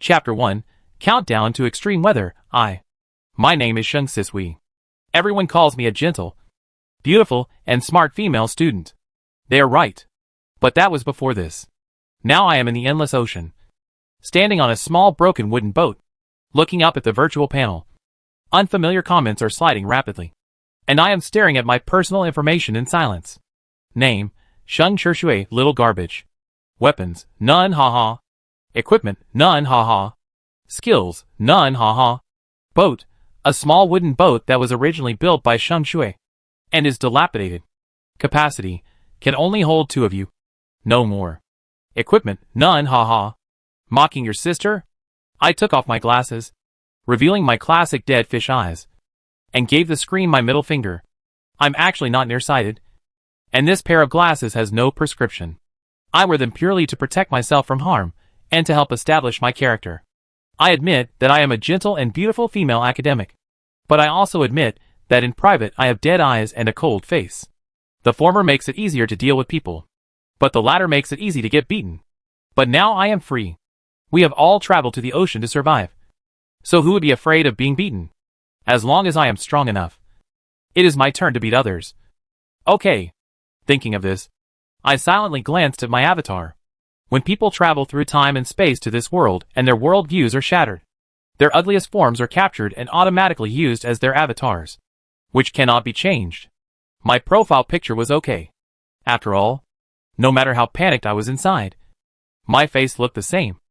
Chapter 1, Countdown to Extreme Weather. My name is Sheng Sisui. Everyone calls me a gentle, beautiful, and smart female student. They are right. But that was before this. Now I am in the endless ocean, standing on a small broken wooden boat, looking up at the virtual panel. Unfamiliar comments are sliding rapidly, and I am staring at my personal information in silence. Name, Sheng Shishui, little garbage. Weapons, none, haha. Equipment, none, haha. Skills, none, haha. Boat, a small wooden boat that was originally built by Sheng Shui, and is dilapidated. Capacity, can only hold 2 of you. No more. Equipment, none, haha. Mocking your sister? I took off my glasses, revealing my classic dead fish eyes, and gave the screen my middle finger. I'm actually not nearsighted, and this pair of glasses has no prescription. I wear them purely to protect myself from harm, and to help establish my character. I admit that I am a gentle and beautiful female academic, but I also admit that in private I have dead eyes and a cold face. The former makes it easier to deal with people, but the latter makes it easy to get beaten. But now I am free. We have all traveled to the ocean to survive. So who would be afraid of being beaten? As long as I am strong enough. It is my turn to beat others. Okay. Thinking of this, I silently glanced at my avatar. When people travel through time and space to this world and their world views are shattered, their ugliest forms are captured and automatically used as their avatars, which cannot be changed. My profile picture was okay. After all, no matter how panicked I was inside, my face looked the same,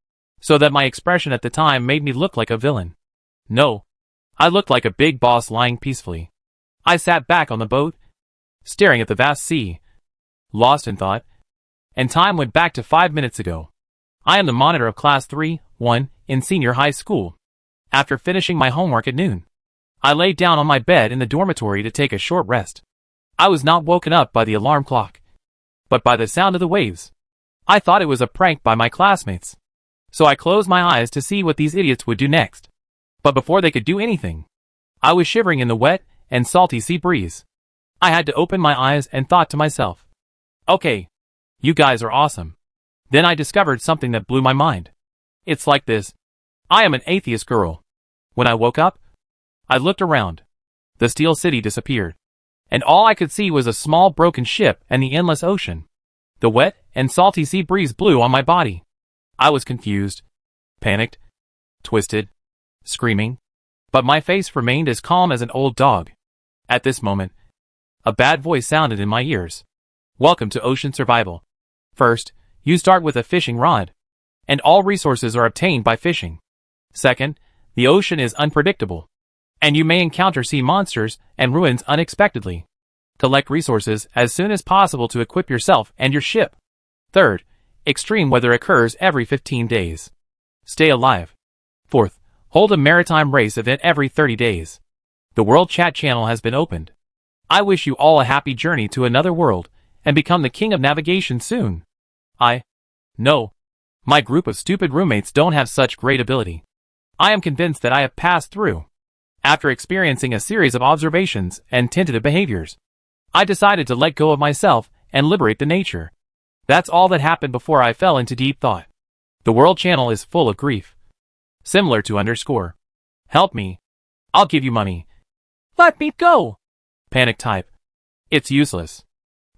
so that my expression at the time made me look like a villain. No, I looked like a big boss lying peacefully. I sat back on the boat, staring at the vast sea, lost in thought, and time went back to 5 minutes ago. I am the monitor of class 3-1 in senior high school. After finishing my homework at noon, I lay down on my bed in the dormitory to take a short rest. I was not woken up by the alarm clock, but by the sound of the waves. I thought it was a prank by my classmates, so I closed my eyes to see what these idiots would do next. But before they could do anything, I was shivering in the wet and salty sea breeze. I had to open my eyes and thought to myself, okay, you guys are awesome. Then I discovered something that blew my mind. It's like this. I am an atheist girl. When I woke up, I looked around. The steel city disappeared, and all I could see was a small broken ship and the endless ocean. The wet and salty sea breeze blew on my body. I was confused, panicked, twisted, screaming, but my face remained as calm as an old dog. At this moment, a bad voice sounded in my ears. Welcome to Ocean Survival. First, you start with a fishing rod, and all resources are obtained by fishing. Second, the ocean is unpredictable, and you may encounter sea monsters and ruins unexpectedly. Collect resources as soon as possible to equip yourself and your ship. Third, extreme weather occurs every 15 days. Stay alive. Fourth, hold a maritime race event every 30 days. The World Chat channel has been opened. I wish you all a happy journey to another world, and become the king of navigation soon. No. My group of stupid roommates don't have such great ability. I am convinced that I have passed through. After experiencing a series of observations and tentative behaviors, I decided to let go of myself and liberate the nature. That's all that happened before I fell into deep thought. The world channel is full of grief. Similar to _ Help me. I'll give you money. Let me go. Panic type. It's useless.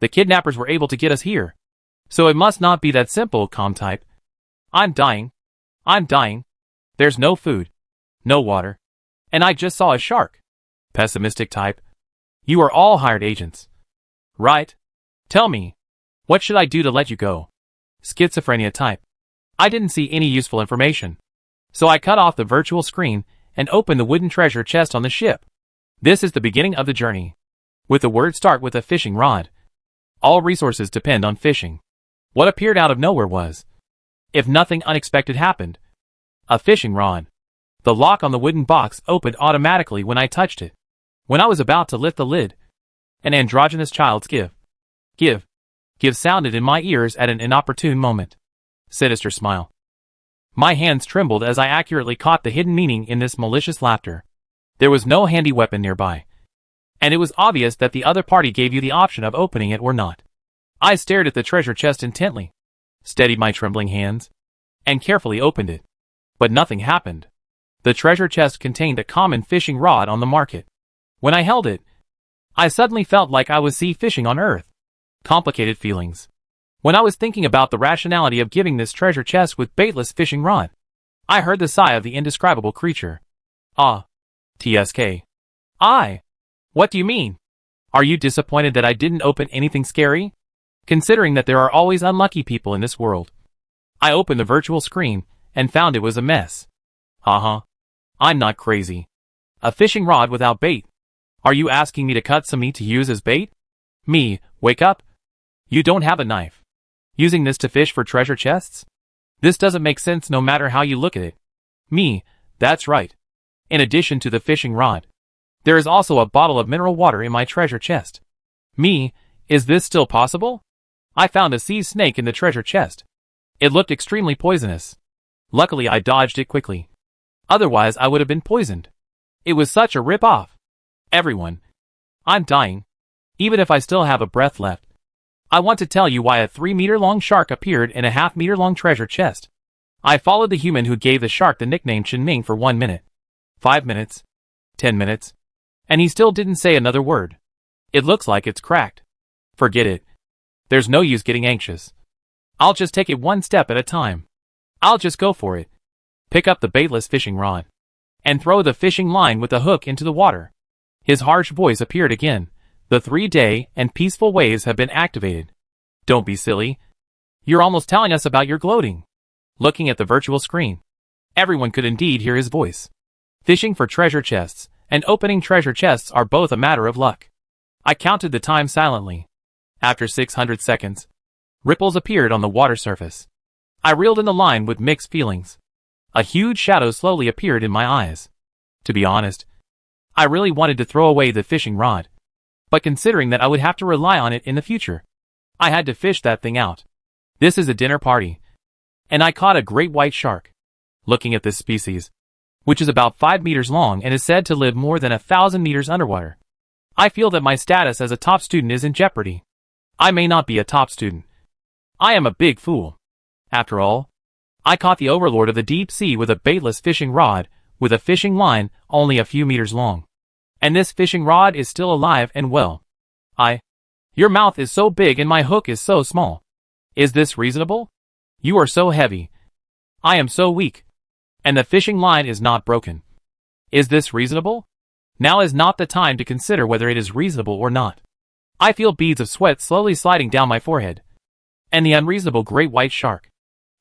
The kidnappers were able to get us here, so it must not be that simple. Calm type. I'm dying. There's no food, no water, and I just saw a shark. Pessimistic type. You are all hired agents, right? Tell me, what should I do to let you go? Schizophrenia type. I didn't see any useful information, so I cut off the virtual screen and opened the wooden treasure chest on the ship. This is the beginning of the journey. With the word start with a fishing rod. All resources depend on fishing. What appeared out of nowhere was, if nothing unexpected happened, a fishing rod. The lock on the wooden box opened automatically when I touched it. When I was about to lift the lid, an androgynous child's give sounded in my ears at an inopportune moment. Sinister smile. My hands trembled as I accurately caught the hidden meaning in this malicious laughter. There was no handy weapon nearby, and it was obvious that the other party gave you the option of opening it or not. I stared at the treasure chest intently, steadied my trembling hands, and carefully opened it. But nothing happened. The treasure chest contained a common fishing rod on the market. When I held it, I suddenly felt like I was sea fishing on Earth. Complicated feelings. When I was thinking about the rationality of giving this treasure chest with baitless fishing rod, I heard the sigh of the indescribable creature. Ah. TSK. What do you mean? Are you disappointed that I didn't open anything scary? Considering that there are always unlucky people in this world. I opened the virtual screen and found it was a mess. Haha. I'm not crazy. A fishing rod without bait. Are you asking me to cut some meat to use as bait? Me, wake up. You don't have a knife. Using this to fish for treasure chests? This doesn't make sense no matter how you look at it. Me, that's right. In addition to the fishing rod, there is also a bottle of mineral water in my treasure chest. Me, is this still possible? I found a sea snake in the treasure chest. It looked extremely poisonous. Luckily I dodged it quickly. Otherwise I would have been poisoned. It was such a rip-off. Everyone. I'm dying. Even if I still have a breath left. I want to tell you why a 3-meter-long shark appeared in a half-meter-long treasure chest. I followed the human who gave the shark the nickname Chinming for 1 minute. 5 minutes. 10 minutes. And he still didn't say another word. It looks like it's cracked. Forget it. There's no use getting anxious. I'll just take it one step at a time. I'll just go for it. Pick up the baitless fishing rod. And throw the fishing line with the hook into the water. His harsh voice appeared again. The 3-day and peaceful waves have been activated. Don't be silly. You're almost telling us about your gloating. Looking at the virtual screen, everyone could indeed hear his voice. Fishing for treasure chests and opening treasure chests are both a matter of luck. I counted the time silently. After 600 seconds, ripples appeared on the water surface. I reeled in the line with mixed feelings. A huge shadow slowly appeared in my eyes. To be honest, I really wanted to throw away the fishing rod. But considering that I would have to rely on it in the future, I had to fish that thing out. This is a dinner party. And I caught a great white shark. Looking at this species, which is about 5 meters long and is said to live more than 1,000 meters underwater, I feel that my status as a top student is in jeopardy. I may not be a top student. I am a big fool. After all, I caught the overlord of the deep sea with a baitless fishing rod, with a fishing line only a few meters long. And this fishing rod is still alive and well. Your mouth is so big and my hook is so small. Is this reasonable? You are so heavy. I am so weak. And the fishing line is not broken. Is this reasonable? Now is not the time to consider whether it is reasonable or not. I feel beads of sweat slowly sliding down my forehead. And the unreasonable great white shark,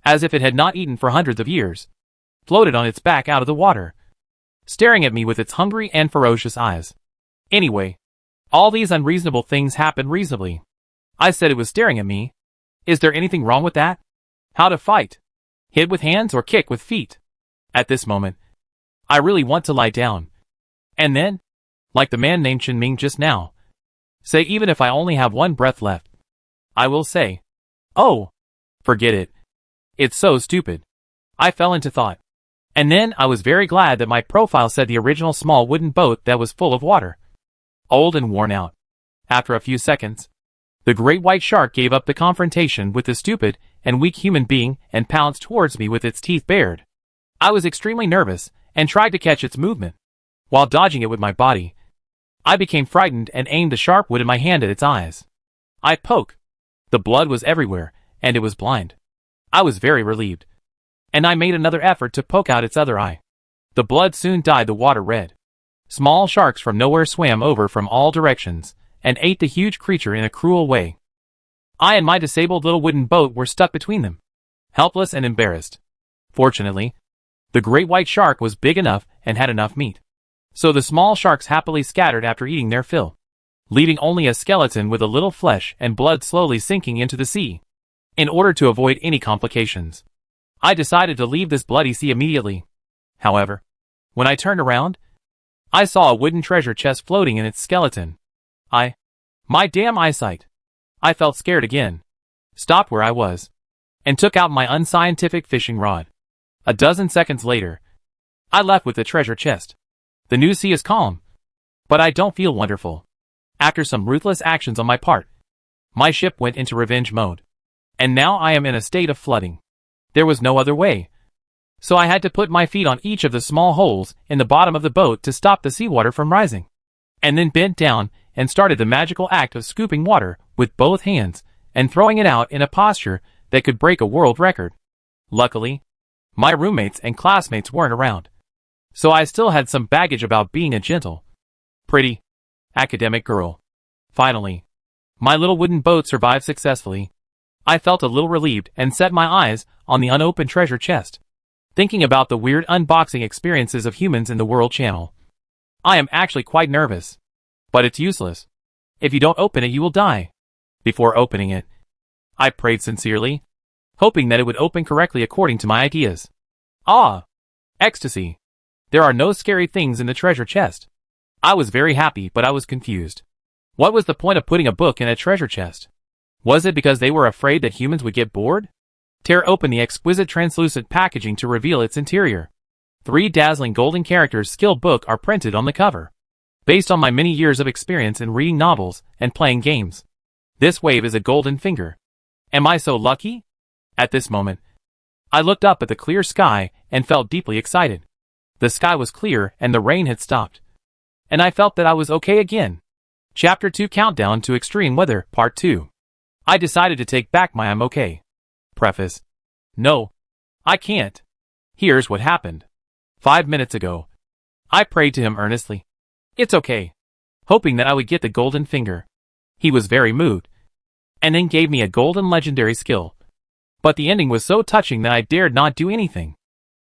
as if it had not eaten for hundreds of years, floated on its back out of the water, staring at me with its hungry and ferocious eyes. Anyway, all these unreasonable things happen reasonably. I said it was staring at me. Is there anything wrong with that? How to fight? Hit with hands or kick with feet? At this moment, I really want to lie down. And then, like the man named Chinming just now, say even if I only have one breath left, I will say, oh, forget it. It's so stupid. I fell into thought. And then I was very glad that my profile said the original small wooden boat that was full of water. Old and worn out. After a few seconds, the great white shark gave up the confrontation with the stupid and weak human being and pounced towards me with its teeth bared. I was extremely nervous and tried to catch its movement. While dodging it with my body, I became frightened and aimed the sharp wood in my hand at its eyes. I poke. The blood was everywhere, and it was blind. I was very relieved. And I made another effort to poke out its other eye. The blood soon dyed the water red. Small sharks from nowhere swam over from all directions, and ate the huge creature in a cruel way. I and my disabled little wooden boat were stuck between them, helpless and embarrassed. Fortunately, the great white shark was big enough and had enough meat. So the small sharks happily scattered after eating their fill, leaving only a skeleton with a little flesh and blood slowly sinking into the sea. In order to avoid any complications, I decided to leave this bloody sea immediately. However, when I turned around, I saw a wooden treasure chest floating in its skeleton. My damn eyesight. I felt scared again, stopped where I was, and took out my unscientific fishing rod. A dozen seconds later, I left with the treasure chest. The new sea is calm, but I don't feel wonderful. After some ruthless actions on my part, my ship went into revenge mode. And now I am in a state of flooding. There was no other way. So I had to put my feet on each of the small holes in the bottom of the boat to stop the seawater from rising. And then bent down and started the magical act of scooping water with both hands and throwing it out in a posture that could break a world record. Luckily, my roommates and classmates weren't around, so I still had some baggage about being a gentle, pretty, academic girl. Finally, my little wooden boat survived successfully. I felt a little relieved and set my eyes on the unopened treasure chest, thinking about the weird unboxing experiences of humans in the World Channel. I am actually quite nervous, but it's useless. If you don't open it, you will die. Before opening it, I prayed sincerely, hoping that it would open correctly according to my ideas. Ah! Ecstasy! There are no scary things in the treasure chest. I was very happy, but I was confused. What was the point of putting a book in a treasure chest? Was it because they were afraid that humans would get bored? Tear open the exquisite translucent packaging to reveal its interior. 3 dazzling golden characters skill book are printed on the cover. Based on my many years of experience in reading novels and playing games, this wave is a golden finger. Am I so lucky? At this moment, I looked up at the clear sky and felt deeply excited. The sky was clear and the rain had stopped. And I felt that I was okay again. Chapter 2 Countdown to Extreme Weather, Part 2. I decided to take back my I'm okay. Preface. No, I can't. Here's what happened. 5 minutes ago, I prayed to him earnestly. It's okay. Hoping that I would get the golden finger. He was very moved, and then gave me a golden legendary skill. But the ending was so touching that I dared not do anything.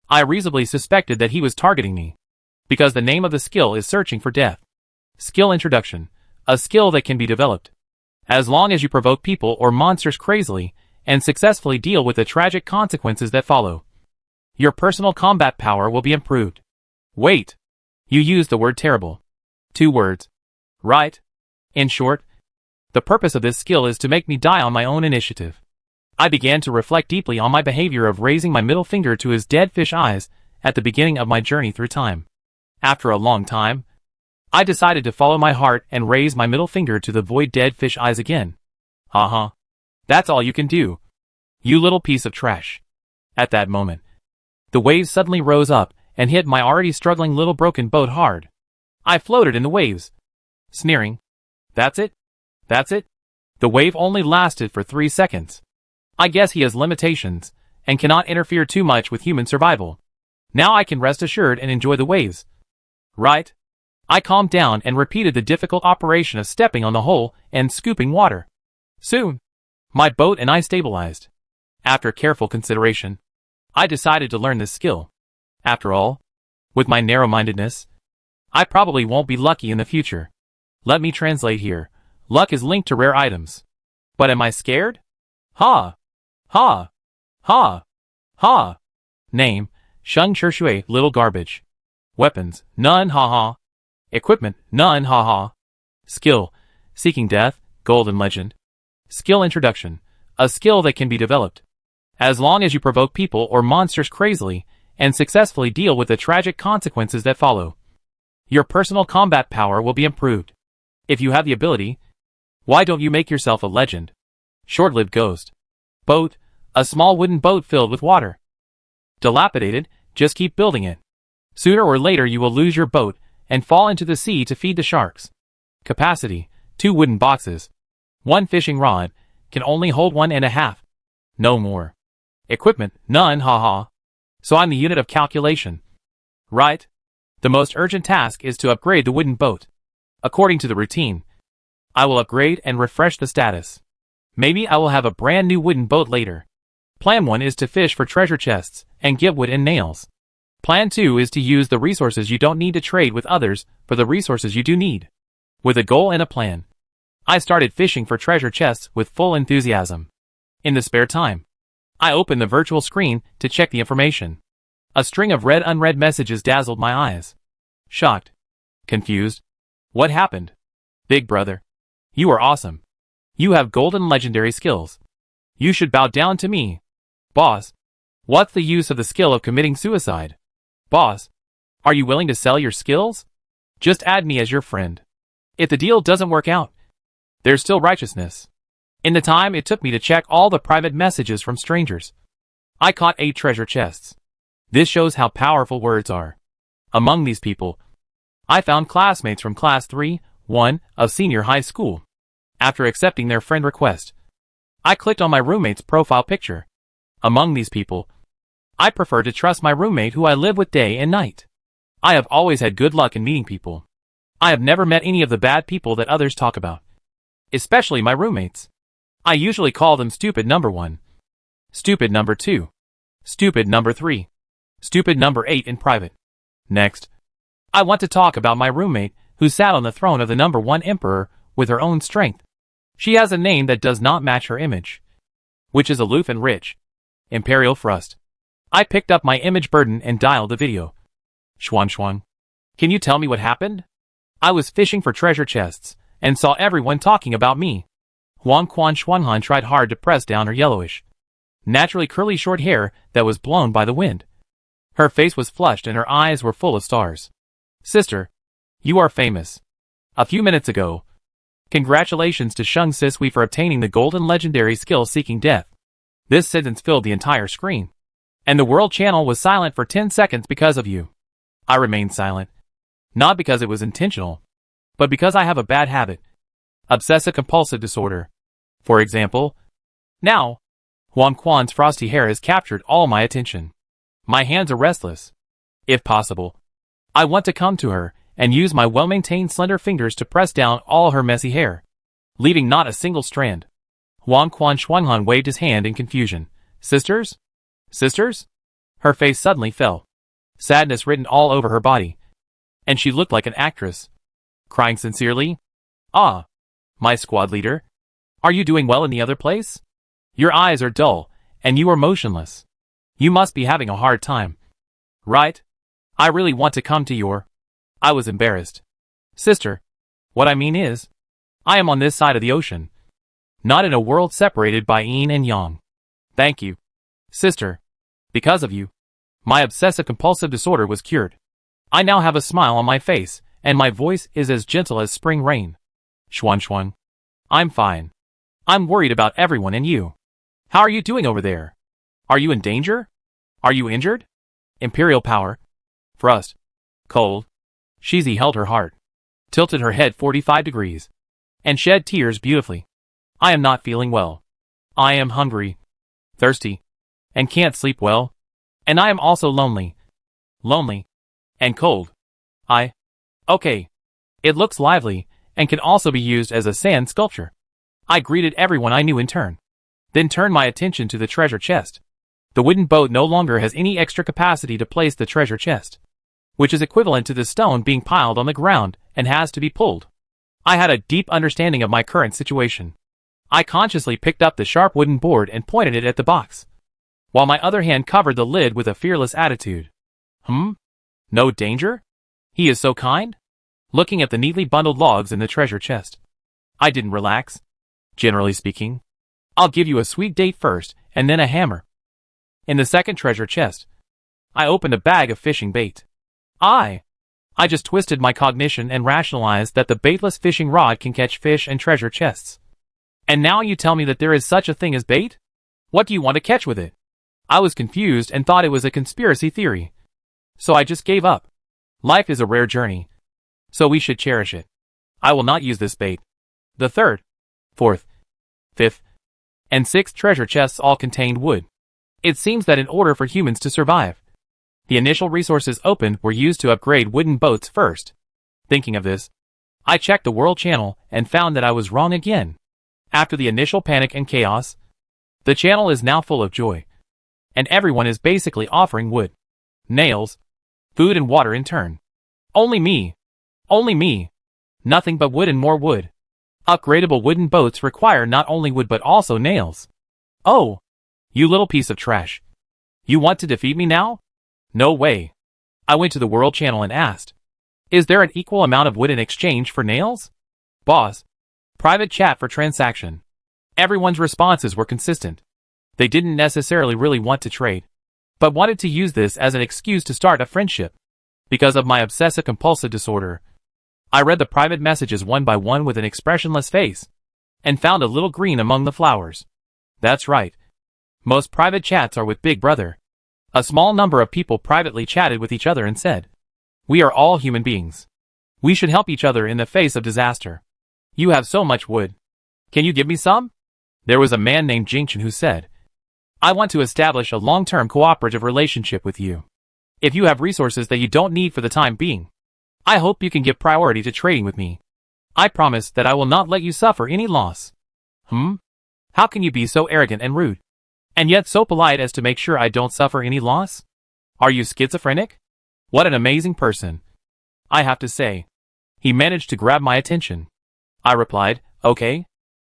I reasonably suspected that he was targeting me, because the name of the skill is Searching for Death. Skill Introduction. A skill that can be developed. As long as you provoke people or monsters crazily, and successfully deal with the tragic consequences that follow, your personal combat power will be improved. Wait. You used the word terrible. 2 words. Right? In short, the purpose of this skill is to make me die on my own initiative. I began to reflect deeply on my behavior of raising my middle finger to his dead fish eyes at the beginning of my journey through time. After a long time, I decided to follow my heart and raise my middle finger to the void dead fish eyes again. That's all you can do. You little piece of trash. At that moment, the waves suddenly rose up and hit my already struggling little broken boat hard. I floated in the waves, sneering. That's it? That's it? The wave only lasted for 3 seconds. I guess he has limitations, and cannot interfere too much with human survival. Now I can rest assured and enjoy the waves. Right? I calmed down and repeated the difficult operation of stepping on the hole and scooping water. Soon, my boat and I stabilized. After careful consideration, I decided to learn this skill. After all, with my narrow-mindedness, I probably won't be lucky in the future. Let me translate here. Luck is linked to rare items. But am I scared? Ha! Ha! Ha! Ha! Name, Shun Chershui, Little Garbage. Weapons, none, ha-ha. Equipment, none, ha-ha. Skill, Seeking Death, Golden Legend. Skill Introduction, a skill that can be developed. As long as you provoke people or monsters crazily, and successfully deal with the tragic consequences that follow, your personal combat power will be improved. If you have the ability, why don't you make yourself a legend? Short-lived ghost. Boat, a small wooden boat filled with water. Dilapidated, just keep building it. Sooner or later you will lose your boat and fall into the sea to feed the sharks. Capacity, 2 wooden boxes. 1 fishing rod, can only hold 1.5. No more. Equipment, none, haha. So I'm the unit of calculation. Right? The most urgent task is to upgrade the wooden boat. According to the routine, I will upgrade and refresh the status. Maybe I will have a brand new wooden boat later. Plan 1 is to fish for treasure chests and get wood and nails. Plan 2 is to use the resources you don't need to trade with others for the resources you do need. With a goal and a plan, I started fishing for treasure chests with full enthusiasm. In the spare time, I opened the virtual screen to check the information. A string of read unread messages dazzled my eyes. Shocked. Confused. What happened? Big brother. You are awesome. You have golden legendary skills. You should bow down to me. Boss. What's the use of the skill of committing suicide? Boss. Are you willing to sell your skills? Just add me as your friend. If the deal doesn't work out, there's still righteousness. In the time it took me to check all the private messages from strangers, I caught 8 treasure chests. This shows how powerful words are. Among these people, I found classmates from class 3-1 of senior high school. After accepting their friend request, I clicked on my roommate's profile picture. Among these people, I prefer to trust my roommate who I live with day and night. I have always had good luck in meeting people. I have never met any of the bad people that others talk about. Especially my roommates. I usually call them stupid number 1, stupid number 2, stupid number 3, stupid number 8 in private. Next, I want to talk about my roommate who sat on the throne of the number 1 emperor with her own strength. She has a name that does not match her image, which is aloof and rich. Imperial Thrust. I picked up my image burden and dialed the video. Schwan. Can you tell me what happened? I was fishing for treasure chests and saw everyone talking about me. Huang Quan Xuanhan tried hard to press down her yellowish, naturally curly short hair that was blown by the wind. Her face was flushed and her eyes were full of stars. Sister, you are famous. A few minutes ago. Congratulations to Sheng Sisui for obtaining the golden legendary skill Seeking Death. This sentence filled the entire screen. And the world channel was silent for 10 seconds because of you. I remained silent. Not because it was intentional, but because I have a bad habit. Obsessive-compulsive disorder. For example, now, Huang Quan's frosty hair has captured all my attention. My hands are restless. If possible, I want to come to her and use my well-maintained slender fingers to press down all her messy hair, leaving not a single strand. Huang Quan Xuanhan waved his hand in confusion. Sisters? Sisters? Her face suddenly fell. Sadness written all over her body. And she looked like an actress. Crying sincerely? Ah, my squad leader. Are you doing well in the other place? Your eyes are dull, and you are motionless. You must be having a hard time. Right? I really want to come to your... I was embarrassed. Sister, what I mean is, I am on this side of the ocean. Not in a world separated by yin and yang. Thank you. Sister, because of you, my obsessive-compulsive disorder was cured. I now have a smile on my face, and my voice is as gentle as spring rain. Xuan. I'm fine. I'm worried about everyone and you. How are you doing over there? Are you in danger? Are you injured? Imperial power. Thrust. Cold. Shizi held her heart, tilted her head 45 degrees, and shed tears beautifully. I am not feeling well. I am hungry, thirsty, and can't sleep well. And I am also lonely, and cold. Okay. It looks lively, and can also be used as a sand sculpture. I greeted everyone I knew in turn, then turned my attention to the treasure chest. The wooden boat no longer has any extra capacity to place the treasure chest, which is equivalent to the stone being piled on the ground and has to be pulled. I had a deep understanding of my current situation. I consciously picked up the sharp wooden board and pointed it at the box, while my other hand covered the lid with a fearless attitude. No danger? He is so kind? Looking at the neatly bundled logs in the treasure chest, I didn't relax. Generally speaking, I'll give you a sweet date first, and then a hammer. In the second treasure chest, I opened a bag of fishing bait. I just twisted my cognition and rationalized that the baitless fishing rod can catch fish and treasure chests. And now you tell me that there is such a thing as bait? What do you want to catch with it? I was confused and thought it was a conspiracy theory. So I just gave up. Life is a rare journey, so we should cherish it. I will not use this bait. The third, fourth, fifth, and sixth treasure chests all contained wood. It seems that in order for humans to survive, the initial resources opened were used to upgrade wooden boats first. Thinking of this, I checked the world channel and found that I was wrong again. After the initial panic and chaos, the channel is now full of joy, and everyone is basically offering wood, nails, food and water in turn. Only me. Nothing but wood and more wood. Upgradable wooden boats require not only wood but also nails. Oh, you little piece of trash. You want to defeat me now? No way. I went to the world channel and asked, is there an equal amount of wood in exchange for nails? Boss. Private chat for transaction. Everyone's responses were consistent. They didn't necessarily really want to trade, but wanted to use this as an excuse to start a friendship. Because of my obsessive-compulsive disorder, I read the private messages one by one with an expressionless face, and found a little green among the flowers. That's right. Most private chats are with Big Brother. A small number of people privately chatted with each other and said, "We are all human beings. We should help each other in the face of disaster. You have so much wood. Can you give me some?" There was a man named Jingchen who said, "I want to establish a long-term cooperative relationship with you. If you have resources that you don't need for the time being, I hope you can give priority to trading with me. I promise that I will not let you suffer any loss." How can you be so arrogant and rude, and yet so polite as to make sure I don't suffer any loss? Are you schizophrenic? What an amazing person. I have to say. He managed to grab my attention. I replied, "Okay.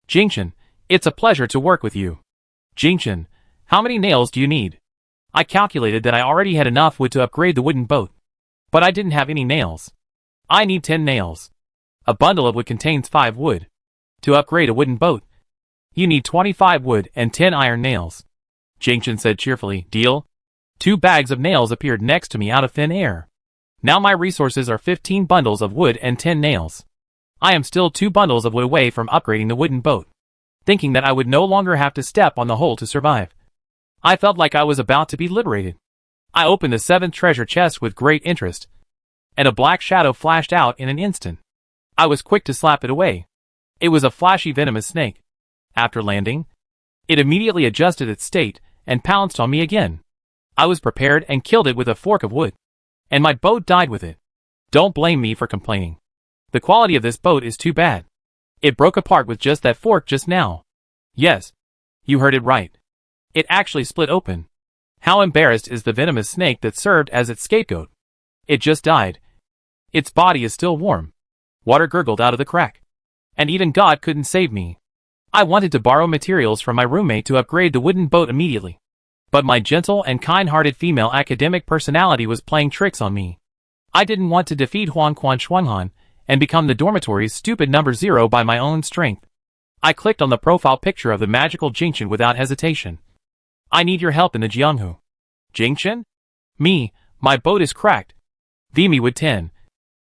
Jingchen, it's a pleasure to work with you." "Jingchen, how many nails do you need?" I calculated that I already had enough wood to upgrade the wooden boat, but I didn't have any nails. "I need 10 nails. A bundle of wood contains 5 wood. To upgrade a wooden boat, you need 25 wood and 10 iron nails." Jingchen said cheerfully, "Deal." 2 bags of nails appeared next to me out of thin air. Now my resources are 15 bundles of wood and 10 nails. I am still 2 bundles of wood away from upgrading the wooden boat, thinking that I would no longer have to step on the hull to survive. I felt like I was about to be liberated. I opened the 7th treasure chest with great interest, and a black shadow flashed out in an instant. I was quick to slap it away. It was a flashy venomous snake. After landing, it immediately adjusted its state and pounced on me again. I was prepared and killed it with a fork of wood, and my boat died with it. Don't blame me for complaining. The quality of this boat is too bad. It broke apart with just that fork just now. Yes, you heard it right. It actually split open. How embarrassed is the venomous snake that served as its scapegoat? It just died. Its body is still warm. Water gurgled out of the crack. And even God couldn't save me. I wanted to borrow materials from my roommate to upgrade the wooden boat immediately. But my gentle and kind-hearted female academic personality was playing tricks on me. I didn't want to defeat Huan Quan Xuanhan and become the dormitory's stupid number 0 by my own strength. I clicked on the profile picture of the magical Jingchen without hesitation. "I need your help in the Jianghu." "Jingchen? Me, my boat is cracked. V me with 10.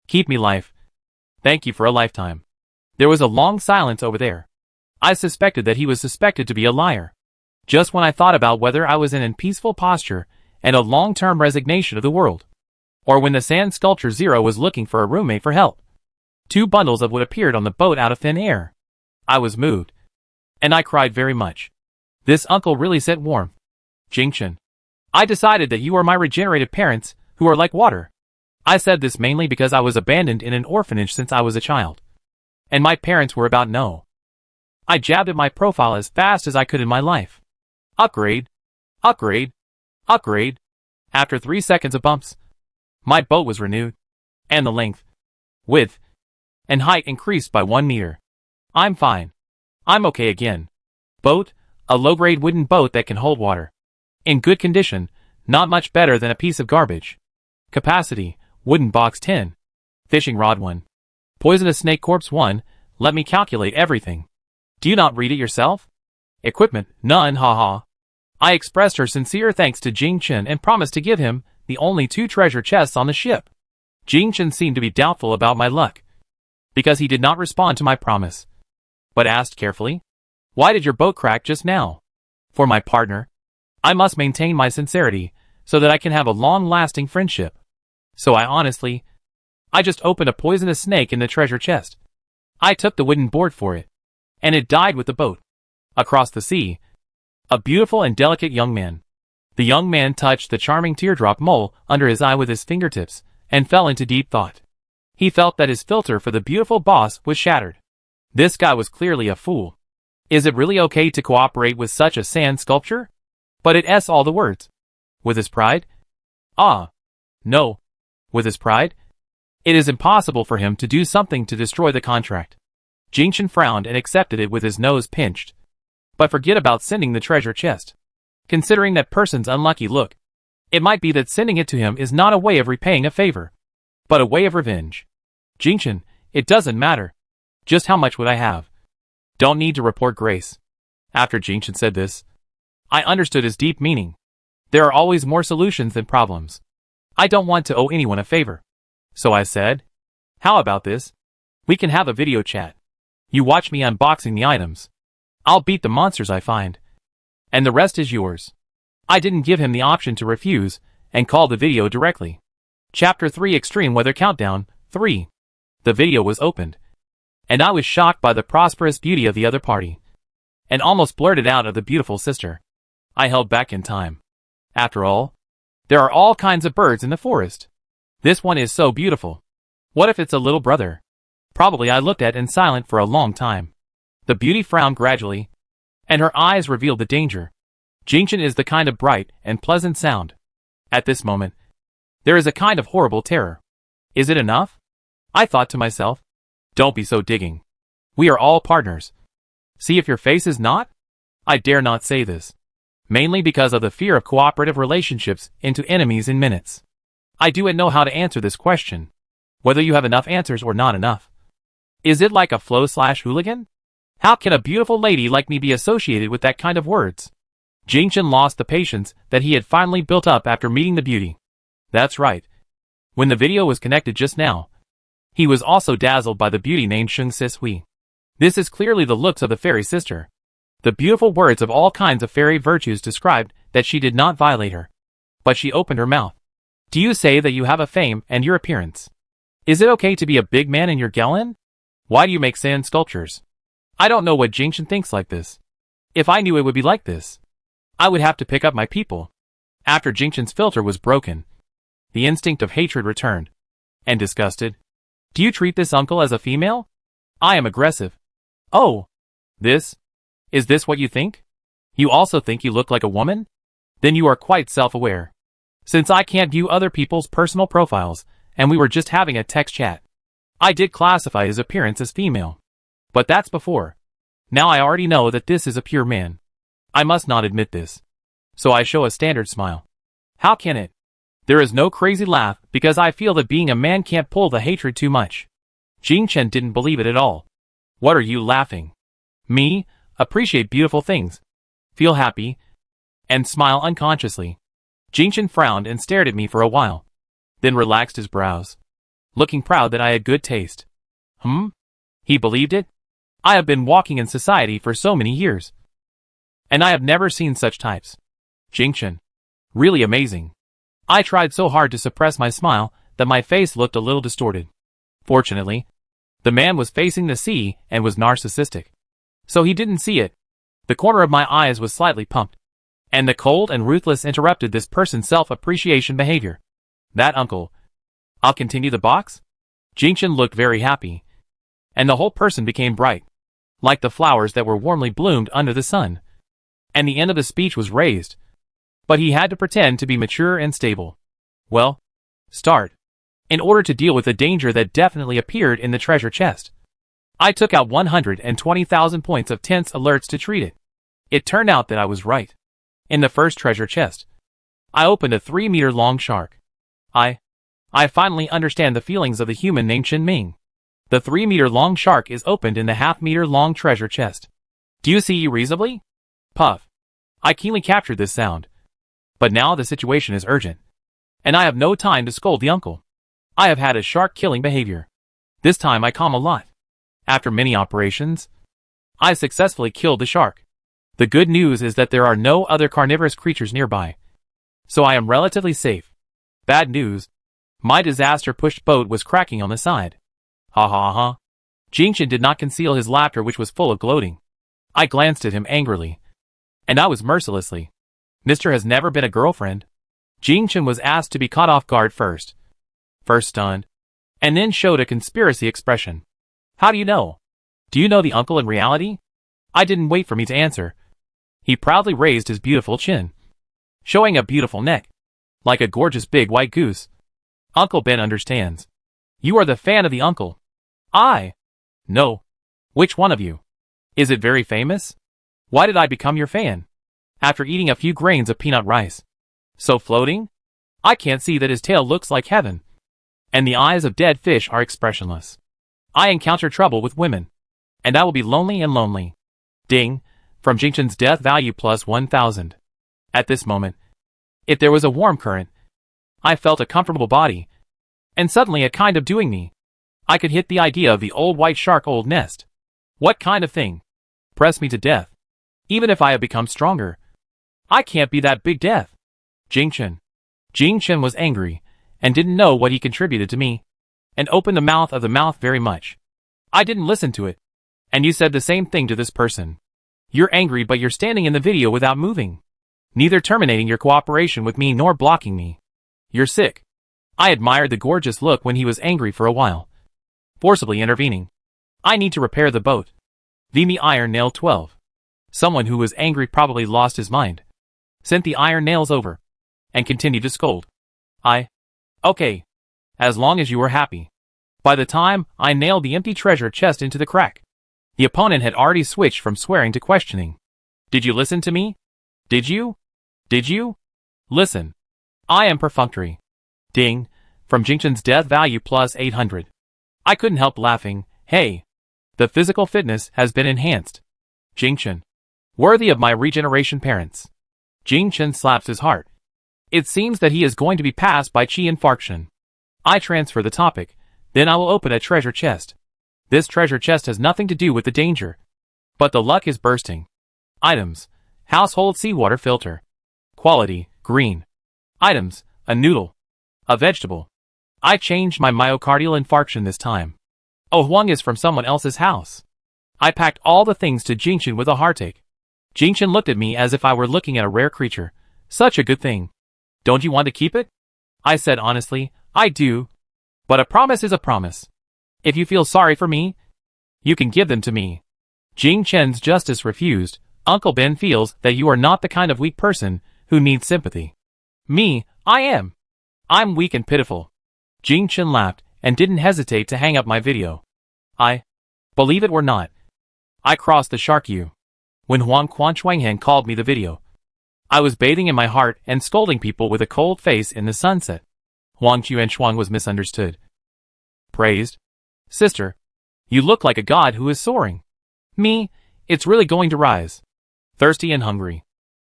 Keep me life. Thank you for a lifetime." There was a long silence over there. I suspected that he was suspected to be a liar. Just when I thought about whether I was in a peaceful posture and a long-term resignation of the world, or when the sand sculpture 0 was looking for a roommate for help, 2 bundles of wood appeared on the boat out of thin air. I was moved, and I cried very much. This uncle really set warm. "Jingchen, I decided that you are my regenerated parents, who are like water." I said this mainly because I was abandoned in an orphanage since I was a child, and my parents were about no. I jabbed at my profile as fast as I could in my life. Upgrade, upgrade, upgrade. After 3 seconds of bumps, my boat was renewed, and the length, width, and height increased by 1 meter. I'm fine. I'm okay again. Boat, a low-grade wooden boat that can hold water. In good condition, not much better than a piece of garbage. Capacity, wooden box 10. Fishing rod 1. Poisonous snake corpse 1, let me calculate everything. Do you not read it yourself? Equipment, none, haha. I expressed her sincere thanks to Jingchen and promised to give him the only 2 treasure chests on the ship. Jingchen seemed to be doubtful about my luck, because he did not respond to my promise, but asked carefully, "Why did your boat crack just now?" For my partner, I must maintain my sincerity so that I can have a long-lasting friendship. So I just opened a poisonous snake in the treasure chest. I took the wooden board for it, and it died with the boat. Across the sea, a beautiful and delicate young man. The young man touched the charming teardrop mole under his eye with his fingertips and fell into deep thought. He felt that his filter for the beautiful boss was shattered. This guy was clearly a fool. Is it really okay to cooperate with such a sand sculpture? But it s all the words. With his pride? Ah. No. With his pride? It is impossible for him to do something to destroy the contract. Jingchen frowned and accepted it with his nose pinched. But forget about sending the treasure chest. Considering that person's unlucky look, it might be that sending it to him is not a way of repaying a favor, but a way of revenge. Jingchen, it doesn't matter. Just how much would I have? Don't need to report grace. After Jingchen said this, I understood his deep meaning. There are always more solutions than problems. I don't want to owe anyone a favor. So I said, how about this? We can have a video chat. You watch me unboxing the items. I'll beat the monsters I find, and the rest is yours. I didn't give him the option to refuse, and called the video directly. Chapter 3 Extreme Weather Countdown 3. The video was opened, and I was shocked by the prosperous beauty of the other party, and almost blurted out of the beautiful sister. I held back in time. After all, there are all kinds of birds in the forest. This one is so beautiful. What if it's a little brother? Probably. I looked at in silent for a long time. The beauty frowned gradually, and her eyes revealed the danger. Jinchen is the kind of bright and pleasant sound. At this moment, there is a kind of horrible terror. Is it enough? I thought to myself. Don't be so digging. We are all partners. See if your face is not? I dare not say this, mainly because of the fear of cooperative relationships into enemies in minutes. I do not know how to answer this question, whether you have enough answers or not enough. Is it like a flow/hooligan? How can a beautiful lady like me be associated with that kind of words? Jinchen lost the patience that he had finally built up after meeting the beauty. That's right. When the video was connected just now, he was also dazzled by the beauty named Sheng Sisui. This is clearly the looks of the fairy sister. The beautiful words of all kinds of fairy virtues described that she did not violate her. But she opened her mouth. Do you say that you have a fame and your appearance? Is it okay to be a big man in your gallon? Why do you make sand sculptures? I don't know what Jinchen thinks like this. If I knew it would be like this, I would have to pick up my people. After Jinchen's filter was broken, the instinct of hatred returned. And disgusted. Do you treat this uncle as a female? I am aggressive. Oh. Is this what you think? You also think you look like a woman? Then you are quite self-aware. Since I can't view other people's personal profiles, and we were just having a text chat, I did classify his appearance as female. But that's before. Now I already know that this is a pure man. I must not admit this. So I show a standard smile. How can it? There is no crazy laugh because I feel that being a man can't pull the hatred too much. Jinchen didn't believe it at all. What are you laughing? Me? Appreciate beautiful things. Feel happy. And smile unconsciously. Jinchen frowned and stared at me for a while. Then relaxed his brows, looking proud that I had good taste. He believed it? I have been walking in society for so many years, and I have never seen such types. Jinchen. Really amazing. I tried so hard to suppress my smile that my face looked a little distorted. Fortunately, the man was facing the sea and was narcissistic, so he didn't see it. The corner of my eyes was slightly pumped, and the cold and ruthless interrupted this person's self-appreciation behavior. That uncle. I'll continue the box? Jinchen looked very happy, and the whole person became bright, like the flowers that were warmly bloomed under the sun. And the end of the speech was raised, but he had to pretend to be mature and stable. Well, start. In order to deal with the danger that definitely appeared in the treasure chest, I took out 120,000 points of tense alerts to treat it. It turned out that I was right. In the first treasure chest, I opened a 3-meter-long shark. I finally understand the feelings of the human named Chen Ming. The 3-meter-long shark is opened in the half-meter-long treasure chest. Do you see reasonably? Puff. I keenly captured this sound. But now the situation is urgent, and I have no time to scold the uncle. I have had a shark-killing behavior. This time I calm a lot. After many operations, I successfully killed the shark. The good news is that there are no other carnivorous creatures nearby, so I am relatively safe. Bad news. My disaster-pushed boat was cracking on the side. Ha ha ha. Jinchen did not conceal his laughter, which was full of gloating. I glanced at him angrily, and I was mercilessly. Mr. has never been a girlfriend. Jinchen was asked to be caught off guard first stunned, and then showed a conspiracy expression. How do you know? Do you know the uncle in reality? I didn't wait for me to answer. He proudly raised his beautiful chin, showing a beautiful neck, like a gorgeous big white goose. Uncle Ben understands. You are the fan of the uncle. I. No. Which one of you? Is it very famous? Why did I become your fan? After eating a few grains of peanut rice. So floating? I can't see that his tail looks like heaven, and the eyes of dead fish are expressionless. I encounter trouble with women, and I will be lonely and lonely. Ding, from Jinchen's death value plus 1,000. At this moment, if there was a warm current, I felt a comfortable body, and suddenly a kind of doing me. I could hit the idea of the old white shark old nest. What kind of thing? Press me to death. Even if I have become stronger, I can't be that big death. Jingchen. Jingchen was angry, and didn't know what he contributed to me, and opened the mouth of the mouth very much. I didn't listen to it. And you said the same thing to this person. You're angry, but you're standing in the video without moving. Neither terminating your cooperation with me nor blocking me. You're sick. I admired the gorgeous look when he was angry for a while, forcibly intervening. I need to repair the boat. Vimy iron nail 12. Someone who was angry probably lost his mind. Sent the iron nails over. And continued to scold. Okay. As long as you were happy. By the time I nailed the empty treasure chest into the crack, the opponent had already switched from swearing to questioning. Did you listen to me? Did you? Listen. I am perfunctory. Ding. From Jingchen's death value plus 800. I couldn't help laughing. Hey. The physical fitness has been enhanced. Jingchen. Worthy of my regeneration parents. Jingchen slaps his heart. It seems that he is going to be passed by chi infarction. I transfer the topic. Then I will open a treasure chest. This treasure chest has nothing to do with the danger. But the luck is bursting. Items. Household seawater filter. Quality, green. Items, a noodle. A vegetable. I changed my myocardial infarction this time. Oh, Huang is from someone else's house. I packed all the things to Jingchen with a heartache. Jingchen looked at me as if I were looking at a rare creature. Such a good thing. Don't you want to keep it? I said honestly, I do. But a promise is a promise. If you feel sorry for me, you can give them to me. Jingchen's justice refused. Uncle Ben feels that you are not the kind of weak person who needs sympathy. Me, I am. I'm weak and pitiful. Jingchen laughed and didn't hesitate to hang up my video. Believe it or not, I crossed the shark U. When Huang Quanchuanghan called me the video, I was bathing in my heart and scolding people with a cold face in the sunset. Huang Chuan was misunderstood. Praised. Sister, you look like a god who is soaring. Me, it's really going to rise. Thirsty and hungry.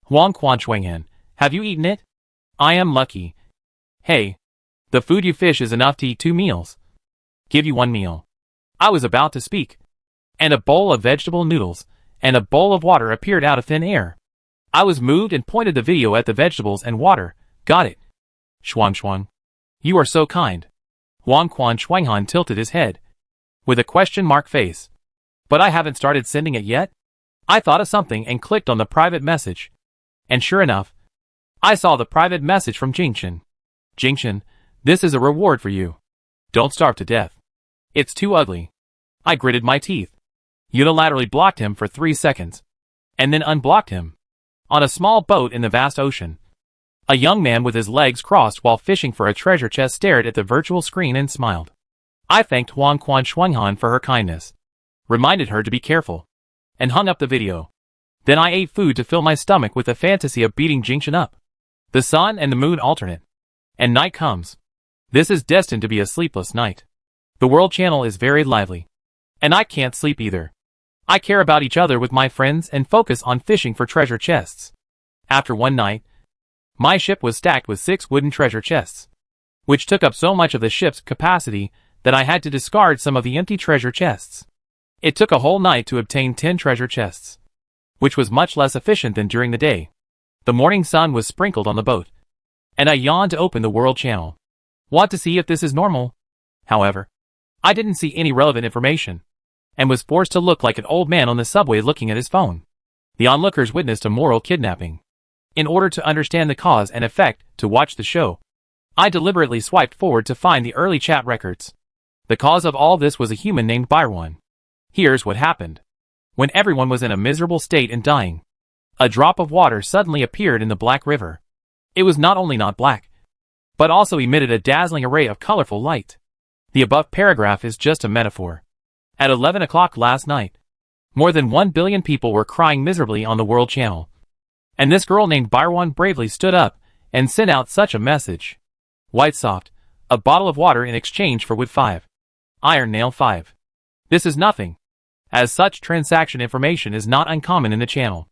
Huang Quanchuanghan, have you eaten it? I am lucky. Hey, the food you fish is enough to eat 2 meals. Give you 1 meal. I was about to speak. And a bowl of vegetable noodles and a bowl of water appeared out of thin air. I was moved and pointed the video at the vegetables and water. Got it. Shuang. You are so kind. Huang Quanchuanghan tilted his head, with a question mark face. But I haven't started sending it yet? I thought of something and clicked on the private message. And sure enough, I saw the private message from Jingchen. Jingchen, this is a reward for you. Don't starve to death. It's too ugly. I gritted my teeth. Unilaterally blocked him for 3 seconds. And then unblocked him. On a small boat in the vast ocean, a young man with his legs crossed while fishing for a treasure chest stared at the virtual screen and smiled. I thanked Huang Quanchuanghan for her kindness, reminded her to be careful, and hung up the video. Then I ate food to fill my stomach with the fantasy of beating Jingchen up. The sun and the moon alternate. And night comes. This is destined to be a sleepless night. The World Channel is very lively. And I can't sleep either. I care about each other with my friends and focus on fishing for treasure chests. After one night, my ship was stacked with 6 wooden treasure chests, which took up so much of the ship's capacity that I had to discard some of the empty treasure chests. It took a whole night to obtain 10 treasure chests, which was much less efficient than during the day. The morning sun was sprinkled on the boat, and I yawned to open the World Channel. Want to see if this is normal? However, I didn't see any relevant information, and was forced to look like an old man on the subway looking at his phone. The onlookers witnessed a moral kidnapping. In order to understand the cause and effect to watch the show, I deliberately swiped forward to find the early chat records. The cause of all this was a human named Byron. Here's what happened. When everyone was in a miserable state and dying, a drop of water suddenly appeared in the Black River. It was not only not black, but also emitted a dazzling array of colorful light. The above paragraph is just a metaphor. At 11 o'clock last night, more than 1 billion people were crying miserably on the World Channel. And this girl named Byron bravely stood up and sent out such a message. White soft, a bottle of water in exchange for wood 5. Iron nail 5. This is nothing, as such transaction information is not uncommon in the channel.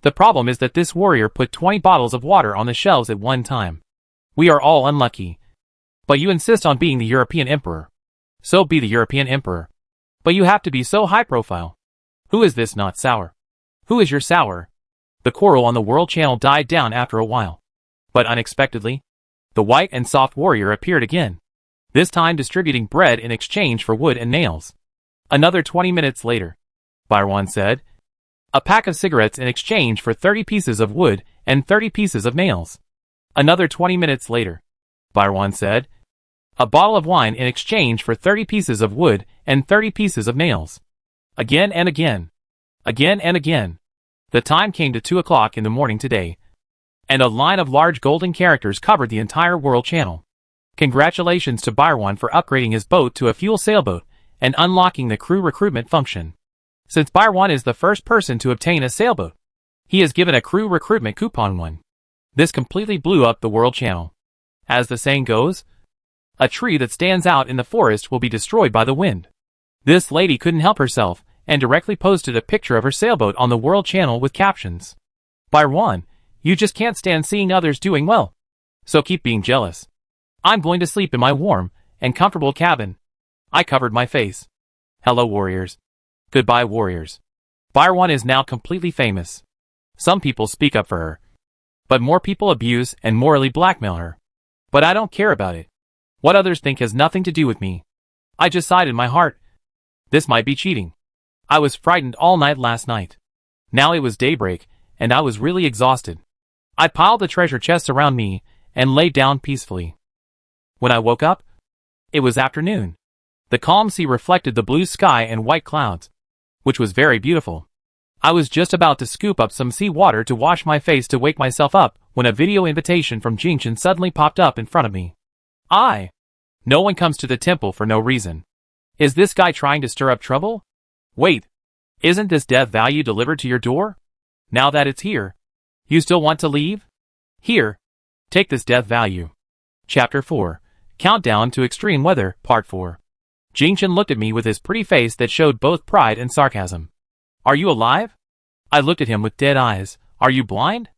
The problem is that this warrior put 20 bottles of water on the shelves at one time. We are all unlucky. But you insist on being the European emperor. So be the European emperor. But you have to be so high profile. Who is this not sour? Who is your sour? The coral on the World Channel died down after a while. But unexpectedly, the white and soft warrior appeared again, this time distributing bread in exchange for wood and nails. Another 20 minutes later, Byron said, a pack of cigarettes in exchange for 30 pieces of wood and 30 pieces of nails. Another 20 minutes later, Byron said, a bottle of wine in exchange for 30 pieces of wood and 30 pieces of nails. Again and again. Again and again. The time came to 2 o'clock in the morning today, and a line of large golden characters covered the entire World Channel. Congratulations to Byron for upgrading his boat to a fuel sailboat and unlocking the crew recruitment function. Since Byron is the first person to obtain a sailboat, he is given a crew recruitment coupon one. This completely blew up the World Channel. As the saying goes, a tree that stands out in the forest will be destroyed by the wind. This lady couldn't help herself and directly posted a picture of her sailboat on the World Channel with captions. Byron, you just can't stand seeing others doing well. So keep being jealous. I'm going to sleep in my warm and comfortable cabin. I covered my face. Hello, warriors. Goodbye, warriors. Byron is now completely famous. Some people speak up for her, but more people abuse and morally blackmail her. But I don't care about it. What others think has nothing to do with me. I just sighed in my heart. This might be cheating. I was frightened all night last night. Now it was daybreak, and I was really exhausted. I piled the treasure chests around me and lay down peacefully. When I woke up, it was afternoon. The calm sea reflected the blue sky and white clouds, which was very beautiful. I was just about to scoop up some sea water to wash my face to wake myself up when a video invitation from Jinchen suddenly popped up in front of me. No one comes to the temple for no reason. Is this guy trying to stir up trouble? Wait, isn't this death value delivered to your door? Now that it's here, you still want to leave? Here, take this death value. Chapter 4, Countdown to Extreme Weather, Part 4. Jinchen looked at me with his pretty face that showed both pride and sarcasm. Are you alive? I looked at him with dead eyes. Are you blind?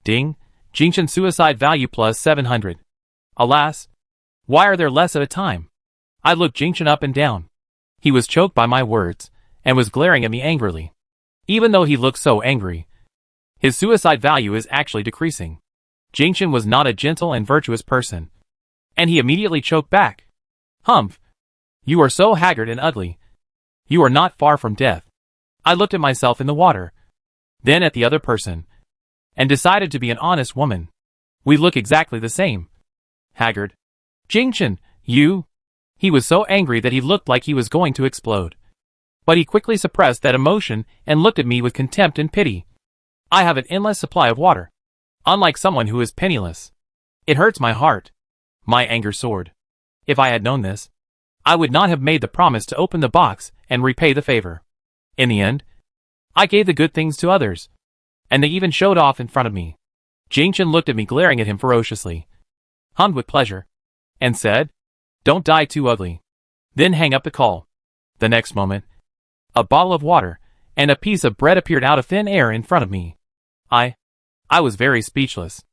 Ding. Jinchen suicide value plus 700. Alas, why are there less at a time? I looked Jinchen up and down. He was choked by my words, and was glaring at me angrily. Even though he looked so angry, his suicide value is actually decreasing. Jinchen was not a gentle and virtuous person, and he immediately choked back. Humph! You are so haggard and ugly. You are not far from death. I looked at myself in the water, then at the other person, and decided to be an honest woman. We look exactly the same. Haggard. Jinchen, you! He was so angry that he looked like he was going to explode. But he quickly suppressed that emotion and looked at me with contempt and pity. I have an endless supply of water, unlike someone who is penniless. It hurts my heart. My anger soared. If I had known this, I would not have made the promise to open the box and repay the favor. In the end, I gave the good things to others, and they even showed off in front of me. Jinchen looked at me glaring at him ferociously, hummed with pleasure, and said, "Don't die too ugly." Then hang up the call. The next moment, a bottle of water and a piece of bread appeared out of thin air in front of me. I was very speechless.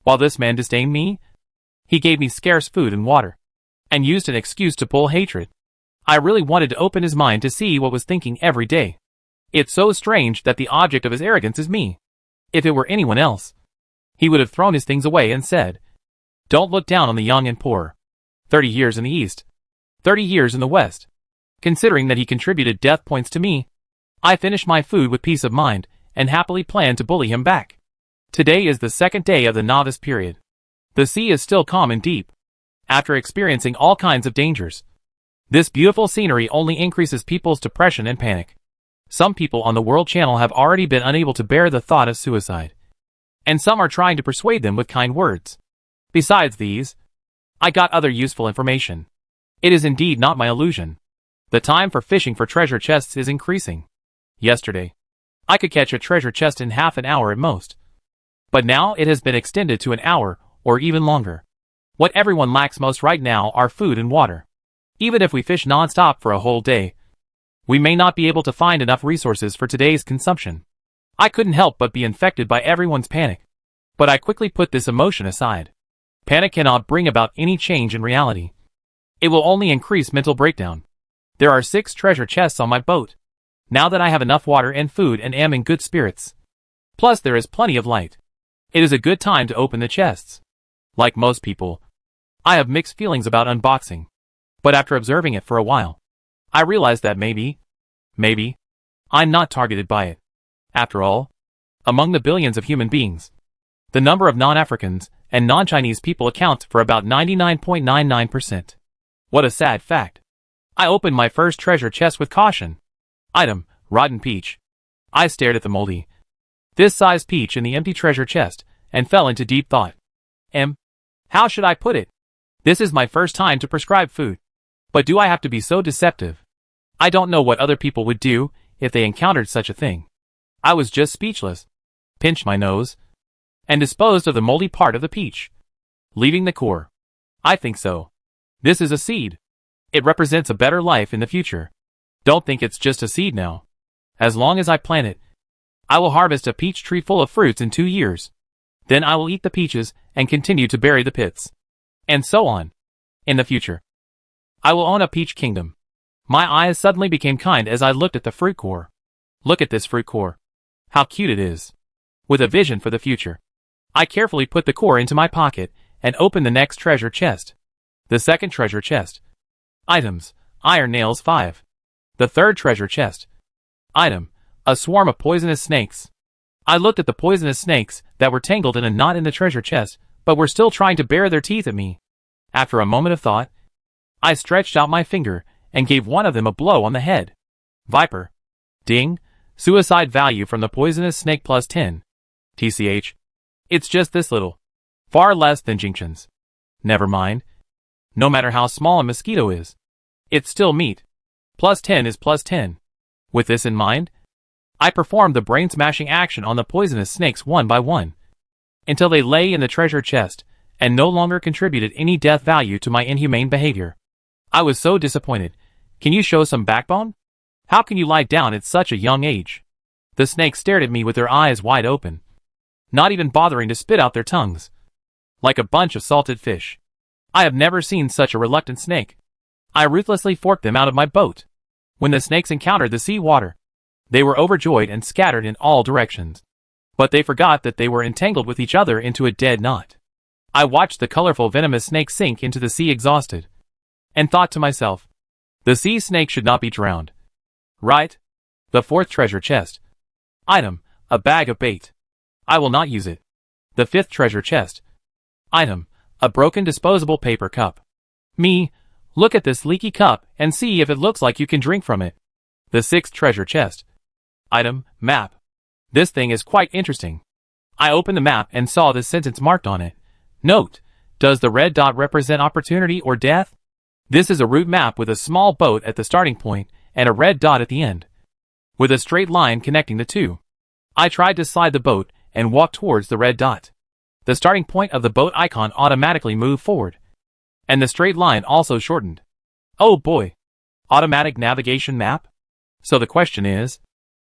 While this man disdained me, he gave me scarce food and water, and used an excuse to pull hatred. I really wanted to open his mind to see what was thinking every day. It's so strange that the object of his arrogance is me. If it were anyone else, he would have thrown his things away and said, "Don't look down on the young and poor. 30 years in the East, 30 years in the West." Considering that he contributed death points to me, I finished my food with peace of mind, and happily planned to bully him back. Today is the second day of the novice period. The sea is still calm and deep, after experiencing all kinds of dangers. This beautiful scenery only increases people's depression and panic. Some people on the World Channel have already been unable to bear the thought of suicide, and some are trying to persuade them with kind words. Besides these, I got other useful information. It is indeed not my illusion. The time for fishing for treasure chests is increasing. Yesterday, I could catch a treasure chest in half an hour at most, but now it has been extended to an hour or even longer. What everyone lacks most right now are food and water. Even if we fish non-stop for a whole day, we may not be able to find enough resources for today's consumption. I couldn't help but be infected by everyone's panic, but I quickly put this emotion aside. Panic cannot bring about any change in reality. It will only increase mental breakdown. There are 6 treasure chests on my boat. Now that I have enough water and food and am in good spirits, Plus there is plenty of light. It is a good time to open the chests. Like most people, I have mixed feelings about unboxing. But after observing it for a while, I realized that maybe, I'm not targeted by it. After all, among the billions of human beings, the number of non-Africans and non-Chinese people accounts for about 99.99%. What a sad fact. I opened my first treasure chest with caution. Item, rotten peach. I stared at the moldy, this size peach in the empty treasure chest and fell into deep thought. How should I put it? This is my first time to prescribe food. But do I have to be so deceptive? I don't know what other people would do if they encountered such a thing. I was just speechless, pinched my nose, and disposed of the moldy part of the peach, leaving the core. I think so. This is a seed. It represents a better life in the future. Don't think it's just a seed now. As long as I plant it, I will harvest a peach tree full of fruits in 2 years. Then I will eat the peaches and continue to bury the pits. And so on. In the future, I will own a peach kingdom. My eyes suddenly became kind as I looked at the fruit core. Look at this fruit core. How cute it is. With a vision for the future, I carefully put the core into my pocket and opened the next treasure chest. The second treasure chest. Items, iron nails 5. The third treasure chest. Item, a swarm of poisonous snakes. I looked at the poisonous snakes that were tangled in a knot in the treasure chest, but were still trying to bare their teeth at me. After a moment of thought, I stretched out my finger and gave one of them a blow on the head. Viper. Ding. Suicide value from the poisonous snake plus 10. TCH. It's just this little. Far less than Jingshan's. Never mind. No matter how small a mosquito is, it's still meat. Plus 10 is plus 10. With this in mind, I performed the brain-smashing action on the poisonous snakes one by one, until they lay in the treasure chest and no longer contributed any death value to my inhumane behavior. I was so disappointed. Can you show some backbone? How can you lie down at such a young age? The snakes stared at me with their eyes wide open, not even bothering to spit out their tongues, like a bunch of salted fish. I have never seen such a reluctant snake. I ruthlessly forked them out of my boat. When the snakes encountered the sea water, they were overjoyed and scattered in all directions. But they forgot that they were entangled with each other into a dead knot. I watched the colorful venomous snake sink into the sea exhausted, and thought to myself, the sea snake should not be drowned. Right? The fourth treasure chest. Item, a bag of bait. I will not use it. The fifth treasure chest. Item, a broken disposable paper cup. Me, look at this leaky cup and see if it looks like you can drink from it. The sixth treasure chest. Item, map. This thing is quite interesting. I opened the map and saw this sentence marked on it. Note, does the red dot represent opportunity or death? This is a route map with a small boat at the starting point and a red dot at the end, with a straight line connecting the two. I tried to slide the boat and walk towards the red dot. The starting point of the boat icon automatically moved forward, and the straight line also shortened. Oh boy! Automatic navigation map? So the question is,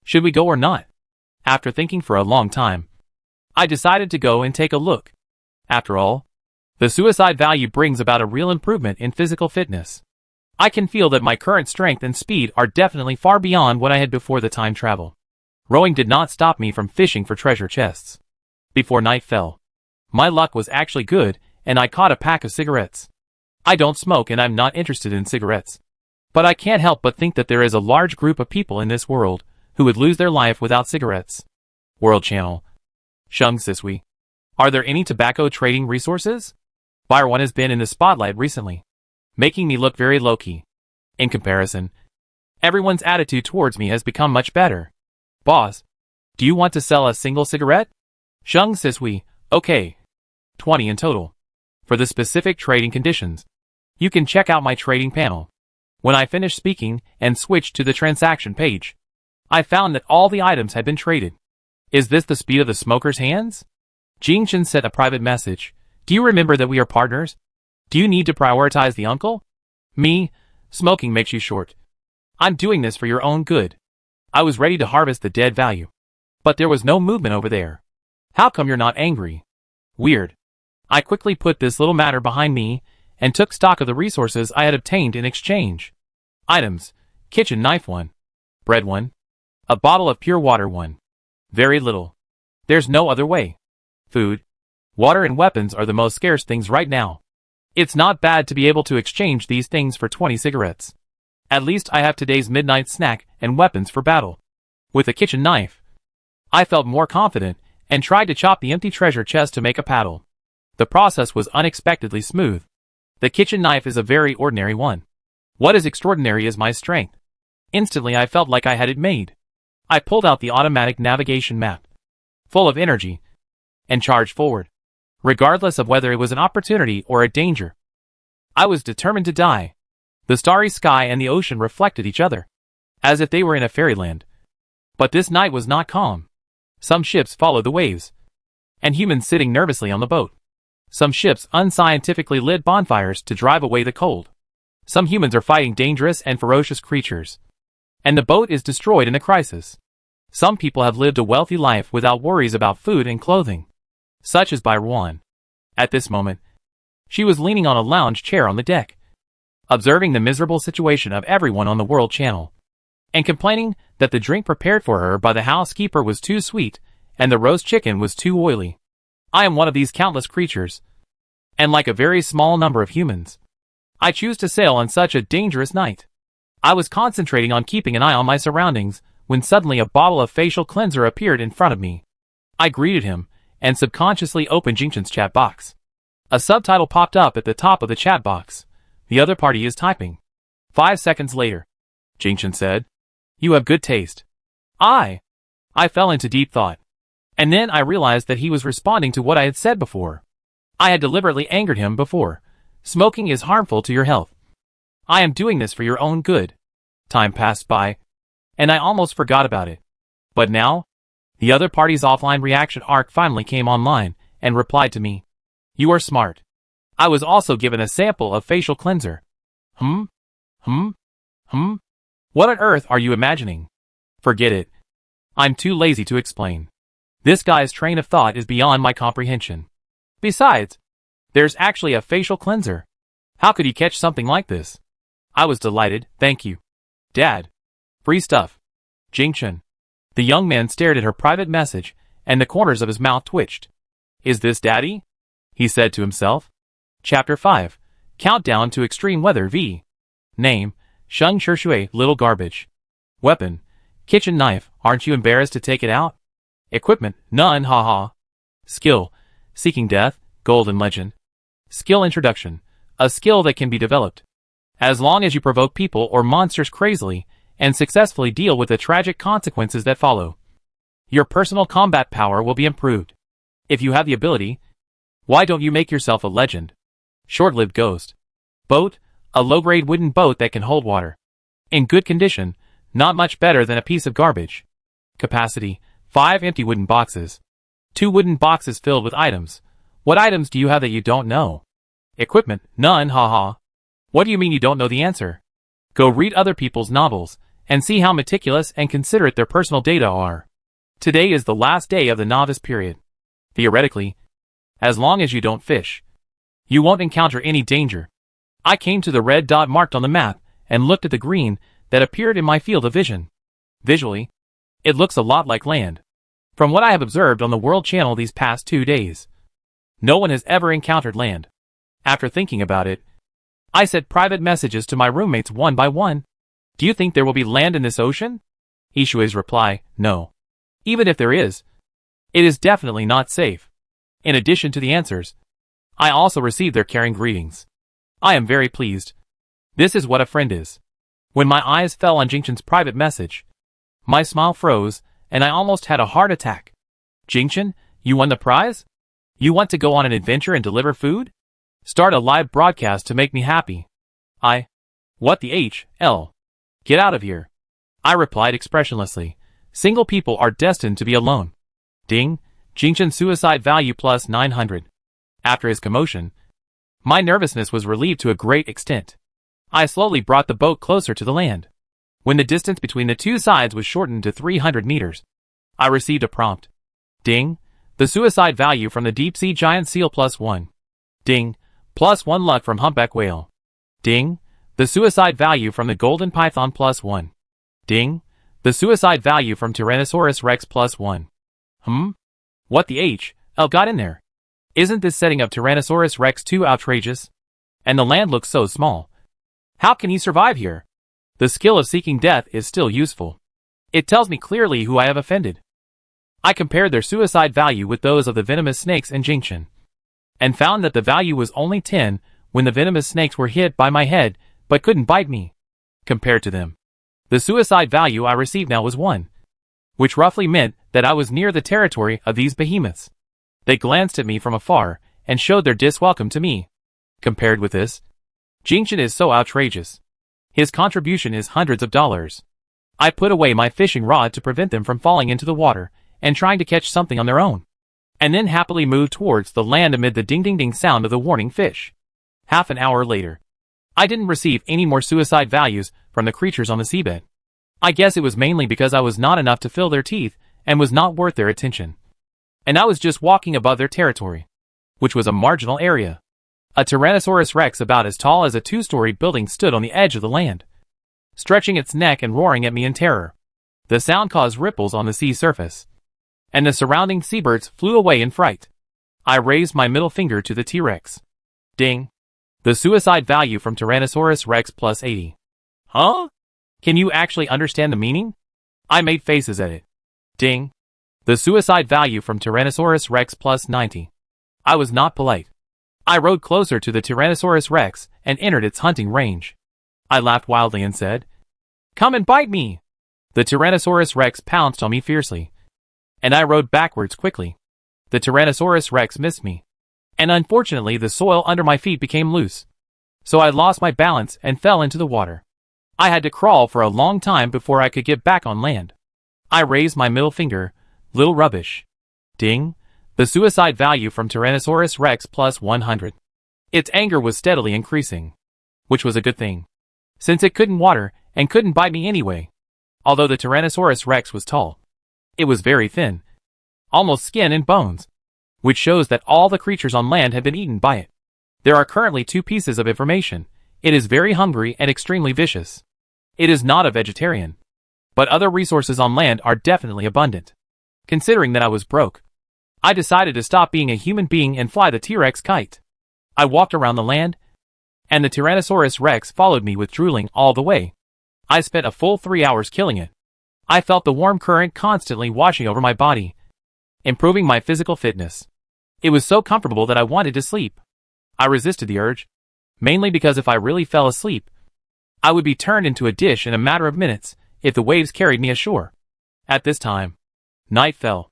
should we go or not? After thinking for a long time, I decided to go and take a look. After all, the suicide value brings about a real improvement in physical fitness. I can feel that my current strength and speed are definitely far beyond what I had before the time travel. Rowing did not stop me from fishing for treasure chests. Before night fell, my luck was actually good and I caught a pack of cigarettes. I don't smoke and I'm not interested in cigarettes. But I can't help but think that there is a large group of people in this world who would lose their life without cigarettes. World Channel. Shung Sisui. Are there any tobacco trading resources? Buyer 1 has been in the spotlight recently, making me look very low-key. In comparison, everyone's attitude towards me has become much better. Boss, do you want to sell a single cigarette? Shung Sisui, okay. 20 in total. For the specific trading conditions, you can check out my trading panel. When I finished speaking and switched to the transaction page, I found that all the items had been traded. Is this the speed of the smoker's hands? Jingshan sent a private message. Do you remember that we are partners? Do you need to prioritize the uncle? Me, smoking makes you short. I'm doing this for your own good. I was ready to harvest the dead value, but there was no movement over there. How come you're not angry? Weird. I quickly put this little matter behind me and took stock of the resources I had obtained in exchange. Items, kitchen knife 1, bread 1, a bottle of pure water 1. Very little. There's no other way. Food, water and weapons are the most scarce things right now. It's not bad to be able to exchange these things for 20 cigarettes. At least I have today's midnight snack and weapons for battle. With a kitchen knife, I felt more confident and tried to chop the empty treasure chest to make a paddle. The process was unexpectedly smooth. The kitchen knife is a very ordinary one. What is extraordinary is my strength. Instantly I felt like I had it made. I pulled out the automatic navigation map, full of energy, and charged forward, regardless of whether it was an opportunity or a danger. I was determined to die. The starry sky and the ocean reflected each other, as if they were in a fairyland. But this night was not calm. Some ships followed the waves, and humans sitting nervously on the boat. Some ships unscientifically lit bonfires to drive away the cold. Some humans are fighting dangerous and ferocious creatures, and the boat is destroyed in a crisis. Some people have lived a wealthy life without worries about food and clothing, such as by Ruan. At this moment, she was leaning on a lounge chair on the deck, observing the miserable situation of everyone on the World Channel, and complaining that the drink prepared for her by the housekeeper was too sweet and the roast chicken was too oily. I am one of these countless creatures, and like a very small number of humans, I choose to sail on such a dangerous night. I was concentrating on keeping an eye on my surroundings when suddenly a bottle of facial cleanser appeared in front of me. I greeted him and subconsciously opened Jingchen's chat box. A subtitle popped up at the top of the chat box. The other party is typing. 5 seconds later, Jingchen said, "You have good taste." I fell into deep thought. And then I realized that he was responding to what I had said before. I had deliberately angered him before. Smoking is harmful to your health. I am doing this for your own good. Time passed by, and I almost forgot about it. But now, the other party's offline reaction arc finally came online and replied to me. You are smart. I was also given a sample of facial cleanser. What on earth are you imagining? Forget it. I'm too lazy to explain. This guy's train of thought is beyond my comprehension. Besides, there's actually a facial cleanser. How could he catch something like this? I was delighted, thank you. Dad. Free stuff. Jingchen. The young man stared at her private message, and the corners of his mouth twitched. Is this Daddy? He said to himself. Chapter 5. Countdown to Extreme Weather V. Name, Sheng Shishui, Little Garbage. Weapon, kitchen knife, aren't you embarrassed to take it out? Equipment, none, haha. Skill, Seeking Death, Golden Legend. Skill Introduction, a skill that can be developed. As long as you provoke people or monsters crazily, and successfully deal with the tragic consequences that follow, your personal combat power will be improved. If you have the ability, why don't you make yourself a legend? Short-lived Ghost. Boat, a low-grade wooden boat that can hold water. In good condition, not much better than a piece of garbage. Capacity, 5 empty wooden boxes. 2 wooden boxes filled with items. What items do you have that you don't know? Equipment, none, haha. What do you mean you don't know the answer? Go read other people's novels, and see how meticulous and considerate their personal data are. Today is the last day of the novice period. Theoretically, as long as you don't fish, you won't encounter any danger. I came to the red dot marked on the map, and looked at the green that appeared in my field of vision. Visually, it looks a lot like land. From what I have observed on the World Channel these past 2 days, no one has ever encountered land. After thinking about it, I sent private messages to my roommates one by one. Do you think there will be land in this ocean? Ishui's reply, no. Even if there is, it is definitely not safe. In addition to the answers, I also received their caring greetings. I am very pleased. This is what a friend is. When my eyes fell on Jingchen's private message, my smile froze, and I almost had a heart attack. Jingchen, you won the prize? You want to go on an adventure and deliver food? Start a live broadcast to make me happy. What the hell? Get out of here. I replied expressionlessly. Single people are destined to be alone. Ding, Jingchen's suicide value plus 900. After his commotion, my nervousness was relieved to a great extent. I slowly brought the boat closer to the land. When the distance between the two sides was shortened to 300 meters, I received a prompt. Ding, the suicide value from the deep-sea giant seal plus 1. Ding, plus 1 luck from humpback whale. Ding, the suicide value from the golden python plus 1. Ding, the suicide value from Tyrannosaurus rex plus 1. What the hell got in there? Isn't this setting up Tyrannosaurus Rex too outrageous? And the land looks so small. How can he survive here? The skill of seeking death is still useful. It tells me clearly who I have offended. I compared their suicide value with those of the venomous snakes in Jinchen, and found that the value was only 10 when the venomous snakes were hit by my head but couldn't bite me. Compared to them, the suicide value I received now was 1, which roughly meant that I was near the territory of these behemoths. They glanced at me from afar and showed their diswelcome to me. Compared with this, Jinchen is so outrageous. His contribution is hundreds of dollars. I put away my fishing rod to prevent them from falling into the water and trying to catch something on their own, and then happily moved towards the land amid the ding-ding-ding sound of the warning fish. Half an hour later, I didn't receive any more suicide values from the creatures on the seabed. I guess it was mainly because I was not enough to fill their teeth and was not worth their attention. And I was just walking above their territory, which was a marginal area. A Tyrannosaurus Rex about as tall as a 2-story building stood on the edge of the land, stretching its neck and roaring at me in terror. The sound caused ripples on the sea surface, and the surrounding seabirds flew away in fright. I raised my middle finger to the T-Rex. Ding. The suicide value from Tyrannosaurus Rex plus 80. Huh? Can you actually understand the meaning? I made faces at it. Ding. The suicide value from Tyrannosaurus Rex plus 90. I was not polite. I rode closer to the Tyrannosaurus Rex and entered its hunting range. I laughed wildly and said, "Come and bite me!" The Tyrannosaurus Rex pounced on me fiercely, and I rode backwards quickly. The Tyrannosaurus Rex missed me, and unfortunately the soil under my feet became loose, so I lost my balance and fell into the water. I had to crawl for a long time before I could get back on land. I raised my middle finger. Little rubbish. Ding. The suicide value from Tyrannosaurus Rex plus 100. Its anger was steadily increasing, which was a good thing, since it couldn't water and couldn't bite me anyway. Although the Tyrannosaurus Rex was tall, it was very thin, almost skin and bones, which shows that all the creatures on land had been eaten by it. There are currently 2 pieces of information. It is very hungry and extremely vicious. It is not a vegetarian, but other resources on land are definitely abundant. Considering that I was broke, I decided to stop being a human being and fly the T-Rex kite. I walked around the land, and the Tyrannosaurus Rex followed me with drooling all the way. I spent a full 3 hours killing it. I felt the warm current constantly washing over my body, improving my physical fitness. It was so comfortable that I wanted to sleep. I resisted the urge, mainly because if I really fell asleep, I would be turned into a dish in a matter of minutes if the waves carried me ashore. At this time, night fell,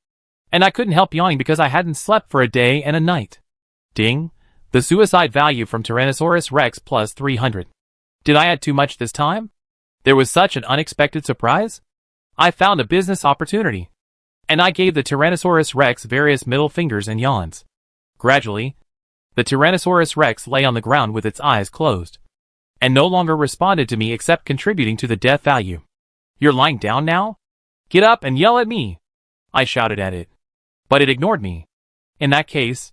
and I couldn't help yawning because I hadn't slept for a day and a night. Ding. The suicide value from Tyrannosaurus Rex plus 300. Did I add too much this time? There was such an unexpected surprise. I found a business opportunity, and I gave the Tyrannosaurus Rex various middle fingers and yawns. Gradually, the Tyrannosaurus Rex lay on the ground with its eyes closed, and no longer responded to me except contributing to the death value. "You're lying down now? Get up and yell at me," I shouted at it. But it ignored me. In that case,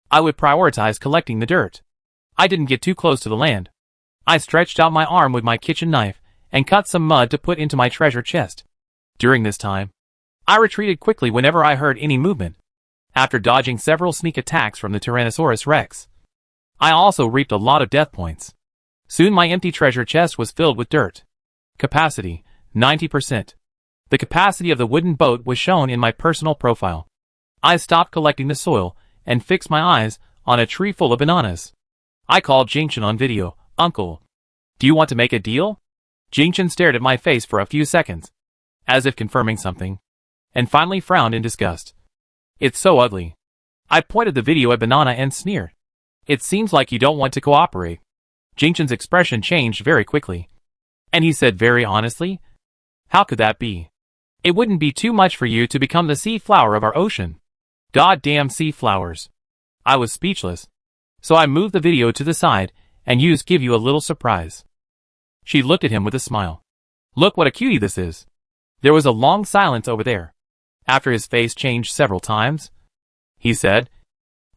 I would prioritize collecting the dirt. I didn't get too close to the land. I stretched out my arm with my kitchen knife and cut some mud to put into my treasure chest. During this time, I retreated quickly whenever I heard any movement. After dodging several sneak attacks from the Tyrannosaurus Rex, I also reaped a lot of death points. Soon my empty treasure chest was filled with dirt. Capacity, 90%. The capacity of the wooden boat was shown in my personal profile. I stopped collecting the soil and fixed my eyes on a tree full of bananas. I called Jinchen on video. "Uncle, do you want to make a deal?" Jinchen stared at my face for a few seconds, as if confirming something, and finally frowned in disgust. "It's so ugly." I pointed the video at Banana and sneered. "It seems like you don't want to cooperate." Jinchen's expression changed very quickly, and he said very honestly, "How could that be? It wouldn't be too much for you to become the sea flower of our ocean." Goddamn sea flowers. I was speechless, so I moved the video to the side and used "give you a little surprise." She looked at him with a smile. "Look what a cutie this is." There was a long silence over there. After his face changed several times, he said,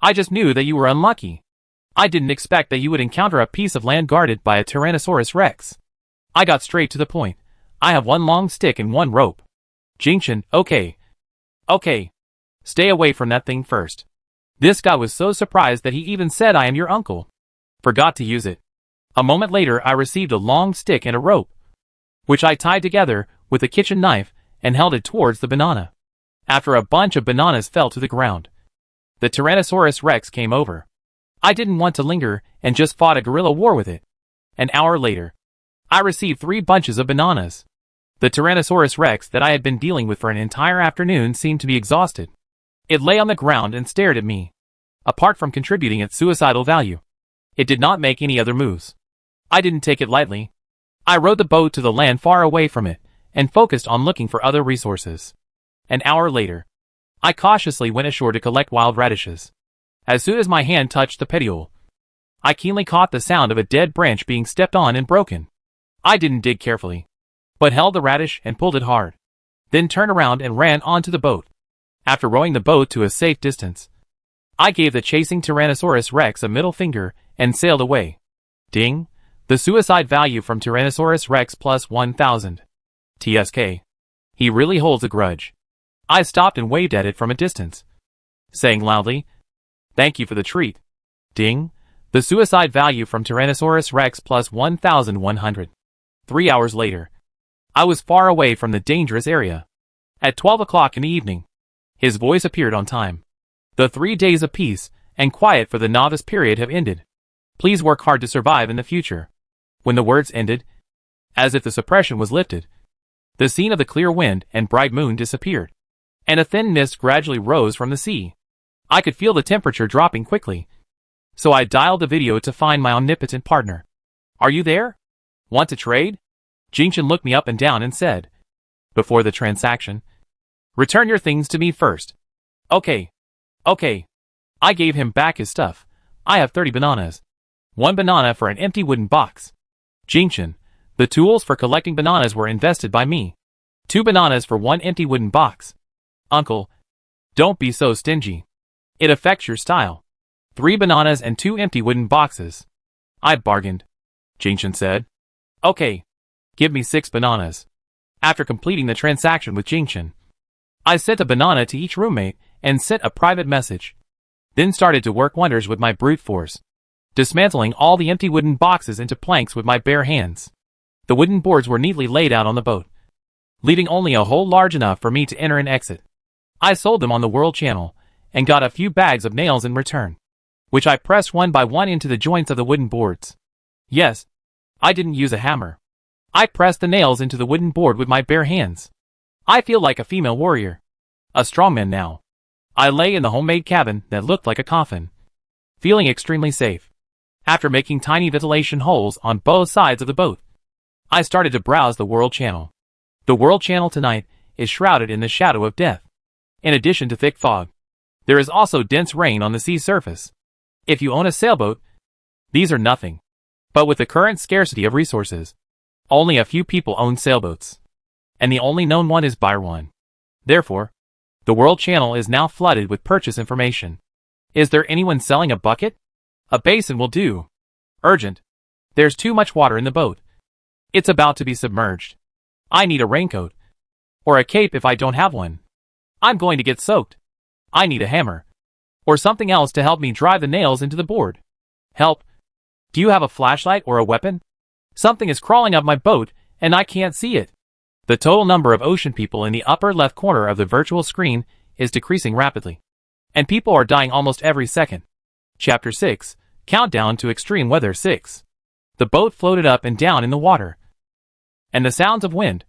"I just knew that you were unlucky. I didn't expect that you would encounter a piece of land guarded by a Tyrannosaurus Rex." I got straight to the point. "I have one long stick and one rope." Jinchen, okay. Stay away from that thing first. This guy was so surprised that he even said I am your uncle. Forgot to use it. A moment later I received a long stick and a rope, which I tied together with a kitchen knife and held it towards the banana. After a bunch of bananas fell to the ground, the Tyrannosaurus Rex came over. I didn't want to linger and just fought a guerrilla war with it. An hour later, I received 3 bunches of bananas. The Tyrannosaurus Rex that I had been dealing with for an entire afternoon seemed to be exhausted. It lay on the ground and stared at me. Apart from contributing its suicidal value, it did not make any other moves. I didn't take it lightly. I rowed the boat to the land far away from it and focused on looking for other resources. An hour later, I cautiously went ashore to collect wild radishes. As soon as my hand touched the petiole, I keenly caught the sound of a dead branch being stepped on and broken. I didn't dig carefully, but held the radish and pulled it hard, then turned around and ran onto the boat. After rowing the boat to a safe distance, I gave the chasing Tyrannosaurus Rex a middle finger and sailed away. Ding! The suicide value from Tyrannosaurus Rex plus 1,000. TSK. He really holds a grudge. I stopped and waved at it from a distance, saying loudly, "Thank you for the treat." Ding! The suicide value from Tyrannosaurus Rex plus 1,100. 3 hours later, I was far away from the dangerous area. At 12 o'clock in the evening, his voice appeared on time. The 3 days of peace and quiet for the novice period have ended. Please work hard to survive in the future. When the words ended, as if the suppression was lifted, the scene of the clear wind and bright moon disappeared, and a thin mist gradually rose from the sea. I could feel the temperature dropping quickly, so I dialed the video to find my omnipotent partner. "Are you there? Want to trade?" Jinchen looked me up and down and said, before the transaction, "Return your things to me first." Okay. I gave him back his stuff. I have 30 bananas. 1 banana for an empty wooden box. Jinchen, the tools for collecting bananas were invested by me. 2 bananas for 1 empty wooden box. Uncle, don't be so stingy. It affects your style. 3 bananas and 2 empty wooden boxes. I bargained, Jinchen said. Okay. Give me 6 bananas. After completing the transaction with Jinchen, I sent a banana to each roommate and sent a private message. Then started to work wonders with my brute force, dismantling all the empty wooden boxes into planks with my bare hands. The wooden boards were neatly laid out on the boat, leaving only a hole large enough for me to enter and exit. I sold them on the World Channel and got a few bags of nails in return, which I pressed one by one into the joints of the wooden boards. Yes, I didn't use a hammer. I pressed the nails into the wooden board with my bare hands. I feel like a female warrior. A strongman now. I lay in the homemade cabin that looked like a coffin, feeling extremely safe. After making tiny ventilation holes on both sides of the boat, I started to browse the World Channel. The World Channel tonight is shrouded in the shadow of death. In addition to thick fog, there is also dense rain on the sea surface. If you own a sailboat, these are nothing. But with the current scarcity of resources, only a few people own sailboats, and the only known one is buyer one. Therefore, the World Channel is now flooded with purchase information. Is there anyone selling a bucket? A basin will do. Urgent. There's too much water in the boat. It's about to be submerged. I need a raincoat. Or a cape if I don't have one. I'm going to get soaked. I need a hammer. Or something else to help me drive the nails into the board. Help. Do you have a flashlight or a weapon? Something is crawling up my boat, and I can't see it. The total number of ocean people in the upper left corner of the virtual screen is decreasing rapidly, and people are dying almost every second. Chapter 6, Countdown to Extreme Weather 6. The boat floated up and down in the water, and the sounds of wind,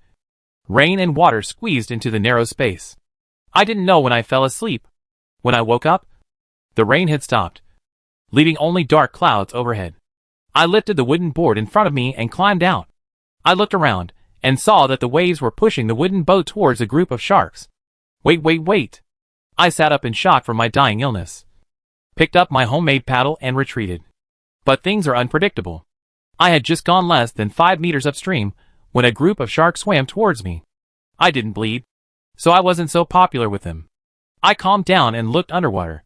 rain and water squeezed into the narrow space. I didn't know when I fell asleep. When I woke up, the rain had stopped, leaving only dark clouds overhead. I lifted the wooden board in front of me and climbed out. I looked around and saw that the waves were pushing the wooden boat towards a group of sharks. Wait. I sat up in shock from my dying illness, picked up my homemade paddle and retreated. But things are unpredictable. I had just gone less than 5 meters upstream when a group of sharks swam towards me. I didn't bleed, so I wasn't so popular with them. I calmed down and looked underwater,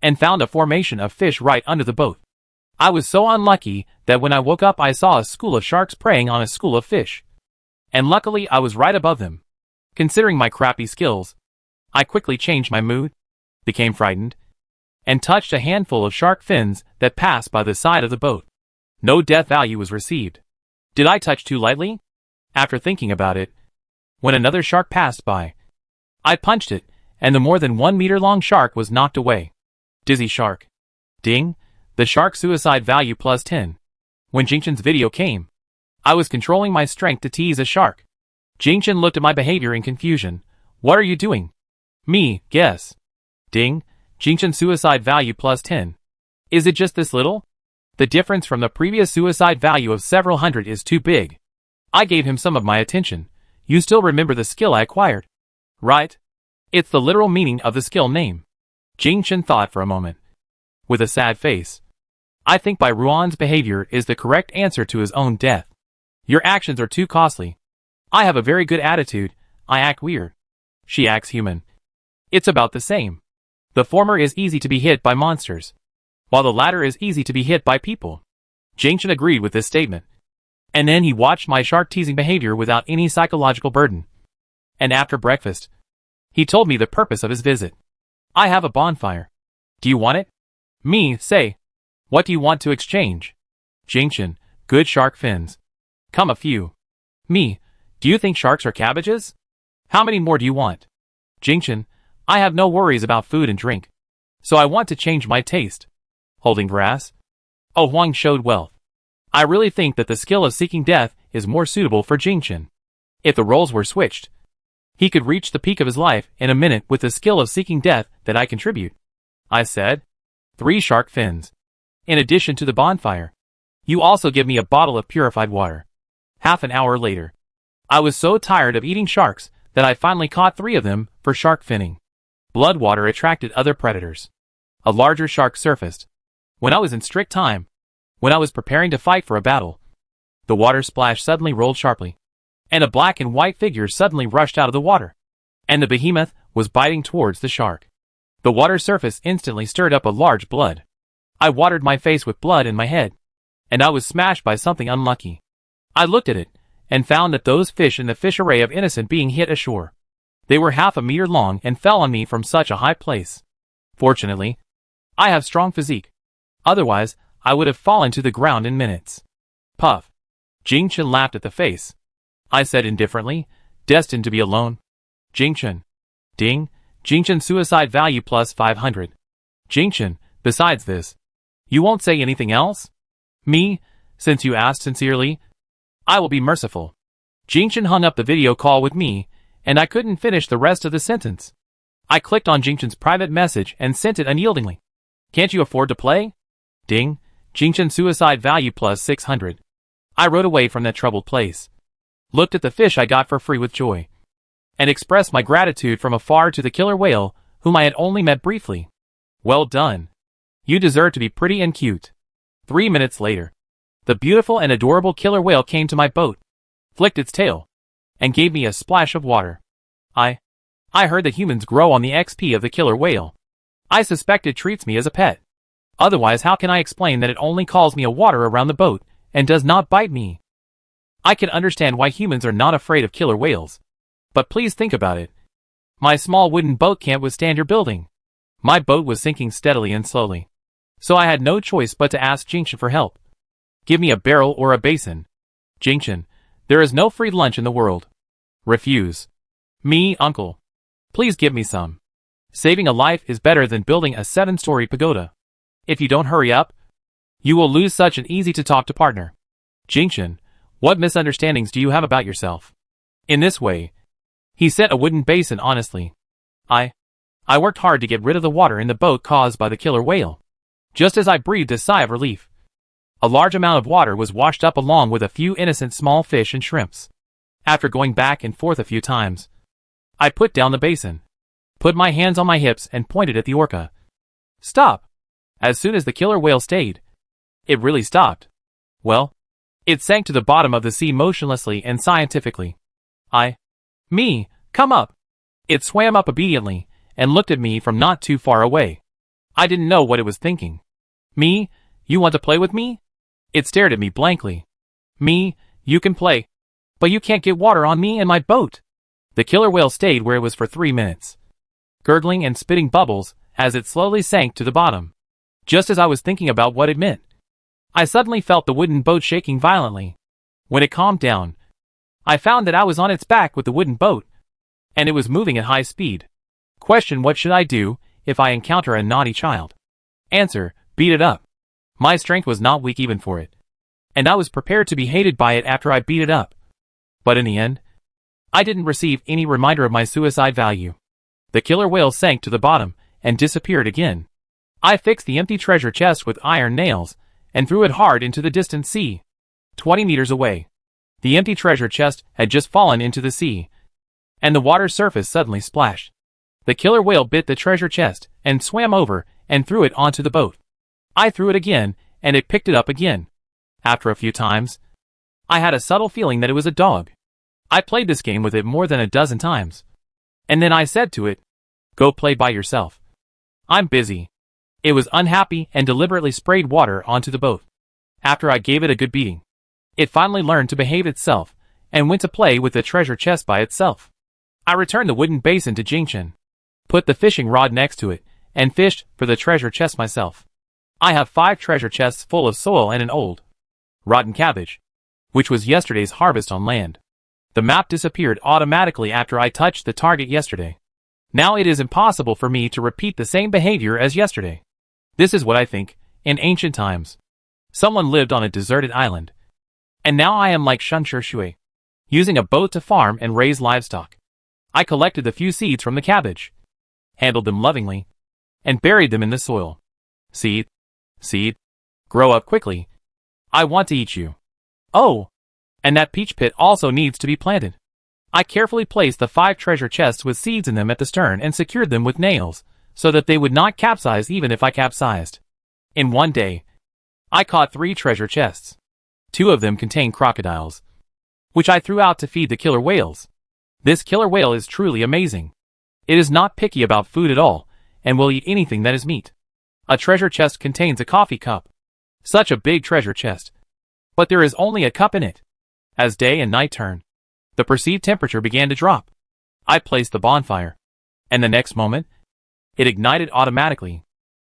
and found a formation of fish right under the boat. I was so unlucky that when I woke up I saw a school of sharks preying on a school of fish. And luckily I was right above them. Considering my crappy skills, I quickly changed my mood, became frightened, and touched a handful of shark fins that passed by the side of the boat. No death value was received. Did I touch too lightly? After thinking about it, when another shark passed by, I punched it, and the more than 1 meter long shark was knocked away. Dizzy shark. Ding, the shark suicide value plus 10. When Jingchen's video came, I was controlling my strength to tease a shark. Jingchen looked at my behavior in confusion. What are you doing? Me, guess. Ding, Jingchen suicide value plus 10. Is it just this little? The difference from the previous suicide value of several hundred is too big. I gave him some of my attention. You still remember the skill I acquired, right? It's the literal meaning of the skill name. Jingchen thought for a moment. With a sad face. I think Bai Ruan's behavior is the correct answer to his own death. Your actions are too costly. I have a very good attitude. I act weird. She acts human. It's about the same. The former is easy to be hit by monsters, while the latter is easy to be hit by people. Jingchen agreed with this statement. And then he watched my shark-teasing behavior without any psychological burden. And after breakfast, he told me the purpose of his visit. I have a bonfire. Do you want it? Me, say. What do you want to exchange? Jingchen, good shark fins. Come a few. Me, do you think sharks are cabbages? How many more do you want? Jingchen, I have no worries about food and drink, so I want to change my taste. Holding grass? Oh, Huang showed wealth. I really think that the skill of seeking death is more suitable for Jingchen. If the roles were switched, he could reach the peak of his life in a minute with the skill of seeking death that I contribute. I said. 3 shark fins. In addition to the bonfire, you also give me a bottle of purified water. Half an hour later, I was so tired of eating sharks that I finally caught 3 of them for shark finning. Blood water attracted other predators. A larger shark surfaced. When I was in strict time, when I was preparing to fight for a battle, the water splash suddenly rolled sharply, and a black and white figure suddenly rushed out of the water, and the behemoth was biting towards the shark. The water surface instantly stirred up a large blood. I watered my face with blood in my head, and I was smashed by something unlucky. I looked at it, and found that those fish in the fish array of innocent being hit ashore. They were half a meter long and fell on me from such a high place. Fortunately, I have strong physique. Otherwise, I would have fallen to the ground in minutes. Puff. Jingchen laughed at the face. I said indifferently, destined to be alone. Jingchen. Ding. Jingchen suicide value plus 500. Jingchen, besides this, you won't say anything else? Me, since you asked sincerely, I will be merciful. Jingchen hung up the video call with me, and I couldn't finish the rest of the sentence. I clicked on Jingchen's private message and sent it unyieldingly. Can't you afford to play? Ding. Jingchen suicide value plus 600. I rode away from that troubled place, looked at the fish I got for free with joy, and expressed my gratitude from afar to the killer whale, whom I had only met briefly. Well done. You deserve to be pretty and cute. 3 minutes later, the beautiful and adorable killer whale came to my boat, flicked its tail, and gave me a splash of water. I heard that humans grow on the XP of the killer whale. I suspect it treats me as a pet. Otherwise, how can I explain that it only calls me a water around the boat, and does not bite me? I can understand why humans are not afraid of killer whales. But please think about it. My small wooden boat can't withstand your building. My boat was sinking steadily and slowly, so I had no choice but to ask Jingchen for help. Give me a barrel or a basin. Jingchen, there is no free lunch in the world. Refuse. Me, uncle. Please give me some. Saving a life is better than building a 7-story pagoda. If you don't hurry up, you will lose such an easy-to-talk-to partner. Jingchen, what misunderstandings do you have about yourself? In this way, he set a wooden basin honestly. I worked hard to get rid of the water in the boat caused by the killer whale. Just as I breathed a sigh of relief, a large amount of water was washed up along with a few innocent small fish and shrimps. After going back and forth a few times, I put down the basin, put my hands on my hips and pointed at the orca. Stop! As soon as the killer whale stayed, it really stopped. Well, it sank to the bottom of the sea motionlessly and scientifically. Me, come up! It swam up obediently, and looked at me from not too far away. I didn't know what it was thinking. Me, you want to play with me? It stared at me blankly. Me, you can play, but you can't get water on me and my boat. The killer whale stayed where it was for 3 minutes. gurgling and spitting bubbles as it slowly sank to the bottom. Just as I was thinking about what it meant, I suddenly felt the wooden boat shaking violently. When it calmed down, I found that I was on its back with the wooden boat, and it was moving at high speed. Question: what should I do if I encounter a naughty child? Answer: beat it up. My strength was not weak even for it, and I was prepared to be hated by it after I beat it up. But in the end, I didn't receive any reminder of my suicide value. The killer whale sank to the bottom and disappeared again. I fixed the empty treasure chest with iron nails and threw it hard into the distant sea. 20 meters away, the empty treasure chest had just fallen into the sea, and the water's surface suddenly splashed. The killer whale bit the treasure chest and swam over and threw it onto the boat. I threw it again, and it picked it up again. After a few times, I had a subtle feeling that it was a dog. I played this game with it more than a dozen times. And then I said to it, "Go play by yourself. I'm busy." It was unhappy and deliberately sprayed water onto the boat. After I gave it a good beating, it finally learned to behave itself and went to play with the treasure chest by itself. I returned the wooden basin to Jingchen, put the fishing rod next to it, and fished for the treasure chest myself. I have 5 treasure chests full of soil and an old, rotten cabbage, which was yesterday's harvest on land. The map disappeared automatically after I touched the target yesterday. Now it is impossible for me to repeat the same behavior as yesterday. This is what I think. In ancient times, someone lived on a deserted island, and now I am like Shen Shui, using a boat to farm and raise livestock. I collected the few seeds from the cabbage, handled them lovingly, and buried them in the soil. Seed, grow up quickly. I want to eat you. Oh, and that peach pit also needs to be planted. I carefully placed the 5 treasure chests with seeds in them at the stern and secured them with nails, so that they would not capsize even if I capsized. In one day, I caught 3 treasure chests. 2 of them contained crocodiles, which I threw out to feed the killer whales. This killer whale is truly amazing. It is not picky about food at all, and will eat anything that is meat. A treasure chest contains a coffee cup. Such a big treasure chest. But there is only a cup in it. As day and night turn, the perceived temperature began to drop. I placed the bonfire, and the next moment, it ignited automatically.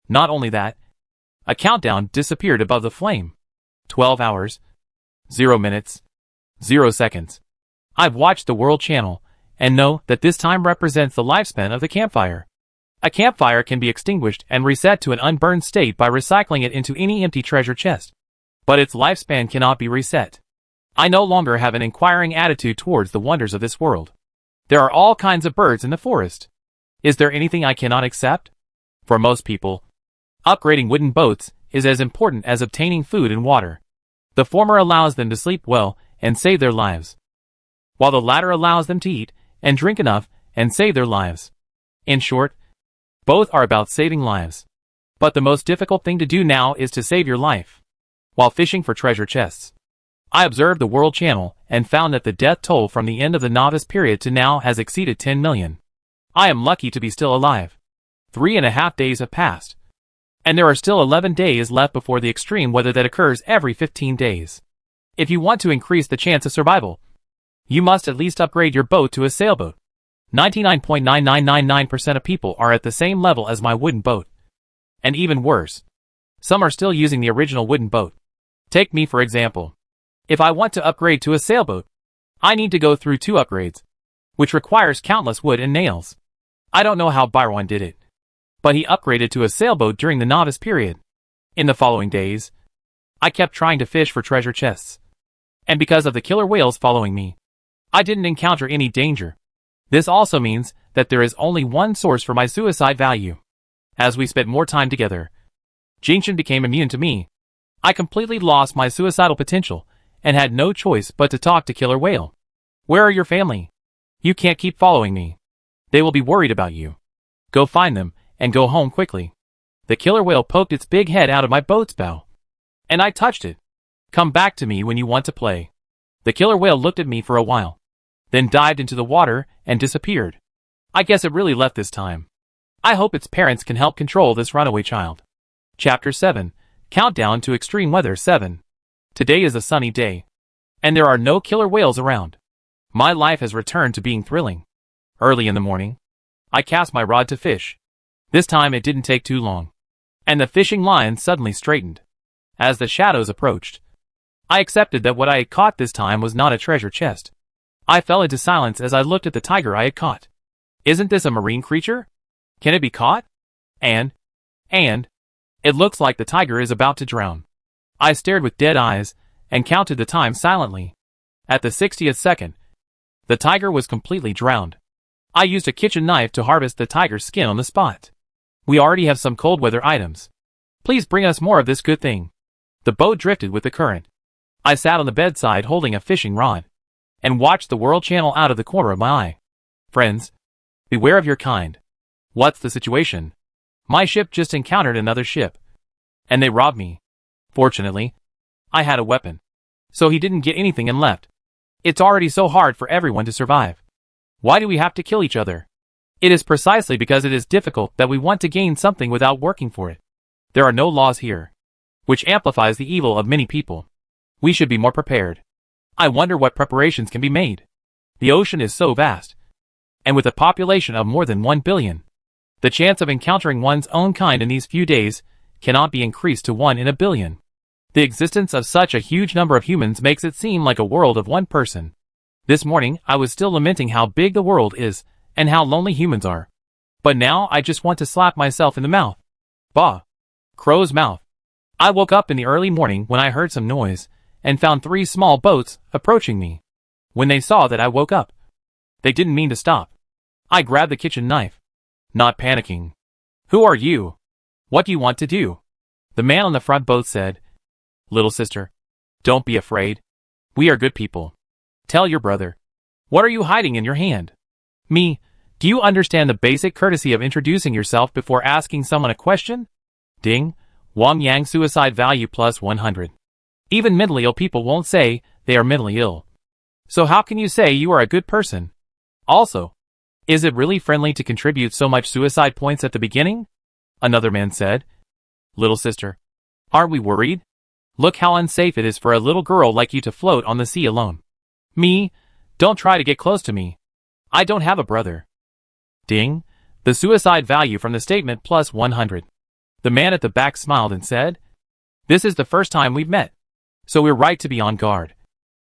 Not only that, a countdown disappeared above the flame. 12 hours, 0 minutes, 0 seconds. I've watched the World Channel, and know that this time represents the lifespan of the campfire. A campfire can be extinguished and reset to an unburned state by recycling it into any empty treasure chest. But its lifespan cannot be reset. I no longer have an inquiring attitude towards the wonders of this world. There are all kinds of birds in the forest. Is there anything I cannot accept? For most people, upgrading wooden boats is as important as obtaining food and water. The former allows them to sleep well and save their lives, while the latter allows them to eat and drink enough and save their lives. In short, both are about saving lives. But the most difficult thing to do now is to save your life. While fishing for treasure chests, I observed the World Channel and found that the death toll from the end of the novice period to now has exceeded 10 million. I am lucky to be still alive. 3.5 days have passed, and there are still 11 days left before the extreme weather that occurs every 15 days. If you want to increase the chance of survival, you must at least upgrade your boat to a sailboat. 99.9999% of people are at the same level as my wooden boat. And even worse, some are still using the original wooden boat. Take me for example. If I want to upgrade to a sailboat, I need to go through 2 upgrades, which requires countless wood and nails. I don't know how Byron did it, but he upgraded to a sailboat during the novice period. In the following days, I kept trying to fish for treasure chests. And because of the killer whales following me, I didn't encounter any danger. This also means that there is only one source for my suicide value. As we spent more time together, Jingchen became immune to me. I completely lost my suicidal potential and had no choice but to talk to Killer Whale. Where are your family? You can't keep following me. They will be worried about you. Go find them and go home quickly. The killer whale poked its big head out of my boat's bow, and I touched it. Come back to me when you want to play. The killer whale looked at me for a while, then dived into the water and disappeared. I guess it really left this time. I hope its parents can help control this runaway child. Chapter 7. Countdown to Extreme Weather 7. Today is a sunny day, and there are no killer whales around. My life has returned to being thrilling. Early in the morning, I cast my rod to fish. This time it didn't take too long. And the fishing line suddenly straightened. As the shadows approached, I accepted that what I had caught this time was not a treasure chest. I fell into silence as I looked at the tiger I had caught. Isn't this a marine creature? Can it be caught? And it looks like the tiger is about to drown. I stared with dead eyes and counted the time silently. At the 60th second, the tiger was completely drowned. I used a kitchen knife to harvest the tiger's skin on the spot. We already have some cold weather items. Please bring us more of this good thing. The boat drifted with the current. I sat on the bedside holding a fishing rod and watched the world channel out of the corner of my eye. Friends, beware of your kind. What's the situation? My ship just encountered another ship, and they robbed me. Fortunately, I had a weapon, so he didn't get anything and left. It's already so hard for everyone to survive. Why do we have to kill each other? It is precisely because it is difficult that we want to gain something without working for it. There are no laws here, which amplifies the evil of many people. We should be more prepared. I wonder what preparations can be made. The ocean is so vast, and with a population of more than 1 billion, the chance of encountering one's own kind in these few days cannot be increased to 1 in a billion. The existence of such a huge number of humans makes it seem like a world of one person. This morning I was still lamenting how big the world is and how lonely humans are. But now I just want to slap myself in the mouth. Bah! Crow's mouth. I woke up in the early morning when I heard some noise and found 3 small boats approaching me. When they saw that I woke up, they didn't mean to stop. I grabbed the kitchen knife, not panicking. Who are you? What do you want to do? The man on the front boat said, Little sister, don't be afraid. We are good people. Tell your brother. What are you hiding in your hand? Me, do you understand the basic courtesy of introducing yourself before asking someone a question? Ding, Wang Yang suicide value plus 100. Even mentally ill people won't say they are mentally ill. So how can you say you are a good person? Also, is it really friendly to contribute so much suicide points at the beginning? Another man said. Little sister, aren't we worried? Look how unsafe it is for a little girl like you to float on the sea alone. Me, don't try to get close to me. I don't have a brother. Ding, the suicide value from the statement plus 100. The man at the back smiled and said, This is the first time we've met, so we're right to be on guard.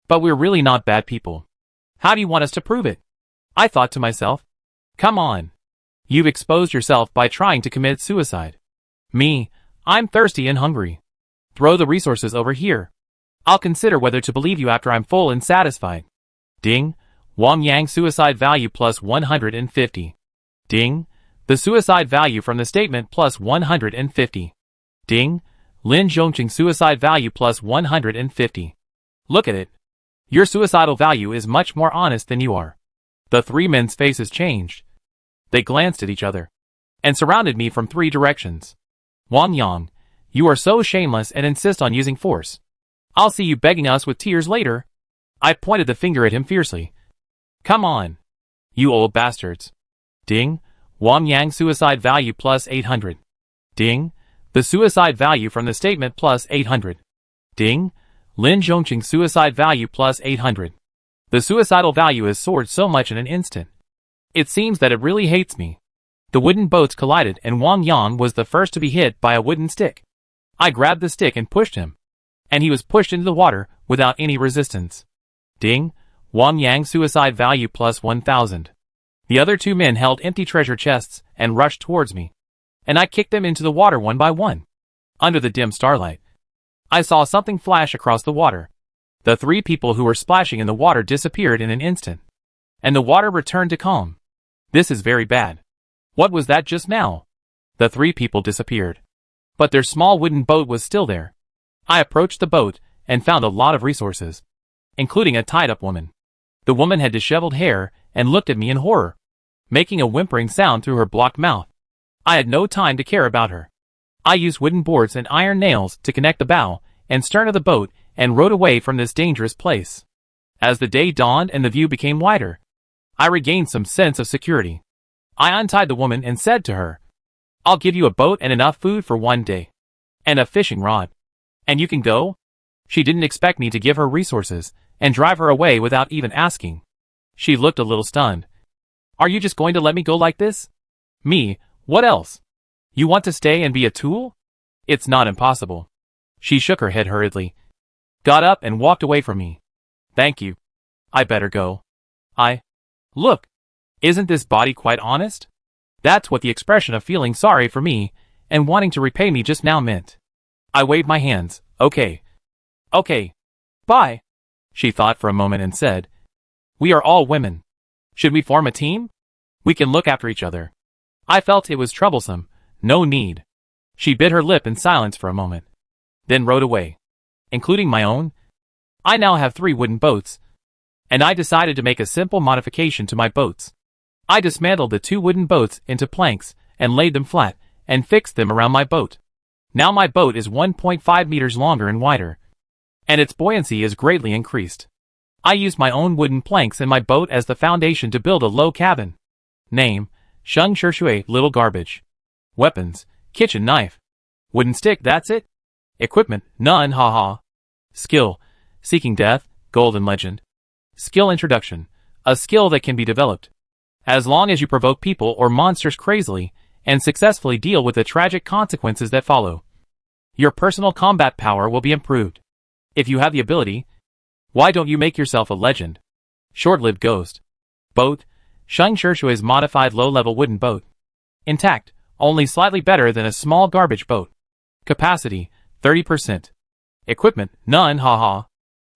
But we're really not bad people. How do you want us to prove it? I thought to myself, come on. You've exposed yourself by trying to commit suicide. Me, I'm thirsty and hungry. Throw the resources over here. I'll consider whether to believe you after I'm full and satisfied. Ding, Wang Yang suicide value plus 150. Ding, the suicide value from the statement plus 150. Ding, Lin Zhongqing suicide value plus 150. Look at it. Your suicidal value is much more honest than you are. The 3 men's faces changed. They glanced at each other and surrounded me from 3 directions. Wang Yang, you are so shameless and insist on using force. I'll see you begging us with tears later. I pointed the finger at him fiercely. Come on, you old bastards. Ding, Wang Yang suicide value plus 800. Ding, the suicide value from the statement plus 800. Ding, Lin Zhongqing suicide value plus 800. The suicidal value has soared so much in an instant. It seems that it really hates me. The wooden boats collided and Wang Yang was the first to be hit by a wooden stick. I grabbed the stick and pushed him, and he was pushed into the water without any resistance. Ding, Wang Yang suicide value plus 1000. The other 2 men held empty treasure chests and rushed towards me, and I kicked them into the water one by one. Under the dim starlight, I saw something flash across the water. The 3 people who were splashing in the water disappeared in an instant, and the water returned to calm. This is very bad. What was that just now? The 3 people disappeared, but their small wooden boat was still there. I approached the boat and found a lot of resources, including a tied-up woman. The woman had disheveled hair and looked at me in horror, making a whimpering sound through her blocked mouth. I had no time to care about her. I used wooden boards and iron nails to connect the bow and stern of the boat and rowed away from this dangerous place. As the day dawned and the view became wider, I regained some sense of security. I untied the woman and said to her, I'll give you a boat and enough food for 1 day, and a fishing rod, and you can go? She didn't expect me to give her resources and drive her away without even asking. She looked a little stunned. Are you just going to let me go like this? Me, what else? You want to stay and be a tool? It's not impossible. She shook her head hurriedly, got up and walked away from me. Thank you. I better go. Look, isn't this body quite honest? That's what the expression of feeling sorry for me and wanting to repay me just now meant. I waved my hands. Okay. Bye. She thought for a moment and said, we are all women. Should we form a team? We can look after each other. I felt it was troublesome. No need. She bit her lip in silence for a moment, then rowed away. Including my own? I now have 3 wooden boats, and I decided to make a simple modification to my boats. I dismantled the 2 wooden boats into planks and laid them flat and fixed them around my boat. Now my boat is 1.5 meters longer and wider, and its buoyancy is greatly increased. I used my own wooden planks in my boat as the foundation to build a low cabin. Name, Sheng Shui, little garbage. Weapons, kitchen knife. Wooden stick, that's it? Equipment, none, haha. Skill, seeking death, golden legend. Skill introduction, a skill that can be developed. As long as you provoke people or monsters crazily, and successfully deal with the tragic consequences that follow, your personal combat power will be improved. If you have the ability, why don't you make yourself a legend? Short-lived ghost. Boat, Sheng Shui's modified low-level wooden boat. Intact, only slightly better than a small garbage boat. Capacity, 30%. Equipment, none, haha.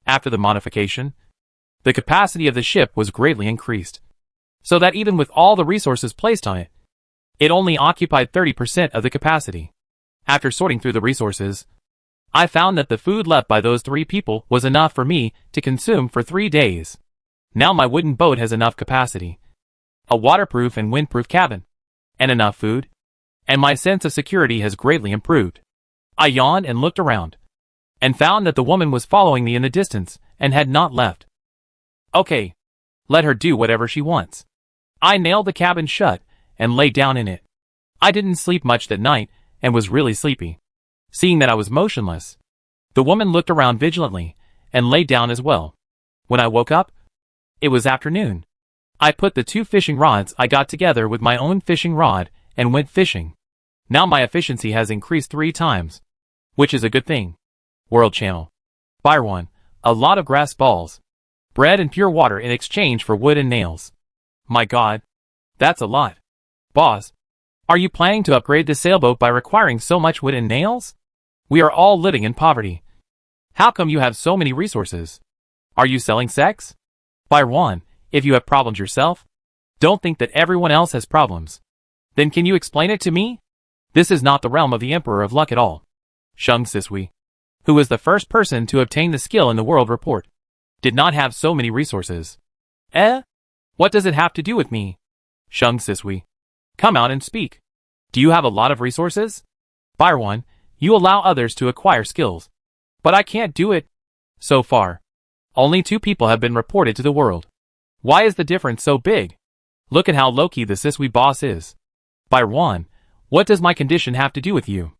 After the modification, the capacity of the ship was greatly increased, so that even with all the resources placed on it, it only occupied 30% of the capacity. After sorting through the resources, I found that the food left by those 3 people was enough for me to consume for 3 days. Now my wooden boat has enough capacity, a waterproof and windproof cabin, and enough food, and my sense of security has greatly improved. I yawned and looked around, and found that the woman was following me in the distance and had not left. Okay, let her do whatever she wants. I nailed the cabin shut and lay down in it. I didn't sleep much that night and was really sleepy. Seeing that I was motionless, the woman looked around vigilantly and lay down as well. When I woke up, it was afternoon. I put the 2 fishing rods I got together with my own fishing rod and went fishing. Now my efficiency has increased 3 times, which is a good thing. World Channel. Buyer 1, a lot of grass balls, bread and pure water in exchange for wood and nails. My God, that's a lot. Boss, are you planning to upgrade the sailboat by requiring so much wood and nails? We are all living in poverty. How come you have so many resources? Are you selling sex? Buyer 1, if you have problems yourself, don't think that everyone else has problems. Then can you explain it to me? This is not the realm of the Emperor of Luck at all. Sheng Sisui, who was the first person to obtain the skill in the world report, did not have so many resources. What does it have to do with me? Sheng Sisui, come out and speak. Do you have a lot of resources? Buyer 1, you allow others to acquire skills, but I can't do it. So far, only 2 people have been reported to the world. Why is the difference so big? Look at how low-key the Sisui boss is. Buyer 1, what does my condition have to do with you?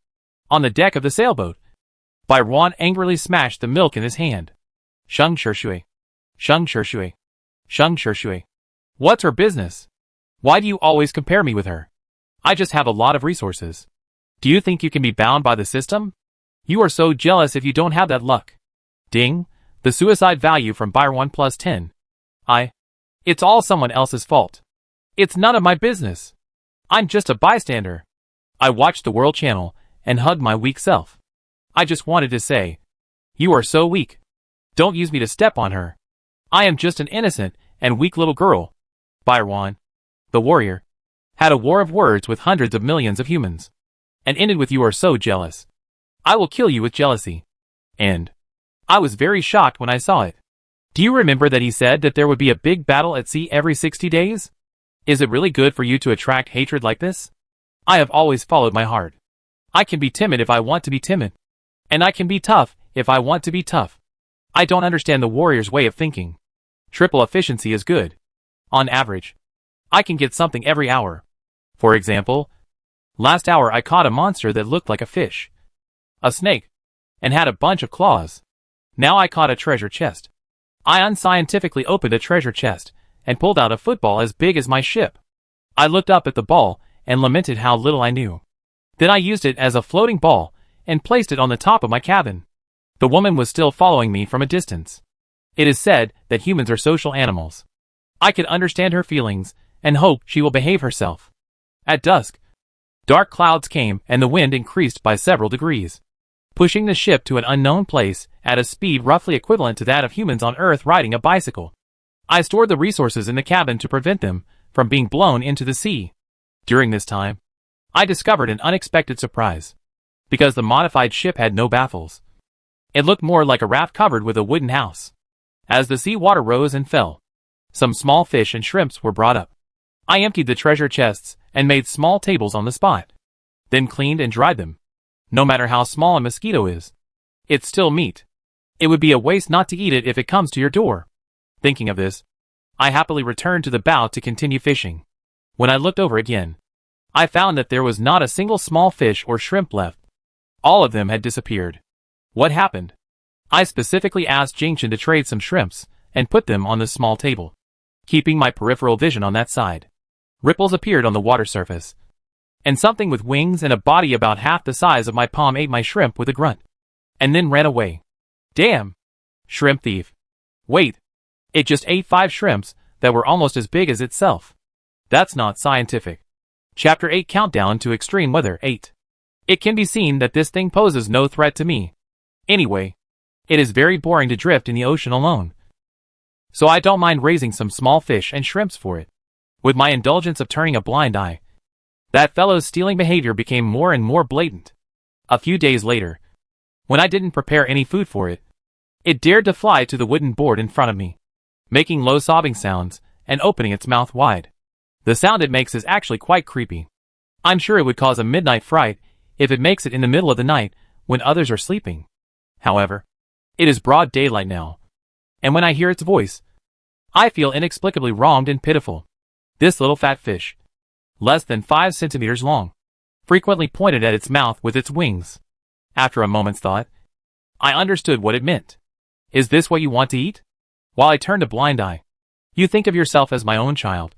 On the deck of the sailboat, Buyer 1 angrily smashed the milk in his hand. Sheng Shui. Sheng Shui. Sheng Shui. What's her business? Why do you always compare me with her? I just have a lot of resources. Do you think you can be bound by the system? You are so jealous if you don't have that luck. Ding, the suicide value from Buyer 1 plus 10. It's all someone else's fault. It's none of my business. I'm just a bystander. I watched the World Channel and hugged my weak self. I just wanted to say, you are so weak. Don't use me to step on her. I am just an innocent and weak little girl. Buyer 1, the warrior, had a war of words with hundreds of millions of humans, and ended with you are so jealous. I will kill you with jealousy. And I was very shocked when I saw it. Do you remember that he said that there would be a big battle at sea every 60 days? Is it really good for you to attract hatred like this? I have always followed my heart. I can be timid if I want to be timid, and I can be tough if I want to be tough. I don't understand the warrior's way of thinking. Triple efficiency is good. On average, I can get something every hour. For example, last hour I caught a monster that looked like a fish, a snake, and had a bunch of claws. Now I caught a treasure chest. I unscientifically opened a treasure chest and pulled out a football as big as my ship. I looked up at the ball and lamented how little I knew. Then I used it as a floating ball and placed it on the top of my cabin. The woman was still following me from a distance. It is said that humans are social animals. I could understand her feelings and hope she will behave herself. At dusk, dark clouds came and the wind increased by several degrees, pushing the ship to an unknown place at a speed roughly equivalent to that of humans on Earth riding a bicycle. I stored the resources in the cabin to prevent them from being blown into the sea. During this time, I discovered an unexpected surprise, because the modified ship had no baffles. It looked more like a raft covered with a wooden house. As the sea water rose and fell, some small fish and shrimps were brought up. I emptied the treasure chests and made small tables on the spot, then cleaned and dried them. No matter how small a mosquito is, it's still meat. It would be a waste not to eat it if it comes to your door. Thinking of this, I happily returned to the bow to continue fishing. When I looked over again, I found that there was not a single small fish or shrimp left. All of them had disappeared. What happened? I specifically asked Jinchen to trade some shrimps and put them on the small table, keeping my peripheral vision on that side. Ripples appeared on the water surface, and something with wings and a body about half the size of my palm ate my shrimp with a grunt, and then ran away. Damn! Shrimp thief. Wait. It just ate 5 shrimps that were almost as big as itself. That's not scientific. Chapter 8 Countdown to Extreme Weather 8. It can be seen that this thing poses no threat to me. Anyway, it is very boring to drift in the ocean alone, so I don't mind raising some small fish and shrimps for it, with my indulgence of turning a blind eye. That fellow's stealing behavior became more and more blatant. A few days later, when I didn't prepare any food for it, it dared to fly to the wooden board in front of me, making low sobbing sounds and opening its mouth wide. The sound it makes is actually quite creepy. I'm sure it would cause a midnight fright if it makes it in the middle of the night when others are sleeping. However, it is broad daylight now, and when I hear its voice, I feel inexplicably wronged and pitiful. This little fat fish, less than 5 centimeters long, frequently pointed at its mouth with its wings. After a moment's thought, I understood what it meant. Is this what you want to eat? While I turned a blind eye. You think of yourself as my own child,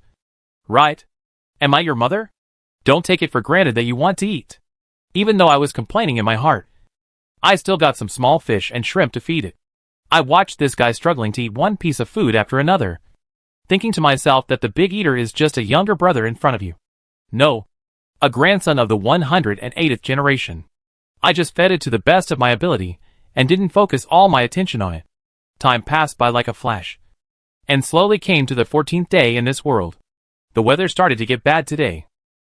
right? Am I your mother? Don't take it for granted that you want to eat. Even though I was complaining in my heart, I still got some small fish and shrimp to feed it. I watched this guy struggling to eat one piece of food after another, thinking to myself that the big eater is just a younger brother in front of you. No, a grandson of the 108th generation. I just fed it to the best of my ability and didn't focus all my attention on it. Time passed by like a flash, and slowly came to the 14th day in this world. The weather started to get bad today.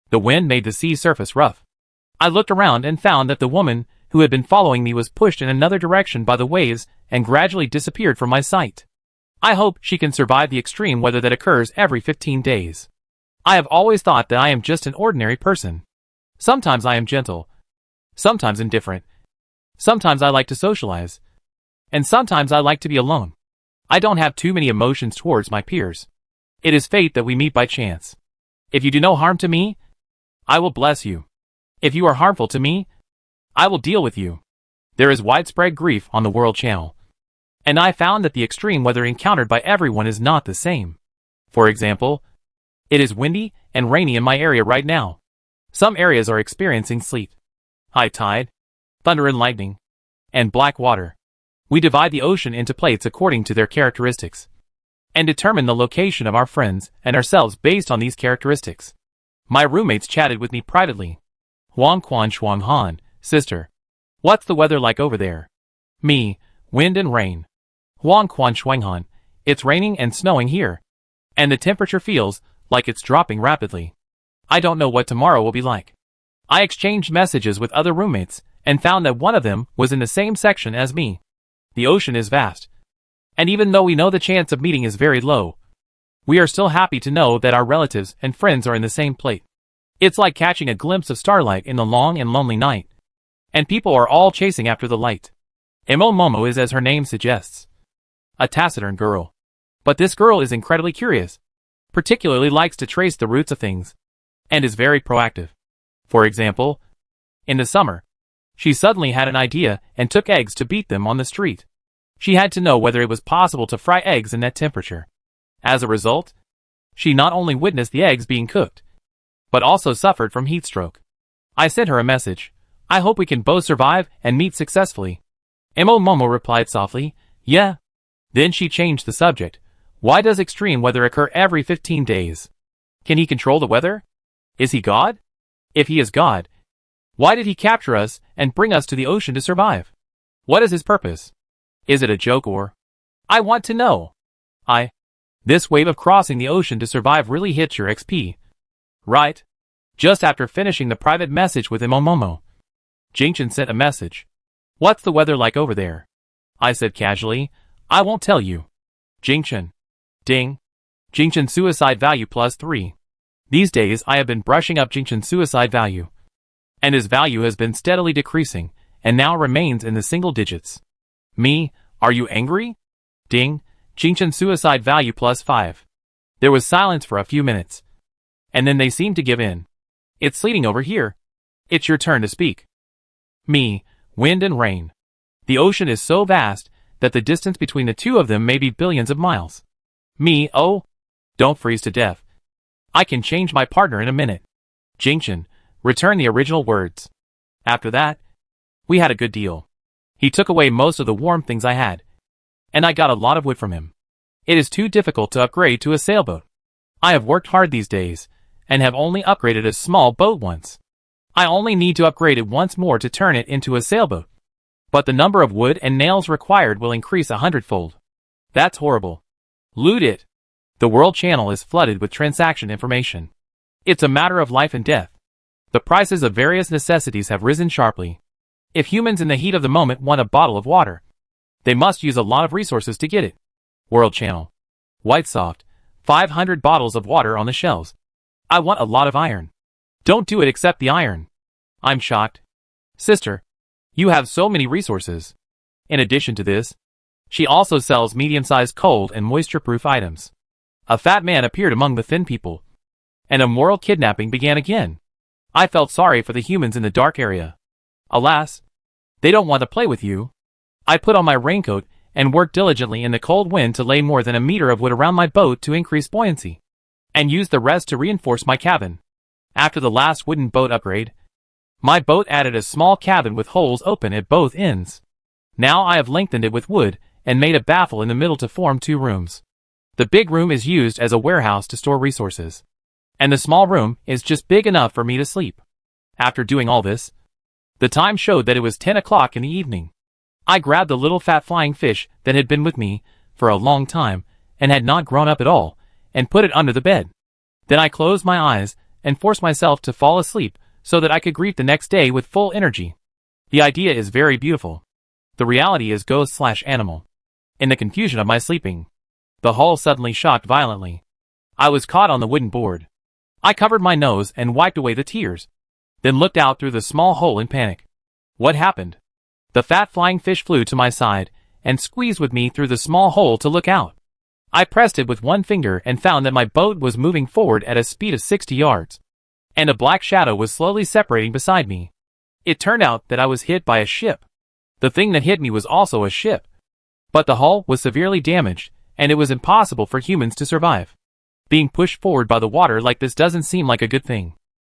The wind made the sea surface rough. I looked around and found that the woman who had been following me was pushed in another direction by the waves and gradually disappeared from my sight. I hope she can survive the extreme weather that occurs every 15 days. I have always thought that I am just an ordinary person. Sometimes I am gentle, sometimes indifferent, sometimes I like to socialize, and sometimes I like to be alone. I don't have too many emotions towards my peers. It is fate that we meet by chance. If you do no harm to me, I will bless you. If you are harmful to me, I will deal with you. There is widespread grief on the world channel, and I found that the extreme weather encountered by everyone is not the same. For example, it is windy and rainy in my area right now. Some areas are experiencing sleet, high tide, thunder and lightning, and black water. We divide the ocean into plates according to their characteristics, and determine the location of our friends and ourselves based on these characteristics. My roommates chatted with me privately. Huang Quan Shuang Han, sister, what's the weather like over there? Me, wind and rain. Huang Quan Shuang Han, it's raining and snowing here, and the temperature feels like it's dropping rapidly. I don't know what tomorrow will be like. I exchanged messages with other roommates and found that one of them was in the same section as me. The ocean is vast, and even though we know the chance of meeting is very low, we are still happy to know that our relatives and friends are in the same plate. It's like catching a glimpse of starlight in the long and lonely night, and people are all chasing after the light. Imo Momo is, as her name suggests, a taciturn girl. But this girl is incredibly curious, particularly likes to trace the roots of things, and is very proactive. For example, in the summer, she suddenly had an idea and took eggs to beat them on the street. She had to know whether it was possible to fry eggs in that temperature. As a result, she not only witnessed the eggs being cooked, but also suffered from heat stroke. I sent her a message. I hope we can both survive and meet successfully. Momo replied softly, yeah. Then she changed the subject. Why does extreme weather occur every 15 days? Can he control the weather? Is he God? If he is God, why did he capture us and bring us to the ocean to survive? What is his purpose? Is it a joke or? I want to know. This wave of crossing the ocean to survive really hits your XP. Right? Just after finishing the private message with Momo, Jingchen sent a message. What's the weather like over there? I said casually, I won't tell you. Jingchen. Ding. Jingchen suicide value +3. These days I have been brushing up Jingchen's suicide value. And his value has been steadily decreasing, and now remains in the single digits. Me, are you angry? Ding. Jingchen suicide value +5. There was silence for a few minutes. And then they seemed to give in. It's sleeting over here. It's your turn to speak. Me, wind and rain. The ocean is so vast that the distance between the two of them may be billions of miles. Me, oh, don't freeze to death. I can change my partner in a minute. Jingchen, return the original words. After that, we had a good deal. He took away most of the warm things I had. And I got a lot of wood from him. It is too difficult to upgrade to a sailboat. I have worked hard these days, and have only upgraded a small boat once. I only need to upgrade it once more to turn it into a sailboat. But the number of wood and nails required will increase 100-fold. That's horrible. Loot it. The world channel is flooded with transaction information. It's a matter of life and death. The prices of various necessities have risen sharply. If humans in the heat of the moment want a bottle of water, they must use a lot of resources to get it. World channel. Whitesoft. 500 bottles of water on the shelves. I want a lot of iron. Don't do it except the iron. I'm shocked. Sister, you have so many resources. In addition to this, she also sells medium-sized cold and moisture-proof items. A fat man appeared among the thin people, and a moral kidnapping began again. I felt sorry for the humans in the dark area. Alas, they don't want to play with you. I put on my raincoat and worked diligently in the cold wind to lay more than a meter of wood around my boat to increase buoyancy, and used the rest to reinforce my cabin. After the last wooden boat upgrade, my boat added a small cabin with holes open at both ends. Now I have lengthened it with wood and made a baffle in the middle to form 2 rooms. The big room is used as a warehouse to store resources, and the small room is just big enough for me to sleep. After doing all this, the time showed that it was 10 o'clock in the evening. I grabbed the little fat flying fish that had been with me for a long time and had not grown up at all, and put it under the bed. Then I closed my eyes and forced myself to fall asleep so that I could greet the next day with full energy. The idea is very beautiful. The reality is ghost/animal. In the confusion of my sleeping, the hull suddenly shocked violently. I was caught on the wooden board. I covered my nose and wiped away the tears, then looked out through the small hole in panic. What happened? The fat flying fish flew to my side and squeezed with me through the small hole to look out. I pressed it with one finger and found that my boat was moving forward at a speed of 60 yards, and a black shadow was slowly separating beside me. It turned out that I was hit by a ship. The thing that hit me was also a ship, but the hull was severely damaged, and it was impossible for humans to survive. Being pushed forward by the water like this doesn't seem like a good thing.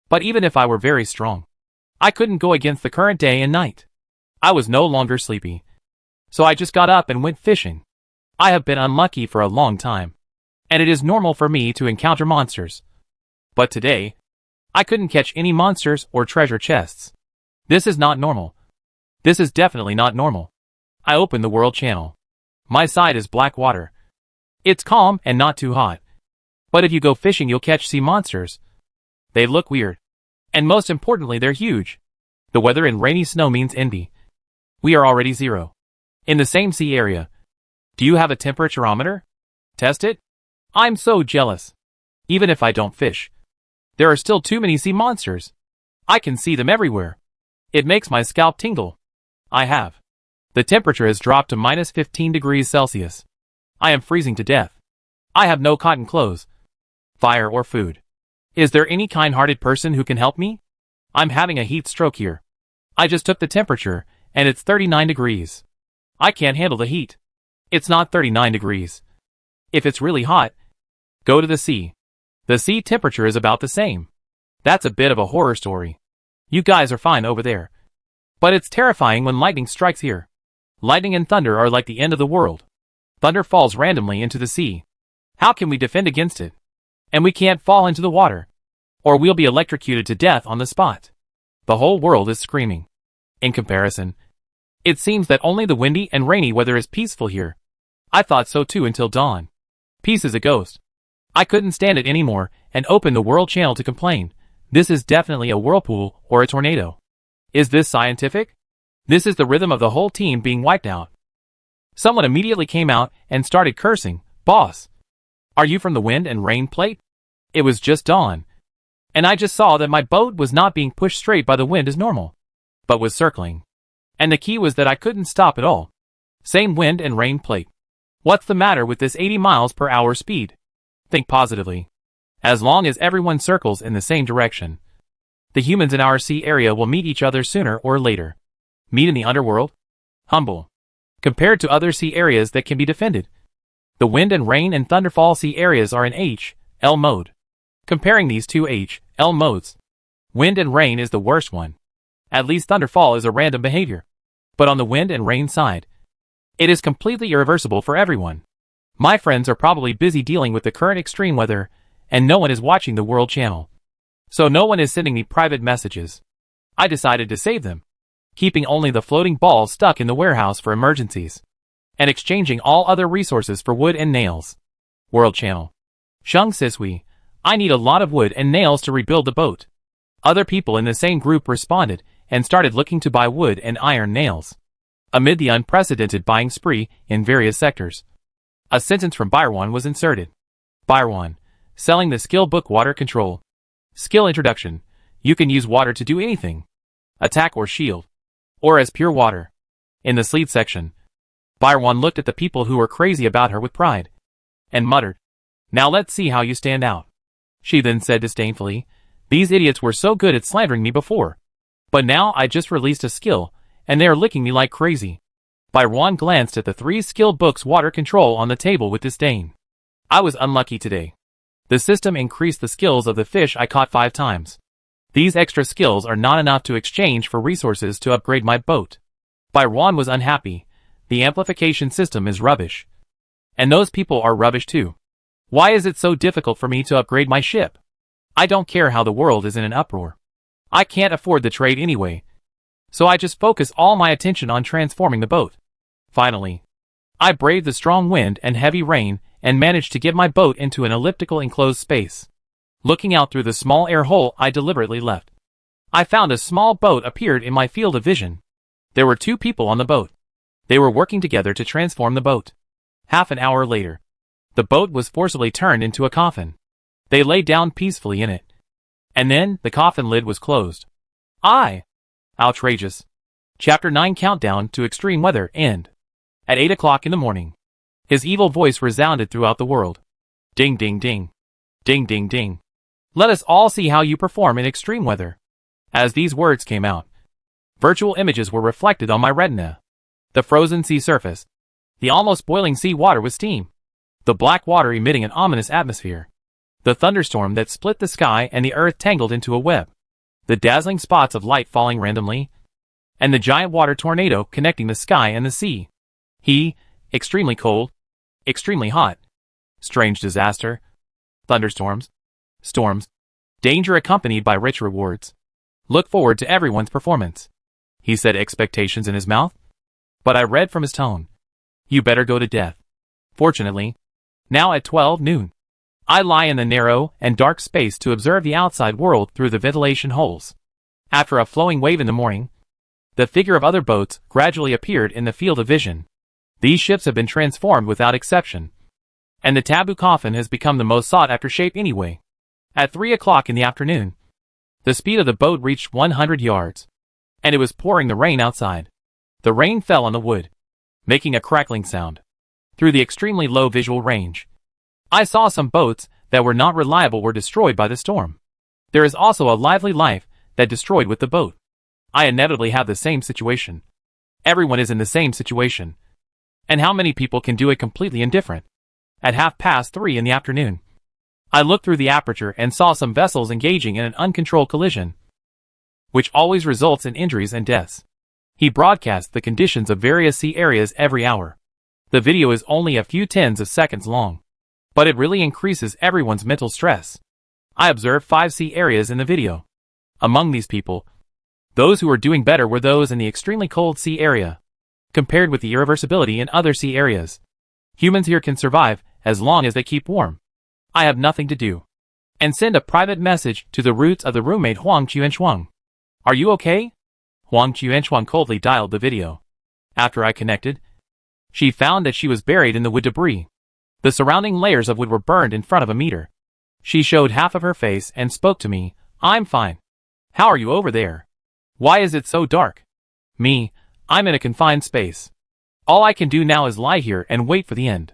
But even if I were very strong, I couldn't go against the current day and night. I was no longer sleepy, so I just got up and went fishing. I have been unlucky for a long time, and it is normal for me to encounter monsters. But today, I couldn't catch any monsters or treasure chests. This is not normal. This is definitely not normal. I opened the world channel. My side is black water. It's calm and not too hot. But if you go fishing, you'll catch sea monsters. They look weird. And most importantly, they're huge. The weather in rainy snow means envy. We are already 0. In the same sea area. Do you have a temperatureometer? Test it? I'm so jealous. Even if I don't fish, there are still too many sea monsters. I can see them everywhere. It makes my scalp tingle. I have. The temperature has dropped to -15 degrees Celsius. I am freezing to death. I have no cotton clothes, fire or food. Is there any kind-hearted person who can help me? I'm having a heat stroke here. I just took the temperature, and it's 39 degrees. I can't handle the heat. It's not 39 degrees. If it's really hot, go to the sea. The sea temperature is about the same. That's a bit of a horror story. You guys are fine over there. But it's terrifying when lightning strikes here. Lightning and thunder are like the end of the world. Thunder falls randomly into the sea. How can we defend against it? And we can't fall into the water, or we'll be electrocuted to death on the spot. The whole world is screaming. In comparison, it seems that only the windy and rainy weather is peaceful here. I thought so too until dawn. Peace is a ghost. I couldn't stand it anymore and opened the World Channel to complain. This is definitely a whirlpool or a tornado. Is this scientific? This is the rhythm of the whole team being wiped out. Someone immediately came out and started cursing. Boss, are you from the wind and rain plate? It was just dawn, and I just saw that my boat was not being pushed straight by the wind as normal, but was circling. And the key was that I couldn't stop at all. Same wind and rain plate. What's the matter with this 80 miles per hour speed? Think positively. As long as everyone circles in the same direction, the humans in our sea area will meet each other sooner or later. Meet in the underworld? Humble. Compared to other sea areas that can be defended. The wind and rain and thunderfall sea areas are in H.L. mode. Comparing these two H.L. modes, wind and rain is the worst one. At least thunderfall is a random behavior. But on the wind and rain side, it is completely irreversible for everyone. My friends are probably busy dealing with the current extreme weather, and no one is watching the World Channel. So no one is sending me private messages. I decided to save them, keeping only the floating balls stuck in the warehouse for emergencies, and exchanging all other resources for wood and nails. World Channel. Shung Sisui, I need a lot of wood and nails to rebuild the boat. Other people in the same group responded and started looking to buy wood and iron nails. Amid the unprecedented buying spree in various sectors, a sentence from EP1 was inserted. EP1. Selling the skill book Water Control. Skill Introduction. You can use water to do anything. Attack or shield. Or as pure water. In the sleeve section, EP1 looked at the people who were crazy about her with pride, and muttered, "Now let's see how you stand out." She then said disdainfully, "These idiots were so good at slandering me before. But now I just released a skill, and they are licking me like crazy." EP1 glanced at the 3 skill books Water Control on the table with disdain. I was unlucky today. The system increased the skills of the fish I caught 5 times. These extra skills are not enough to exchange for resources to upgrade my boat. EP1 was unhappy. The amplification system is rubbish. And those people are rubbish too. Why is it so difficult for me to upgrade my ship? I don't care how the world is in an uproar. I can't afford the trade anyway. So I just focus all my attention on transforming the boat. Finally, I braved the strong wind and heavy rain and managed to get my boat into an elliptical enclosed space. Looking out through the small air hole I deliberately left, I found a small boat appeared in my field of vision. There were 2 people on the boat. They were working together to transform the boat. Half an hour later, the boat was forcibly turned into a coffin. They lay down peacefully in it. And then the coffin lid was closed. Outrageous. Chapter 9 Countdown to Extreme Weather End. At 8 o'clock in the morning, his evil voice resounded throughout the world. Ding ding ding. Ding ding ding. Let us all see how you perform in extreme weather. As these words came out, virtual images were reflected on my retina. The frozen sea surface. The almost boiling sea water with steam. The black water emitting an ominous atmosphere. The thunderstorm that split the sky and the earth tangled into a web. The dazzling spots of light falling randomly. And the giant water tornado connecting the sky and the sea. Extremely cold. Extremely hot. Strange disaster. Thunderstorms. Storms. Danger accompanied by rich rewards. Look forward to everyone's performance. He said, expectations in his mouth. But I read from his tone. You better go to death. Fortunately, now at 12 noon, I lie in the narrow and dark space to observe the outside world through the ventilation holes. After a flowing wave in the morning, the figure of other boats gradually appeared in the field of vision. These ships have been transformed without exception. And the taboo coffin has become the most sought-after shape anyway. At 3 o'clock in the afternoon, the speed of the boat reached 100 yards. And it was pouring the rain outside. The rain fell on the wood, making a crackling sound. Through the extremely low visual range, I saw some boats that were not reliable were destroyed by the storm. There is also a lively life that destroyed with the boat. I inevitably have the same situation. Everyone is in the same situation. And how many people can do it completely indifferent? At 3:30 in the afternoon, I looked through the aperture and saw some vessels engaging in an uncontrolled collision, which always results in injuries and deaths. He broadcasts the conditions of various sea areas every hour. The video is only a few tens of seconds long, but it really increases everyone's mental stress. I observed 5 sea areas in the video. Among these people, those who were doing better were those in the extremely cold sea area, compared with the irreversibility in other sea areas. Humans here can survive as long as they keep warm. I have nothing to do. And send a private message to the roots of the roommate Huang Qianchuang. Are you okay? Huang Qianchuang coldly dialed the video. After I connected, she found that she was buried in the wood debris. The surrounding layers of wood were burned in front of a meter. She showed half of her face and spoke to me. I'm fine. How are you over there? Why is it so dark? Me, I'm in a confined space. All I can do now is lie here and wait for the end.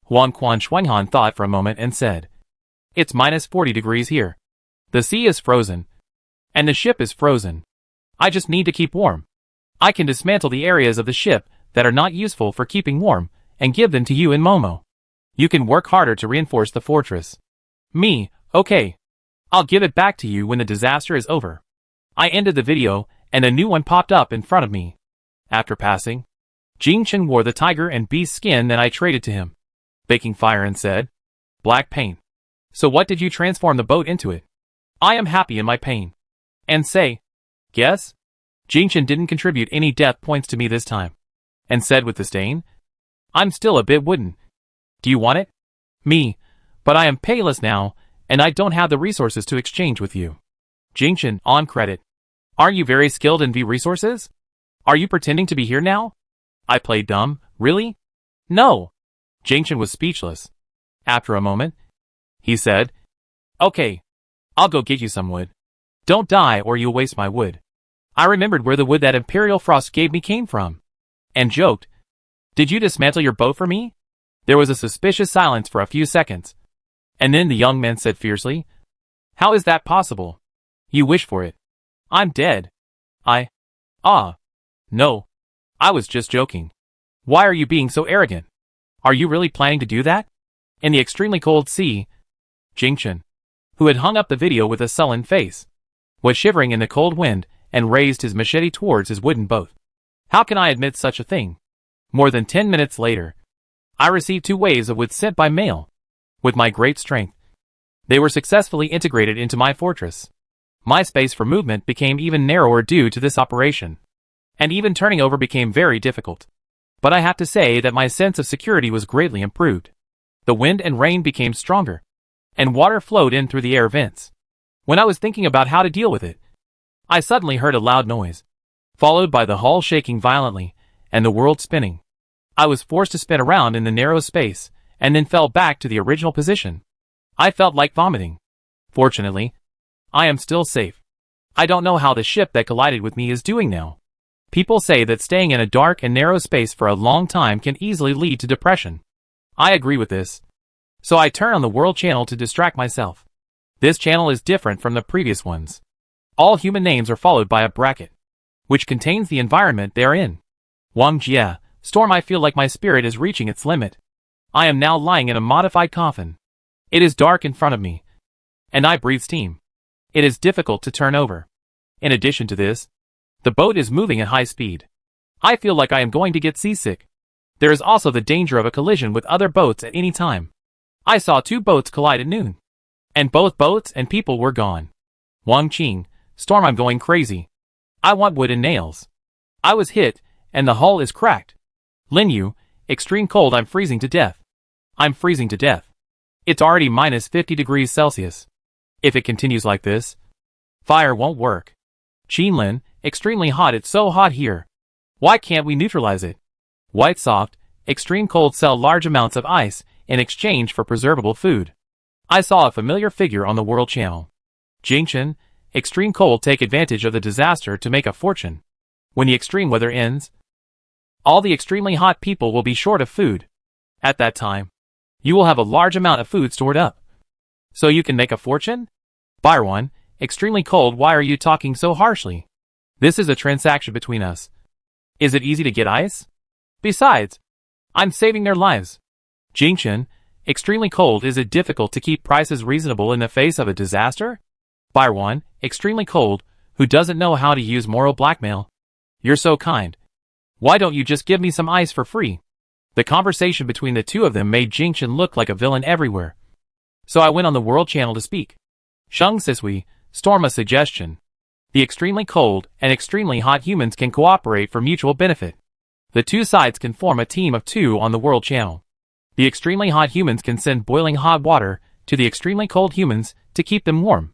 Huang Qianchuang thought for a moment and said, It's minus 40 degrees here. The sea is frozen. And the ship is frozen. I just need to keep warm. I can dismantle the areas of the ship that are not useful for keeping warm and give them to you and Momo. You can work harder to reinforce the fortress. Me, okay. I'll give it back to you when the disaster is over. I ended the video and a new one popped up in front of me. After passing, Jingchen wore the tiger and beast skin that I traded to him, baking fire and said, Black pain. So what did you transform the boat into it? I am happy in my pain. And say, Guess? Jingchen didn't contribute any death points to me this time, and said with disdain, I'm still a bit wooden. Do you want it? Me, but I am payless now, and I don't have the resources to exchange with you. Jingchen, on credit. Aren't you very skilled in V resources? Are you pretending to be here now? I played dumb, really? No. Jingchen was speechless. After a moment, he said, Okay, I'll go get you some wood. Don't die or you'll waste my wood. I remembered where the wood that Imperial Frost gave me came from, and joked, Did you dismantle your boat for me? There was a suspicious silence for a few seconds, and then the young man said fiercely, How is that possible? You wish for it. I'm dead. No. I was just joking. Why are you being so arrogant? Are you really planning to do that? In the extremely cold sea, Jingchen, who had hung up the video with a sullen face, was shivering in the cold wind and raised his machete towards his wooden boat. How can I admit such a thing? More than 10 minutes later, I received 2 waves of wood sent by mail. With my great strength, they were successfully integrated into my fortress. My space for movement became even narrower due to this operation, and even turning over became very difficult. But I have to say that my sense of security was greatly improved. The wind and rain became stronger, and water flowed in through the air vents. When I was thinking about how to deal with it, I suddenly heard a loud noise, followed by the hull shaking violently, and the world spinning. I was forced to spin around in the narrow space, and then fell back to the original position. I felt like vomiting. Fortunately, I am still safe. I don't know how the ship that collided with me is doing now. People say that staying in a dark and narrow space for a long time can easily lead to depression. I agree with this. So I turn on the world channel to distract myself. This channel is different from the previous ones. All human names are followed by a bracket, which contains the environment they are in. Wang Jia, storm. I feel like my spirit is reaching its limit. I am now lying in a modified coffin. It is dark in front of me, and I breathe steam. It is difficult to turn over. In addition to this, the boat is moving at high speed. I feel like I am going to get seasick. There is also the danger of a collision with other boats at any time. I saw 2 boats collide at noon, and both boats and people were gone. Wang Qing, storm. I'm going crazy. I want wood and nails. I was hit, and the hull is cracked. Lin Yu, extreme cold. I'm freezing to death. I'm freezing to death. It's already minus 50 degrees Celsius. If it continues like this, fire won't work. Qinlin, extremely hot. It's so hot here. Why can't we neutralize it? White Soft, extreme cold. Sell large amounts of ice in exchange for preservable food. I saw a familiar figure on the world channel. Jingchen, extreme cold. Take advantage of the disaster to make a fortune. When the extreme weather ends, all the extremely hot people will be short of food. At that time, you will have a large amount of food stored up, so you can make a fortune? Byron, extremely cold. Why are you talking so harshly? This is a transaction between us. Is it easy to get ice? Besides, I'm saving their lives. Jingchen, extremely cold. Is it difficult to keep prices reasonable in the face of a disaster? Buyer 1, extremely cold, who doesn't know how to use moral blackmail. You're so kind. Why don't you just give me some ice for free? The conversation between the two of them made Jingchen look like a villain everywhere. So I went on the World Channel to speak. Sheng Sisui, storm a suggestion. The extremely cold and extremely hot humans can cooperate for mutual benefit. The two sides can form a team of 2 on the World Channel. The extremely hot humans can send boiling hot water to the extremely cold humans to keep them warm.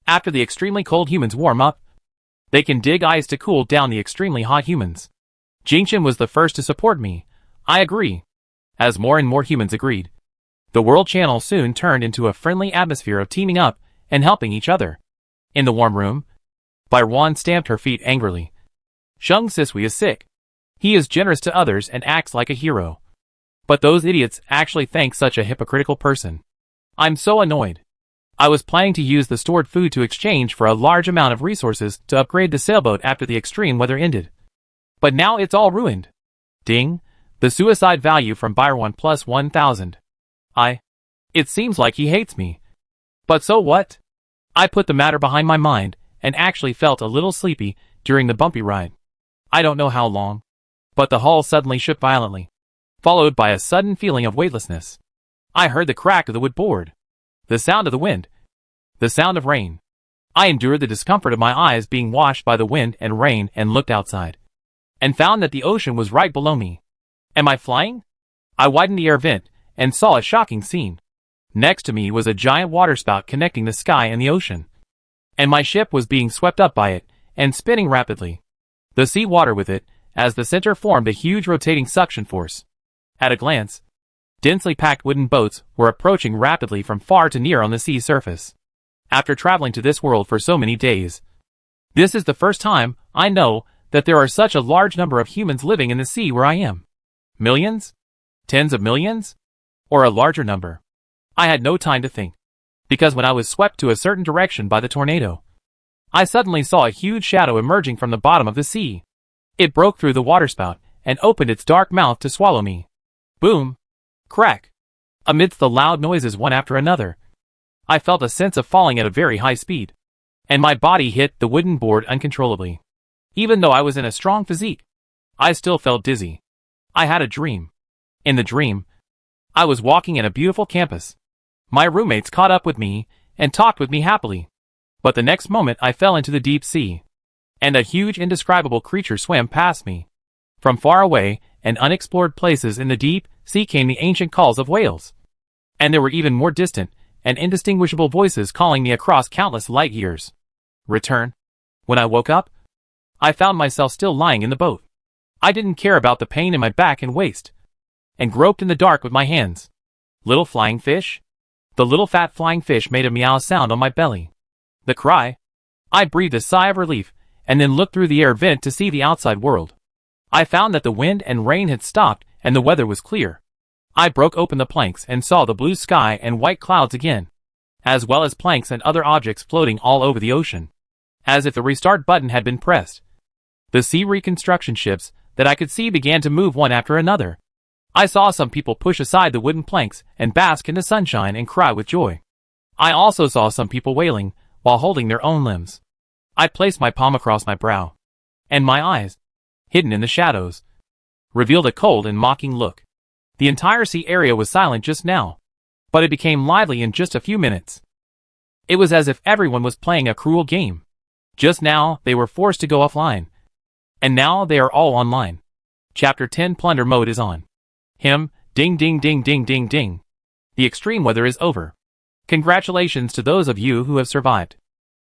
After the extremely cold humans warm up, they can dig ice to cool down the extremely hot humans. Jingchen was the first to support me. I agree. As more and more humans agreed, the World Channel soon turned into a friendly atmosphere of teaming up and helping each other. In the warm room, Buyer 1 stamped her feet angrily. Sheng Sisui is sick. He is generous to others and acts like a hero. But those idiots actually thank such a hypocritical person. I'm so annoyed. I was planning to use the stored food to exchange for a large amount of resources to upgrade the sailboat after the extreme weather ended. But now it's all ruined. Ding. The suicide value from Buyer 1 plus 1,000. It seems like he hates me. But so what? I put the matter behind my mind and actually felt a little sleepy during the bumpy ride. I don't know how long, but the hull suddenly shook violently, followed by a sudden feeling of weightlessness. I heard the crack of the wood board, the sound of the wind, the sound of rain. I endured the discomfort of my eyes being washed by the wind and rain and looked outside, and found that the ocean was right below me. Am I flying? I widened the air vent and saw a shocking scene. Next to me was a giant waterspout connecting the sky and the ocean, and my ship was being swept up by it and spinning rapidly. The sea water with it, as the center formed a huge rotating suction force. At a glance, densely packed wooden boats were approaching rapidly from far to near on the sea surface. After traveling to this world for so many days, this is the first time I know that there are such a large number of humans living in the sea where I am. Millions? Tens of millions? Or a larger number? I had no time to think, because when I was swept to a certain direction by the tornado, I suddenly saw a huge shadow emerging from the bottom of the sea. It broke through the waterspout and opened its dark mouth to swallow me. Boom! Crack! Amidst the loud noises one after another, I felt a sense of falling at a very high speed, and my body hit the wooden board uncontrollably. Even though I was in a strong physique, I still felt dizzy. I had a dream. In the dream, I was walking in a beautiful campus. My roommates caught up with me and talked with me happily. But the next moment I fell into the deep sea, and a huge indescribable creature swam past me. From far away and unexplored places in the deep sea came the ancient calls of whales. And there were even more distant and indistinguishable voices calling me across countless light years. Return. When I woke up, I found myself still lying in the boat. I didn't care about the pain in my back and waist, and groped in the dark with my hands. Little flying fish? The little fat flying fish made a meow sound on my belly. The cry. I breathed a sigh of relief, and then looked through the air vent to see the outside world. I found that the wind and rain had stopped and the weather was clear. I broke open the planks and saw the blue sky and white clouds again, as well as planks and other objects floating all over the ocean, as if the restart button had been pressed. The sea reconstruction ships that I could see began to move one after another. I saw some people push aside the wooden planks and bask in the sunshine and cry with joy. I also saw some people wailing while holding their own limbs. I placed my palm across my brow, and my eyes, hidden in the shadows, revealed a cold and mocking look. The entire sea area was silent just now, but it became lively in just a few minutes. It was as if everyone was playing a cruel game. Just now, they were forced to go offline, and now they are all online. Chapter 10 Plunder mode is on. Ding ding ding ding ding ding. The extreme weather is over. Congratulations to those of you who have survived.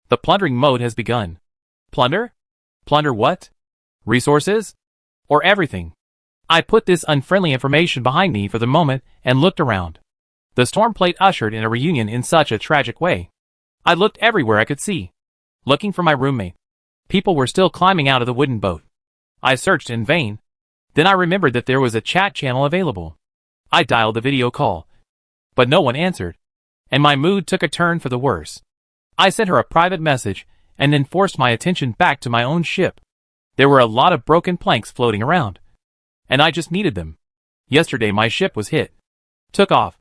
The plundering mode has begun. Plunder? Plunder what? Resources? Or everything? I put this unfriendly information behind me for the moment and looked around. The storm plate ushered in a reunion in such a tragic way. I looked everywhere I could see, looking for my roommate. People were still climbing out of the wooden boat. I searched in vain. Then I remembered that there was a chat channel available. I dialed the video call, but no one answered, and my mood took a turn for the worse. I sent her a private message and then forced my attention back to my own ship. There were a lot of broken planks floating around, and I just needed them. Yesterday my ship was hit, took off,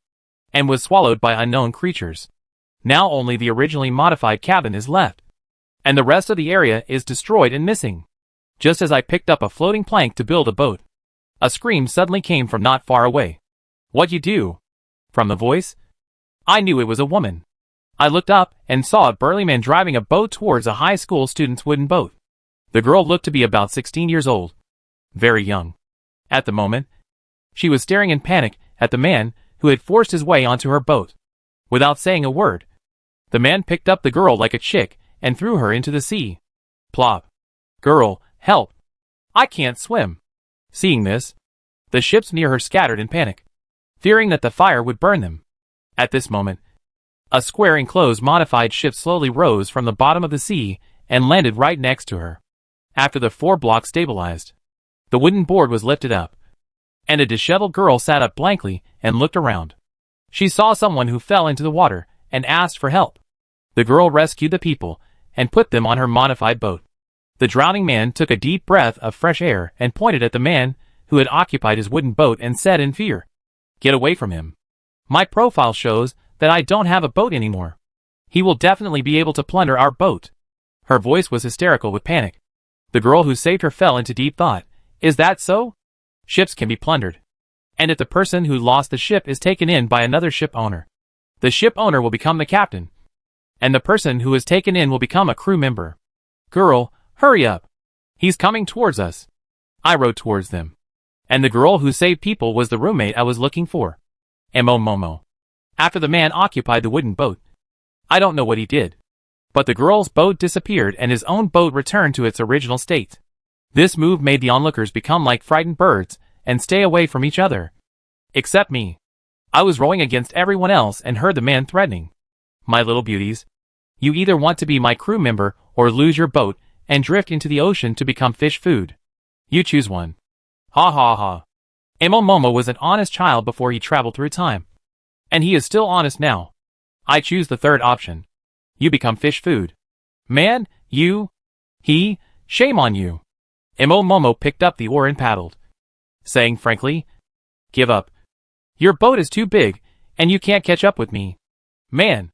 and was swallowed by unknown creatures. Now only the originally modified cabin is left, and the rest of the area is destroyed and missing. Just as I picked up a floating plank to build a boat, a scream suddenly came from not far away. "What you do?" From the voice, I knew it was a woman. I looked up and saw a burly man driving a boat towards a high school student's wooden boat. The girl looked to be about 16 years old. Very young. At the moment, she was staring in panic at the man who had forced his way onto her boat. Without saying a word, the man picked up the girl like a chick and threw her into the sea. Plop. "Girl, help. I can't swim." Seeing this, the ships near her scattered in panic, fearing that the fire would burn them. At this moment, a square enclosed modified ship slowly rose from the bottom of the sea and landed right next to her. After the 4 blocks stabilized, the wooden board was lifted up, and a disheveled girl sat up blankly and looked around. She saw someone who fell into the water and asked for help. The girl rescued the people and put them on her modified boat. The drowning man took a deep breath of fresh air and pointed at the man who had occupied his wooden boat and said in fear, "Get away from him. My profile shows that I don't have a boat anymore. He will definitely be able to plunder our boat." Her voice was hysterical with panic. The girl who saved her fell into deep thought. Is that so? Ships can be plundered. And if the person who lost the ship is taken in by another ship owner, the ship owner will become the captain, and the person who is taken in will become a crew member. "Girl, hurry up. He's coming towards us." I rowed towards them, and the girl who saved people was the roommate I was looking for. Momo. After the man occupied the wooden boat, I don't know what he did, but the girl's boat disappeared and his own boat returned to its original state. This move made the onlookers become like frightened birds and stay away from each other. Except me. I was rowing against everyone else and heard the man threatening, "My little beauties, you either want to be my crew member or lose your boat and drift into the ocean to become fish food. You choose one." Ha ha ha. Momo was an honest child before he traveled through time, and he is still honest now. I choose the third option. You become fish food. Man, shame on you. Momo picked up the oar and paddled, saying frankly, "Give up. Your boat is too big, and you can't catch up with me." Man.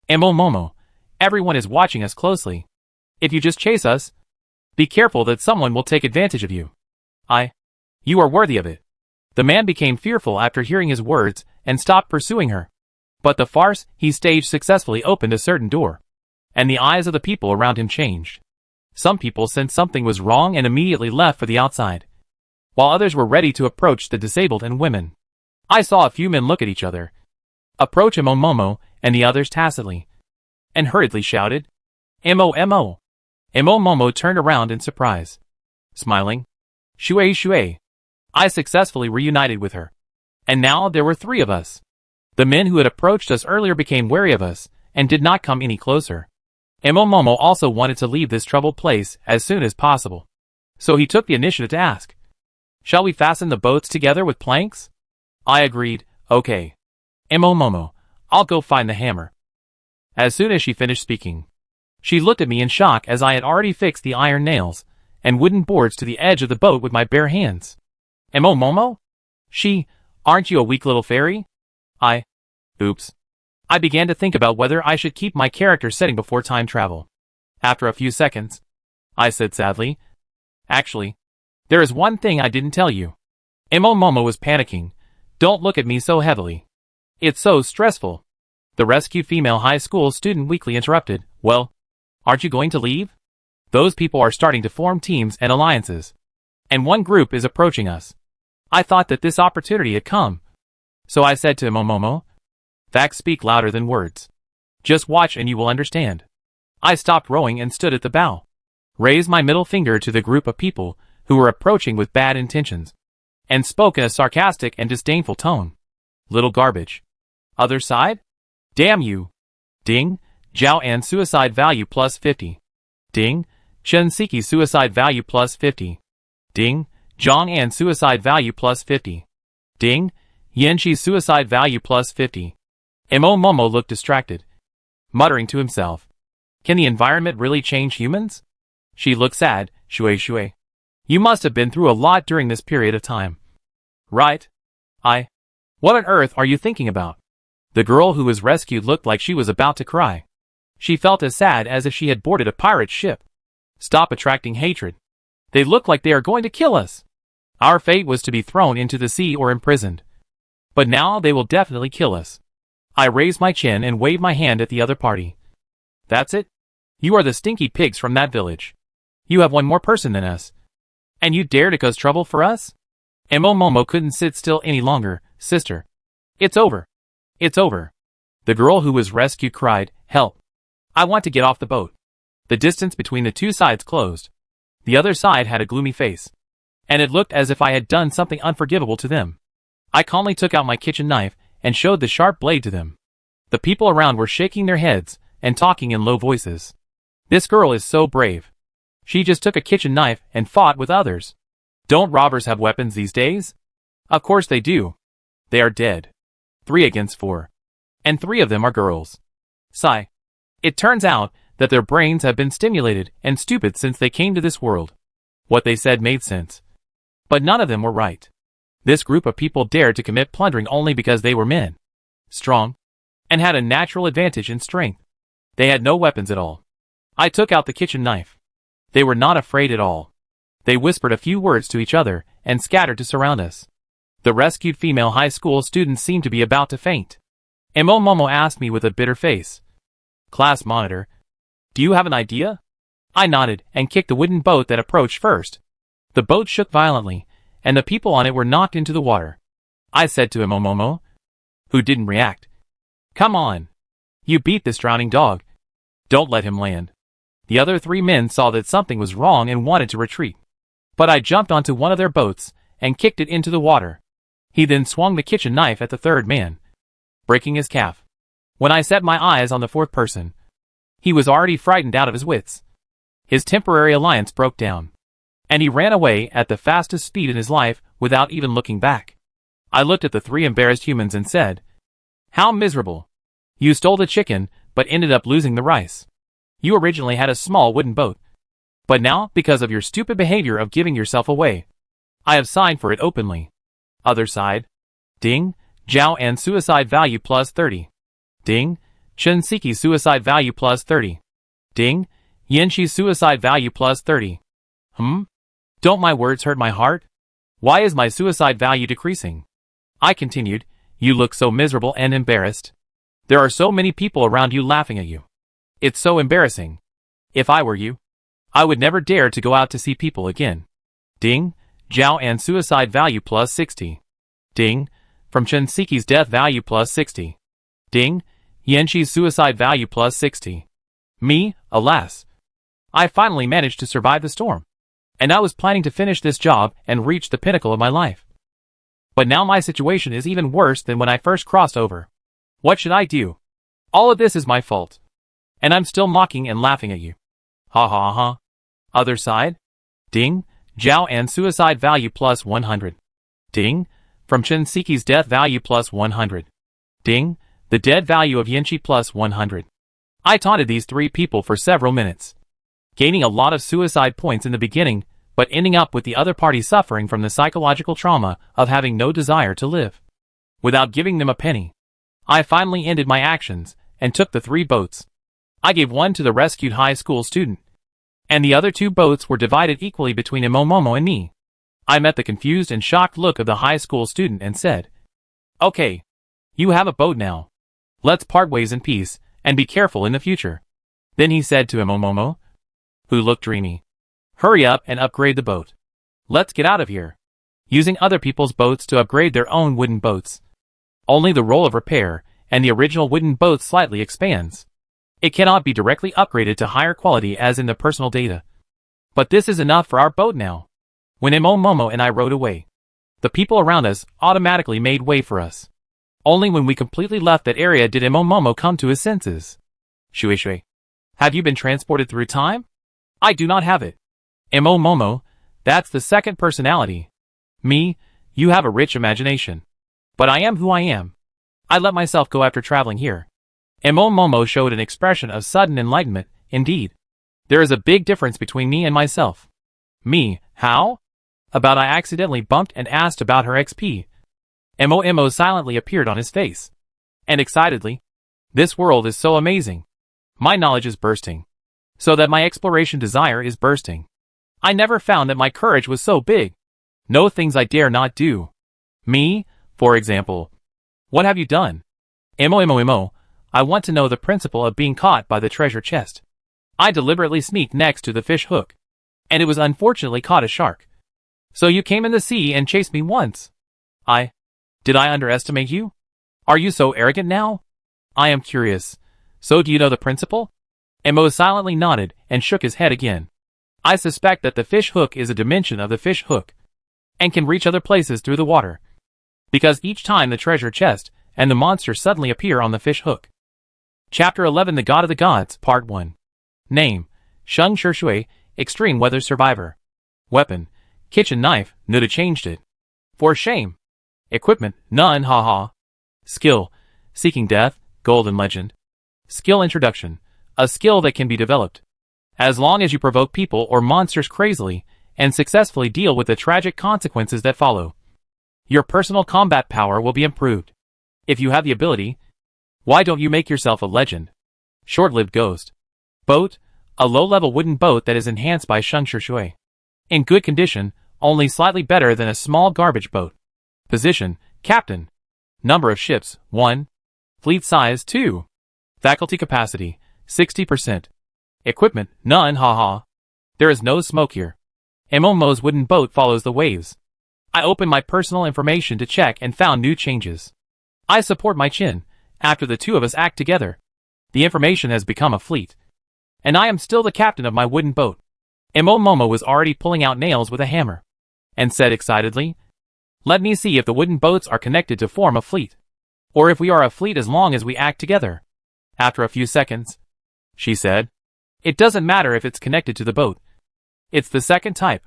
Momo, everyone is watching us closely. If you just chase us, be careful that someone will take advantage of you. You are worthy of it. The man became fearful after hearing his words and stopped pursuing her. But the farce he staged successfully opened a certain door, and the eyes of the people around him changed. Some people sensed something was wrong and immediately left for the outside, while others were ready to approach the disabled and women. I saw a few men look at each other, approach Momo and the others tacitly, and hurriedly shouted, "Mo." Momo turned around in surprise, smiling. Shui. I successfully reunited with her, and now there were 3 of us. The men who had approached us earlier became wary of us and did not come any closer. Momo also wanted to leave this troubled place as soon as possible, so he took the initiative to ask, "Shall we fasten the boats together with planks?" I agreed, "Okay. Momo, I'll go find the hammer." As soon as she finished speaking, she looked at me in shock as I had already fixed the iron nails and wooden boards to the edge of the boat with my bare hands. "Momo? Aren't you a weak little fairy?" Oops. I began to think about whether I should keep my character setting before time travel. After a few seconds, I said sadly, "Actually, there is one thing I didn't tell you." Momo was panicking. "Don't look at me so heavily. It's so stressful." The rescued female high school student weakly interrupted, "Well, aren't you going to leave? Those people are starting to form teams and alliances, and one group is approaching us." I thought that this opportunity had come, so I said to Momo, "Facts speak louder than words. Just watch and you will understand." I stopped rowing and stood at the bow, raised my middle finger to the group of people who were approaching with bad intentions, and spoke in a sarcastic and disdainful tone. "Little garbage. Other side? Damn you. Ding, Zhao An suicide value plus 50. Ding, Chen Siki suicide value plus 50. Ding, Zhang An suicide value plus 50. Ding, Yanqi suicide value plus 50. Momo looked distracted, muttering to himself, "Can the environment really change humans?" She looked sad. Shui. You must have been through a lot during this period of time. Right? What on earth are you thinking about? The girl who was rescued looked like she was about to cry. She felt as sad as if she had boarded a pirate ship. Stop attracting hatred. They look like they are going to kill us. Our fate was to be thrown into the sea or imprisoned. But now they will definitely kill us. I raised my chin and waved my hand at the other party. That's it? You are the stinky pigs from that village. You have one more person than us. And you dare to cause trouble for us? Momo couldn't sit still any longer. Sister. It's over. It's over. The girl who was rescued cried, help. I want to get off the boat. The distance between the two sides closed. The other side had a gloomy face. And it looked as if I had done something unforgivable to them. I calmly took out my kitchen knife and showed the sharp blade to them. The people around were shaking their heads and talking in low voices. This girl is so brave. She just took a kitchen knife and fought with others. Don't robbers have weapons these days? Of course they do. They are dead. 3 against 4. And 3 of them are girls. Sigh. It turns out that their brains have been stimulated and stupid since they came to this world. What they said made sense. But none of them were right. This group of people dared to commit plundering only because they were men. Strong. And had a natural advantage in strength. They had no weapons at all. I took out the kitchen knife. They were not afraid at all. They whispered a few words to each other and scattered to surround us. The rescued female high school students seemed to be about to faint. Momo asked me with a bitter face. Class monitor. Do you have an idea? I nodded and kicked the wooden boat that approached first. The boat shook violently, and the people on it were knocked into the water. I said to Momo, who didn't react. Come on. You beat this drowning dog. Don't let him land. The other 3 men saw that something was wrong and wanted to retreat. But I jumped onto one of their boats and kicked it into the water. He then swung the kitchen knife at the 3rd man, breaking his calf. When I set my eyes on the 4th person, he was already frightened out of his wits. His temporary alliance broke down, and he ran away at the fastest speed in his life without even looking back. I looked at the 3 embarrassed humans and said, how miserable. You stole the chicken, but ended up losing the rice. You originally had a small wooden boat. But now, because of your stupid behavior of giving yourself away, I have signed for it openly. Other side. Ding. Zhao and suicide value plus 30. Ding. Shunsiki suicide value plus 30. Ding. Yenshi suicide value plus 30. Don't my words hurt my heart? Why is my suicide value decreasing? I continued, you look so miserable and embarrassed. There are so many people around you laughing at you. It's so embarrassing. If I were you, I would never dare to go out to see people again. Ding. Zhao and suicide value plus 60. Ding. From Shinsiki's death value plus 60. Ding. Yenshi's suicide value plus 60. Me, alas. I finally managed to survive the storm. And I was planning to finish this job and reach the pinnacle of my life. But now my situation is even worse than when I first crossed over. What should I do? All of this is my fault. And I'm still mocking and laughing at you. Ha ha ha. Other side. Ding. Zhao and suicide value plus 100. Ding. From Shinsiki's death value plus 100. Ding. The dead value of Yenshi plus 100. I taunted these 3 people for several minutes, gaining a lot of suicide points in the beginning, but ending up with the other party suffering from the psychological trauma of having no desire to live. Without giving them a penny, I finally ended my actions and took the 3 boats. I gave one to the rescued high school student, and the other 2 boats were divided equally between Momo and me. I met the confused and shocked look of the high school student and said, okay, you have a boat now. Let's part ways in peace, and be careful in the future. Then he said to Momo, who looked dreamy, hurry up and upgrade the boat. Let's get out of here. Using other people's boats to upgrade their own wooden boats. Only the role of repair, and the original wooden boat slightly expands. It cannot be directly upgraded to higher quality as in the personal data. But this is enough for our boat now. When Momo and I rowed away, the people around us automatically made way for us. Only when we completely left that area did Momo come to his senses. Shui, have you been transported through time? I do not have it. Momo, that's the second personality. Me, you have a rich imagination. But I am who I am. I let myself go after traveling here. Momo showed an expression of sudden enlightenment, indeed. There is a big difference between me and myself. Me, how? About I accidentally bumped and asked about her XP. Mo silently appeared on his face. And excitedly, "This world is so amazing. My knowledge is bursting. So that my exploration desire is bursting. I never found that my courage was so big. No things I dare not do. Me, for example. What have you done? Imo, I want to know the principle of being caught by the treasure chest. I deliberately sneaked next to the fish hook. And it was unfortunately caught a shark. So you came in the sea and chased me once. Did I underestimate you? Are you so arrogant now? I am curious. So do you know the principle? Imo silently nodded and shook his head again. I suspect that the fish hook is a dimension of the fish hook, and can reach other places through the water. Because each time the treasure chest and the monster suddenly appear on the fish hook. Chapter 11 The God of the Gods, Part 1. Name, Sheng Shui, Extreme Weather Survivor. Weapon, kitchen knife, Nuda changed it. For shame. Equipment, none, haha. Skill, Seeking Death, Golden Legend. Skill Introduction, a skill that can be developed. As long as you provoke people or monsters crazily, and successfully deal with the tragic consequences that follow. Your personal combat power will be improved. If you have the ability, why don't you make yourself a legend? Short-lived ghost. Boat, a low-level wooden boat that is enhanced by Sheng Shui. In good condition, only slightly better than a small garbage boat. Position, Captain. Number of ships, 1. Fleet size, 2. Faculty capacity, 60%. Equipment, none, haha. There is no smoke here. Momo's wooden boat follows the waves. I opened my personal information to check and found new changes. I support my chin. After the two of us act together, the information has become a fleet. And I am still the captain of my wooden boat. Momo was already pulling out nails with a hammer. And said excitedly, "Let me see if the wooden boats are connected to form a fleet. Or if we are a fleet as long as we act together." After a few seconds, she said, "It doesn't matter if it's connected to the boat. It's the second type."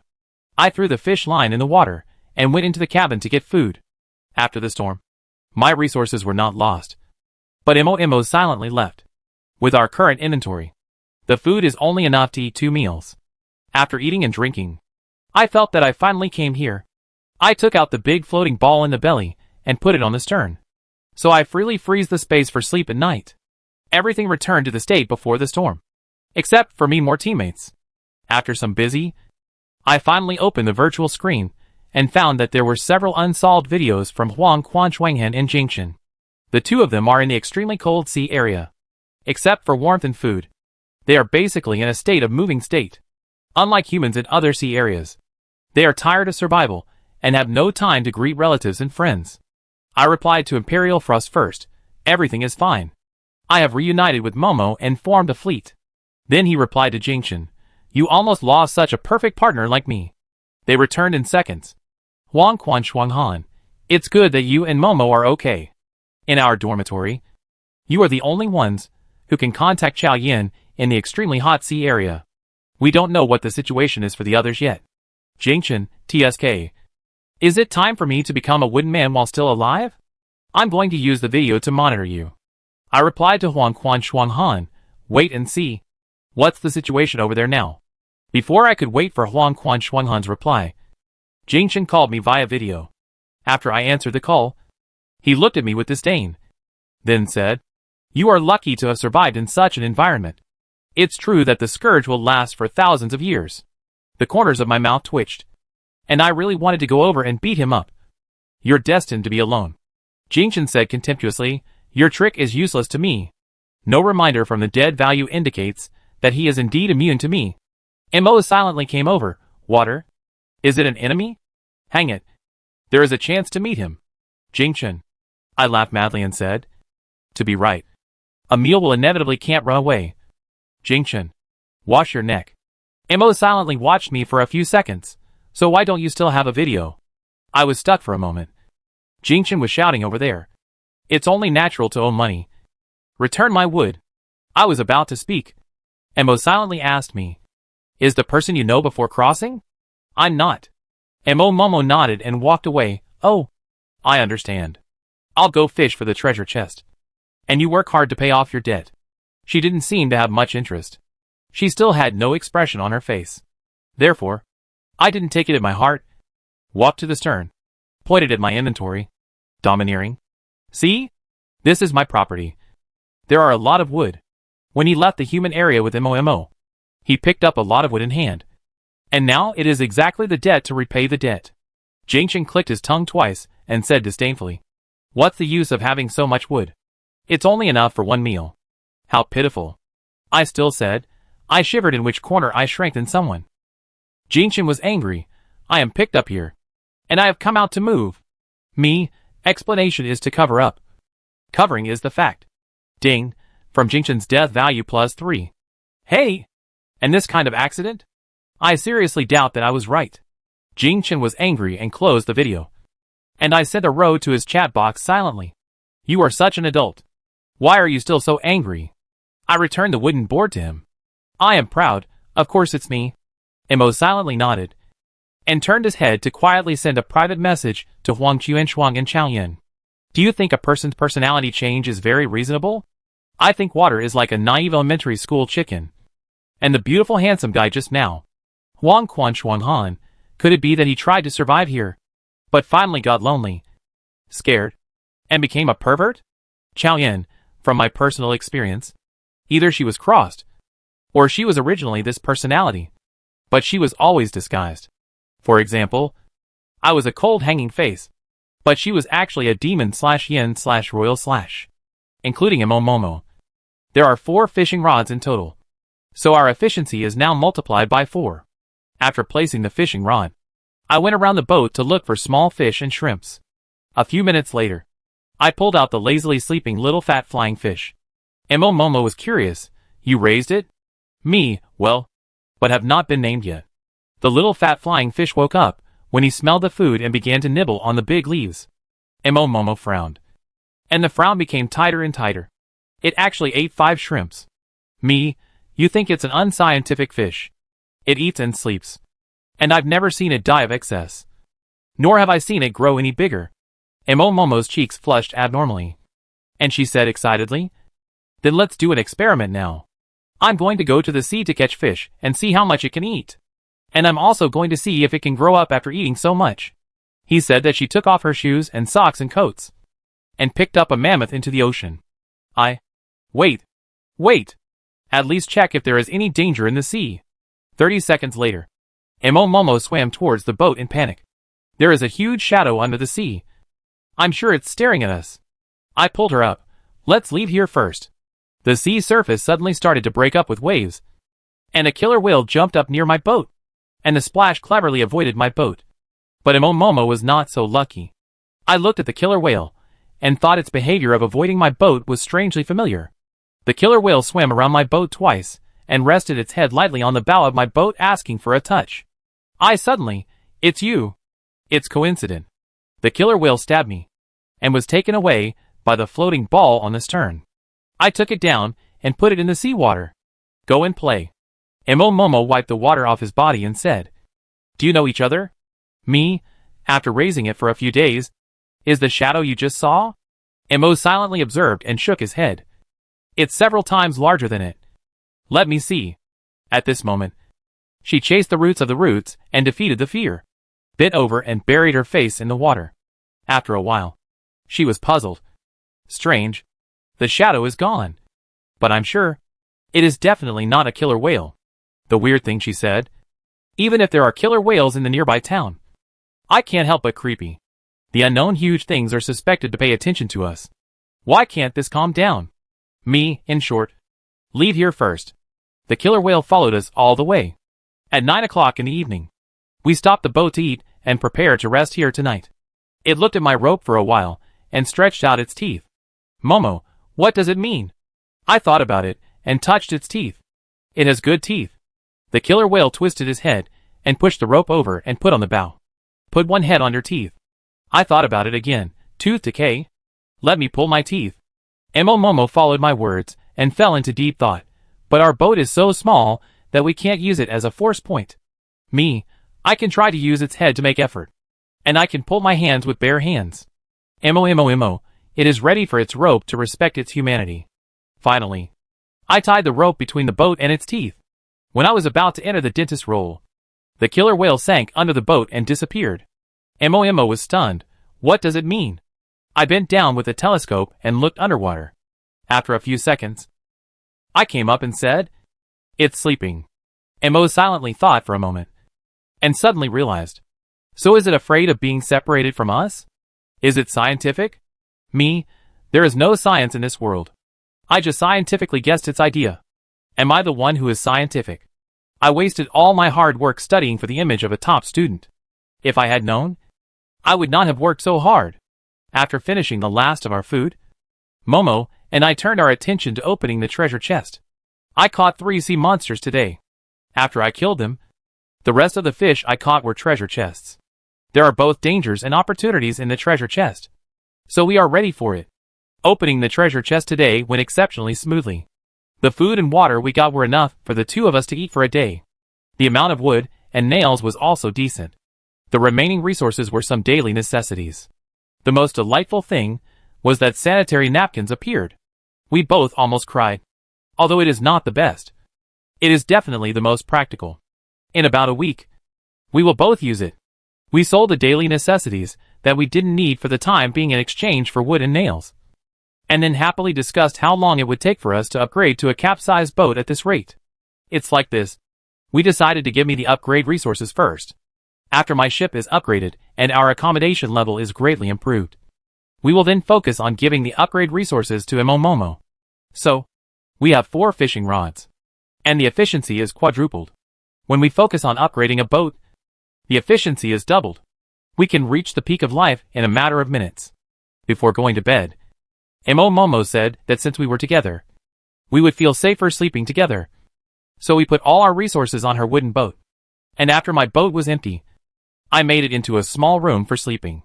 I threw the fish line in the water and went into the cabin to get food. After the storm, my resources were not lost. But Imo silently left. With our current inventory, the food is only enough to eat 2 meals. After eating and drinking, I felt that I finally came here. I took out the big floating ball in the belly and put it on the stern. So I freely freeze the space for sleep at night. Everything returned to the state before the storm. Except for me more teammates. After some busy, I finally opened the virtual screen and found that there were several unsolved videos from Huang Quan Shuanghan and Jingchen. The two of them are in the extremely cold sea area. Except for warmth and food, they are basically in a state of moving state. Unlike humans in other sea areas, they are tired of survival and have no time to greet relatives and friends. I replied to Imperial Frost first, "Everything is fine. I have reunited with Momo and formed a fleet." Then he replied to Jingchen, "You almost lost such a perfect partner like me." They returned in seconds. Huang Quan Shuanghan, "It's good that you and Momo are okay. In our dormitory, you are the only ones who can contact Chao Yin in the extremely hot sea area. We don't know what the situation is for the others yet." Jingchen, TSK, "Is it time for me to become a wooden man while still alive? I'm going to use the video to monitor you." I replied to Huang Quan Shuanghan, "Wait and see. What's the situation over there now?" Before I could wait for Huang Quan Shuanghan's reply, Jingchen called me via video. After I answered the call, he looked at me with disdain. Then said, "You are lucky to have survived in such an environment. It's true that the scourge will last for thousands of years." The corners of my mouth twitched, and I really wanted to go over and beat him up. "You're destined to be alone." Jingchen said contemptuously, "Your trick is useless to me. No reminder from the dead value indicates that he is indeed immune to me." Mo silently came over. "Water? Is it an enemy? Hang it. There is a chance to meet him." Jingchen. I laughed madly and said, "To be right. A meal will inevitably can't run away." Jingchen. "Wash your neck." Mo silently watched me for a few seconds. "So why don't you still have a video?" I was stuck for a moment. Jingchen was shouting over there, "It's only natural to owe money. Return my wood." I was about to speak. Mo silently asked me, "Is the person you know before crossing?" "I'm not." Momo nodded and walked away. "Oh, I understand. I'll go fish for the treasure chest. And you work hard to pay off your debt." She didn't seem to have much interest. She still had no expression on her face. Therefore, I didn't take it at my heart. Walked to the stern. Pointed at my inventory. Domineering. "See? This is my property. There are a lot of wood. When he left the human area with Momo, he picked up a lot of wood in hand. And now it is exactly the debt to repay the debt. Jingchen clicked his tongue twice and said disdainfully, "What's the use of having so much wood? It's only enough for one meal." How pitiful. I still said. I shivered in which corner I shrank in someone. Jingchen was angry. I am picked up here. And I have come out to move. Me, explanation is to cover up. Covering is the fact. Ding, from Jingchen's death value +3. Hey! And this kind of accident? I seriously doubt that I was right. Jingchen was angry and closed the video. And I sent a row to his chat box silently. You are such an adult. Why are you still so angry? I returned the wooden board to him. I am proud, of course it's me. Mo silently nodded, and turned his head to quietly send a private message to Huang Qiunshuang and Chao Yin. Do you think a person's personality change is very reasonable? I think water is like a naive elementary school chicken. And the beautiful handsome guy just now, Huang Qiunshuang Han, could it be that he tried to survive here, but finally got lonely, scared, and became a pervert? Chao Yin, from my personal experience, either she was crossed, or she was originally this personality, but she was always disguised. For example, I was a cold hanging face, but she was actually a demon/yin/royal/, including Momo. There are 4 fishing rods in total, so our efficiency is now multiplied by 4. After placing the fishing rod, I went around the boat to look for small fish and shrimps. A few minutes later, I pulled out the lazily sleeping little fat flying fish. Momo was curious. You raised it? Me, well, but have not been named yet. The little fat flying fish woke up when he smelled the food and began to nibble on the big leaves. Momo frowned. And the frown became tighter and tighter. It actually ate 5 shrimps. Me, you think it's an unscientific fish. It eats and sleeps. And I've never seen it die of excess. Nor have I seen it grow any bigger. Momo's cheeks flushed abnormally. And she said excitedly, "Then let's do an experiment now. I'm going to go to the sea to catch fish and see how much it can eat. And I'm also going to see if it can grow up after eating so much." He said that she took off her shoes and socks and coats, and picked up a mammoth into the ocean. Wait. At least check if there is any danger in the sea. 30 seconds later, Momo swam towards the boat in panic. There is a huge shadow under the sea. I'm sure it's staring at us. I pulled her up. Let's leave here first. The sea surface suddenly started to break up with waves, and a killer whale jumped up near my boat, and the splash cleverly avoided my boat. But Momo was not so lucky. I looked at the killer whale, and thought its behavior of avoiding my boat was strangely familiar. The killer whale swam around my boat twice, and rested its head lightly on the bow of my boat asking for a touch. It's you. It's coincident. The killer whale stabbed me, and was taken away by the floating ball on the stern. I took it down, and put it in the seawater. Go and play. Momo wiped the water off his body and said, "Do you know each other?" Me, after raising it for a few days. Is the shadow you just saw? Mo silently observed and shook his head. It's several times larger than it. Let me see. At this moment, she chased the roots of the roots and defeated the fear, bent over and buried her face in the water. After a while, she was puzzled. Strange. The shadow is gone. But I'm sure it is definitely not a killer whale. The weird thing, she said. Even if there are killer whales in the nearby town, I can't help but creepy. The unknown huge things are suspected to pay attention to us. Why can't this calm down? Me, in short. Leave here first. The killer whale followed us all the way. At 9 o'clock in the evening, we stopped the boat to eat and prepare to rest here tonight. It looked at my rope for a while and stretched out its teeth. Momo, what does it mean? I thought about it and touched its teeth. It has good teeth. The killer whale twisted his head and pushed the rope over and put on the bow. Put one head on your teeth. I thought about it again. Tooth decay? Let me pull my teeth. Momo followed my words and fell into deep thought. But our boat is so small that we can't use it as a force point. Me, I can try to use its head to make effort. And I can pull my hands with bare hands. Mo, it is ready for its rope to respect its humanity. Finally, I tied the rope between the boat and its teeth. When I was about to enter the dentist roll, the killer whale sank under the boat and disappeared. Mo was stunned. What does it mean? I bent down with the telescope and looked underwater. After a few seconds, I came up and said, "It's sleeping." Mo silently thought for a moment, and suddenly realized. So is it afraid of being separated from us? Is it scientific? Me, there is no science in this world. I just scientifically guessed its idea. Am I the one who is scientific? I wasted all my hard work studying for the image of a top student. If I had known, I would not have worked so hard. After finishing the last of our food, Momo and I turned our attention to opening the treasure chest. I caught 3 sea monsters today. After I killed them, the rest of the fish I caught were treasure chests. There are both dangers and opportunities in the treasure chest, so we are ready for it. Opening the treasure chest today went exceptionally smoothly. The food and water we got were enough for the 2 of us to eat for a day. The amount of wood and nails was also decent. The remaining resources were some daily necessities. The most delightful thing was that sanitary napkins appeared. We both almost cried. Although it is not the best, it is definitely the most practical. In about a week, we will both use it. We sold the daily necessities that we didn't need for the time being in exchange for wood and nails, and then happily discussed how long it would take for us to upgrade to a capsized boat at this rate. It's like this. We decided to give me the upgrade resources first. After my ship is upgraded and our accommodation level is greatly improved, we will then focus on giving the upgrade resources to Momo. So, we have 4 fishing rods, and the efficiency is quadrupled. When we focus on upgrading a boat, the efficiency is doubled. We can reach the peak of life in a matter of minutes. Before going to bed, Momo said that since we were together, we would feel safer sleeping together. So we put all our resources on her wooden boat. And after my boat was empty, I made it into a small room for sleeping.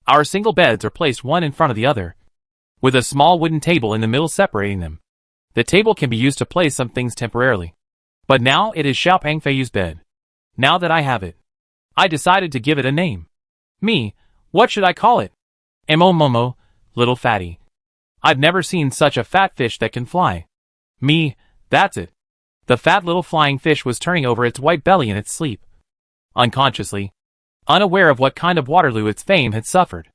Our single beds are placed one in front of the other, with a small wooden table in the middle separating them. The table can be used to place some things temporarily. But now it is Xiaopeng Feiyu's bed. Now that I have it, I decided to give it a name. Me, what should I call it? Momo, little fatty. I've never seen such a fat fish that can fly. Me, that's it. The fat little flying fish was turning over its white belly in its sleep. Unconsciously, unaware of what kind of Waterloo its fame had suffered.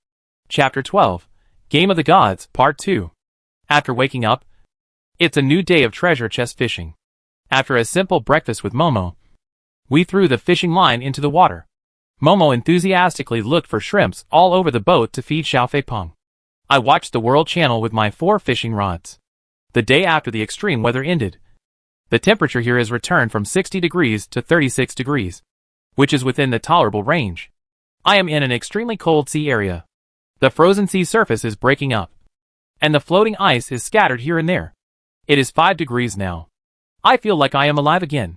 Chapter 12, Game of the Gods, Part 2. After waking up, it's a new day of treasure chest fishing. After a simple breakfast with Momo, we threw the fishing line into the water. Momo enthusiastically looked for shrimps all over the boat to feed Xiaofei. I watched the World Channel with my 4 fishing rods. The day after the extreme weather ended, the temperature here has returned from 60 degrees to 36 degrees, which is within the tolerable range. I am in an extremely cold sea area. The frozen sea surface is breaking up, and the floating ice is scattered here and there. It is 5 degrees now. I feel like I am alive again.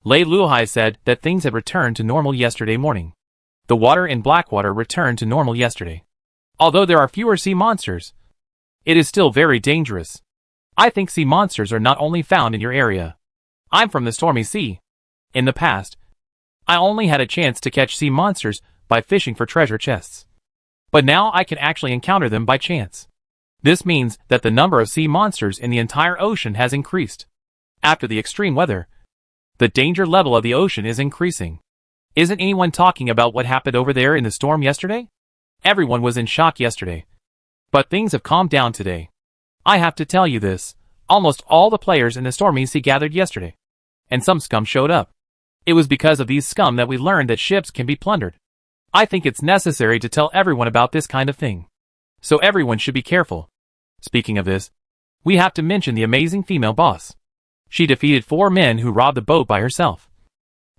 Lei Luhai said that things had returned to normal yesterday morning. The water in Blackwater returned to normal yesterday. Although there are fewer sea monsters, it is still very dangerous. I think sea monsters are not only found in your area. I'm from the stormy sea. In the past, I only had a chance to catch sea monsters by fishing for treasure chests. But now I can actually encounter them by chance. This means that the number of sea monsters in the entire ocean has increased. After the extreme weather, the danger level of the ocean is increasing. Isn't anyone talking about what happened over there in the storm yesterday? Everyone was in shock yesterday. But things have calmed down today. I have to tell you this, almost all the players in the stormy sea gathered yesterday. And some scum showed up. It was because of these scum that we learned that ships can be plundered. I think it's necessary to tell everyone about this kind of thing. So everyone should be careful. Speaking of this, we have to mention the amazing female boss. She defeated 4 men who robbed the boat by herself,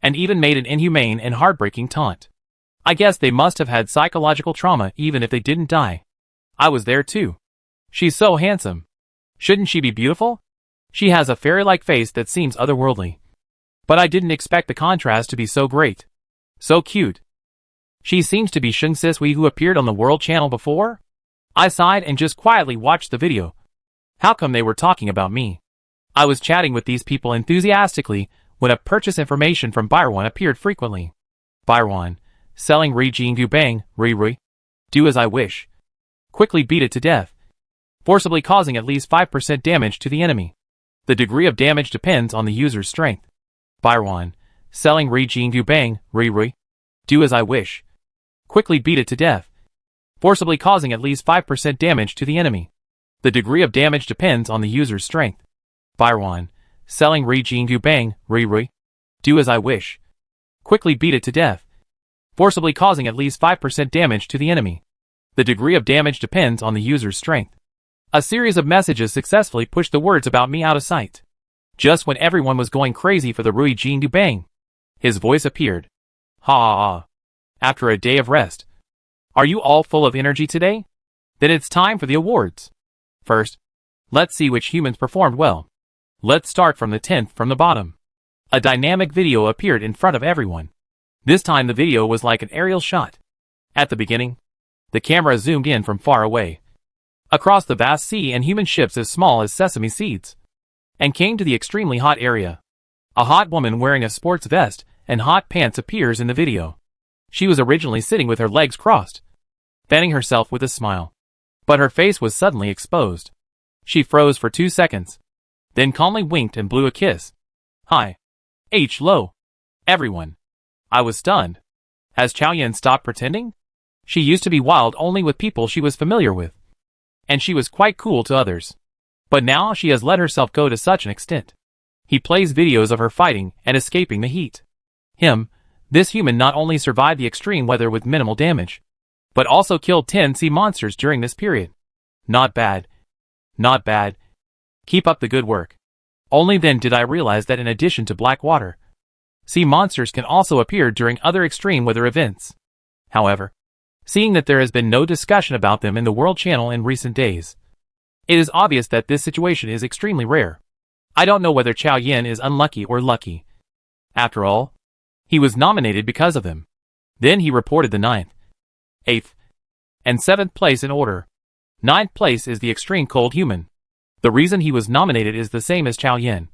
and even made an inhumane and heartbreaking taunt. I guess they must have had psychological trauma even if they didn't die. I was there too. She's so handsome. Shouldn't she be beautiful? She has a fairy-like face that seems otherworldly. But I didn't expect the contrast to be so great. So cute. She seems to be Sheng Sisui who appeared on the World Channel before? I sighed and just quietly watched the video. How come they were talking about me? I was chatting with these people enthusiastically when a purchase information from Byron appeared frequently. Byron, selling Ri Jing Du Bang, Ri. Do as I wish. Quickly beat it to death, forcibly causing at least 5% damage to the enemy. The degree of damage depends on the user's strength. Byron, selling Ri Jing Du Bang, Ri. Do as I wish. Quickly beat it to death, forcibly causing at least 5% damage to the enemy. The degree of damage depends on the user's strength. Bir1. Selling Ri Jing Du Bang, Ri. Do as I wish. Quickly beat it to death, forcibly causing at least 5% damage to the enemy. The degree of damage depends on the user's strength. A series of messages successfully pushed the words about me out of sight. Just when everyone was going crazy for the Ri Jing Du Bang, his voice appeared. Ha ha ha. After a day of rest. Are you all full of energy today? Then it's time for the awards. First, let's see which humans performed well. Let's start from the 10th from the bottom. A dynamic video appeared in front of everyone. This time the video was like an aerial shot. At the beginning, the camera zoomed in from far away, across the vast sea and human ships as small as sesame seeds, and came to the extremely hot area. A hot woman wearing a sports vest and hot pants appears in the video. She was originally sitting with her legs crossed, fanning herself with a smile. But her face was suddenly exposed. She froze for 2 seconds, then calmly winked and blew a kiss. Hi. Hello. Everyone. I was stunned. Has Chaoyan stopped pretending? She used to be wild only with people she was familiar with, and she was quite cool to others. But now she has let herself go to such an extent. He plays videos of her fighting and escaping the heat. This human not only survived the extreme weather with minimal damage, but also killed 10 sea monsters during this period. Not bad. Not bad. Keep up the good work. Only then did I realize that in addition to black water, sea monsters can also appear during other extreme weather events. However, seeing that there has been no discussion about them in the World Channel in recent days, it is obvious that this situation is extremely rare. I don't know whether Chaoyan is unlucky or lucky. After all, he was nominated because of them. Then he reported the 9th, 8th, and 7th place in order. 9th place is the extreme cold human. The reason he was nominated is the same as Chaoyan,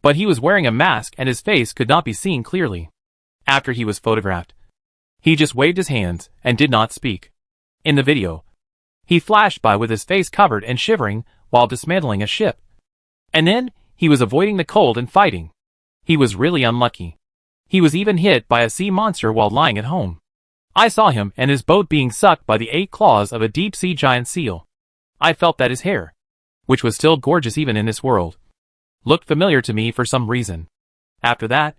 but he was wearing a mask and his face could not be seen clearly. After he was photographed, he just waved his hands and did not speak. In the video, he flashed by with his face covered and shivering while dismantling a ship. And then, he was avoiding the cold and fighting. He was really unlucky. He was even hit by a sea monster while lying at home. I saw him and his boat being sucked by the 8 claws of a deep-sea giant seal. I felt that his hair, which was still gorgeous even in this world, looked familiar to me for some reason. After that,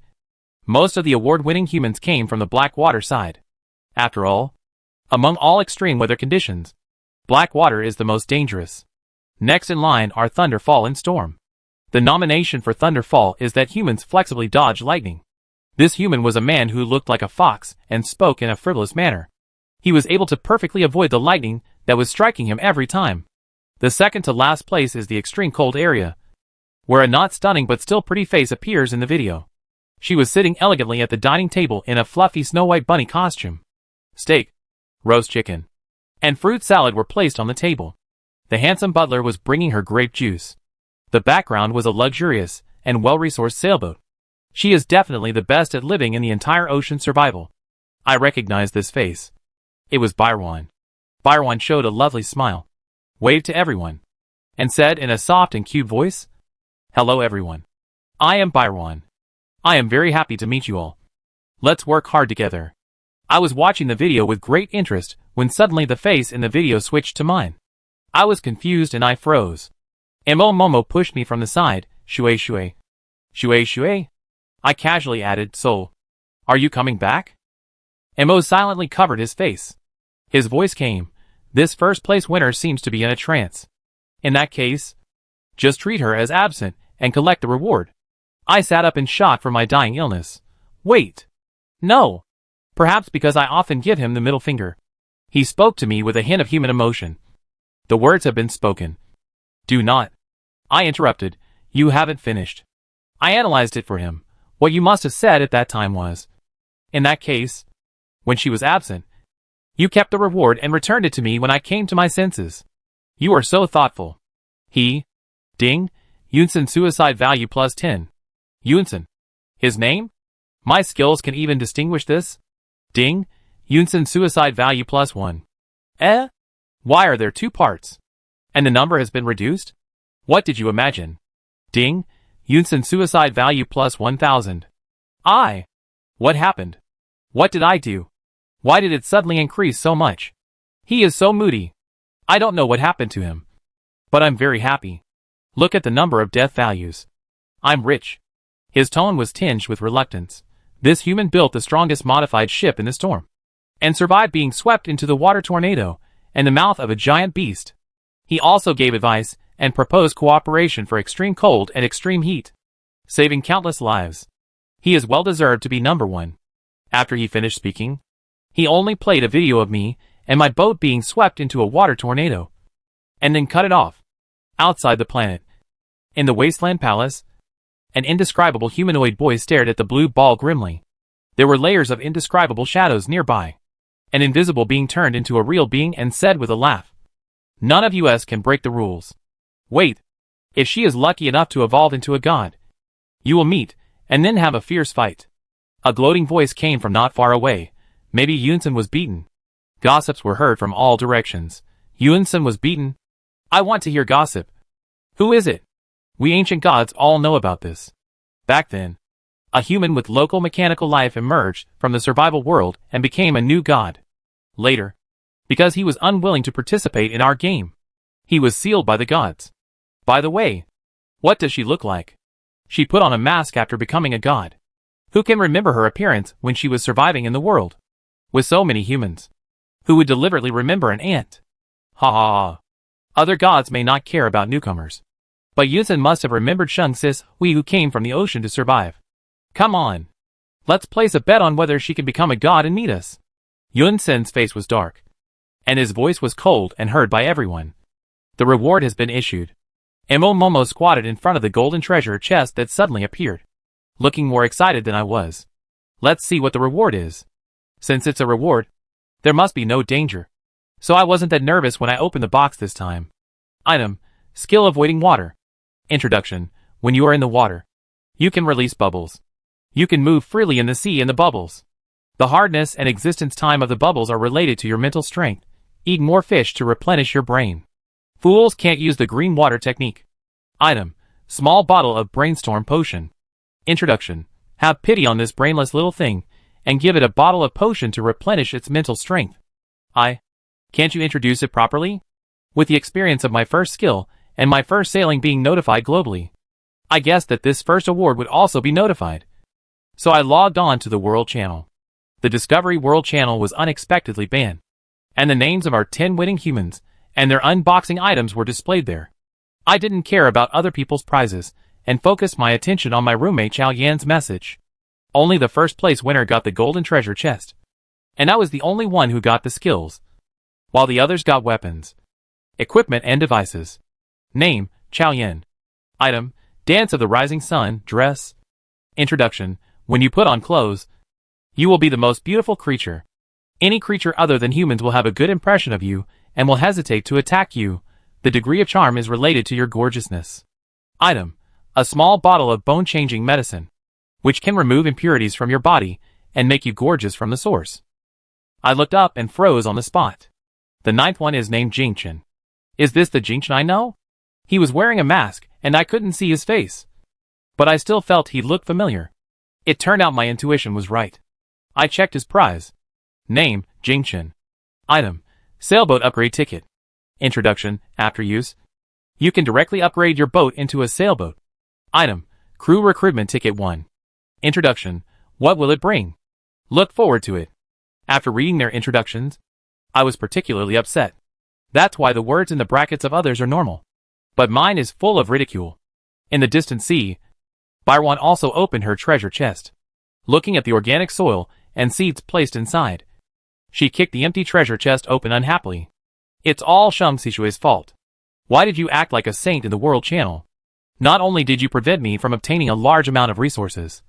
most of the award-winning humans came from the black water side. After all, among all extreme weather conditions, black water is the most dangerous. Next in line are Thunderfall and Storm. The nomination for Thunderfall is that humans flexibly dodge lightning. This human was a man who looked like a fox and spoke in a frivolous manner. He was able to perfectly avoid the lightning that was striking him every time. The second to last place is the extreme cold area, where a not stunning but still pretty face appears in the video. She was sitting elegantly at the dining table in a fluffy Snow White bunny costume. Steak, roast chicken, and fruit salad were placed on the table. The handsome butler was bringing her grape juice. The background was a luxurious and well-resourced sailboat. She is definitely the best at living in the entire ocean survival. I recognized this face. It was Bir1. Bir1 showed a lovely smile, waved to everyone, and said in a soft and cute voice, "Hello everyone. I am Bir1. I am very happy to meet you all. Let's work hard together." I was watching the video with great interest when suddenly the face in the video switched to mine. I was confused and I froze. Momo pushed me from the side. Shui. Shui. I casually added, "So, are you coming back?" Mo silently covered his face. His voice came, "This first place winner seems to be in a trance. In that case, just treat her as absent and collect the reward." I sat up in shock from my dying illness. Wait. No. Perhaps because I often give him the middle finger. He spoke to me with a hint of human emotion. The words have been spoken. Do not. I interrupted. You haven't finished. I analyzed it for him. What you must have said at that time was, in that case, when she was absent, you kept the reward and returned it to me when I came to my senses. You are so thoughtful. Ding, Yunsen suicide value plus 10. Yunsen. His name? My skills can even distinguish this? Ding, Yunsen suicide value plus 1. Why are there 2 parts? And the number has been reduced? What did you imagine? Ding, Yunsen suicide value plus 1000. What happened? What did I do? Why did it suddenly increase so much? He is so moody. I don't know what happened to him. But I'm very happy. Look at the number of death values. I'm rich. His tone was tinged with reluctance. This human built the strongest modified ship in the storm, and survived being swept into the water tornado and the mouth of a giant beast. He also gave advice and proposed cooperation for extreme cold and extreme heat, saving countless lives. He is well deserved to be number one. After he finished speaking, he only played a video of me and my boat being swept into a water tornado, and then cut it off. Outside the planet, in the wasteland palace, an indescribable humanoid boy stared at the blue ball grimly. There were layers of indescribable shadows nearby. An invisible being turned into a real being and said with a laugh, "None of us can break the rules. Wait. If she is lucky enough to evolve into a god, you will meet, and then have a fierce fight." A gloating voice came from not far away. Maybe Yunsen was beaten. Gossips were heard from all directions. Yunsen was beaten? I want to hear gossip. Who is it? We ancient gods all know about this. Back then, a human with local mechanical life emerged from the survival world and became a new god. Later, because he was unwilling to participate in our game, he was sealed by the gods. By the way, what does she look like? She put on a mask after becoming a god. Who can remember her appearance when she was surviving in the world with so many humans? Who would deliberately remember an ant? Ha ha ha. Other gods may not care about newcomers, but Yunsen must have remembered Shungsis, we who came from the ocean to survive. Come on. Let's place a bet on whether she can become a god and meet us. Yunsen's face was dark, and his voice was cold and heard by everyone. The reward has been issued. Emo Momo squatted in front of the golden treasure chest that suddenly appeared, looking more excited than I was. Let's see what the reward is. Since it's a reward, there must be no danger. So I wasn't that nervous when I opened the box this time. Item: Skill Avoiding Water. Introduction: When you are in the water, you can release bubbles. You can move freely in the sea in the bubbles. The hardness and existence time of the bubbles are related to your mental strength. Eat more fish to replenish your brain. Fools can't use the green water technique. Item: Small bottle of brainstorm potion. Introduction: Have pity on this brainless little thing, and give it a bottle of potion to replenish its mental strength. Can't you introduce it properly? With the experience of my first skill, and my first sailing being notified globally, I guessed that this first award would also be notified. So I logged on to the World Channel. The Discovery World Channel was unexpectedly banned, and the names of our 10 winning humans and their unboxing items were displayed there. I didn't care about other people's prizes, and focused my attention on my roommate Chao Yan's message. Only the first place winner got the golden treasure chest, and I was the only one who got the skills, while the others got weapons, equipment and devices. Name: Chao Yan. Item: Dance of the Rising Sun, dress. Introduction: When you put on clothes, you will be the most beautiful creature. Any creature other than humans will have a good impression of you, and will hesitate to attack you. The degree of charm is related to your gorgeousness. Item: A small bottle of bone-changing medicine, which can remove impurities from your body, and make you gorgeous from the source. I looked up and froze on the spot. The 9th one is named Jingchen. Is this the Jingchen I know? He was wearing a mask, and I couldn't see his face, but I still felt he looked familiar. It turned out my intuition was right. I checked his prize. Name: Jingchen. Item: Sailboat upgrade ticket. Introduction: After use, you can directly upgrade your boat into a sailboat. Item: Crew recruitment ticket 1. Introduction: What will it bring? Look forward to it. After reading their introductions, I was particularly upset. That's why the words in the brackets of others are normal, but mine is full of ridicule. In the distant sea, Byron also opened her treasure chest, looking at the organic soil and seeds placed inside. She kicked the empty treasure chest open unhappily. It's all Shang Sishui's fault. Why did you act like a saint in the World Channel? Not only did you prevent me from obtaining a large amount of resources,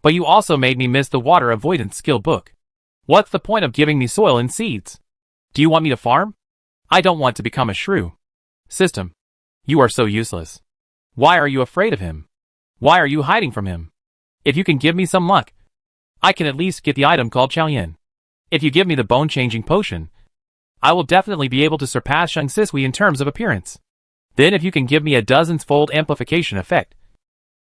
but you also made me miss the water avoidance skill book. What's the point of giving me soil and seeds? Do you want me to farm? I don't want to become a shrew. System, you are so useless. Why are you afraid of him? Why are you hiding from him? If you can give me some luck, I can at least get the item called Chao Yan. If you give me the bone-changing potion, I will definitely be able to surpass Shang Sisui in terms of appearance. Then if you can give me a dozens-fold amplification effect,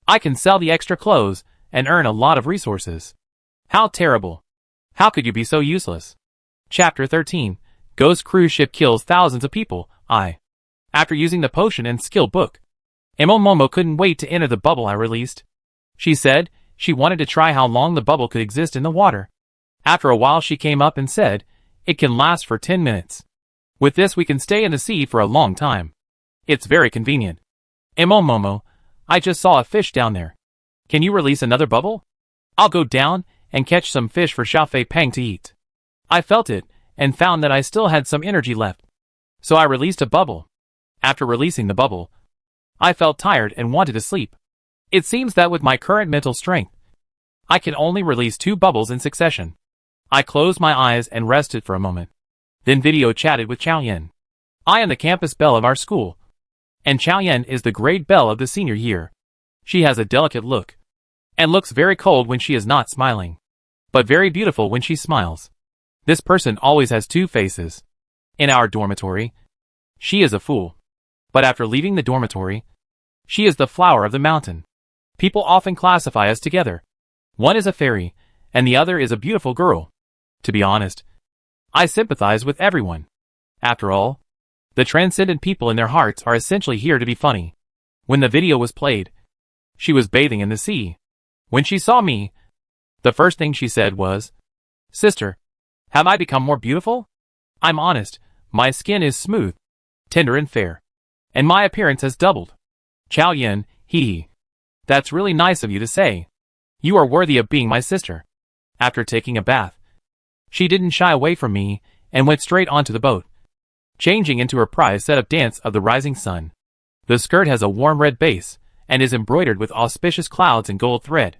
I can sell the extra clothes and earn a lot of resources. How terrible. How could you be so useless? Chapter 13. Ghost cruise ship kills thousands of people. After using the potion and skill book, Momo couldn't wait to enter the bubble I released. She said she wanted to try how long the bubble could exist in the water. After a while she came up and said, "It can last for 10 minutes. With this we can stay in the sea for a long time. It's very convenient." Momo, I just saw a fish down there. Can you release another bubble? I'll go down and catch some fish for Xiaofei Peng to eat. I felt it and found that I still had some energy left. So I released a bubble. After releasing the bubble, I felt tired and wanted to sleep. It seems that with my current mental strength, I can only release 2 bubbles in succession. I closed my eyes and rested for a moment. Then video chatted with Chao Yan. I am the campus belle of our school, and Chao Yan is the grade belle of the senior year. She has a delicate look, and looks very cold when she is not smiling, but very beautiful when she smiles. This person always has 2 faces. In our dormitory, she is a fool, but after leaving the dormitory, she is the flower of the mountain. People often classify us together. One is a fairy, and the other is a beautiful girl. To be honest, I sympathize with everyone. After all, the transcendent people in their hearts are essentially here to be funny. When the video was played, she was bathing in the sea. When she saw me, the first thing she said was, "Sister, have I become more beautiful? I'm honest, my skin is smooth, tender and fair, and my appearance has doubled." Chao Yan, hee. That's really nice of you to say. You are worthy of being my sister. After taking a bath, she didn't shy away from me and went straight onto the boat, changing into her prize set-up dance of the rising sun. The skirt has a warm red base and is embroidered with auspicious clouds and gold thread.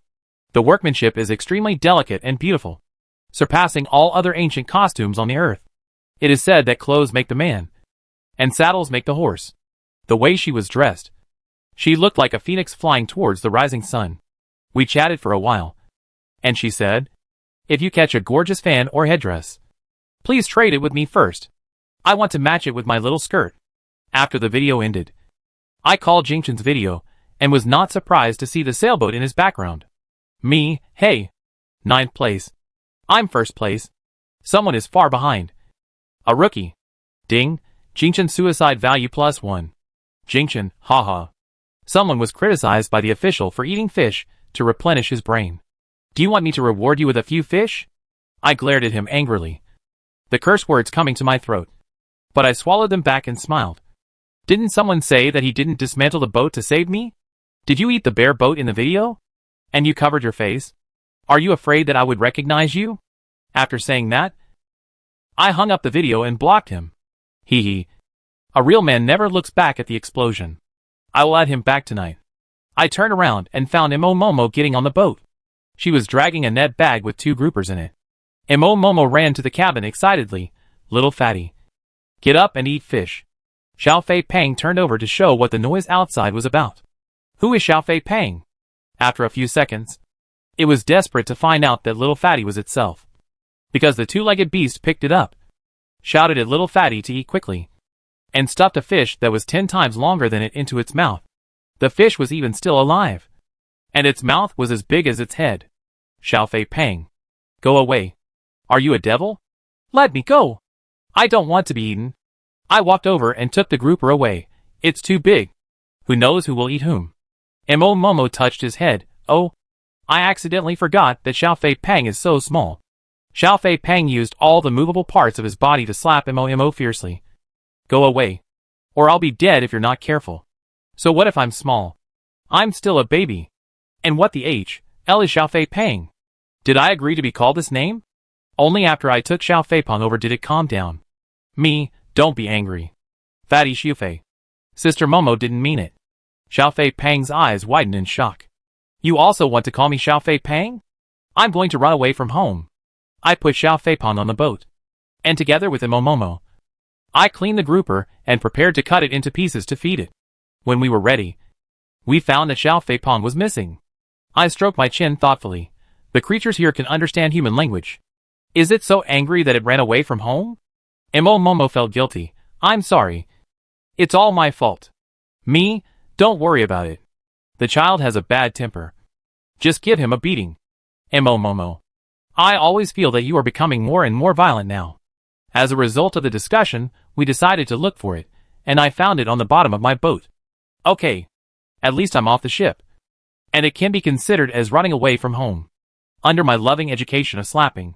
The workmanship is extremely delicate and beautiful, surpassing all other ancient costumes on the earth. It is said that clothes make the man, and saddles make the horse. The way she was dressed, she looked like a phoenix flying towards the rising sun. We chatted for a while, and she said, "If you catch a gorgeous fan or headdress, please trade it with me first. I want to match it with my little skirt." After the video ended, I called Jingchen's video and was not surprised to see the sailboat in his background. Me, hey. 9th place. I'm 1st place. Someone is far behind. A rookie. Ding, Jingchen suicide value +1. Jingchen, haha. Someone was criticized by the official for eating fish to replenish his brain. Do you want me to reward you with a few fish? I glared at him angrily, the curse words coming to my throat. But I swallowed them back and smiled. Didn't someone say that he didn't dismantle the boat to save me? Did you eat the bare boat in the video? And you covered your face? Are you afraid that I would recognize you? After saying that, I hung up the video and blocked him. Hee hee. A real man never looks back at the explosion. I will add him back tonight. I turned around and found Momo getting on the boat. She was dragging a net bag with 2 groupers in it. Momo ran to the cabin excitedly. "Little fatty, get up and eat fish." Xiaofei Peng turned over to show what the noise outside was about. Who is Xiaofei Peng? After a few seconds, it was desperate to find out that Little Fatty was itself, because the 2-legged beast picked it up, shouted at Little Fatty to eat quickly, and stuffed a fish that was 10 times longer than it into its mouth. The fish was even still alive, and its mouth was as big as its head. Xiaofei Peng, go away. Are you a devil? Let me go. I don't want to be eaten. I walked over and took the grouper away. It's too big. Who knows who will eat whom? Momo touched his head. Oh, I accidentally forgot that Xiaofei Peng is so small. Xiaofei Peng used all the movable parts of his body to slap Momo fiercely. Go away, or I'll be dead if you're not careful. So what if I'm small? I'm still a baby. And what the L is Xiaofei Peng? Did I agree to be called this name? Only after I took Xiaofei Peng over did it calm down. Me, don't be angry. Fatty Xiaofei. Sister Momo didn't mean it. Xiaofei Peng's eyes widened in shock. You also want to call me Xiaofei Peng? I'm going to run away from home. I put Xiaofei Peng on the boat, and together with Momo, I cleaned the grouper and prepared to cut it into pieces to feed it. When we were ready, we found that Xiaofei Peng was missing. I stroked my chin thoughtfully. The creatures here can understand human language. Is it so angry that it ran away from home? Momo felt guilty. I'm sorry. It's all my fault. Me? Don't worry about it. The child has a bad temper. Just give him a beating. Momo. I always feel that you are becoming more and more violent now. As a result of the discussion, we decided to look for it, and I found it on the bottom of my boat. Okay. At least I'm off the ship. And it can be considered as running away from home. Under my loving education of slapping,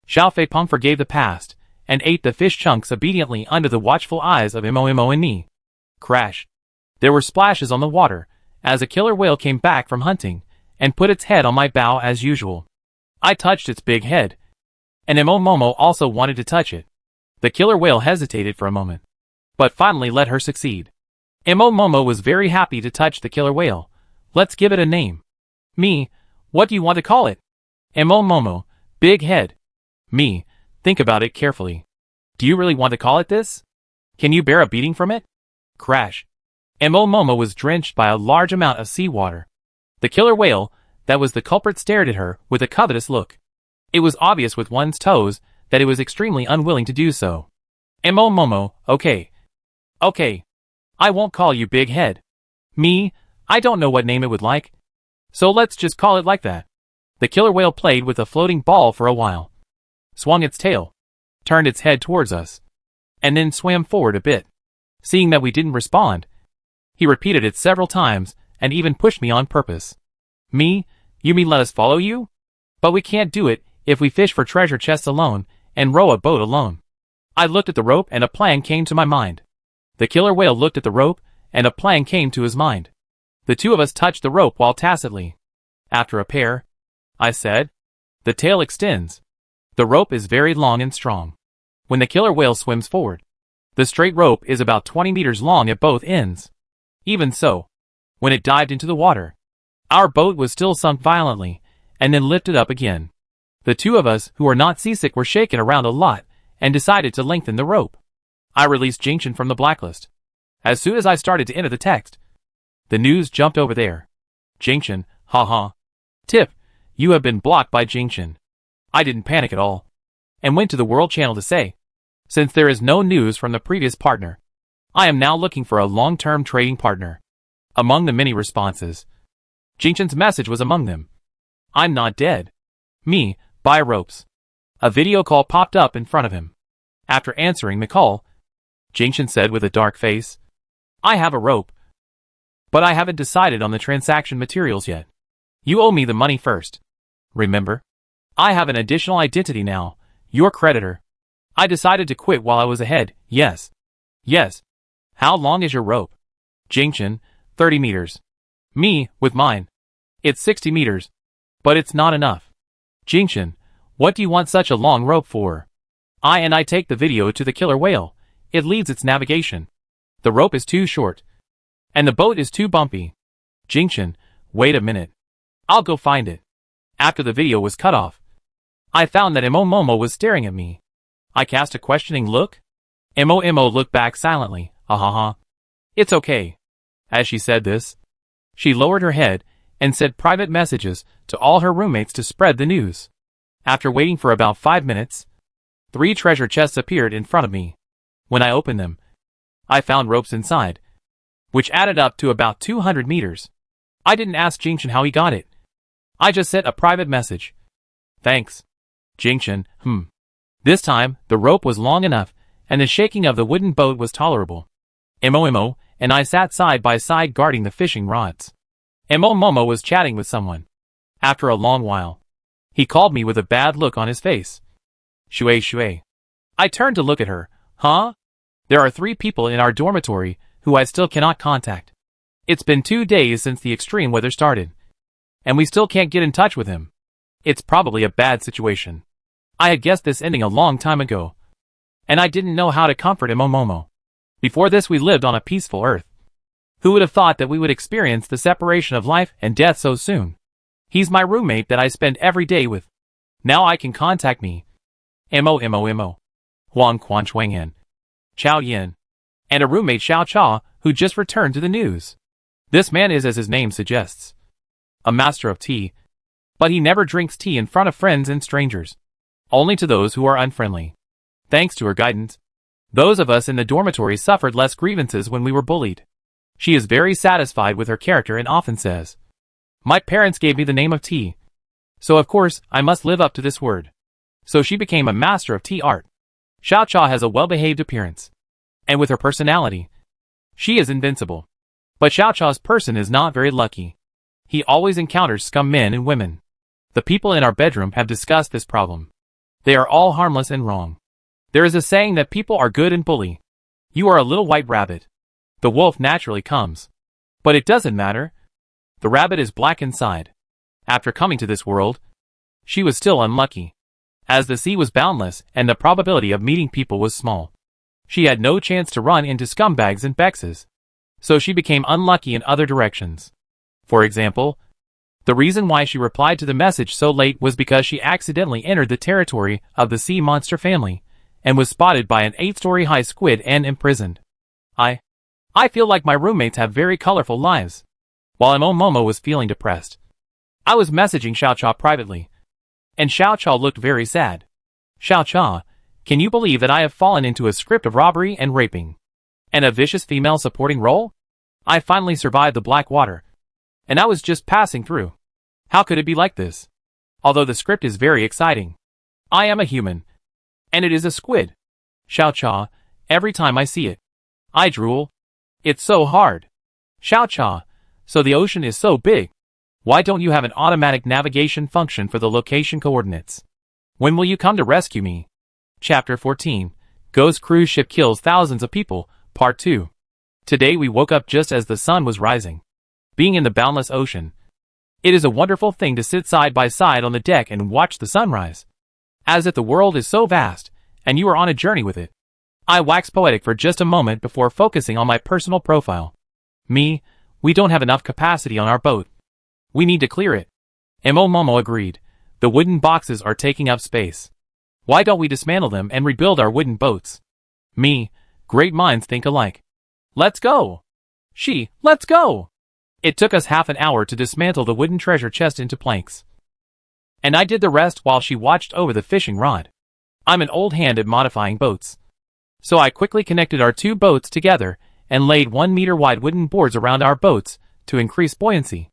Xiao Fei Peng forgave the past, and ate the fish chunks obediently under the watchful eyes of Mo and me. Crash. There were splashes on the water, as a killer whale came back from hunting, and put its head on my bow as usual. I touched its big head, and Momo also wanted to touch it. The killer whale hesitated for a moment, but finally let her succeed. Momo was very happy to touch the killer whale. Let's give it a name. Me, what do you want to call it? Momo, big head. Me, think about it carefully. Do you really want to call it this? Can you bear a beating from it? Crash. Momo was drenched by a large amount of seawater. The killer whale, that was the culprit, stared at her with a covetous look. It was obvious with one's toes that it was extremely unwilling to do so. Momo, okay. Okay. I won't call you Big Head. Me, I don't know what name it would like. So let's just call it like that. The killer whale played with a floating ball for a while, swung its tail, turned its head towards us, and then swam forward a bit. Seeing that we didn't respond, he repeated it several times and even pushed me on purpose. Me, you mean let us follow you? But we can't do it if we fish for treasure chests alone and row a boat alone. I looked at the rope and a plan came to my mind. The killer whale looked at the rope and a plan came to his mind. The two of us touched the rope while tacitly. After a pair, I said, the tail extends. The rope is very long and strong. When the killer whale swims forward, the straight rope is about 20 meters long at both ends. Even so, when it dived into the water, our boat was still sunk violently, and then lifted up again. The two of us who were not seasick were shaken around a lot, and decided to lengthen the rope. I released Jinxian from the blacklist. As soon as I started to enter the text, the news jumped over there. Jinxian, haha. Tip, you have been blocked by Jinxian. I didn't panic at all, and went to the World Channel to say, since there is no news from the previous partner, I am now looking for a long-term trading partner. Among the many responses, Jinxian's message was among them. I'm not dead. Me, buy ropes. A video call popped up in front of him. After answering the call, Jinxian said with a dark face, I have a rope, but I haven't decided on the transaction materials yet. You owe me the money first. Remember? I have an additional identity now, your creditor. I decided to quit while I was ahead, yes. Yes. How long is your rope? Jinxian, 30 meters. Me, with mine. It's 60 meters. But it's not enough. Jinxian, what do you want such a long rope for? I take the video to the killer whale. It leads its navigation. The rope is too short. And the boat is too bumpy. Jinxian, wait a minute. I'll go find it. After the video was cut off, I found that Momo was staring at me. I cast a questioning look. Mo looked back silently. Ahaha. It's okay. As she said this, she lowered her head and sent private messages to all her roommates to spread the news. After waiting for about 5 minutes, 3 treasure chests appeared in front of me. When I opened them, I found ropes inside, which added up to about 200 meters. I didn't ask Jinxian how he got it. I just sent a private message. Thanks. Jinxian, This time, the rope was long enough, and the shaking of the wooden boat was tolerable. Mo and I sat side by side guarding the fishing rods. Momo was chatting with someone. After a long while, he called me with a bad look on his face. Shui. I turned to look at her. Huh? There are 3 people in our dormitory who I still cannot contact. It's been 2 days since the extreme weather started, and we still can't get in touch with him. It's probably a bad situation. I had guessed this ending a long time ago, and I didn't know how to comfort Momo. Before this we lived on a peaceful earth. Who would have thought that we would experience the separation of life and death so soon? He's my roommate that I spend every day with. Now I can contact me. Mo. Huang Quan Chuangyan. Chao Yin. And a roommate Xiao Cha, who just returned to the news. This man is as his name suggests, a master of tea. But he never drinks tea in front of friends and strangers. Only to those who are unfriendly. Thanks to her guidance, those of us in the dormitory suffered less grievances when we were bullied. She is very satisfied with her character and often says, my parents gave me the name of tea, so of course I must live up to this word. So she became a master of tea art. Xiao Cha has a well-behaved appearance. And with her personality, she is invincible. But Xiao Cha's person is not very lucky. He always encounters scum men and women. The people in our bedroom have discussed this problem. They are all harmless and wrong. There is a saying that people are good and bully. You are a little white rabbit. The wolf naturally comes. But it doesn't matter. The rabbit is black inside. After coming to this world, she was still unlucky. As the sea was boundless and the probability of meeting people was small, she had no chance to run into scumbags and bexes. So she became unlucky in other directions. For example, the reason why she replied to the message so late was because she accidentally entered the territory of the sea monster family and was spotted by an 8-story high squid and imprisoned. I feel like my roommates have very colorful lives. While Momo was feeling depressed, I was messaging Xiao Cha privately, and Xiao Cha looked very sad. Xiao Cha, can you believe that I have fallen into a script of robbery and raping? And a vicious female supporting role? I finally survived the black water, and I was just passing through. How could it be like this? Although the script is very exciting. I am a human, and it is a squid. Xiao Cha, every time I see it, I drool. It's so hard. Xiao Cha, so the ocean is so big. Why don't you have an automatic navigation function for the location coordinates? When will you come to rescue me? Chapter 14, Ghost Cruise Ship Kills Thousands of People, Part 2. Today we woke up just as the sun was rising. Being in the boundless ocean, it is a wonderful thing to sit side by side on the deck and watch the sunrise. As if the world is so vast, and you are on a journey with it. I wax poetic for just a moment before focusing on my personal profile. We don't have enough capacity on our boat. We need to clear it. Momo agreed. The wooden boxes are taking up space. Why don't we dismantle them and rebuild our wooden boats? Great minds think alike. Let's go. Let's go. It took us half an hour to dismantle the wooden treasure chest into planks. And I did the rest while she watched over the fishing rod. I'm an old hand at modifying boats. So I quickly connected our two boats together and laid 1-meter-wide wooden boards around our boats to increase buoyancy.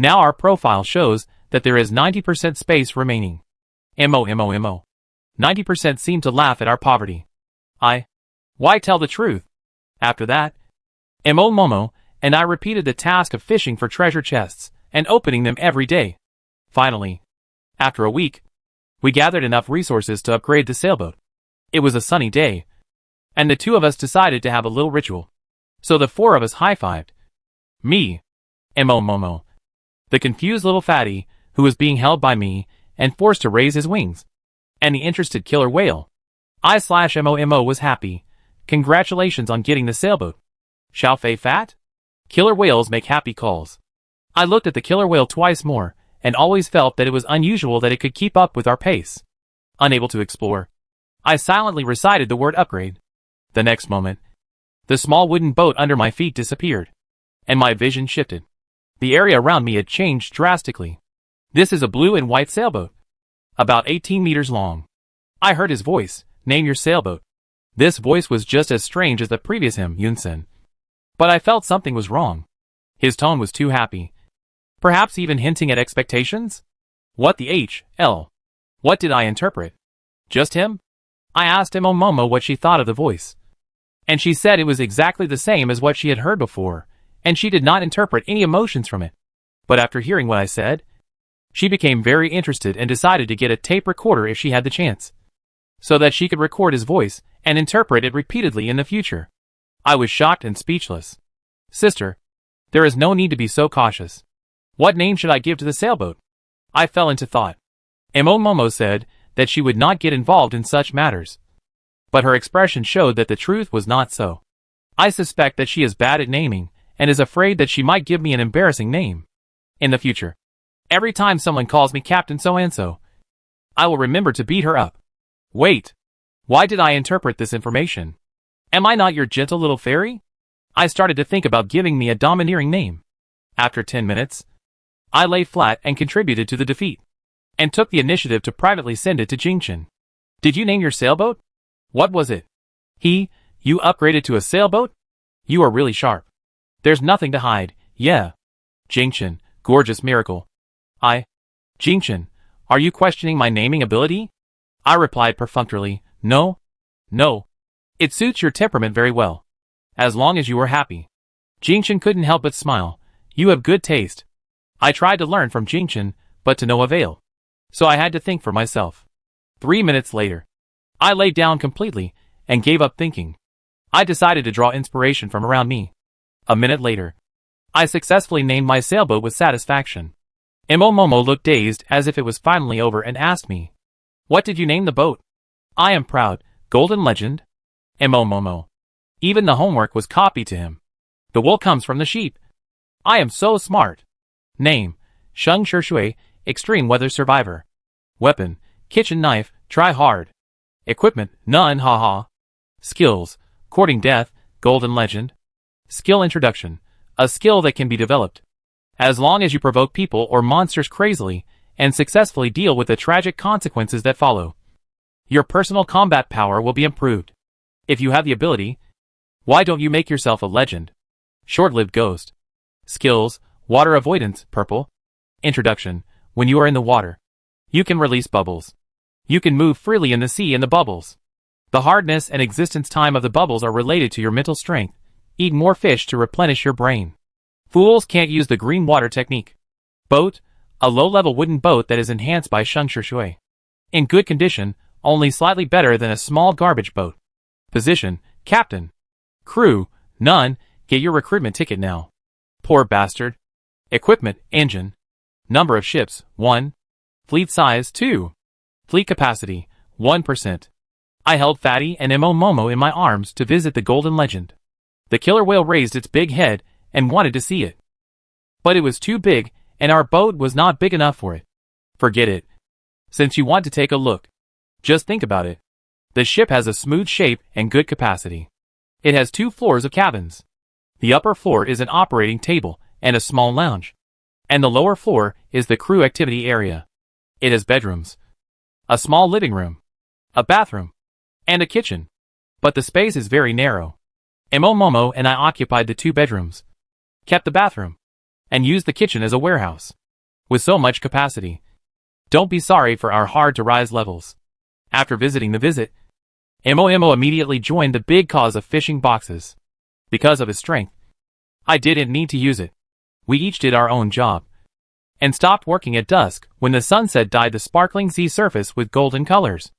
Now our profile shows that there is 90% space remaining. 90% seem to laugh at our poverty. Why tell the truth? After that, Momo and I repeated the task of fishing for treasure chests and opening them every day. Finally, after a week, we gathered enough resources to upgrade the sailboat. It was a sunny day, and the two of us decided to have a little ritual. So the four of us high-fived. Me, Momo, the confused little fatty who was being held by me and forced to raise his wings, and the interested killer whale. I/Momo was happy. Congratulations on getting the sailboat. Xiao Fei fat? Killer whales make happy calls. I looked at the killer whale twice more, and always felt that it was unusual that it could keep up with our pace. Unable to explore, I silently recited the word upgrade. The next moment, the small wooden boat under my feet disappeared, and my vision shifted. The area around me had changed drastically. This is a blue and white sailboat, about 18 meters long. I heard his voice, name your sailboat. This voice was just as strange as the previous him, Yunsen. But I felt something was wrong. His tone was too happy. Perhaps even hinting at expectations? What the hell? What did I interpret? Just him? I asked Momo what she thought of the voice. And she said it was exactly the same as what she had heard before, and she did not interpret any emotions from it. But after hearing what I said, she became very interested and decided to get a tape recorder if she had the chance, so that she could record his voice and interpret it repeatedly in the future. I was shocked and speechless. Sister, there is no need to be so cautious. What name should I give to the sailboat? I fell into thought. Momo said that she would not get involved in such matters. But her expression showed that the truth was not so. I suspect that she is bad at naming, and is afraid that she might give me an embarrassing name. In the future, every time someone calls me Captain So-and-so, I will remember to beat her up. Wait, why did I interpret this information? Am I not your gentle little fairy? I started to think about giving me a domineering name. After 10 minutes, I lay flat and contributed to the defeat, and took the initiative to privately send it to Jingchen. Did you name your sailboat? What was it? You upgraded to a sailboat? You are really sharp. There's nothing to hide, yeah. Jingchen, gorgeous miracle. Jingchen, are you questioning my naming ability? I replied perfunctorily, no. No. It suits your temperament very well. As long as you are happy. Jingchen couldn't help but smile. You have good taste. I tried to learn from Jingchen, but to no avail. So I had to think for myself. 3 minutes later, I laid down completely and gave up thinking. I decided to draw inspiration from around me. A minute later, I successfully named my sailboat with satisfaction. Momo looked dazed as if it was finally over and asked me, "What did you name the boat?" I am proud, Golden Legend. Momo. Even the homework was copied to him. The wool comes from the sheep. I am so smart. Name, Sheng Shui, Extreme Weather Survivor. Weapon, kitchen knife, try hard. Equipment, none, haha. Skills, courting death, Golden Legend. Skill introduction, a skill that can be developed. As long as you provoke people or monsters crazily, and successfully deal with the tragic consequences that follow. Your personal combat power will be improved. If you have the ability, why don't you make yourself a legend? Short-lived ghost. Skills, water avoidance, purple. Introduction, when you are in the water, you can release bubbles. You can move freely in the sea in the bubbles. The hardness and existence time of the bubbles are related to your mental strength. Eat more fish to replenish your brain. Fools can't use the green water technique. Boat, a low-level wooden boat that is enhanced by Sheng Shui. In good condition, only slightly better than a small garbage boat. Position, captain. Crew, none, get your recruitment ticket now. Poor bastard. Equipment, engine. Number of ships, 1. Fleet size, 2. Fleet capacity, 1%. I held Fatty and Momo in my arms to visit the Golden Legend. The killer whale raised its big head and wanted to see it. But it was too big, and our boat was not big enough for it. Forget it. Since you want to take a look, just think about it. The ship has a smooth shape and good capacity. It has 2 floors of cabins. The upper floor is an operating table and a small lounge. And the lower floor is the crew activity area. It has bedrooms, a small living room, a bathroom, and a kitchen. But the space is very narrow. Momo and I occupied the 2 bedrooms, kept the bathroom, and used the kitchen as a warehouse. With so much capacity. Don't be sorry for our hard-to-rise levels. After visiting the visit, Momo immediately joined the big cause of fishing boxes. Because of his strength, I didn't need to use it. We each did our own job. And stopped working at dusk when the sunset dyed the sparkling sea surface with golden colors.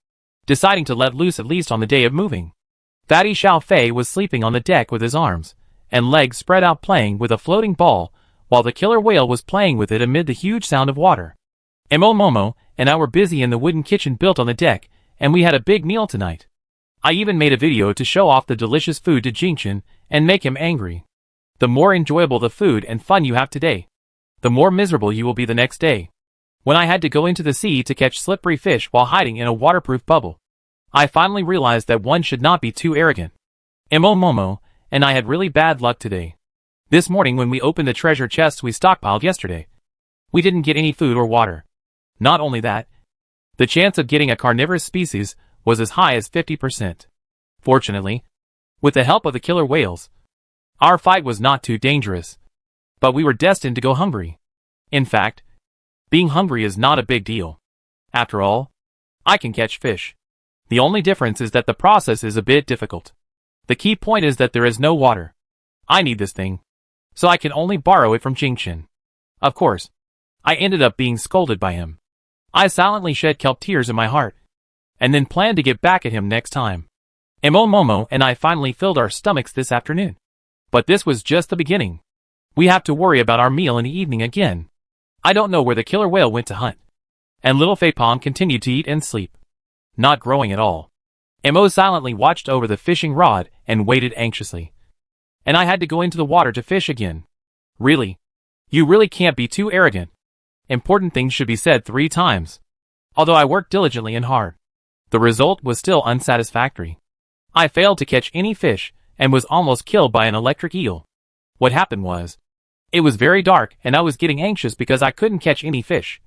Deciding to let loose at least on the day of moving. Fatty Xiao Fei was sleeping on the deck with his arms and legs spread out playing with a floating ball, while the killer whale was playing with it amid the huge sound of water. Momo and I were busy in the wooden kitchen built on the deck, and we had a big meal tonight. I even made a video to show off the delicious food to Jingchen and make him angry. The more enjoyable the food and fun you have today, the more miserable you will be the next day. When I had to go into the sea to catch slippery fish while hiding in a waterproof bubble, I finally realized that one should not be too arrogant. Momo and I had really bad luck today. This morning when we opened the treasure chests we stockpiled yesterday, we didn't get any food or water. Not only that, the chance of getting a carnivorous species was as high as 50%. Fortunately, with the help of the killer whales, our fight was not too dangerous. But we were destined to go hungry. In fact, being hungry is not a big deal. After all, I can catch fish. The only difference is that the process is a bit difficult. The key point is that there is no water. I need this thing, so I can only borrow it from Jingchen. Of course, I ended up being scolded by him. I silently shed kelp tears in my heart, and then planned to get back at him next time. Momo and I finally filled our stomachs this afternoon. But this was just the beginning. We have to worry about our meal in the evening again. I don't know where the killer whale went to hunt. And little Fei Pom continued to eat and sleep. Not growing at all. Mo silently watched over the fishing rod and waited anxiously. And I had to go into the water to fish again. Really? You really can't be too arrogant. Important things should be said 3 times. Although I worked diligently and hard, the result was still unsatisfactory. I failed to catch any fish and was almost killed by an electric eel. What happened was, it was very dark and I was getting anxious because I couldn't catch any fish.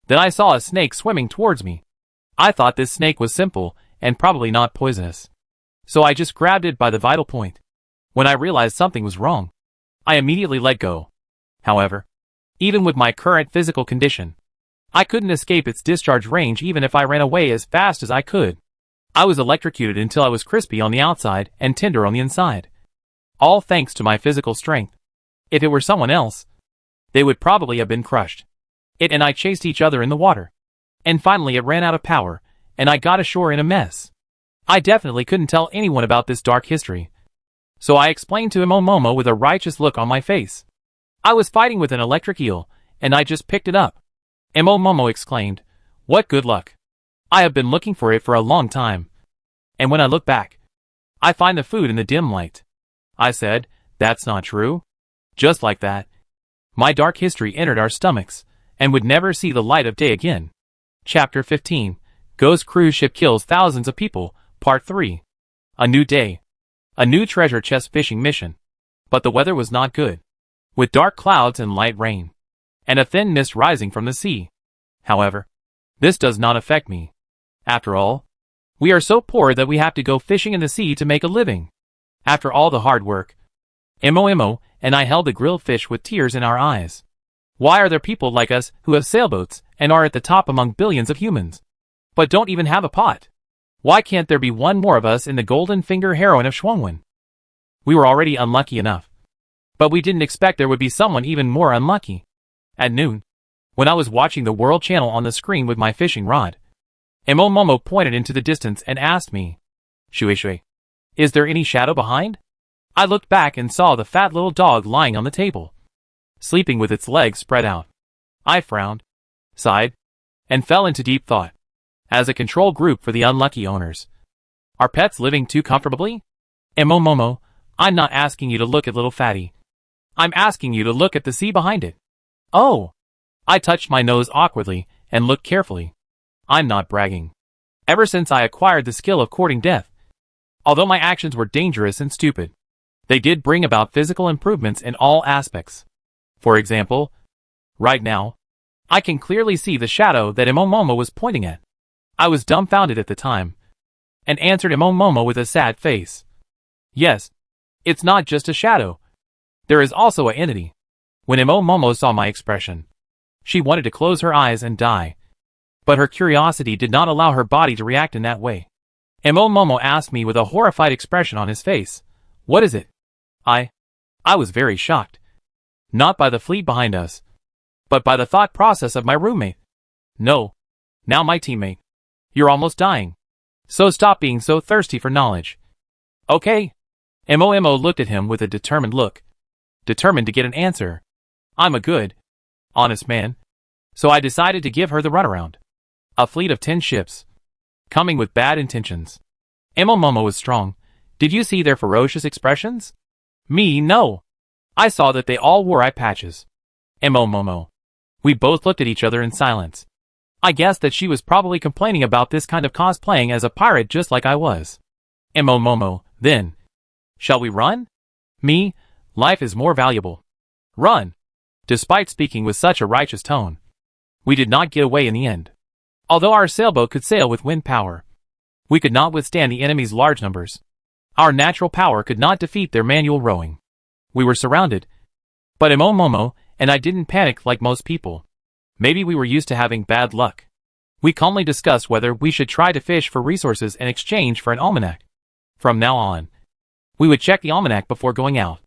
Then I saw a snake swimming towards me. I thought this snake was simple and probably not poisonous. So I just grabbed it by the vital point. When I realized something was wrong, I immediately let go. However, even with my current physical condition, I couldn't escape its discharge range even if I ran away as fast as I could. I was electrocuted until I was crispy on the outside and tender on the inside. All thanks to my physical strength. If it were someone else, they would probably have been crushed. It and I chased each other in the water. And finally it ran out of power, and I got ashore in a mess. I definitely couldn't tell anyone about this dark history. So I explained to Momo with a righteous look on my face. I was fighting with an electric eel, and I just picked it up. Momo exclaimed, "What good luck. I have been looking for it for a long time. And when I look back, I find the food in the dim light." I said, "That's not true." Just like that, my dark history entered our stomachs, and would never see the light of day again. Chapter 15, Ghost Cruise Ship Kills Thousands of People, Part 3. A new day. A new treasure chest fishing mission. But the weather was not good, with dark clouds and light rain, and a thin mist rising from the sea. However, this does not affect me. After all, we are so poor that we have to go fishing in the sea to make a living. After all the hard work, Mo and I held the grilled fish with tears in our eyes. Why are there people like us who have sailboats and are at the top among billions of humans, but don't even have a pot? Why can't there be one more of us in the Golden Finger heroine of Schwungwin? We were already unlucky enough, but we didn't expect there would be someone even more unlucky. At noon, when I was watching the World Channel on the screen with my fishing rod, Momo pointed into the distance and asked me, "Shui, is there any shadow behind?" I looked back and saw the fat little dog lying on the table, sleeping with its legs spread out. I frowned, sighed, and fell into deep thought. As a control group for the unlucky owners, are pets living too comfortably? Momo, I'm not asking you to look at little fatty. I'm asking you to look at the sea behind it. Oh! I touched my nose awkwardly and looked carefully. I'm not bragging. Ever since I acquired the skill of courting death, although my actions were dangerous and stupid, they did bring about physical improvements in all aspects. For example, right now, I can clearly see the shadow that Momo was pointing at. I was dumbfounded at the time, and answered Momo with a sad face. Yes, it's not just a shadow. There is also an entity. When Momo saw my expression, she wanted to close her eyes and die, but her curiosity did not allow her body to react in that way. Momo asked me with a horrified expression on his face, "What is it?" I was very shocked. Not by the fleet behind us, but by the thought process of my roommate. "No, now my teammate. You're almost dying. So stop being so thirsty for knowledge." "Okay." Mo looked at him with a determined look, determined to get an answer. I'm a good, honest man, so I decided to give her the runaround. A fleet of 10 ships, coming with bad intentions. Momo was strong. Did you see their ferocious expressions? Me, no. I saw that they all wore eye patches. Momo. We both looked at each other in silence. I guessed that she was probably complaining about this kind of cosplaying as a pirate just like I was. Momo, then. Shall we run? Me, life is more valuable. Run. Despite speaking with such a righteous tone, we did not get away in the end. Although our sailboat could sail with wind power, we could not withstand the enemy's large numbers. Our natural power could not defeat their manual rowing. We were surrounded, but Momo and I didn't panic like most people. Maybe we were used to having bad luck. We calmly discussed whether we should try to fish for resources in exchange for an almanac. From now on, we would check the almanac before going out.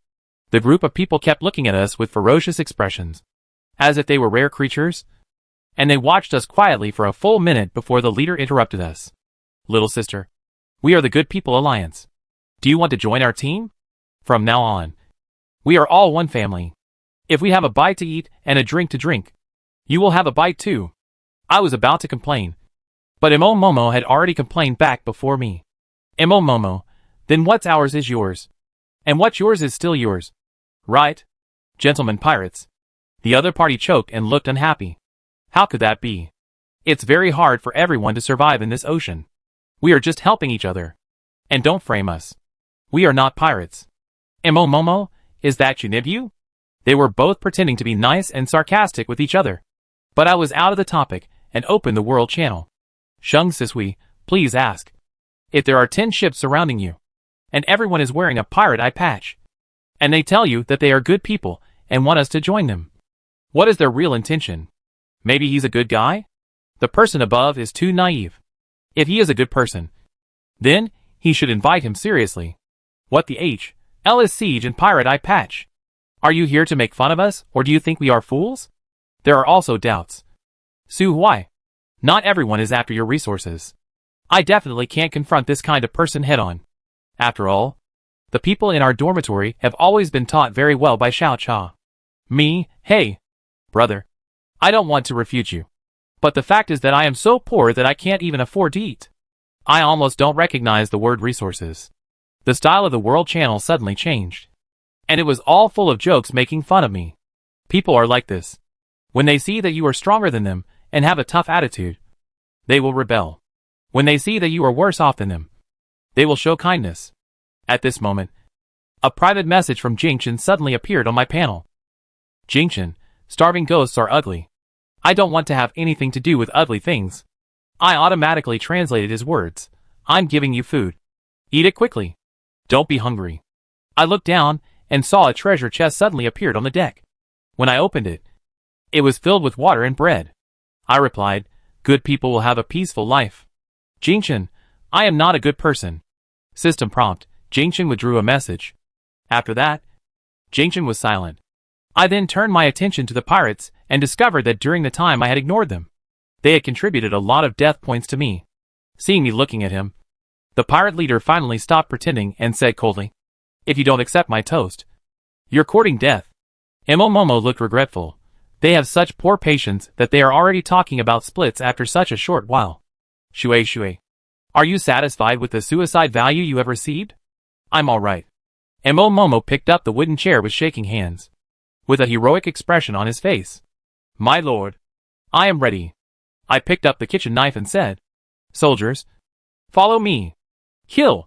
The group of people kept looking at us with ferocious expressions, as if they were rare creatures, and they watched us quietly for a full minute before the leader interrupted us. "Little sister, we are the Good People Alliance. Do you want to join our team? From now on, we are all one family. If we have a bite to eat and a drink to drink, you will have a bite too." I was about to complain, but Momo had already complained back before me. Momo, then what's ours is yours, and what's yours is still yours. Right? Gentlemen pirates. The other party choked and looked unhappy. How could that be? It's very hard for everyone to survive in this ocean. We are just helping each other. And don't frame us. We are not pirates. Momo, is that you? They were both pretending to be nice and sarcastic with each other. But I was out of the topic and opened the World Channel. "Shung Sisui, please ask. If there are 10 ships surrounding you, and everyone is wearing a pirate eye patch, and they tell you that they are good people and want us to join them, what is their real intention? Maybe he's a good guy? The person above is too naive. If he is a good person, Then, he should invite him seriously. What the L is siege and pirate eye patch? Are you here to make fun of us, or do you think we are fools? There are also doubts. Su why? Not everyone is after your resources. I definitely can't confront this kind of person head-on. After all, the people in our dormitory have always been taught very well by Xiao Cha. Me, hey, brother. I don't want to refute you. But the fact is that I am so poor that I can't even afford to eat. I almost don't recognize the word resources. The style of the World Channel suddenly changed. And it was all full of jokes making fun of me. People are like this. When they see that you are stronger than them and have a tough attitude, they will rebel. When they see that you are worse off than them, they will show kindness. At this moment, a private message from Jingchen suddenly appeared on my panel. Jingchen, starving ghosts are ugly. I don't want to have anything to do with ugly things. I automatically translated his words. I'm giving you food. Eat it quickly. Don't be hungry. I looked down and saw a treasure chest suddenly appeared on the deck. When I opened it, it was filled with water and bread. I replied, good people will have a peaceful life. Jingchen, I am not a good person. System prompt, Jingchen withdrew a message. After that, Jingchen was silent. I then turned my attention to the pirates and discovered that during the time I had ignored them, they had contributed a lot of death points to me. Seeing me looking at him, the pirate leader finally stopped pretending and said coldly, if you don't accept my toast, you're courting death. Momo looked regretful. They have such poor patience that they are already talking about splits after such a short while. Shui, are you satisfied with the suicide value you have received? I'm alright. Momo picked up the wooden chair with shaking hands, with a heroic expression on his face. My lord, I am ready. I picked up the kitchen knife and said, soldiers, follow me. Kill.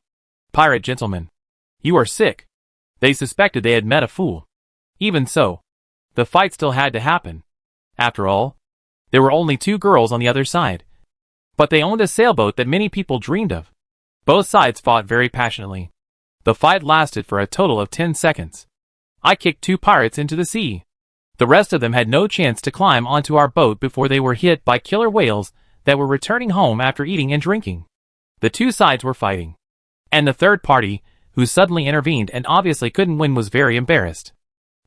Pirate gentlemen. You are sick. They suspected they had met a fool. Even so, the fight still had to happen. After all, there were only 2 girls on the other side. But they owned a sailboat that many people dreamed of. Both sides fought very passionately. The fight lasted for a total of 10 seconds. I kicked 2 pirates into the sea. The rest of them had no chance to climb onto our boat before they were hit by killer whales that were returning home after eating and drinking. The 2 sides were fighting. And the third party, who suddenly intervened and obviously couldn't win, was very embarrassed.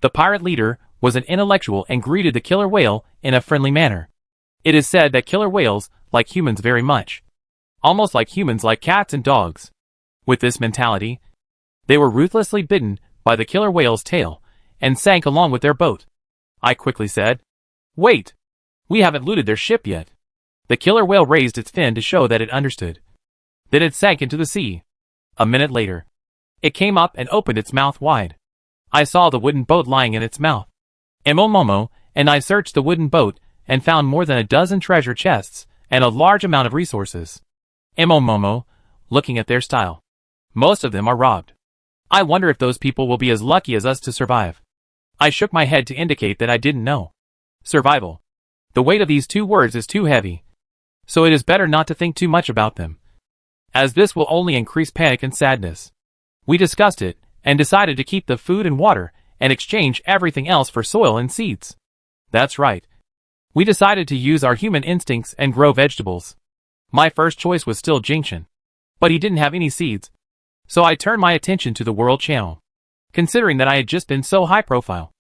The pirate leader was an intellectual and greeted the killer whale in a friendly manner. It is said that killer whales like humans very much. Almost like humans like cats and dogs. With this mentality, they were ruthlessly bitten by the killer whale's tail and sank along with their boat. I quickly said, wait, we haven't looted their ship yet. The killer whale raised its fin to show that it understood. Then it sank into the sea. A minute later, it came up and opened its mouth wide. I saw the wooden boat lying in its mouth. Momo and I searched the wooden boat and found more than a dozen treasure chests and a large amount of resources. Momo, looking at their style, most of them are robbed. I wonder if those people will be as lucky as us to survive. I shook my head to indicate that I didn't know. Survival. The weight of these 2 words is too heavy. So it is better not to think too much about them, as this will only increase panic and sadness. We discussed it, and decided to keep the food and water, and exchange everything else for soil and seeds. That's right. We decided to use our human instincts and grow vegetables. My first choice was still Jingchen, but he didn't have any seeds. So I turned my attention to the World Channel, considering that I had just been so high profile,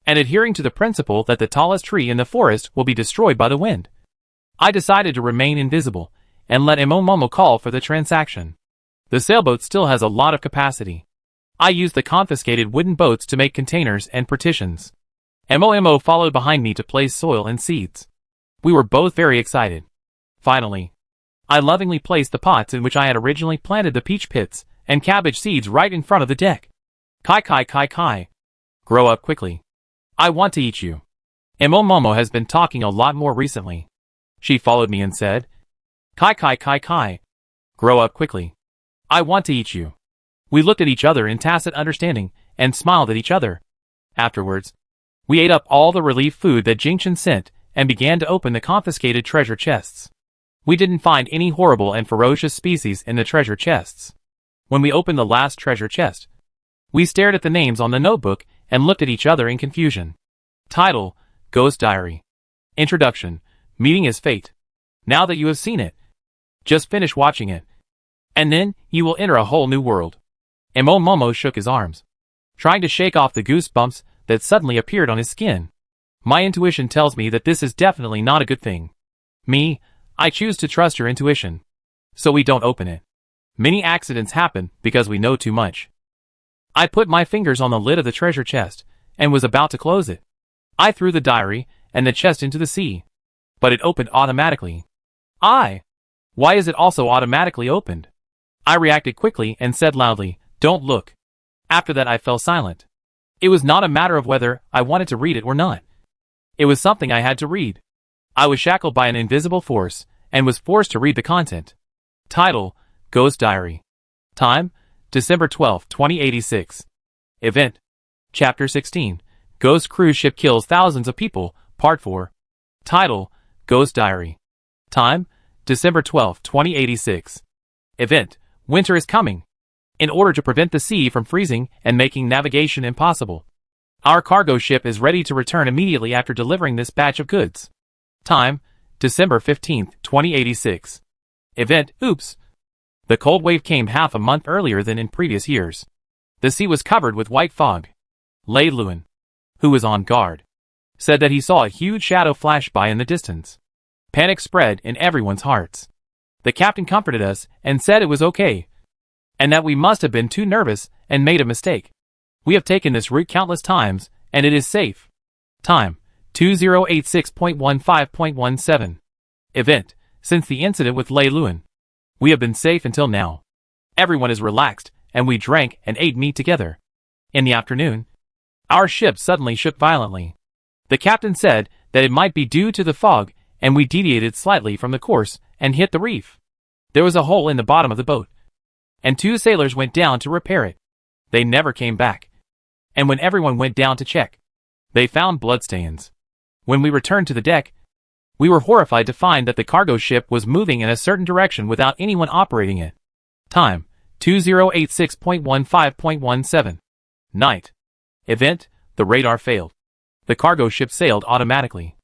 and adhering to the principle that the tallest tree in the forest will be destroyed by the wind. I decided to remain invisible, and let Momo call for the transaction. The sailboat still has a lot of capacity. I used the confiscated wooden boats to make containers and partitions. Momo followed behind me to place soil and seeds. We were both very excited. Finally, I lovingly placed the pots in which I had originally planted the peach pits and cabbage seeds right in front of the deck. Kai. Grow up quickly. I want to eat you. Momo has been talking a lot more recently. She followed me and said, Kai. Grow up quickly. I want to eat you. We looked at each other in tacit understanding and smiled at each other. Afterwards, we ate up all the relief food that Jingchen sent and began to open the confiscated treasure chests. We didn't find any horrible and ferocious species in the treasure chests. When we opened the last treasure chest, we stared at the names on the notebook and looked at each other in confusion. Title, Ghost Diary. Introduction, Meeting is Fate. Now that you have seen it, just finish watching it. And then, you will enter a whole new world. Momo shook his arms, trying to shake off the goosebumps that suddenly appeared on his skin. My intuition tells me that this is definitely not a good thing. I choose to trust your intuition. So we don't open it. Many accidents happen because we know too much. I put my fingers on the lid of the treasure chest, and was about to close it. I threw the diary and the chest into the sea. But it opened automatically. Why is it also automatically opened? I reacted quickly and said loudly, "Don't look." After that I fell silent. It was not a matter of whether I wanted to read it or not. It was something I had to read. I was shackled by an invisible force, and was forced to read the content. Title: Ghost Diary. Time: December 12, 2086. Event: Chapter 16. Ghost Cruise Ship Kills Thousands of People, Part 4. Title: Ghost Diary. Time: December 12, 2086. Event: Winter is coming. In order to prevent the sea from freezing and making navigation impossible, our cargo ship is ready to return immediately after delivering this batch of goods. Time: December 15, 2086. Event: Oops. The cold wave came half a month earlier than in previous years. The sea was covered with white fog. Lei Luan, who was on guard, said that he saw a huge shadow flash by in the distance. Panic spread in everyone's hearts. The captain comforted us and said it was okay, and that we must have been too nervous and made a mistake. We have taken this route countless times, and it is safe. Time: 2086.15.17. Event: Since the incident with Lei Luan, we have been safe until now. Everyone is relaxed, and we drank and ate meat together. In the afternoon, our ship suddenly shook violently. The captain said that it might be due to the fog, and we deviated slightly from the course and hit the reef. There was a hole in the bottom of the boat, and 2 sailors went down to repair it. They never came back. And when everyone went down to check, they found bloodstains. When we returned to the deck, we were horrified to find that the cargo ship was moving in a certain direction without anyone operating it. Time: 2086.15.17. Night. Event: The radar failed. The cargo ship sailed automatically,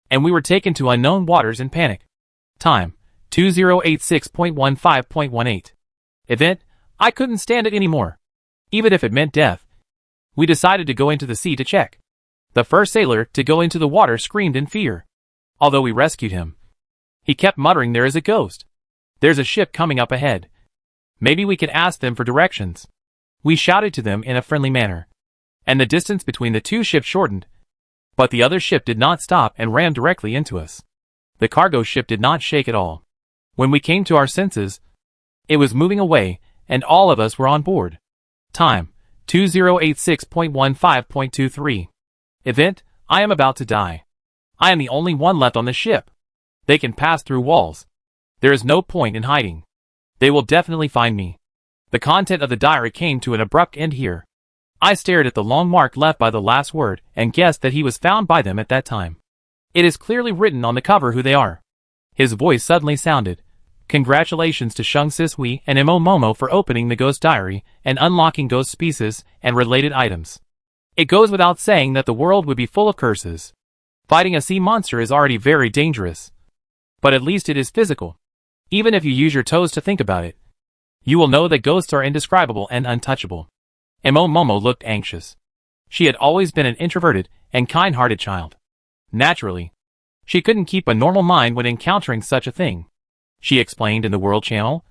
and we were taken to unknown waters in panic. Time: 2086.15.18. Event: I couldn't stand it anymore, even if it meant death. We decided to go into the sea to check. The first sailor to go into the water screamed in fear. Although we rescued him, he kept muttering, "There is a ghost. There's a ship coming up ahead. Maybe we can ask them for directions." We shouted to them in a friendly manner, and the distance between the 2 ships shortened. But the other ship did not stop and ran directly into us. The cargo ship did not shake at all. When we came to our senses, it was moving away, and all of us were on board. Time: 2086.15.23. Event: I am about to die. I am the only one left on the ship. They can pass through walls. There is no point in hiding. They will definitely find me. The content of the diary came to an abrupt end here. I stared at the long mark left by the last word and guessed that he was found by them at that time. It is clearly written on the cover who they are. His voice suddenly sounded. Congratulations to Shung Sisui and Momo for opening the ghost diary and unlocking ghost species and related items. It goes without saying that the world would be full of curses. Fighting a sea monster is already very dangerous. But at least it is physical. Even if you use your toes to think about it, you will know that ghosts are indescribable and untouchable. Momo looked anxious. She had always been an introverted and kind-hearted child. Naturally, she couldn't keep a normal mind when encountering such a thing. She explained in the World Channel,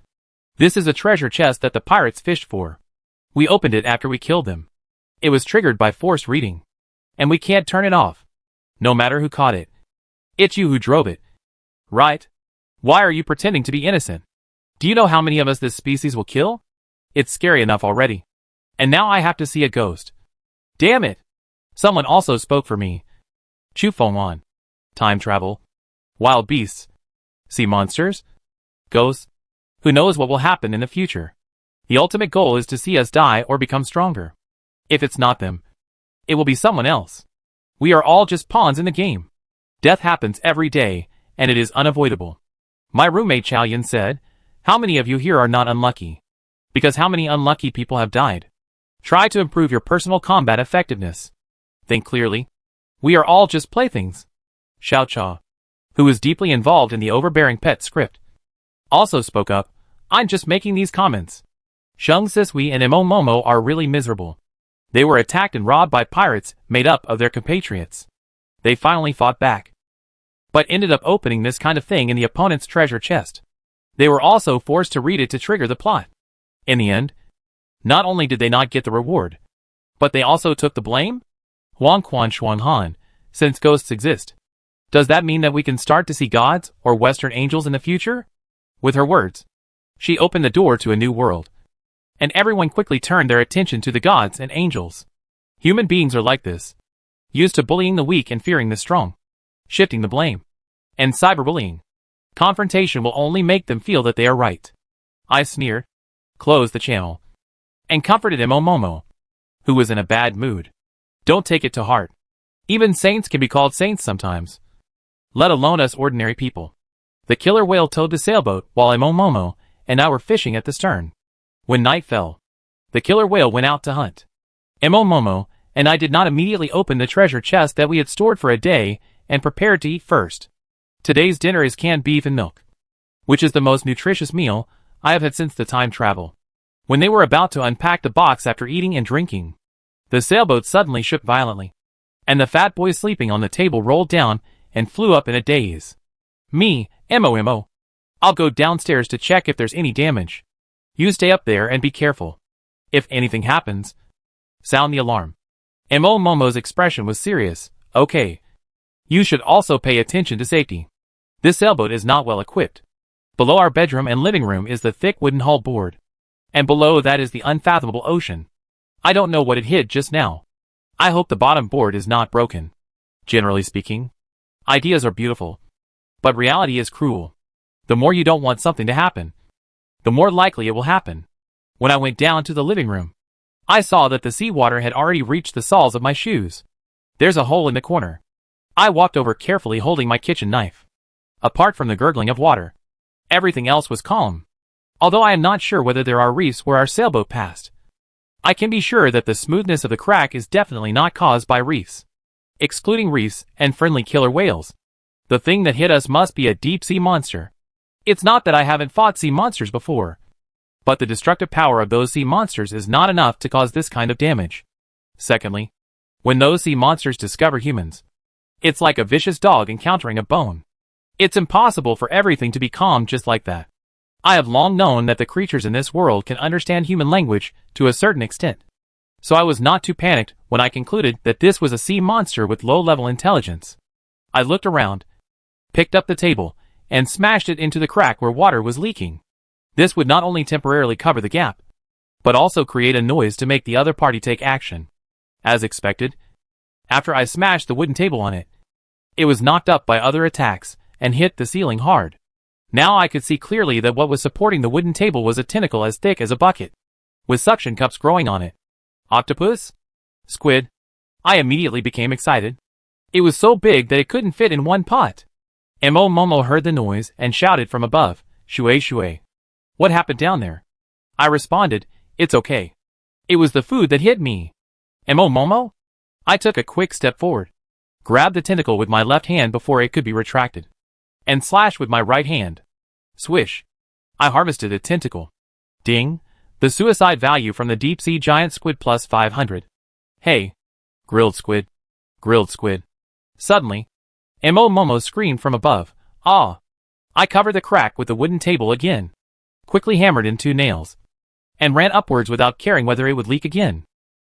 "This is a treasure chest that the pirates fished for. We opened it after we killed them. It was triggered by forced reading, and we can't turn it off, no matter who caught it. It's you who drove it, right? Why are you pretending to be innocent? Do you know how many of us this species will kill? It's scary enough already. And now I have to see a ghost. Damn it!" Someone also spoke for me. Chu Fengwan. Time travel. Wild beasts. Sea monsters. Ghosts. Who knows what will happen in the future? The ultimate goal is to see us die or become stronger. If it's not them, it will be someone else. We are all just pawns in the game. Death happens every day, and it is unavoidable. My roommate Chao Yin said, "How many of you here are not unlucky? Because how many unlucky people have died? Try to improve your personal combat effectiveness. Think clearly. We are all just playthings." Xiao Cha, who was deeply involved in the overbearing pet script, also spoke up. I'm just making these comments. Shung Sisui and Imo Momo are really miserable. They were attacked and robbed by pirates made up of their compatriots. They finally fought back, but ended up opening this kind of thing in the opponent's treasure chest. They were also forced to read it to trigger the plot. In the end, not only did they not get the reward, but they also took the blame? Huang Quan Shuang Han, since ghosts exist, does that mean that we can start to see gods or Western angels in the future? With her words, she opened the door to a new world, and everyone quickly turned their attention to the gods and angels. Human beings are like this, used to bullying the weak and fearing the strong, shifting the blame, and cyberbullying. Confrontation will only make them feel that they are right. I sneered, closed the channel, and comforted Imo Momo, who was in a bad mood. Don't take it to heart. Even saints can be called saints sometimes, let alone us ordinary people. The killer whale towed the sailboat while Imo Momo and I were fishing at the stern. When night fell, the killer whale went out to hunt. Imo Momo and I did not immediately open the treasure chest that we had stored for a day and prepared to eat first. Today's dinner is canned beef and milk, which is the most nutritious meal I have had since the time travel. When they were about to unpack the box after eating and drinking, the sailboat suddenly shook violently, and the fat boy sleeping on the table rolled down and flew up in a daze. Me, Imo. I'll go downstairs to check if there's any damage. You stay up there and be careful. If anything happens, sound the alarm. Imo Momo's expression was serious. Okay. You should also pay attention to safety. This sailboat is not well equipped. Below our bedroom and living room is the thick wooden hull board, and below that is the unfathomable ocean. I don't know what it hit just now. I hope the bottom board is not broken. Generally speaking, ideas are beautiful, but reality is cruel. The more you don't want something to happen, the more likely it will happen. When I went down to the living room, I saw that the seawater had already reached the soles of my shoes. There's a hole in the corner. I walked over carefully holding my kitchen knife. Apart from the gurgling of water, everything else was calm. Although I am not sure whether there are reefs where our sailboat passed, I can be sure that the smoothness of the crack is definitely not caused by reefs. Excluding reefs and friendly killer whales, the thing that hit us must be a deep-sea monster. It's not that I haven't fought sea monsters before, but the destructive power of those sea monsters is not enough to cause this kind of damage. Secondly, when those sea monsters discover humans, it's like a vicious dog encountering a bone. It's impossible for everything to be calm just like that. I have long known that the creatures in this world can understand human language to a certain extent, so I was not too panicked when I concluded that this was a sea monster with low-level intelligence. I looked around, picked up the table, and smashed it into the crack where water was leaking. This would not only temporarily cover the gap, but also create a noise to make the other party take action. As expected, after I smashed the wooden table on it, it was knocked up by other attacks and hit the ceiling hard. Now I could see clearly that what was supporting the wooden table was a tentacle as thick as a bucket, with suction cups growing on it. Octopus? Squid? I immediately became excited. It was so big that it couldn't fit in one pot. Imo Momo heard the noise and shouted from above, "Shui Shui. What happened down there?" I responded, "It's okay. It was the food that hit me." Imo Momo? I took a quick step forward, grabbed the tentacle with my left hand before it could be retracted, and slashed with my right hand. Swish. I harvested a tentacle. Ding. The suicide value from the deep-sea giant squid plus 500. Hey. Grilled squid. Grilled squid. Suddenly, Imo Momo screamed from above, "Ah!" I covered the crack with the wooden table again, quickly hammered in 2 nails, and ran upwards without caring whether it would leak again.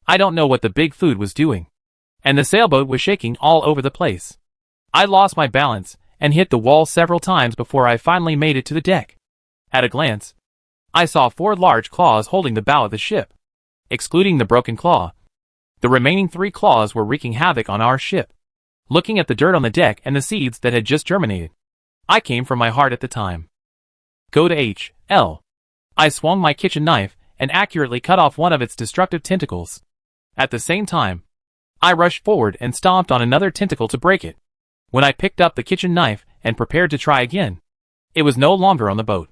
I don't know what the big food was doing, and the sailboat was shaking all over the place. I lost my balance and hit the wall several times before I finally made it to the deck. At a glance, I saw 4 large claws holding the bow of the ship. Excluding the broken claw, the remaining 3 claws were wreaking havoc on our ship. Looking at the dirt on the deck and the seeds that had just germinated, I came from my heart at the time. Go to H.L. I swung my kitchen knife and accurately cut off one of its destructive tentacles. At the same time, I rushed forward and stomped on another tentacle to break it. When I picked up the kitchen knife and prepared to try again, it was no longer on the boat.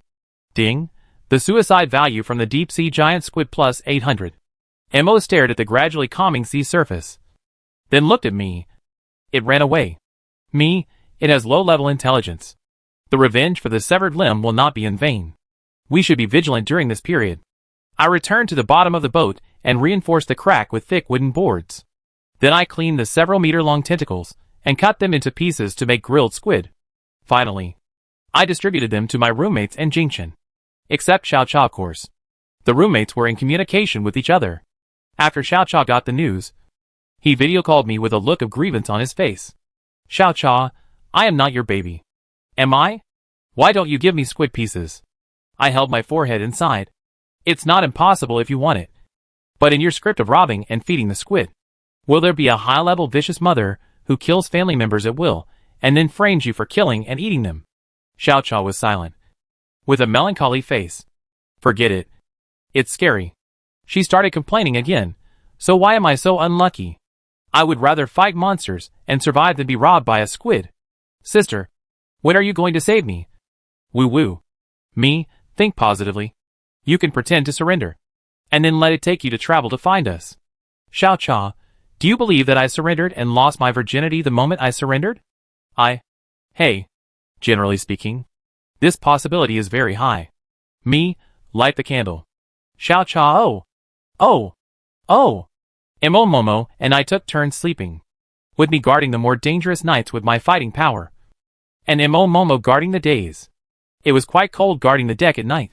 Ding. The suicide value from the deep-sea giant squid plus 800. Imo stared at the gradually calming sea surface, then looked at me. It ran away. Me, it has low-level intelligence. The revenge for the severed limb will not be in vain. We should be vigilant during this period. I returned to the bottom of the boat and reinforced the crack with thick wooden boards. Then I cleaned the several meter-long tentacles and cut them into pieces to make grilled squid. Finally, I distributed them to my roommates and Jingchen. Except Xiao Cha, of course. The roommates were in communication with each other. After Xiao Cha got the news, he video called me with a look of grievance on his face. Xiao Cha, I am not your baby. Am I? Why don't you give me squid pieces? I held my forehead and sighed. It's not impossible if you want it. But in your script of robbing and feeding the squid, will there be a high-level vicious mother who kills family members at will and then frames you for killing and eating them? Xiao Cha was silent, with a melancholy face. Forget it. It's scary. She started complaining again. So why am I so unlucky? I would rather fight monsters and survive than be robbed by a squid. Sister, when are you going to save me? Woo-woo. Me, think positively. You can pretend to surrender, and then let it take you to travel to find us. Xiao Cha, do you believe that I surrendered and lost my virginity the moment I surrendered? Hey. Generally speaking, this possibility is very high. Me, light the candle. Xiao Cha, oh. Emo Momo and I took turns sleeping, with me guarding the more dangerous nights with my fighting power, and Emo Momo guarding the days. It was quite cold guarding the deck at night.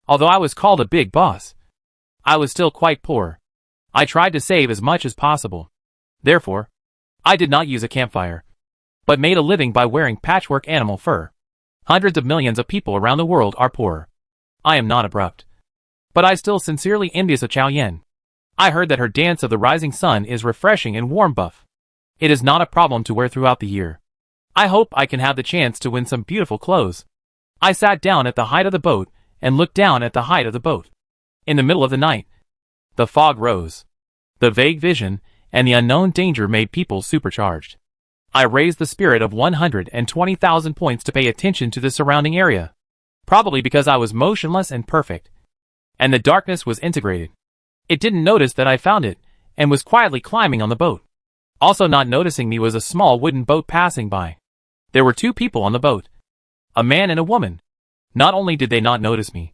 Although I was called a big boss, I was still quite poor. I tried to save as much as possible. Therefore, I did not use a campfire, but made a living by wearing patchwork animal fur. Hundreds of millions of people around the world are poor. I am not abrupt, but I still sincerely envious of Chao Yan. I heard that her dance of the rising sun is refreshing and warm buff. It is not a problem to wear throughout the year. I hope I can have the chance to win some beautiful clothes. I sat down at the height of the boat and looked down at the height of the boat. In the middle of the night, the fog rose. The vague vision and the unknown danger made people supercharged. I raised the spirit of 120,000 points to pay attention to the surrounding area. Probably because I was motionless and perfect, and the darkness was integrated. It didn't notice that I found it, and was quietly climbing on the boat. Also not noticing me was a small wooden boat passing by. There were two people on the boat, a man and a woman. Not only did they not notice me,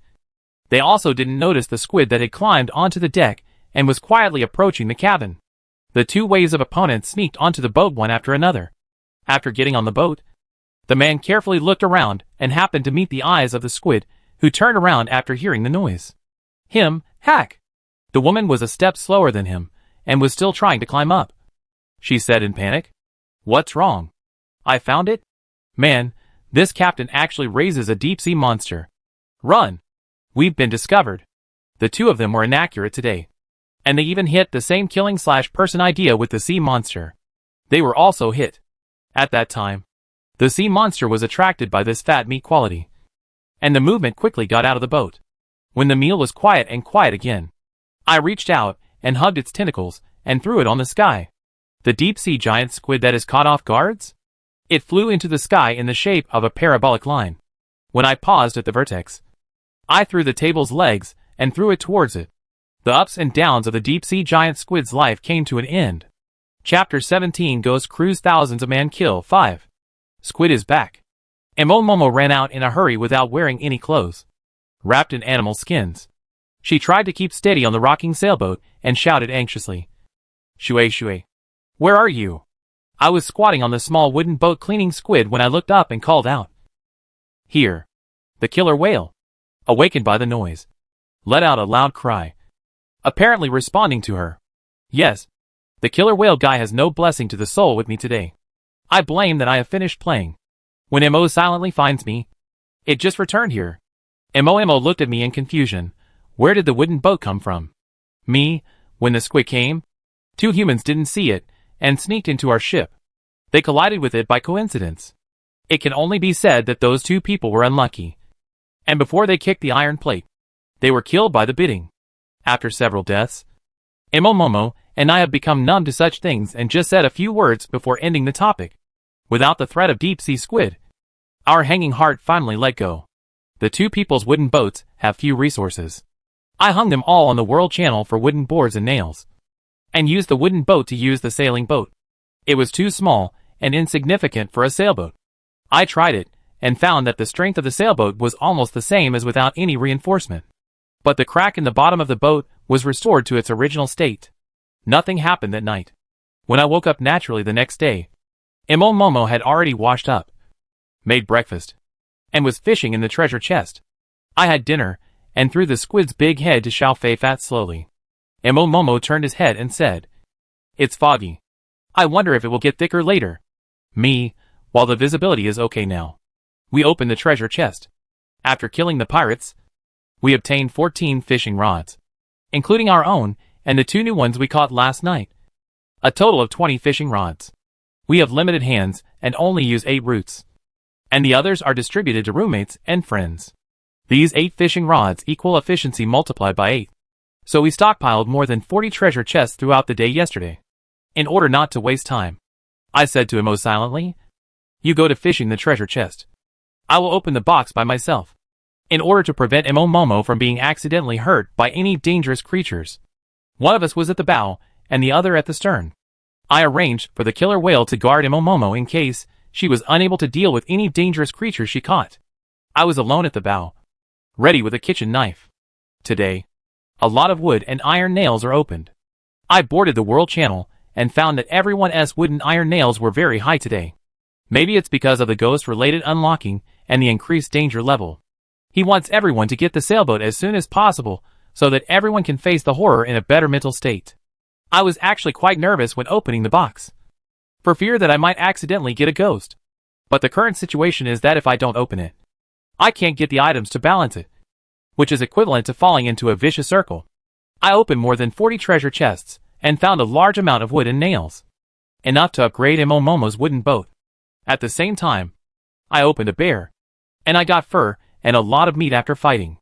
they also didn't notice the squid that had climbed onto the deck and was quietly approaching the cabin. The two waves of opponents sneaked onto the boat one after another. After getting on the boat, the man carefully looked around and happened to meet the eyes of the squid, who turned around after hearing the noise. Hack! The woman was a step slower than him, and was still trying to climb up. She said in panic, "What's wrong? I found it? Man, this captain actually raises a deep-sea monster. Run! We've been discovered." The two of them were inaccurate today, and they even hit the same killing/person idea with the sea monster. They were also hit. At that time, the sea monster was attracted by this fat meat quality, and the movement quickly got out of the boat. When the meal was quiet and quiet again, I reached out and hugged its tentacles and threw it on the sky. The deep-sea giant squid that is caught off guards? It flew into the sky in the shape of a parabolic line. When I paused at the vertex, I threw the table's legs and threw it towards it. The ups and downs of the deep-sea giant squid's life came to an end. Chapter 17 Ghost Cruise Thousands of Man Kill 5. Squid is back. Emo Momo ran out in a hurry without wearing any clothes, wrapped in animal skins. She tried to keep steady on the rocking sailboat and shouted anxiously, Shui, where are you? I was squatting on the small wooden boat cleaning squid when I looked up and called out. Here. The killer whale, awakened by the noise, let out a loud cry, apparently responding to her. Yes, the killer whale guy has no blessing to the soul with me today. I blame that I have finished playing. When Mo silently finds me, it just returned here. Mo looked at me in confusion. Where did the wooden boat come from? Me, when the squid came? Two humans didn't see it, and sneaked into our ship. They collided with it by coincidence. It can only be said that those two people were unlucky. And before they kicked the iron plate, they were killed by the bidding. After several deaths, Momo and I have become numb to such things and just said a few words before ending the topic. Without the threat of deep-sea squid, our hanging heart finally let go. The two people's wooden boats have few resources. I hung them all on the world channel for wooden boards and nails, and used the wooden boat to use the sailing boat. It was too small and insignificant for a sailboat. I tried it, and found that the strength of the sailboat was almost the same as without any reinforcement. But the crack in the bottom of the boat was restored to its original state. Nothing happened that night. When I woke up naturally the next day, Momo had already washed up, made breakfast, and was fishing in the treasure chest. I had dinner, and threw the squid's big head to Xiao Fei Fat slowly. Momo turned his head and said, "It's foggy. I wonder if it will get thicker later." Me, "While the visibility is okay now." We opened the treasure chest. After killing the pirates, we obtained 14 fishing rods, including our own and the 2 new ones we caught last night. A total of 20 fishing rods. We have limited hands and only use 8 roots, and the others are distributed to roommates and friends. These 8 fishing rods equal efficiency multiplied by 8. So we stockpiled more than 40 treasure chests throughout the day yesterday. In order not to waste time, I said to Emo silently, "You go to fishing the treasure chest. I will open the box by myself." In order to prevent Momo from being accidentally hurt by any dangerous creatures, one of us was at the bow and the other at the stern. I arranged for the killer whale to guard Momo in case she was unable to deal with any dangerous creatures she caught. I was alone at the bow, ready with a kitchen knife. Today, a lot of wood and iron nails are opened. I boarded the world channel and found that everyone's wood and iron nails were very high today. Maybe it's because of the ghost-related unlocking and the increased danger level. He wants everyone to get the sailboat as soon as possible so that everyone can face the horror in a better mental state. I was actually quite nervous when opening the box, for fear that I might accidentally get a ghost. But the current situation is that if I don't open it, I can't get the items to balance it, which is equivalent to falling into a vicious circle. I opened more than 40 treasure chests and found a large amount of wood and nails, enough to upgrade Momo's wooden boat. At the same time, I opened a bear, and I got fur and a lot of meat after fighting.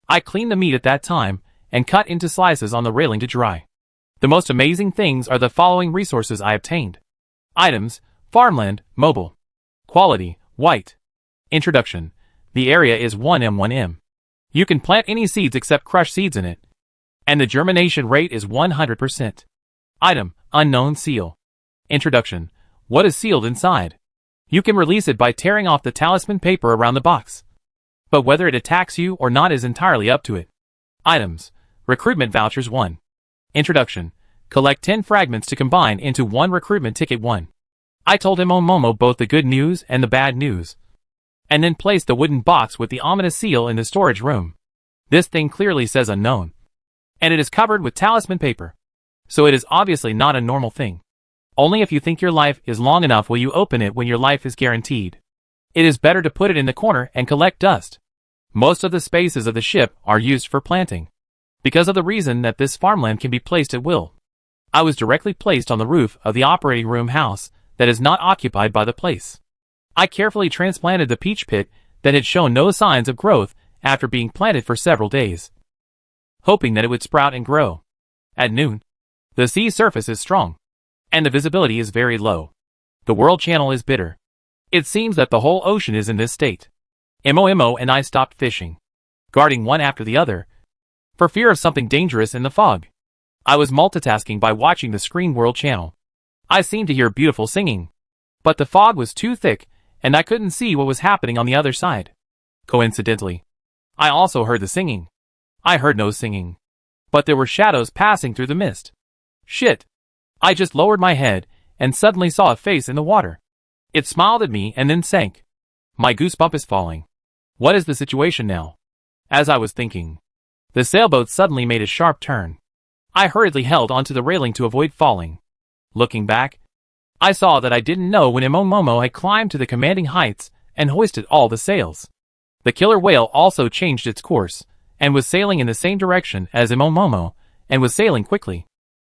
I cleaned the meat at that time and cut into slices on the railing to dry. The most amazing things are the following resources I obtained. Items: farmland, mobile. Quality: white. Introduction: the area is 1m1m. You can plant any seeds except crushed seeds in it, and the germination rate is 100%. Item: unknown seal. Introduction: what is sealed inside? You can release it by tearing off the talisman paper around the box, but whether it attacks you or not is entirely up to it. Items: recruitment vouchers 1. Introduction: collect 10 fragments to combine into 1 recruitment ticket 1. I told Momo both the good news and the bad news, and then placed the wooden box with the ominous seal in the storage room. This thing clearly says unknown, and it is covered with talisman paper, so it is obviously not a normal thing. Only if you think your life is long enough will you open it when your life is guaranteed. It is better to put it in the corner and collect dust. Most of the spaces of the ship are used for planting, because of the reason that this farmland can be placed at will. I was directly placed on the roof of the operating room house that is not occupied by the place. I carefully transplanted the peach pit that had shown no signs of growth after being planted for several days, hoping that it would sprout and grow. At noon, the sea surface is strong, and the visibility is very low. The world channel is bitter. It seems that the whole ocean is in this state. Mo and I stopped fishing, guarding one after the other, for fear of something dangerous in the fog. I was multitasking by watching the screen world channel. I seemed to hear beautiful singing, but the fog was too thick and I couldn't see what was happening on the other side. Coincidentally, I also heard the singing. I heard no singing, but there were shadows passing through the mist. Shit! I just lowered my head and suddenly saw a face in the water. It smiled at me and then sank. My goosebump is falling. What is the situation now? As I was thinking, the sailboat suddenly made a sharp turn. I hurriedly held onto the railing to avoid falling. Looking back, I saw that I didn't know when Momo had climbed to the commanding heights and hoisted all the sails. The killer whale also changed its course and was sailing in the same direction as Momo and was sailing quickly.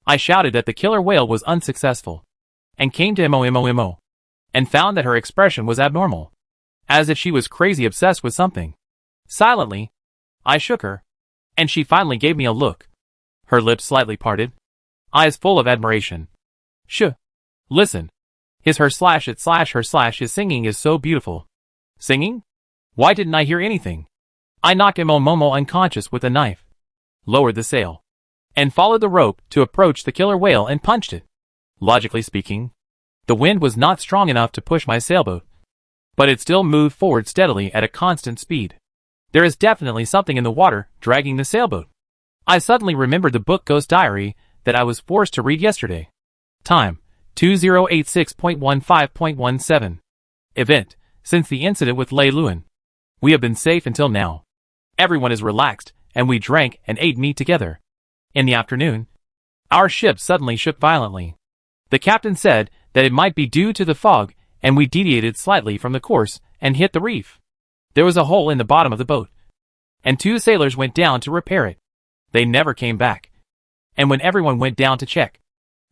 I shouted that the killer whale was unsuccessful and came to Mo and found that her expression was abnormal, as if she was crazy obsessed with something. Silently, I shook her, and she finally gave me a look. Her lips slightly parted, eyes full of admiration. Listen. His singing is so beautiful. Singing? Why didn't I hear anything? I knocked Momo unconscious with a knife, lowered the sail, and followed the rope to approach the killer whale and punched it. Logically speaking, the wind was not strong enough to push my sailboat, but it still moved forward steadily at a constant speed. There is definitely something in the water dragging the sailboat. I suddenly remembered the book Ghost Diary that I was forced to read yesterday. Time, 2086.15.17. Event, since the incident with Lei Luan. We have been safe until now. Everyone is relaxed, and we drank and ate meat together. In the afternoon, our ship suddenly shook violently. The captain said that it might be due to the fog, and we deviated slightly from the course and hit the reef. There was a hole in the bottom of the boat, and 2 sailors went down to repair it. They never came back. And when everyone went down to check,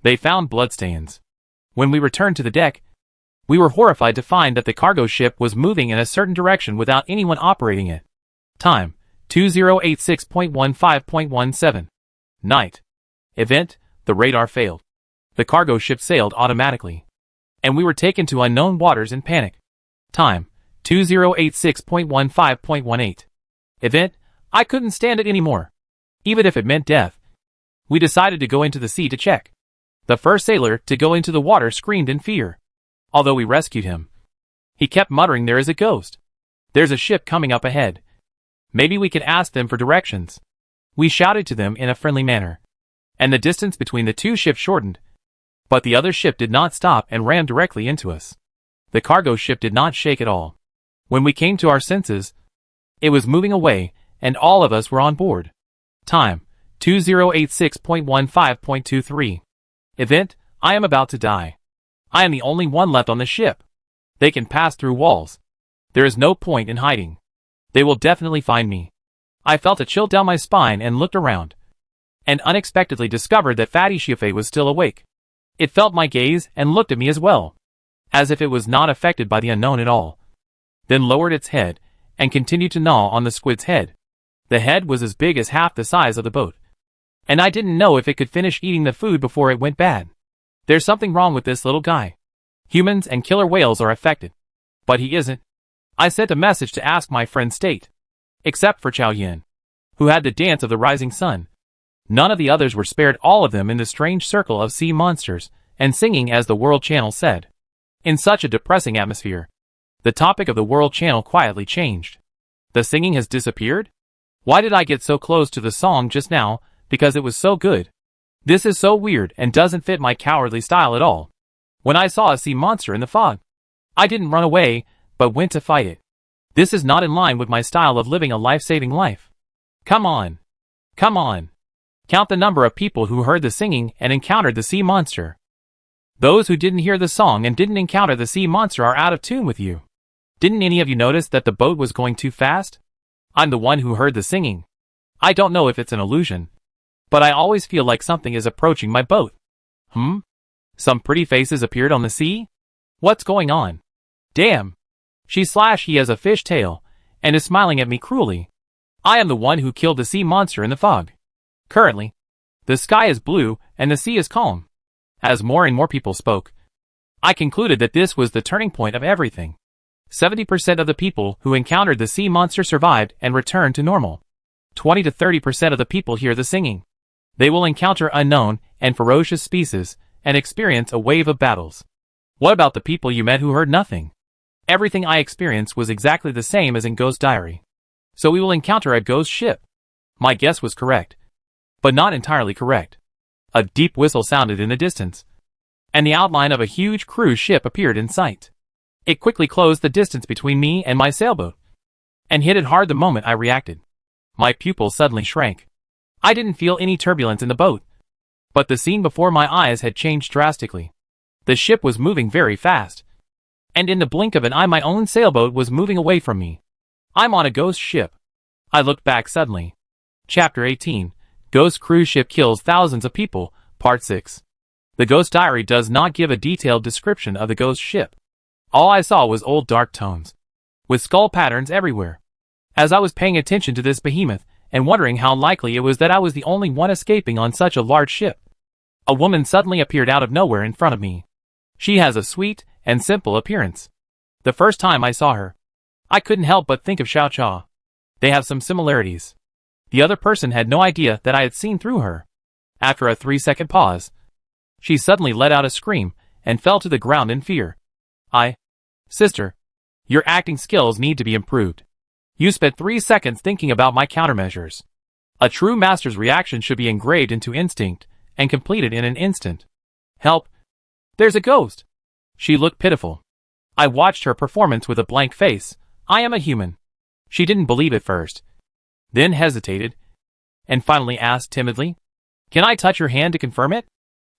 they found bloodstains. When we returned to the deck, we were horrified to find that the cargo ship was moving in a certain direction without anyone operating it. Time, 2086.15.17. Night. Event, the radar failed. The cargo ship sailed automatically, and we were taken to unknown waters in panic. Time, 2086.15.18. Event, I couldn't stand it anymore. Even if it meant death. We decided to go into the sea to check. The first sailor to go into the water screamed in fear. Although we rescued him, he kept muttering, "There is a ghost. There's a ship coming up ahead. Maybe we could ask them for directions." We shouted to them in a friendly manner, and the distance between the 2 ships shortened. But the other ship did not stop and ran directly into us. The cargo ship did not shake at all. When we came to our senses, it was moving away, and all of us were on board. Time, 2086.15.23. Event, I am about to die. I am the only one left on the ship. They can pass through walls. There is no point in hiding. They will definitely find me. I felt a chill down my spine and looked around, and unexpectedly discovered that Fatty Shiafei was still awake. It felt my gaze and looked at me as well, as if it was not affected by the unknown at all. Then lowered its head and continued to gnaw on the squid's head. The head was as big as half the size of the boat, and I didn't know if it could finish eating the food before it went bad. There's something wrong with this little guy. Humans and killer whales are affected, but he isn't. I sent a message to ask my friend State, except for Chow Yin, who had the dance of the rising sun. None of the others were spared, all of them in the strange circle of sea monsters, and singing as the World Channel said. In such a depressing atmosphere, the topic of the World Channel quietly changed. The singing has disappeared? Why did I get so close to the song just now? Because it was so good. This is so weird and doesn't fit my cowardly style at all. When I saw a sea monster in the fog, I didn't run away, but went to fight it. This is not in line with my style of living a life-saving life. Come on. Come on. Count the number of people who heard the singing and encountered the sea monster. Those who didn't hear the song and didn't encounter the sea monster are out of tune with you. Didn't any of you notice that the boat was going too fast? I'm the one who heard the singing. I don't know if it's an illusion, but I always feel like something is approaching my boat. Some pretty faces appeared on the sea? What's going on? Damn. He has a fish tail, and is smiling at me cruelly. I am the one who killed the sea monster in the fog. Currently, the sky is blue and the sea is calm. As more and more people spoke, I concluded that this was the turning point of everything. 70% of the people who encountered the sea monster survived and returned to normal. 20 to 30% of the people hear the singing. They will encounter unknown and ferocious species and experience a wave of battles. What about the people you met who heard nothing? Everything I experienced was exactly the same as in Ghost Diary. So we will encounter a ghost ship. My guess was correct, but not entirely correct. A deep whistle sounded in the distance, and the outline of a huge cruise ship appeared in sight. It quickly closed the distance between me and my sailboat, and hit it hard the moment I reacted. My pupils suddenly shrank. I didn't feel any turbulence in the boat, but the scene before my eyes had changed drastically. The ship was moving very fast, and in the blink of an eye my own sailboat was moving away from me. I'm on a ghost ship. I looked back suddenly. Chapter 18, Ghost Cruise Ship Kills Thousands of People, Part 6. The Ghost Diary does not give a detailed description of the ghost ship. All I saw was old dark tones, with skull patterns everywhere. As I was paying attention to this behemoth, and wondering how likely it was that I was the only one escaping on such a large ship, a woman suddenly appeared out of nowhere in front of me. She has a sweet and simple appearance. The first time I saw her, I couldn't help but think of Xiao Cha. They have some similarities. The other person had no idea that I had seen through her. After a 3-second pause, she suddenly let out a scream and fell to the ground in fear. Sister, Your acting skills need to be improved. You spent 3 seconds thinking about my countermeasures. A true master's reaction should be engraved into instinct and completed in an instant. Help! There's a ghost! She looked pitiful. I watched her performance with a blank face. I am a human. She didn't believe at first, then hesitated, and finally asked timidly, "Can I touch your hand to confirm it?"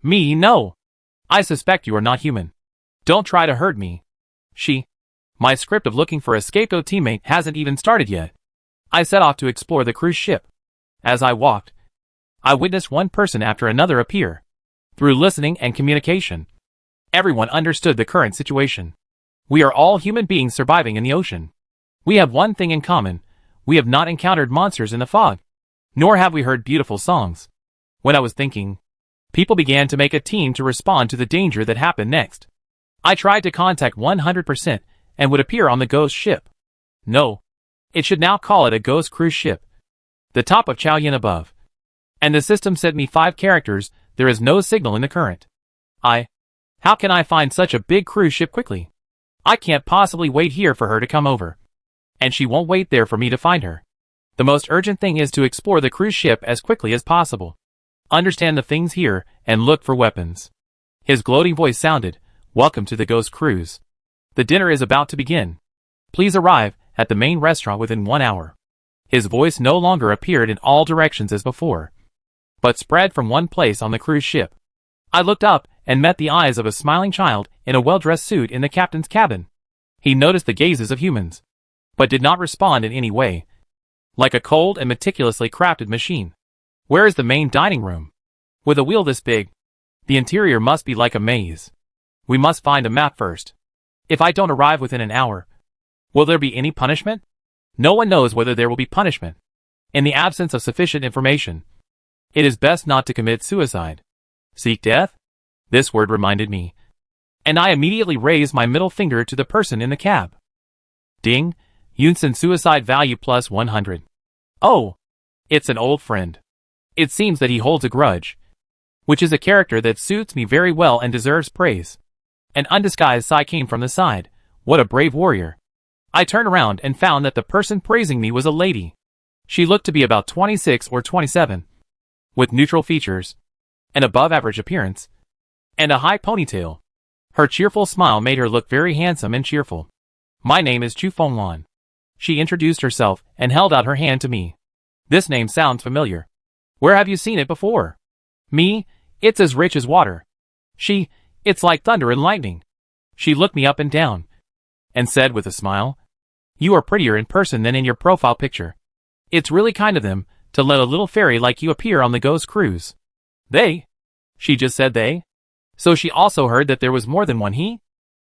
Me, no. I suspect you are not human. Don't try to hurt me. My script of looking for a scapegoat teammate hasn't even started yet. I set off to explore the cruise ship. As I walked, I witnessed one person after another appear. Through listening and communication, everyone understood the current situation. We are all human beings surviving in the ocean. We have one thing in common. We have not encountered monsters in the fog. Nor have we heard beautiful songs. When I was thinking, people began to make a team to respond to the danger that happened next. I tried to contact 100% and would appear on the ghost ship. No. It should now call it a ghost cruise ship. The top of Chow Yin above. And the system sent me 5 characters. There is no signal in the current. How can I find such a big cruise ship quickly? I can't possibly wait here for her to come over. And she won't wait there for me to find her. The most urgent thing is to explore the cruise ship as quickly as possible. Understand the things here and look for weapons. His gloating voice sounded, "Welcome to the ghost cruise. The dinner is about to begin. Please arrive at the main restaurant within 1 hour." His voice no longer appeared in all directions as before, but spread from one place on the cruise ship. I looked up and met the eyes of a smiling child in a well-dressed suit in the captain's cabin. He noticed the gazes of humans, but did not respond in any way. Like a cold and meticulously crafted machine. Where is the main dining room? With a wheel this big, the interior must be like a maze. We must find a map first. If I don't arrive within an hour, will there be any punishment? No one knows whether there will be punishment. In the absence of sufficient information, it is best not to commit suicide. Seek death? This word reminded me. And I immediately raised my middle finger to the person in the cab. Ding! Yunsen suicide value plus 100. Oh! It's an old friend. It seems that he holds a grudge, which is a character that suits me very well and deserves praise. An undisguised sigh came from the side. What a brave warrior. I turned around and found that the person praising me was a lady. She looked to be about 26 or 27, with neutral features, an above-average appearance, and a high ponytail. Her cheerful smile made her look very handsome and cheerful. My name is Chu Fenglan. She introduced herself and held out her hand to me. This name sounds familiar. Where have you seen it before? Me, it's as rich as water. It's like thunder and lightning. She looked me up and down, and said with a smile, "You are prettier in person than in your profile picture. It's really kind of them to let a little fairy like you appear on the ghost cruise." They? She just said they? So she also heard that there was more than one he?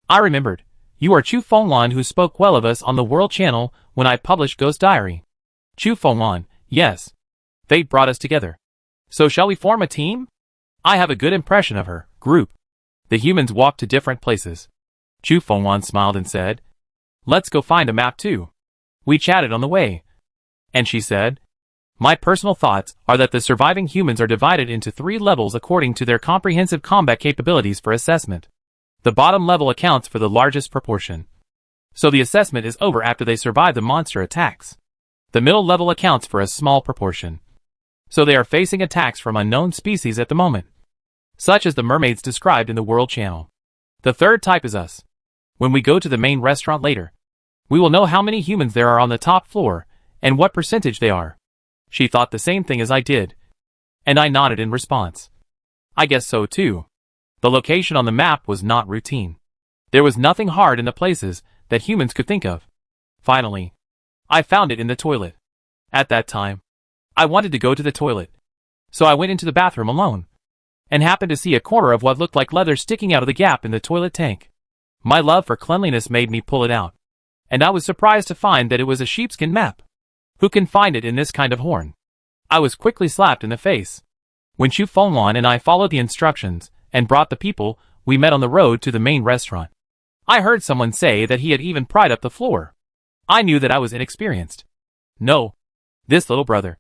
I remembered. You are Chu Fenglan who spoke well of us on the World Channel when I published Ghost Diary. Chu Fenglan, yes. Fate brought us together. So shall we form a team? I have a good impression of her. Group. The humans walked to different places. Chu Fenglan smiled and said, "Let's go find a map too." We chatted on the way. And she said, "My personal thoughts are that the surviving humans are divided into 3 levels according to their comprehensive combat capabilities for assessment. The bottom level accounts for the largest proportion. So the assessment is over after they survive the monster attacks. The middle level accounts for a small proportion. So they are facing attacks from unknown species at the moment, such as the mermaids described in the World Channel. The third type is us. When we go to the main restaurant later, we will know how many humans there are on the top floor and what percentage they are." She thought the same thing as I did, and I nodded in response. I guess so too. The location on the map was not routine. There was nothing hard in the places that humans could think of. Finally, I found it in the toilet. At that time, I wanted to go to the toilet, so I went into the bathroom alone, and happened to see a corner of what looked like leather sticking out of the gap in the toilet tank. My love for cleanliness made me pull it out, and I was surprised to find that it was a sheepskin map. Who can find it in this kind of horn? I was quickly slapped in the face. When Chu Fenglan and I followed the instructions and brought the people we met on the road to the main restaurant, I heard someone say that he had even pried up the floor. I knew that I was inexperienced. No. This little brother.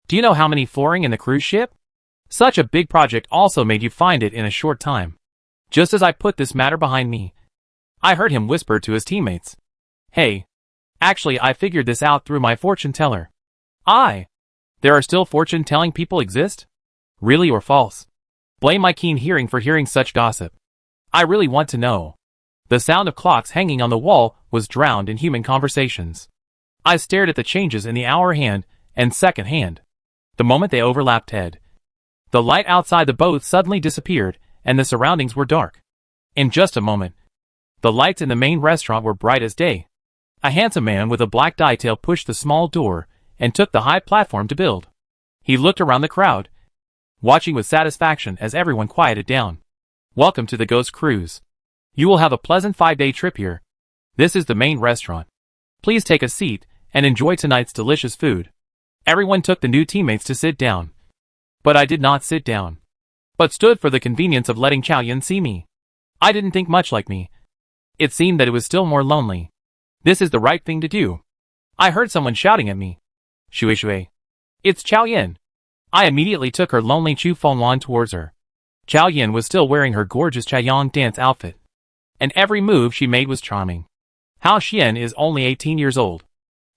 Do you know how many flooring in the cruise ship? Such a big project also made you find it in a short time. Just as I put this matter behind me, I heard him whisper to his teammates, Hey. Actually, I figured this out through my fortune teller. There are still fortune-telling people exist? Really or false? Blame my keen hearing for hearing such gossip. I really want to know. The sound of clocks hanging on the wall was drowned in human conversations. I stared at the changes in the hour hand and second hand. The moment they overlapped head, the light outside the boat suddenly disappeared and the surroundings were dark. In just a moment, the lights in the main restaurant were bright as day. A handsome man with a black dye-tail pushed the small door and took the high platform to build. He looked around the crowd, watching with satisfaction as everyone quieted down. Welcome to the Ghost Cruise. You will have a pleasant 5-day trip here. This is the main restaurant. Please take a seat and enjoy tonight's delicious food. Everyone took the new teammates to sit down. But I did not sit down, but stood for the convenience of letting Chow Yun see me. I didn't think much like me. It seemed that it was still more lonely. This is the right thing to do. I heard someone shouting at me. Shui Shui. It's Chow Yun. I immediately took her lonely Chu Fengwan towards her. Chow Yun was still wearing her gorgeous Chaoyang dance outfit, and every move she made was charming. Hao Xian is only 18 years old.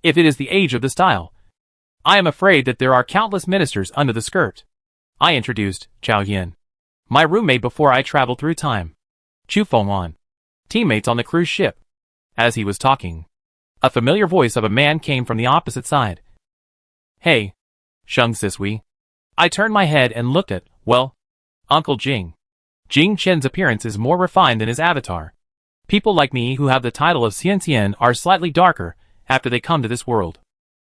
If it is the age of the style, I am afraid that there are countless ministers under the skirt. I introduced Chow Yun, my roommate before I traveled through time. Chu Fengwan, teammates on the cruise ship. As he was talking, a familiar voice of a man came from the opposite side. Hey, Sheng Sisui. I turned my head and looked at, well, Uncle Jing. Jing Chen's appearance is more refined than his avatar. People like me who have the title of Xian Xian are slightly darker after they come to this world.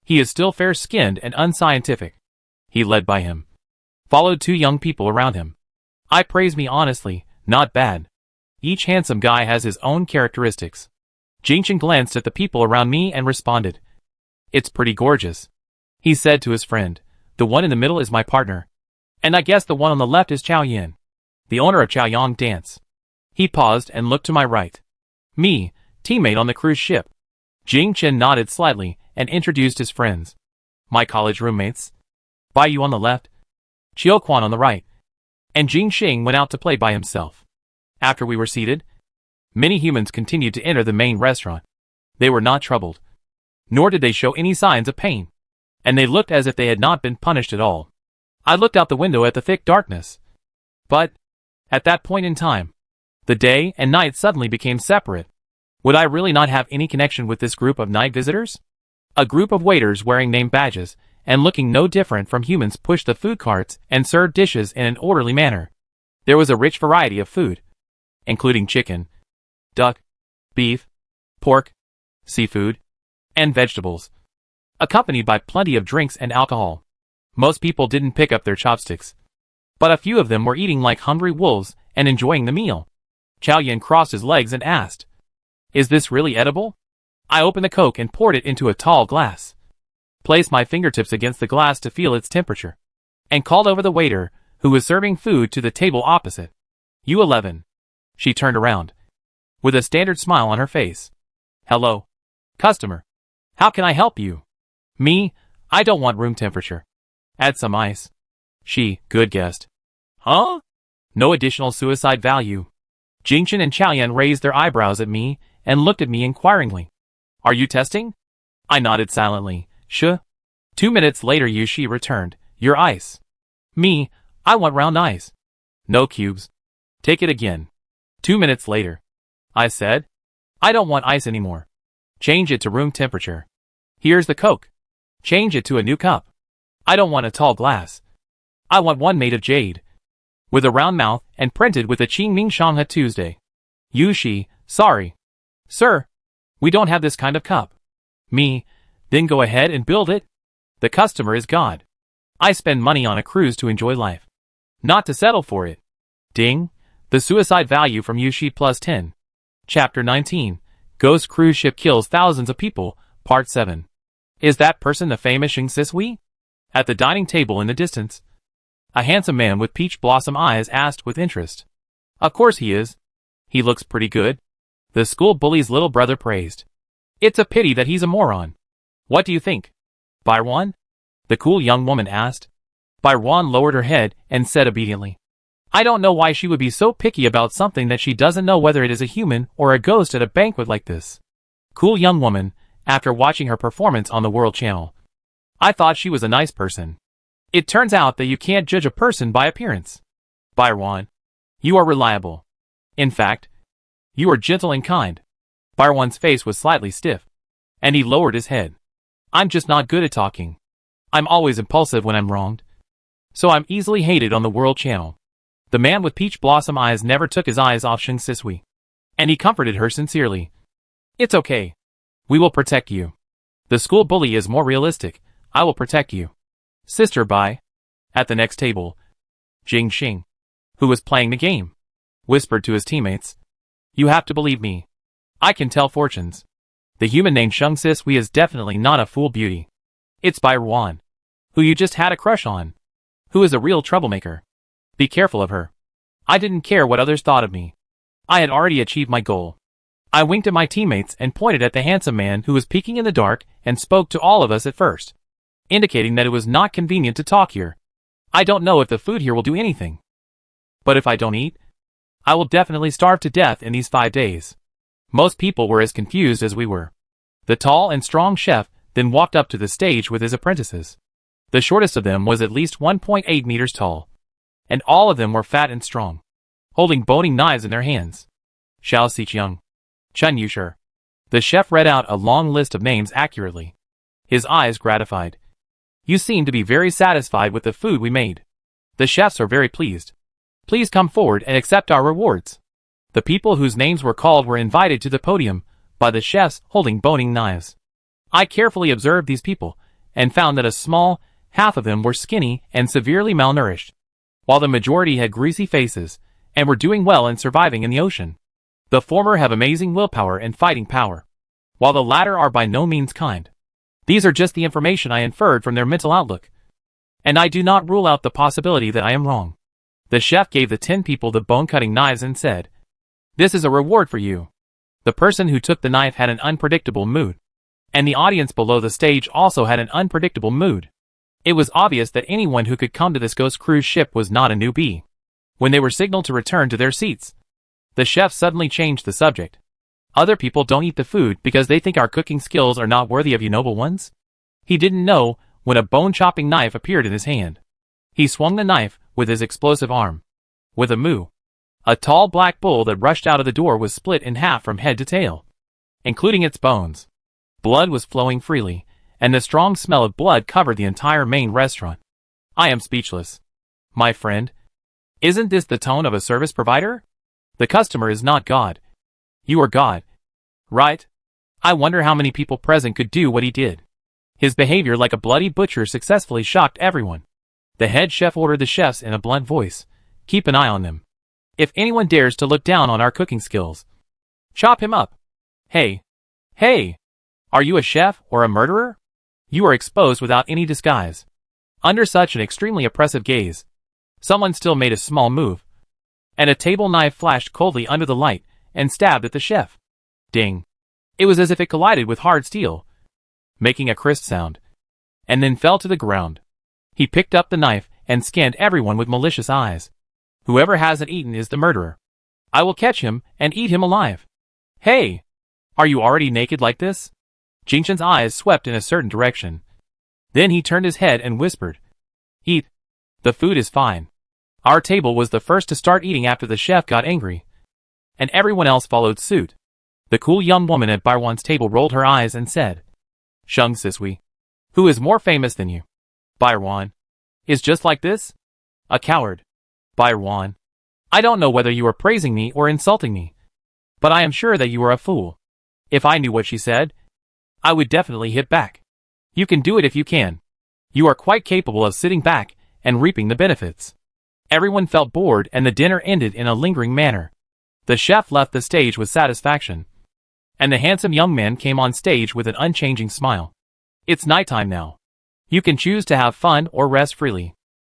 He is still fair-skinned and unscientific. He led by him, followed two young people around him. I praise me honestly, not bad. Each handsome guy has his own characteristics. Jingchen glanced at the people around me and responded. It's pretty gorgeous. He said to his friend, the one in the middle is my partner. And I guess the one on the left is Chow Yun, the owner of Chaoyang Dance. He paused and looked to my right. Me, teammate on the cruise ship. Jingchen nodded slightly and introduced his friends. My college roommates. Bai Yu on the left, Chiu Quan on the right, and Jing Xing went out to play by himself. After we were seated, many humans continued to enter the main restaurant. They were not troubled, nor did they show any signs of pain, and they looked as if they had not been punished at all. I looked out the window at the thick darkness. But, at that point in time, the day and night suddenly became separate. Would I really not have any connection with this group of night visitors? A group of waiters wearing name badges and looking no different from humans pushed the food carts and served dishes in an orderly manner. There was a rich variety of food, including chicken, duck, beef, pork, seafood, and vegetables, accompanied by plenty of drinks and alcohol. Most people didn't pick up their chopsticks, but a few of them were eating like hungry wolves and enjoying the meal. Chow Yun crossed his legs and asked, "Is this really edible?" I opened the Coke and poured it into a tall glass, placed my fingertips against the glass to feel its temperature, and called over the waiter, who was serving food to the table opposite. U11. She turned around, with a standard smile on her face. Hello, customer. How can I help you? Me, I don't want room temperature. Add some ice. She, good guest. Huh? No additional suicide value. Jingchen and Chaoyan raised their eyebrows at me and looked at me inquiringly. Are you testing? I nodded silently. Sure. 2 minutes later Yushi returned. Your ice. Me, I want round ice. No cubes. Take it again. 2 minutes later. I said. I don't want ice anymore. Change it to room temperature. Here's the Coke. Change it to a new cup. I don't want a tall glass. I want one made of jade, with a round mouth and printed with a Qingming Shanghe Tuesday. Yushi, sorry. Sir, we don't have this kind of cup. Me, then go ahead and build it. The customer is God. I spend money on a cruise to enjoy life, not to settle for it. Ding, the suicide value from Yushi plus 10. Chapter 19, Ghost Cruise Ship Kills Thousands of People, Part 7. Is that person the famous Sheng Sisui? At the dining table in the distance, a handsome man with peach blossom eyes asked with interest. Of course he is. He looks pretty good. The school bully's little brother praised. It's a pity that he's a moron. What do you think? Byron? The cool young woman asked. Byron lowered her head and said obediently. I don't know why she would be so picky about something that she doesn't know whether it is a human or a ghost at a banquet like this. Cool young woman, after watching her performance on the World Channel. I thought she was a nice person. It turns out that you can't judge a person by appearance. Byron, you are reliable. In fact, you are gentle and kind. Byron's face was slightly stiff, and he lowered his head. I'm just not good at talking. I'm always impulsive when I'm wronged. So I'm easily hated on the World Channel. The man with peach blossom eyes never took his eyes off Shang Sisui, and he comforted her sincerely. It's okay. We will protect you. The school bully is more realistic. I will protect you. Sister Bai. At the next table, Jing Xing, who was playing the game, whispered to his teammates, You have to believe me. I can tell fortunes. The human named Shang Sisui is definitely not a fool beauty. It's Bai Ruan, who you just had a crush on, who is a real troublemaker. Be careful of her. I didn't care what others thought of me. I had already achieved my goal. I winked at my teammates and pointed at the handsome man who was peeking in the dark and spoke to all of us at first, indicating that it was not convenient to talk here. I don't know if the food here will do anything. But if I don't eat, I will definitely starve to death in these 5 days. Most people were as confused as we were. The tall and strong chef then walked up to the stage with his apprentices. The shortest of them was at least 1.8 meters tall, and all of them were fat and strong, holding boning knives in their hands. Xiao Xiqiang, Chen Yushi. The chef read out a long list of names accurately, his eyes gratified. You seem to be very satisfied with the food we made. The chefs are very pleased. Please come forward and accept our rewards. The people whose names were called were invited to the podium by the chefs holding boning knives. I carefully observed these people and found that a small half of them were skinny and severely malnourished, while the majority had greasy faces and were doing well in surviving in the ocean. The former have amazing willpower and fighting power, while the latter are by no means kind. These are just the information I inferred from their mental outlook, and I do not rule out the possibility that I am wrong. The chef gave the 10 people the bone-cutting knives and said, This is a reward for you. The person who took the knife had an unpredictable mood, and the audience below the stage also had an unpredictable mood. It was obvious that anyone who could come to this ghost cruise ship was not a newbie. When they were signaled to return to their seats, the chef suddenly changed the subject. Other people don't eat the food because they think our cooking skills are not worthy of you noble ones? He didn't know when a bone-chopping knife appeared in his hand. He swung the knife with his explosive arm. With a moo, a tall black bull that rushed out of the door was split in half from head to tail, including its bones. Blood was flowing freely, and the strong smell of blood covered the entire main restaurant. I am speechless. My friend, isn't this the tone of a service provider? The customer is not God. You are God. Right? I wonder how many people present could do what he did. His behavior like a bloody butcher successfully shocked everyone. The head chef ordered the chefs in a blunt voice, Keep an eye on them. If anyone dares to look down on our cooking skills, chop him up. Hey! Hey! Are you a chef or a murderer? You are exposed without any disguise. Under such an extremely oppressive gaze, someone still made a small move, and a table knife flashed coldly under the light and stabbed at the chef. Ding! It was as if it collided with hard steel, making a crisp sound, and then fell to the ground. He picked up the knife and scanned everyone with malicious eyes. Whoever hasn't eaten is the murderer. I will catch him and eat him alive. Hey! Are you already naked like this? Jingshan's eyes swept in a certain direction. Then he turned his head and whispered, Eat. The food is fine. Our table was the first to start eating after the chef got angry, and everyone else followed suit. The cool young woman at Byron's table rolled her eyes and said, Shang Sisui, who is more famous than you? Byron is just like this? A coward. Byron, I don't know whether you are praising me or insulting me, but I am sure that you are a fool. If I knew what she said, I would definitely hit back. You can do it if you can. You are quite capable of sitting back and reaping the benefits. Everyone felt bored and the dinner ended in a lingering manner. The chef left the stage with satisfaction, and the handsome young man came on stage with an unchanging smile. It's nighttime now. You can choose to have fun or rest freely.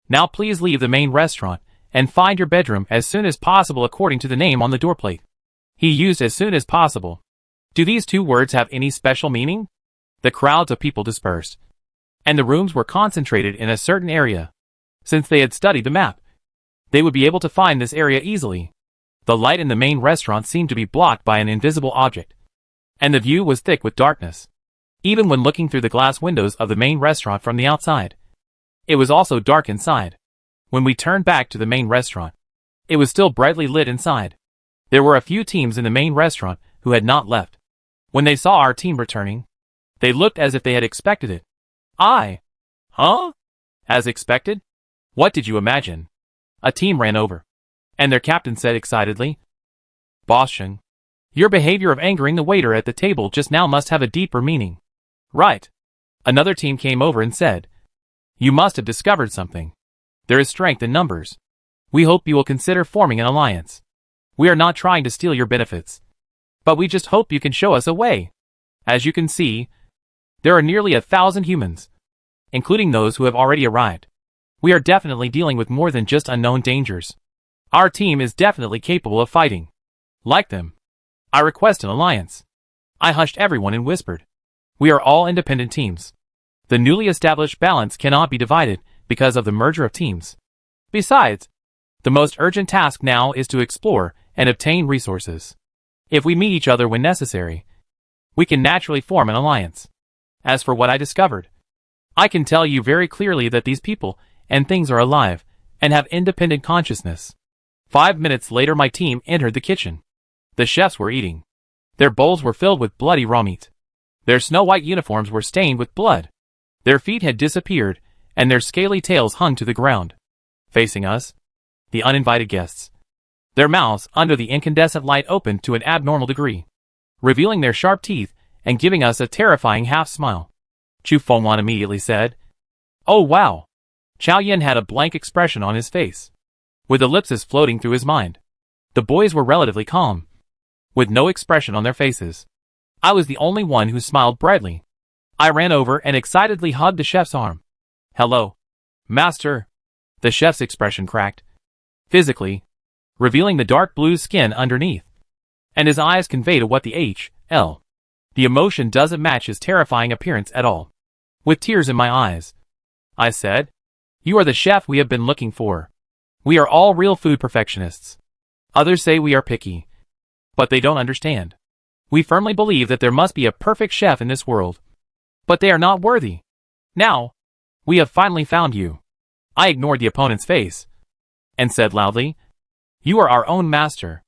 Now please leave the main restaurant and find your bedroom as soon as possible according to the name on the doorplate. He used as soon as possible. Do these 2 words have any special meaning? The crowds of people dispersed, and the rooms were concentrated in a certain area. Since they had studied the map, they would be able to find this area easily. The light in the main restaurant seemed to be blocked by an invisible object, and the view was thick with darkness. Even when looking through the glass windows of the main restaurant from the outside, it was also dark inside. When we turned back to the main restaurant, it was still brightly lit inside. There were a few teams in the main restaurant who had not left. When they saw our team returning, they looked as if they had expected it. Huh? As expected? What did you imagine? A team ran over, and their captain said excitedly, "Boss Sheng, your behavior of angering the waiter at the table just now must have a deeper meaning." "Right." Another team came over and said, "You must have discovered something. There is strength in numbers. We hope you will consider forming an alliance. We are not trying to steal your benefits, but we just hope you can show us a way. As you can see, there are nearly 1,000 humans, including those who have already arrived. We are definitely dealing with more than just unknown dangers. Our team is definitely capable of fighting. Like them. I request an alliance." I hushed everyone and whispered, "We are all independent teams. The newly established balance cannot be divided because of the merger of teams. Besides, the most urgent task now is to explore and obtain resources. If we meet each other when necessary, we can naturally form an alliance. As for what I discovered, I can tell you very clearly that these people and things are alive and have independent consciousness." 5 minutes later my team entered the kitchen. The chefs were eating. Their bowls were filled with bloody raw meat. Their snow-white uniforms were stained with blood. Their feet had disappeared, and their scaly tails hung to the ground. Facing us, the uninvited guests, their mouths under the incandescent light opened to an abnormal degree, revealing their sharp teeth and giving us a terrifying half-smile. Chu Fengwan immediately said, "Oh wow." Chow Yin had a blank expression on his face, with ellipses floating through his mind. The boys were relatively calm, with no expression on their faces. I was the only one who smiled brightly. I ran over and excitedly hugged the chef's arm. "Hello, Master." The chef's expression cracked, physically, revealing the dark blue skin underneath, and his eyes conveyed what the H.L. The emotion doesn't match his terrifying appearance at all. With tears in my eyes, I said, "You are the chef we have been looking for. We are all real food perfectionists. Others say we are picky, but they don't understand. We firmly believe that there must be a perfect chef in this world, but they are not worthy. Now, we have finally found you." I ignored the opponent's face and said loudly, "You are our own master.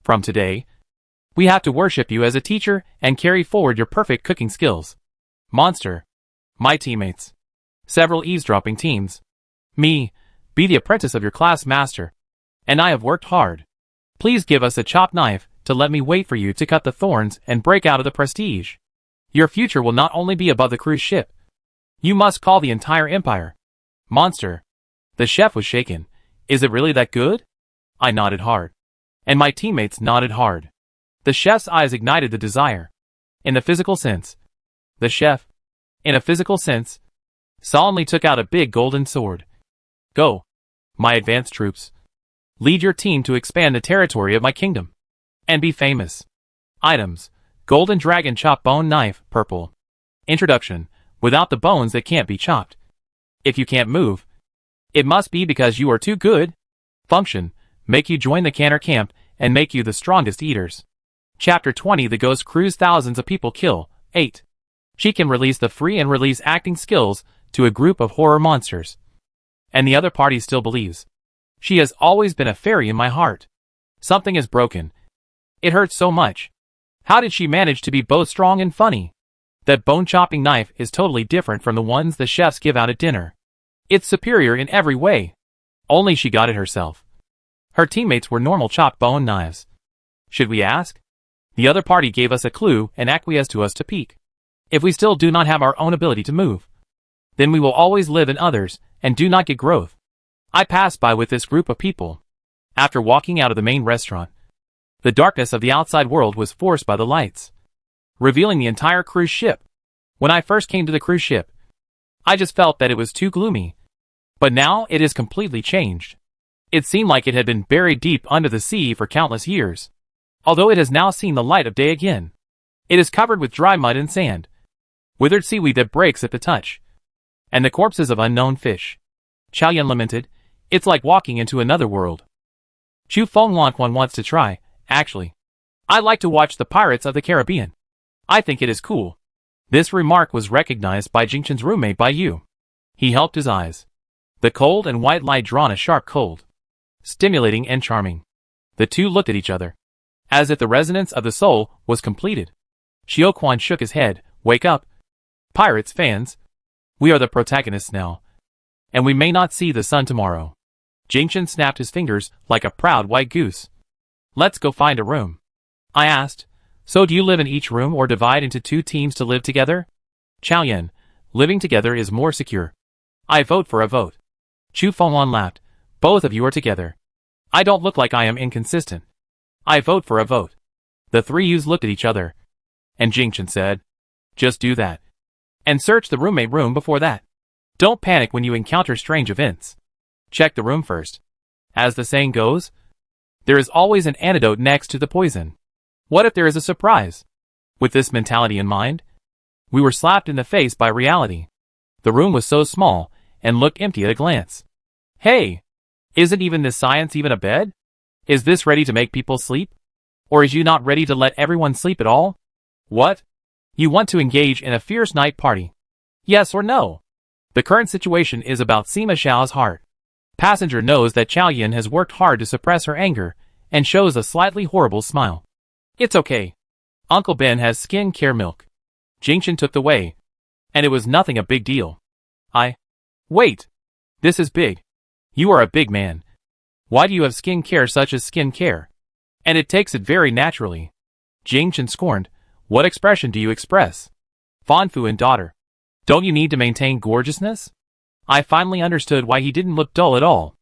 From today, we have to worship you as a teacher and carry forward your perfect cooking skills." Monster. My teammates. Several eavesdropping teams. Me, be the apprentice of your class master. And I have worked hard. Please give us a chopped knife to let me wait for you to cut the thorns and break out of the prestige. Your future will not only be above the cruise ship. You must call the entire empire. Monster. The chef was shaken. Is it really that good? I nodded hard. And my teammates nodded hard. The chef's eyes ignited the desire. In the physical sense. The chef, in a physical sense, solemnly took out a big golden sword. "Go, my advanced troops. Lead your team to expand the territory of my kingdom. And be famous." Items. Golden Dragon Chop Bone Knife, purple. Introduction. Without the bones that can't be chopped. If you can't move, it must be because you are too good. Function. Make you join the Canner camp and make you the strongest eaters. Chapter 20. The Ghost Cruise thousands of people kill. 8. She can release the free and release acting skills to a group of horror monsters. And the other party still believes. She has always been a fairy in my heart. Something is broken. It hurts so much. How did she manage to be both strong and funny? That bone-chopping knife is totally different from the ones the chefs give out at dinner. It's superior in every way. Only she got it herself. Her teammates were normal chopped bone knives. Should we ask? The other party gave us a clue and acquiesced to us to peek. If we still do not have our own ability to move, then we will always live in others and do not get growth. I passed by with this group of people. After walking out of the main restaurant, the darkness of the outside world was forced by the lights, revealing the entire cruise ship. When I first came to the cruise ship, I just felt that it was too gloomy. But now it is completely changed. It seemed like it had been buried deep under the sea for countless years, although it has now seen the light of day again. It is covered with dry mud and sand, withered seaweed that breaks at the touch, and the corpses of unknown fish. Chow Yin lamented, "It's like walking into another world." Chu Fengwan wants to try, actually. I like to watch the Pirates of the Caribbean. I think it is cool. This remark was recognized by Jingchen's roommate by Yu. He helped his eyes. The cold and white light drawn a sharp cold. Stimulating and charming. The two looked at each other. As if the resonance of the soul was completed. Xiaoquan shook his head. Wake up. Pirates fans. We are the protagonists now. And we may not see the sun tomorrow. Jingchen snapped his fingers like a proud white goose. Let's go find a room. I asked. So do you live in each room or divide into 2 teams to live together? Chaoyan, living together is more secure. I vote for a vote. Chu Fengwan laughed. Both of you are together. I don't look like I am inconsistent. I vote for a vote. The 3 youths looked at each other. And Jingchen said, just do that. And search the roommate room before that. Don't panic when you encounter strange events. Check the room first. As the saying goes, there is always an antidote next to the poison. What if there is a surprise? With this mentality in mind, we were slapped in the face by reality. The room was so small and looked empty at a glance. Hey! Isn't even this science even a bed? Is this ready to make people sleep? Or is you not ready to let everyone sleep at all? What? You want to engage in a fierce night party? Yes or no? The current situation is about Sima Xiao's heart. Passenger knows that Chaoyan has worked hard to suppress her anger and shows a slightly horrible smile. It's okay. Uncle Ben has skin care milk. Jingchen took the way. And it was nothing a big deal. Wait. This is big. You are a big man. Why do you have skin care such as skin care? And it takes it very naturally. Jingchen scorned. What expression do you express? Fanfu and daughter. Don't you need to maintain gorgeousness? I finally understood why he didn't look dull at all.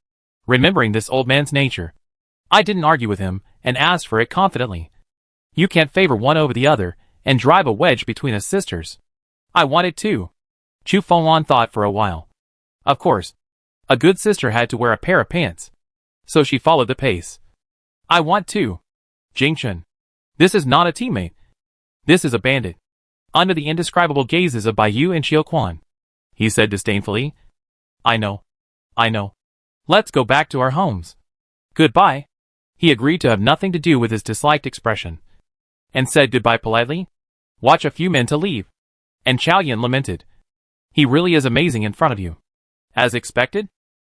Remembering this old man's nature, I didn't argue with him and asked for it confidently. You can't favor one over the other and drive a wedge between us sisters. I wanted to. Chu Fengwan thought for a while. Of course, a good sister had to wear a pair of pants. So she followed the pace. I want to. Jingchen. This is not a teammate. This is a bandit. Under the indescribable gazes of Baiyu and Xiaoquan, he said disdainfully. I know. Let's go back to our homes. Goodbye. He agreed to have nothing to do with his disliked expression. And said goodbye politely. Watch a few men to leave. And Chaoyan lamented. He really is amazing in front of you. As expected?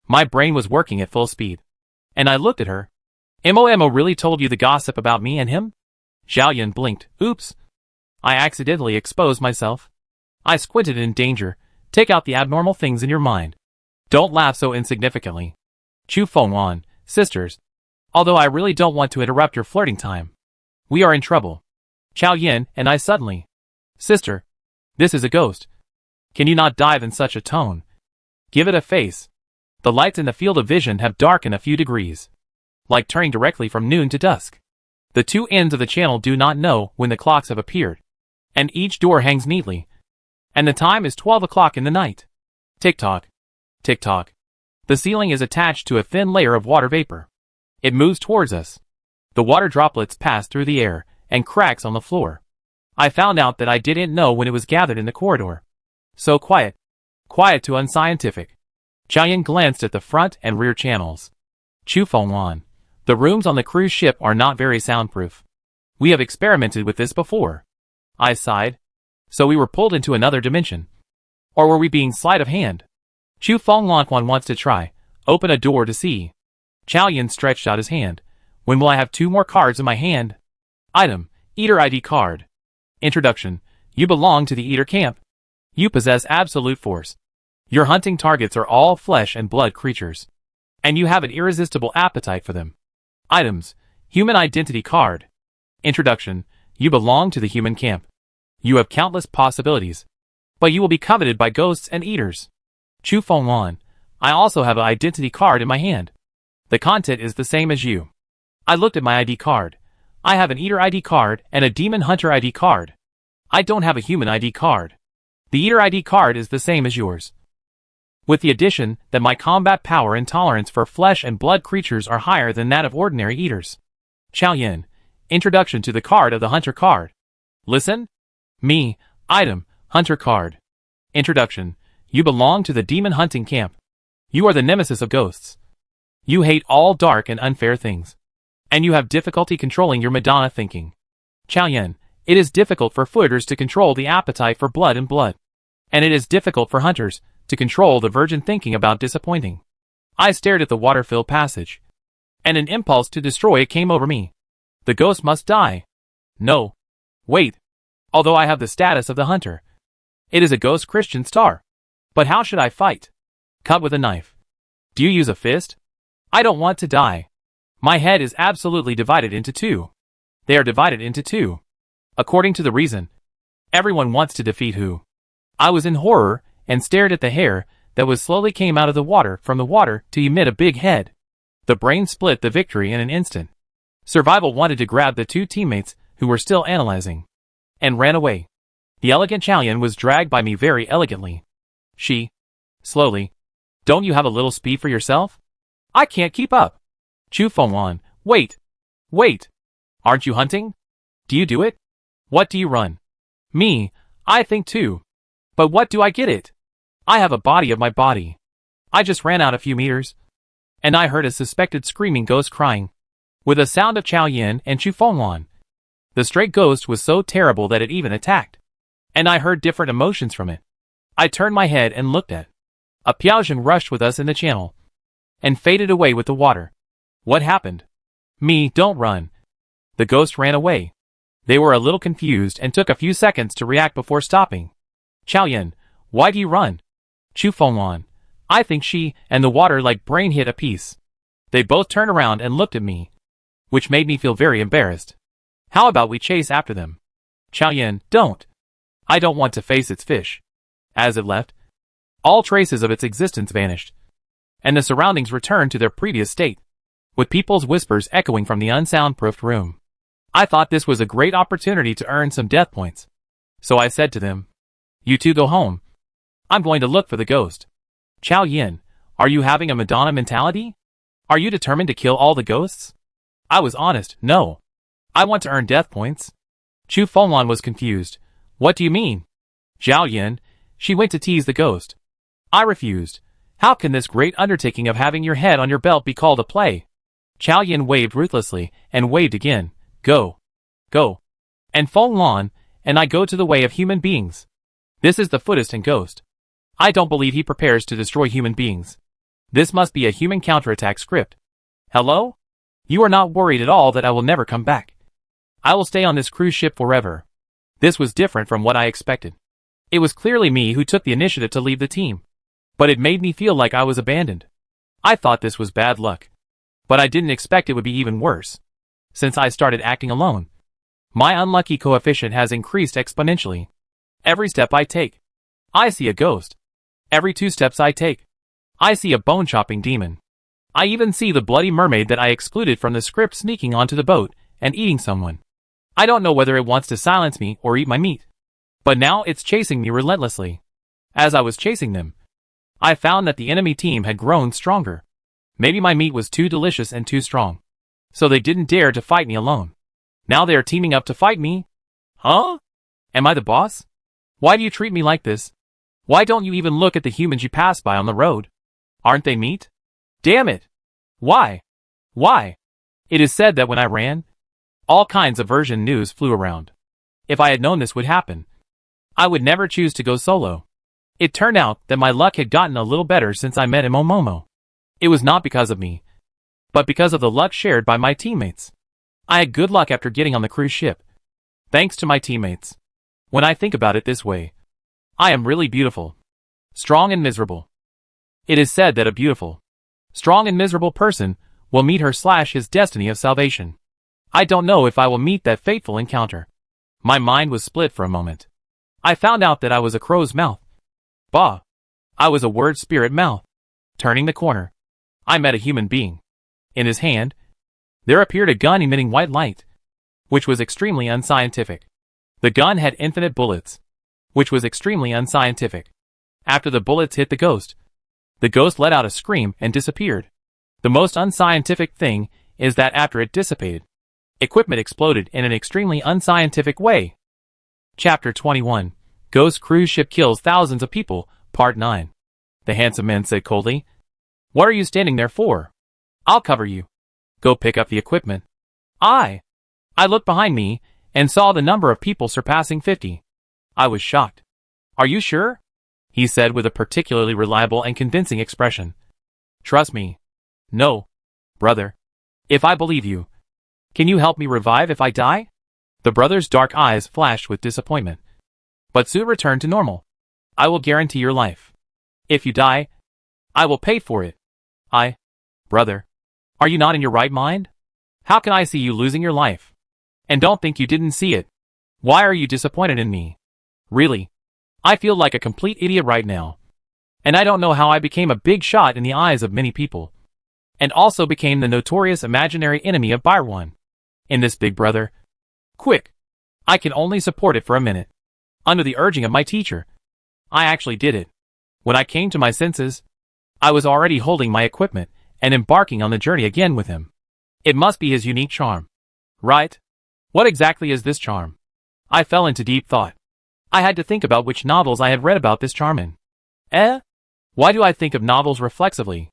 My brain was working at full speed. And I looked at her. Mo really told you the gossip about me and him? Xiaoyan blinked. Oops. I accidentally exposed myself. I squinted in danger. Take out the abnormal things in your mind. Don't laugh so insignificantly. Chu Fengwan, sisters. Although I really don't want to interrupt your flirting time. We are in trouble. Chaoyan and I suddenly. Sister. This is a ghost. Can you not dive in such a tone? Give it a face. The lights in the field of vision have darkened a few degrees. Like turning directly from noon to dusk. The 2 ends of the channel do not know when the clocks have appeared. And each door hangs neatly. And the time is 12 o'clock in the night. Tick-tock. Tick-tock. The ceiling is attached to a thin layer of water vapor. It moves towards us. The water droplets pass through the air and cracks on the floor. I found out that I didn't know when it was gathered in the corridor. So quiet. Quiet to unscientific. Chaoyan glanced at the front and rear channels. Chu Fengwan. The rooms on the cruise ship are not very soundproof. We have experimented with this before. I sighed. So we were pulled into another dimension. Or were we being sleight of hand? Chu Fengwan wants to try. Open a door to see. Chaoyan stretched out his hand. When will I have 2 more cards in my hand? Item. Eater ID card. Introduction. You belong to the Eater camp. You possess absolute force. Your hunting targets are all flesh and blood creatures. And you have an irresistible appetite for them. Items. Human identity card. Introduction. You belong to the human camp. You have countless possibilities. But you will be coveted by ghosts and eaters. Chu Fengwan. I also have an identity card in my hand. The content is the same as you. I looked at my ID card. I have an Eater ID card and a Demon Hunter ID card. I don't have a human ID card. The Eater ID card is the same as yours. With the addition that my combat power and tolerance for flesh and blood creatures are higher than that of ordinary eaters. Chaoyan. Introduction to the card of the Hunter card. Listen. Me. Item. Hunter card. Introduction. You belong to the demon hunting camp. You are the nemesis of ghosts. You hate all dark and unfair things. And you have difficulty controlling your Madonna thinking. Chaoyan. It is difficult for footers to control the appetite for blood and blood. And it is difficult for hunters to control the virgin thinking about disappointing. I stared at the water-filled passage, and an impulse to destroy it came over me. The ghost must die. No. Wait. Although I have the status of the hunter, it is a ghost Christian star. But how should I fight? Cut with a knife. Do you use a fist? I don't want to die. My head is absolutely divided into two. They are divided into two. According to the reason, everyone wants to defeat who? I was in horror and stared at the hair that was slowly came out of the water from the water to emit a big head. The brain split the victory in an instant. Survival wanted to grab the two teammates who were still analyzing and ran away. The elegant Chaoyan was dragged by me very elegantly. She, slowly, don't you have a little speed for yourself? I can't keep up. Chu Fengwan, wait. Wait. Aren't you hunting? Do you do it? What do you run? Me, I think too. But what do I get it? I have a body of my body. I just ran out a few meters, and I heard a suspected screaming ghost crying, with a sound of Chaoyan and Chu Fengwan. The stray ghost was so terrible that it even attacked, and I heard different emotions from it. I turned my head and looked at. A Piaozhen rushed with us in the channel, and faded away with the water. What happened? Me, don't run. The ghost ran away. They were a little confused and took a few seconds to react before stopping. Chaoyan, why do you run? Chu Fengwan, I think she and the water like brain hit a piece. They both turned around and looked at me, which made me feel very embarrassed. How about we chase after them? Chaoyan, don't. I don't want to face its fish. As it left, all traces of its existence vanished, and the surroundings returned to their previous state, with people's whispers echoing from the unsoundproofed room. I thought this was a great opportunity to earn some death points. So I said to them, you two go home. I'm going to look for the ghost. Chaoyan, are you having a Madonna mentality? Are you determined to kill all the ghosts? I was honest, no. I want to earn death points. Chu Fengwan was confused. What do you mean? Chaoyan, she went to tease the ghost. I refused. How can this great undertaking of having your head on your belt be called a play? Chaoyan waved ruthlessly, and waved again. Go. Go. And Fengwan and I go to the way of human beings. This is the footist and ghost. I don't believe he prepares to destroy human beings. This must be a human counterattack script. Hello? You are not worried at all that I will never come back. I will stay on this cruise ship forever. This was different from what I expected. It was clearly me who took the initiative to leave the team. But it made me feel like I was abandoned. I thought this was bad luck. But I didn't expect it would be even worse. Since I started acting alone, my unlucky coefficient has increased exponentially. Every step I take, I see a ghost. Every 2 steps I take, I see a bone-chopping demon. I even see the bloody mermaid that I excluded from the script sneaking onto the boat and eating someone. I don't know whether it wants to silence me or eat my meat. But now it's chasing me relentlessly. As I was chasing them, I found that the enemy team had grown stronger. Maybe my meat was too delicious and too strong, so they didn't dare to fight me alone. Now they are teaming up to fight me? Huh? Am I the boss? Why do you treat me like this? Why don't you even look at the humans you pass by on the road? Aren't they meat? Damn it! Why? Why? It is said that when I ran, all kinds of version news flew around. If I had known this would happen, I would never choose to go solo. It turned out that my luck had gotten a little better since I met Momomo. It was not because of me, but because of the luck shared by my teammates. I had good luck after getting on the cruise ship, thanks to my teammates. When I think about it this way, I am really beautiful, strong and miserable. It is said that a beautiful, strong and miserable person will meet her/his destiny of salvation. I don't know if I will meet that fateful encounter. My mind was split for a moment. I found out that I was a crow's mouth. Bah! I was a word spirit mouth. Turning the corner, I met a human being. In his hand, there appeared a gun emitting white light, which was extremely unscientific. The gun had infinite bullets, which was extremely unscientific. After the bullets hit the ghost let out a scream and disappeared. The most unscientific thing is that after it dissipated, equipment exploded in an extremely unscientific way. Chapter 21. Ghost Cruise Ship Kills Thousands of People, Part 9. The handsome man said coldly, "What are you standing there for? I'll cover you. Go pick up the equipment." I looked behind me and saw the number of people surpassing 50. I was shocked. "Are you sure?" he said with a particularly reliable and convincing expression. "Trust me." "No, brother. If I believe you, can you help me revive if I die?" The brother's dark eyes flashed with disappointment, but soon returned to normal. "I will guarantee your life. If you die, I will pay for it." Brother, are you not in your right mind? How can I see you losing your life? And don't think you didn't see it. Why are you disappointed in me? Really, I feel like a complete idiot right now. And I don't know how I became a big shot in the eyes of many people. And also became the notorious imaginary enemy of Byron. In this, big brother. Quick. I can only support it for a minute. Under the urging of my teacher. I actually did it. When I came to my senses, I was already holding my equipment and embarking on the journey again with him. It must be his unique charm. Right? What exactly is this charm? I fell into deep thought. I had to think about which novels I had read about this charm in. Why do I think of novels reflexively?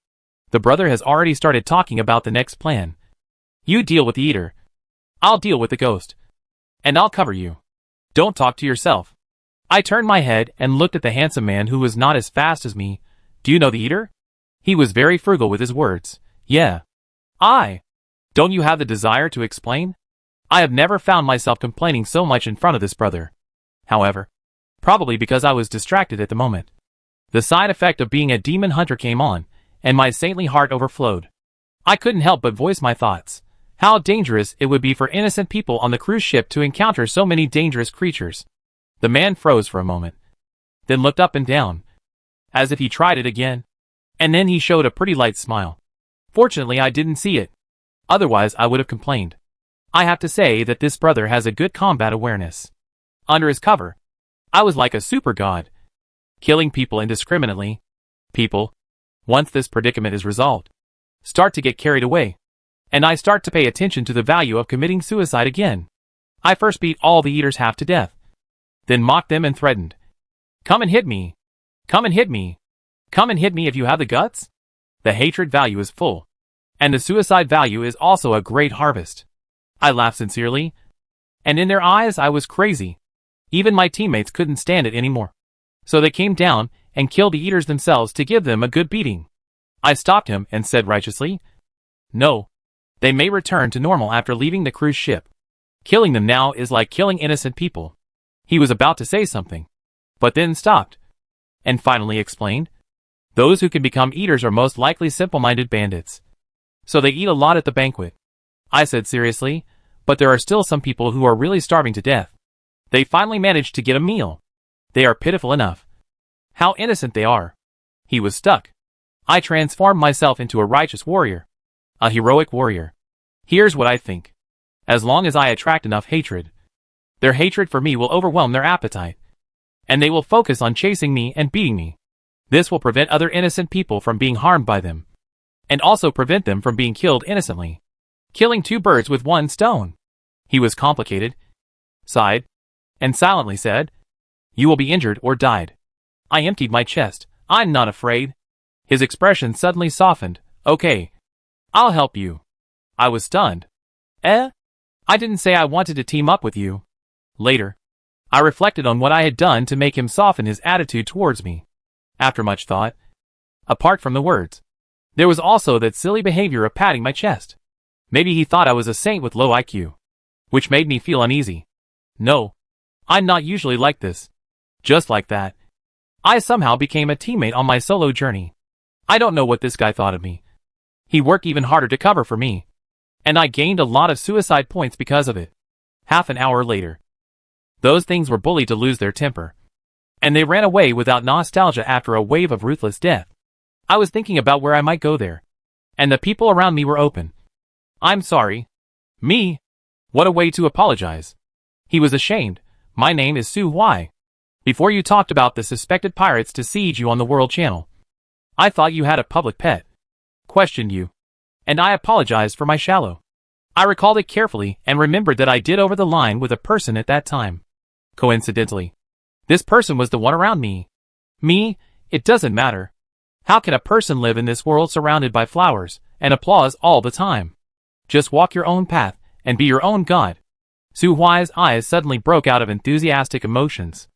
The brother has already started talking about the next plan. You deal with the eater. I'll deal with the ghost. And I'll cover you. Don't talk to yourself. I turned my head and looked at the handsome man who was not as fast as me. Do you know the eater? He was very frugal with his words. Yeah. Don't you have the desire to explain? I have never found myself complaining so much in front of this brother. However, probably because I was distracted at the moment. The side effect of being a demon hunter came on, and my saintly heart overflowed. I couldn't help but voice my thoughts. How dangerous it would be for innocent people on the cruise ship to encounter so many dangerous creatures. The man froze for a moment, then looked up and down, as if he tried it again. And then he showed a pretty light smile. Fortunately, I didn't see it. Otherwise, I would have complained. I have to say that this brother has a good combat awareness. Under his cover, I was like a super god, killing people indiscriminately. People, once this predicament is resolved, start to get carried away, and I start to pay attention to the value of committing suicide again. I first beat all the eaters half to death, then mocked them and threatened. Come and hit me. Come and hit me. Come and hit me if you have the guts. The hatred value is full, and the suicide value is also a great harvest. I laughed sincerely, and in their eyes I was crazy. Even my teammates couldn't stand it anymore. So they came down and killed the eaters themselves to give them a good beating. I stopped him and said righteously, "No. They may return to normal after leaving the cruise ship. Killing them now is like killing innocent people." He was about to say something, but then stopped, and finally explained, "Those who can become eaters are most likely simple-minded bandits. So they eat a lot at the banquet." I said seriously, "But there are still some people who are really starving to death. They finally managed to get a meal. They are pitiful enough. How innocent they are." He was stuck. I transformed myself into a righteous warrior. A heroic warrior. Here's what I think. As long as I attract enough hatred, their hatred for me will overwhelm their appetite, and they will focus on chasing me and beating me. This will prevent other innocent people from being harmed by them, and also prevent them from being killed innocently. Killing two birds with one stone. He was complicated, sighed, and silently said, "You will be injured or died." I emptied my chest. "I'm not afraid." His expression suddenly softened. "Okay. I'll help you." I was stunned. I didn't say I wanted to team up with you. Later, I reflected on what I had done to make him soften his attitude towards me. After much thought, apart from the words, there was also that silly behavior of patting my chest. Maybe he thought I was a saint with low IQ, which made me feel uneasy. No, I'm not usually like this. Just like that, I somehow became a teammate on my solo journey. I don't know what this guy thought of me. He worked even harder to cover for me, and I gained a lot of suicide points because of it. Half an hour later, those things were bullied to lose their temper, and they ran away without nostalgia after a wave of ruthless death. I was thinking about where I might go there, and the people around me were open. "I'm sorry." Me? What a way to apologize. He was ashamed. "My name is Sue Y. Before you talked about the suspected pirates to siege you on the World Channel, I thought you had a public pet. Questioned you, and I apologized for my shallow. I recalled it carefully and remembered that I did over the line with a person at that time. Coincidentally, this person was the one around me. Me? It doesn't matter. How can a person live in this world surrounded by flowers and applause all the time? Just walk your own path and be your own god. Su Huai's eyes suddenly broke out of enthusiastic emotions.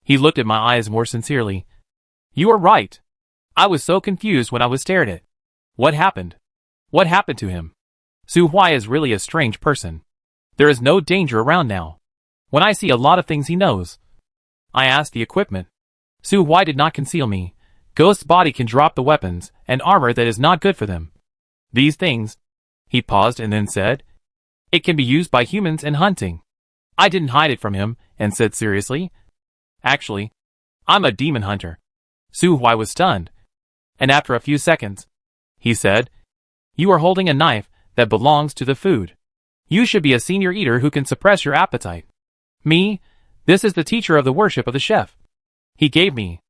He looked at my eyes more sincerely. You are right. I was so confused when I was stared at. What happened? What happened to him? Su Huai is really a strange person. There is no danger around now. When I see a lot of things he knows. I asked the equipment. Su Huai did not conceal me. Ghost's body can drop the weapons and armor that is not good for them. These things. He paused and then said. It can be used by humans in hunting. I didn't hide it from him and said seriously. Actually, I'm a demon hunter. Su Huai was stunned. And after a few seconds, he said, you are holding a knife that belongs to the food. You should be a senior eater who can suppress your appetite. Me? This is the teacher of the worship of the chef. He gave me.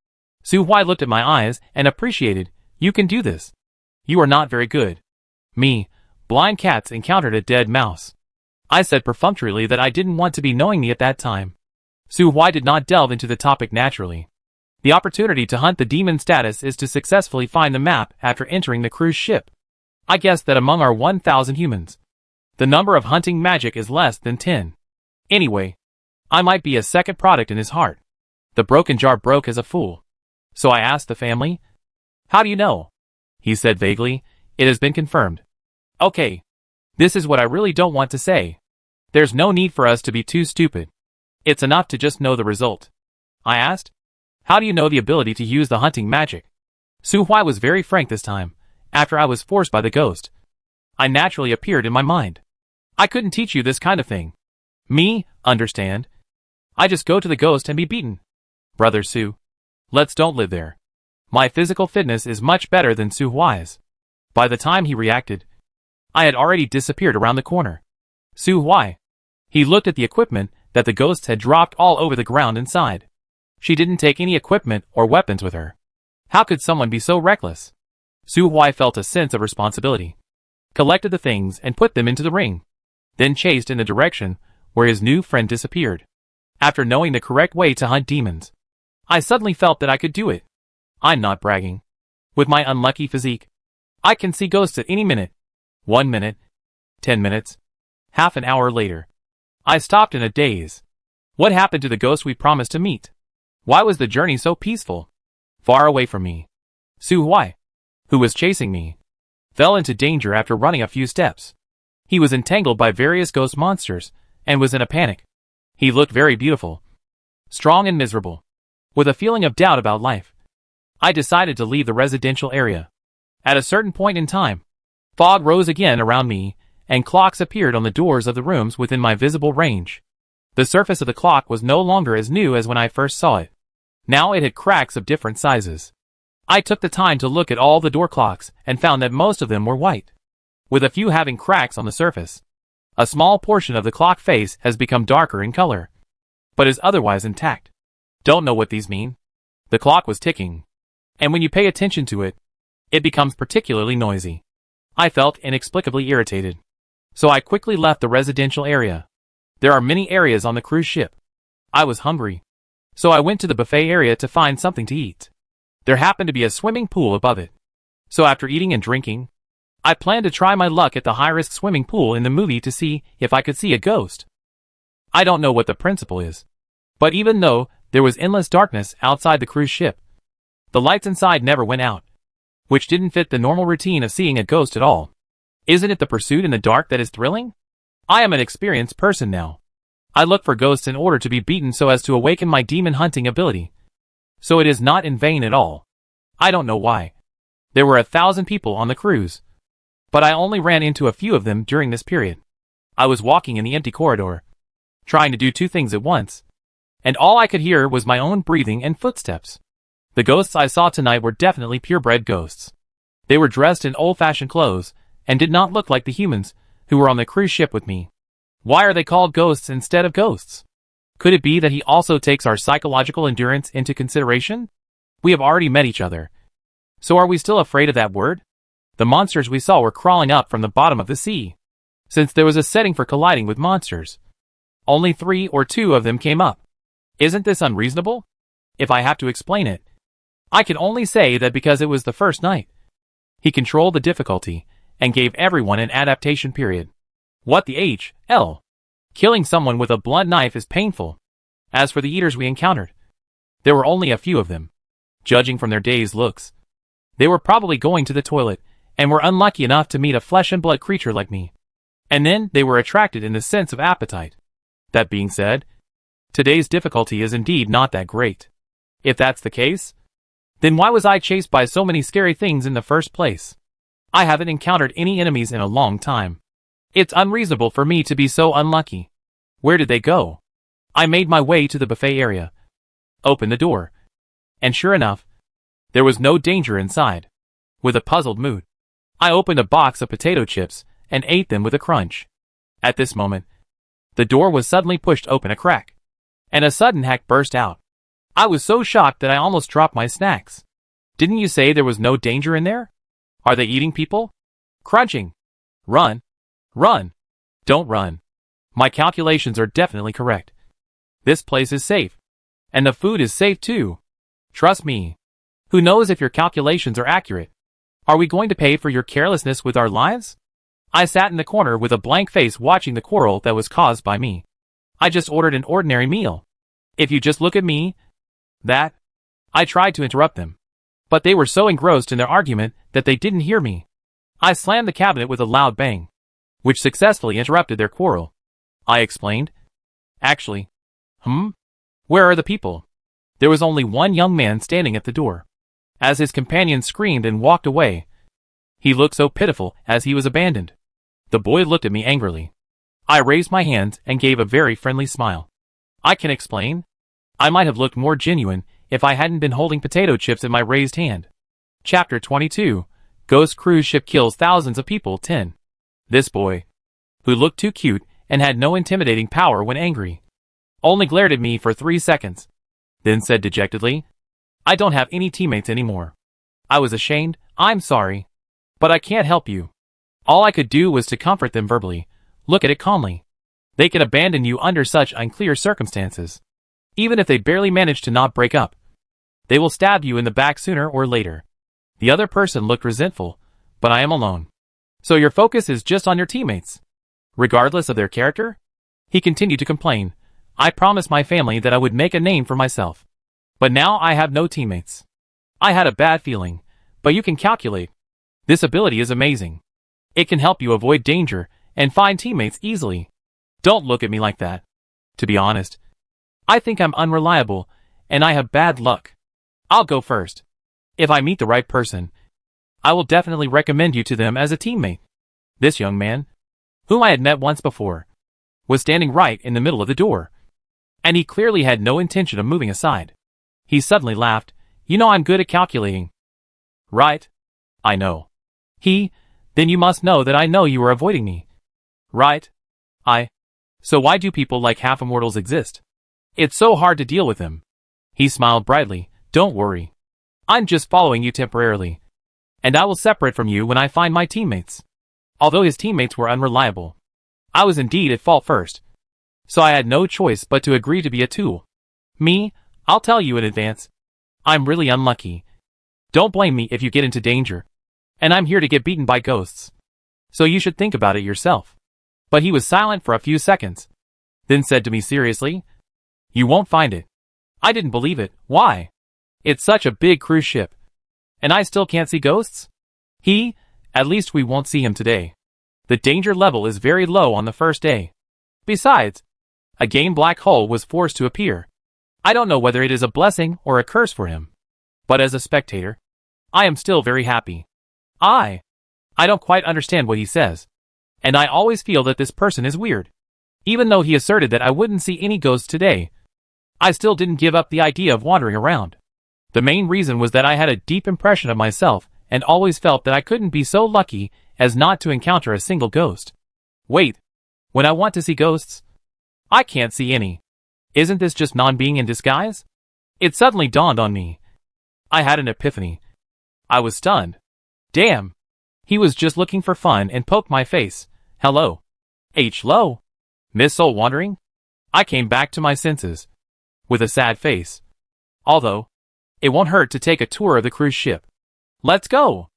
Su Huai looked at my eyes and appreciated. You can do this. You are not very good. Me, blind cats encountered a dead mouse. I said perfunctorily that I didn't want to be knowing me at that time. Su Huai did not delve into the topic naturally. The opportunity to hunt the demon status is to successfully find the map after entering the cruise ship. I guess that among our 1,000 humans, the number of hunting magic is less than 10. Anyway, I might be a second product in his heart. The broken jar broke as a fool. So I asked the family, how do you know? He said vaguely, it has been confirmed. Okay. This is what I really don't want to say. There's no need for us to be too stupid. It's enough to just know the result. I asked, how do you know the ability to use the hunting magic? Su Huai was very frank this time, after I was forced by the ghost. I naturally appeared in my mind. I couldn't teach you this kind of thing. Me, understand? I just go to the ghost and be beaten. Brother Su. Let's don't live there. My physical fitness is much better than Su Huai's. By the time he reacted, I had already disappeared around the corner. Su Huai. He looked at the equipment that the ghosts had dropped all over the ground inside. She didn't take any equipment or weapons with her. How could someone be so reckless? Su Huai felt a sense of responsibility, collected the things and put them into the ring, then chased in the direction where his new friend disappeared. After knowing the correct way to hunt demons, I suddenly felt that I could do it. I'm not bragging. With my unlucky physique, I can see ghosts at any minute. 1 minute, 10 minutes, half an hour later. I stopped in a daze. What happened to the ghost we promised to meet? Why was the journey so peaceful? Far away from me. Su Huai, who was chasing me, fell into danger after running a few steps. He was entangled by various ghost monsters and was in a panic. He looked very beautiful, strong and miserable, with a feeling of doubt about life. I decided to leave the residential area. At a certain point in time, fog rose again around me, and clocks appeared on the doors of the rooms within my visible range. The surface of the clock was no longer as new as when I first saw it. Now it had cracks of different sizes. I took the time to look at all the door clocks and found that most of them were white, with a few having cracks on the surface. A small portion of the clock face has become darker in color, but is otherwise intact. Don't know what these mean. The clock was ticking, and when you pay attention to it, it becomes particularly noisy. I felt inexplicably irritated, so I quickly left the residential area. There are many areas on the cruise ship. I was hungry, so I went to the buffet area to find something to eat. There happened to be a swimming pool above it. So after eating and drinking, I planned to try my luck at the high-risk swimming pool in the movie to see if I could see a ghost. I don't know what the principle is, but even though there was endless darkness outside the cruise ship, the lights inside never went out, which didn't fit the normal routine of seeing a ghost at all. Isn't it the pursuit in the dark that is thrilling? I am an experienced person now. I look for ghosts in order to be beaten so as to awaken my demon hunting ability. So it is not in vain at all. I don't know why. There were 1,000 people on the cruise, but I only ran into a few of them during this period. I was walking in the empty corridor, trying to do two things at once, and all I could hear was my own breathing and footsteps. The ghosts I saw tonight were definitely purebred ghosts. They were dressed in old-fashioned clothes, and did not look like the humans who were on the cruise ship with me. Why are they called ghosts instead of ghosts? Could it be that he also takes our psychological endurance into consideration? We have already met each other. So are we still afraid of that word? The monsters we saw were crawling up from the bottom of the sea. Since there was a setting for colliding with monsters, only 3 or 2 of them came up. Isn't this unreasonable? If I have to explain it, I can only say that because it was the first night. He controlled the difficulty and gave everyone an adaptation period. What the hell? Killing someone with a blunt knife is painful. As for the eaters we encountered, there were only a few of them. Judging from their dazed looks, they were probably going to the toilet and were unlucky enough to meet a flesh and blood creature like me. And then they were attracted in the sense of appetite. That being said, today's difficulty is indeed not that great. If that's the case, then why was I chased by so many scary things in the first place? I haven't encountered any enemies in a long time. It's unreasonable for me to be so unlucky. Where did they go? I made my way to the buffet area, opened the door, and sure enough, there was no danger inside. With a puzzled mood, I opened a box of potato chips and ate them with a crunch. At this moment, the door was suddenly pushed open a crack, and a sudden hack burst out. I was so shocked that I almost dropped my snacks. Didn't you say there was no danger in there? Are they eating people? Crunching. Run. Run. Don't run. My calculations are definitely correct. This place is safe. And the food is safe too. Trust me. Who knows if your calculations are accurate? Are we going to pay for your carelessness with our lives? I sat in the corner with a blank face watching the quarrel that was caused by me. I just ordered an ordinary meal. If you just look at me, that... I tried to interrupt them, but they were so engrossed in their argument that they didn't hear me. I slammed the cabinet with a loud bang, which successfully interrupted their quarrel. I explained. Actually, where are the people? There was only one young man standing at the door. As his companion screamed and walked away, he looked so pitiful as he was abandoned. The boy looked at me angrily. I raised my hands and gave a very friendly smile. I can explain. I might have looked more genuine if I hadn't been holding potato chips in my raised hand. Chapter 22. Ghost Cruise Ship Kills Thousands of People 10. This boy, who looked too cute and had no intimidating power when angry, only glared at me for 3 seconds, then said dejectedly, I don't have any teammates anymore. I was ashamed, I'm sorry. But I can't help you. All I could do was to comfort them verbally. Look at it calmly. They can abandon you under such unclear circumstances. Even if they barely manage to not break up, they will stab you in the back sooner or later. The other person looked resentful, but I am alone. So your focus is just on your teammates, regardless of their character? He continued to complain. I promised my family that I would make a name for myself. But now I have no teammates. I had a bad feeling, but you can calculate. This ability is amazing. It can help you avoid danger and find teammates easily. Don't look at me like that. To be honest, I think I'm unreliable, and I have bad luck. I'll go first. If I meet the right person, I will definitely recommend you to them as a teammate. This young man, whom I had met once before, was standing right in the middle of the door, and he clearly had no intention of moving aside. He suddenly laughed. You know I'm good at calculating. Right? I know. Then you must know that I know you are avoiding me. Right? So why do people like half-immortals exist? It's so hard to deal with them. He smiled brightly. Don't worry. I'm just following you temporarily, and I will separate from you when I find my teammates. Although his teammates were unreliable, I was indeed at fault first, so I had no choice but to agree to be a tool. I'll tell you in advance. I'm really unlucky. Don't blame me if you get into danger, and I'm here to get beaten by ghosts. So you should think about it yourself. But he was silent for a few seconds, then said to me seriously, You won't find it. I didn't believe it. Why? It's such a big cruise ship, and I still can't see ghosts? At least we won't see him today. The danger level is very low on the first day. Besides, a game black hole was forced to appear. I don't know whether it is a blessing or a curse for him. But as a spectator, I am still very happy. I don't quite understand what he says, and I always feel that this person is weird. Even though he asserted that I wouldn't see any ghosts today, I still didn't give up the idea of wandering around. The main reason was that I had a deep impression of myself and always felt that I couldn't be so lucky as not to encounter a single ghost. Wait, when I want to see ghosts, I can't see any. Isn't this just non-being in disguise? It suddenly dawned on me. I had an epiphany. I was stunned. Damn. He was just looking for fun and poked my face. Hello. Hello. Miss Soul Wandering? I came back to my senses, with a sad face. Although, it won't hurt to take a tour of the cruise ship. Let's go.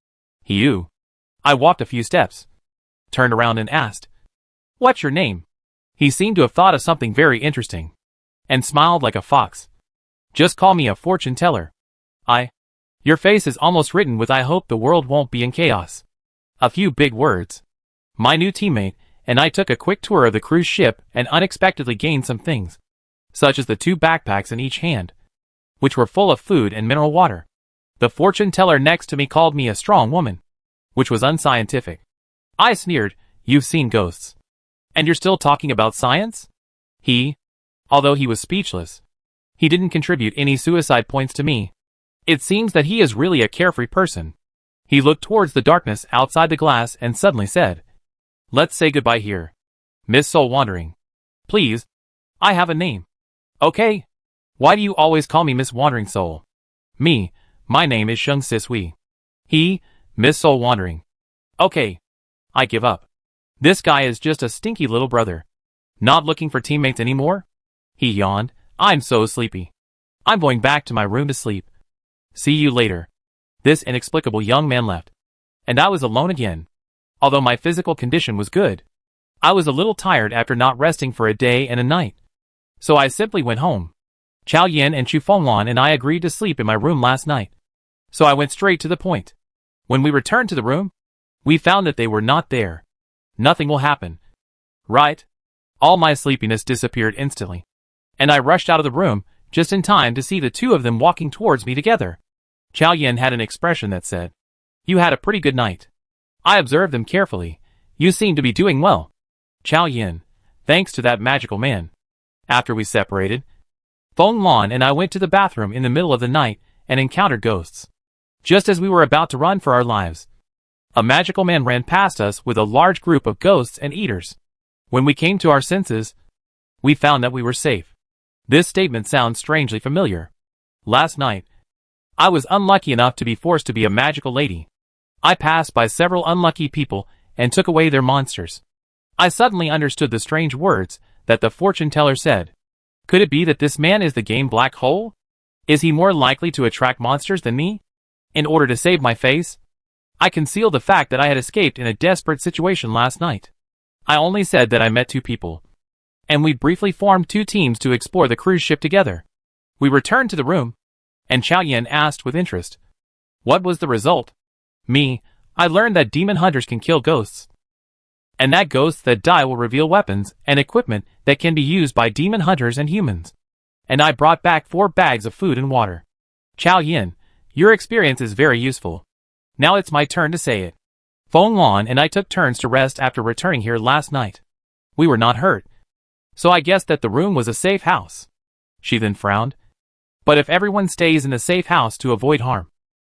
I walked a few steps, turned around and asked, What's your name? He seemed to have thought of something very interesting, and smiled like a fox. Just call me a fortune teller. Your face is almost written with I hope the world won't be in chaos. A few big words. My new teammate and I took a quick tour of the cruise ship and unexpectedly gained some things, such as the 2 backpacks in each hand, which were full of food and mineral water. The fortune teller next to me called me a strong woman, which was unscientific. I sneered, "You've seen ghosts. And you're still talking about science?" Although he was speechless, he didn't contribute any suicide points to me. It seems that he is really a carefree person. He looked towards the darkness outside the glass and suddenly said, "Let's say goodbye here. Miss Soul Wandering. Please, I have a name." "Okay. Why do you always call me Miss Wandering Soul?" My name is Shung Sis Wee." "Miss Soul Wandering. Okay. I give up. This guy is just a stinky little brother. Not looking for teammates anymore?" He yawned. "I'm so sleepy. I'm going back to my room to sleep. See you later." This inexplicable young man left, and I was alone again. Although my physical condition was good, I was a little tired after not resting for a day and a night. So I simply went home. Chow Yin and Chu Fengwan and I agreed to sleep in my room last night. So I went straight to the point. When we returned to the room, we found that they were not there. Nothing will happen, right? All my sleepiness disappeared instantly, and I rushed out of the room just in time to see the two of them walking towards me together. Chow Yin had an expression that said, "You had a pretty good night." I observed them carefully. "You seem to be doing well, Chow Yin, thanks to that magical man." After we separated, Feng Lan and I went to the bathroom in the middle of the night and encountered ghosts. Just as we were about to run for our lives, a magical man ran past us with a large group of ghosts and eaters. When we came to our senses, we found that we were safe. This statement sounds strangely familiar. Last night, I was unlucky enough to be forced to be a magical lady. I passed by several unlucky people and took away their monsters. I suddenly understood the strange words that the fortune teller said. Could it be that this man is the game black hole? Is he more likely to attract monsters than me? In order to save my face, I concealed the fact that I had escaped in a desperate situation last night. I only said that I met 2 people, and we briefly formed 2 teams to explore the cruise ship together. We returned to the room, and Chow Yin asked with interest, "What was the result?" I learned that demon hunters can kill ghosts, and that ghosts that die will reveal weapons and equipment that can be used by demon hunters and humans. And I brought back 4 bags of food and water. Chow Yin, your experience is very useful. Now it's my turn to say it. Feng Lan and I took turns to rest after returning here last night. We were not hurt, so I guessed that the room was a safe house. She then frowned. But if everyone stays in a safe house to avoid harm,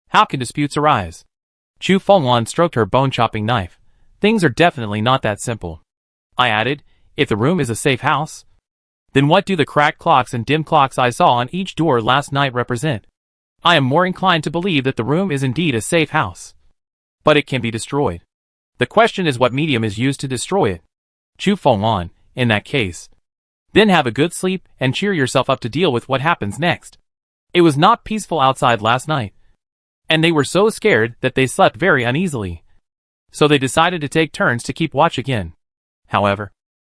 how can disputes arise? Chu Fenglan stroked her bone-chopping knife. Things are definitely not that simple. I added, if the room is a safe house, then what do the cracked clocks and dim clocks I saw on each door last night represent? I am more inclined to believe that the room is indeed a safe house. But it can be destroyed. The question is what medium is used to destroy it. Chu Fenglan, in that case, then have a good sleep and cheer yourself up to deal with what happens next. It was not peaceful outside last night, and they were so scared that they slept very uneasily. So they decided to take turns to keep watch again. However,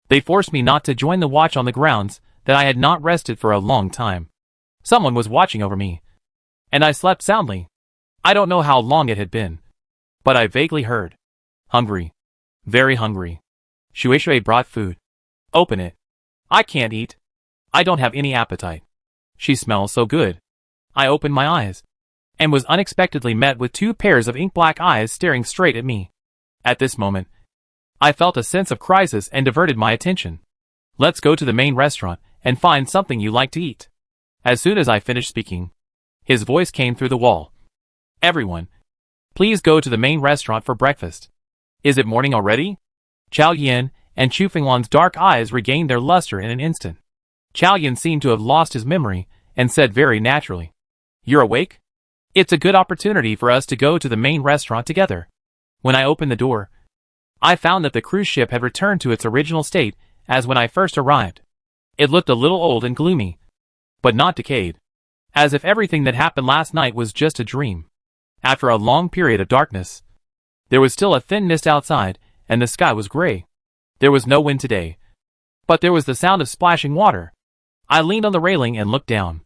they forced me not to join the watch on the grounds that I had not rested for a long time. Someone was watching over me, and I slept soundly. I don't know how long it had been, but I vaguely heard. Hungry. Very hungry. Shui brought food. Open it. I can't eat. I don't have any appetite. She smells so good. I opened my eyes, and was unexpectedly met with 2 pairs of ink-black eyes staring straight at me. At this moment, I felt a sense of crisis and diverted my attention. Let's go to the main restaurant and find something you like to eat. As soon as I finished speaking, his voice came through the wall. Everyone, please go to the main restaurant for breakfast. Is it morning already? Chow Yin and Chu Fenglan's dark eyes regained their luster in an instant. Chow Yin seemed to have lost his memory and said very naturally, "You're awake? It's a good opportunity for us to go to the main restaurant together." When I opened the door, I found that the cruise ship had returned to its original state as when I first arrived. It looked a little old and gloomy, but not decayed, as if everything that happened last night was just a dream. After a long period of darkness, there was still a thin mist outside, and the sky was gray. There was no wind today, But there was the sound of splashing water. I leaned on the railing and looked down,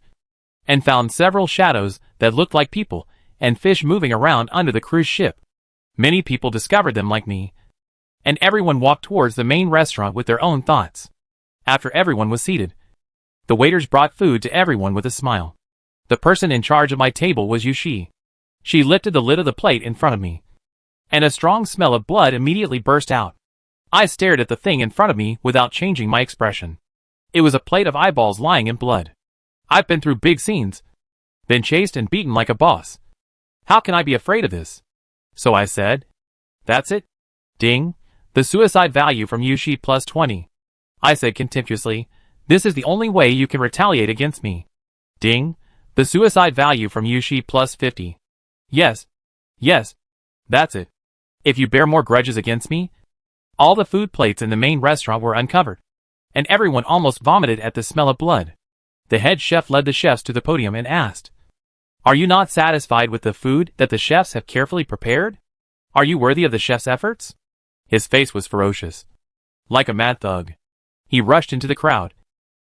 and found several shadows that looked like people and fish moving around under the cruise ship. Many people discovered them like me, and everyone walked towards the main restaurant with their own thoughts. After everyone was seated, the waiters brought food to everyone with a smile. The person in charge of my table was Yushi. She lifted the lid of the plate in front of me, and a strong smell of blood immediately burst out. I stared at the thing in front of me without changing my expression. It was a plate of eyeballs lying in blood. I've been through big scenes, been chased and beaten like a boss. How can I be afraid of this? So I said, "That's it? Ding. The suicide value from Yushi plus 20. I said contemptuously, "This is the only way you can retaliate against me." Ding. The suicide value from Yushi plus 50. Yes. Yes. That's it. If you bear more grudges against me. All the food plates in the main restaurant were uncovered, and everyone almost vomited at the smell of blood. The head chef led the chefs to the podium and asked, "Are you not satisfied with the food that the chefs have carefully prepared? Are you worthy of the chef's efforts?" His face was ferocious. Like a mad thug, he rushed into the crowd,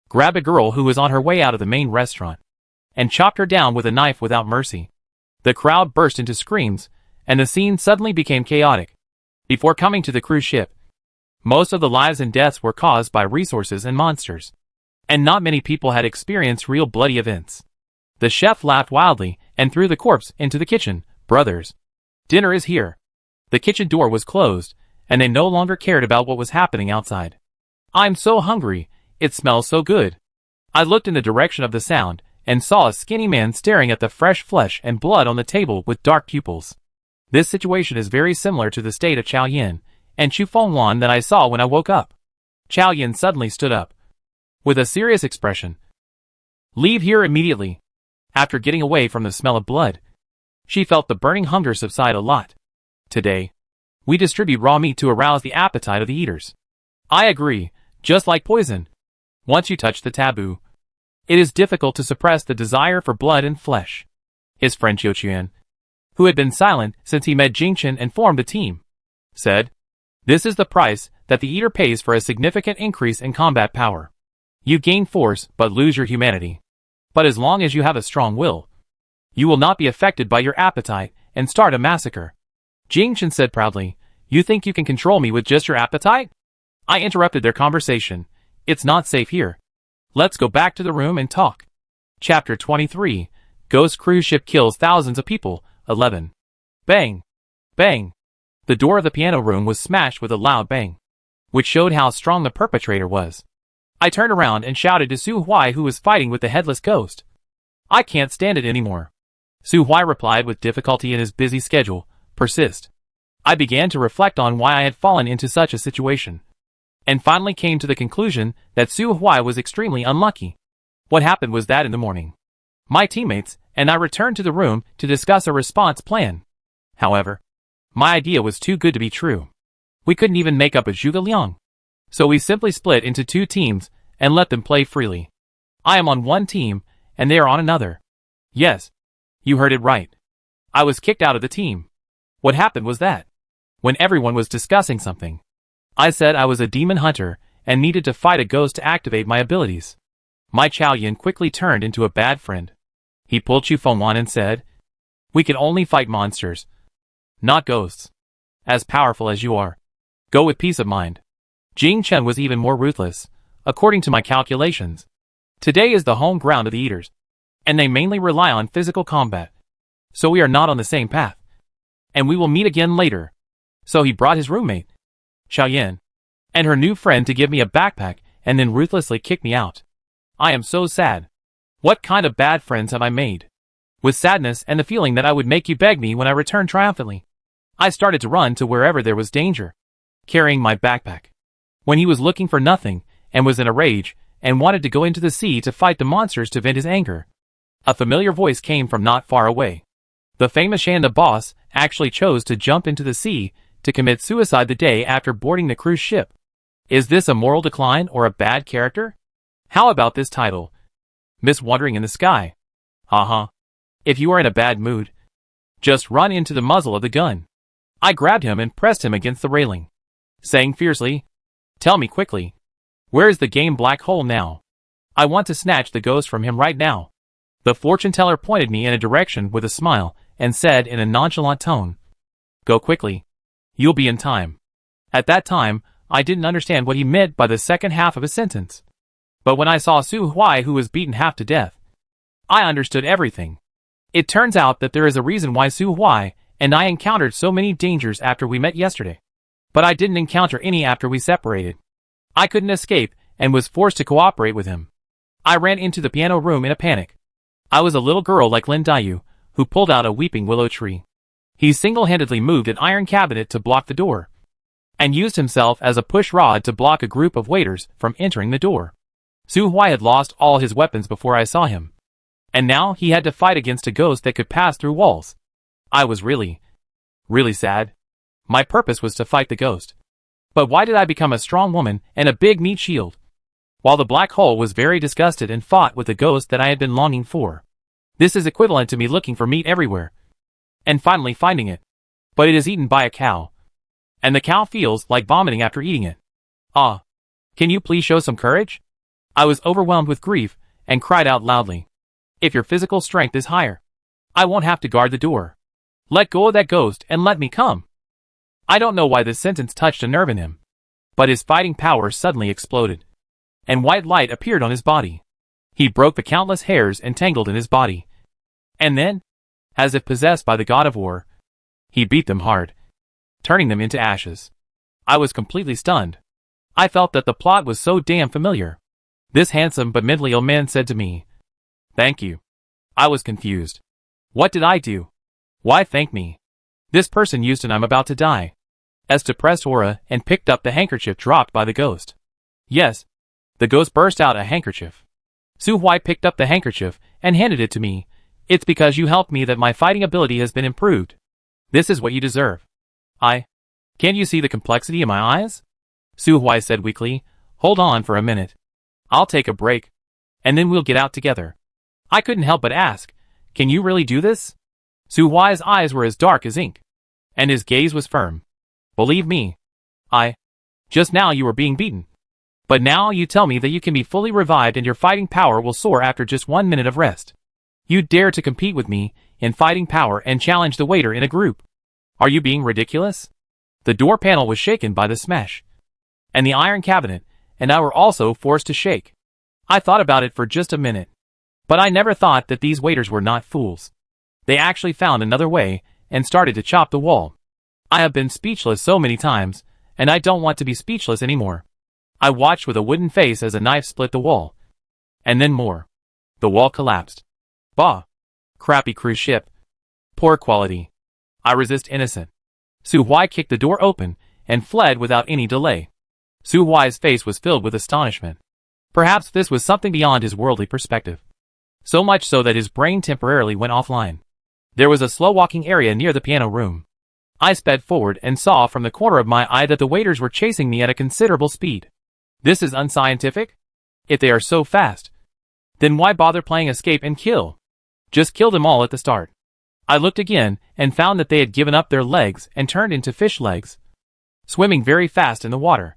grabbed a girl who was on her way out of the main restaurant, and chopped her down with a knife without mercy. The crowd burst into screams, and the scene suddenly became chaotic. Before coming to the cruise ship, most of the lives and deaths were caused by resources and monsters, and not many people had experienced real bloody events. The chef laughed wildly and threw the corpse into the kitchen. "Brothers, dinner is here." The kitchen door was closed, and they no longer cared about what was happening outside. "I'm so hungry, it smells so good." I looked in the direction of the sound, and saw a skinny man staring at the fresh flesh and blood on the table with dark pupils. This situation is very similar to the state of Chao Yin and Chu Fengwan that I saw when I woke up. Chao Yin suddenly stood up, with a serious expression. "Leave here immediately." After getting away from the smell of blood, she felt the burning hunger subside a lot. "Today, we distribute raw meat to arouse the appetite of the eaters." I agree, just like poison. Once you touch the taboo, it is difficult to suppress the desire for blood and flesh. His friend Qiu Chuan, who had been silent since he met Jingchen and formed a team, said, "This is the price that the eater pays for a significant increase in combat power. You gain force but lose your humanity. But as long as you have a strong will, you will not be affected by your appetite and start a massacre." Jingchen said proudly, "You think you can control me with just your appetite?" I interrupted their conversation. "It's not safe here. Let's go back to the room and talk." Chapter 23, Ghost Cruise Ship Kills Thousands of People, 11. Bang! Bang! The door of the piano room was smashed with a loud bang, which showed how strong the perpetrator was. I turned around and shouted to Su Huai, who was fighting with the headless ghost, "I can't stand it anymore." Su Huai replied with difficulty in his busy schedule, "Persist." I began to reflect on why I had fallen into such a situation, and finally came to the conclusion that Su Huai was extremely unlucky. What happened was that in the morning, my teammates and I returned to the room to discuss a response plan. However, my idea was too good to be true. We couldn't even make up a zhuge liang. So we simply split into two teams and let them play freely. I am on one team, and they are on another. Yes, you heard it right. I was kicked out of the team. What happened was that, when everyone was discussing something, I said I was a demon hunter and needed to fight a ghost to activate my abilities. My Chao Yin quickly turned into a bad friend. He pulled Chu Fengwan and said, "We can only fight monsters, not ghosts. As powerful as you are, go with peace of mind." Jing Chen was even more ruthless, according to my calculations. Today is the home ground of the eaters, and they mainly rely on physical combat. So we are not on the same path, and we will meet again later. So he brought his roommate, Chao Yin, and her new friend to give me a backpack and then ruthlessly kick me out. I am so sad. What kind of bad friends have I made? With sadness and the feeling that I would make you beg me when I return triumphantly, I started to run to wherever there was danger, carrying my backpack. When he was looking for nothing, and was in a rage, and wanted to go into the sea to fight the monsters to vent his anger, a familiar voice came from not far away. The famous Shanda boss actually chose to jump into the sea to commit suicide the day after boarding the cruise ship. Is this a moral decline or a bad character? How about this title? Miss Wandering in the Sky. If you are in a bad mood, just run into the muzzle of the gun. I grabbed him and pressed him against the railing, saying fiercely, "Tell me quickly, Where is the game black hole now? I want to snatch the ghost from him right now. The fortune teller pointed me in a direction with a smile and said in a nonchalant tone, "Go quickly. You'll be in time." At that time, I didn't understand what he meant by the second half of his sentence. But when I saw Su Huai, who was beaten half to death, I understood everything. It turns out that there is a reason why Su Huai and I encountered so many dangers after we met yesterday. But I didn't encounter any after we separated. I couldn't escape and was forced to cooperate with him. I ran into the piano room in a panic. I was a little girl like Lin Dayu, who pulled out a weeping willow tree. He single-handedly moved an iron cabinet to block the door, and used himself as a push rod to block a group of waiters from entering the door. Su Huai had lost all his weapons before I saw him, and now he had to fight against a ghost that could pass through walls. I was really sad. My purpose was to fight the ghost. But why did I become a strong woman and a big meat shield? While the black hole was very disgusted and fought with the ghost that I had been longing for. This is equivalent to me looking for meat everywhere, and finally finding it. But it is eaten by a cow, and the cow feels like vomiting after eating it. Ah, can you please show some courage? I was overwhelmed with grief and cried out loudly. If your physical strength is higher, I won't have to guard the door. Let go of that ghost and let me come. I don't know why this sentence touched a nerve in him, but his fighting power suddenly exploded, and white light appeared on his body. He broke the countless hairs entangled in his body, and then, as if possessed by the god of war, he beat them hard, turning them into ashes. I was completely stunned. I felt that the plot was so damn familiar. This handsome but mentally ill man said to me, "Thank you." I was confused. What did I do? Why thank me? This person used an "I'm about to die" as depressed aura and picked up the handkerchief dropped by the ghost. Yes, the ghost burst out a handkerchief. Su Huai picked up the handkerchief and handed it to me. "It's because you helped me that my fighting ability has been improved. This is what you deserve." Can't you see the complexity in my eyes? Su Huai said weakly. "Hold on for a minute. I'll take a break, and then we'll get out together." I couldn't help but ask, "Can you really do this?" Su Huai's eyes were as dark as ink, and his gaze was firm. "Believe me, just now you were being beaten. But now you tell me that you can be fully revived and your fighting power will soar after just 1 minute of rest. You dare to compete with me in fighting power and challenge the waiter in a group. Are you being ridiculous?" The door panel was shaken by the smash, and the iron cabinet and I were also forced to shake. I thought about it for just a minute, but I never thought that these waiters were not fools. They actually found another way and started to chop the wall. I have been speechless so many times, and I don't want to be speechless anymore. I watched with a wooden face as a knife split the wall, and then more. The wall collapsed. Bah! Crappy cruise ship. Poor quality. I resist innocent. Su Huai kicked the door open and fled without any delay. Su Huai's face was filled with astonishment. Perhaps this was something beyond his worldly perspective. So much so that his brain temporarily went offline. There was a slow walking area near the piano room. I sped forward and saw from the corner of my eye that the waiters were chasing me at a considerable speed. This is unscientific? If they are so fast, then why bother playing escape and kill? Just kill them all at the start. I looked again and found that they had given up their legs and turned into fish legs, swimming very fast in the water.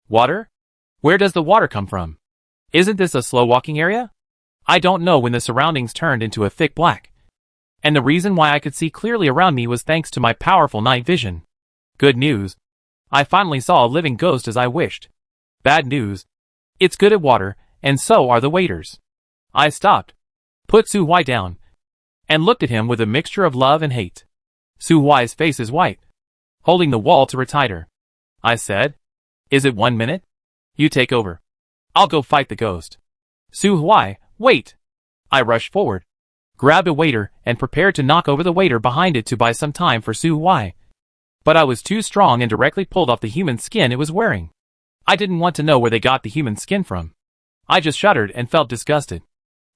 Water? Where does the water come from? Isn't this a slow walking area? I don't know when the surroundings turned into a thick black. And the reason why I could see clearly around me was thanks to my powerful night vision. Good news. I finally saw a living ghost as I wished. Bad news. It's good at water, and so are the waiters. I stopped, put Su Huai down, and looked at him with a mixture of love and hate. Su Huai's face is white, holding the wall to her tighter. I said, "Is it 1 minute? You take over. I'll go fight the ghost." Su Huai, wait! I rushed forward, grabbed a waiter, and prepared to knock over the waiter behind it to buy some time for Su Huai. But I was too strong and directly pulled off the human skin it was wearing. I didn't want to know where they got the human skin from. I just shuddered and felt disgusted.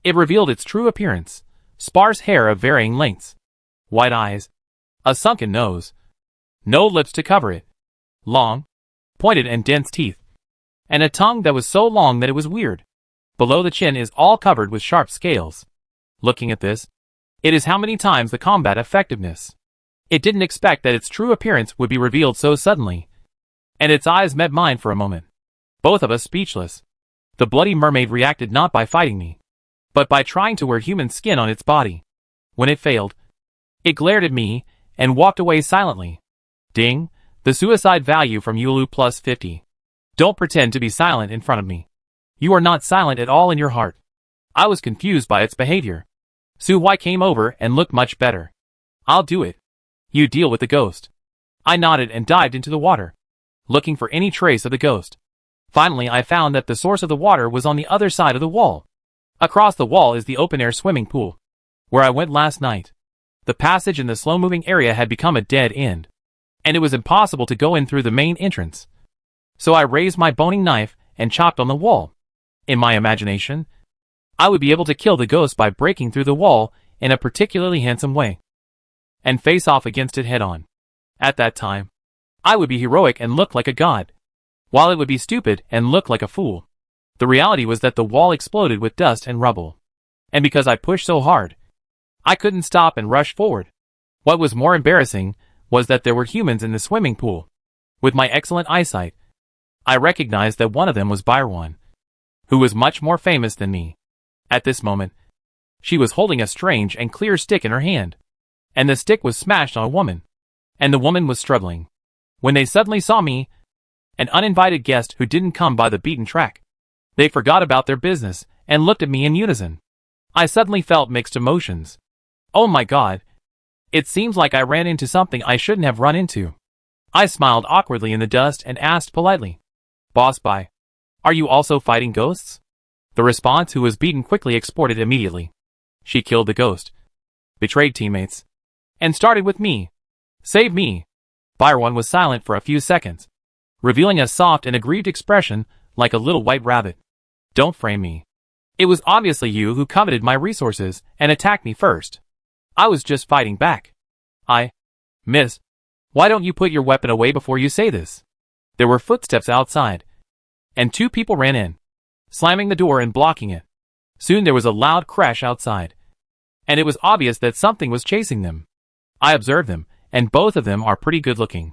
It revealed its true appearance. Sparse hair of varying lengths, white eyes, a sunken nose, no lips to cover it, long, pointed and dense teeth, and a tongue that was so long that it was weird. Below the chin is all covered with sharp scales. Looking at this, it is how many times the combat effectiveness. It didn't expect that its true appearance would be revealed so suddenly, and its eyes met mine for a moment. Both of us speechless. The bloody mermaid reacted not by fighting me, but by trying to wear human skin on its body. When it failed, it glared at me and walked away silently. Ding, the suicide value from Yulu plus 50. Don't pretend to be silent in front of me. You are not silent at all in your heart. I was confused by its behavior. Su-Hui came over and looked much better. I'll do it. You deal with the ghost. I nodded and dived into the water, looking for any trace of the ghost. Finally, I found that the source of the water was on the other side of the wall. Across the wall is the open-air swimming pool, where I went last night. The passage in the slow-moving area had become a dead end, and it was impossible to go in through the main entrance. So I raised my boning knife and chopped on the wall. In my imagination, I would be able to kill the ghost by breaking through the wall in a particularly handsome way, and face off against it head-on. At that time, I would be heroic and look like a god, while it would be stupid and look like a fool. The reality was that the wall exploded with dust and rubble, and because I pushed so hard, I couldn't stop and rush forward. What was more embarrassing was that there were humans in the swimming pool. With my excellent eyesight, I recognized that one of them was Bir1, who was much more famous than me. At this moment, she was holding a strange and clear stick in her hand, and the stick was smashed on a woman, and the woman was struggling. When they suddenly saw me, an uninvited guest who didn't come by the beaten track, they forgot about their business and looked at me in unison. I suddenly felt mixed emotions. Oh my god. It seems like I ran into something I shouldn't have run into. I smiled awkwardly in the dust and asked politely, Boss Bai, are you also fighting ghosts? The response, who was beaten, quickly exported immediately. She killed the ghost, betrayed teammates, and started with me. Save me. Bir1 was silent for a few seconds, revealing a soft and aggrieved expression like a little white rabbit. Don't frame me. It was obviously you who coveted my resources and attacked me first. I was just fighting back. Miss, why don't you put your weapon away before you say this? There were footsteps outside, and two people ran in, slamming the door and blocking it. Soon there was a loud crash outside, and it was obvious that something was chasing them. I observed them, and both of them are pretty good looking.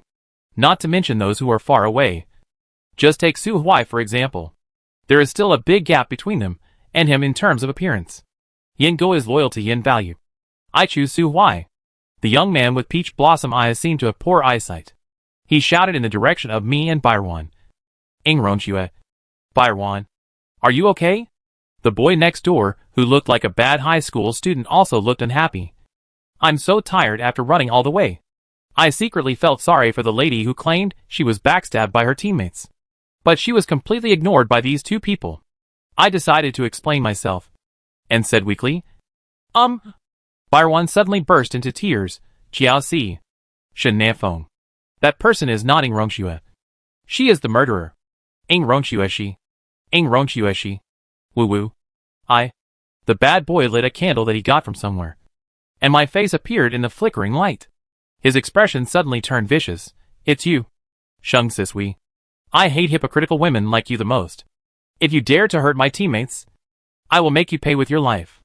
Not to mention those who are far away. Just take Su-Hui for example. There is still a big gap between them and him in terms of appearance. Yin Go is loyal to Yin value. I choose Su-Hui. The young man with peach blossom eyes seemed to have poor eyesight. He shouted in the direction of me and Bir1. Ingronxue. Bir1. Are you okay? The boy next door, who looked like a bad high school student, also looked unhappy. I'm so tired after running all the way. I secretly felt sorry for the lady who claimed she was backstabbed by her teammates. But she was completely ignored by these two people. I decided to explain myself, and said weakly, Bir1 suddenly burst into tears. Jiao Si. Shen Nafeng. That person is not Ingronxue. She is the murderer. Ingronxue she. Ingronxue she. Woo woo. The bad boy lit a candle that he got from somewhere, and my face appeared in the flickering light. His expression suddenly turned vicious. It's you, Sheng Sisui. I hate hypocritical women like you the most. If you dare to hurt my teammates, I will make you pay with your life.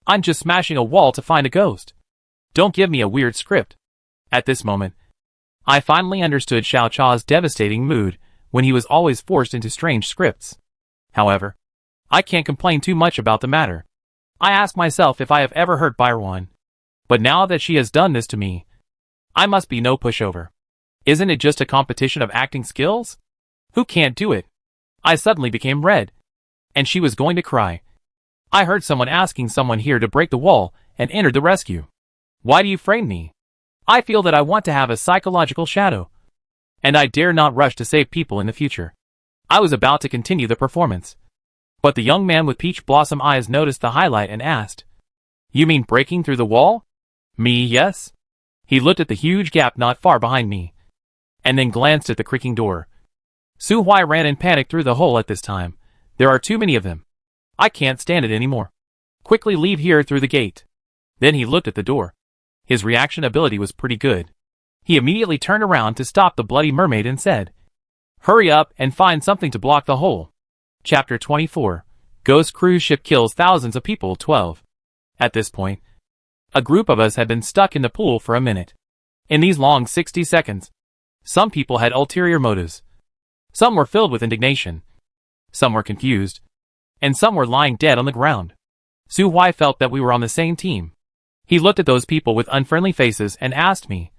I'm just smashing a wall to find a ghost. Don't give me a weird script. At this moment, I finally understood Xiao Chao's devastating mood when he was always forced into strange scripts. However, I can't complain too much about the matter. I ask myself if I have ever hurt Bir1. But now that she has done this to me, I must be no pushover. Isn't it just a competition of acting skills? Who can't do it? I suddenly became red, and she was going to cry. I heard someone asking someone here to break the wall and entered the rescue. Why do you frame me? I feel that I want to have a psychological shadow, and I dare not rush to save people in the future. I was about to continue the performance, but the young man with peach blossom eyes noticed the highlight and asked, You mean breaking through the wall? Me, yes? He looked at the huge gap not far behind me, and then glanced at the creaking door. Su-Hui ran in panic through the hole at this time. There are too many of them. I can't stand it anymore. Quickly leave here through the gate. Then he looked at the door. His reaction ability was pretty good. He immediately turned around to stop the bloody mermaid and said, Hurry up and find something to block the hole. Chapter 24. Ghost cruise ship kills thousands of people. 12. At this point, a group of us had been stuck in the pool for a minute. In these long 60 seconds, some people had ulterior motives. Some were filled with indignation. Some were confused, and some were lying dead on the ground. Su Hui felt that we were on the same team. He looked at those people with unfriendly faces and asked me,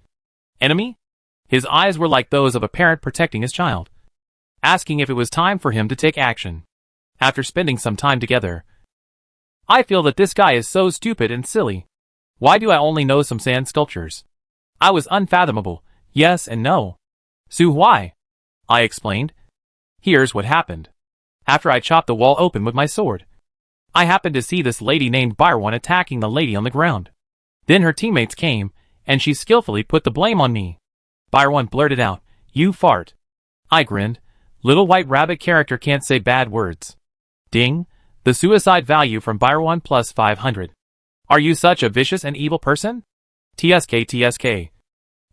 "Enemy?" His eyes were like those of a parent protecting his child, asking if it was time for him to take action. After spending some time together, I feel that this guy is so stupid and silly. Why do I only know some sand sculptures? I was unfathomable, yes and no. Su Hui, I explained. Here's what happened. After I chopped the wall open with my sword, I happened to see this lady named Bir1 attacking the lady on the ground. Then her teammates came, and she skillfully put the blame on me. Bir1 blurted out, "You fart." I grinned. Little White Rabbit character can't say bad words. Ding. The suicide value from Bir1 plus 500. Are you such a vicious and evil person? TSK.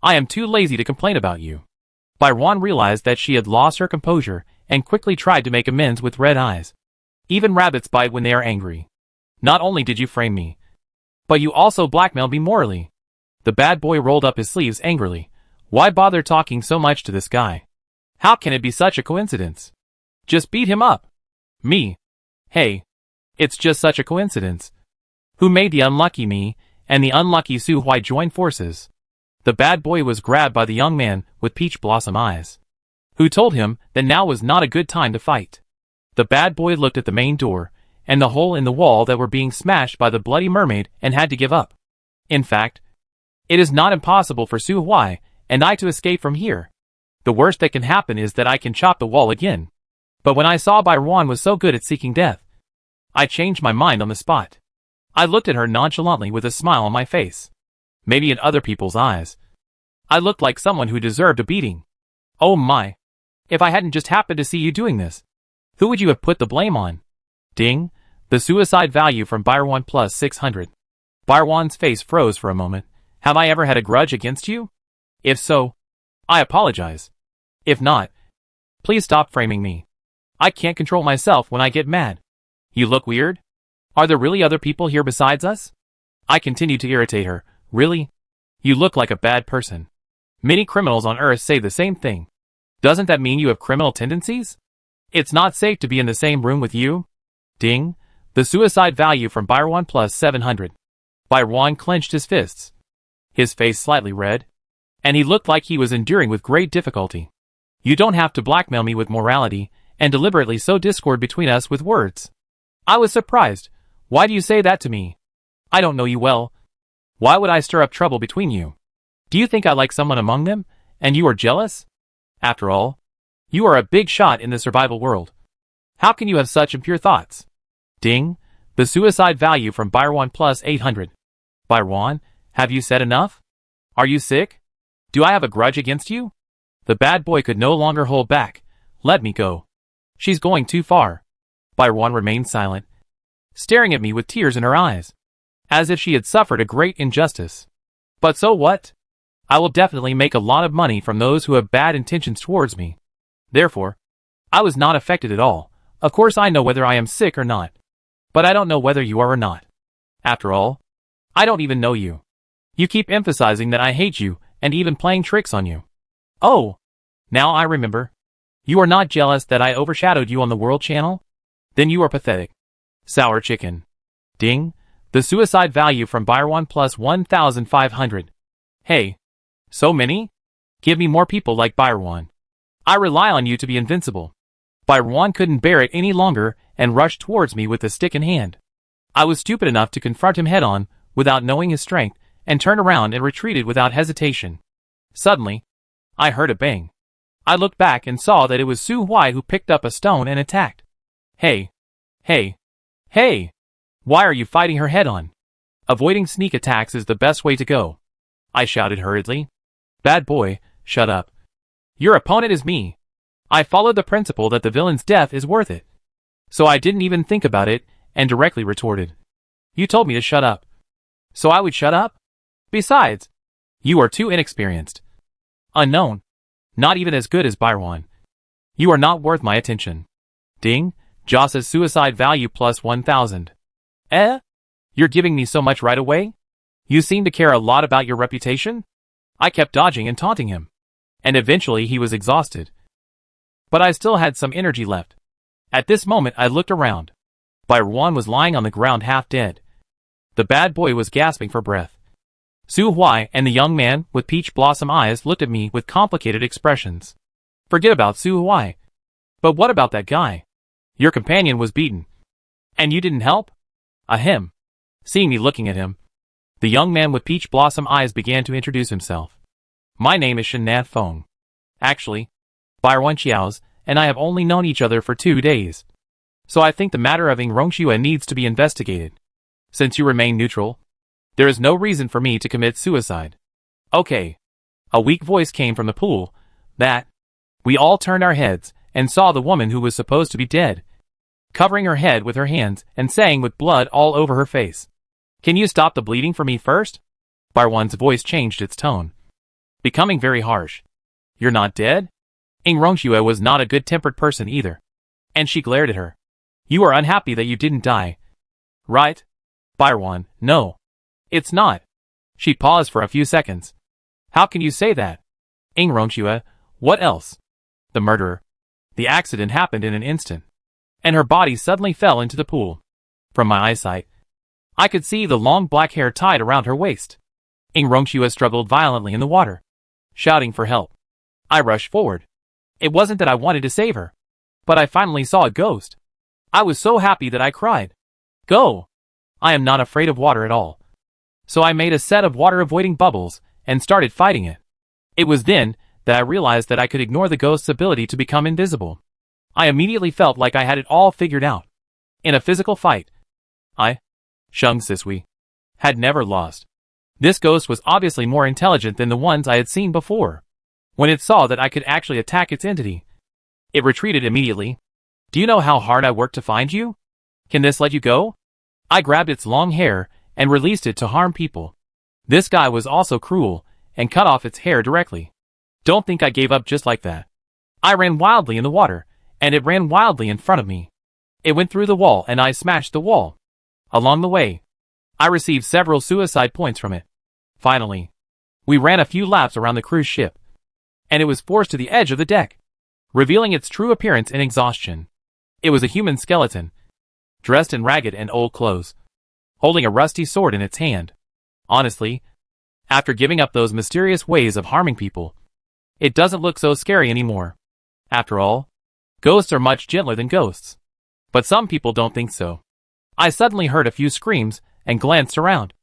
I am too lazy to complain about you. Bir1 realized that she had lost her composure and quickly tried to make amends with red eyes. Even rabbits bite when they are angry. Not only did you frame me, but you also blackmailed me morally. The bad boy rolled up his sleeves angrily. Why bother talking so much to this guy? How can it be such a coincidence? Just beat him up. Me. Hey. It's just such a coincidence. Who made the unlucky me and the unlucky Su Hui join forces? The bad boy was grabbed by the young man with peach blossom eyes, who told him that now was not a good time to fight. The bad boy looked at the main door and the hole in the wall that were being smashed by the bloody mermaid and had to give up. In fact, it is not impossible for Su Hui and I to escape from here. The worst that can happen is that I can chop the wall again. But when I saw Bir1 was so good at seeking death, I changed my mind on the spot. I looked at her nonchalantly with a smile on my face. Maybe in other people's eyes, I looked like someone who deserved a beating. Oh my. If I hadn't just happened to see you doing this, who would you have put the blame on? Ding. The suicide value from Bir1 plus 600. Bir1's face froze for a moment. Have I ever had a grudge against you? If so, I apologize. If not, please stop framing me. I can't control myself when I get mad. You look weird? Are there really other people here besides us? I continued to irritate her. Really? You look like a bad person. Many criminals on Earth say the same thing. Doesn't that mean you have criminal tendencies? It's not safe to be in the same room with you. Ding. The suicide value from Bir1 plus 700. Bir1 clenched his fists, his face slightly red, and he looked like he was enduring with great difficulty. You don't have to blackmail me with morality and deliberately sow discord between us with words. I was surprised. Why do you say that to me? I don't know you well. Why would I stir up trouble between you? Do you think I like someone among them, and you are jealous? After all, you are a big shot in the survival world. How can you have such impure thoughts? Ding. The suicide value from Bir1 plus 800. Bir1, have you said enough? Are you sick? Do I have a grudge against you? The bad boy could no longer hold back. Let me go. She's going too far. Bir1 remained silent, staring at me with tears in her eyes, as if she had suffered a great injustice. But so what? I will definitely make a lot of money from those who have bad intentions towards me. Therefore, I was not affected at all. Of course I know whether I am sick or not. But I don't know whether you are or not. After all, I don't even know you. You keep emphasizing that I hate you and even playing tricks on you. Oh, now I remember. You are not jealous that I overshadowed you on the World Channel? Then you are pathetic. Sour chicken. Ding. The suicide value from Bir1 plus 1,500. Hey. So many? Give me more people like Bir1. I rely on you to be invincible. Bir1 couldn't bear it any longer and rushed towards me with a stick in hand. I was stupid enough to confront him head-on without knowing his strength and turned around and retreated without hesitation. Suddenly, I heard a bang. I looked back and saw that it was Su Hui who picked up a stone and attacked. Hey! Hey! Hey! Why are you fighting her head-on? Avoiding sneak attacks is the best way to go. I shouted hurriedly. Bad boy, shut up. Your opponent is me. I followed the principle that the villain's death is worth it. So I didn't even think about it and directly retorted. You told me to shut up. So I would shut up? Besides, you are too inexperienced. Unknown. Not even as good as Bir1. You are not worth my attention. Ding. Joss's suicide value plus 1,000. You're giving me so much right away? You seem to care a lot about your reputation? I kept dodging and taunting him. And eventually he was exhausted. But I still had some energy left. At this moment I looked around. Byron was lying on the ground half dead. The bad boy was gasping for breath. Su Huai and the young man with peach blossom eyes looked at me with complicated expressions. Forget about Su Huai. But what about that guy? Your companion was beaten. And you didn't help? Ahem. Seeing me looking at him, the young man with peach blossom eyes began to introduce himself. My name is Shen Nat Feng. Actually, Byron Xiao's and I have only known each other for 2 days. So I think the matter of Ing Rongxue needs to be investigated. Since you remain neutral, there is no reason for me to commit suicide. Okay. A weak voice came from the pool. We all turned our heads and saw the woman who was supposed to be dead, covering her head with her hands and saying with blood all over her face, "Can you stop the bleeding for me first?" Byron's voice changed its tone, becoming very harsh. You're not dead? Ing Rongxue was not a good-tempered person either, and she glared at her. You are unhappy that you didn't die, right? Byron, no. It's not. She paused for a few seconds. How can you say that? Ing Rongxue, what else? The murderer. The accident happened in an instant, and her body suddenly fell into the pool. From my eyesight, I could see the long black hair tied around her waist. Ing Rongxue struggled violently in the water, shouting for help. I rushed forward. It wasn't that I wanted to save her, but I finally saw a ghost. I was so happy that I cried. Go! I am not afraid of water at all. So I made a set of water-avoiding bubbles and started fighting it. It was then that I realized that I could ignore the ghost's ability to become invisible. I immediately felt like I had it all figured out. In a physical fight, I, Sheng Sisui, had never lost. This ghost was obviously more intelligent than the ones I had seen before. When it saw that I could actually attack its entity, it retreated immediately. Do you know how hard I worked to find you? Can this let you go? I grabbed its long hair and released it to harm people. This guy was also cruel and cut off its hair directly. Don't think I gave up just like that. I ran wildly in the water, and it ran wildly in front of me. It went through the wall and I smashed the wall. Along the way, I received several suicide points from it. Finally, we ran a few laps around the cruise ship, and it was forced to the edge of the deck, revealing its true appearance in exhaustion. It was a human skeleton, dressed in ragged and old clothes, holding a rusty sword in its hand. Honestly, after giving up those mysterious ways of harming people, it doesn't look so scary anymore. After all, ghosts are much gentler than ghosts. But some people don't think so. I suddenly heard a few screams and glanced around,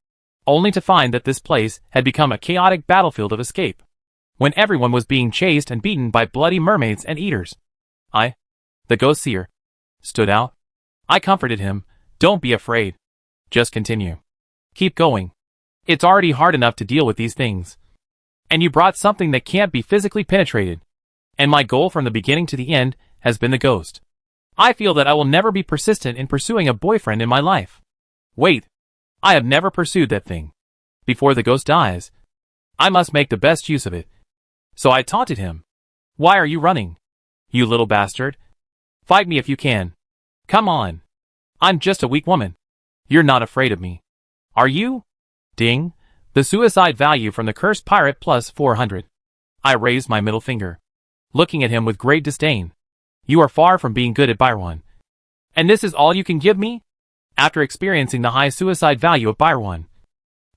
only to find that this place had become a chaotic battlefield of escape, when everyone was being chased and beaten by bloody mermaids and eaters. I, the ghost seer, stood out. I comforted him. Don't be afraid. Just continue. Keep going. It's already hard enough to deal with these things. And you brought something that can't be physically penetrated. And my goal from the beginning to the end has been the ghost. I feel that I will never be persistent in pursuing a boyfriend in my life. Wait. I have never pursued that thing. Before the ghost dies, I must make the best use of it. So I taunted him. Why are you running? You little bastard. Fight me if you can. Come on. I'm just a weak woman. You're not afraid of me. Are you? Ding. The suicide value from the cursed pirate plus 400. I raised my middle finger, looking at him with great disdain. You are far from being good at Byron. And this is all you can give me? After experiencing the high suicide value of Byron,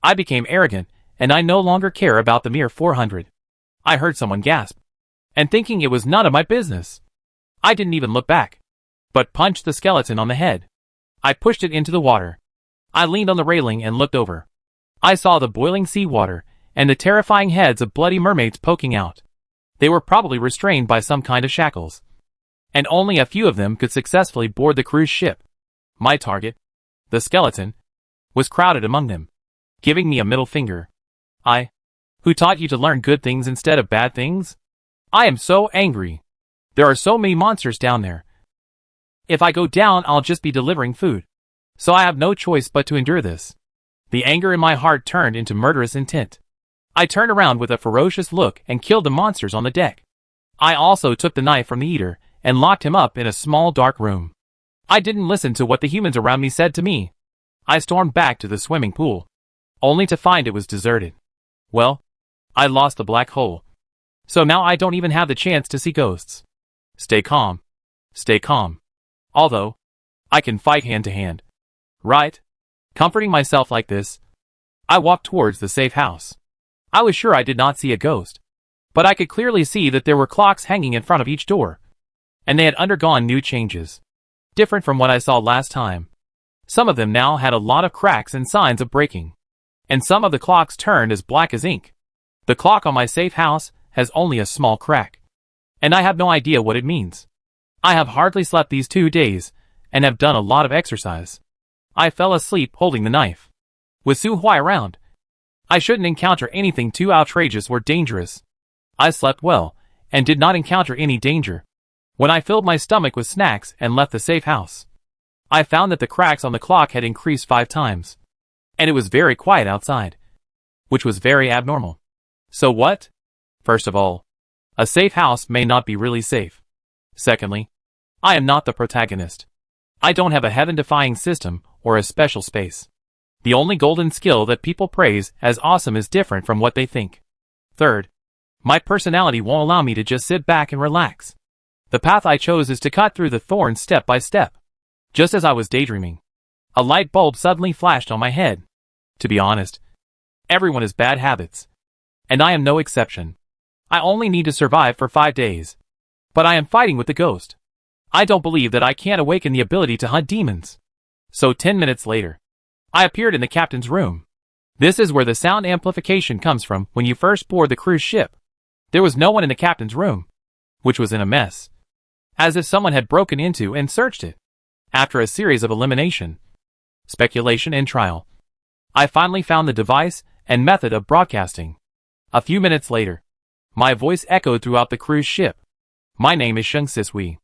I became arrogant, and I no longer care about the mere 400. I heard someone gasp, and thinking it was none of my business, I didn't even look back, but punched the skeleton on the head. I pushed it into the water. I leaned on the railing and looked over. I saw the boiling seawater and the terrifying heads of bloody mermaids poking out. They were probably restrained by some kind of shackles, and only a few of them could successfully board the cruise ship. My target, the skeleton, was crowded among them, giving me a middle finger. Who taught you to learn good things instead of bad things? I am so angry. There are so many monsters down there. If I go down, I'll just be delivering food. So I have no choice but to endure this. The anger in my heart turned into murderous intent. I turned around with a ferocious look and killed the monsters on the deck. I also took the knife from the eater and locked him up in a small dark room. I didn't listen to what the humans around me said to me. I stormed back to the swimming pool, only to find it was deserted. Well, I lost the black hole. So now I don't even have the chance to see ghosts. Stay calm. Stay calm. Although, I can fight hand to hand. Right? Comforting myself like this, I walked towards the safe house. I was sure I did not see a ghost, but I could clearly see that there were clocks hanging in front of each door, and they had undergone new changes, different from what I saw last time. Some of them now had a lot of cracks and signs of breaking, and some of the clocks turned as black as ink. The clock on my safe house has only a small crack, and I have no idea what it means. I have hardly slept these 2 days, and have done a lot of exercise. I fell asleep holding the knife. With Su Hui around, I shouldn't encounter anything too outrageous or dangerous. I slept well, and did not encounter any danger. When I filled my stomach with snacks and left the safe house, I found that the cracks on the clock had increased 5 times, and it was very quiet outside, which was very abnormal. So what? First of all, a safe house may not be really safe. Secondly, I am not the protagonist. I don't have a heaven-defying system or a special space. The only golden skill that people praise as awesome is different from what they think. Third, my personality won't allow me to just sit back and relax. The path I chose is to cut through the thorns step by step. Just as I was daydreaming, a light bulb suddenly flashed on my head. To be honest, everyone has bad habits, and I am no exception. I only need to survive for 5 days. But I am fighting with the ghost. I don't believe that I can't awaken the ability to hunt demons. So 10 minutes later, I appeared in the captain's room. This is where the sound amplification comes from when you first board the cruise ship. There was no one in the captain's room, which was in a mess, as if someone had broken into and searched it. After a series of elimination, speculation and trial, I finally found the device and method of broadcasting. A few minutes later, my voice echoed throughout the cruise ship. My name is Sheng Sisui.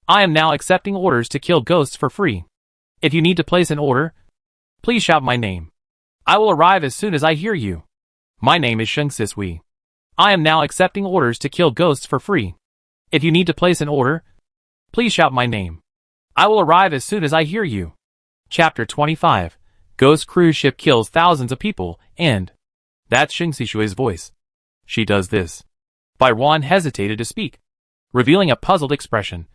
I am now accepting orders to kill ghosts for free. If you need to place an order, please shout my name. I will arrive as soon as I hear you. My name is Sheng Sisui. I am now accepting orders to kill ghosts for free. If you need to place an order, please shout my name. I will arrive as soon as I hear you. Chapter 25. Ghost cruise ship kills thousands of people, and that's Sheng Sisui's voice. She does this. Bai Ruan hesitated to speak, revealing a puzzled expression.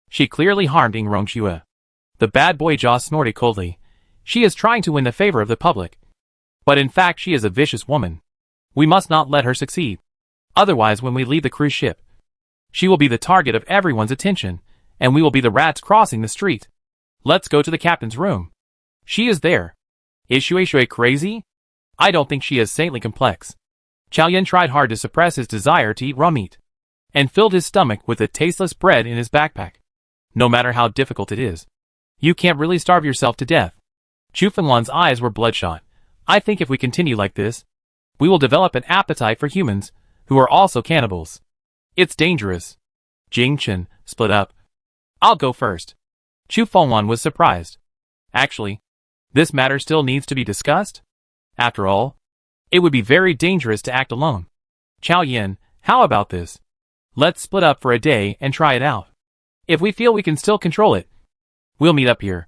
She clearly harmed Ing Rongxue. The bad boy jaw snorted coldly. She is trying to win the favor of the public. But in fact she is a vicious woman. We must not let her succeed. Otherwise when we leave the cruise ship, she will be the target of everyone's attention, and we will be the rats crossing the street. Let's go to the captain's room. She is there. Is Shui crazy? I don't think she is saintly complex. Chao Yan tried hard to suppress his desire to eat raw meat, and filled his stomach with the tasteless bread in his backpack. No matter how difficult it is, you can't really starve yourself to death. Chu Fenlon's eyes were bloodshot. I think if we continue like this, we will develop an appetite for humans, who are also cannibals. It's dangerous. Jing Chen, split up. I'll go first. Chu Fenlon was surprised. Actually, this matter still needs to be discussed? After all, it would be very dangerous to act alone. Chao Yan, how about this? Let's split up for a day and try it out. If we feel we can still control it, we'll meet up here.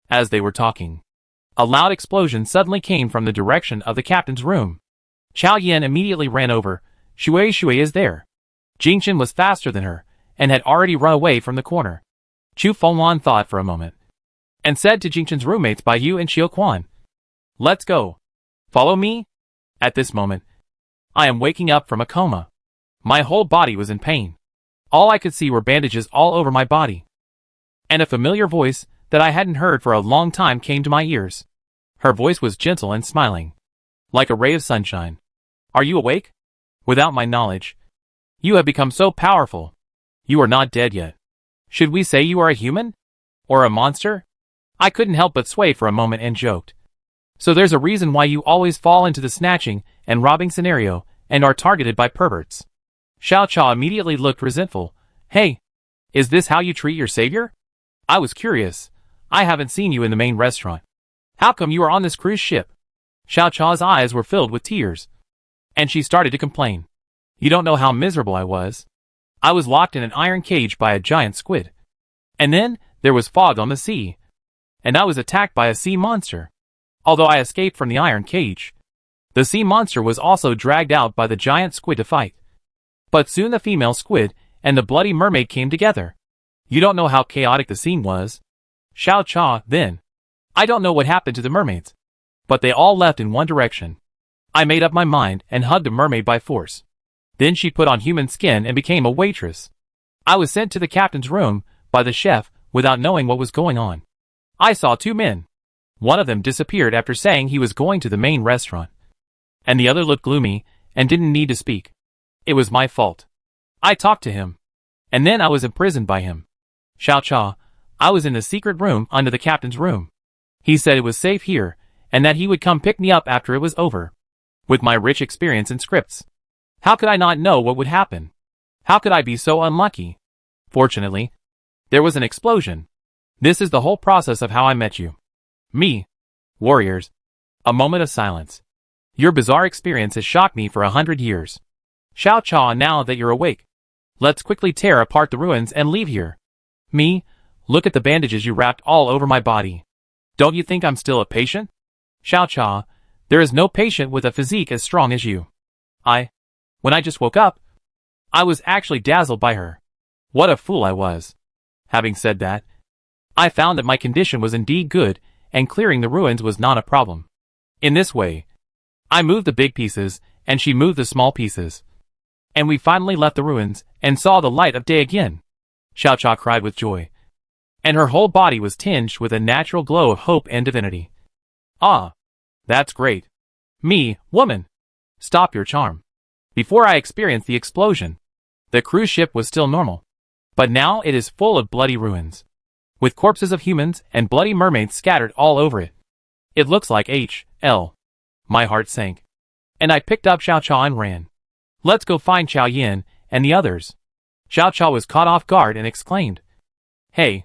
As they were talking, a loud explosion suddenly came from the direction of the captain's room. Chao Yan immediately ran over. Shui is there. Jingchen was faster than her, and had already run away from the corner. Chu Fenlon thought for a moment, and said to Jingchen's roommates Bai Yu and Xiao Quan, "Let's go. Follow me?" At this moment, I am waking up from a coma. My whole body was in pain. All I could see were bandages all over my body. And a familiar voice that I hadn't heard for a long time came to my ears. Her voice was gentle and smiling, like a ray of sunshine. "Are you awake? Without my knowledge, you have become so powerful. You are not dead yet. Should we say you are a human? Or a monster?" I couldn't help but sway for a moment and joked. "So there's a reason why you always fall into the snatching and robbing scenario and are targeted by perverts." Xiao Cha immediately looked resentful. "Hey, is this how you treat your savior? I was curious. I haven't seen you in the main restaurant. How come you are on this cruise ship?" Xiao Cha's eyes were filled with tears, and she started to complain. "You don't know how miserable I was. I was locked in an iron cage by a giant squid. And then, there was fog on the sea. And I was attacked by a sea monster. Although I escaped from the iron cage, the sea monster was also dragged out by the giant squid to fight. But soon the female squid and the bloody mermaid came together. You don't know how chaotic the scene was. Xiao Cha, then. I don't know what happened to the mermaids. But they all left in one direction. I made up my mind and hugged a mermaid by force. Then she put on human skin and became a waitress. I was sent to the captain's room by the chef without knowing what was going on. I saw two men. One of them disappeared after saying he was going to the main restaurant. And the other looked gloomy and didn't need to speak. It was my fault. I talked to him. And then I was imprisoned by him. Xiao Cha, I was in the secret room under the captain's room. He said it was safe here, and that he would come pick me up after it was over. With my rich experience in scripts. How could I not know what would happen? How could I be so unlucky? Fortunately, there was an explosion. This is the whole process of how I met you. Me. Warriors. A moment of silence. Your bizarre experience has shocked me for 100 years. Xiao Cha, now that you're awake, let's quickly tear apart the ruins and leave here. Me, look at the bandages you wrapped all over my body. Don't you think I'm still a patient? Xiao Cha, there is no patient with a physique as strong as you. When I just woke up, I was actually dazzled by her. What a fool I was. Having said that, I found that my condition was indeed good, and clearing the ruins was not a problem. In this way, I moved the big pieces, and she moved the small pieces. And we finally left the ruins, and saw the light of day again. Xiao Cha cried with joy. And her whole body was tinged with a natural glow of hope and divinity. Ah, that's great. Me, woman. Stop your charm. Before I experienced the explosion, the cruise ship was still normal. But now it is full of bloody ruins, with corpses of humans and bloody mermaids scattered all over it. It looks like H.L. My heart sank. And I picked up Xiao Cha and ran. Let's go find Xiao Yin and the others. Xiao Cha was caught off guard and exclaimed, Hey,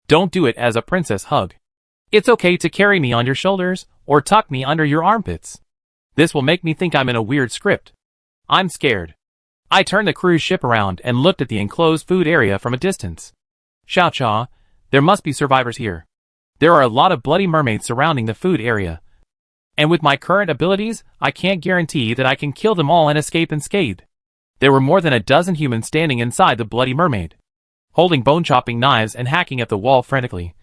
don't do it as a princess hug. It's okay to carry me on your shoulders or tuck me under your armpits. This will make me think I'm in a weird script. I'm scared. I turned the cruise ship around and looked at the enclosed food area from a distance. Xiao Cha, there must be survivors here. There are a lot of bloody mermaids surrounding the food area. And with my current abilities, I can't guarantee that I can kill them all and escape unscathed. There were more than a dozen humans standing inside the bloody mermaid, holding bone-chopping knives and hacking at the wall frantically.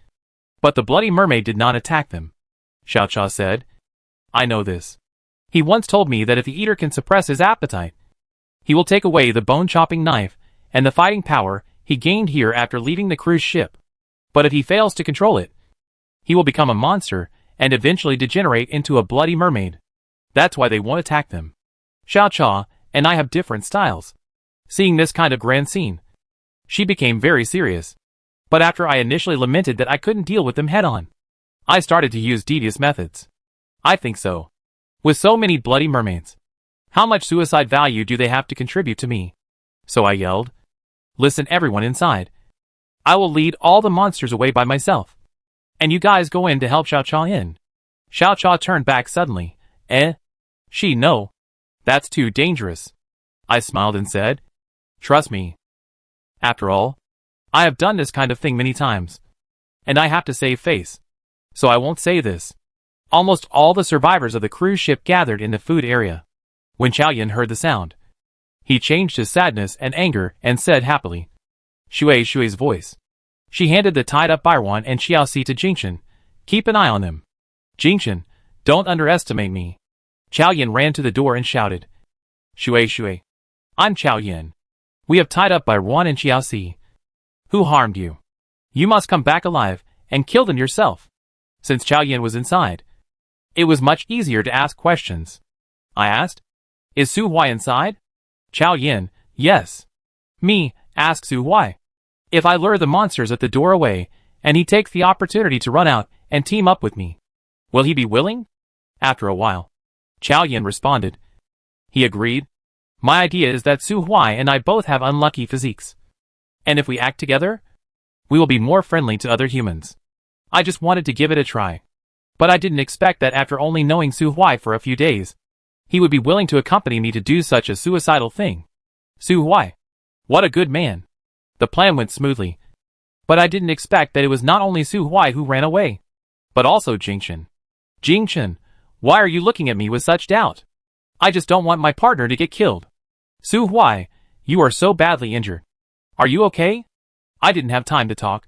But the bloody mermaid did not attack them. Xiao Cha said, I know this. He once told me that if the eater can suppress his appetite, he will take away the bone-chopping knife and the fighting power he gained here after leaving the cruise ship. But if he fails to control it, he will become a monster and eventually degenerate into a bloody mermaid. That's why they won't attack them. Xiao Cha and I have different styles. Seeing this kind of grand scene, she became very serious. But after I initially lamented that I couldn't deal with them head-on, I started to use devious methods. I think so. With so many bloody mermaids, how much suicide value do they have to contribute to me? So I yelled, Listen, everyone inside. I will lead all the monsters away by myself. And you guys go in to help Xiao Cha in. Xiao Cha turned back suddenly. No. That's too dangerous. I smiled and said, Trust me. After all, I have done this kind of thing many times. And I have to save face. So I won't say this. Almost all the survivors of the cruise ship gathered in the food area. When Xiao Yin heard the sound, he changed his sadness and anger and said happily, Shui's voice. She handed the tied-up Baiwan and Xiaoxi to Jingshan. Keep an eye on them. Jingshan, don't underestimate me. Xiao Yin ran to the door and shouted, Shui. I'm Xiao Yin. We have tied up Baiwan and Xiaoxi. Who harmed you? You must come back alive and kill them yourself. Since Xiao Yin was inside, it was much easier to ask questions. I asked, Is Su Huai inside? Xiao Yin, yes. Me, asked Su Huai. If I lure the monsters at the door away, and he takes the opportunity to run out and team up with me, will he be willing? After a while, Xiao Yin responded. He agreed. My idea is that Su Huai and I both have unlucky physiques. And if we act together, we will be more friendly to other humans. I just wanted to give it a try. But I didn't expect that after only knowing Su Huai for a few days, he would be willing to accompany me to do such a suicidal thing. Su Huai. What a good man. The plan went smoothly. But I didn't expect that it was not only Su Huai who ran away, but also Jingshan. Jingshan, why are you looking at me with such doubt? I just don't want my partner to get killed. Su Huai, you are so badly injured. Are you okay? I didn't have time to talk,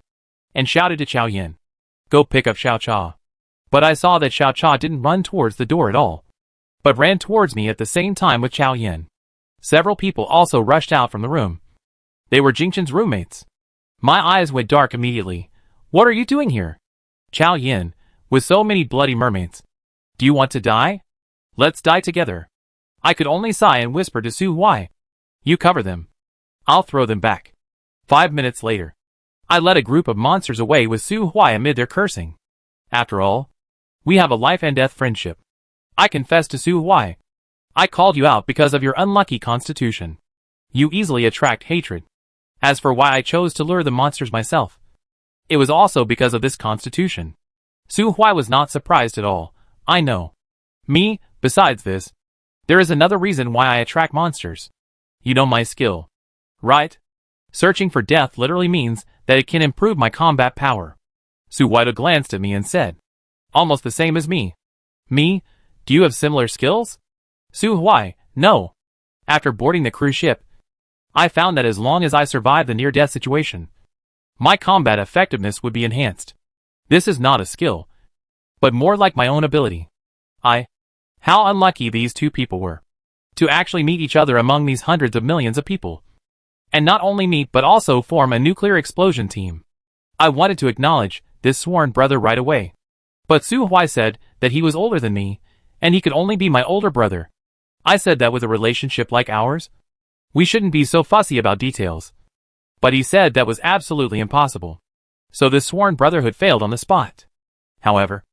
and shouted to Xiao Yin. Go pick up Xiao Cha. But I saw that Xiao Cha didn't run towards the door at all, but ran towards me at the same time with Xiao Yin. Several people also rushed out from the room. They were Jingchen's roommates. My eyes went dark immediately. What are you doing here? Xiao Yin, with so many bloody mermaids. Do you want to die? Let's die together. I could only sigh and whisper to Su Huai. You cover them. I'll throw them back. 5 minutes later, I led a group of monsters away with Su Huai amid their cursing. After all, we have a life and death friendship. I confessed to Su Huai. I called you out because of your unlucky constitution. You easily attract hatred. As for why I chose to lure the monsters myself, it was also because of this constitution. Su Huai was not surprised at all. I know. Me, besides this, there is another reason why I attract monsters. You know my skill, right? Searching for death literally means that it can improve my combat power. Su Huai glanced at me and said, almost the same as me. Me? Do you have similar skills? Su Huai, no. After boarding the cruise ship, I found that as long as I survived the near-death situation, my combat effectiveness would be enhanced. This is not a skill, but more like my own ability. How unlucky these two people were to actually meet each other among these hundreds of millions of people. And not only meet but also form a nuclear explosion team. I wanted to acknowledge this sworn brother right away. But Su Huai said that he was older than me, and he could only be my older brother. I said that with a relationship like ours, we shouldn't be so fussy about details. But he said that was absolutely impossible. So this sworn brotherhood failed on the spot. However,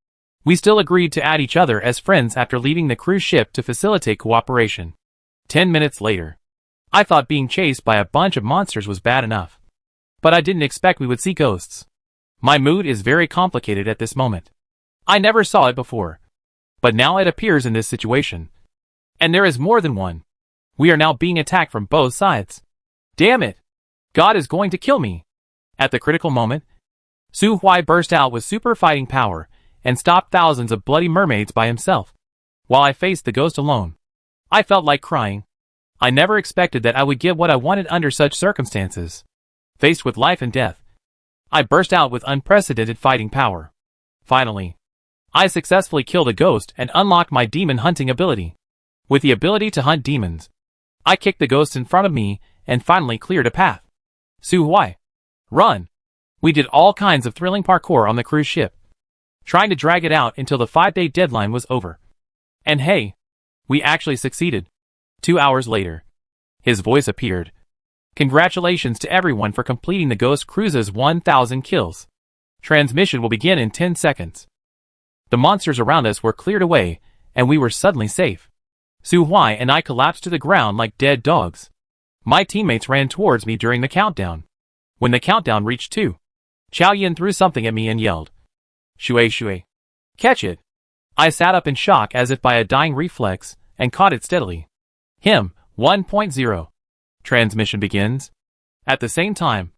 we still agreed to add each other as friends after leaving the cruise ship to facilitate cooperation. 10 minutes later, I thought being chased by a bunch of monsters was bad enough. But I didn't expect we would see ghosts. My mood is very complicated at this moment. I never saw it before, but now it appears in this situation. And there is more than one. We are now being attacked from both sides. Damn it! God is going to kill me. At the critical moment, Su Huai burst out with super fighting power and stopped thousands of bloody mermaids by himself. While I faced the ghost alone, I felt like crying. I never expected that I would get what I wanted under such circumstances. Faced with life and death, I burst out with unprecedented fighting power. Finally, I successfully killed a ghost and unlocked my demon hunting ability. With the ability to hunt demons, I kicked the ghost in front of me and finally cleared a path. Su Huai, run! We did all kinds of thrilling parkour on the cruise ship, trying to drag it out until the 5-day deadline was over. And hey, we actually succeeded. 2 hours later, his voice appeared. Congratulations to everyone for completing the Ghost Cruise's 1,000 kills. Transmission will begin in 10 seconds. The monsters around us were cleared away, and we were suddenly safe. Su Huai and I collapsed to the ground like dead dogs. My teammates ran towards me during the countdown. When the countdown reached 2, Xiao Yin threw something at me and yelled, "Shui shui. Catch it." I sat up in shock as if by a dying reflex, and caught it steadily. Him, 1.0. Transmission begins. At the same time,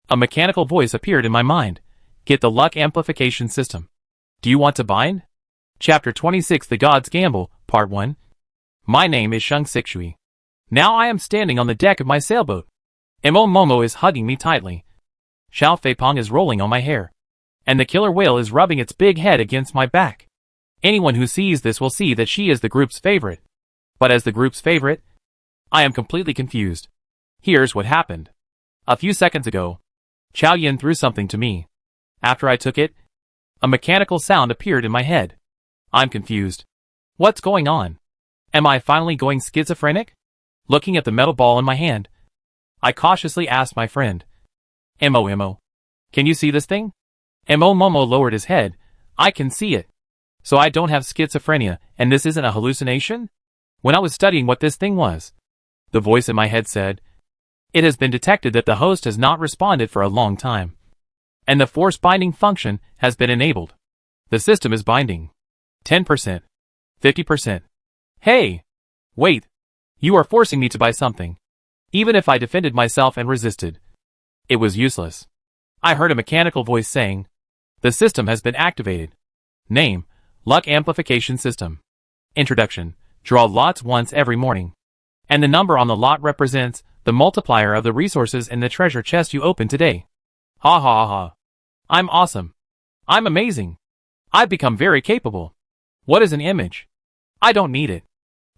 a mechanical voice appeared in my mind. Get the luck amplification system. Do you want to bind? Chapter 26 The God's Gamble, Part 1. My name is Sheng Sixui. Now I am standing on the deck of my sailboat. Mo Momo is hugging me tightly. Xiao Feipong is rolling on my hair. And the killer whale is rubbing its big head against my back. Anyone who sees this will see that she is the group's favorite. But as the group's favorite, I am completely confused. Here's what happened. A few seconds ago, Xiao Yin threw something to me. After I took it, a mechanical sound appeared in my head. I'm confused. What's going on? Am I finally going schizophrenic? Looking at the metal ball in my hand, I cautiously asked my friend, Mo, can you see this thing? Mo Momo lowered his head. I can see it. So I don't have schizophrenia, and this isn't a hallucination? When I was studying what this thing was, the voice in my head said, it has been detected that the host has not responded for a long time, and the force binding function has been enabled. The system is binding. 10%. 50%. Hey! Wait! You are forcing me to buy something. Even if I defended myself and resisted, it was useless. I heard a mechanical voice saying, the system has been activated. Name, Luck Amplification System. Introduction. Draw lots once every morning. And the number on the lot represents the multiplier of the resources in the treasure chest you opened today. Ha ha ha. I'm awesome. I'm amazing. I've become very capable. What is an image? I don't need it.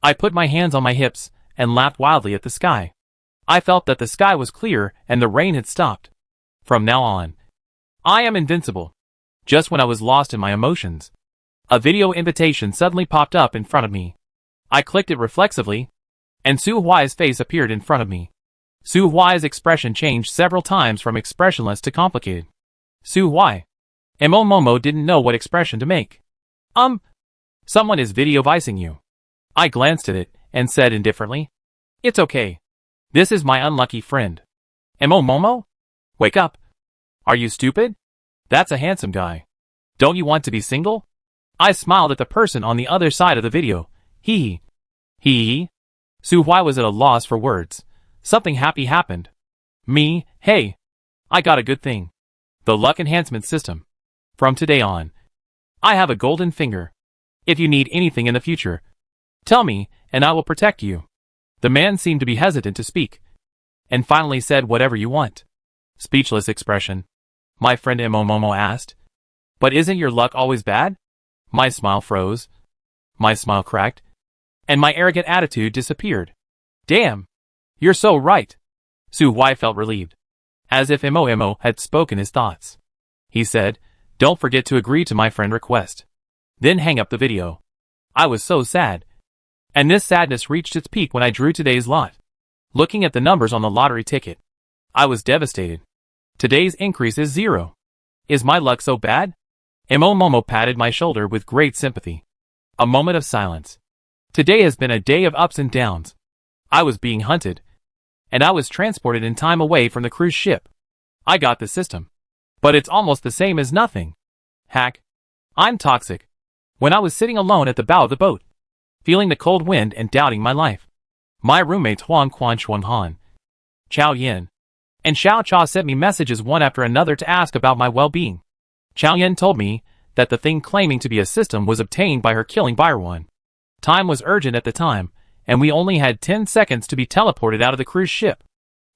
I put my hands on my hips and laughed wildly at the sky. I felt that the sky was clear and the rain had stopped. From now on, I am invincible. Just when I was lost in my emotions, a video invitation suddenly popped up in front of me. I clicked it reflexively, and Su Huai's face appeared in front of me. Su Huai's expression changed several times from expressionless to complicated. Su Huai. Momo didn't know what expression to make. Someone is video vicing you. I glanced at it and said indifferently, "It's okay. This is my unlucky friend. Momo? Wake up. Are you stupid? That's a handsome guy. Don't you want to be single?" I smiled at the person on the other side of the video. Hee hee. Su Huai was at a loss for words. Something happy happened. Me, hey. I got a good thing. The luck enhancement system. From today on, I have a golden finger. If you need anything in the future, tell me, and I will protect you. The man seemed to be hesitant to speak, and finally said, "Whatever you want." Speechless expression. My friend Momo asked, "But isn't your luck always bad?" My smile froze. My smile cracked, and my arrogant attitude disappeared. Damn! You're so right. Su Huai felt relieved, as if Momo had spoken his thoughts. He said, "Don't forget to agree to my friend request. Then hang up the video." I was so sad. And this sadness reached its peak when I drew today's lot. Looking at the numbers on the lottery ticket, I was devastated. Today's increase is 0. Is my luck so bad? Momo patted my shoulder with great sympathy. A moment of silence. Today has been a day of ups and downs. I was being hunted, and I was transported in time away from the cruise ship. I got the system, but it's almost the same as nothing. Hack. I'm toxic. When I was sitting alone at the bow of the boat, feeling the cold wind and doubting my life, my roommates Huang Quan Shuang Han, Chao Yin, and Xiao Cha sent me messages one after another to ask about my well-being. Chao Yin told me that the thing claiming to be a system was obtained by her killing Byron. Time was urgent at the time, and we only had 10 seconds to be teleported out of the cruise ship.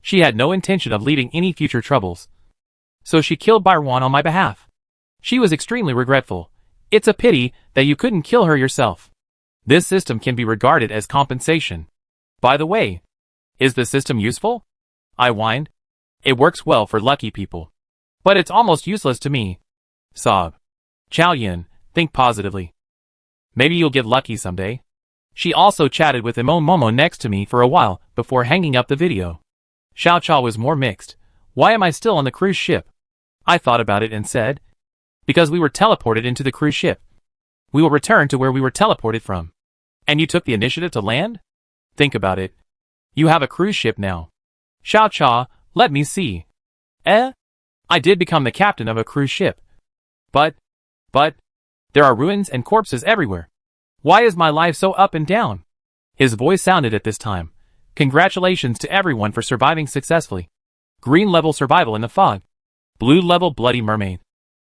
She had no intention of leaving any future troubles, so she killed Byron on my behalf. She was extremely regretful. It's a pity that you couldn't kill her yourself. This system can be regarded as compensation. By the way, is the system useful? I whined. It works well for lucky people, but it's almost useless to me. Sob. Chao Yin, think positively. Maybe you'll get lucky someday. She also chatted with Momo next to me for a while before hanging up the video. Xiao Cha was more mixed. Why am I still on the cruise ship? I thought about it and said, because we were teleported into the cruise ship. We will return to where we were teleported from. And you took the initiative to land? Think about it. You have a cruise ship now. Xiao Cha, let me see. I did become the captain of a cruise ship. But, there are ruins and corpses everywhere. Why is my life so up and down? His voice sounded at this time. Congratulations to everyone for surviving successfully. Green level survival in the fog. Blue level bloody mermaid.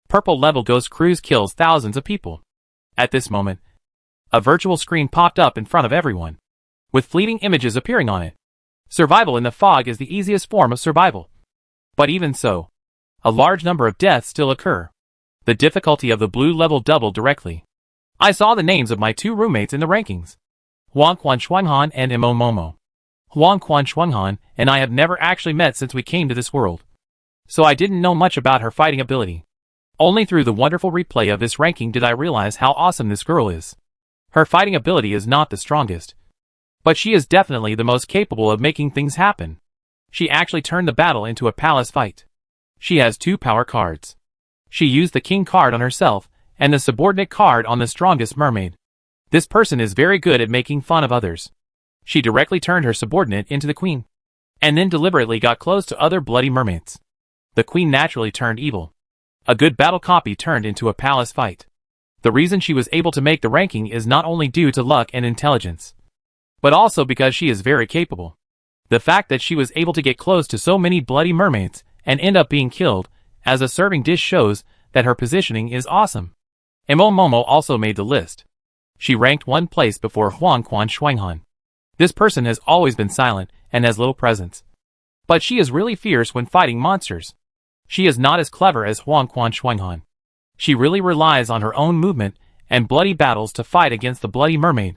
Purple level ghost cruise kills thousands of people. At this moment, a virtual screen popped up in front of everyone, with fleeting images appearing on it. Survival in the fog is the easiest form of survival. But even so, a large number of deaths still occur. The difficulty of the blue level doubled directly. I saw the names of my 2 roommates in the rankings. Huang Quan Shuang Han and Momo. Huang Quan Shuang Han and I have never actually met since we came to this world, so I didn't know much about her fighting ability. Only through the wonderful replay of this ranking did I realize how awesome this girl is. Her fighting ability is not the strongest, but she is definitely the most capable of making things happen. She actually turned the battle into a palace fight. She has 2 power cards. She used the king card on herself and the subordinate card on the strongest mermaid. This person is very good at making fun of others. She directly turned her subordinate into the queen, and then deliberately got close to other bloody mermaids. The queen naturally turned evil. A good battle copy turned into a palace fight. The reason she was able to make the ranking is not only due to luck and intelligence, but also because she is very capable. The fact that she was able to get close to so many bloody mermaids and end up being killed as a serving dish shows that her positioning is awesome. Momo also made the list. She ranked 1 place before Huang Quan Shuang Han. This person has always been silent and has little presence. But she is really fierce when fighting monsters. She is not as clever as Huang Quan Shuanghan. She really relies on her own movement and bloody battles to fight against the bloody mermaid.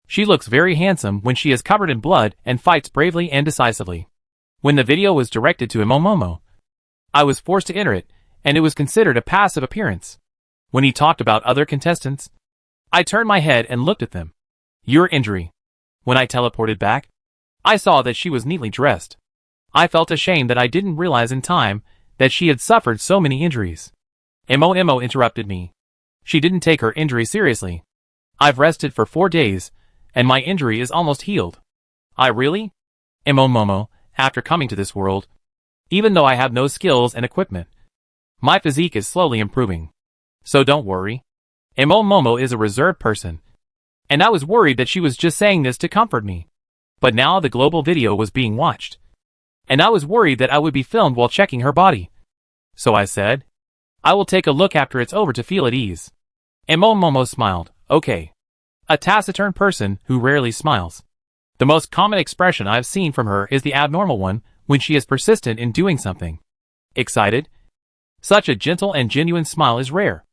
She looks very handsome when she is covered in blood and fights bravely and decisively. When the video was directed to Momo, I was forced to enter it, and it was considered a passive appearance. When he talked about other contestants, I turned my head and looked at them. Your injury. When I teleported back, I saw that she was neatly dressed. I felt ashamed that I didn't realize in time that she had suffered so many injuries. Mo interrupted me. She didn't take her injury seriously. I've rested for 4 days, and my injury is almost healed. I really? Momo, after coming to this world, even though I have no skills and equipment, my physique is slowly improving. So don't worry. Momo is a reserved person, and I was worried that she was just saying this to comfort me. But now the global video was being watched, and I was worried that I would be filmed while checking her body. So I said, I will take a look after it's over to feel at ease. Momo smiled. Okay. A taciturn person who rarely smiles. The most common expression I've seen from her is the abnormal one when she is persistent in doing something. Excited? Such a gentle and genuine smile is rare.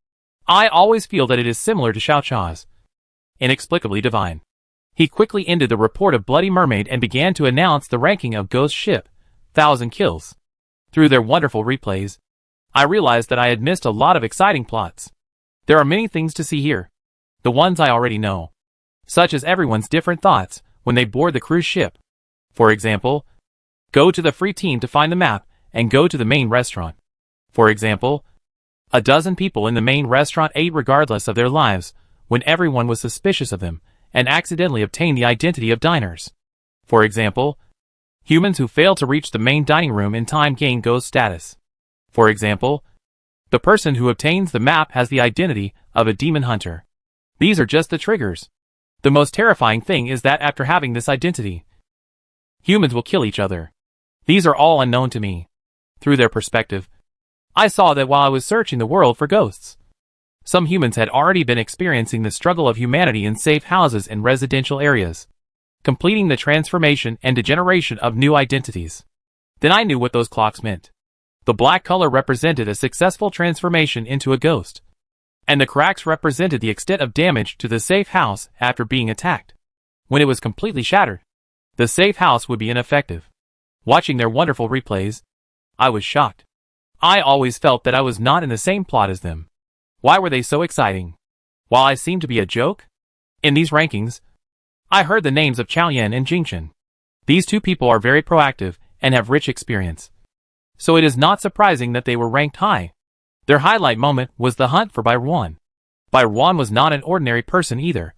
I always feel that it is similar to Xiao Cha's. Inexplicably divine. He quickly ended the report of Bloody Mermaid and began to announce the ranking of Ghost Ship, 1,000 kills. Through their wonderful replays, I realized that I had missed a lot of exciting plots. There are many things to see here. The ones I already know. Such as everyone's different thoughts when they board the cruise ship. For example, go to the free team to find the map and go to the main restaurant. For example, a dozen people in the main restaurant ate regardless of their lives when everyone was suspicious of them and accidentally obtained the identity of diners. For example, humans who fail to reach the main dining room in time gain ghost status. For example, the person who obtains the map has the identity of a demon hunter. These are just the triggers. The most terrifying thing is that after having this identity, humans will kill each other. These are all unknown to me. Through their perspective, I saw that while I was searching the world for ghosts, some humans had already been experiencing the struggle of humanity in safe houses and residential areas, completing the transformation and degeneration of new identities. Then I knew what those clocks meant. The black color represented a successful transformation into a ghost, and the cracks represented the extent of damage to the safe house after being attacked. When it was completely shattered, the safe house would be ineffective. Watching their wonderful replays, I was shocked. I always felt that I was not in the same plot as them. Why were they so exciting? While I seemed to be a joke? In these rankings, I heard the names of Chao Yan and Jingchen. These two people are very proactive and have rich experience. So it is not surprising that they were ranked high. Their highlight moment was the hunt for Bai Ruan. Bai Ruan was not an ordinary person either,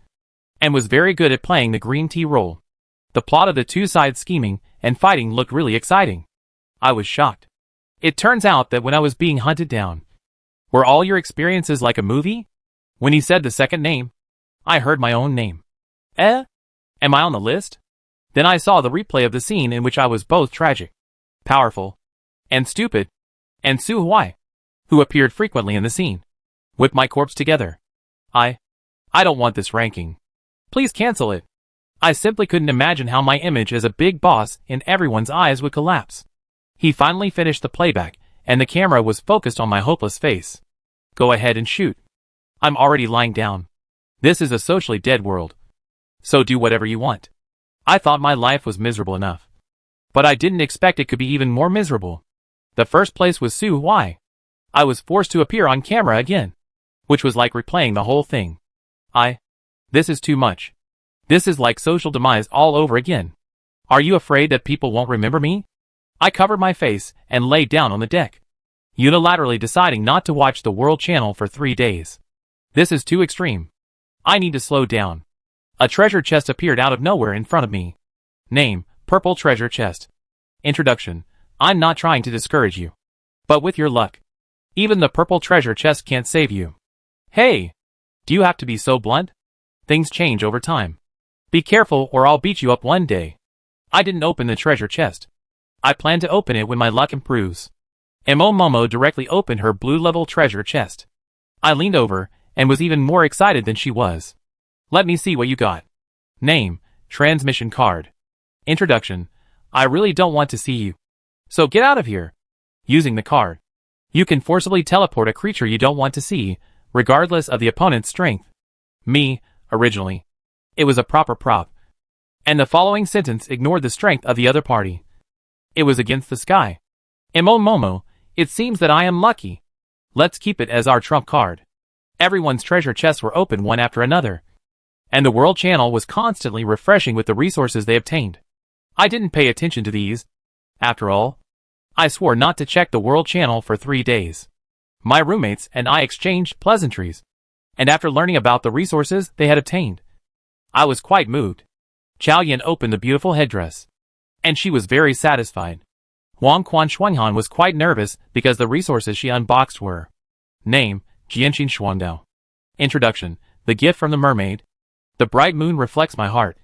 and was very good at playing the green tea role. The plot of the two sides scheming and fighting looked really exciting. I was shocked. It turns out that when I was being hunted down, were all your experiences like a movie? When he said the second name, I heard my own name. Am I on the list? Then I saw the replay of the scene in which I was both tragic, powerful, and stupid, and Su Huai, who appeared frequently in the scene, whipped my corpse together. I don't want this ranking. Please cancel it. I simply couldn't imagine how my image as a big boss in everyone's eyes would collapse. He finally finished the playback, and the camera was focused on my hopeless face. Go ahead and shoot. I'm already lying down. This is a socially dead world. So do whatever you want. I thought my life was miserable enough, but I didn't expect it could be even more miserable. The first place was Su Huai. I was forced to appear on camera again, which was like replaying the whole thing. This is too much. This is like social demise all over again. Are you afraid that people won't remember me? I covered my face and lay down on the deck, unilaterally deciding not to watch the World Channel for 3 days. This is too extreme. I need to slow down. A treasure chest appeared out of nowhere in front of me. Name, Purple Treasure Chest. Introduction. I'm not trying to discourage you, but with your luck, even the purple treasure chest can't save you. Hey! Do you have to be so blunt? Things change over time. Be careful or I'll beat you up one day. I didn't open the treasure chest. I plan to open it when my luck improves. Momo directly opened her blue-level treasure chest. I leaned over and was even more excited than she was. Let me see what you got. Name, transmission card. Introduction. I really don't want to see you. So get out of here. Using the card, you can forcibly teleport a creature you don't want to see, regardless of the opponent's strength. Me, originally. It was a proper prop. And the following sentence ignored the strength of the other party. It was against the sky. Momo, it seems that I am lucky. Let's keep it as our trump card. Everyone's treasure chests were open one after another. And the world channel was constantly refreshing with the resources they obtained. I didn't pay attention to these. After all, I swore not to check the world channel for 3 days. My roommates and I exchanged pleasantries. And after learning about the resources they had obtained, I was quite moved. Chow Yin opened the beautiful headdress. And she was very satisfied. Wang Quan Shuanghan was quite nervous because the resources she unboxed were: Name, Jianxin Shuangdao. Introduction, the gift from the mermaid. The bright moon reflects my heart.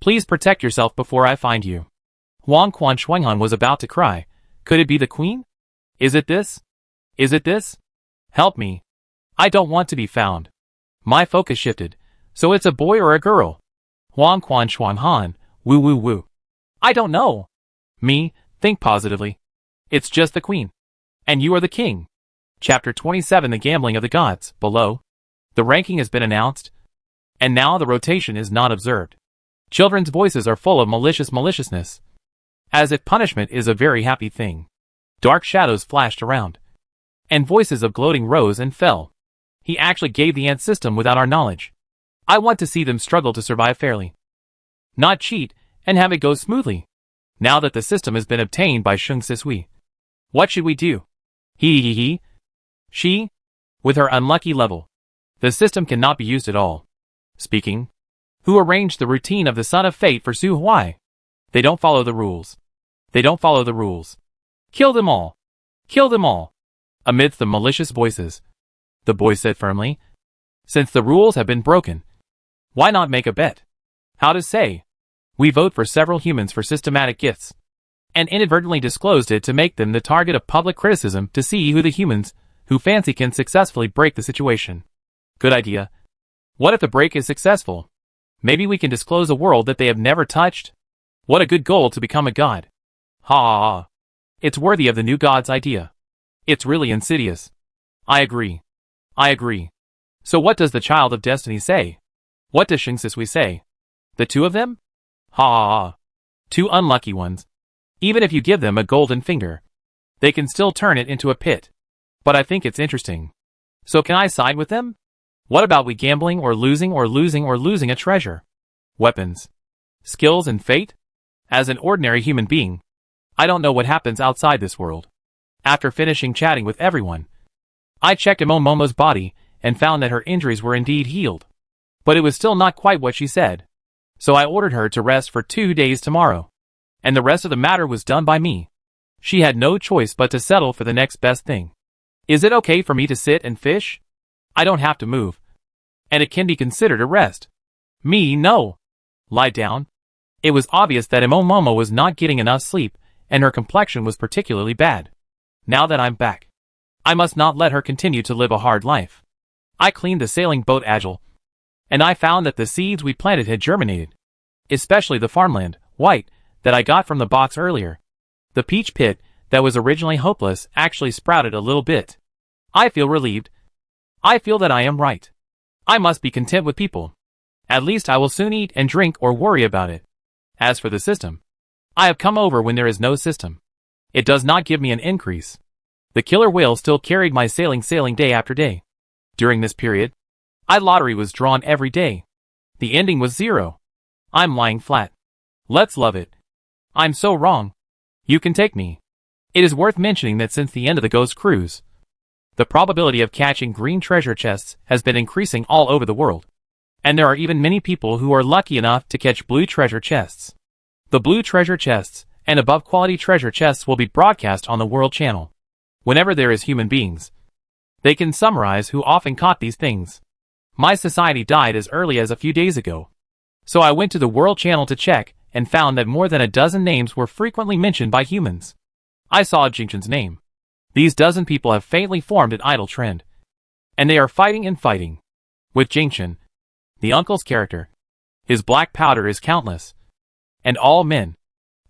Please protect yourself before I find you. Wang Quan Shuanghan was about to cry. Could it be the queen? Is it this? Is it this? Help me. I don't want to be found. My focus shifted. So it's a boy or a girl? Wang Quan Shuanghan, woo woo woo. I don't know. Me, think positively. It's just the queen. And you are the king. Chapter 27, The Gambling of the Gods. Below, the ranking has been announced. And now the rotation is not observed. Children's voices are full of maliciousness. As if punishment is a very happy thing. Dark shadows flashed around. And voices of gloating rose and fell. He actually gave the ant system without our knowledge. I want to see them struggle to survive fairly. Not cheat, and have it go smoothly. Now that the system has been obtained by Sheng Sisui. What should we do? He. She? With her unlucky level. The system cannot be used at all. Speaking. Who arranged the routine of the Son of Fate for Su Huai? They don't follow the rules. They don't follow the rules. Kill them all. Kill them all. Amidst the malicious voices, the boy said firmly. Since the rules have been broken, why not make a bet? How to say? We vote for several humans for systematic gifts. And inadvertently disclosed it to make them the target of public criticism to see who the humans who fancy can successfully break the situation. Good idea. What if the break is successful? Maybe we can disclose a world that they have never touched? What a good goal to become a god. Ha ha ha. It's worthy of the new god's idea. It's really insidious. I agree. I agree. So what does the Child of Destiny say? What does Sheng Sisui say? The two of them? Ha ha ha. Two unlucky ones. Even if you give them a golden finger, they can still turn it into a pit. But I think it's interesting. So can I side with them? What about we gambling or losing a treasure? Weapons. Skills and fate? As an ordinary human being, I don't know what happens outside this world. After finishing chatting with everyone, I checked Momo's body and found that her injuries were indeed healed. But it was still not quite what she said. So I ordered her to rest for 2 days tomorrow. And the rest of the matter was done by me. She had no choice but to settle for the next best thing. Is it okay for me to sit and fish? I don't have to move. And it can be considered a rest. Me, no. Lie down. It was obvious that Momo was not getting enough sleep, and her complexion was particularly bad. Now that I'm back, I must not let her continue to live a hard life. I cleaned the sailing boat agile, and I found that the seeds we planted had germinated. Especially the farmland, white, that I got from the box earlier. The peach pit, that was originally hopeless, actually sprouted a little bit. I feel relieved. I feel that I am right. I must be content with people. At least I will soon eat and drink or worry about it. As for the system, I have come over when there is no system. It does not give me an increase. The killer whale still carried my sailing day after day. During this period, lottery was drawn every day. The ending was 0. I'm lying flat. Let's love it. I'm so wrong. You can take me. It is worth mentioning that since the end of the Ghost Cruise, the probability of catching green treasure chests has been increasing all over the world. And there are even many people who are lucky enough to catch blue treasure chests. The blue treasure chests and above quality treasure chests will be broadcast on the World Channel. Whenever there is human beings, they can summarize who often caught these things. My society died as early as a few days ago. So I went to the World Channel to check and found that more than a dozen names were frequently mentioned by humans. I saw Jingchen's name. These dozen people have faintly formed an idle trend. And they are fighting and fighting. With Jingchen, the uncle's character, his black powder is countless. And all men.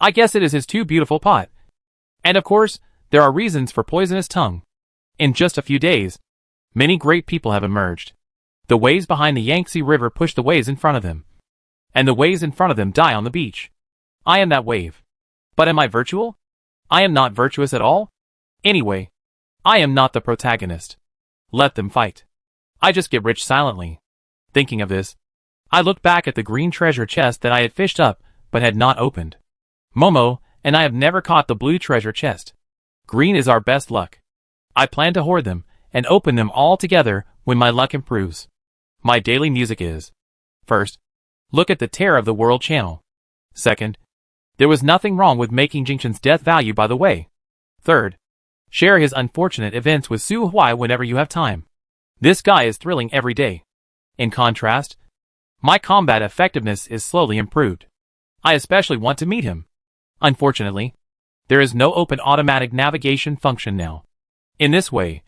I guess it is his too beautiful pot. And of course, there are reasons for poisonous tongue. In just a few days, many great people have emerged. The waves behind the Yangtze River push the waves in front of them, and the waves in front of them die on the beach. I am that wave. But am I virtual? I am not virtuous at all. Anyway, I am not the protagonist. Let them fight. I just get rich silently. Thinking of this, I looked back at the green treasure chest that I had fished up but had not opened. Momo and I have never caught the blue treasure chest. Green is our best luck. I plan to hoard them and open them all together when my luck improves. My daily music is: first, look at the Terror of the World channel. Second, there was nothing wrong with making Jingshan's death value by the way. Third, share his unfortunate events with Su Huai whenever you have time. This guy is thrilling every day. In contrast, my combat effectiveness is slowly improved. I especially want to meet him. Unfortunately, there is no open automatic navigation function now. In this way,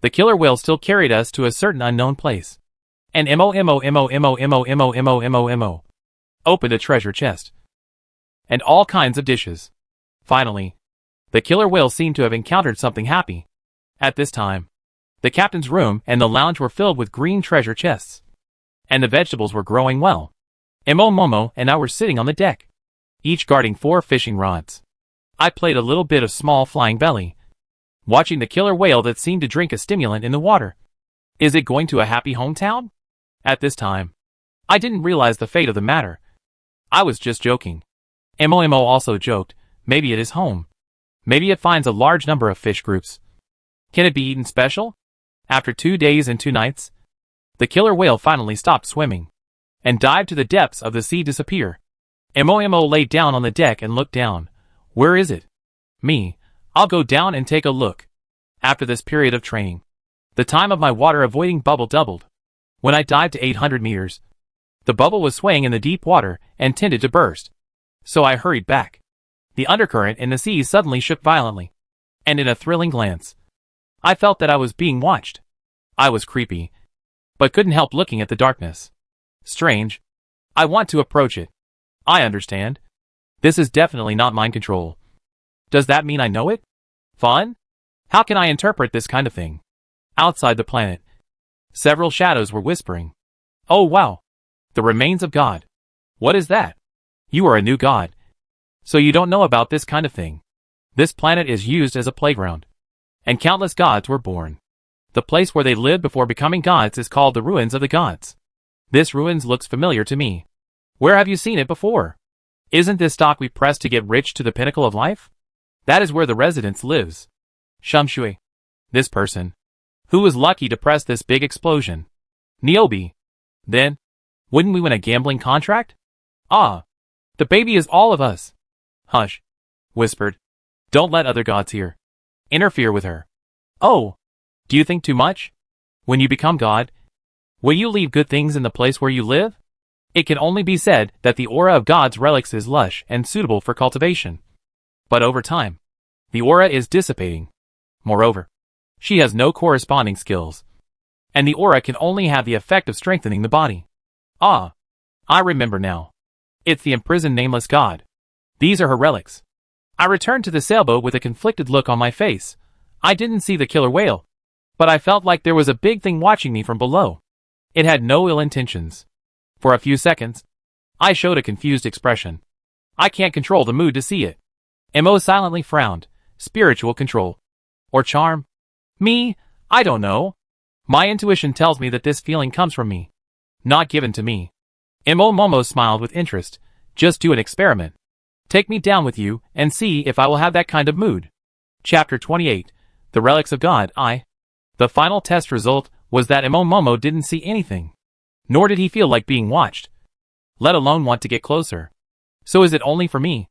the killer whale still carried us to a certain unknown place. And opened a treasure chest. And all kinds of dishes. Finally, the killer whale seemed to have encountered something happy. At this time, the captain's room and the lounge were filled with green treasure chests. And the vegetables were growing well. Momo and I were sitting on the deck, each guarding 4 fishing rods. I played a little bit of small flying belly, watching the killer whale that seemed to drink a stimulant in the water. Is it going to a happy hometown? At this time, I didn't realize the fate of the matter. I was just joking. Mo also joked, maybe it is home. Maybe it finds a large number of fish groups. Can it be eaten special? After 2 days and 2 nights, the killer whale finally stopped swimming and dived to the depths of the sea to disappear. Mo laid down on the deck and looked down. Where is it? Me. I'll go down and take a look. After this period of training, the time of my water avoiding bubble doubled. When I dived to 800 meters, the bubble was swaying in the deep water and tended to burst. So I hurried back. The undercurrent in the sea suddenly shook violently, and in a thrilling glance, I felt that I was being watched. I was creepy, but couldn't help looking at the darkness. Strange. I want to approach it. I understand. This is definitely not mind control. Does that mean I know it? Fun? How can I interpret this kind of thing? Outside the planet, several shadows were whispering. Oh wow. The remains of God. What is that? You are a new god. So you don't know about this kind of thing. This planet is used as a playground, and countless gods were born. The place where they lived before becoming gods is called the Ruins of the Gods. This ruins looks familiar to me. Where have you seen it before? Isn't this stock we press to get rich to the pinnacle of life? That is where the residence lives. Shumshui. This person. Who was lucky to press this big explosion? Niobe. Then, wouldn't we win a gambling contract? Ah. The baby is all of us. Hush. Whispered. Don't let other gods hear. Interfere with her. Oh. Do you think too much? When you become God, will you leave good things in the place where you live? It can only be said that the aura of God's relics is lush and suitable for cultivation. But over time, the aura is dissipating. Moreover, she has no corresponding skills, and the aura can only have the effect of strengthening the body. Ah, I remember now. It's the imprisoned nameless god. These are her relics. I returned to the sailboat with a conflicted look on my face. I didn't see the killer whale, but I felt like there was a big thing watching me from below. It had no ill intentions. For a few seconds, I showed a confused expression. I can't control the mood to see it. Mo silently frowned. Spiritual control. Or charm? Me? I don't know. My intuition tells me that this feeling comes from me, not given to me. Momo smiled with interest. Just do an experiment. Take me down with you and see if I will have that kind of mood. Chapter 28. The Relics of God. The final test result was that Momo didn't see anything. Nor did he feel like being watched, let alone want to get closer. So is it only for me?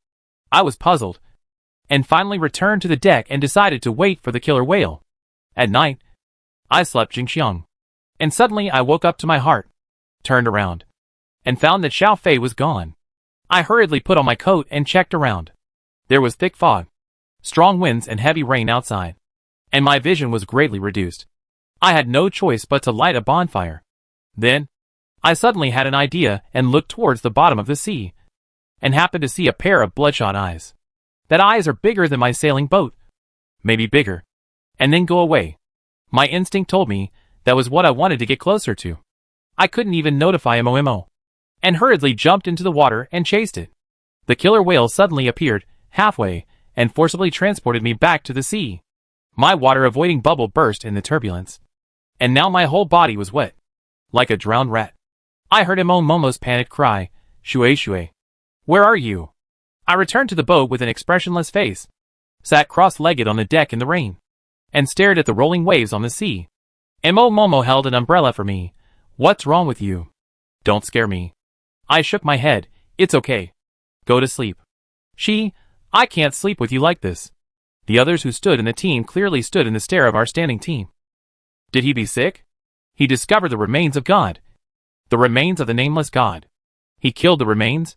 I was puzzled, and finally returned to the deck and decided to wait for the killer whale. At night, I slept Jingxiang, and suddenly I woke up to my heart, turned around, and found that Xiao Fei was gone. I hurriedly put on my coat and checked around. There was thick fog, strong winds and heavy rain outside, and my vision was greatly reduced. I had no choice but to light a bonfire. Then, I suddenly had an idea and looked towards the bottom of the sea, and happened to see a pair of bloodshot eyes. That eyes are bigger than my sailing boat. Maybe bigger. And then go away. My instinct told me that was what I wanted to get closer to. I couldn't even notify Momo. And hurriedly jumped into the water and chased it. The killer whale suddenly appeared, halfway, and forcibly transported me back to the sea. My water-avoiding bubble burst in the turbulence. And now my whole body was wet. Like a drowned rat. I heard Momo's panicked cry, "Shue Shue. Where are you?" I returned to the boat with an expressionless face, sat cross-legged on the deck in the rain, and stared at the rolling waves on the sea. Momo held an umbrella for me. "What's wrong with you? Don't scare me." I shook my head. "It's okay. Go to sleep." I can't sleep with you like this." The others who stood in the team clearly stood in the stare of our standing team. Did he be sick? He discovered the remains of God. The remains of the nameless God. He killed the remains?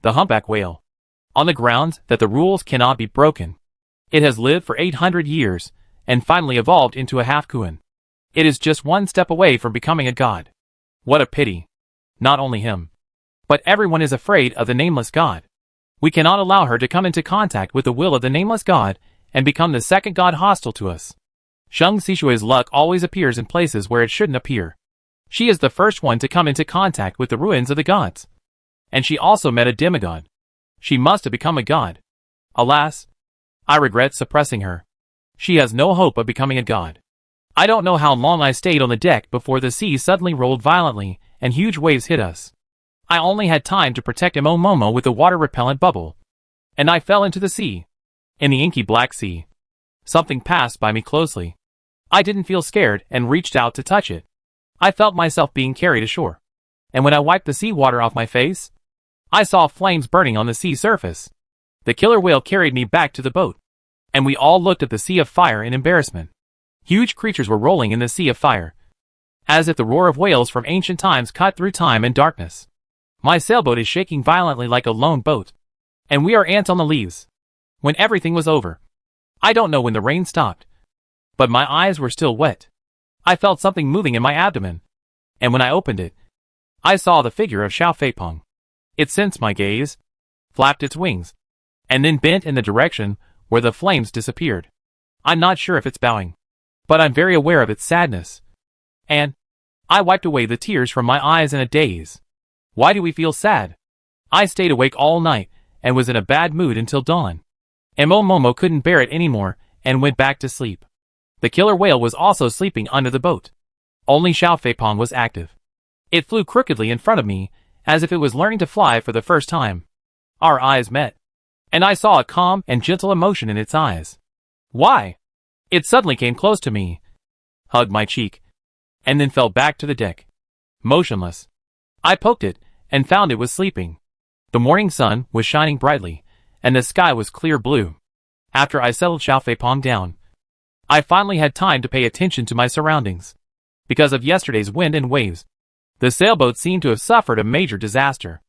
The humpback whale. On the grounds that the rules cannot be broken. It has lived for 800 years, and finally evolved into a half-kuan. It is just one step away from becoming a god. What a pity. Not only him, but everyone is afraid of the nameless God. We cannot allow her to come into contact with the will of the nameless God and become the second god hostile to us. Shang Sishue's luck always appears in places where it shouldn't appear. She is the first one to come into contact with the ruins of the gods. And she also met a demigod. She must have become a god. Alas, I regret suppressing her. She has no hope of becoming a god. I don't know how long I stayed on the deck before the sea suddenly rolled violently and huge waves hit us. I only had time to protect Momo with a water-repellent bubble. And I fell into the sea. In the inky black sea. Something passed by me closely. I didn't feel scared and reached out to touch it. I felt myself being carried ashore. And when I wiped the seawater off my face, I saw flames burning on the sea surface. The killer whale carried me back to the boat. And we all looked at the sea of fire in embarrassment. Huge creatures were rolling in the sea of fire. As if the roar of whales from ancient times cut through time and darkness. My sailboat is shaking violently like a lone boat. And we are ants on the leaves. When everything was over. I don't know when the rain stopped. But my eyes were still wet. I felt something moving in my abdomen. And when I opened it, I saw the figure of Xiao Feipeng. It sensed my gaze, flapped its wings, and then bent in the direction where the flames disappeared. I'm not sure if it's bowing, but I'm very aware of its sadness. And I wiped away the tears from my eyes in a daze. Why do we feel sad? I stayed awake all night and was in a bad mood until dawn. Momo couldn't bear it anymore and went back to sleep. The killer whale was also sleeping under the boat. Only Xiao Feipeng was active. It flew crookedly in front of me, as if it was learning to fly for the first time. Our eyes met. And I saw a calm and gentle emotion in its eyes. Why? It suddenly came close to me, hugged my cheek, and then fell back to the deck. Motionless. I poked it, and found it was sleeping. The morning sun was shining brightly, and the sky was clear blue. After I settled Xiao Feipeng down, I finally had time to pay attention to my surroundings. Because of yesterday's wind and waves, the sailboat seemed to have suffered a major disaster.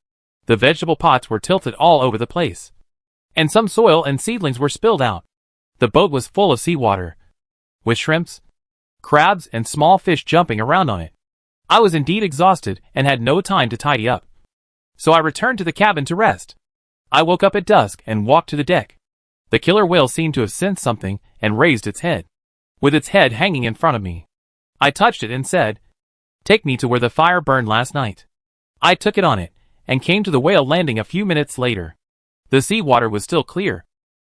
The vegetable pots were tilted all over the place. And some soil and seedlings were spilled out. The boat was full of seawater, with shrimps, crabs, and small fish jumping around on it. I was indeed exhausted and had no time to tidy up. So I returned to the cabin to rest. I woke up at dusk and walked to the deck. The killer whale seemed to have sensed something and raised its head. With its head hanging in front of me. I touched it and said, "Take me to where the fire burned last night." I took it on it, and came to the whale landing a few minutes later. The seawater was still clear.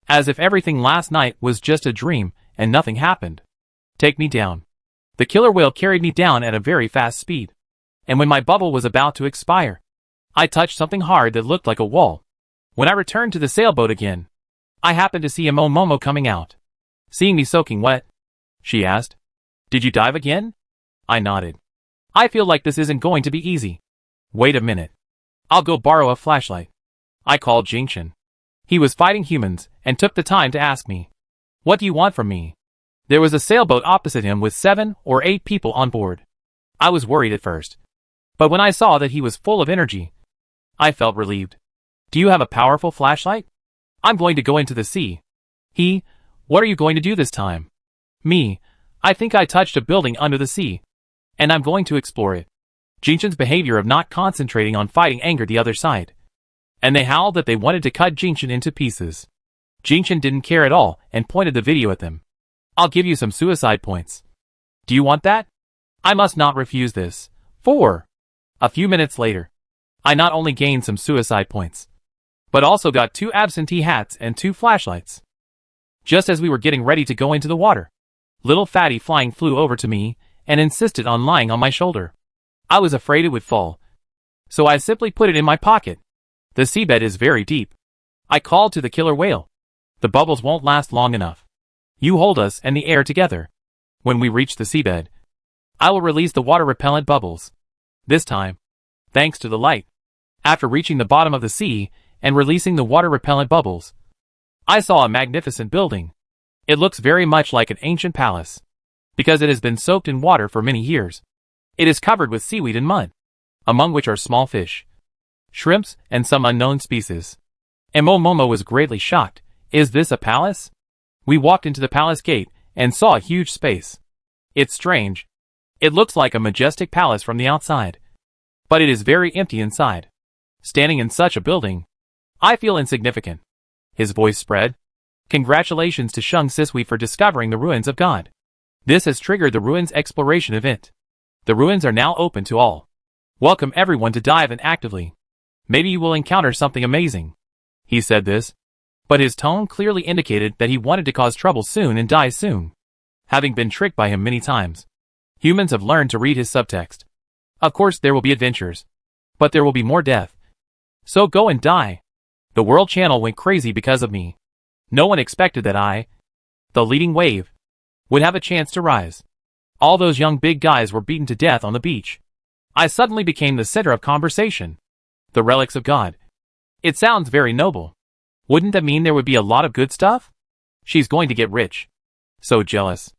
As if everything last night was just a dream, and nothing happened. Take me down. The killer whale carried me down at a very fast speed. And when my bubble was about to expire, I touched something hard that looked like a wall. When I returned to the sailboat again, I happened to see Momo coming out. Seeing me soaking wet, she asked, "Did you dive again?" I nodded. "I feel like this isn't going to be easy." "Wait a minute. I'll go borrow a flashlight." I called Jingshan. He was fighting humans and took the time to ask me, "What do you want from me?" There was a sailboat opposite him with 7 or 8 people on board. I was worried at first. But when I saw that he was full of energy, I felt relieved. "Do you have a powerful flashlight?" "I'm going to go into the sea." What are you going to do this time?" "Me, I think I touched a building under the sea. And I'm going to explore it." Jingshan's behavior of not concentrating on fighting angered the other side. And they howled that they wanted to cut Jingshan into pieces. Jinchen didn't care at all and pointed the video at them. I'll give you some suicide points. Do you want that? I must not refuse this. 4. A few minutes later, I not only gained some suicide points, but also got 2 absentee hats and 2 flashlights. Just as we were getting ready to go into the water, little fatty flying flew over to me and insisted on lying on my shoulder. I was afraid it would fall, so I simply put it in my pocket. The seabed is very deep. I called to the killer whale. The bubbles won't last long enough. You hold us and the air together. When we reach the seabed, I will release the water-repellent bubbles. This time, thanks to the light. After reaching the bottom of the sea and releasing the water-repellent bubbles, I saw a magnificent building. It looks very much like an ancient palace, because it has been soaked in water for many years. It is covered with seaweed and mud, among which are small fish, shrimps, and some unknown species. Momo was greatly shocked. Is this a palace? We walked into the palace gate and saw a huge space. It's strange. It looks like a majestic palace from the outside, but it is very empty inside. Standing in such a building, I feel insignificant. His voice spread. Congratulations to Sheng Sisui for discovering the ruins of God. This has triggered the ruins exploration event. The ruins are now open to all. Welcome everyone to dive in actively. Maybe you will encounter something amazing. He said this, but his tone clearly indicated that he wanted to cause trouble soon and die soon. Having been tricked by him many times, humans have learned to read his subtext. Of course there will be adventures, but there will be more death. So go and die. The world channel went crazy because of me. No one expected that I, the leading wave, would have a chance to rise. All those young big guys were beaten to death on the beach. I suddenly became the center of conversation. The relics of God. It sounds very noble. Wouldn't that mean there would be a lot of good stuff? She's going to get rich. So jealous.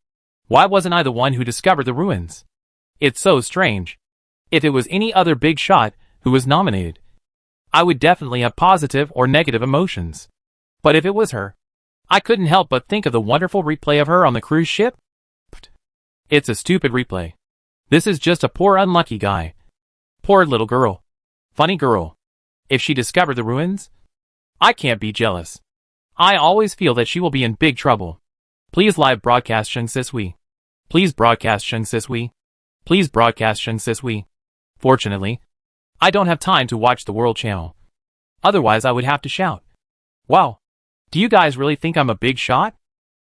Why wasn't I the one who discovered the ruins? It's so strange. If it was any other big shot who was nominated, I would definitely have positive or negative emotions. But if it was her, I couldn't help but think of the wonderful replay of her on the cruise ship. It's a stupid replay. This is just a poor unlucky guy. Poor little girl. Funny girl. If she discovered the ruins, I can't be jealous. I always feel that she will be in big trouble. Please live broadcast Sheng Sisui. Please broadcast Sheng Sisui. Please broadcast Sheng Sisui. Fortunately, I don't have time to watch the World Channel. Otherwise I would have to shout. Wow. Do you guys really think I'm a big shot?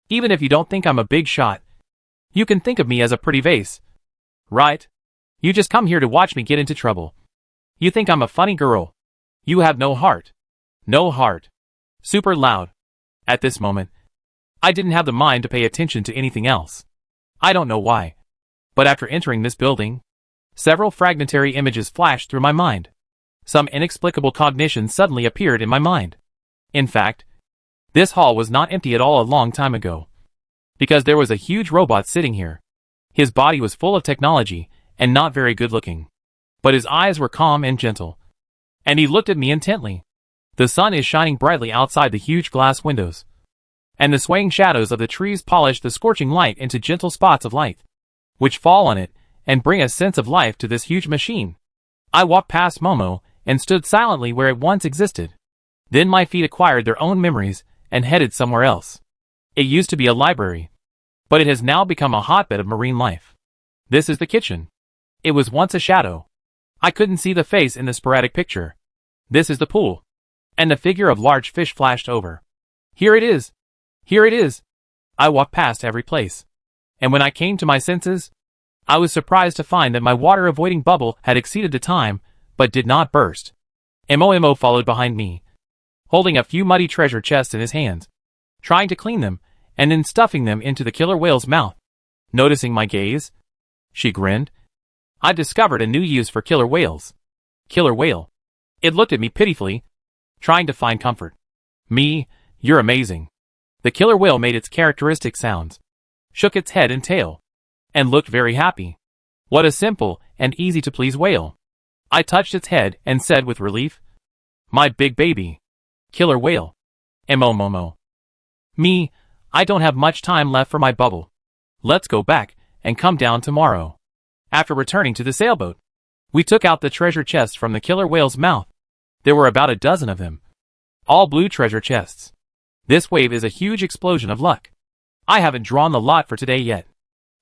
Even if you don't think I'm a big shot, you can think of me as a pretty vase. Right? You just come here to watch me get into trouble. You think I'm a funny girl. You have no heart. No heart. Super loud. At this moment, I didn't have the mind to pay attention to anything else. I don't know why. But after entering this building, several fragmentary images flashed through my mind. Some inexplicable cognition suddenly appeared in my mind. In fact, this hall was not empty at all a long time ago. Because there was a huge robot sitting here. His body was full of technology and not very good looking. But his eyes were calm and gentle. And he looked at me intently. The sun is shining brightly outside the huge glass windows. And the swaying shadows of the trees polish the scorching light into gentle spots of light, which fall on it and bring a sense of life to this huge machine. I walked past Momo and stood silently where it once existed. Then my feet acquired their own memories and headed somewhere else. It used to be a library, but it has now become a hotbed of marine life. This is the kitchen. It was once a shadow. I couldn't see the face in the sporadic picture. This is the pool. And the figure of large fish flashed over. Here it is. Here it is. I walked past every place. And when I came to my senses, I was surprised to find that my water-avoiding bubble had exceeded the time, but did not burst. Mo followed behind me, holding a few muddy treasure chests in his hands, trying to clean them, and then stuffing them into the killer whale's mouth. Noticing my gaze, she grinned. I discovered a new use for killer whales. Killer whale. It looked at me pitifully, trying to find comfort. Me, you're amazing. The killer whale made its characteristic sounds, shook its head and tail, and looked very happy. What a simple and easy to please whale. I touched its head and said with relief, my big baby. Killer whale. Momo. Me, I don't have much time left for my bubble. Let's go back and come down tomorrow. After returning to the sailboat, we took out the treasure chests from the killer whale's mouth. There were about a dozen of them. All blue treasure chests. This wave is a huge explosion of luck. I haven't drawn the lot for today yet.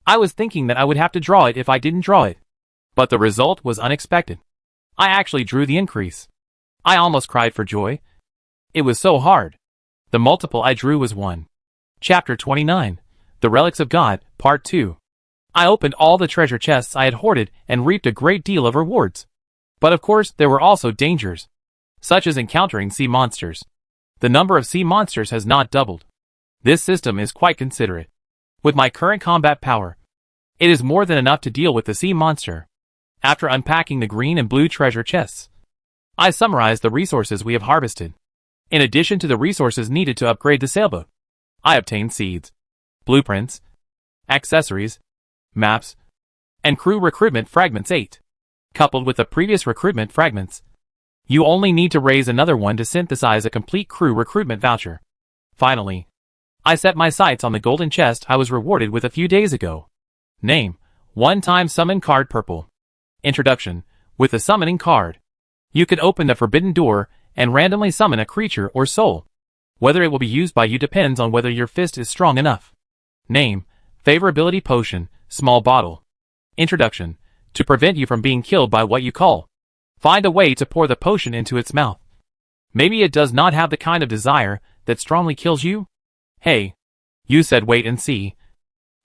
I was thinking that I would have to draw it if I didn't draw it. But the result was unexpected. I actually drew the increase. I almost cried for joy. It was so hard. The multiple I drew was 1. Chapter 29. The Relics of God, Part 2. I opened all the treasure chests I had hoarded and reaped a great deal of rewards. But of course there were also dangers, such as encountering sea monsters. The number of sea monsters has not doubled. This system is quite considerate. With my current combat power, it is more than enough to deal with the sea monster. After unpacking the green and blue treasure chests, I summarized the resources we have harvested. In addition to the resources needed to upgrade the sailboat, I obtained seeds, blueprints, accessories, maps, and crew recruitment fragments 8. Coupled with the previous recruitment fragments, you only need to raise another one to synthesize a complete crew recruitment voucher. Finally, I set my sights on the golden chest I was rewarded with a few days ago. Name: One-time summon card purple. Introduction: With the summoning card, you can open the forbidden door and randomly summon a creature or soul. Whether it will be used by you depends on whether your fist is strong enough. Name: Favorability potion, small bottle. Introduction: To prevent you from being killed by what you call. Find a way to pour the potion into its mouth. Maybe it does not have the kind of desire that strongly kills you? Hey, you said wait and see.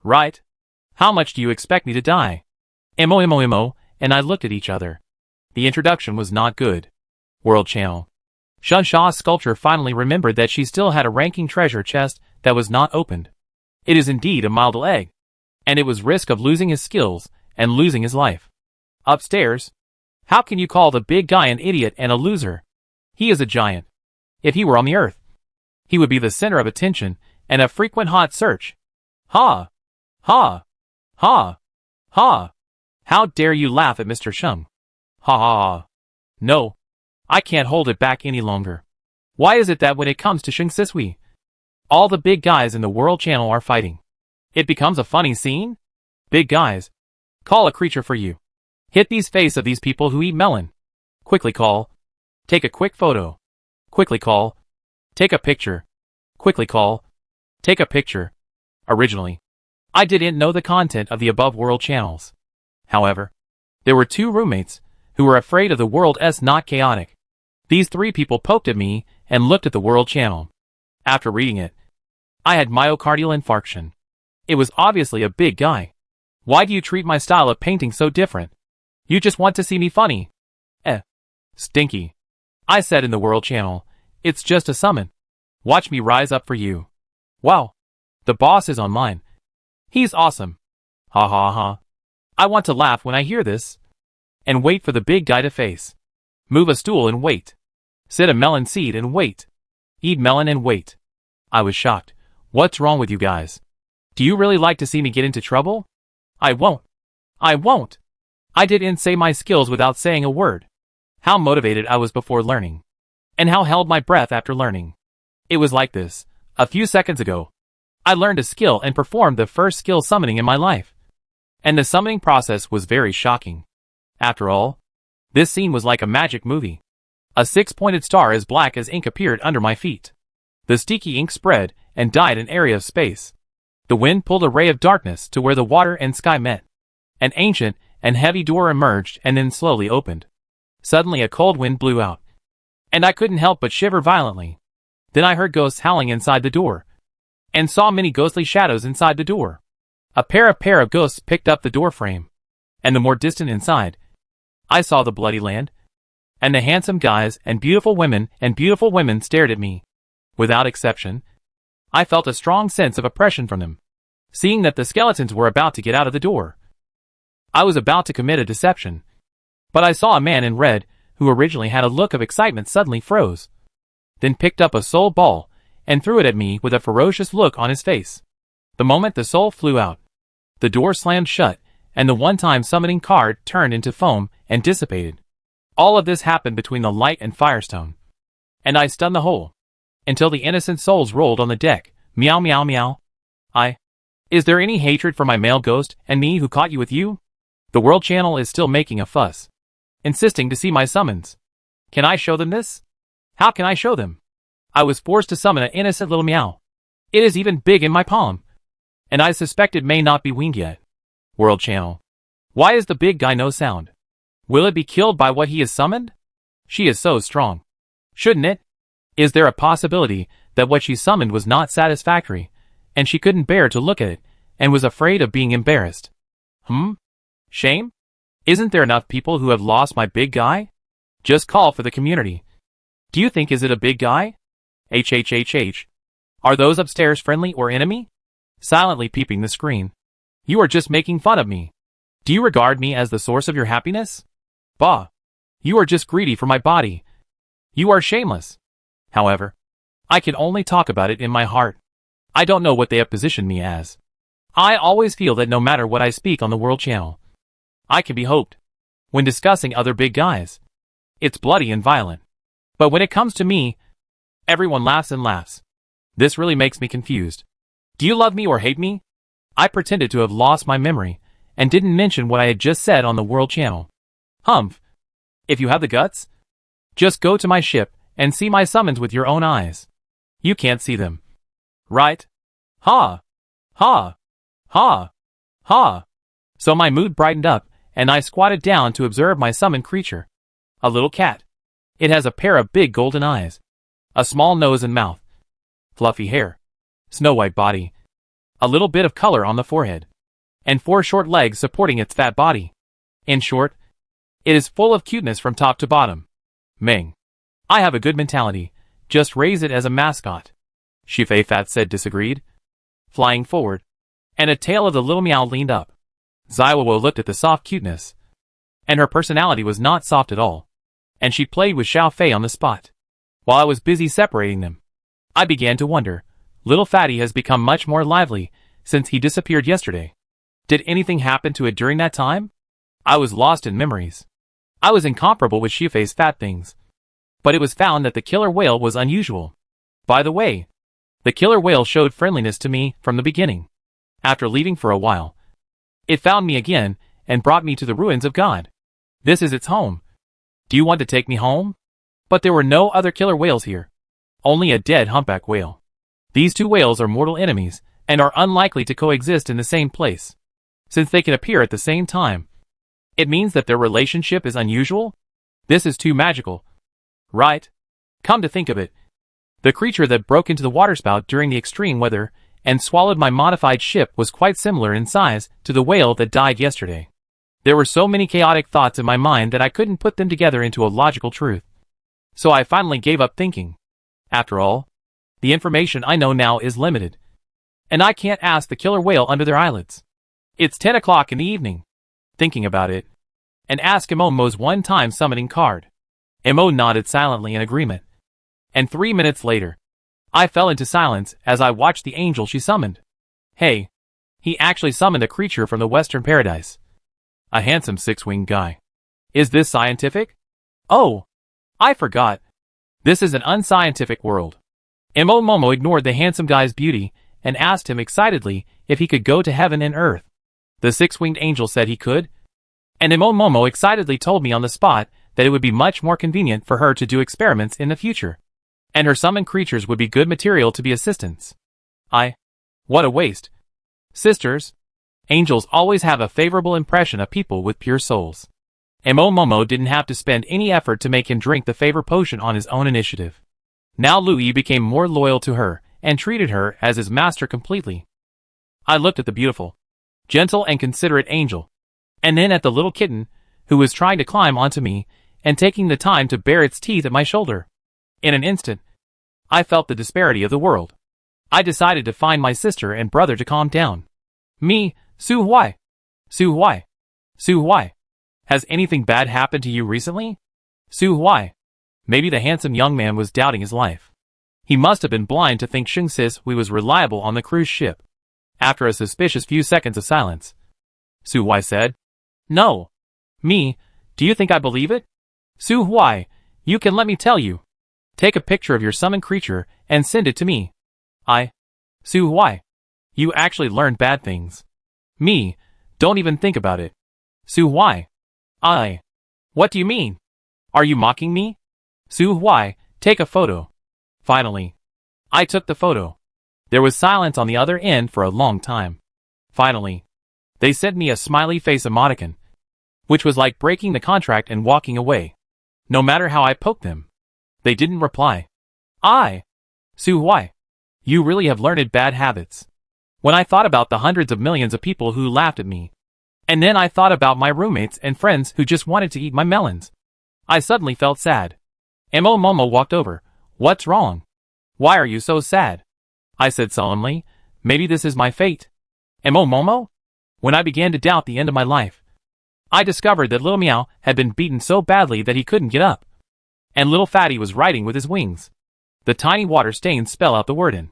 Right? How much do you expect me to die? Imo, and I looked at each other. The introduction was not good. World Channel. Shun Sha's sculpture finally remembered that she still had a ranking treasure chest that was not opened. It is indeed a mild egg, and it was risk of losing his skills and losing his life. Upstairs. How can you call the big guy an idiot and a loser? He is a giant. If he were on the earth, he would be the center of attention and a frequent hot search. Ha! Ha! Ha! Ha! How dare you laugh at Mr. Shung? Ha ha ha. No. I can't hold it back any longer. Why is it that when it comes to Shung Sisui, all the big guys in the World Channel are fighting? It becomes a funny scene? Big guys. Call a creature for you. Hit these face of these people who eat melon. Quickly call. Take a quick photo. Quickly call. Take a picture. Quickly call. Take a picture. Originally, I didn't know the content of the above world channels. However, there were 2 roommates who were afraid of the world as not chaotic. These 3 people poked at me and looked at the world channel. After reading it, I had myocardial infarction. It was obviously a big guy. Why do you treat my style of painting so different? You just want to see me funny. Stinky. I said in the world channel, it's just a summon. Watch me rise up for you. Wow. The boss is online. He's awesome. Ha ha ha. I want to laugh when I hear this. And wait for the big guy to face. Move a stool and wait. Sit a melon seed and wait. Eat melon and wait. I was shocked. What's wrong with you guys? Do you really like to see me get into trouble? I won't. I won't. I didn't say my skills without saying a word. How motivated I was before learning. And how held my breath after learning. It was like this. A few seconds ago, I learned a skill and performed the first skill summoning in my life. And the summoning process was very shocking. After all, this scene was like a magic movie. A 6-pointed star as black as ink appeared under my feet. The sticky ink spread and dyed an area of space. The wind pulled a ray of darkness to where the water and sky met. An ancient and heavy door emerged and then slowly opened. Suddenly a cold wind blew out, and I couldn't help but shiver violently. Then I heard ghosts howling inside the door, and saw many ghostly shadows inside the door. A pair of ghosts picked up the door frame, and the more distant inside, I saw the bloody land, and the handsome guys and beautiful women stared at me. Without exception, I felt a strong sense of oppression from them, seeing that the skeletons were about to get out of the door. I was about to commit a deception, but I saw a man in red, who originally had a look of excitement suddenly froze, then picked up a soul ball and threw it at me with a ferocious look on his face. The moment the soul flew out, the door slammed shut, and the one-time summoning card turned into foam and dissipated. All of this happened between the light and firestone, and I stunned the whole, until the innocent souls rolled on the deck. Meow meow meow. Is there any hatred for my male ghost and me who caught you with you? The World Channel is still making a fuss, insisting to see my summons. Can I show them this? How can I show them? I was forced to summon an innocent little meow. It is even big in my palm. And I suspect it may not be weaned yet. World Channel. Why is the big guy no sound? Will it be killed by what he has summoned? She is so strong. Shouldn't it? Is there a possibility that what she summoned was not satisfactory, and she couldn't bear to look at it, and was afraid of being embarrassed? Shame? Isn't there enough people who have lost my big guy? Just call for the community. Do you think is it a big guy? HHHH. Are those upstairs friendly or enemy? Silently peeping the screen. You are just making fun of me. Do you regard me as the source of your happiness? Bah. You are just greedy for my body. You are shameless. However, I can only talk about it in my heart. I don't know what they have positioned me as. I always feel that no matter what I speak on the World Channel, I can be hoped. When discussing other big guys, it's bloody and violent. But when it comes to me, everyone laughs and laughs. This really makes me confused. Do you love me or hate me? I pretended to have lost my memory, and didn't mention what I had just said on the World Channel. Humph. If you have the guts, just go to my ship, and see my summons with your own eyes. You can't see them. Right? Ha! Ha! Ha! Ha! So my mood brightened up, and I squatted down to observe my summoned creature. A little cat. It has a pair of big golden eyes, a small nose and mouth, fluffy hair, snow-white body, a little bit of color on the forehead, and 4 short legs supporting its fat body. In short, it is full of cuteness from top to bottom. Ming. I have a good mentality, just raise it as a mascot. Shifei Fat said disagreed, flying forward, and a tail of the little meow leaned up. Zaiwo looked at the soft cuteness, and her personality was not soft at all, and she played with Xiao Fei on the spot. While I was busy separating them, I began to wonder, little Fatty has become much more lively since he disappeared yesterday. Did anything happen to it during that time? I was lost in memories. I was incomparable with Shifei's fat things. But it was found that the killer whale was unusual. By the way, the killer whale showed friendliness to me from the beginning. After leaving for a while, it found me again and brought me to the ruins of God. This is its home. Do you want to take me home? But there were no other killer whales here. Only a dead humpback whale. These 2 whales are mortal enemies and are unlikely to coexist in the same place. Since they can appear at the same time, it means that their relationship is unusual? This is too magical. Right? Come to think of it, the creature that broke into the waterspout during the extreme weather and swallowed my modified ship was quite similar in size to the whale that died yesterday. There were so many chaotic thoughts in my mind that I couldn't put them together into a logical truth. So I finally gave up thinking. After all, the information I know now is limited. And I can't ask the killer whale under their eyelids. It's 10 o'clock in the evening. Thinking about it, and ask Momo's one-time summoning card. Mo nodded silently in agreement. And 3 minutes later, I fell into silence as I watched the angel she summoned. Hey, he actually summoned a creature from the Western Paradise. A handsome 6-winged guy. Is this scientific? Oh, I forgot. This is an unscientific world. Momo ignored the handsome guy's beauty and asked him excitedly if he could go to heaven and earth. The 6-winged angel said he could, and Momo excitedly told me on the spot that it would be much more convenient for her to do experiments in the future, and her summoned creatures would be good material to be assistants. What a waste. Sisters, angels always have a favorable impression of people with pure souls. Momo didn't have to spend any effort to make him drink the favor potion on his own initiative. Now Louis became more loyal to her and treated her as his master completely. I looked at the beautiful, gentle and considerate angel, and then at the little kitten who was trying to climb onto me and taking the time to bare its teeth at my shoulder. In an instant, I felt the disparity of the world. I decided to find my sister and brother to calm down. Me, Su Huai. Su Huai. Su Huai. Has anything bad happened to you recently? Su Huai. Maybe the handsome young man was doubting his life. He must have been blind to think Sheng Sis Hui was reliable on the cruise ship. After a suspicious few seconds of silence, Su Huai said, No. Me, do you think I believe it? Su Huai, you can let me tell you. Take a picture of your summoned creature and send it to me. Su Huai. You actually learned bad things. Me, don't even think about it. Su Huai. What do you mean? Are you mocking me? Su Huai, take a photo. Finally, I took the photo. There was silence on the other end for a long time. Finally, they sent me a smiley face emoticon, which was like breaking the contract and walking away. No matter how I poked them, they didn't reply. Sue, why? You really have learned bad habits. When I thought about the hundreds of millions of people who laughed at me, and then I thought about my roommates and friends who just wanted to eat my melons, I suddenly felt sad. Momo walked over. What's wrong? Why are you so sad? I said solemnly, maybe this is my fate. Momo? When I began to doubt the end of my life, I discovered that Little Meow had been beaten so badly that he couldn't get up. And Little Fatty was riding with his wings. The tiny water stains spell out the word in.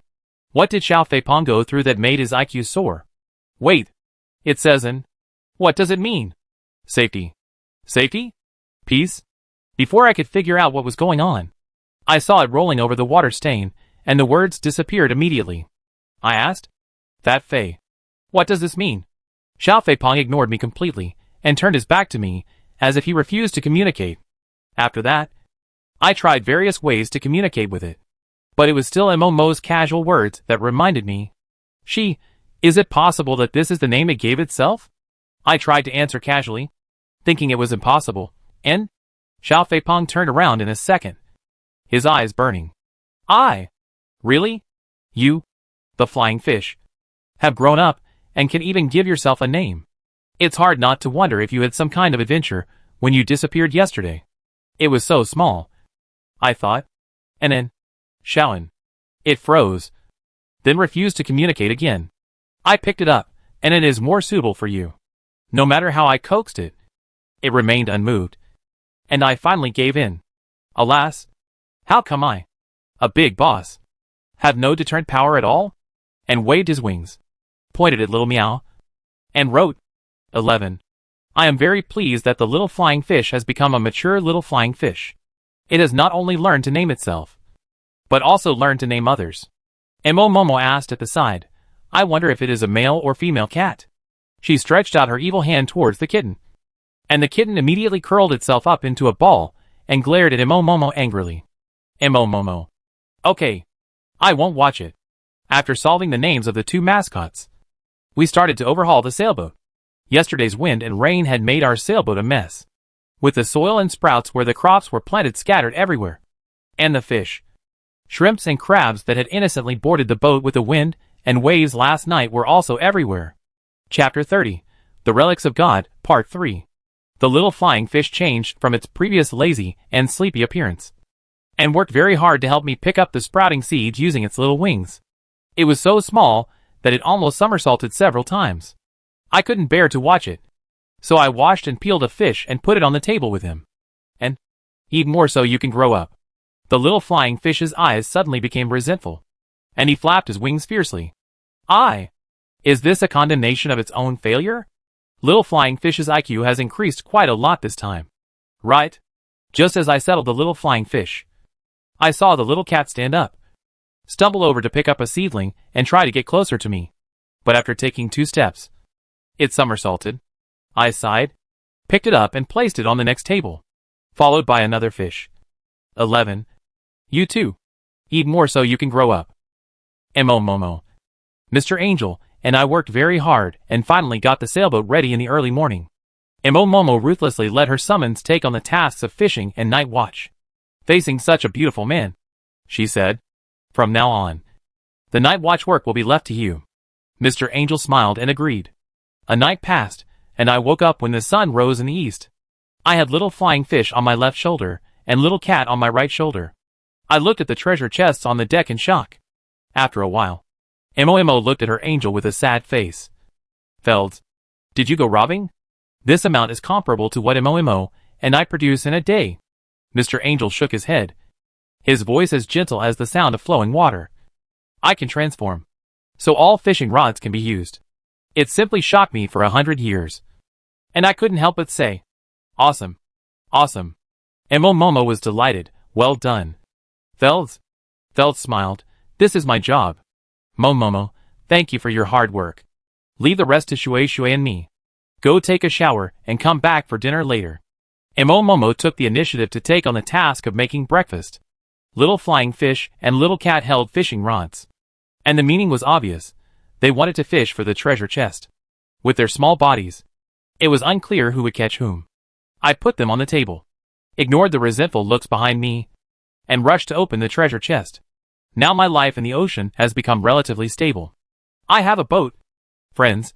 What did Xiao Fei Pong go through that made his IQ soar? Wait. It says in. What does it mean? Safety. Safety? Peace? Before I could figure out what was going on, I saw it rolling over the water stain, and the words disappeared immediately. I asked. Fat Fei. What does this mean? Xiao Fei Pong ignored me completely, and turned his back to me, as if he refused to communicate. After that, I tried various ways to communicate with it. But it was still Momo's casual words that reminded me. Is it possible that this is the name it gave itself? I tried to answer casually, thinking it was impossible, and Xiao Fei Pong turned around in a second, his eyes burning. Really? You, the flying fish, have grown up and can even give yourself a name. It's hard not to wonder if you had some kind of adventure when you disappeared yesterday. It was so small, I thought. And then, Shaoan. It froze, then refused to communicate again. I picked it up, and it is more suitable for you. No matter how I coaxed it, it remained unmoved. And I finally gave in. Alas, how come I, a big boss, have no deterrent power at all? And waved his wings, pointed at Little Meow, and wrote, 11. I am very pleased that the little flying fish has become a mature little flying fish. It has not only learned to name itself, but also learned to name others. Momo asked at the side, I wonder if it is a male or female cat. She stretched out her evil hand towards the kitten, and the kitten immediately curled itself up into a ball and glared at Momo angrily. Momo. Okay. I won't watch it. After solving the names of the two mascots, we started to overhaul the sailboat. Yesterday's wind and rain had made our sailboat a mess, with the soil and sprouts where the crops were planted scattered everywhere. And the fish, shrimps and crabs that had innocently boarded the boat with the wind and waves last night were also everywhere. Chapter 30. The Relics of God, Part 3. The little flying fish changed from its previous lazy and sleepy appearance, and worked very hard to help me pick up the sprouting seeds using its little wings. It was so small that it almost somersaulted several times. I couldn't bear to watch it, so I washed and peeled a fish and put it on the table with him. And, eat more so you can grow up. The little flying fish's eyes suddenly became resentful, and he flapped his wings fiercely. Is this a condemnation of its own failure? Little flying fish's IQ has increased quite a lot this time. Right? Just as I settled the little flying fish, I saw the little cat stand up, stumble over to pick up a seedling, and try to get closer to me. But after taking 2 steps, it somersaulted. I sighed, picked it up and placed it on the next table, followed by another fish. 11. You too. Eat more so you can grow up. Momo. Mr. Angel and I worked very hard and finally got the sailboat ready in the early morning. Momo ruthlessly let her summons take on the tasks of fishing and night watch. Facing such a beautiful man, she said. From now on, the night watch work will be left to you. Mr. Angel smiled and agreed. A night passed, and I woke up when the sun rose in the east. I had little flying fish on my left shoulder, and little cat on my right shoulder. I looked at the treasure chests on the deck in shock. After a while, Momo looked at her angel with a sad face. Felds, did you go robbing? This amount is comparable to what Momo and I produce in a day. Mr. Angel shook his head, his voice as gentle as the sound of flowing water. I can transform, so all fishing rods can be used. It simply shocked me for 100 years. And I couldn't help but say, awesome. Awesome. Momo was delighted. Well done. Felds smiled. This is my job. Momo, thank you for your hard work. Leave the rest to Shui and me. Go take a shower and come back for dinner later. Momo took the initiative to take on the task of making breakfast. little flying fish and little cat held fishing rods. And the meaning was obvious. They wanted to fish for the treasure chest. With their small bodies, it was unclear who would catch whom. I put them on the table, ignored the resentful looks behind me, and rushed to open the treasure chest. Now my life in the ocean has become relatively stable. I have a boat, friends,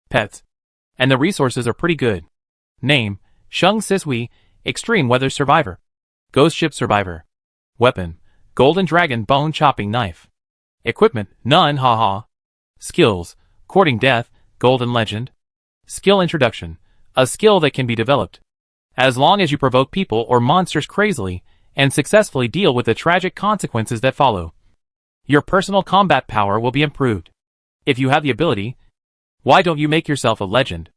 pets, and the resources are pretty good. Name, Shung Sisui, Extreme Weather Survivor. Ghost Ship Survivor. Weapon, Golden Dragon Bone Chopping Knife. Equipment, none, haha. Skills, Courting Death, Golden Legend. Skill Introduction, a skill that can be developed. As long as you provoke people or monsters crazily, and successfully deal with the tragic consequences that follow. Your personal combat power will be improved. If you have the ability, why don't you make yourself a legend?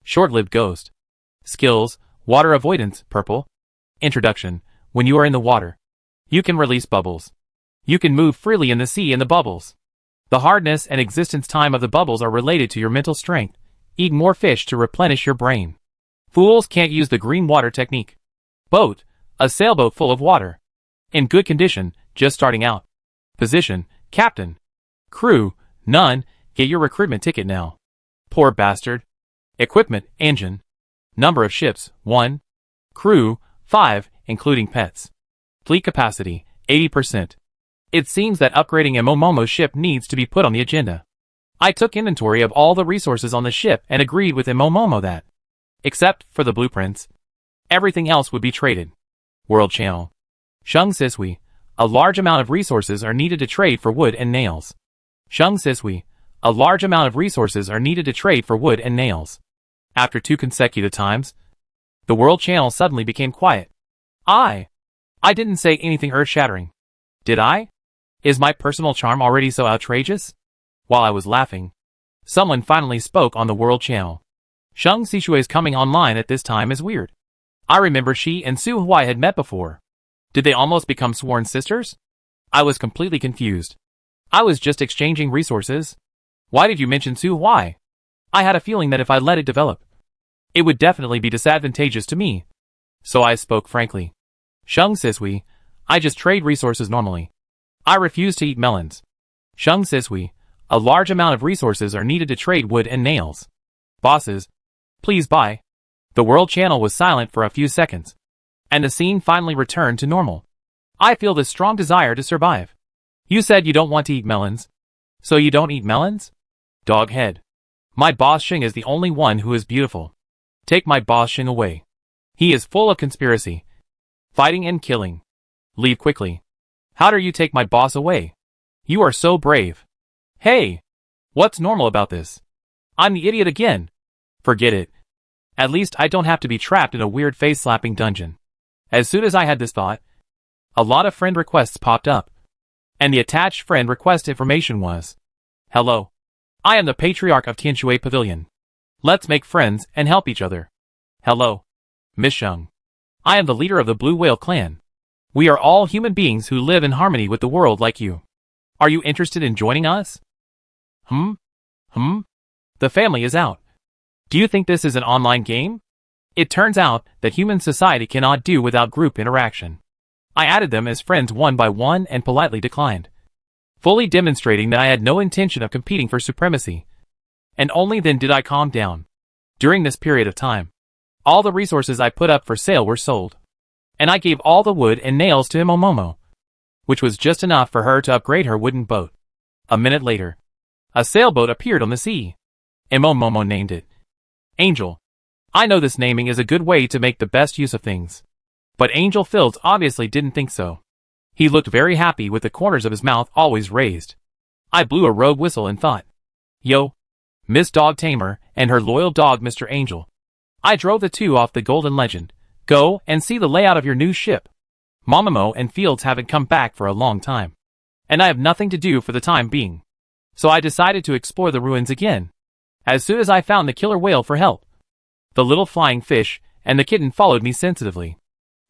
Short-lived ghost. Skills, Water Avoidance, Purple. Introduction, when you are in the water, you can release bubbles. You can move freely in the sea in the bubbles. The hardness and existence time of the bubbles are related to your mental strength. Eat more fish to replenish your brain. Fools can't use the green water technique. Boat, a sailboat full of water. In good condition, just starting out. Position, Captain. Crew, none, get your recruitment ticket now. Poor bastard. Equipment, engine. Number of ships, 1. Crew, 5, including pets. Fleet capacity, 80%. It seems that upgrading a Momomo's ship needs to be put on the agenda. I took inventory of all the resources on the ship and agreed with Momomo that, except for the blueprints, everything else would be traded. World Channel. Shung Sisui, a large amount of resources are needed to trade for wood and nails. Shung Sisui, a large amount of resources are needed to trade for wood and nails. After 2 consecutive times, the World Channel suddenly became quiet. I didn't say anything earth-shattering. Did I? Is my personal charm already so outrageous? While I was laughing, someone finally spoke on the World Channel. Shung Sisui's coming online at this time is weird. I remember she and Su Huai had met before. Did they almost become sworn sisters? I was completely confused. I was just exchanging resources. Why did you mention Su Huai? I had a feeling that if I let it develop, it would definitely be disadvantageous to me. So I spoke frankly. Shung Sisui, I just trade resources normally. I refuse to eat melons. Shung Sisui, a large amount of resources are needed to trade wood and nails. Bosses, please buy. The World Channel was silent for a few seconds, and the scene finally returned to normal. I feel this strong desire to survive. You said you don't want to eat melons, so you don't eat melons? Dog head. My boss Shing is the only one who is beautiful. Take my boss Shing away. He is full of conspiracy, fighting and killing. Leave quickly. How dare you take my boss away? You are so brave. Hey! What's normal about this? I'm the idiot again. Forget it. At least I don't have to be trapped in a weird face-slapping dungeon. As soon as I had this thought, a lot of friend requests popped up. And the attached friend request information was, hello. I am the Patriarch of Tianshui Pavilion. Let's make friends and help each other. Hello. Miss Shung. I am the leader of the Blue Whale clan. We are all human beings who live in harmony with the world like you. Are you interested in joining us? The family is out. Do you think this is an online game? It turns out that human society cannot do without group interaction. I added them as friends one by one and politely declined, fully demonstrating that I had no intention of competing for supremacy. And only then did I calm down. During this period of time, all the resources I put up for sale were sold, and I gave all the wood and nails to Momomo, which was just enough for her to upgrade her wooden boat. A minute later, a sailboat appeared on the sea. Momomo named it Angel. I know this naming is a good way to make the best use of things, but Angel Fields obviously didn't think so. He looked very happy with the corners of his mouth always raised. I blew a rogue whistle and thought, yo, Miss Dog Tamer and her loyal dog Mr. Angel. I drove the two off the Golden Legend. Go and see the layout of your new ship. Momomo and Fields haven't come back for a long time, and I have nothing to do for the time being. So I decided to explore the ruins again. As soon as I found the killer whale for help, the little flying fish and the kitten followed me sensitively.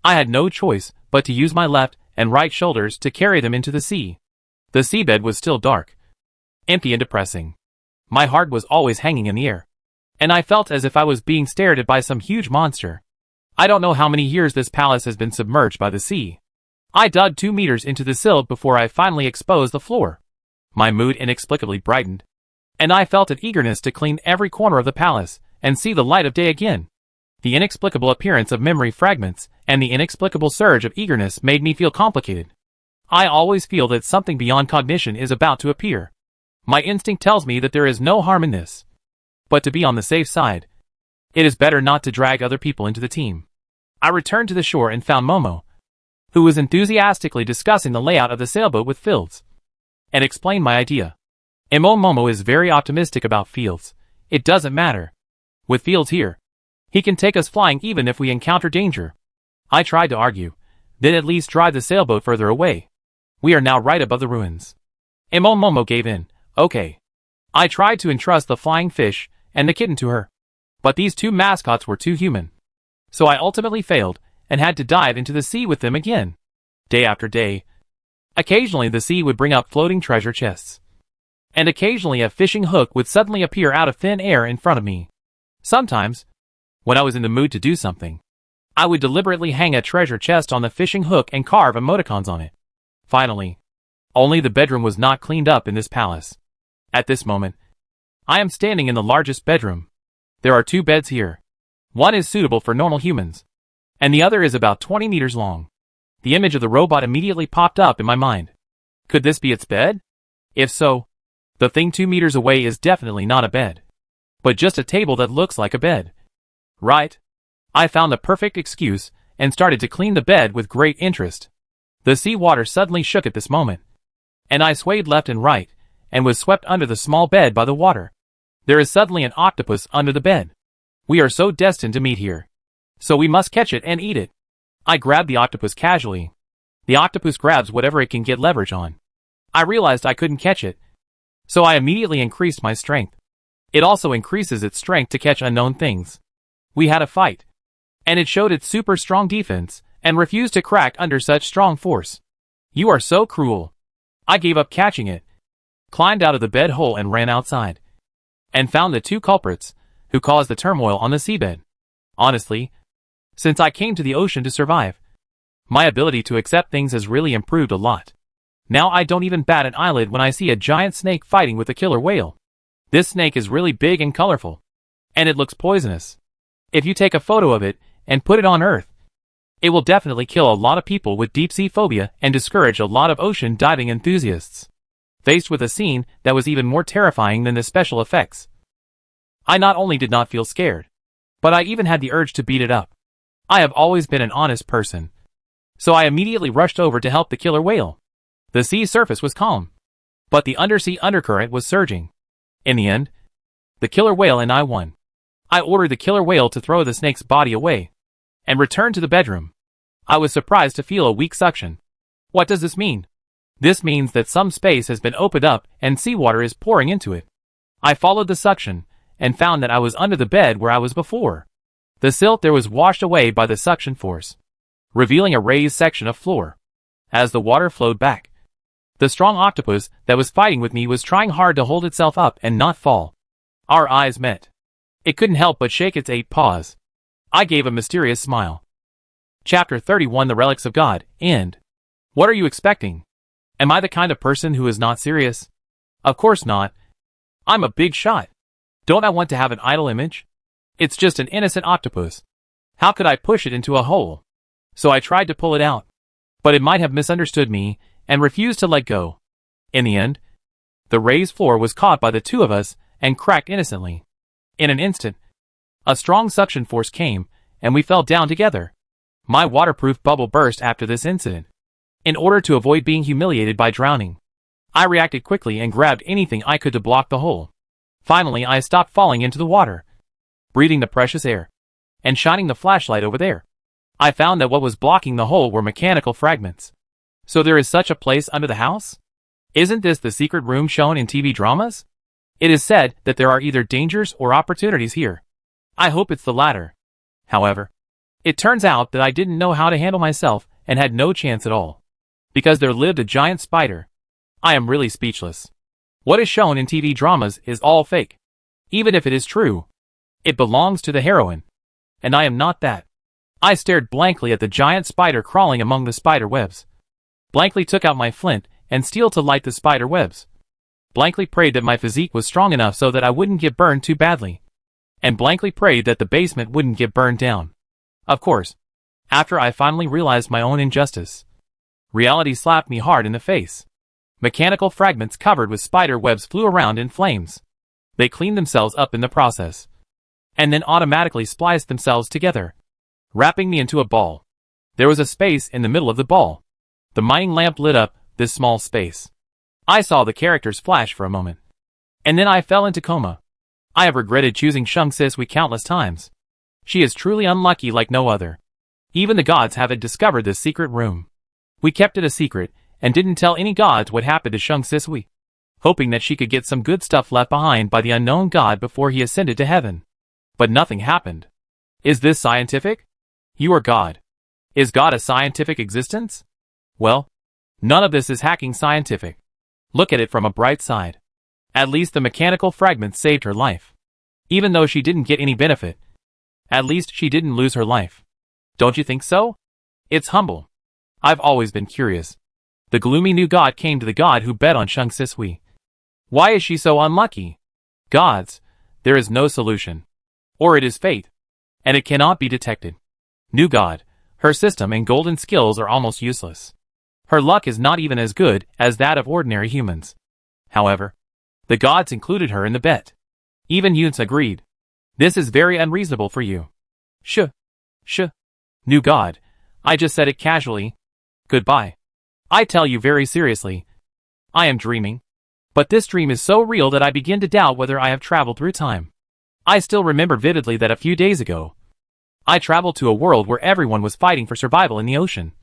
I had no choice but to use my left and right shoulders to carry them into the sea. The seabed was still dark, empty and depressing. My heart was always hanging in the air, and I felt as if I was being stared at by some huge monster. I don't know how many years this palace has been submerged by the sea. I dug 2 meters into the sill before I finally exposed the floor. My mood inexplicably brightened, and I felt an eagerness to clean every corner of the palace and see the light of day again. The inexplicable appearance of memory fragments and the inexplicable surge of eagerness made me feel complicated. I always feel that something beyond cognition is about to appear. My instinct tells me that there is no harm in this. But to be on the safe side, it is better not to drag other people into the team. I returned to the shore and found Momo, who was enthusiastically discussing the layout of the sailboat with Fields, and explained my idea. Momo is very optimistic about Fields. It doesn't matter. With Fields here, he can take us flying even if we encounter danger. I tried to argue, then at least drive the sailboat further away. We are now right above the ruins. Momo gave in. Okay. I tried to entrust the flying fish and the kitten to her, but these two mascots were too human. So I ultimately failed and had to dive into the sea with them again. Day after day. Occasionally the sea would bring up floating treasure chests, and occasionally a fishing hook would suddenly appear out of thin air in front of me. Sometimes, when I was in the mood to do something, I would deliberately hang a treasure chest on the fishing hook and carve emoticons on it. Finally, only the bedroom was not cleaned up in this palace. At this moment, I am standing in the largest bedroom. There are 2 beds here. One is suitable for normal humans, and the other is about 20 meters long. The image of the robot immediately popped up in my mind. Could this be its bed? If so, the thing 2 meters away is definitely not a bed, but just a table that looks like a bed. Right. I found the perfect excuse and started to clean the bed with great interest. The sea water suddenly shook at this moment, and I swayed left and right and was swept under the small bed by the water. There is suddenly an octopus under the bed. We are so destined to meet here, so we must catch it and eat it. I grabbed the octopus casually. The octopus grabs whatever it can get leverage on. I realized I couldn't catch it, so I immediately increased my strength. It also increases its strength to catch unknown things. We had a fight, and it showed its super strong defense and refused to crack under such strong force. You are so cruel. I gave up catching it, climbed out of the bed hole and ran outside, and found the 2 culprits who caused the turmoil on the seabed. Honestly, since I came to the ocean to survive, my ability to accept things has really improved a lot. Now I don't even bat an eyelid when I see a giant snake fighting with a killer whale. This snake is really big and colorful, and it looks poisonous. If you take a photo of it and put it on Earth, it will definitely kill a lot of people with deep-sea phobia and discourage a lot of ocean diving enthusiasts. Faced with a scene that was even more terrifying than the special effects, I not only did not feel scared, but I even had the urge to beat it up. I have always been an honest person, so I immediately rushed over to help the killer whale. The sea surface was calm, but the undersea undercurrent was surging. In the end, the killer whale and I won. I ordered the killer whale to throw the snake's body away, and returned to the bedroom. I was surprised to feel a weak suction. What does this mean? This means that some space has been opened up and seawater is pouring into it. I followed the suction, and found that I was under the bed where I was before. The silt there was washed away by the suction force, revealing a raised section of floor. As the water flowed back, the strong octopus that was fighting with me was trying hard to hold itself up and not fall. Our eyes met. It couldn't help but shake its 8 paws. I gave a mysterious smile. Chapter 31 The Relics of God, End. What are you expecting? Am I the kind of person who is not serious? Of course not. I'm a big shot. Don't I want to have an idol image? It's just an innocent octopus. How could I push it into a hole? So I tried to pull it out, but it might have misunderstood me and refused to let go. In the end, the raised floor was caught by the 2 of us and cracked innocently. In an instant, a strong suction force came, and we fell down together. My waterproof bubble burst after this incident. In order to avoid being humiliated by drowning, I reacted quickly and grabbed anything I could to block the hole. Finally, I stopped falling into the water, breathing the precious air, and shining the flashlight over there. I found that what was blocking the hole were mechanical fragments. So there is such a place under the house? Isn't this the secret room shown in TV dramas? It is said that there are either dangers or opportunities here. I hope it's the latter. However, it turns out that I didn't know how to handle myself and had no chance at all, because there lived a giant spider. I am really speechless. What is shown in TV dramas is all fake. Even if it is true, it belongs to the heroine, and I am not that. I stared blankly at the giant spider crawling among the spider webs. Blankly took out my flint and steel to light the spider webs. Blankly prayed that my physique was strong enough so that I wouldn't get burned too badly. And blankly prayed that the basement wouldn't get burned down. Of course, after I finally realized my own injustice, reality slapped me hard in the face. Mechanical fragments covered with spider webs flew around in flames. They cleaned themselves up in the process, and then automatically spliced themselves together, wrapping me into a ball. There was a space in the middle of the ball. The mining lamp lit up this small space. I saw the characters flash for a moment, and then I fell into coma. I have regretted choosing Shang Sisui countless times. She is truly unlucky like no other. Even the gods haven't discovered this secret room. We kept it a secret, and didn't tell any gods what happened to Shang Sisui, hoping that she could get some good stuff left behind by the unknown god before he ascended to heaven. But nothing happened. Is this scientific? You are God. Is God a scientific existence? Well, none of this is hacking scientific. Look at it from a bright side. At least the mechanical fragments saved her life. Even though she didn't get any benefit, at least she didn't lose her life. Don't you think so? It's humble. I've always been curious. The gloomy new god came to the god who bet on Shang Sisui. Why is she so unlucky? Gods, there is no solution. Or it is fate, and it cannot be detected. New god, her system and golden skills are almost useless. Her luck is not even as good as that of ordinary humans. However, the gods included her in the bet. Even Yun's agreed. This is very unreasonable for you. Shh. New god, I just said it casually. Goodbye. I tell you very seriously. I am dreaming. But this dream is so real that I begin to doubt whether I have traveled through time. I still remember vividly that a few days ago, I traveled to a world where everyone was fighting for survival in the ocean.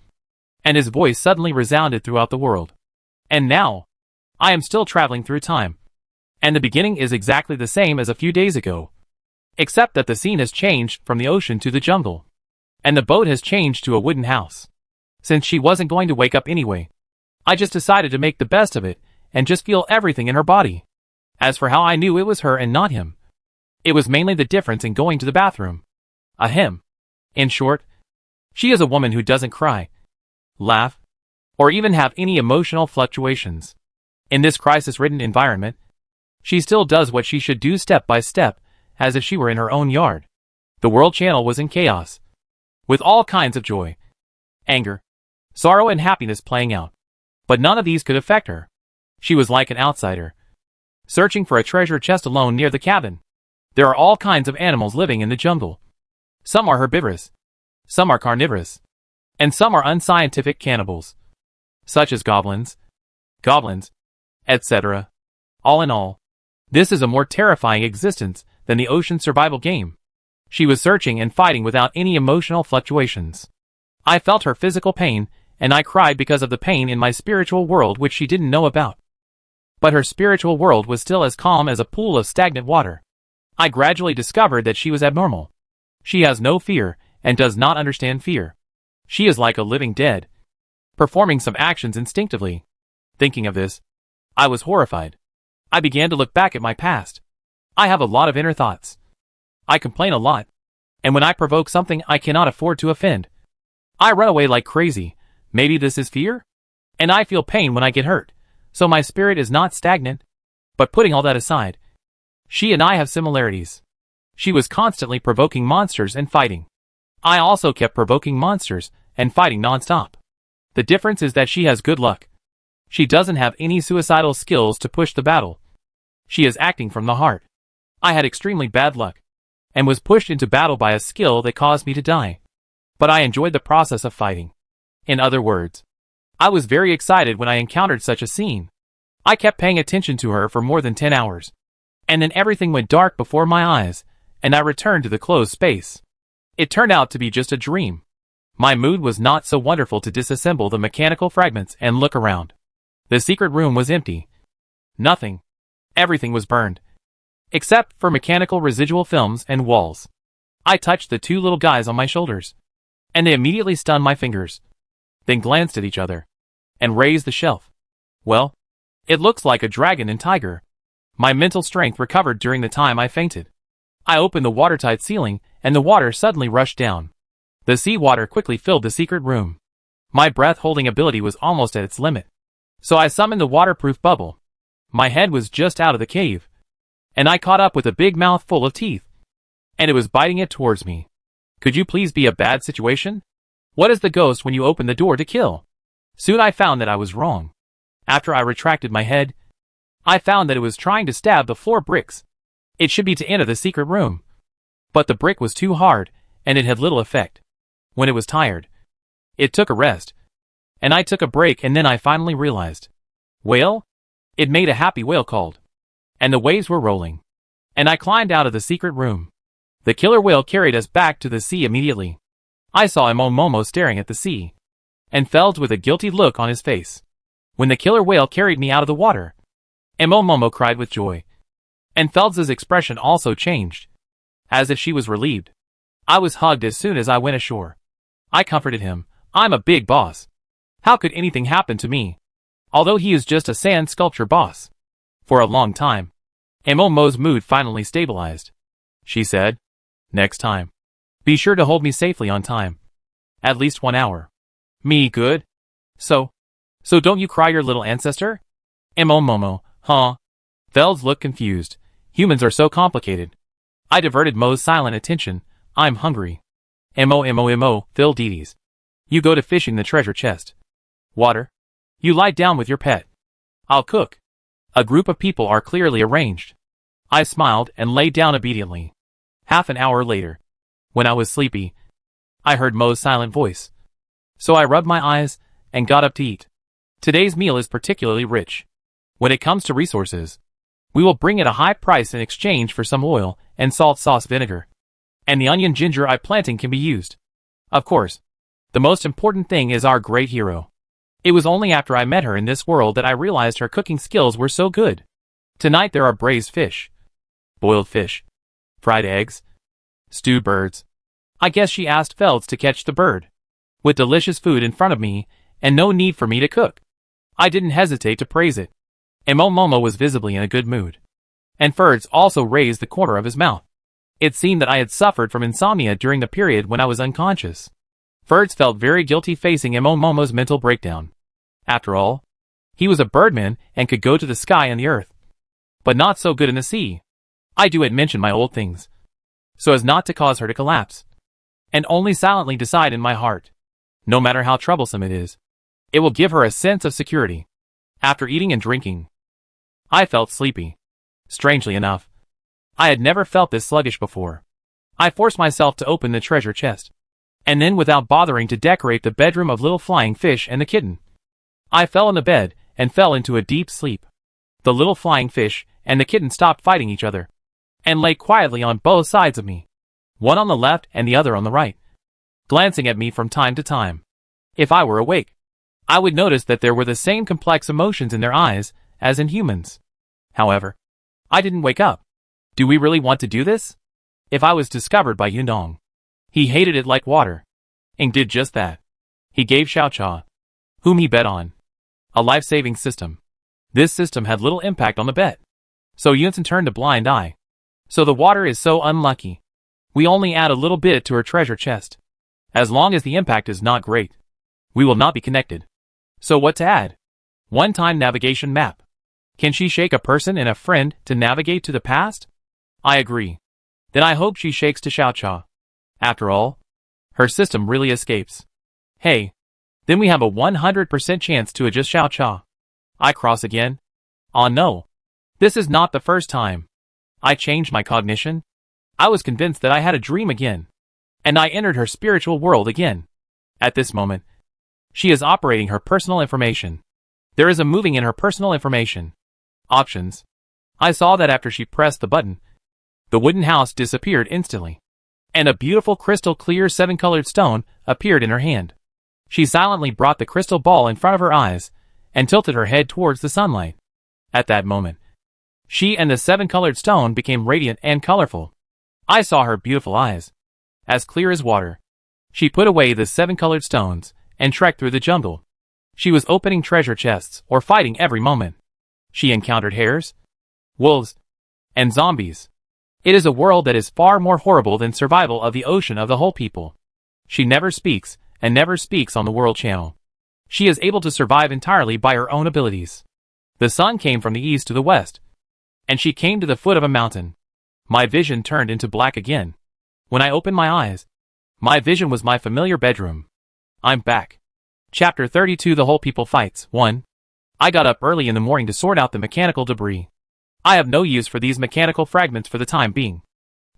And his voice suddenly resounded throughout the world. And now, I am still traveling through time. And the beginning is exactly the same as a few days ago. Except that the scene has changed from the ocean to the jungle. And the boat has changed to a wooden house. Since she wasn't going to wake up anyway, I just decided to make the best of it and just feel everything in her body. As for how I knew it was her and not him, it was mainly the difference in going to the bathroom. Ahem. In short, she is a woman who doesn't cry, laugh, or even have any emotional fluctuations. In this crisis-ridden environment, she still does what she should do step by step, as if she were in her own yard. The world channel was in chaos, with all kinds of joy, anger, sorrow and happiness playing out. But none of these could affect her. She was like an outsider, searching for a treasure chest alone near the cabin. There are all kinds of animals living in the jungle. Some are herbivorous, some are carnivorous, and some are unscientific cannibals, such as goblins, etc. All in all, this is a more terrifying existence than the ocean survival game. She was searching and fighting without any emotional fluctuations. I felt her physical pain, and I cried because of the pain in my spiritual world which she didn't know about. But her spiritual world was still as calm as a pool of stagnant water. I gradually discovered that she was abnormal. She has no fear, and does not understand fear. She is like a living dead, performing some actions instinctively. Thinking of this, I was horrified. I began to look back at my past. I have a lot of inner thoughts. I complain a lot, and when I provoke something I cannot afford to offend, I run away like crazy. Maybe this is fear? And I feel pain when I get hurt, so my spirit is not stagnant. But putting all that aside, she and I have similarities. She was constantly provoking monsters and fighting. I also kept provoking monsters and fighting non-stop. The difference is that she has good luck. She doesn't have any suicidal skills to push the battle. She is acting from the heart. I had extremely bad luck, and was pushed into battle by a skill that caused me to die. But I enjoyed the process of fighting. In other words, I was very excited when I encountered such a scene. I kept paying attention to her for more than 10 hours. And then everything went dark before my eyes, and I returned to the closed space. It turned out to be just a dream. My mood was not so wonderful to disassemble the mechanical fragments and look around. The secret room was empty. Nothing. Everything was burned, except for mechanical residual films and walls. I touched the two little guys on my shoulders, and they immediately stunned my fingers, then glanced at each other, and raised the shelf. Well, it looks like a dragon and tiger. My mental strength recovered during the time I fainted. I opened the watertight ceiling, and the water suddenly rushed down. The seawater quickly filled the secret room. My breath-holding ability was almost at its limit. So I summoned the waterproof bubble. My head was just out of the cave. And I caught up with a big mouth full of teeth. And it was biting it towards me. Could you please be a bad situation? What is the ghost when you open the door to kill? Soon I found that I was wrong. After I retracted my head, I found that it was trying to stab the 4 bricks. It should be to enter the secret room. But the brick was too hard, and it had little effect. When it was tired, it took a rest. And I took a break, and then I finally realized. Whale? It made a happy whale called. And the waves were rolling. And I climbed out of the secret room. The killer whale carried us back to the sea immediately. I saw Momo staring at the sea. And Felds with a guilty look on his face. When the killer whale carried me out of the water, Momo cried with joy. And Felds's expression also changed. As if she was relieved. I was hugged as soon as I went ashore. I comforted him. I'm a big boss. How could anything happen to me? Although he is just a sand sculpture boss. For a long time, Momo's mood finally stabilized. She said, next time, be sure to hold me safely on time. At least 1 hour. Me good? So don't you cry, your little ancestor? Momo, huh? Felds looked confused. Humans are so complicated. I diverted Mo's silent attention. I'm hungry. Mo, Phil Dedes. You go to fishing the treasure chest. Water. You lie down with your pet. I'll cook. A group of people are clearly arranged. I smiled and lay down obediently. Half an hour later, when I was sleepy, I heard Mo's silent voice. So I rubbed my eyes and got up to eat. Today's meal is particularly rich. When it comes to resources, we will bring it a high price in exchange for some oil and salt sauce vinegar. And the onion ginger I planting can be used. Of course, the most important thing is our great hero. It was only after I met her in this world that I realized her cooking skills were so good. Tonight there are braised fish, boiled fish, fried eggs, stewed birds. I guess she asked Felds to catch the bird. With delicious food in front of me, and no need for me to cook, I didn't hesitate to praise it. Momo was visibly in a good mood. And Felds also raised the corner of his mouth. It seemed that I had suffered from insomnia during the period when I was unconscious. Felds felt very guilty facing Momo's mental breakdown. After all, he was a birdman and could go to the sky and the earth. But not so good in the sea. I do mention my old things, so as not to cause her to collapse. And only silently decide in my heart, no matter how troublesome it is, it will give her a sense of security. After eating and drinking, I felt sleepy. Strangely enough, I had never felt this sluggish before. I forced myself to open the treasure chest. And then, without bothering to decorate the bedroom of little flying fish and the kitten, I fell in the bed and fell into a deep sleep. The little flying fish and the kitten stopped fighting each other and lay quietly on both sides of me, one on the left and the other on the right, glancing at me from time to time. If I were awake, I would notice that there were the same complex emotions in their eyes as in humans. However, I didn't wake up. Do we really want to do this? If I was discovered by Yundong, he hated it like water. And did just that. He gave Xiaocha, whom he bet on, a life-saving system. This system had little impact on the bet. So Yunsen turned a blind eye. So the water is so unlucky. We only add a little bit to her treasure chest. As long as the impact is not great, we will not be connected. So what to add? One-time navigation map. Can she shake a person and a friend to navigate to the past? I agree. Then I hope she shakes to Xiaocha. After all, her system really escapes. Hey, then we have a 100% chance to adjust Xiaocha. I cross again? Oh no. This is not the first time. I changed my cognition. I was convinced that I had a dream again. And I entered her spiritual world again. At this moment, she is operating her personal information. There is a moving in her personal information. Options. I saw that after she pressed the button, the wooden house disappeared instantly. And a beautiful crystal clear 7-colored stone appeared in her hand. She silently brought the crystal ball in front of her eyes and tilted her head towards the sunlight. At that moment, she and the 7-colored stone became radiant and colorful. I saw her beautiful eyes, as clear as water. She put away the 7-colored stones and trekked through the jungle. She was opening treasure chests or fighting every moment. She encountered hares, wolves, and zombies. It is a world that is far more horrible than survival of the ocean of the whole people. She never speaks, and never speaks on the World Channel. She is able to survive entirely by her own abilities. The sun came from the east to the west, and she came to the foot of a mountain. My vision turned into black again. When I opened my eyes, my vision was my familiar bedroom. I'm back. Chapter 32 The Whole People Fights 1. I got up early in the morning to sort out the mechanical debris. I have no use for these mechanical fragments for the time being,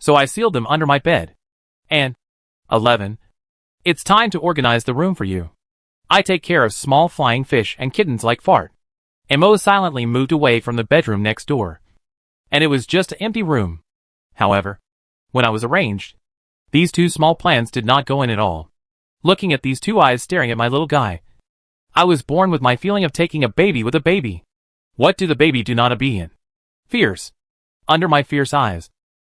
so I sealed them under my bed. And 11. It's time to organize the room for you. I take care of small flying fish and kittens like Fart. Mo silently moved away from the bedroom next door, and it was just an empty room. However, when I was arranged, these two small plants did not go in at all. Looking at these two eyes staring at my little guy, I was born with my feeling of taking a baby with a baby. What do the baby do not be in? Fierce. Under my fierce eyes,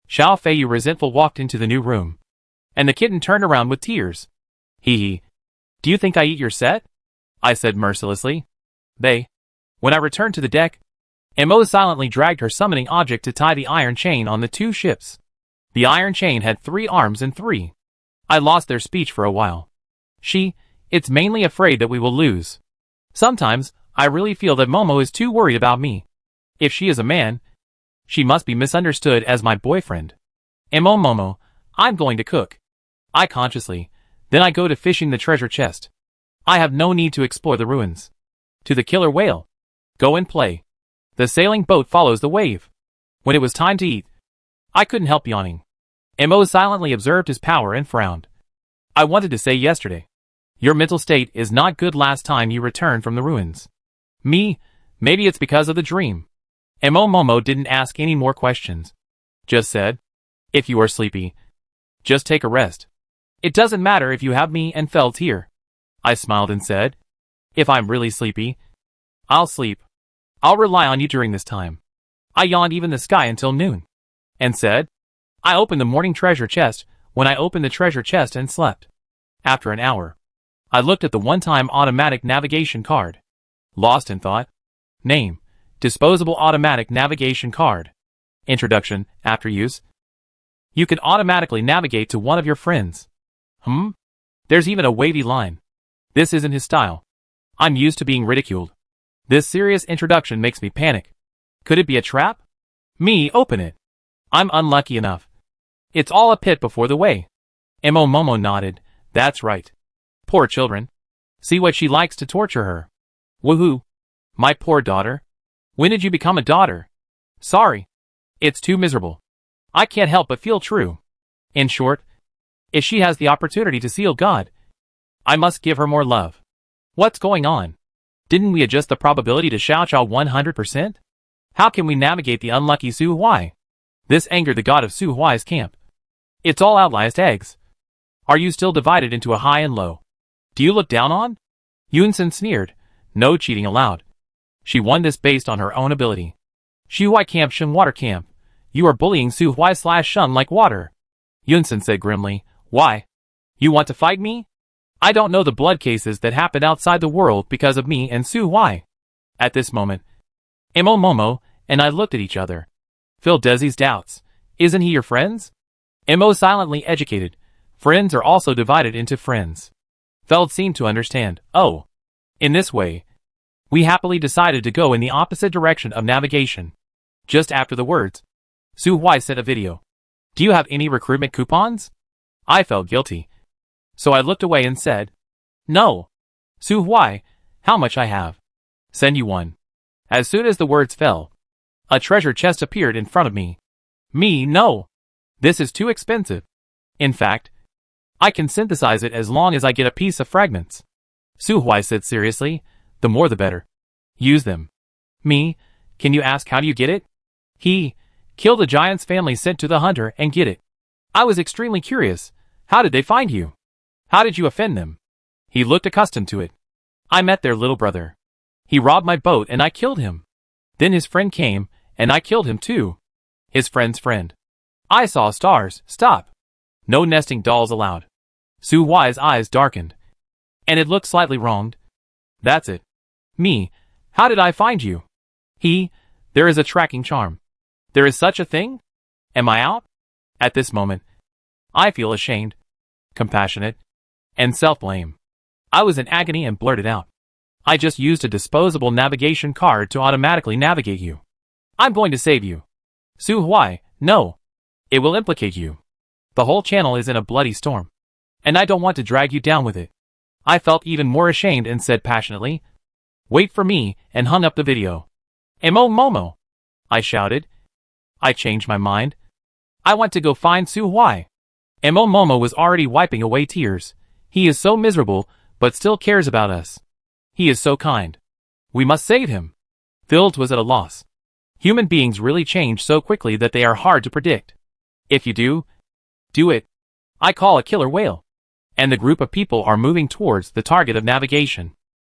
Xiao Fei resentful walked into the new room, and the kitten turned around with tears. Hee hee. Do you think I eat your set? I said mercilessly. When I returned to the deck, Mo silently dragged her summoning object to tie the iron chain on the two ships. The iron chain had 3 arms and 3. I lost their speech for a while. It's mainly afraid that we will lose. Sometimes, I really feel that Momo is too worried about me. If she is a man, she must be misunderstood as my boyfriend. Momo, I'm going to cook. I consciously. Then I go to fishing the treasure chest. I have no need to explore the ruins. To the killer whale. Go and play. The sailing boat follows the wave. When it was time to eat, I couldn't help yawning. Mo silently observed his power and frowned. I wanted to say yesterday. Your mental state is not good last time you returned from the ruins. Maybe it's because of the dream. Momo didn't ask any more questions. Just said, if you are sleepy, just take a rest. It doesn't matter if you have me and Feld here. I smiled and said, if I'm really sleepy, I'll sleep. I'll rely on you during this time. I yawned even the sky until noon. And said, I opened the morning treasure chest when I opened the treasure chest and slept. After an hour, I looked at the one-time automatic navigation card. Lost in thought. Name, disposable automatic navigation card. Introduction, after use. You can automatically navigate to one of your friends. There's even a wavy line. This isn't his style. I'm used to being ridiculed. This serious introduction makes me panic. Could it be a trap? Open it. I'm unlucky enough. It's all a pit before the way. Momo nodded. That's right. Poor children. See what she likes to torture her. Woohoo. My poor daughter. When did you become a daughter? Sorry. It's too miserable. I can't help but feel true. In short, if she has the opportunity to seal God, I must give her more love. What's going on? Didn't we adjust the probability to Xiao 100%? How can we navigate the unlucky Su Huai? This angered the god of Su Huai's camp. It's all outliced eggs. Are you still divided into a high and low? Do you look down on? Yunsen sneered. No cheating allowed. She won this based on her own ability. Shu Huai camp Shun water camp. You are bullying Su Huai / Shun like water. Yunsen said grimly. Why? You want to fight me? I don't know the blood cases that happened outside the world because of me and Su Huai. At this moment, Momo and I looked at each other. Phil Desi's doubts. Isn't he your friends? Mo silently educated. Friends are also divided into friends. Feld seemed to understand. Oh. In this way, we happily decided to go in the opposite direction of navigation. Just after the words, Su Huai sent a video. Do you have any recruitment coupons? I felt guilty. So I looked away and said, no. Su Huai, how much I have? Send you one. As soon as the words fell, a treasure chest appeared in front of me. No. This is too expensive. In fact, I can synthesize it as long as I get a piece of fragments. Su Huai said seriously, the more the better. Use them. Can you ask how do you get it? Kill the giant's family sent to the hunter and get it. I was extremely curious. How did they find you? How did you offend them? He looked accustomed to it. I met their little brother. He robbed my boat and I killed him. Then his friend came, and I killed him too. His friend's friend. I saw stars. Stop. No nesting dolls allowed. Su Huai's eyes darkened. And it looked slightly wronged. That's it. How did I find you? There is a tracking charm. There is such a thing? Am I out? At this moment, I feel ashamed, compassionate, and self-blame. I was in agony and blurted out. I just used a disposable navigation card to automatically navigate you. I'm going to save you. Su Huai, no. It will implicate you. The whole channel is in a bloody storm. And I don't want to drag you down with it. I felt even more ashamed and said passionately, wait for me, and hung up the video. Emo Momo! I shouted. I changed my mind. I want to go find Su Huai. Emo Momo was already wiping away tears. He is so miserable, but still cares about us. He is so kind. We must save him. Fields was at a loss. Human beings really change so quickly that they are hard to predict. If you do it. I call a killer whale. And the group of people are moving towards the target of navigation.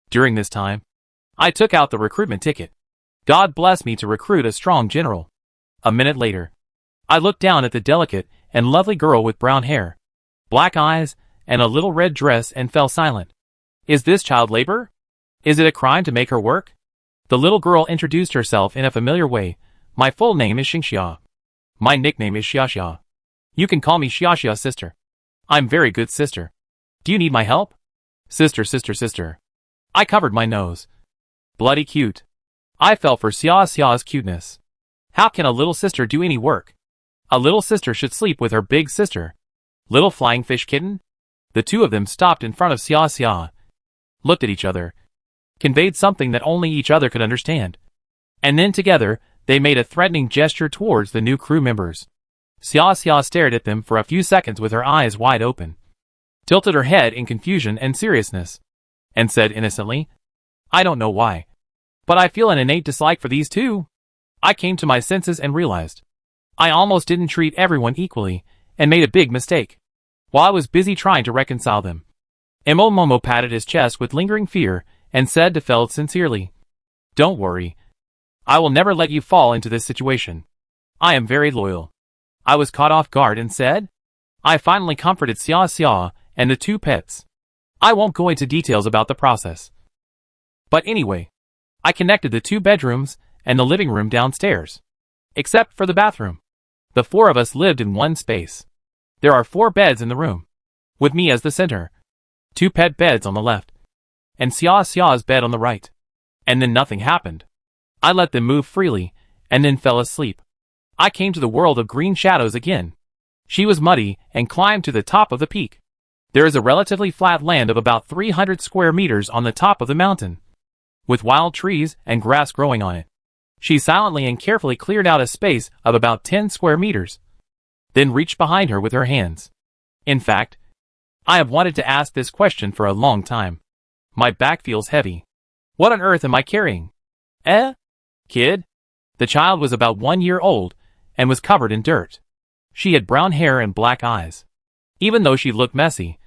During this time, I took out the recruitment ticket. God bless me to recruit a strong general. A minute later, I looked down at the delicate and lovely girl with brown hair, black eyes, and a little red dress and fell silent. Is this child labor? Is it a crime to make her work? The little girl introduced herself in a familiar way. My full name is Xingxia. My nickname is Xiaxia. You can call me Xiaxia sister. I'm very good sister. Do you need my help? Sister, sister, sister. I covered my nose. Bloody cute. I fell for Xiaxia's cuteness. How can a little sister do any work? A little sister should sleep with her big sister. Little flying fish kitten? The two of them stopped in front of Xiaxia, looked at each other, conveyed something that only each other could understand. And then together, they made a threatening gesture towards the new crew members. Xiaxia stared at them for a few seconds with her eyes wide open, tilted her head in confusion and seriousness, and said innocently, I don't know why, but I feel an innate dislike for these two. I came to my senses and realized I almost didn't treat everyone equally and made a big mistake. While I was busy trying to reconcile them, Emo Momo patted his chest with lingering fear and said to Feld sincerely, don't worry. I will never let you fall into this situation. I am very loyal. I was caught off guard and said, I finally comforted Xiaxia and the two pets. I won't go into details about the process. But anyway, I connected the two bedrooms and the living room downstairs. Except for the bathroom. The four of us lived in one space. There are 4 beds in the room, with me as the center. 2 pet beds on the left, and Xiaxia's bed on the right. And then nothing happened. I let them move freely, and then fell asleep. I came to the world of green shadows again. She was muddy and climbed to the top of the peak. There is a relatively flat land of about 300 square meters on the top of the mountain, with wild trees and grass growing on it. She silently and carefully cleared out a space of about 10 square meters, then reached behind her with her hands. In fact, I have wanted to ask this question for a long time. My back feels heavy. What on earth am I carrying? Kid? The child was about 1 year old and was covered in dirt. She had brown hair and black eyes. Even though she looked messy,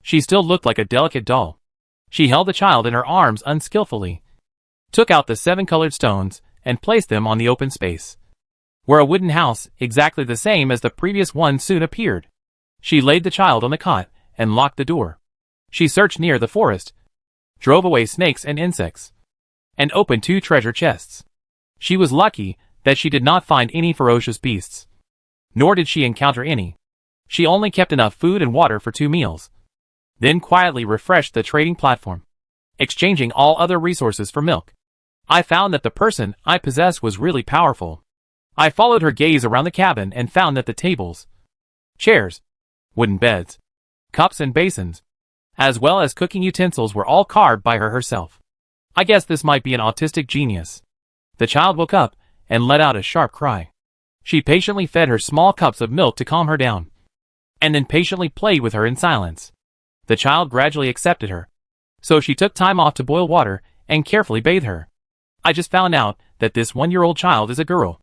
she still looked like a delicate doll. She held the child in her arms unskillfully, took out the 7 colored stones, and placed them on the open space, where a wooden house, exactly the same as the previous one, soon appeared. She laid the child on the cot and locked the door. She searched near the forest, drove away snakes and insects, and opened 2 treasure chests. She was lucky that she did not find any ferocious beasts, nor did she encounter any. She only kept enough food and water for 2 meals, then quietly refreshed the trading platform, exchanging all other resources for milk. I found that the person I possessed was really powerful. I followed her gaze around the cabin and found that the tables, chairs, wooden beds, cups and basins, as well as cooking utensils were all carved by her herself. I guess this might be an autistic genius. The child woke up and let out a sharp cry. She patiently fed her small cups of milk to calm her down, and then patiently played with her in silence. The child gradually accepted her, so she took time off to boil water and carefully bathe her. I just found out that this 1-year-old child is a girl.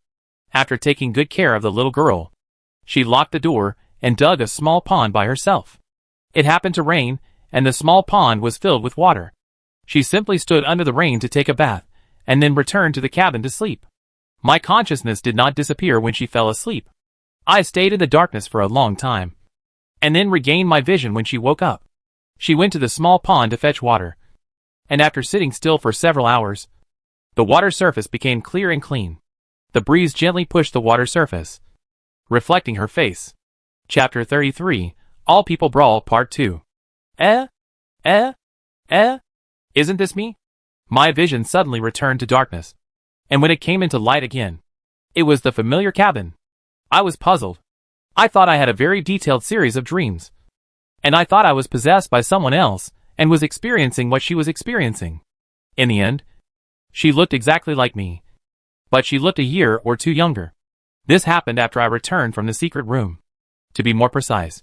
After taking good care of the little girl, she locked the door and dug a small pond by herself. It happened to rain, and the small pond was filled with water. She simply stood under the rain to take a bath, and then returned to the cabin to sleep. My consciousness did not disappear when she fell asleep. I stayed in the darkness for a long time, and then regained my vision when she woke up. She went to the small pond to fetch water, and after sitting still for several hours, the water surface became clear and clean. The breeze gently pushed the water surface, reflecting her face. Chapter 33, All People Brawl Part 2. Isn't this me? My vision suddenly returned to darkness. And when it came into light again, it was the familiar cabin. I was puzzled. I thought I had a very detailed series of dreams. And I thought I was possessed by someone else, and was experiencing what she was experiencing. In the end, she looked exactly like me. But she looked a year or two younger. This happened after I returned from the secret room. To be more precise,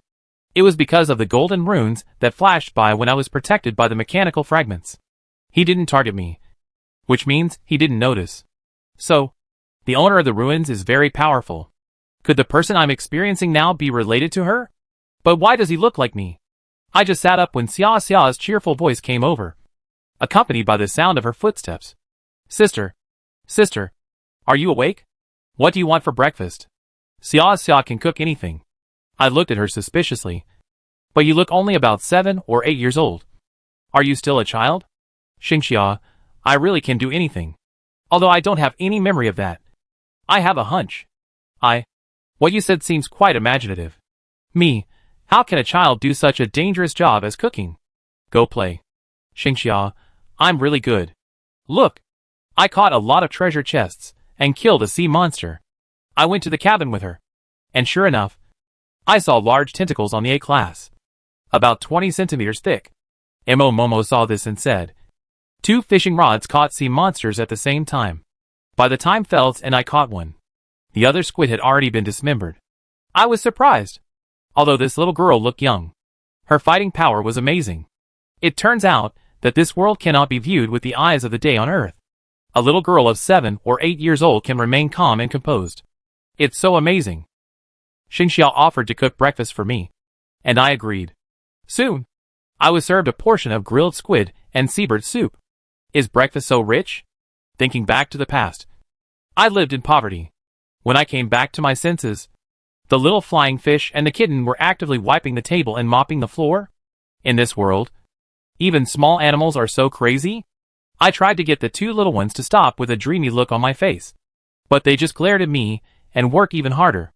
it was because of the golden runes that flashed by when I was protected by the mechanical fragments. He didn't target me, which means he didn't notice. So, the owner of the ruins is very powerful. Could the person I'm experiencing now be related to her? But why does he look like me? I just sat up when Xia Xia's cheerful voice came over, accompanied by the sound of her footsteps. Sister, are you awake? What do you want for breakfast? Xia Xia can cook anything. I looked at her suspiciously. But you look only about 7 or 8 years old. Are you still a child? Xingxia, I really can do anything. Although I don't have any memory of that. I have a hunch. What you said seems quite imaginative. Me, how can a child do such a dangerous job as cooking? Go play. Xingxia, I'm really good. Look, I caught a lot of treasure chests, and killed a sea monster. I went to the cabin with her. And sure enough, I saw large tentacles on the A-class. About 20 centimeters thick. Momo saw this and said, 2 fishing rods caught sea monsters at the same time. By the time Feltz and I caught one, the other squid had already been dismembered. I was surprised. Although this little girl looked young, her fighting power was amazing. It turns out that this world cannot be viewed with the eyes of the day on Earth. A little girl of 7 or 8 years old can remain calm and composed. It's so amazing. Xingxiao offered to cook breakfast for me, and I agreed. Soon, I was served a portion of grilled squid and seabird soup. Is breakfast so rich? Thinking back to the past, I lived in poverty. When I came back to my senses, the little flying fish and the kitten were actively wiping the table and mopping the floor. In this world, even small animals are so crazy. I tried to get the 2 little ones to stop with a dreamy look on my face, but they just glared at me and worked even harder.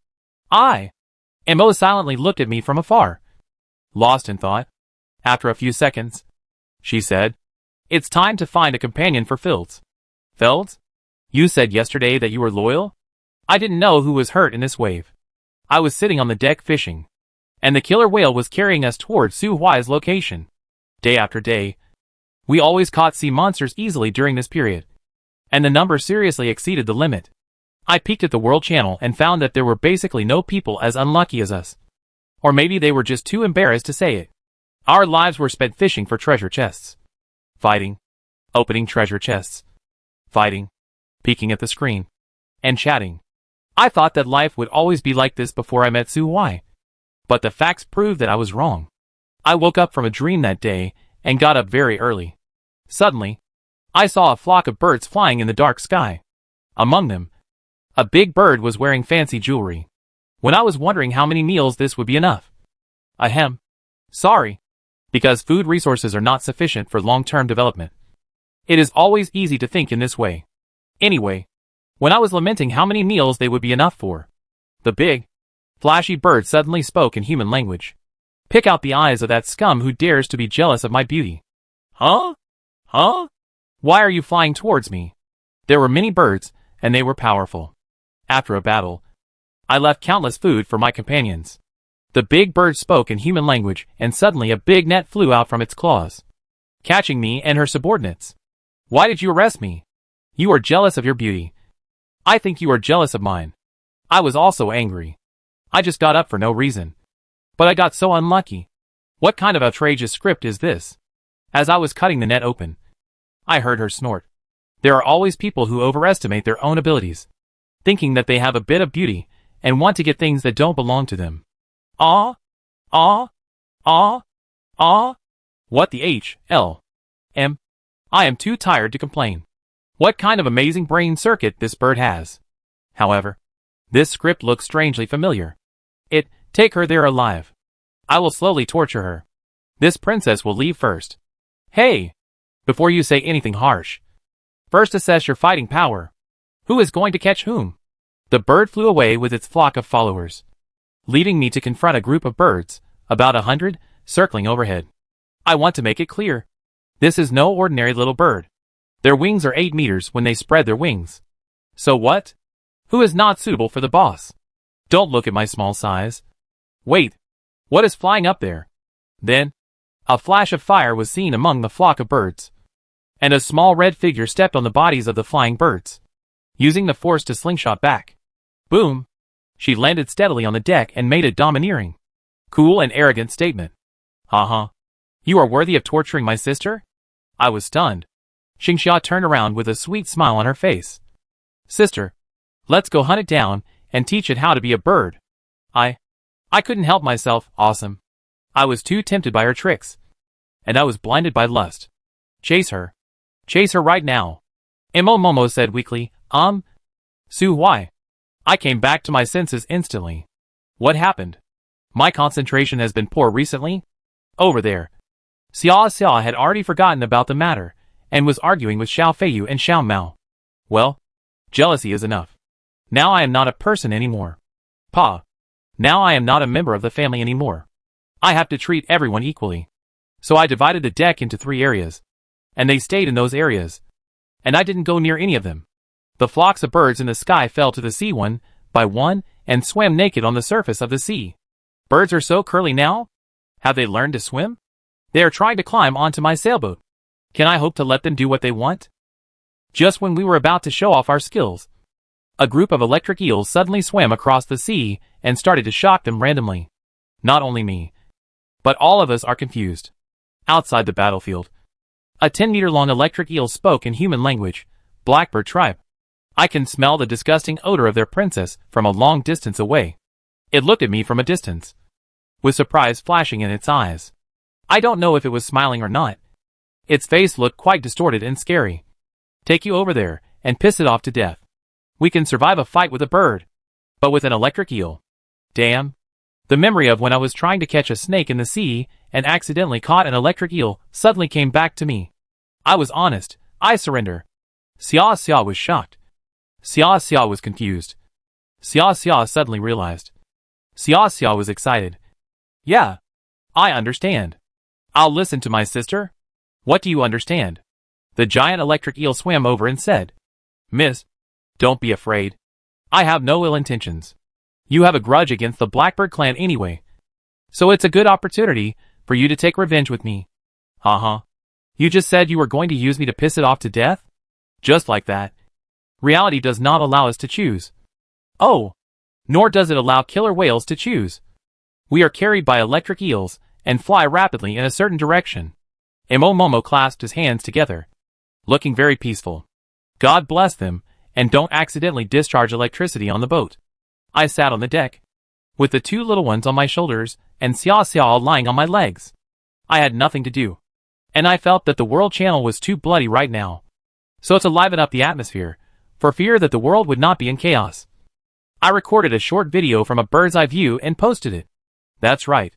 Mo silently looked at me from afar, lost in thought. After a few seconds, she said, it's time to find a companion for Feltz. Feltz? You said yesterday that you were loyal? I didn't know who was hurt in this wave. I was sitting on the deck fishing, and the killer whale was carrying us towards Su Huai's location. Day after day, we always caught sea monsters easily during this period, and the number seriously exceeded the limit. I peeked at the World Channel and found that there were basically no people as unlucky as us. Or maybe they were just too embarrassed to say it. Our lives were spent fishing for treasure chests. Fighting. Opening treasure chests. Fighting. Peeking at the screen. And chatting. I thought that life would always be like this before I met Su Huai. But the facts proved that I was wrong. I woke up from a dream that day and got up very early. Suddenly, I saw a flock of birds flying in the dark sky. Among them, a big bird was wearing fancy jewelry. When I was wondering how many meals this would be enough. Ahem. Sorry. Because food resources are not sufficient for long-term development. It is always easy to think in this way. Anyway, when I was lamenting how many meals they would be enough for, the big, flashy bird suddenly spoke in human language. Pick out the eyes of that scum who dares to be jealous of my beauty. Huh? Why are you flying towards me? There were many birds, and they were powerful. After a battle, I left countless food for my companions. The big bird spoke in human language, and suddenly a big net flew out from its claws, catching me and her subordinates. Why did you arrest me? You are jealous of your beauty. I think you are jealous of mine. I was also angry. I just got up for no reason. But I got so unlucky. What kind of outrageous script is this? As I was cutting the net open, I heard her snort. There are always people who overestimate their own abilities, thinking that they have a bit of beauty, and want to get things that don't belong to them. What the H.L.M. I am too tired to complain. What kind of amazing brain circuit this bird has. However, this script looks strangely familiar. Take her there alive. I will slowly torture her. This princess will leave first. Hey! Before you say anything harsh, first assess your fighting power. Who is going to catch whom? The bird flew away with its flock of followers, leaving me to confront a group of birds, about 100, circling overhead. I want to make it clear. This is no ordinary little bird. Their wings are 8 meters when they spread their wings. So what? Who is not suitable for the boss? Don't look at my small size. Wait. What is flying up there? Then, a flash of fire was seen among the flock of birds. And a small red figure stepped on the bodies of the flying birds, using the force to slingshot back. Boom! She landed steadily on the deck and made a domineering, cool and arrogant statement. Uh-huh. You are worthy of torturing my sister? I was stunned. Xingxia turned around with a sweet smile on her face. Sister, let's go hunt it down and teach it how to be a bird. I couldn't help myself, awesome. I was too tempted by her tricks. And I was blinded by lust. Chase her. Chase her right now. Momo said weakly, Sue, why? I came back to my senses instantly. What happened? My concentration has been poor recently? Over there. Xia had already forgotten about the matter, and was arguing with Xiao Feiyu and Xiao Mao. Well, jealousy is enough. Now I am not a person anymore. Pa. Now I am not a member of the family anymore. I have to treat everyone equally. So I divided the deck into 3 areas. And they stayed in those areas. And I didn't go near any of them. The flocks of birds in the sky fell to the sea one by one and swam naked on the surface of the sea. Birds are so curly now? Have they learned to swim? They are trying to climb onto my sailboat. Can I hope to let them do what they want? Just when we were about to show off our skills, a group of electric eels suddenly swam across the sea and started to shock them randomly. Not only me, but all of us are confused. Outside the battlefield, a 10-meter-long electric eel spoke in human language, Blackbird tribe. I can smell the disgusting odor of their princess from a long distance away. It looked at me from a distance, with surprise flashing in its eyes. I don't know if it was smiling or not. Its face looked quite distorted and scary. Take you over there and piss it off to death. We can survive a fight with a bird, but with an electric eel. Damn. The memory of when I was trying to catch a snake in the sea and accidentally caught an electric eel suddenly came back to me. I was honest. I surrender. Xia was shocked. Xia was confused. Xia suddenly realized. Xia was excited. Yeah. I understand. I'll listen to my sister. What do you understand? The giant electric eel swam over and said. Miss, don't be afraid. I have no ill intentions. You have a grudge against the Blackbird clan anyway. So it's a good opportunity for you to take revenge with me. You just said you were going to use me to piss it off to death? Just like that. Reality does not allow us to choose. Oh. Nor does it allow killer whales to choose. We are carried by electric eels and fly rapidly in a certain direction. Momo clasped his hands together, looking very peaceful. God bless them, and don't accidentally discharge electricity on the boat. I sat on the deck, with the 2 little ones on my shoulders and Xia lying on my legs. I had nothing to do, and I felt that the world channel was too bloody right now. So to liven up the atmosphere, for fear that the world would not be in chaos, I recorded a short video from a bird's eye view and posted it. That's right.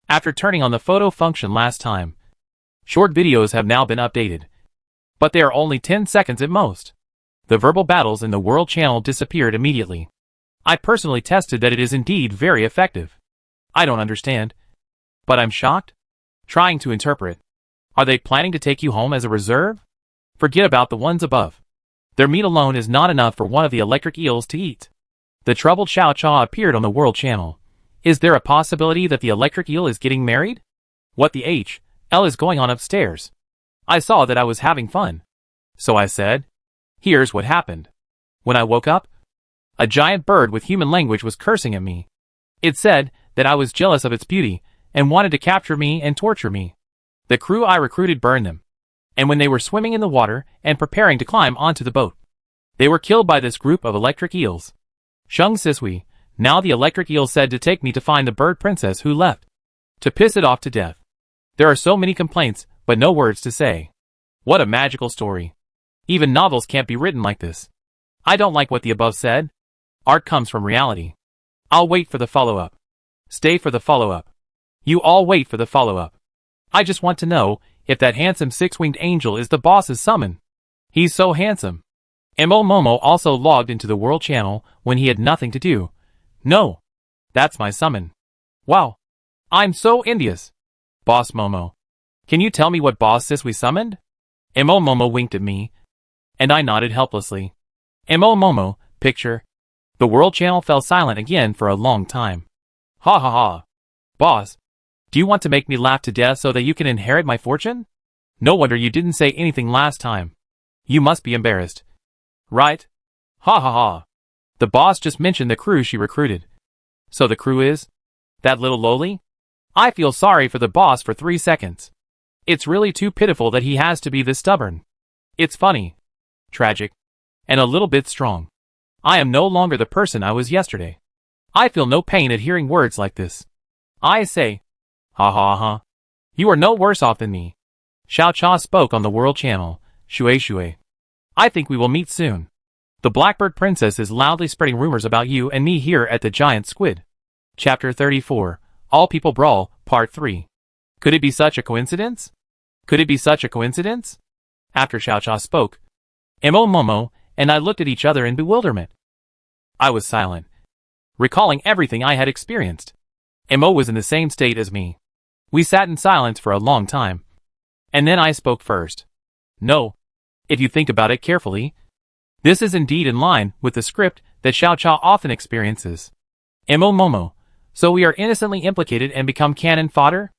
After turning on the photo function last time, short videos have now been updated. But they are only 10 seconds at most. The verbal battles in the world channel disappeared immediately. I personally tested that it is indeed very effective. I don't understand. But I'm shocked. Trying to interpret. Are they planning to take you home as a reserve? Forget about the ones above. Their meat alone is not enough for one of the electric eels to eat. The troubled Xiao Cha appeared on the world channel. Is there a possibility that the electric eel is getting married? What the L is going on upstairs? I saw that I was having fun. So I said, here's what happened. When I woke up, a giant bird with human language was cursing at me. It said that I was jealous of its beauty and wanted to capture me and torture me. The crew I recruited burned them. And when they were swimming in the water and preparing to climb onto the boat, they were killed by this group of electric eels. Sheng Sisui, now the electric eel said to take me to find the bird princess who left, to piss it off to death. There are so many complaints, but no words to say. What a magical story. Even novels can't be written like this. I don't like what the above said. Art comes from reality. I'll wait for the follow-up. Stay for the follow-up. You all wait for the follow-up. I just want to know if that handsome 6-winged angel is the boss's summon. He's so handsome. Momo also logged into the world channel when he had nothing to do. No. That's my summon. Wow. I'm so envious. Boss Momo. Can you tell me what boss Sisui summoned? Momo winked at me And I nodded helplessly. Momo, picture. The World Channel fell silent again for a long time. Ha ha ha. Boss, do you want to make me laugh to death so that you can inherit my fortune? No wonder you didn't say anything last time. You must be embarrassed. Right? Ha ha ha. The boss just mentioned the crew she recruited. So the crew is? That little lowly? I feel sorry for the boss for 3 seconds. It's really too pitiful that he has to be this stubborn. It's funny, tragic, and a little bit strong. I am no longer the person I was yesterday. I feel no pain at hearing words like this. I say, ha ha ha. You are no worse off than me. Xiao Cha spoke on the World Channel, Shui Shui. I think we will meet soon. The Blackbird Princess is loudly spreading rumors about you and me here at the Giant Squid. Chapter 34, All People Brawl, Part 3. Could it be such a coincidence? Could it be such a coincidence? After Xiao Cha spoke, Momo and I looked at each other in bewilderment. I was silent, recalling everything I had experienced. Mo was in the same state as me. We sat in silence for a long time. And then I spoke first. No. If you think about it carefully, this is indeed in line with the script that Xiao Cha often experiences. Momo, so we are innocently implicated and become cannon fodder?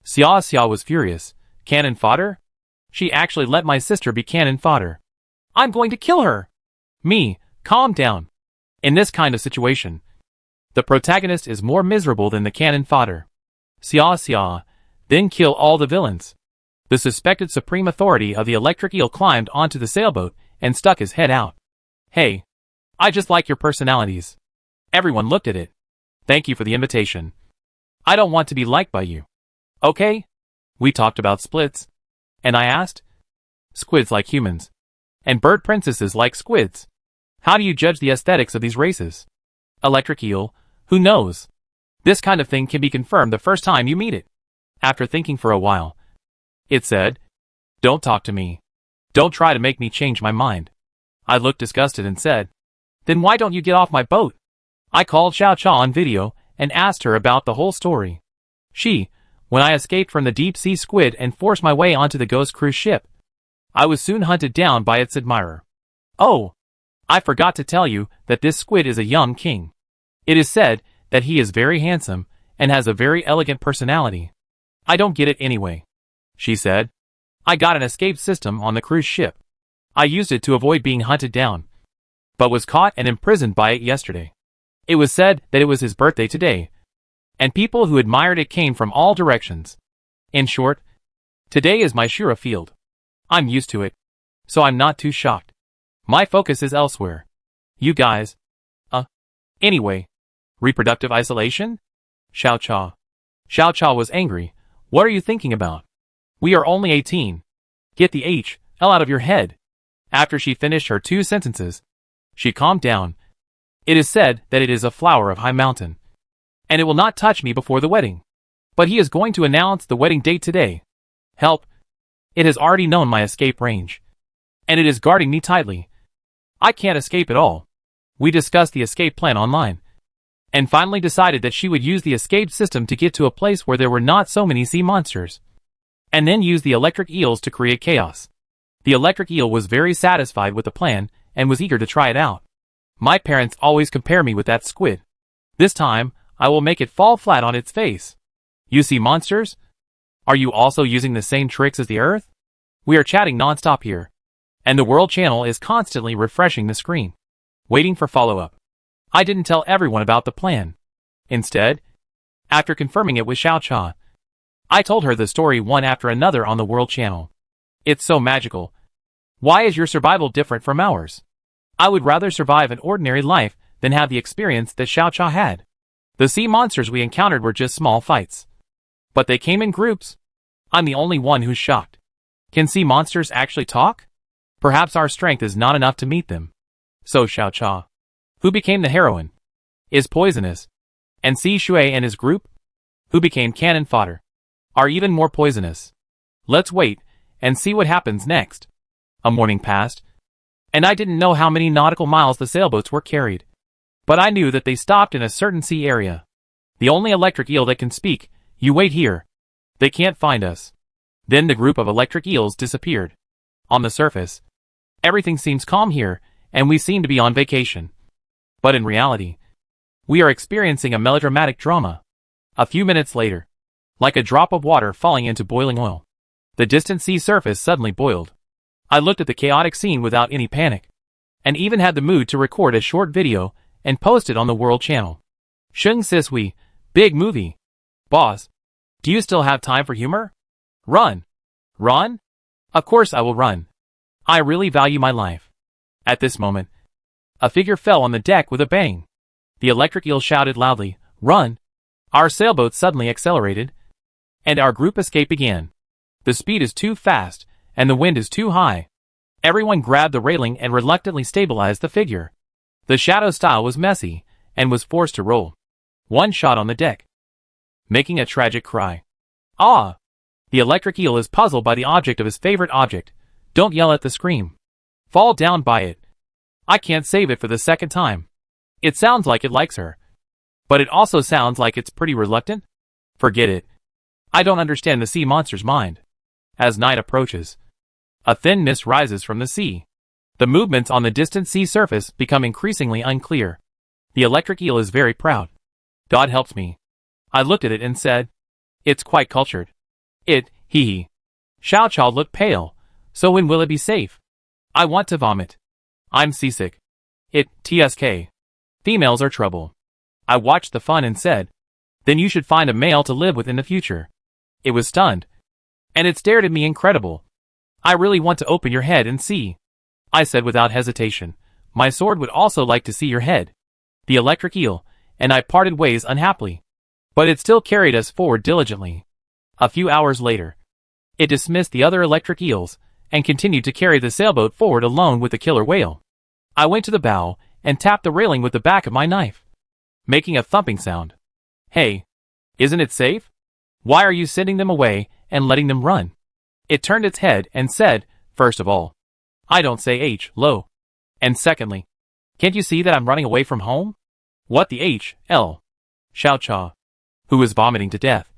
Xia was furious. Cannon fodder? She actually let my sister be cannon fodder. I'm going to kill her. Me, calm down. In this kind of situation, the protagonist is more miserable than the cannon fodder. Xia, then kill all the villains. The suspected supreme authority of the electric eel climbed onto the sailboat and stuck his head out. Hey, I just like your personalities. Everyone looked at it. Thank you for the invitation. I don't want to be liked by you. Okay? We talked about splits. And I asked? Squids like humans. And bird princesses like squids. How do you judge the aesthetics of these races? Electric eel, who knows? This kind of thing can be confirmed the first time you meet it. After thinking for a while, it said, don't talk to me. Don't try to make me change my mind. I looked disgusted and said, then why don't you get off my boat? I called Xiao Cha on video and asked her about the whole story. When I escaped from the deep-sea squid and forced my way onto the ghost cruise ship, I was soon hunted down by its admirer. Oh, I forgot to tell you that this squid is a young king. It is said that he is very handsome and has a very elegant personality. I don't get it anyway, she said. I got an escape system on the cruise ship. I used it to avoid being hunted down, but was caught and imprisoned by it yesterday. It was said that it was his birthday today, and people who admired it came from all directions. In short, today is my Shura field. I'm used to it, so I'm not too shocked. My focus is elsewhere. You guys. Anyway. Reproductive isolation? Xiao Cha. Xiao Cha was angry. What are you thinking about? We are only 18. Get the L out of your head. After she finished her 2 sentences, she calmed down. It is said that it is a flower of high mountain, and it will not touch me before the wedding. But he is going to announce the wedding date today. Help. It has already known my escape range, and it is guarding me tightly. I can't escape at all. We discussed the escape plan online, and finally decided that she would use the escape system to get to a place where there were not so many sea monsters, and then use the electric eels to create chaos. The electric eel was very satisfied with the plan and was eager to try it out. My parents always compare me with that squid. This time, I will make it fall flat on its face. You see monsters? Are you also using the same tricks as the Earth? We are chatting non-stop here, and the World Channel is constantly refreshing the screen, waiting for follow-up. I didn't tell everyone about the plan. Instead, after confirming it with Xiao Cha, I told her the story one after another on the World Channel. It's so magical. Why is your survival different from ours? I would rather survive an ordinary life than have the experience that Xiao Cha had. The sea monsters we encountered were just small fights, but they came in groups. I'm the only one who's shocked. Can sea monsters actually talk? Perhaps our strength is not enough to meet them. So Xiao Cha, who became the heroine, is poisonous, and Xi Shui and his group, who became cannon fodder, are even more poisonous. Let's wait and see what happens next. A morning passed, and I didn't know how many nautical miles the sailboats were carried, but I knew that they stopped in a certain sea area. The only electric eel that can speak, you wait here. They can't find us. Then the group of electric eels disappeared. On the surface, Everything seems calm here, and we seem to be on vacation. But in reality, we are experiencing a melodramatic drama. A few minutes later, like a drop of water falling into boiling oil, the distant sea surface suddenly boiled. I looked at the chaotic scene without any panic, and even had the mood to record a short video and post it on the World Channel. Shung sis we, big movie. Boss, do you still have time for humor? Run. Run? Of course I will run. I really value my life. At this moment, a figure fell on the deck with a bang. The electric eel shouted loudly, "Run!" Our sailboat suddenly accelerated, and our group escape began. The speed is too fast, and the wind is too high. Everyone grabbed the railing and reluctantly stabilized the figure. The shadow style was messy, and was forced to roll. One shot on the deck, making a tragic cry. Ah! The electric eel is puzzled by the object of his favorite object. Don't yell at the scream. Fall down by it. I can't save it for the second time. It sounds like it likes her. But it also sounds like it's pretty reluctant. Forget it. I don't understand the sea monster's mind. As night approaches, a thin mist rises from the sea. The movements on the distant sea surface become increasingly unclear. The electric eel is very proud. God helps me. I looked at it and said, "It's quite cultured." It, hee. Xiao Chao looked pale. So when will it be safe? I want to vomit. I'm seasick. It, tsk. Females are trouble. I watched the fun and said, then you should find a male to live with in the future. It was stunned. And it stared at me incredible. I really want to open your head and see. I said without hesitation, my sword would also like to see your head. The electric eel, and I parted ways unhappily. But it still carried us forward diligently. A few hours later, it dismissed the other electric eels, and continued to carry the sailboat forward alone with the killer whale. I went to the bow, and tapped the railing with the back of my knife, making a thumping sound. Hey, isn't it safe? Why are you sending them away, and letting them run? It turned its head, and said, first of all, I don't say hello. And secondly, can't you see that I'm running away from home? What the hell? Xiao Chao, who was vomiting to death,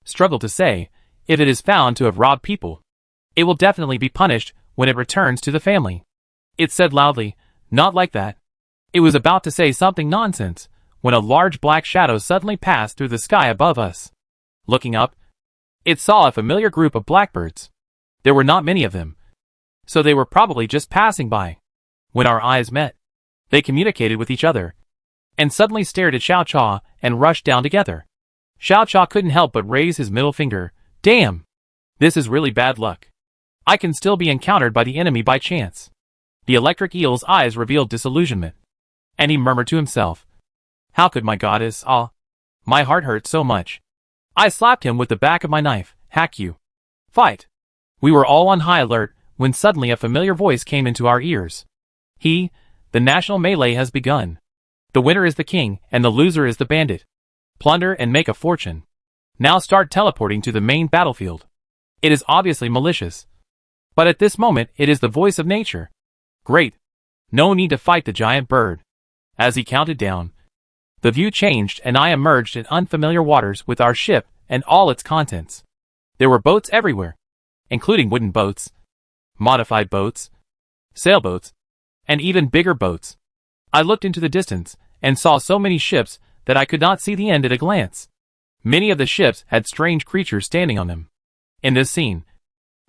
struggled to say, if it is found to have robbed people, it will definitely be punished when it returns to the family. It said loudly, not like that. It was about to say something nonsense, when a large black shadow suddenly passed through the sky above us. Looking up, it saw a familiar group of blackbirds. There were not many of them, so they were probably just passing by. When our eyes met, they communicated with each other, and suddenly stared at Xiao Chao and rushed down together. Xiao Chao couldn't help but raise his middle finger. Damn! This is really bad luck. I can still be encountered by the enemy by chance. The electric eel's eyes revealed disillusionment, and he murmured to himself, how could my goddess, my heart hurts so much. I slapped him with the back of my knife. Hack you. Fight. We were all on high alert, when suddenly a familiar voice came into our ears. The national melee has begun. The winner is the king, and the loser is the bandit. Plunder and make a fortune. Now start teleporting to the main battlefield. It is obviously malicious, but at this moment it is the voice of nature. Great. No need to fight the giant bird. As he counted down, the view changed and I emerged in unfamiliar waters with our ship and all its contents. There were boats everywhere, including wooden boats, modified boats, sailboats, and even bigger boats. I looked into the distance and saw so many ships that I could not see the end at a glance. Many of the ships had strange creatures standing on them. In this scene,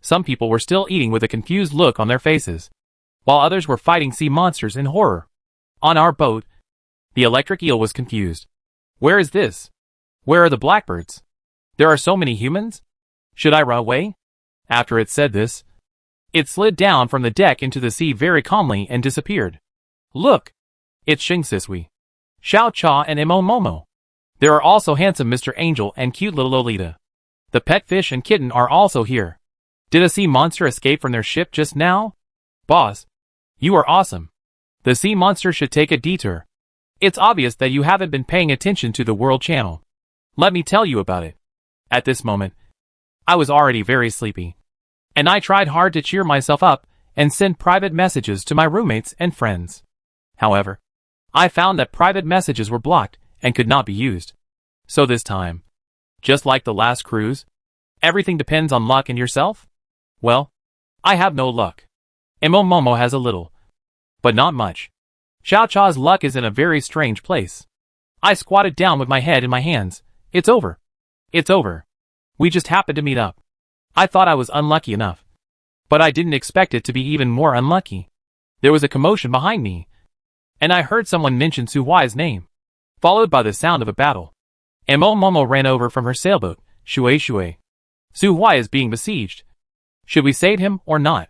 some people were still eating with a confused look on their faces, while others were fighting sea monsters in horror. On our boat, the electric eel was confused. Where is this? Where are the blackbirds? There are so many humans? Should I run away? After it said this, it slid down from the deck into the sea very calmly and disappeared. Look! It's Xing Sisui, Xiao Cha and Imo Momo. There are also handsome Mr. Angel and cute little Lolita. The pet fish and kitten are also here. Did a sea monster escape from their ship just now? Boss, you are awesome. The sea monster should take a detour. It's obvious that you haven't been paying attention to the World Channel. Let me tell you about it. At this moment, I was already very sleepy, and I tried hard to cheer myself up and send private messages to my roommates and friends. However, I found that private messages were blocked and could not be used. So this time, just like the last cruise, everything depends on luck and yourself? Well, I have no luck. Momo has a little, but not much. Xiao Cha's luck is in a very strange place. I squatted down with my head in my hands. It's over. It's over. We just happened to meet up. I thought I was unlucky enough. But I didn't expect it to be even more unlucky. There was a commotion behind me, and I heard someone mention Su Huai's name, followed by the sound of a battle. Momo ran over from her sailboat. Shui Shui. Su Huai is being besieged. Should we save him or not?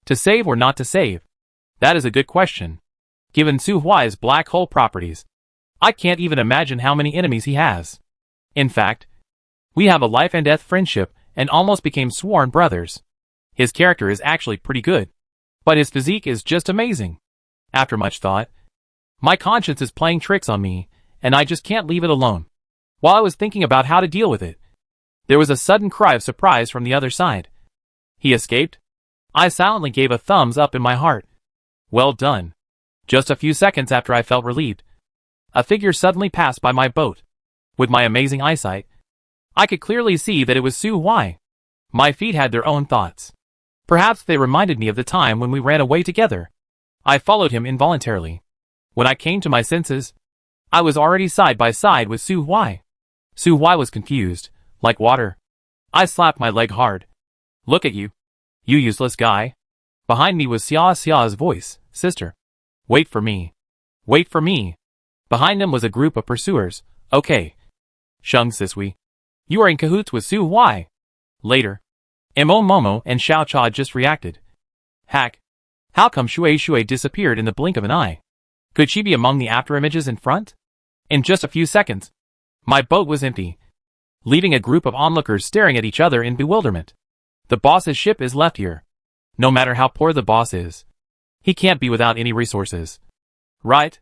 To save or not to save? That is a good question. Given Su Huai's black hole properties, I can't even imagine how many enemies he has. In fact, we have a life and death friendship and almost became sworn brothers. His character is actually pretty good, but his physique is just amazing. After much thought, my conscience is playing tricks on me, and I just can't leave it alone. While I was thinking about how to deal with it, there was a sudden cry of surprise from the other side. He escaped? I silently gave a thumbs up in my heart. Well done. Just a few seconds after I felt relieved, a figure suddenly passed by my boat. With my amazing eyesight, I could clearly see that it was Su Huai. My feet had their own thoughts. Perhaps they reminded me of the time when we ran away together. I followed him involuntarily. When I came to my senses, I was already side by side with Su Huai. Su Huai was confused, like water. I slapped my leg hard. Look at you. You useless guy. Behind me was Xia's voice. Sister. Wait for me. Wait for me. Behind him was a group of pursuers. Okay. Sheng Sisui. You are in cahoots with Su Huai. Later. Momo and Xiao Cha just reacted. Hack. How come Shui Shui disappeared in the blink of an eye? Could she be among the afterimages in front? In just a few seconds, my boat was empty, leaving a group of onlookers staring at each other in bewilderment. The boss's ship is left here. No matter how poor the boss is, he can't be without any resources. Right?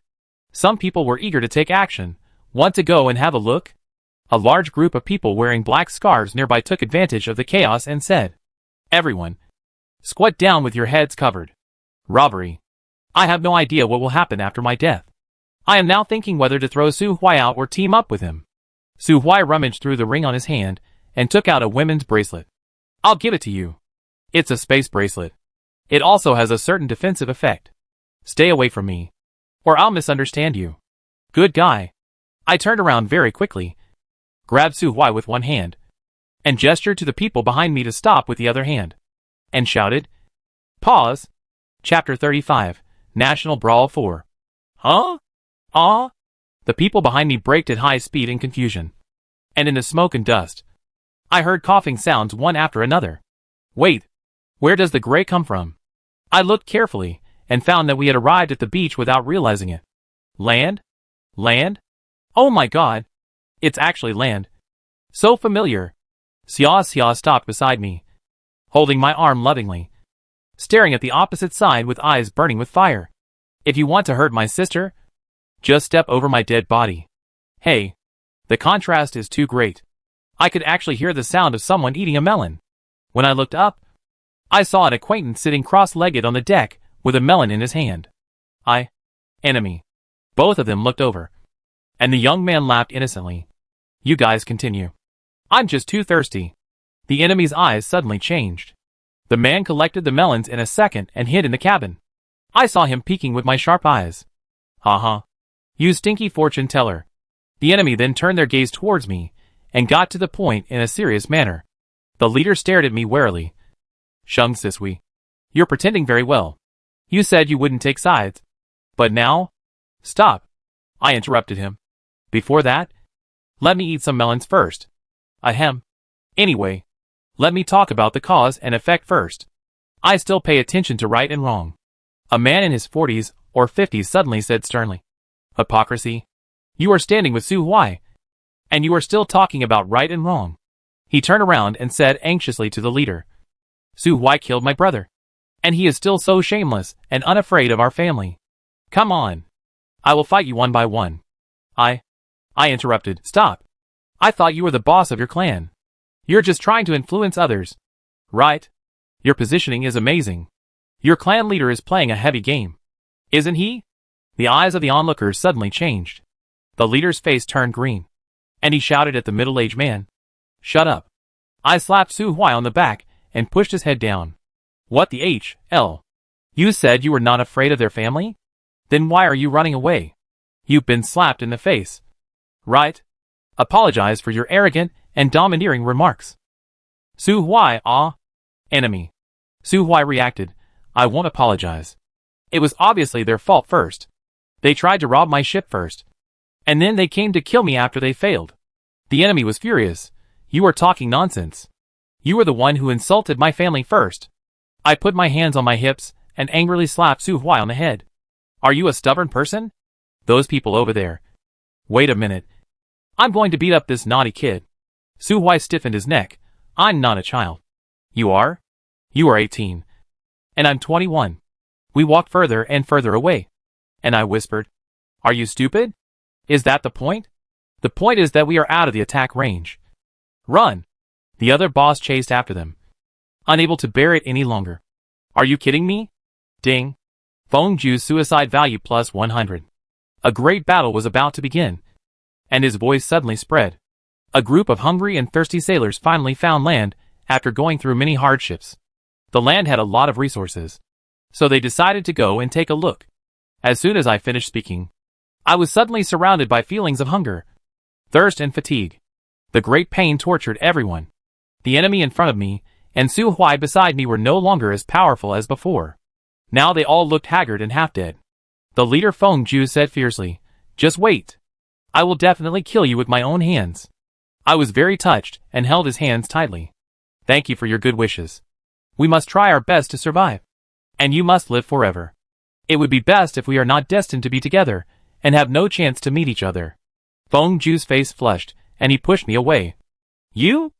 Some people were eager to take action. Want to go and have a look? A large group of people wearing black scarves nearby took advantage of the chaos and said, Everyone, squat down with your heads covered. Robbery. I have no idea what will happen after my death. I am now thinking whether to throw Su Huai out or team up with him. Su Huai rummaged through the ring on his hand and took out a women's bracelet. I'll give it to you. It's a space bracelet. It also has a certain defensive effect. Stay away from me, or I'll misunderstand you. Good guy. I turned around very quickly, grabbed Su Huai with one hand, and gestured to the people behind me to stop with the other hand, and shouted, Pause. Chapter 35, National Brawl 4. Huh? Ah? The people behind me braked at high speed in confusion. And in the smoke and dust, I heard coughing sounds one after another. Wait, where does the gray come from? I looked carefully, and found that we had arrived at the beach without realizing it. Land? Land? Oh my god! It's actually land. So familiar. Xia stopped beside me, holding my arm lovingly, staring at the opposite side with eyes burning with fire. If you want to hurt my sister, just step over my dead body. Hey, the contrast is too great. I could actually hear the sound of someone eating a melon. When I looked up, I saw an acquaintance sitting cross-legged on the deck with a melon in his hand. Enemy. Both of them looked over, and the young man laughed innocently. You guys continue. I'm just too thirsty. The enemy's eyes suddenly changed. The man collected the melons in a second and hid in the cabin. I saw him peeking with my sharp eyes. Haha. You stinky fortune teller. The enemy then turned their gaze towards me, and got to the point in a serious manner. The leader stared at me warily. Sheng Sisui. You're pretending very well. You said you wouldn't take sides. But now? Stop. I interrupted him. Before that, let me eat some melons first. Ahem. Anyway, let me talk about the cause and effect first. I still pay attention to right and wrong. A man in his 40s or 50s suddenly said sternly. Hypocrisy. You are standing with Su Huai, and you are still talking about right and wrong. He turned around and said anxiously to the leader. Su Huai killed my brother, and he is still so shameless and unafraid of our family. Come on. I will fight you one by one. I interrupted. Stop. I thought you were the boss of your clan. You're just trying to influence others. Right? Your positioning is amazing. Your clan leader is playing a heavy game. Isn't he? The eyes of the onlookers suddenly changed. The leader's face turned green, and he shouted at the middle-aged man. Shut up. I slapped Su Huai on the back and pushed his head down. What the H.L.? You said you were not afraid of their family? Then why are you running away? You've been slapped in the face. Right? Apologize for your arrogant and domineering remarks. Su Huai, enemy. Su Huai reacted, I won't apologize. It was obviously their fault first. They tried to rob my ship first. And then they came to kill me after they failed. The enemy was furious. You are talking nonsense. You were the one who insulted my family first. I put my hands on my hips and angrily slapped Su Huai on the head. Are you a stubborn person? Those people over there. Wait a minute. I'm going to beat up this naughty kid. Su Huai stiffened his neck. I'm not a child. You are? You are 18. And I'm 21. We walked further and further away. And I whispered, Are you stupid? Is that the point? The point is that we are out of the attack range. Run! The other boss chased after them, unable to bear it any longer. Are you kidding me? Ding. Feng Ju's suicide value plus 100. A great battle was about to begin. And his voice suddenly spread. A group of hungry and thirsty sailors finally found land after going through many hardships. The land had a lot of resources. So they decided to go and take a look. As soon as I finished speaking, I was suddenly surrounded by feelings of hunger, thirst and fatigue. The great pain tortured everyone. The enemy in front of me and Su Huai beside me were no longer as powerful as before. Now they all looked haggard and half dead. The leader Feng Ju said fiercely, Just wait. I will definitely kill you with my own hands. I was very touched and held his hands tightly. Thank you for your good wishes. We must try our best to survive. And you must live forever. It would be best if we are not destined to be together and have no chance to meet each other. Feng Ju's face flushed, and he pushed me away. You?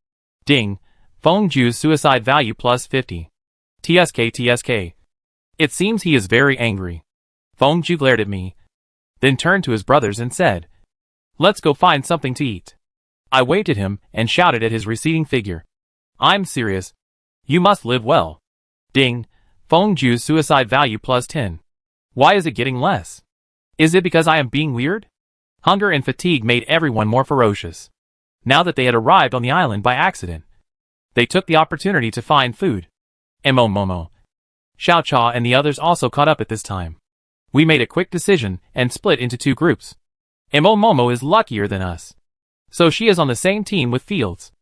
Ding. Feng Ju's suicide value plus 50. TSK. It seems he is very angry. Feng Ju glared at me, then turned to his brothers and said, Let's go find something to eat. I waved at him and shouted at his receding figure. I'm serious. You must live well. Ding. Feng Ju's suicide value plus 10. Why is it getting less? Is it because I am being weird? Hunger and fatigue made everyone more ferocious. Now that they had arrived on the island by accident, they took the opportunity to find food. Momo, Xiao Cha and the others also caught up at this time. We made a quick decision and split into two groups. Momo is luckier than us, so she is on the same team with Fields.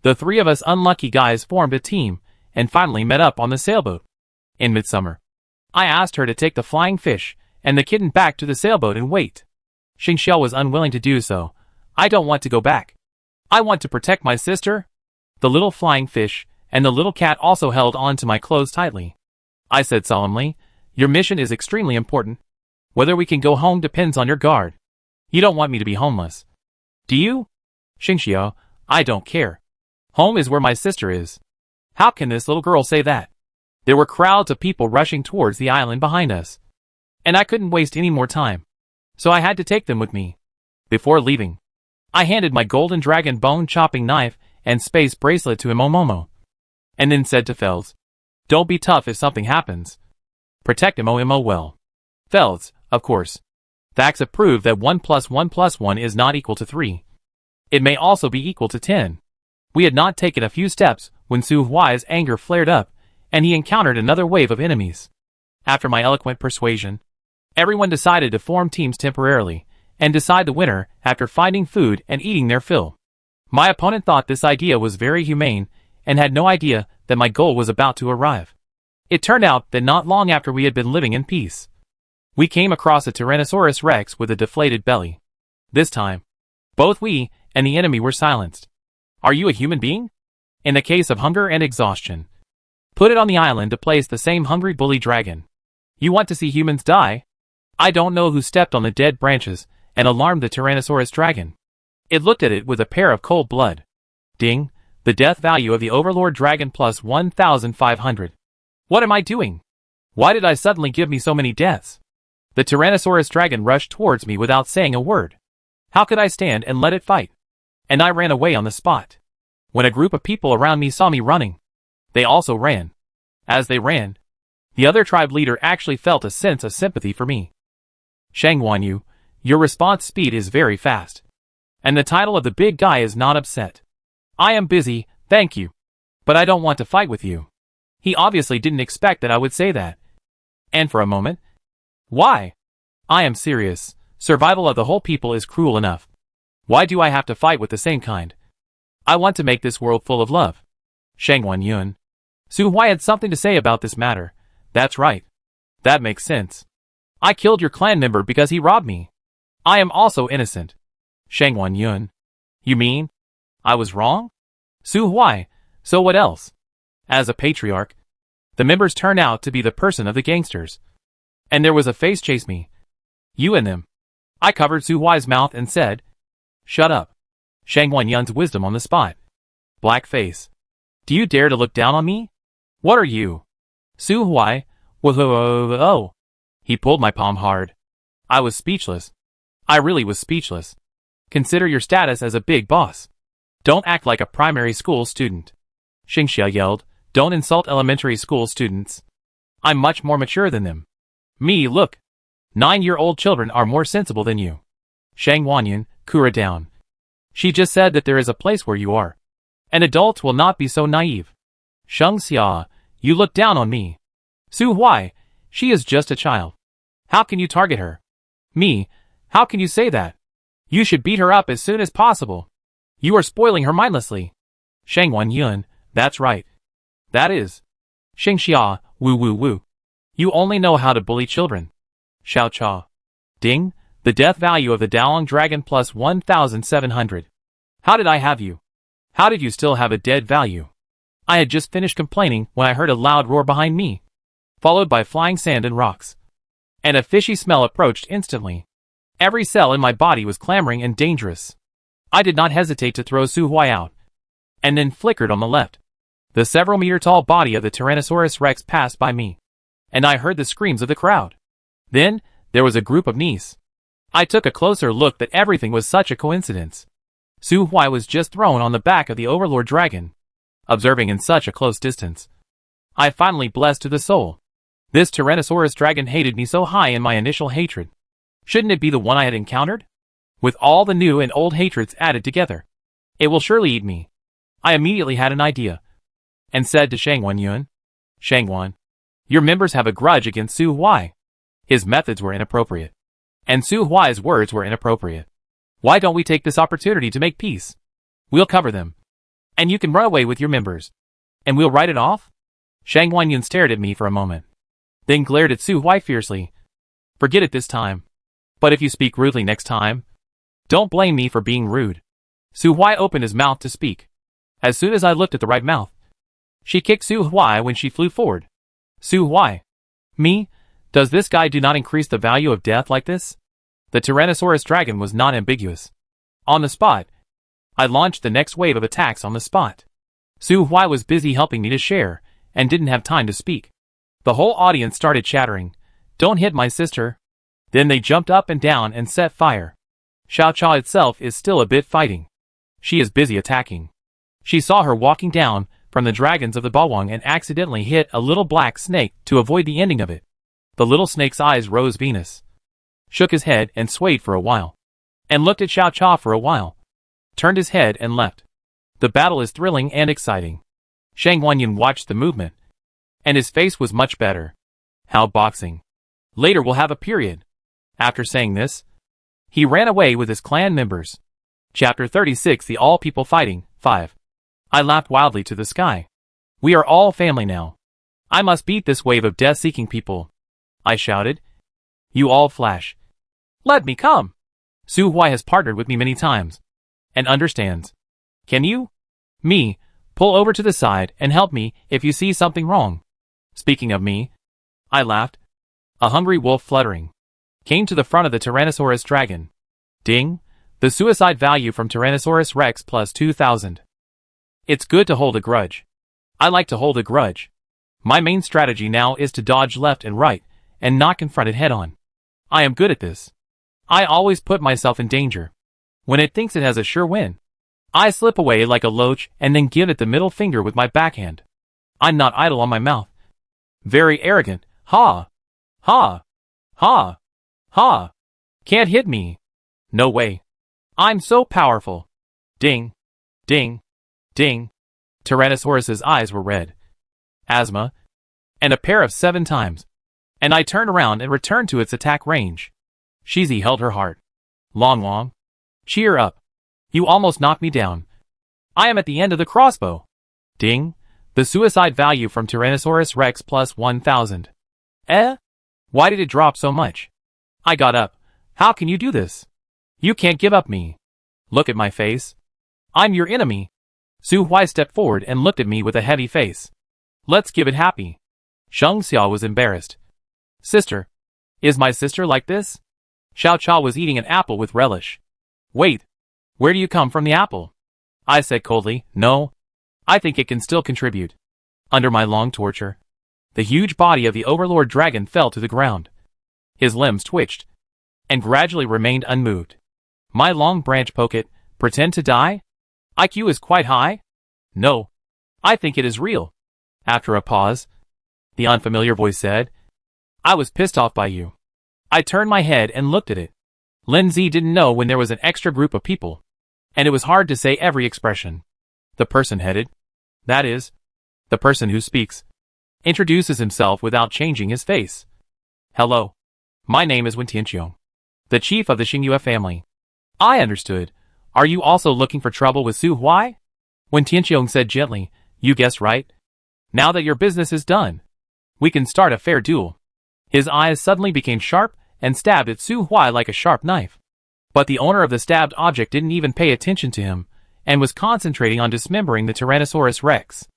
The three of us unlucky guys formed a team and finally met up on the sailboat. In midsummer, I asked her to take the flying fish and the kitten back to the sailboat and wait. Xingxiao was unwilling to do so. I don't want to go back. I want to protect my sister. The little flying fish and the little cat also held on to my clothes tightly. I said solemnly, Your mission is extremely important. Whether we can go home depends on your guard. You don't want me to be homeless. Do you? Xingxiao, I don't care. Home is where my sister is. How can this little girl say that? There were crowds of people rushing towards the island behind us. And I couldn't waste any more time. So I had to take them with me. Before leaving, I handed my golden dragon bone chopping knife and space bracelet to Momo. And then said to Felds, Don't be tough if something happens. Protect Momo well. Felds, of course. Facts have proved that 1 plus 1 plus 1 is not equal to 3. It may also be equal to 10. We had not taken a few steps when Su Huai's anger flared up, and he encountered another wave of enemies. After my eloquent persuasion, everyone decided to form teams temporarily and decide the winner after finding food and eating their fill. My opponent thought this idea was very humane and had no idea that my goal was about to arrive. It turned out that not long after we had been living in peace, we came across a Tyrannosaurus Rex with a deflated belly. This time, both we and the enemy were silenced. Are you a human being? In the case of hunger and exhaustion, put it on the island to place the same hungry bully dragon. You want to see humans die? I don't know who stepped on the dead branches and alarmed the Tyrannosaurus dragon. It looked at it with a pair of cold blood. Ding, the death value of the Overlord dragon plus 1,500. What am I doing? Why did I suddenly give me so many deaths? The Tyrannosaurus dragon rushed towards me without saying a word. How could I stand and let it fight? And I ran away on the spot. When a group of people around me saw me running, they also ran. As they ran, the other tribe leader actually felt a sense of sympathy for me. Shang Wanyu, your response speed is very fast. And the title of the big guy is not upset. I am busy, thank you. But I don't want to fight with you. He obviously didn't expect that I would say that. And for a moment, why? I am serious. Survival of the whole people is cruel enough. Why do I have to fight with the same kind? I want to make this world full of love. Shangwan Yun. Su Huai had something to say about this matter. That's right. That makes sense. I killed your clan member because he robbed me. I am also innocent. Shangwan Yun. You mean? I was wrong? Su Huai. So what else? As a patriarch, the members turn out to be the person of the gangsters. And there was a face chase me. You and them. I covered Su Huai's mouth and said, shut up. Shangwan Yun's wisdom on the spot. Black face. Do you dare to look down on me? What are you? Su Huai. Whoa. He pulled my palm hard. I was speechless. I really was speechless. Consider your status as a big boss. Don't act like a primary school student. Xingxia yelled, don't insult elementary school students. I'm much more mature than them. Me, look. 9-year-old children are more sensible than you. Shang Wanyan, Kura down. She just said that there is a place where you are. And adults will not be so naive. Sheng Xia, you look down on me. Su Huai, she is just a child. How can you target her? Me, how can you say that? You should beat her up as soon as possible. You are spoiling her mindlessly. Shangwan Yun, that's right. That is. Xingxia, woo. You only know how to bully children. Xiao Cha. Ding, the death value of the Daolong dragon plus 1,700. How did I have you? How did you still have a dead value? I had just finished complaining when I heard a loud roar behind me, followed by flying sand and rocks. And a fishy smell approached instantly. Every cell in my body was clamoring and dangerous. I did not hesitate to throw Su Huai out, and then flickered on the left. The several meter tall body of the Tyrannosaurus Rex passed by me, and I heard the screams of the crowd. Then, there was a group of knees. I took a closer look that everything was such a coincidence. Su Huai was just thrown on the back of the Overlord Dragon, observing in such a close distance. I finally blessed to the soul. This Tyrannosaurus Dragon hated me so high in my initial hatred. Shouldn't it be the one I had encountered? With all the new and old hatreds added together, it will surely eat me. I immediately had an idea, and said to Shangwan Yun, Shangwan, your members have a grudge against Su Huai. His methods were inappropriate, and Su Huai's words were inappropriate. Why don't we take this opportunity to make peace? We'll cover them, and you can run away with your members, and we'll write it off? Shangwan Yun stared at me for a moment, then glared at Su Huai fiercely. Forget it this time. But if you speak rudely next time, don't blame me for being rude. Su Huai opened his mouth to speak. As soon as I looked at the right mouth, she kicked Su Huai when she flew forward. Su Huai. Me? Does this guy do not increase the value of death like this? The Tyrannosaurus Dragon was not ambiguous. On the spot, I launched the next wave of attacks on the spot. Su Huai was busy helping me to share, and didn't have time to speak. The whole audience started chattering. Don't hit my sister. Then they jumped up and down and set fire. Xiao Cha itself is still a bit fighting. She is busy attacking. She saw her walking down from the dragons of the Bawang and accidentally hit a little black snake to avoid the ending of it. The little snake's eyes rose Venus, shook his head and swayed for a while, and looked at Xiao Cha for a while, turned his head and left. The battle is thrilling and exciting. Shang Wanyan watched the movement, and his face was much better. How boxing. Later we'll have a period. After saying this, he ran away with his clan members. Chapter 36 The All People Fighting, 5. I laughed wildly to the sky. We are all family now. I must beat this wave of death-seeking people. I shouted. You all flash. Let me come. Su Huai has partnered with me many times, and understands. Can you? Me, pull over to the side and help me if you see something wrong. Speaking of me, I laughed. A hungry wolf fluttering came to the front of the Tyrannosaurus Dragon. Ding, the suicide value from Tyrannosaurus Rex plus 2,000. It's good to hold a grudge. I like to hold a grudge. My main strategy now is to dodge left and right, and not confront it head-on. I am good at this. I always put myself in danger. When it thinks it has a sure win, I slip away like a loach and then give it the middle finger with my backhand. I'm not idle on my mouth. Very arrogant. Ha! Ha! Ha! Ha! Can't hit me. No way. I'm so powerful. Ding. Ding. Ding. Tyrannosaurus's eyes were red. Asthma. And a pair of 7 times. and I turned around and returned to its attack range. Shizi held her heart. Long. Cheer up. You almost knocked me down. I am at the end of the crossbow. Ding. The suicide value from Tyrannosaurus Rex plus 1000. Why did it drop so much? I got up. How can you do this? You can't give up me. Look at my face. I'm your enemy. Su Huai stepped forward and looked at me with a heavy face. Let's give it happy. Sheng Xiao was embarrassed. Sister. Is my sister like this? Xiao Cha was eating an apple with relish. Wait. Where do you come from the apple? I said coldly, no. I think it can still contribute. Under my long torture, the huge body of the Overlord Dragon fell to the ground. His limbs twitched, and gradually remained unmoved. My long branch poke it, pretend to die? IQ is quite high? No. I think it is real. After a pause, the unfamiliar voice said, I was pissed off by you. I turned my head and looked at it. Lindsay didn't know when there was an extra group of people, and it was hard to say every expression. The person headed, that is, the person who speaks, introduces himself without changing his face. Hello. My name is Wen Tianqiong, the chief of the Xingyue family. I understood. Are you also looking for trouble with Su Huai? Wen Tianqiong said gently, you guessed right. Now that your business is done, we can start a fair duel. His eyes suddenly became sharp and stabbed at Su Huai like a sharp knife. But the owner of the stabbed object didn't even pay attention to him, and was concentrating on dismembering the Tyrannosaurus Rex.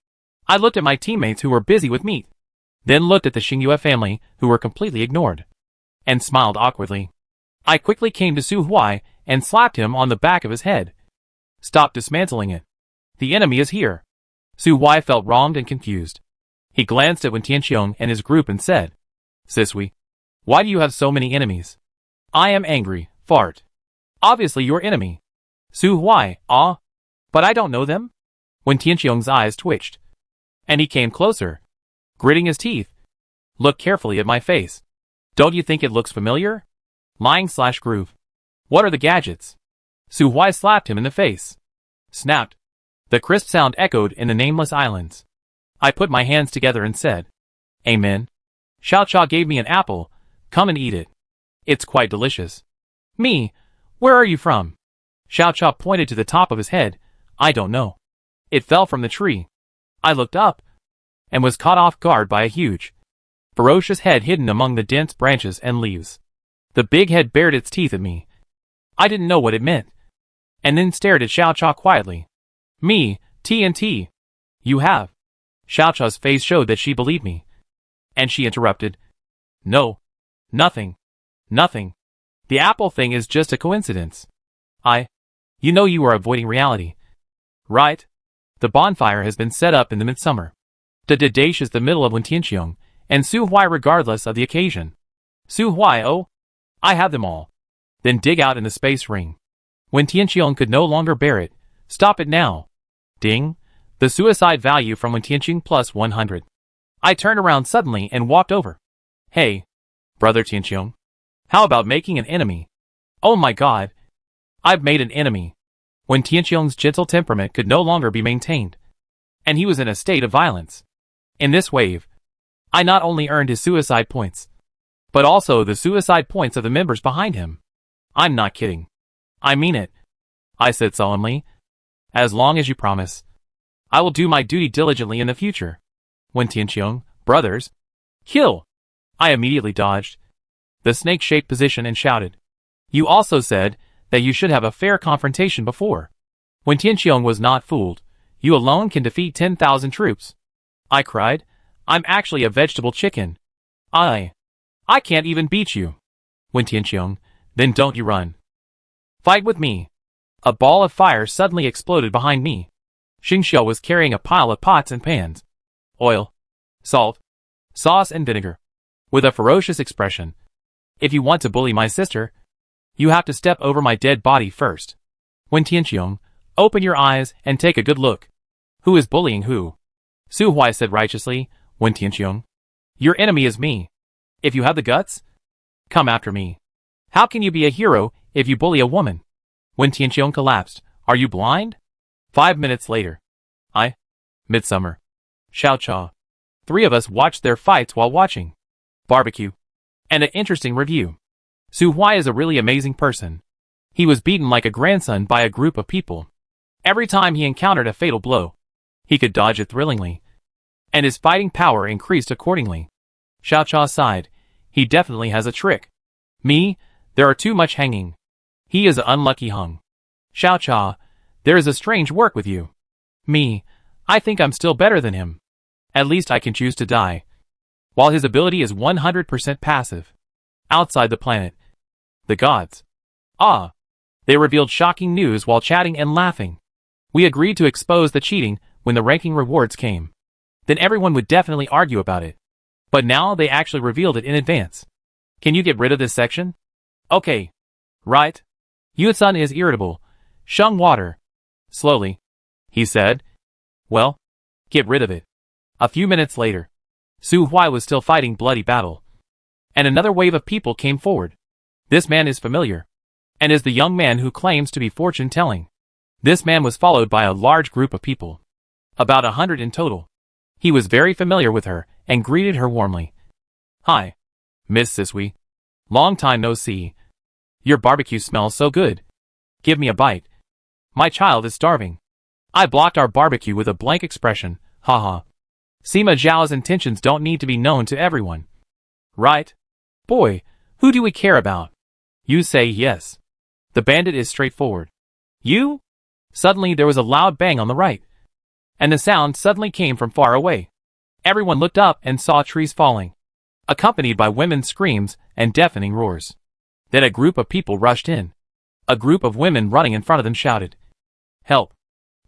I looked at my teammates who were busy with meat, then looked at the Xingyue family who were completely ignored, and smiled awkwardly. I quickly came to Su Huai and slapped him on the back of his head. Stop dismantling it. The enemy is here. Su Huai felt wronged and confused. He glanced at Wen Tianqiong and his group and said, Sisui, why do you have so many enemies? I am angry, fart. Obviously your enemy. Su Huai, but I don't know them? Wen Tianqiong's eyes twitched, and he came closer, gritting his teeth. Look carefully at my face. Don't you think it looks familiar? Lying/groove. What are the gadgets? Su Huai slapped him in the face. Snapped. The crisp sound echoed in the nameless islands. I put my hands together and said, Amen. Xiao Cha gave me an apple. Come and eat it. It's quite delicious. Me? Where are you from? Xiao Cha pointed to the top of his head. I don't know. It fell from the tree. I looked up, and was caught off guard by a huge, ferocious head hidden among the dense branches and leaves. The big head bared its teeth at me. I didn't know what it meant, and then stared at Xiao Cha quietly. Me, TNT. You have. Xiao Cha's face showed that she believed me, and she interrupted. No. Nothing. Nothing. The apple thing is just a coincidence. You know you are avoiding reality. Right? The bonfire has been set up in the midsummer. The Dash is the middle of Wen Tianqiong, and Su Huai regardless of the occasion. Su Huai, oh? I have them all. Then dig out in the space ring. Wen Tianqiong could no longer bear it. Stop it now. Ding. The suicide value from Wen Tianqiong plus 100. I turned around suddenly and walked over. Hey, brother Tianqiong. How about making an enemy? Oh my god. I've made an enemy. Wen Tianqiong's gentle temperament could no longer be maintained, and he was in a state of violence. In this wave, I not only earned his suicide points, but also the suicide points of the members behind him. I'm not kidding. I mean it. I said solemnly. As long as you promise, I will do my duty diligently in the future. Wen Tianqiong, brothers, kill! I immediately dodged the snake-shaped position and shouted. You also said that you should have a fair confrontation before. Wen Tianqiong was not fooled. You alone can defeat 10,000 troops. I cried. I'm actually a vegetable chicken. I can't even beat you. Wen Tianqiong, then don't you run. Fight with me. A ball of fire suddenly exploded behind me. Xing Xiao was carrying a pile of pots and pans, oil, salt, sauce and vinegar, with a ferocious expression. If you want to bully my sister, you have to step over my dead body first. Wen Tianqiong, open your eyes and take a good look. Who is bullying who? Su Huai said righteously. Wen Tianqiong, your enemy is me. If you have the guts, come after me. How can you be a hero if you bully a woman? Wen Tianqiong collapsed. Are you blind? 5 minutes later. Midsummer. Xiao Cha. 3 of us watched their fights while watching. barbecue, and an interesting review. Su Huai is a really amazing person. He was beaten like a grandson by a group of people. Every time he encountered a fatal blow, he could dodge it thrillingly, and his fighting power increased accordingly. Xiao Cha sighed. He definitely has a trick. Me, there are too much hanging. He is an unlucky hung. Xiao Cha, there is a strange work with you. Me, I think I'm still better than him. At least I can choose to die. While his ability is 100% passive. Outside the planet. The gods. Ah. They revealed shocking news while chatting and laughing. We agreed to expose the cheating when the ranking rewards came. Then everyone would definitely argue about it. But now they actually revealed it in advance. Can you get rid of this section? Okay. Right. Yue-san is irritable. Shung water. Slowly. He said. Well, get rid of it. A few minutes later, Su Huai was still fighting bloody battle. And another wave of people came forward. This man is familiar. And is the young man who claims to be fortune-telling. This man was followed by a large group of people. About 100 in total. He was very familiar with her, and greeted her warmly. Hi. Miss Sisui. Long time no see. Your barbecue smells so good. Give me a bite. My child is starving. I blocked our barbecue with a blank expression, haha. Sima Zhao's intentions don't need to be known to everyone. Right? Boy, who do we care about? You say yes. The bandit is straightforward. You? Suddenly there was a loud bang on the right. And the sound suddenly came from far away. Everyone looked up and saw trees falling, accompanied by women's screams and deafening roars. Then a group of people rushed in. A group of women running in front of them shouted, Help!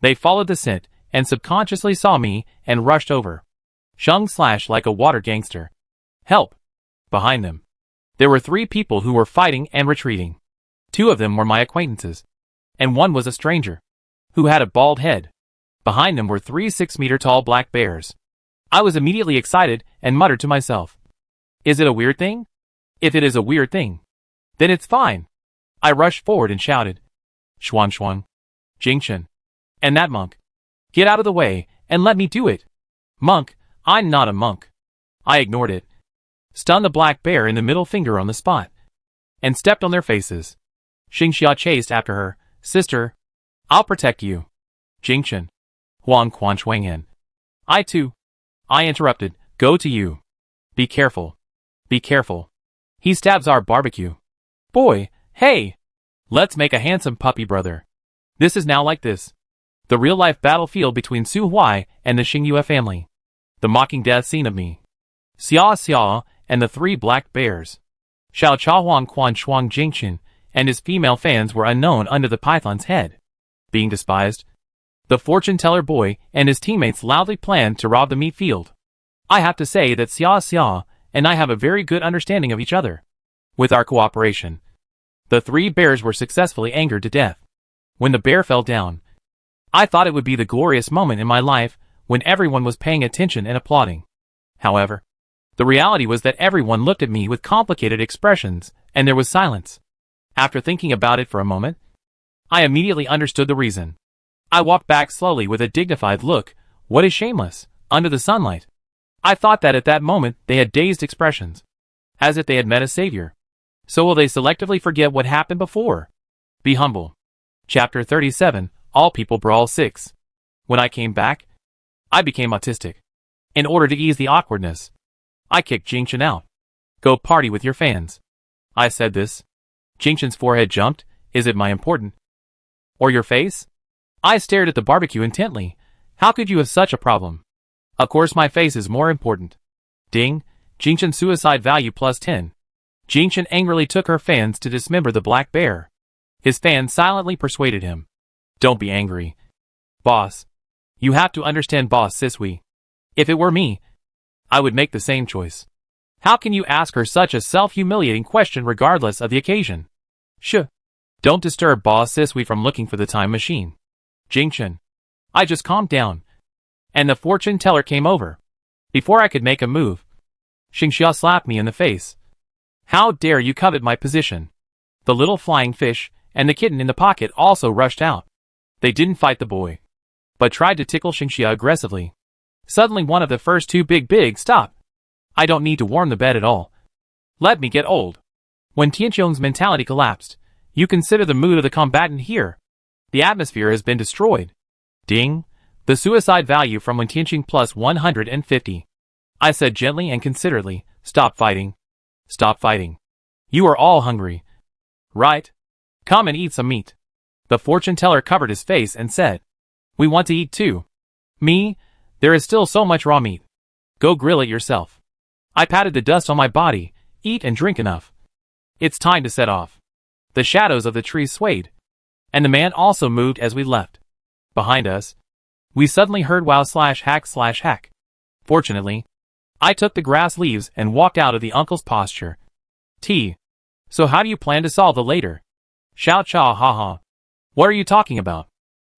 They followed the scent and subconsciously saw me and rushed over. Shung slashed like a water gangster. Help! Behind them. There were 3 people who were fighting and retreating. 2 of them were my acquaintances. And one was a stranger, who had a bald head. Behind them were 3 6-meter-tall black bears. I was immediately excited and muttered to myself. Is it a weird thing? If it is a weird thing, then it's fine. I rushed forward and shouted. Xuan Xuan. Jingchen. And that monk. Get out of the way and let me do it. Monk, I'm not a monk. I ignored it. Stunned the black bear in the middle finger on the spot. And stepped on their faces. Xingxia chased after her. Sister, I'll protect you. Jingchen. Huang Quan Shuanghen. I too. I interrupted. Go to you. Be careful. Be careful. He stabs our barbecue. Boy, hey! Let's make a handsome puppy brother. This is now like this. The real-life battlefield between Su Huai and the Xingyue family. The mocking death scene of me. Xia Xia and the 3 black bears. Xiao Cha Huang Quan Shuang Jingchen and his female fans were unknown under the python's head. Being despised. The fortune-teller boy and his teammates loudly planned to rob the meat field. I have to say that Xia Xia and I have a very good understanding of each other. With our cooperation, the 3 bears were successfully angered to death. When the bear fell down, I thought it would be the glorious moment in my life when everyone was paying attention and applauding. However, the reality was that everyone looked at me with complicated expressions, and there was silence. After thinking about it for a moment, I immediately understood the reason. I walked back slowly with a dignified look. What is shameless, under the sunlight? I thought that at that moment they had dazed expressions, as if they had met a savior. So will they selectively forget what happened before? Be humble. Chapter 37, All People Brawl 6. When I came back, I became autistic. In order to ease the awkwardness, I kicked Jingchen out. Go party with your fans. I said this. Jingchen's forehead jumped. Is it my important? Or your face? I stared at the barbecue intently. How could you have such a problem? Of course my face is more important. Ding, Jingchen suicide value plus 10. Jingchen angrily took her fans to dismember the black bear. His fans silently persuaded him. Don't be angry. Boss. You have to understand Boss Sisui. If it were me, I would make the same choice. How can you ask her such a self-humiliating question regardless of the occasion? Shh. Don't disturb Boss Sisui from looking for the time machine. Jingchen. I just calmed down. And the fortune teller came over. Before I could make a move, Xingxia slapped me in the face. How dare you covet my position? The little flying fish and the kitten in the pocket also rushed out. They didn't fight the boy, but tried to tickle Xingxia aggressively. Suddenly one of the first 2 big stopped. I don't need to warm the bed at all. Let me get old. When Tianqiong's mentality collapsed, you consider the mood of the combatant here. The atmosphere has been destroyed. Ding. The suicide value from Wen Tianqing plus 150. I said gently and considerately, stop fighting. Stop fighting. You are all hungry. Right? Come and eat some meat. The fortune teller covered his face and said, we want to eat too. Me? There is still so much raw meat. Go grill it yourself. I patted the dust on my body, eat and drink enough. It's time to set off. The shadows of the trees swayed. And the man also moved as we left. Behind us, we suddenly heard wow/hack/hack. Fortunately, I took the grass leaves and walked out of the uncle's posture. So how do you plan to solve the later? Shout cha ha ha. What are you talking about?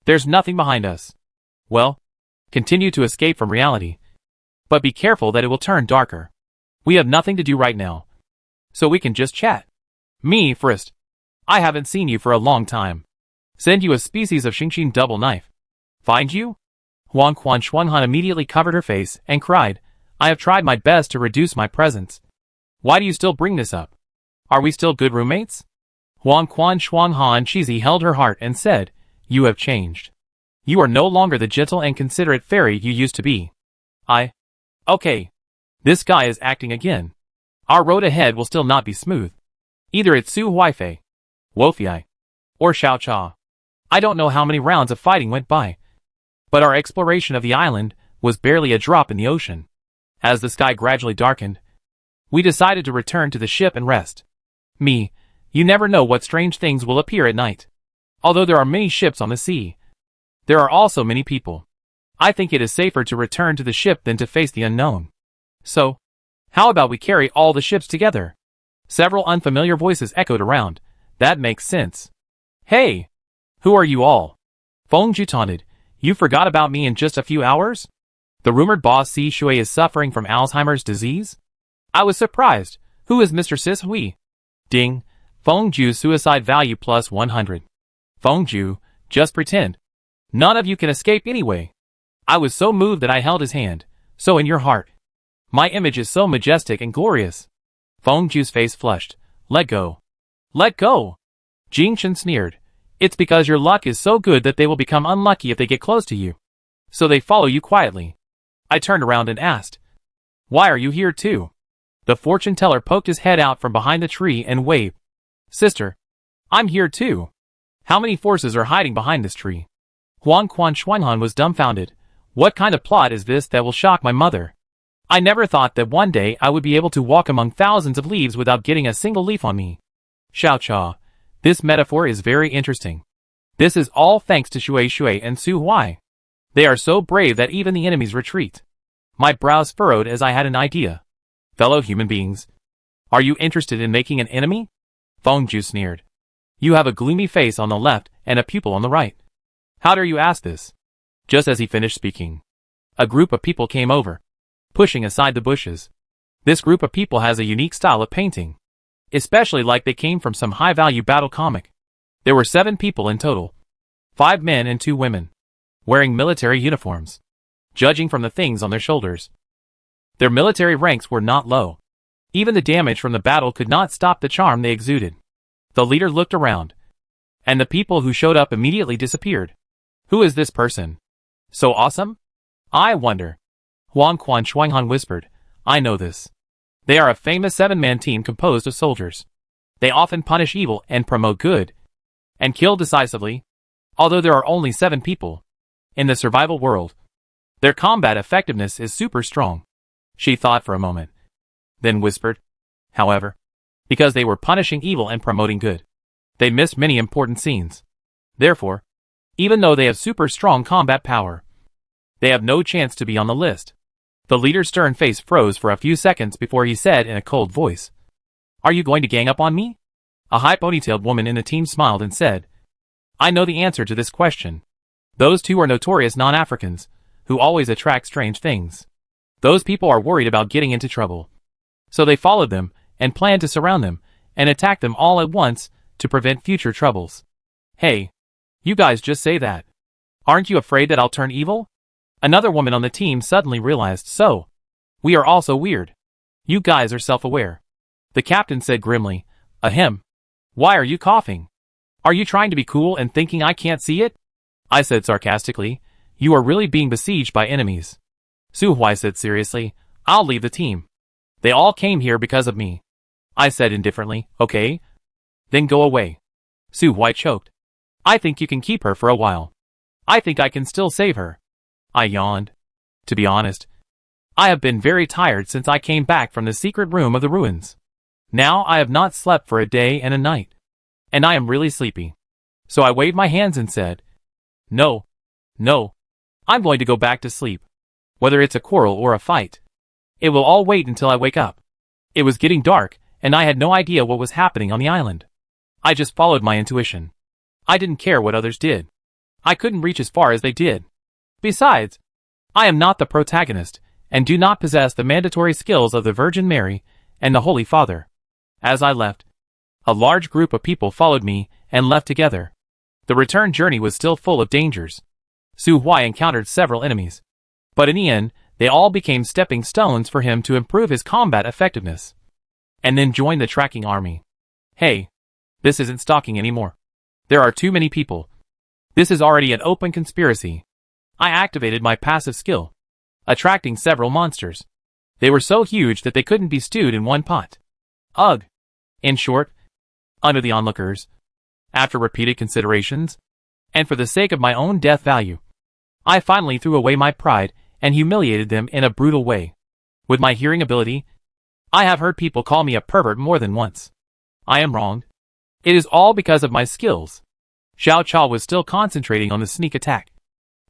There's nothing behind us. Well, continue to escape from reality. But be careful that it will turn darker. We have nothing to do right now. So we can just chat. Me first. I haven't seen you for a long time. Send you a species of Xingqing double knife. Find you? Huang Quan Shuanghan immediately covered her face and cried, I have tried my best to reduce my presence. Why do you still bring this up? Are we still good roommates? Huang Quan Shuanghan cheesy held her heart and said, you have changed. You are no longer the gentle and considerate fairy you used to be. Okay. This guy is acting again. Our road ahead will still not be smooth. Either it's Su Huaifei, Wofiai, or Xiao Cha. I don't know how many rounds of fighting went by. But our exploration of the island was barely a drop in the ocean. As the sky gradually darkened, we decided to return to the ship and rest. You never know what strange things will appear at night. Although there are many ships on the sea, there are also many people. I think it is safer to return to the ship than to face the unknown. So, how about we carry all the ships together? Several unfamiliar voices echoed around. That makes sense. Hey! Who are you all? Fengju taunted. You forgot about me in just a few hours? The rumored boss Si Shui is suffering from Alzheimer's disease? I was surprised. Who is Mr. Sis Hui? Ding. Fengju suicide value plus 100. Fengju, just pretend. None of you can escape anyway. I was so moved that I held his hand. So in your heart. My image is so majestic and glorious. Fengju's face flushed. Let go. Let go. Jingchen sneered. It's because your luck is so good that they will become unlucky if they get close to you. So they follow you quietly. I turned around and asked, why are you here too? The fortune teller poked his head out from behind the tree and waved. Sister, I'm here too. How many forces are hiding behind this tree? Huang Quan Shuanghan was dumbfounded. What kind of plot is this that will shock my mother? I never thought that one day I would be able to walk among thousands of leaves without getting a single leaf on me. Xiao Cha, this metaphor is very interesting. This is all thanks to Shui Shui and Su Hui. They are so brave that even the enemies retreat. My brows furrowed as I had an idea. Fellow human beings, are you interested in making an enemy? Fengju sneered. You have a gloomy face on the left and a pupil on the right. How dare you ask this? Just as he finished speaking, a group of people came over, pushing aside the bushes. This group of people has a unique style of painting, especially like they came from some high-value battle comic. There were 7 people in total, 5 men and 2 women, wearing military uniforms, judging from the things on their shoulders. Their military ranks were not low. Even the damage from the battle could not stop the charm they exuded. The leader looked around, and the people who showed up immediately disappeared. Who is this person? So awesome? I wonder. Huang Quan Shuanghan whispered, I know this. They are a famous 7-man team composed of soldiers. They often punish evil and promote good, and kill decisively. Although there are only 7 people in the survival world, their combat effectiveness is super strong. She thought for a moment, then whispered, however, because they were punishing evil and promoting good, they missed many important scenes. Therefore, even though they have super strong combat power, they have no chance to be on the list. The leader's stern face froze for a few seconds before he said in a cold voice, Are you going to gang up on me? A high ponytailed woman in the team smiled and said, I know the answer to this question. Those 2 are notorious non-Africans, who always attract strange things. Those people are worried about getting into trouble. So they followed them, and planned to surround them, and attack them all at once, to prevent future troubles. Hey, you guys just say that. Aren't you afraid that I'll turn evil? Another woman on the team suddenly realized, so. We are also weird. You guys are self-aware. The captain said grimly, "Ahem. Why are you coughing? Are you trying to be cool and thinking I can't see it?" I said sarcastically, "You are really being besieged by enemies." Su Huai said seriously, "I'll leave the team. They all came here because of me." I said indifferently, "Okay. Then go away." Su Huai choked. "I think you can keep her for a while. I think I can still save her." I yawned. To be honest, I have been very tired since I came back from the secret room of the ruins. Now I have not slept for a day and a night. And I am really sleepy. So I waved my hands and said, No. I'm going to go back to sleep. Whether it's a quarrel or a fight. It will all wait until I wake up." It was getting dark, and I had no idea what was happening on the island. I just followed my intuition. I didn't care what others did. I couldn't reach as far as they did. Besides, I am not the protagonist, and do not possess the mandatory skills of the Virgin Mary and the Holy Father. As I left, a large group of people followed me and left together. The return journey was still full of dangers. Su Huai encountered several enemies, but in the end, they all became stepping stones for him to improve his combat effectiveness. And then join the tracking army. Hey, this isn't stalking anymore. There are too many people. This is already an open conspiracy. I activated my passive skill, attracting several monsters. They were so huge that they couldn't be stewed in one pot. Ugh. In short, under the onlookers, after repeated considerations, and for the sake of my own death value, I finally threw away my pride and humiliated them in a brutal way. With my hearing ability, I have heard people call me a pervert more than once. I am wrong. It is all because of my skills. Xiao Cha was still concentrating on the sneak attack,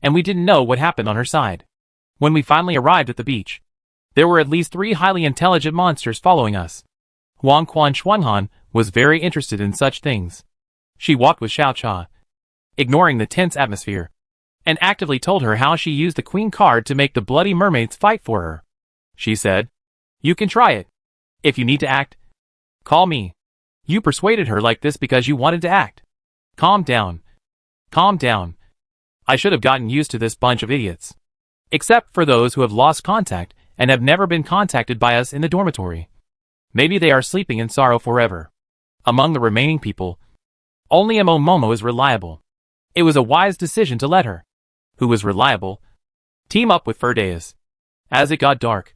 and we didn't know what happened on her side. When we finally arrived at the beach, there were at least 3 highly intelligent monsters following us. Huang Quan Xuanhan was very interested in such things. She walked with Xiao Cha, ignoring the tense atmosphere, and actively told her how she used the queen card to make the bloody mermaids fight for her. She said, "You can try it. If you need to act, call me." You persuaded her like this because you wanted to act. Calm down. Calm down. I should have gotten used to this bunch of idiots. Except for those who have lost contact and have never been contacted by us in the dormitory. Maybe they are sleeping in sorrow forever. Among the remaining people, only Mo Momo is reliable. It was a wise decision to let her, who was reliable, team up with Ferdeus. As it got dark,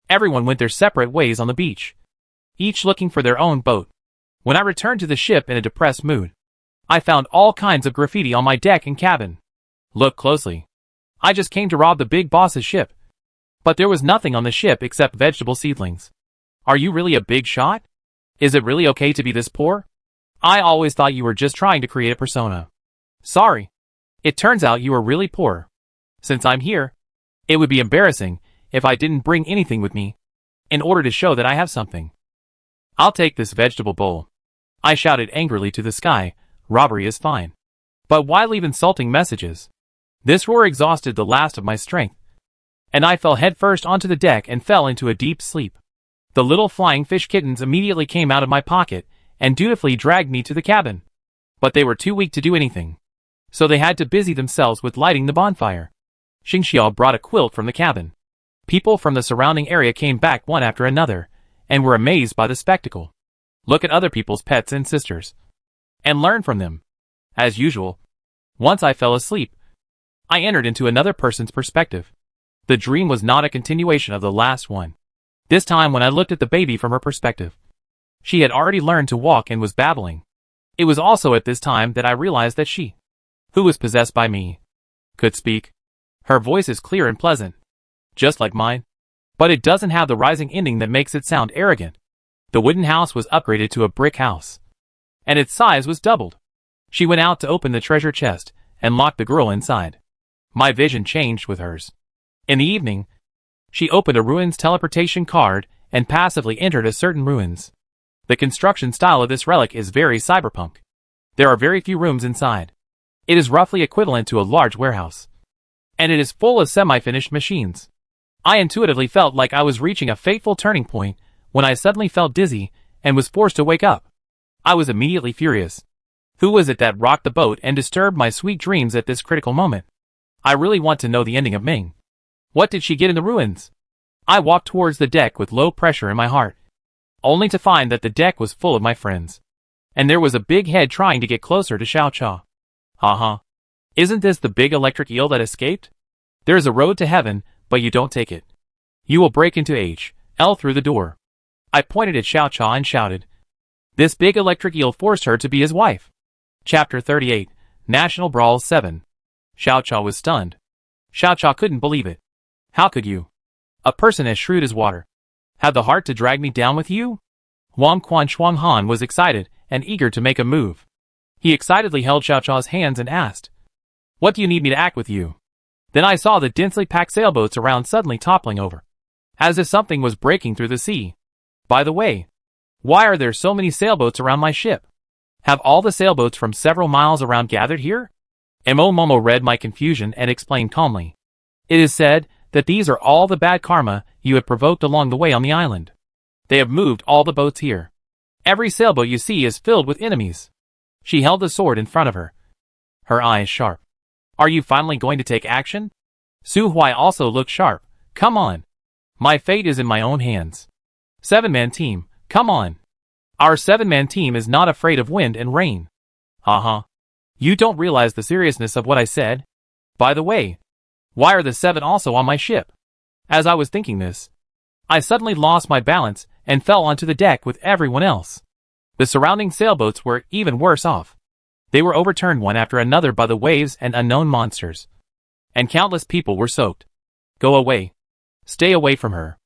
everyone went their separate ways on the beach, each looking for their own boat. When I returned to the ship in a depressed mood, I found all kinds of graffiti on my deck and cabin. Look closely. I just came to rob the big boss's ship. But there was nothing on the ship except vegetable seedlings. Are you really a big shot? Is it really okay to be this poor? I always thought you were just trying to create a persona. Sorry. It turns out you are really poor. Since I'm here, it would be embarrassing if I didn't bring anything with me, in order to show that I have something. I'll take this vegetable bowl. I shouted angrily to the sky, robbery is fine. But why leave insulting messages? This roar exhausted the last of my strength, and I fell headfirst onto the deck and fell into a deep sleep. The little flying fish kittens immediately came out of my pocket and dutifully dragged me to the cabin. But they were too weak to do anything, so they had to busy themselves with lighting the bonfire. Xingxiao brought a quilt from the cabin. People from the surrounding area came back one after another, and were amazed by the spectacle. Look at other people's pets and sisters, and learn from them. As usual, once I fell asleep, I entered into another person's perspective. The dream was not a continuation of the last one. This time when I looked at the baby from her perspective, she had already learned to walk and was babbling. It was also at this time that I realized that she, who was possessed by me, could speak. Her voice is clear and pleasant, just like mine, but it doesn't have the rising ending that makes it sound arrogant. The wooden house was upgraded to a brick house, and its size was doubled. She went out to open the treasure chest and locked the girl inside. My vision changed with hers. In the evening, she opened a ruins teleportation card and passively entered a certain ruins. The construction style of this relic is very cyberpunk. There are very few rooms inside. It is roughly equivalent to a large warehouse, and it is full of semi-finished machines. I intuitively felt like I was reaching a fateful turning point when I suddenly felt dizzy and was forced to wake up. I was immediately furious. Who was it that rocked the boat and disturbed my sweet dreams at this critical moment? I really want to know the ending of Ming. What did she get in the ruins? I walked towards the deck with low pressure in my heart. only to find that the deck was full of my friends. And there was a big head trying to get closer to Xiao Cha. Haha. Isn't this the big electric eel that escaped? There is a road to heaven, but you don't take it. You will break into H.L. through the door. I pointed at Xiao Cha and shouted. This big electric eel forced her to be his wife. Chapter 38, National Brawls 7. Xiao Cha was stunned. Xiao Cha couldn't believe it. How could you? A person as shrewd as water. Have the heart to drag me down with you? Wang Quan Shuang Han was excited and eager to make a move. He excitedly held Xiao Cha's hands and asked, What do you need me to act with you? Then I saw the densely packed sailboats around suddenly toppling over, as if something was breaking through the sea. By the way, why are there so many sailboats around my ship? Have all the sailboats from several miles around gathered here? Mo Momo read my confusion and explained calmly. It is said that these are all the bad karma you have provoked along the way on the island. They have moved all the boats here. Every sailboat you see is filled with enemies. She held the sword in front of her. Her eyes sharp. Are you finally going to take action? Su Huai also looked sharp. Come on. My fate is in my own hands. 7-man team, come on. Our 7-man team is not afraid of wind and rain. Haha. You don't realize the seriousness of what I said? By the way, why are the 7 also on my ship? As I was thinking this, I suddenly lost my balance and fell onto the deck with everyone else. The surrounding sailboats were even worse off. They were overturned one after another by the waves and unknown monsters. And countless people were soaked. Go away. Stay away from her.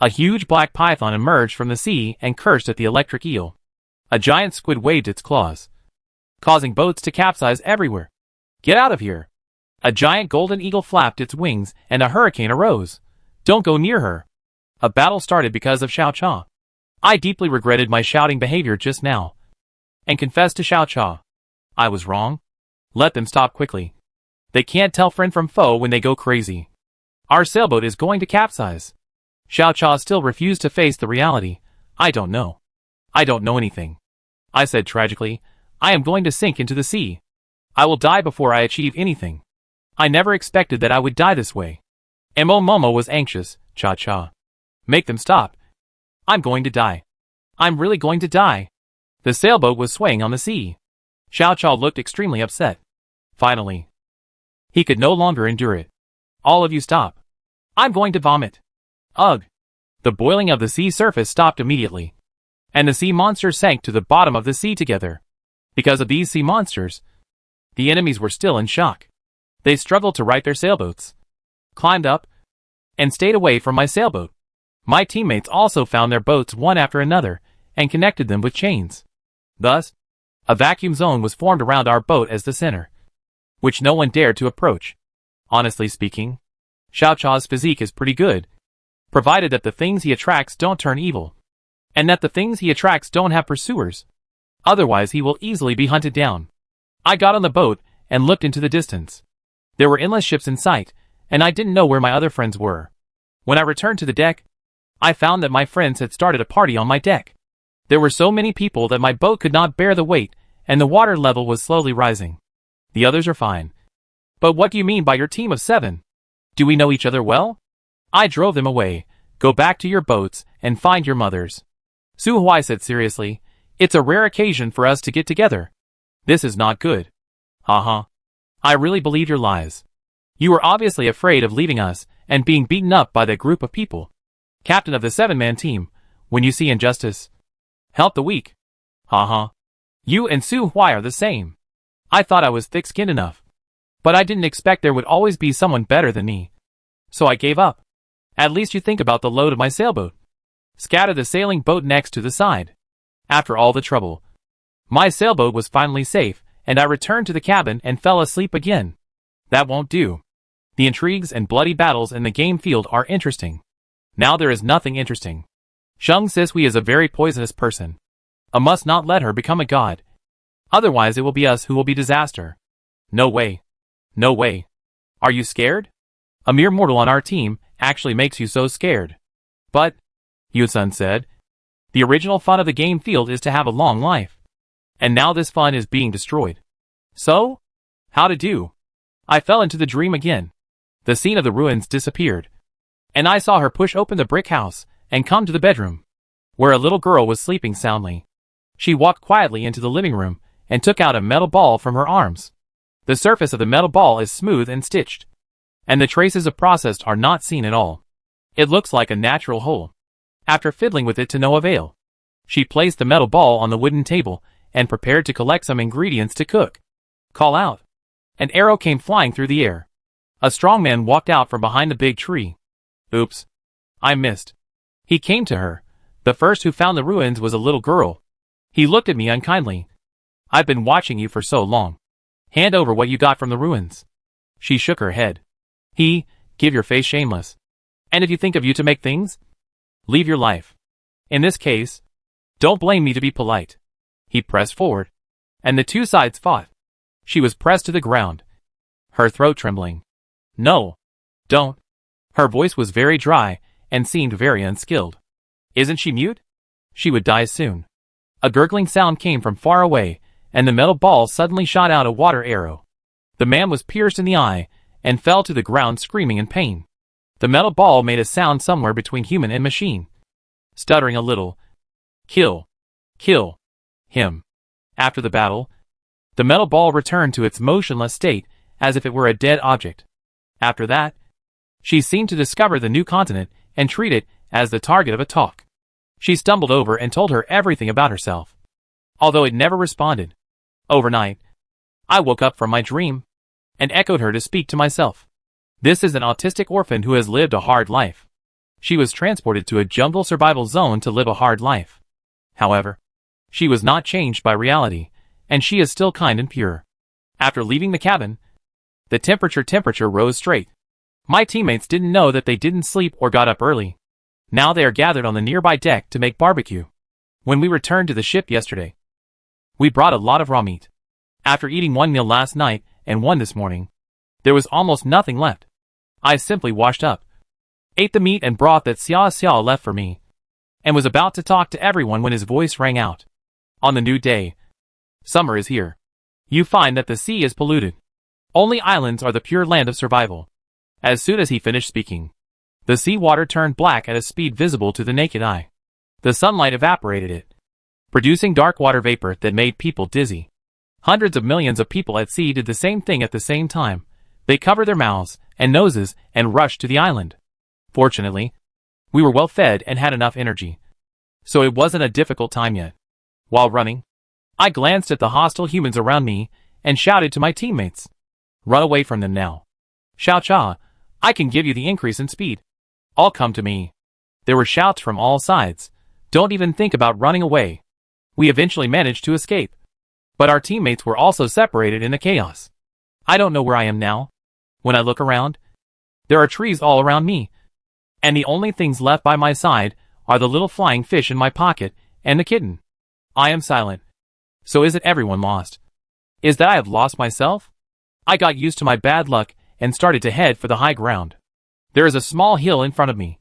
A huge black python emerged from the sea and cursed at the electric eel. A giant squid waved its claws, causing boats to capsize everywhere. Get out of here. A giant golden eagle flapped its wings and a hurricane arose. Don't go near her. A battle started because of Xiao Cha. I deeply regretted my shouting behavior just now, and confessed to Xiao Cha. I was wrong. Let them stop quickly. They can't tell friend from foe when they go crazy. Our sailboat is going to capsize. Xiao Cha still refused to face the reality. I don't know. I don't know anything. I said tragically, I am going to sink into the sea. I will die before I achieve anything. I never expected that I would die this way. Mo Momo was anxious. Cha Cha. Make them stop. I'm going to die. I'm really going to die. The sailboat was swaying on the sea. Xiao Cha looked extremely upset. Finally, he could no longer endure it. All of you stop. I'm going to vomit. Ugh. The boiling of the sea surface stopped immediately, and the sea monsters sank to the bottom of the sea together. Because of these sea monsters, the enemies were still in shock. They struggled to right their sailboats, climbed up, and stayed away from my sailboat. My teammates also found their boats one after another and connected them with chains. Thus, a vacuum zone was formed around our boat as the center, which no one dared to approach. Honestly speaking, Xiao Cha's physique is pretty good, provided that the things he attracts don't turn evil, and that the things he attracts don't have pursuers. Otherwise he will easily be hunted down. I got on the boat and looked into the distance. There were endless ships in sight, and I didn't know where my other friends were. When I returned to the deck, I found that my friends had started a party on my deck. There were so many people that my boat could not bear the weight, and the water level was slowly rising. The others are fine. But what do you mean by your team of 7? Do we know each other well? I drove them away. Go back to your boats and find your mothers. Su Huai said seriously, it's a rare occasion for us to get together. This is not good. Haha. I really believe your lies. You were obviously afraid of leaving us and being beaten up by that group of people. Captain of the 7-man team, when you see injustice, help the weak. Haha. You and Su Huai are the same. I thought I was thick-skinned enough, but I didn't expect there would always be someone better than me. So I gave up. At least you think about the load of my sailboat. Scatter the sailing boat next to the side. After all the trouble, my sailboat was finally safe, and I returned to the cabin and fell asleep again. That won't do. The intrigues and bloody battles in the game field are interesting. Now there is nothing interesting. Sheng Sisui is a very poisonous person. I must not let her become a god. Otherwise it will be us who will be disaster. No way. No way. Are you scared? A mere mortal on our team actually makes you so scared. But, Yu-sun said, the original fun of the game field is to have a long life. And now this fun is being destroyed. So? How to do? I fell into the dream again. The scene of the ruins disappeared, and I saw her push open the brick house and come to the bedroom. where a little girl was sleeping soundly. She walked quietly into the living room and took out a metal ball from her arms. The surface of the metal ball is smooth and stitched, and the traces of processed are not seen at all. It looks like a natural hole. After fiddling with it to no avail, she placed the metal ball on the wooden table and prepared to collect some ingredients to cook. Call out. An arrow came flying through the air. A strong man walked out from behind the big tree. Oops. I missed. He came to her. The first who found the ruins was a little girl. He looked at me unkindly. I've been watching you for so long. Hand over what you got from the ruins. She shook her head. Give your face shameless. And if you think of you to make things, leave your life. In this case, don't blame me to be polite. He pressed forward, and the two sides fought. She was pressed to the ground, her throat trembling. No. Don't. Her voice was very dry and seemed very unskilled. Isn't she mute? She would die soon. A gurgling sound came from far away, and the metal ball suddenly shot out a water arrow. The man was pierced in the eye and fell to the ground screaming in pain. The metal ball made a sound somewhere between human and machine. Stuttering a little, Kill him. After the battle, the metal ball returned to its motionless state as if it were a dead object. After that, she seemed to discover the new continent and treat it as the target of a talk. She stumbled over and told her everything about herself, although it never responded. Overnight, I woke up from my dream and echoed her to speak to myself. This is an autistic orphan who has lived a hard life. She was transported to a jungle survival zone to live a hard life. However, she was not changed by reality, and she is still kind and pure. After leaving the cabin, the temperature rose straight. My teammates didn't know that they didn't sleep or got up early. Now they are gathered on the nearby deck to make barbecue. When we returned to the ship yesterday, we brought a lot of raw meat. After eating one meal last night and one this morning, there was almost nothing left. I simply washed up, ate the meat and broth that Xiao left for me, and was about to talk to everyone when his voice rang out. On the new day, summer is here. You find that the sea is polluted. Only islands are the pure land of survival. As soon as he finished speaking, the sea water turned black at a speed visible to the naked eye. The sunlight evaporated it, producing dark water vapor that made people dizzy. Hundreds of millions of people at sea did the same thing at the same time. They covered their mouths and noses and rushed to the island. Fortunately, we were well fed and had enough energy, so it wasn't a difficult time yet. While running, I glanced at the hostile humans around me and shouted to my teammates. Run away from them now. Xiao, I can give you the increase in speed. All come to me. There were shouts from all sides. Don't even think about running away. We eventually managed to escape, but our teammates were also separated in the chaos. I don't know where I am now. When I look around, there are trees all around me, and the only things left by my side are the little flying fish in my pocket and the kitten. I am silent. So is it everyone lost? Is that I have lost myself? I got used to my bad luck and started to head for the high ground. There is a small hill in front of me,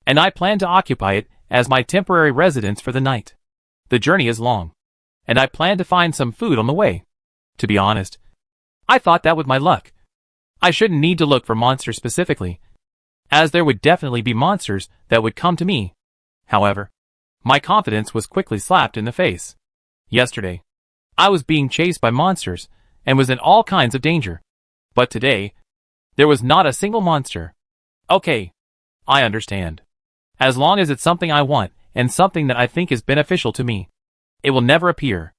and I plan to occupy it as my temporary residence for the night. The journey is long, and I plan to find some food on the way. To be honest, I thought that with my luck, I shouldn't need to look for monsters specifically, as there would definitely be monsters that would come to me. However, my confidence was quickly slapped in the face. Yesterday, I was being chased by monsters and was in all kinds of danger. But today, there was not a single monster. Okay, I understand. As long as it's something I want and something that I think is beneficial to me, it will never appear.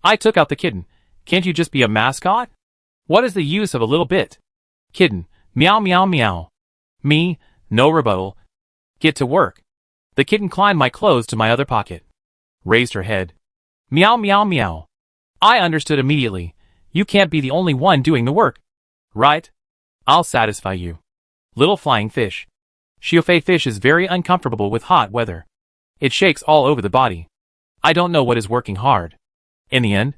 I took out the kitten. Can't you just be a mascot? What is the use of a little bit? Kitten, meow meow meow. Me, no rebuttal. Get to work. The kitten climbed my clothes to my other pocket, raised her head. Meow meow meow. I understood immediately. You can't be the only one doing the work, right? I'll satisfy you. Little flying fish. Xiaofei fish is very uncomfortable with hot weather. It shakes all over the body. I don't know what is working hard. In the end,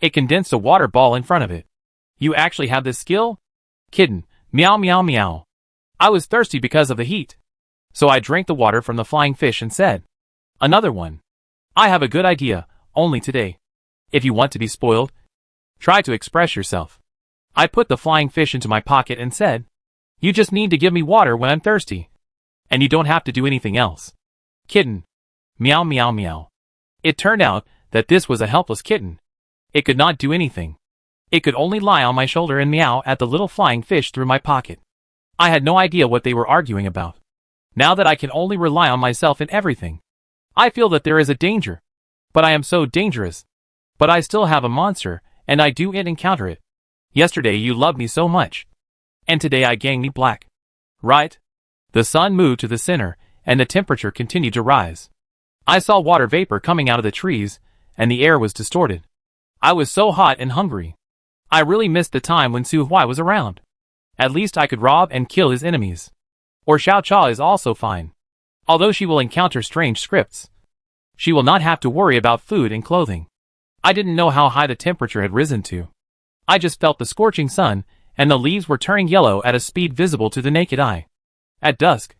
it condensed a water ball in front of it. You actually have this skill? Kitten, meow meow meow. I was thirsty because of the heat, so I drank the water from the flying fish and said, another one. I have a good idea, only today. If you want to be spoiled, try to express yourself. I put the flying fish into my pocket and said, you just need to give me water when I'm thirsty, and you don't have to do anything else. Kitten, Meow meow meow. It turned out that this was a helpless kitten. It could not do anything. It could only lie on my shoulder and meow at the little flying fish through my pocket. I had no idea what they were arguing about. Now that I can only rely on myself in everything, I feel that there is a danger. But I am so dangerous. But I still have a monster, and I do encounter it. Yesterday you loved me so much. And today I gang me black. Right? The sun moved to the center, and the temperature continued to rise. I saw water vapor coming out of the trees, and the air was distorted. I was so hot and hungry. I really missed the time when Su Huai was around. At least I could rob and kill his enemies. Or Xiao Cha is also fine. Although she will encounter strange scripts, she will not have to worry about food and clothing. I didn't know how high the temperature had risen to. I just felt the scorching sun, and the leaves were turning yellow at a speed visible to the naked eye. At dusk,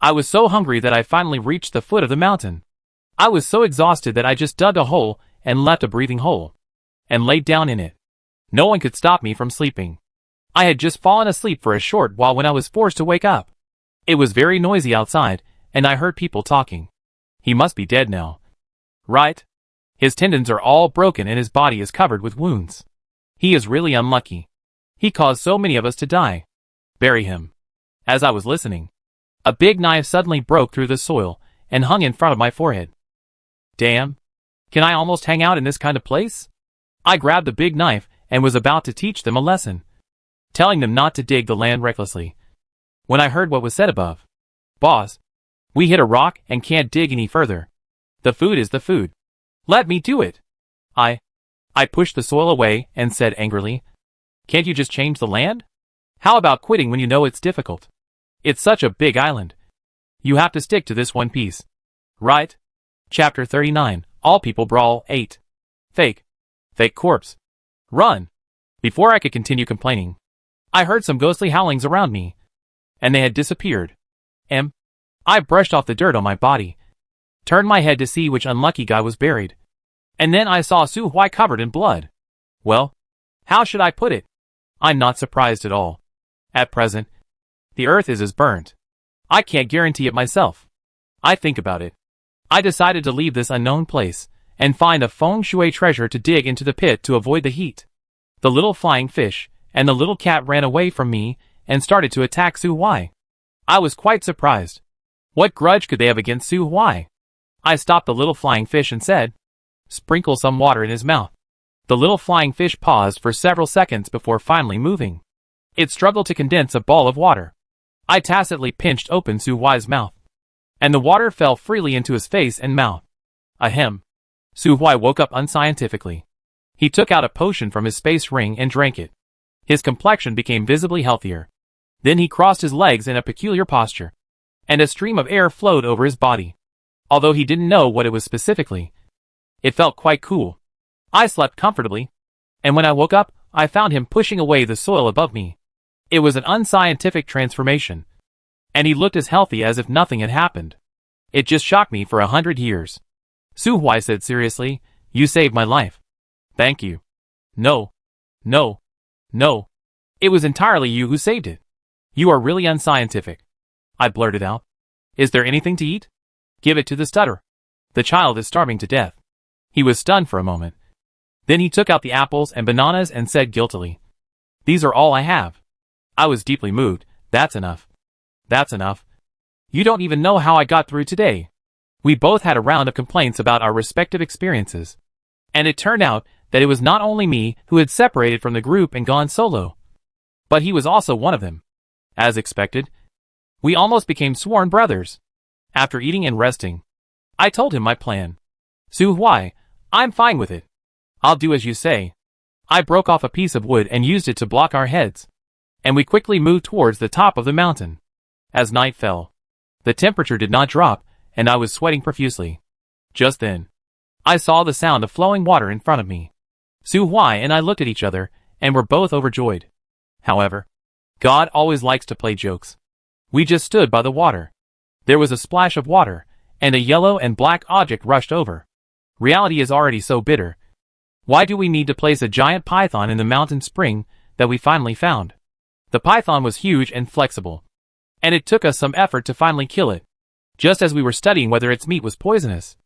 I was so hungry that I finally reached the foot of the mountain. I was so exhausted that I just dug a hole and left a breathing hole, and laid down in it. No one could stop me from sleeping. I had just fallen asleep for a short while when I was forced to wake up. It was very noisy outside, and I heard people talking. He must be dead now. Right? His tendons are all broken and his body is covered with wounds. He is really unlucky. He caused so many of us to die. Bury him. As I was listening, a big knife suddenly broke through the soil and hung in front of my forehead. Damn. Can I almost hang out in this kind of place? I grabbed the big knife and was about to teach them a lesson, telling them not to dig the land recklessly, when I heard what was said above. Boss, we hit a rock and can't dig any further. The food is the food. Let me do it. I pushed the soil away and said angrily, can't you just change the land? How about quitting when you know it's difficult? It's such a big island. You have to stick to this one piece. Right? Chapter 39, All People Brawl 8. Fake corpse. Run. Before I could continue complaining, I heard some ghostly howlings around me, and they had disappeared. I brushed off the dirt on my body, turned my head to see which unlucky guy was buried, and then I saw Su Huai covered in blood. Well, how should I put it? I'm not surprised at all. At present, the earth is as burnt. I can't guarantee it myself. I think about it. I decided to leave this unknown place and find a feng shui treasure to dig into the pit to avoid the heat. The little flying fish and the little cat ran away from me and started to attack Su Huai. I was quite surprised. What grudge could they have against Su Huai? I stopped the little flying fish and said, sprinkle some water in his mouth. The little flying fish paused for several seconds before finally moving. It struggled to condense a ball of water. I tacitly pinched open Su Huai's mouth, and the water fell freely into his face and mouth. Ahem. Su Huai woke up unscientifically. He took out a potion from his space ring and drank it. His complexion became visibly healthier. Then he crossed his legs in a peculiar posture, and a stream of air flowed over his body. Although he didn't know what it was specifically, it felt quite cool. I slept comfortably, and when I woke up, I found him pushing away the soil above me. It was an unscientific transformation, and he looked as healthy as if nothing had happened. It just shocked me for 100 years. Su Huai said seriously, you saved my life. Thank you. No. It was entirely you who saved it. You are really unscientific. I blurted out. Is there anything to eat? Give it to the stutter. The child is starving to death. He was stunned for a moment. Then he took out the apples and bananas and said guiltily, these are all I have. I was deeply moved. That's enough. That's enough. You don't even know how I got through today. We both had a round of complaints about our respective experiences. And it turned out that it was not only me who had separated from the group and gone solo, but he was also one of them. As expected, we almost became sworn brothers. After eating and resting, I told him my plan. Su Huai, I'm fine with it. I'll do as you say. I broke off a piece of wood and used it to block our heads, and we quickly moved towards the top of the mountain. As night fell, the temperature did not drop, and I was sweating profusely. Just then, I saw the sound of flowing water in front of me. Su Huai and I looked at each other, and were both overjoyed. However, God always likes to play jokes. We just stood by the water. There was a splash of water, and a yellow and black object rushed over. Reality is already so bitter. Why do we need to place a giant python in the mountain spring that we finally found? The python was huge and flexible, and it took us some effort to finally kill it. Just as we were studying whether its meat was poisonous,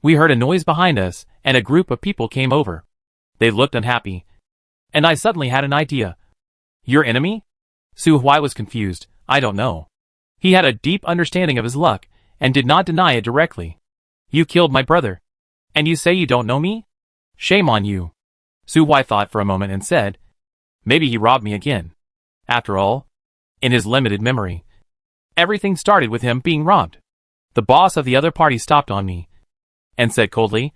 we heard a noise behind us, and a group of people came over. They looked unhappy, and I suddenly had an idea. Your enemy? Su Huai was confused. I don't know. He had a deep understanding of his luck, and did not deny it directly. You killed my brother. And you say you don't know me? Shame on you. Su Huai thought for a moment and said, maybe he robbed me again. After all, in his limited memory, everything started with him being robbed. The boss of the other party stopped on me and said coldly,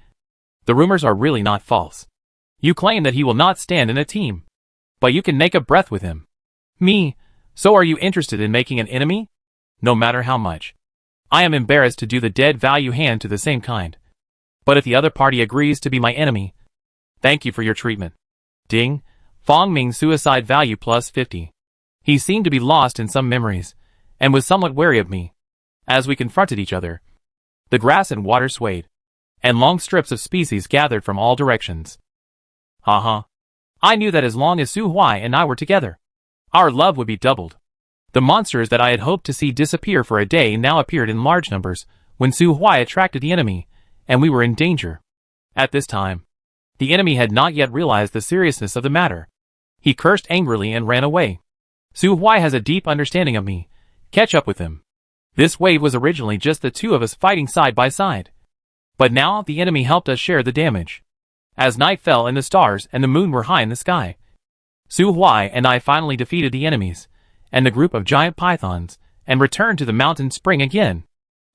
the rumors are really not false. You claim that he will not stand in a team, but you can make a breath with him. Me, so are you interested in making an enemy? No matter how much. I am embarrassed to do the dead value hand to the same kind. But if the other party agrees to be my enemy, thank you for your treatment. Ding, Fong Ming suicide value plus 50. He seemed to be lost in some memories, and was somewhat wary of me. As we confronted each other, the grass and water swayed, and long strips of species gathered from all directions. I knew that as long as Su Huai and I were together, our love would be doubled. The monsters that I had hoped to see disappear for a day now appeared in large numbers when Su Huai attracted the enemy, and we were in danger. At this time, the enemy had not yet realized the seriousness of the matter. He cursed angrily and ran away. Su Huai has a deep understanding of me. Catch up with him. This wave was originally just the two of us fighting side by side. But now the enemy helped us share the damage. As night fell and the stars and the moon were high in the sky, Su Huai and I finally defeated the enemies and the group of giant pythons, and returned to the mountain spring again.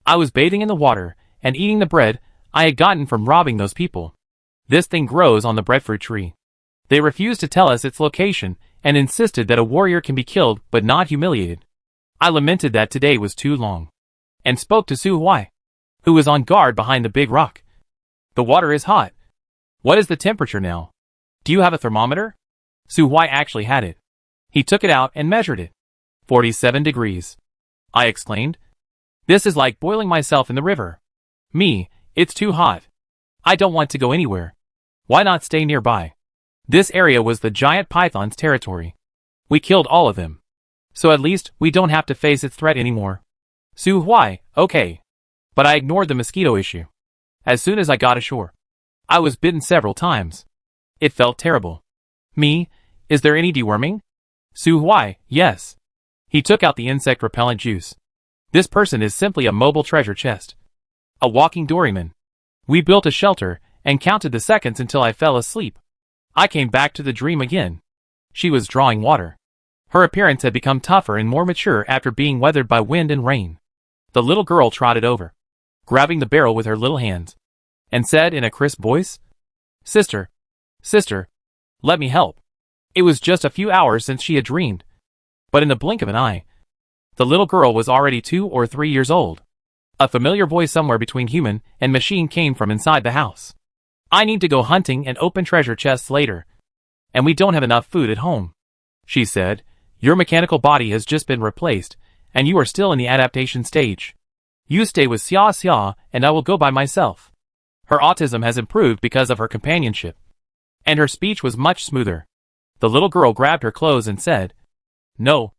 I was bathing in the water and eating the bread I had gotten from robbing those people. This thing grows on the breadfruit tree. They refused to tell us its location and insisted that a warrior can be killed but not humiliated. I lamented that today was too long, and spoke to Su Huai, who was on guard behind the big rock. The water is hot. What is the temperature now? Do you have a thermometer? Su Huai actually had it. He took it out and measured it. 47 degrees. I exclaimed. This is like boiling myself in the river. Me, it's too hot. I don't want to go anywhere. Why not stay nearby? This area was the giant python's territory. We killed all of them. So at least we don't have to face its threat anymore. Su Huai, okay. But I ignored the mosquito issue. As soon as I got ashore, I was bitten several times. It felt terrible. Me, is there any deworming? Su Huai, yes. He took out the insect repellent juice. This person is simply a mobile treasure chest. A walking doryman. We built a shelter and counted the seconds until I fell asleep. I came back to the dream again. She was drawing water. Her appearance had become tougher and more mature after being weathered by wind and rain. The little girl trotted over, grabbing the barrel with her little hands, and said in a crisp voice, Sister, let me help. It was just a few hours since she had dreamed, but in the blink of an eye, the little girl was already 2 or 3 years old. A familiar voice somewhere between human and machine came from inside the house. I need to go hunting and open treasure chests later, and we don't have enough food at home, she said. Your mechanical body has just been replaced, and you are still in the adaptation stage. You stay with Xia Xia, and I will go by myself. Her autism has improved because of her companionship, and her speech was much smoother. The little girl grabbed her clothes and said, No,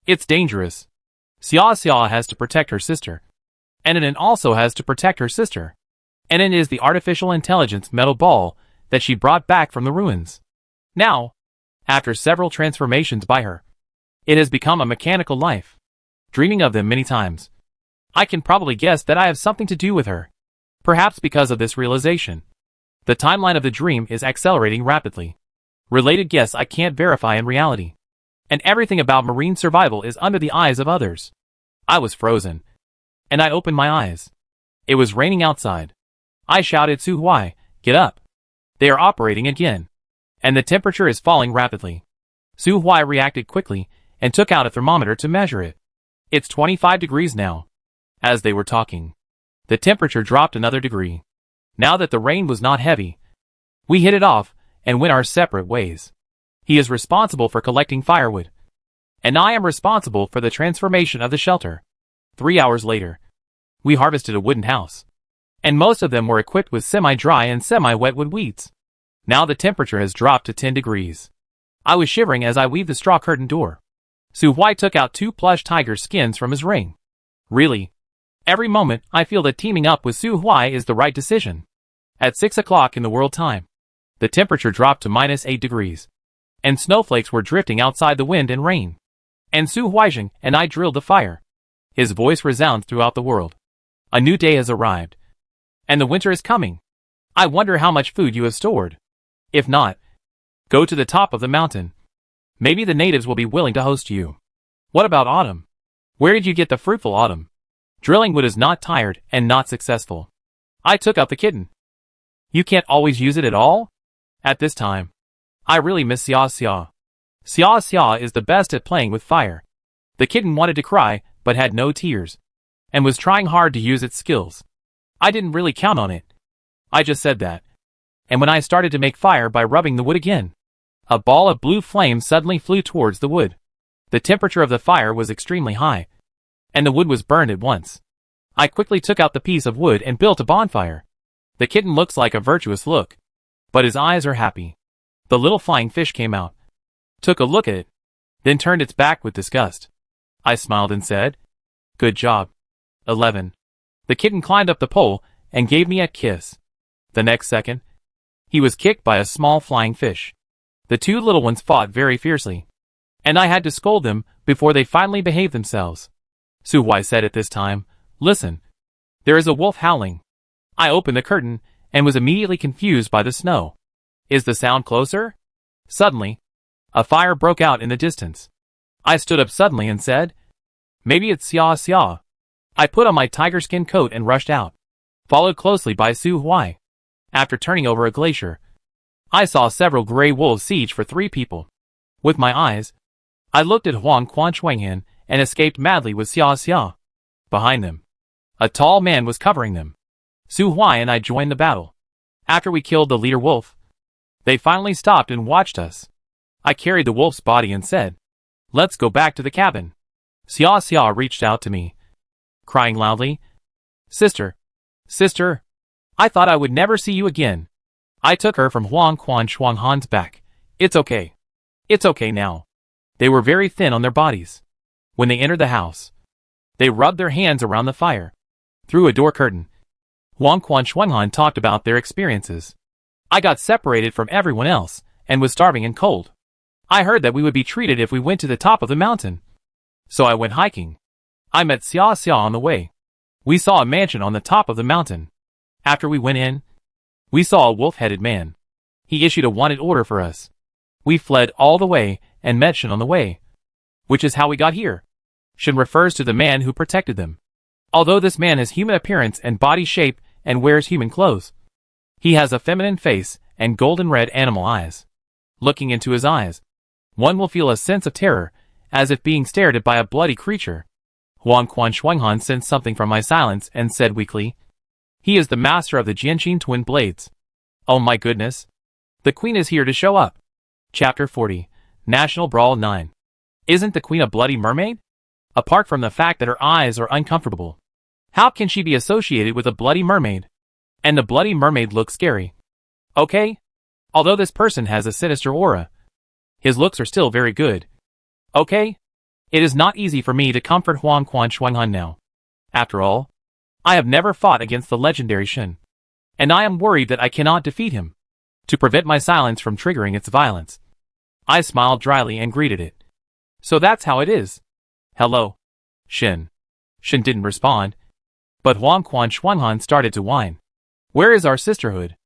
it's dangerous. Xia Xia has to protect her sister. Enin also has to protect her sister. Enin is the artificial intelligence metal ball that she brought back from the ruins. Now, after several transformations by her, it has become a mechanical life, dreaming of them many times. I can probably guess that I have something to do with her. Perhaps because of this realization, the timeline of the dream is accelerating rapidly. Related guess I can't verify in reality. And everything about marine survival is under the eyes of others. I was frozen, and I opened my eyes. It was raining outside. I shouted, Su Huai, get up. They are operating again, and the temperature is falling rapidly. Su Huai reacted quickly and took out a thermometer to measure it. It's 25 degrees now. As they were talking, the temperature dropped another degree. Now that the rain was not heavy, we hit it off and went our separate ways. He is responsible for collecting firewood, and I am responsible for the transformation of the shelter. 3 hours later, we harvested a wooden house, and most of them were equipped with semi-dry and semi-wet wood weeds. Now the temperature has dropped to 10 degrees. I was shivering as I weaved the straw curtain door. Su Huai took out 2 plush tiger skins from his ring. Really? Every moment, I feel that teaming up with Su Huai is the right decision. At 6 o'clock in the world time, the temperature dropped to -8 degrees, and snowflakes were drifting outside the wind and rain. And Su Huaijing and I drilled the fire. His voice resounds throughout the world. A new day has arrived, and the winter is coming. I wonder how much food you have stored. If not, go to the top of the mountain. Maybe the natives will be willing to host you. What about autumn? Where did you get the fruitful autumn? Drilling wood is not tired and not successful. I took up the kitten. You can't always use it at all? At this time, I really miss Xia Xia. Xia Xia is the best at playing with fire. The kitten wanted to cry, but had no tears, and was trying hard to use its skills. I didn't really count on it. I just said that. And when I started to make fire by rubbing the wood again, a ball of blue flame suddenly flew towards the wood. The temperature of the fire was extremely high, and the wood was burned at once. I quickly took out the piece of wood and built a bonfire. The kitten looks like a virtuous look, but his eyes are happy. The little flying fish came out, took a look at it, then turned its back with disgust. I smiled and said, "Good job." 11. The kitten climbed up the pole and gave me a kiss. The next second, he was kicked by a small flying fish. The two little ones fought very fiercely, and I had to scold them before they finally behaved themselves. Su Huai said at this time, "Listen, there is a wolf howling." I opened the curtain and was immediately confused by the snow. Is the sound closer? Suddenly, a fire broke out in the distance. I stood up suddenly and said, "Maybe it's Xia Xia." I put on my tiger skin coat and rushed out, followed closely by Su Huai. After turning over a glacier, I saw several gray wolves siege for 3 people. With my eyes, I looked at Huang Quan Shuanghan and escaped madly with Xia Xia. Behind them, a tall man was covering them. Su Huai and I joined the battle. After we killed the leader wolf, they finally stopped and watched us. I carried the wolf's body and said, "Let's go back to the cabin." Xia Xia reached out to me, crying loudly, "Sister, sister, I thought I would never see you again." I took her from Huang Quan Shuanghan's back. "It's okay. It's okay now." They were very thin on their bodies. When they entered the house, they rubbed their hands around the fire. Through a door curtain, Huang Quan Shuanghan talked about their experiences. I got separated from everyone else and was starving and cold. I heard that we would be treated if we went to the top of the mountain. So I went hiking. I met Xia Xia on the way. We saw a mansion on the top of the mountain. After we went in, we saw a wolf-headed man. He issued a wanted order for us. We fled all the way and met Shen on the way, which is how we got here. Shen refers to the man who protected them. Although this man has human appearance and body shape and wears human clothes, he has a feminine face and golden red animal eyes. Looking into his eyes, one will feel a sense of terror, as if being stared at by a bloody creature. Huang Quan Shuanghan sensed something from my silence and said weakly, "He is the master of the Jianqing twin blades." Oh my goodness. The queen is here to show up. Chapter 40. National Brawl 9. Isn't the queen a bloody mermaid? Apart from the fact that her eyes are uncomfortable, how can she be associated with a bloody mermaid? And the bloody mermaid looks scary. Okay? Although this person has a sinister aura, his looks are still very good. Okay? It is not easy for me to comfort Huang Quan Shuanghan now. After all, I have never fought against the legendary Shen, and I am worried that I cannot defeat him. To prevent my silence from triggering its violence, I smiled dryly and greeted it. "So that's how it is. Hello, Shen." Shen didn't respond, but Huang Quan Shuanghan started to whine. "Where is our sisterhood?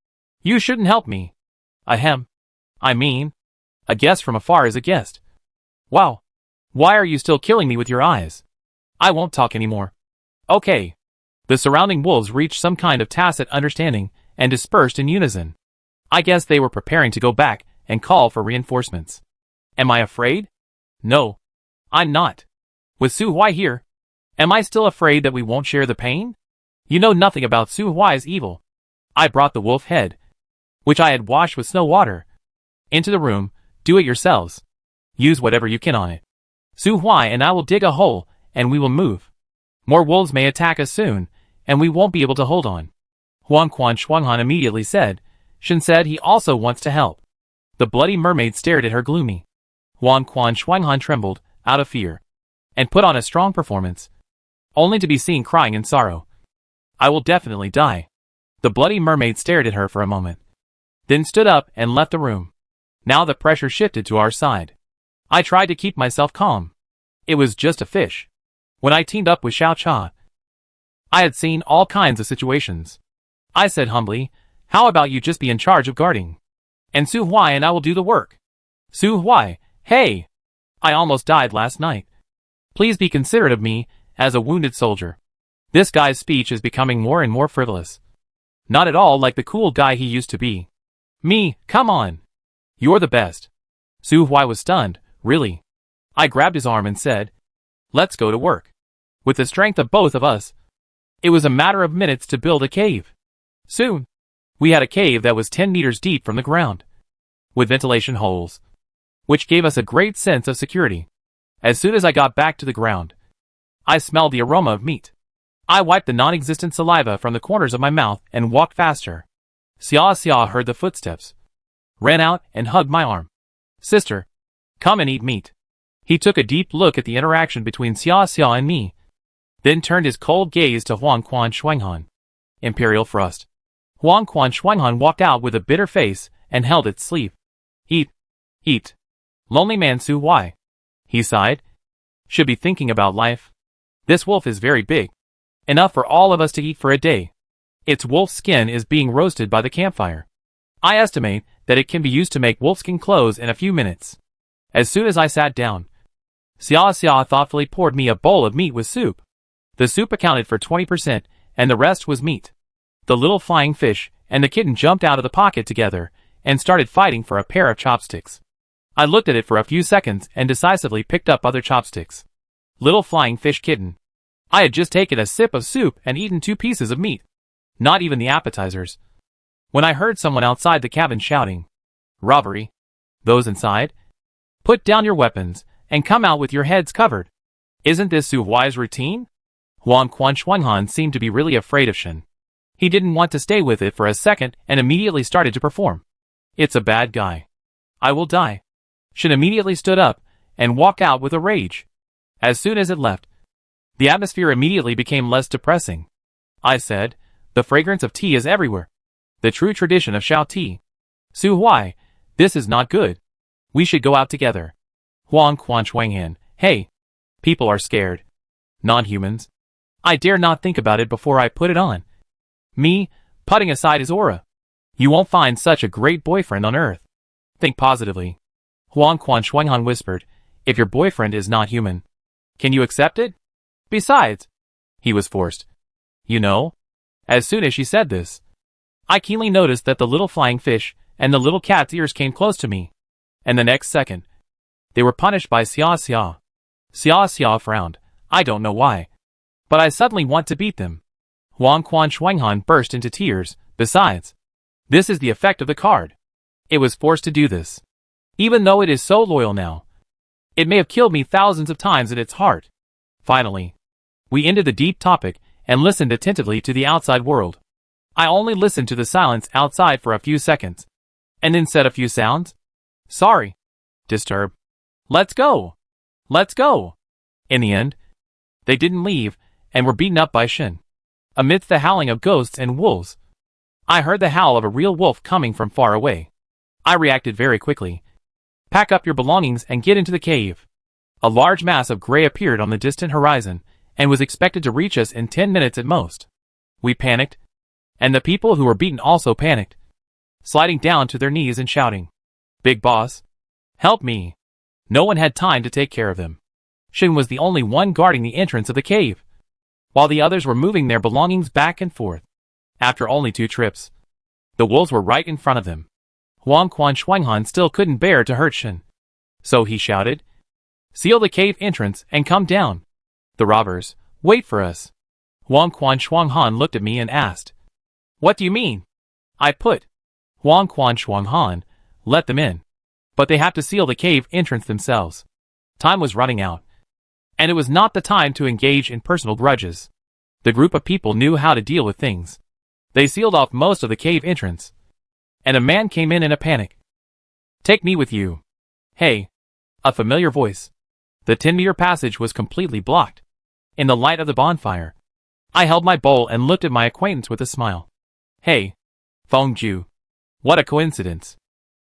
You shouldn't help me." Ahem. I mean, a guest from afar is a guest. Wow. Why are you still killing me with your eyes? I won't talk anymore. Okay. The surrounding wolves reached some kind of tacit understanding and dispersed in unison. I guess they were preparing to go back and call for reinforcements. Am I afraid? No. I'm not. With Su Huai here, am I still afraid that we won't share the pain? You know nothing about Su Huai's evil. I brought the wolf head, which I had washed with snow water, into the room. Do it yourselves. Use whatever you can on it. Su Huai and I will dig a hole, and we will move. More wolves may attack us soon, and we won't be able to hold on. Huang Quan Shuanghan immediately said. Shen said he also wants to help. The bloody mermaid stared at her gloomy. Huang Quan Shuanghan trembled, out of fear, and put on a strong performance. only to be seen crying in sorrow. I will definitely die. The bloody mermaid stared at her for a moment, then stood up and left the room. Now the pressure shifted to our side. I tried to keep myself calm. It was just a fish. When I teamed up with Xiao Cha, I had seen all kinds of situations. I said humbly, how about you just be in charge of guarding? And Su Huai and I will do the work. Su Huai, hey! I almost died last night. Please be considerate of me, as a wounded soldier. This guy's speech is becoming more and more frivolous. Not at all like the cool guy he used to be. Me, come on. You're the best. Su Huai was stunned, really. I grabbed his arm and said, let's go to work. With the strength of both of us, it was a matter of minutes to build a cave. Soon, we had a cave that was 10 meters deep from the ground, with ventilation holes, which gave us a great sense of security. As soon as I got back to the ground, I smelled the aroma of meat. I wiped the non-existent saliva from the corners of my mouth and walked faster. Xia Xia heard the footsteps, ran out and hugged my arm. Sister, come and eat meat. He took a deep look at the interaction between Xia Xia and me, then turned his cold gaze to Huang Quan Shuanghan. Imperial thrust. Huang Quan Shuanghan walked out with a bitter face and held its sleeve. Eat. Eat. Lonely man Su Huai. He sighed. Should be thinking about life. This wolf is very big. Enough for all of us to eat for a day. Its wolf skin is being roasted by the campfire. I estimate that it can be used to make wolfskin clothes in a few minutes. As soon as I sat down, Xia Xia thoughtfully poured me a bowl of meat with soup. The soup accounted for 20%, and the rest was meat. The little flying fish and the kitten jumped out of the pocket together and started fighting for a pair of chopsticks. I looked at it for a few seconds and decisively picked up other chopsticks. Little flying fish kitten. I had just taken a sip of soup and eaten 2 pieces of meat. Not even the appetizers. When I heard someone outside the cabin shouting, robbery. Those inside, put down your weapons and come out with your heads covered. Isn't this Su Huai's routine? Huang Quan Shuanghan seemed to be really afraid of Shen. He didn't want to stay with it for a second and immediately started to perform. It's a bad guy. I will die. Shen immediately stood up and walked out with a rage. As soon as it left, the atmosphere immediately became less depressing. I said, the fragrance of tea is everywhere. The true tradition of Shao tea. Su Huai, this is not good. We should go out together. Huang Quan Shuanghan, hey. People are scared. Non-humans. I dare not think about it before I put it on. Me, putting aside his aura. You won't find such a great boyfriend on earth. Think positively. Huang Quan Shuanghan whispered, if your boyfriend is not human, can you accept it? Besides, he was forced. You know? As soon as she said this, I keenly noticed that the little flying fish and the little cat's ears came close to me. And the next second, they were punished by Xia Xia. Xia Xia frowned. I don't know why, but I suddenly want to beat them. Huang Quan Shuanghan burst into tears. Besides, this is the effect of the card. It was forced to do this. Even though it is so loyal now, it may have killed me thousands of times in its heart. Finally, we ended the deep topic and listened attentively to the outside world. I only listened to the silence outside for a few seconds, and then said a few sounds. Sorry. Disturb. Let's go. Let's go. In the end, they didn't leave and were beaten up by Shen. Amidst the howling of ghosts and wolves, I heard the howl of a real wolf coming from far away. I reacted very quickly. Pack up your belongings and get into the cave. A large mass of gray appeared on the distant horizon and was expected to reach us in 10 minutes at most. We panicked, and the people who were beaten also panicked, sliding down to their knees and shouting, Big boss, help me. No one had time to take care of them. Shen was the only one guarding the entrance of the cave, while the others were moving their belongings back and forth. After only 2 trips, the wolves were right in front of them. Huang Quan Shuanghan still couldn't bear to hurt Shen, so he shouted, seal the cave entrance and come down. The robbers, wait for us. Huang Quan Shuanghan looked at me and asked, what do you mean? I put, Huang Quan Shuanghan, let them in. But they have to seal the cave entrance themselves. Time was running out, and it was not the time to engage in personal grudges. The group of people knew how to deal with things. They sealed off most of the cave entrance, and a man came in a panic. Take me with you. Hey. A familiar voice. The 10-meter passage was completely blocked. in the light of the bonfire. I held my bowl and looked at my acquaintance with a smile. Hey, Fengju. What a coincidence.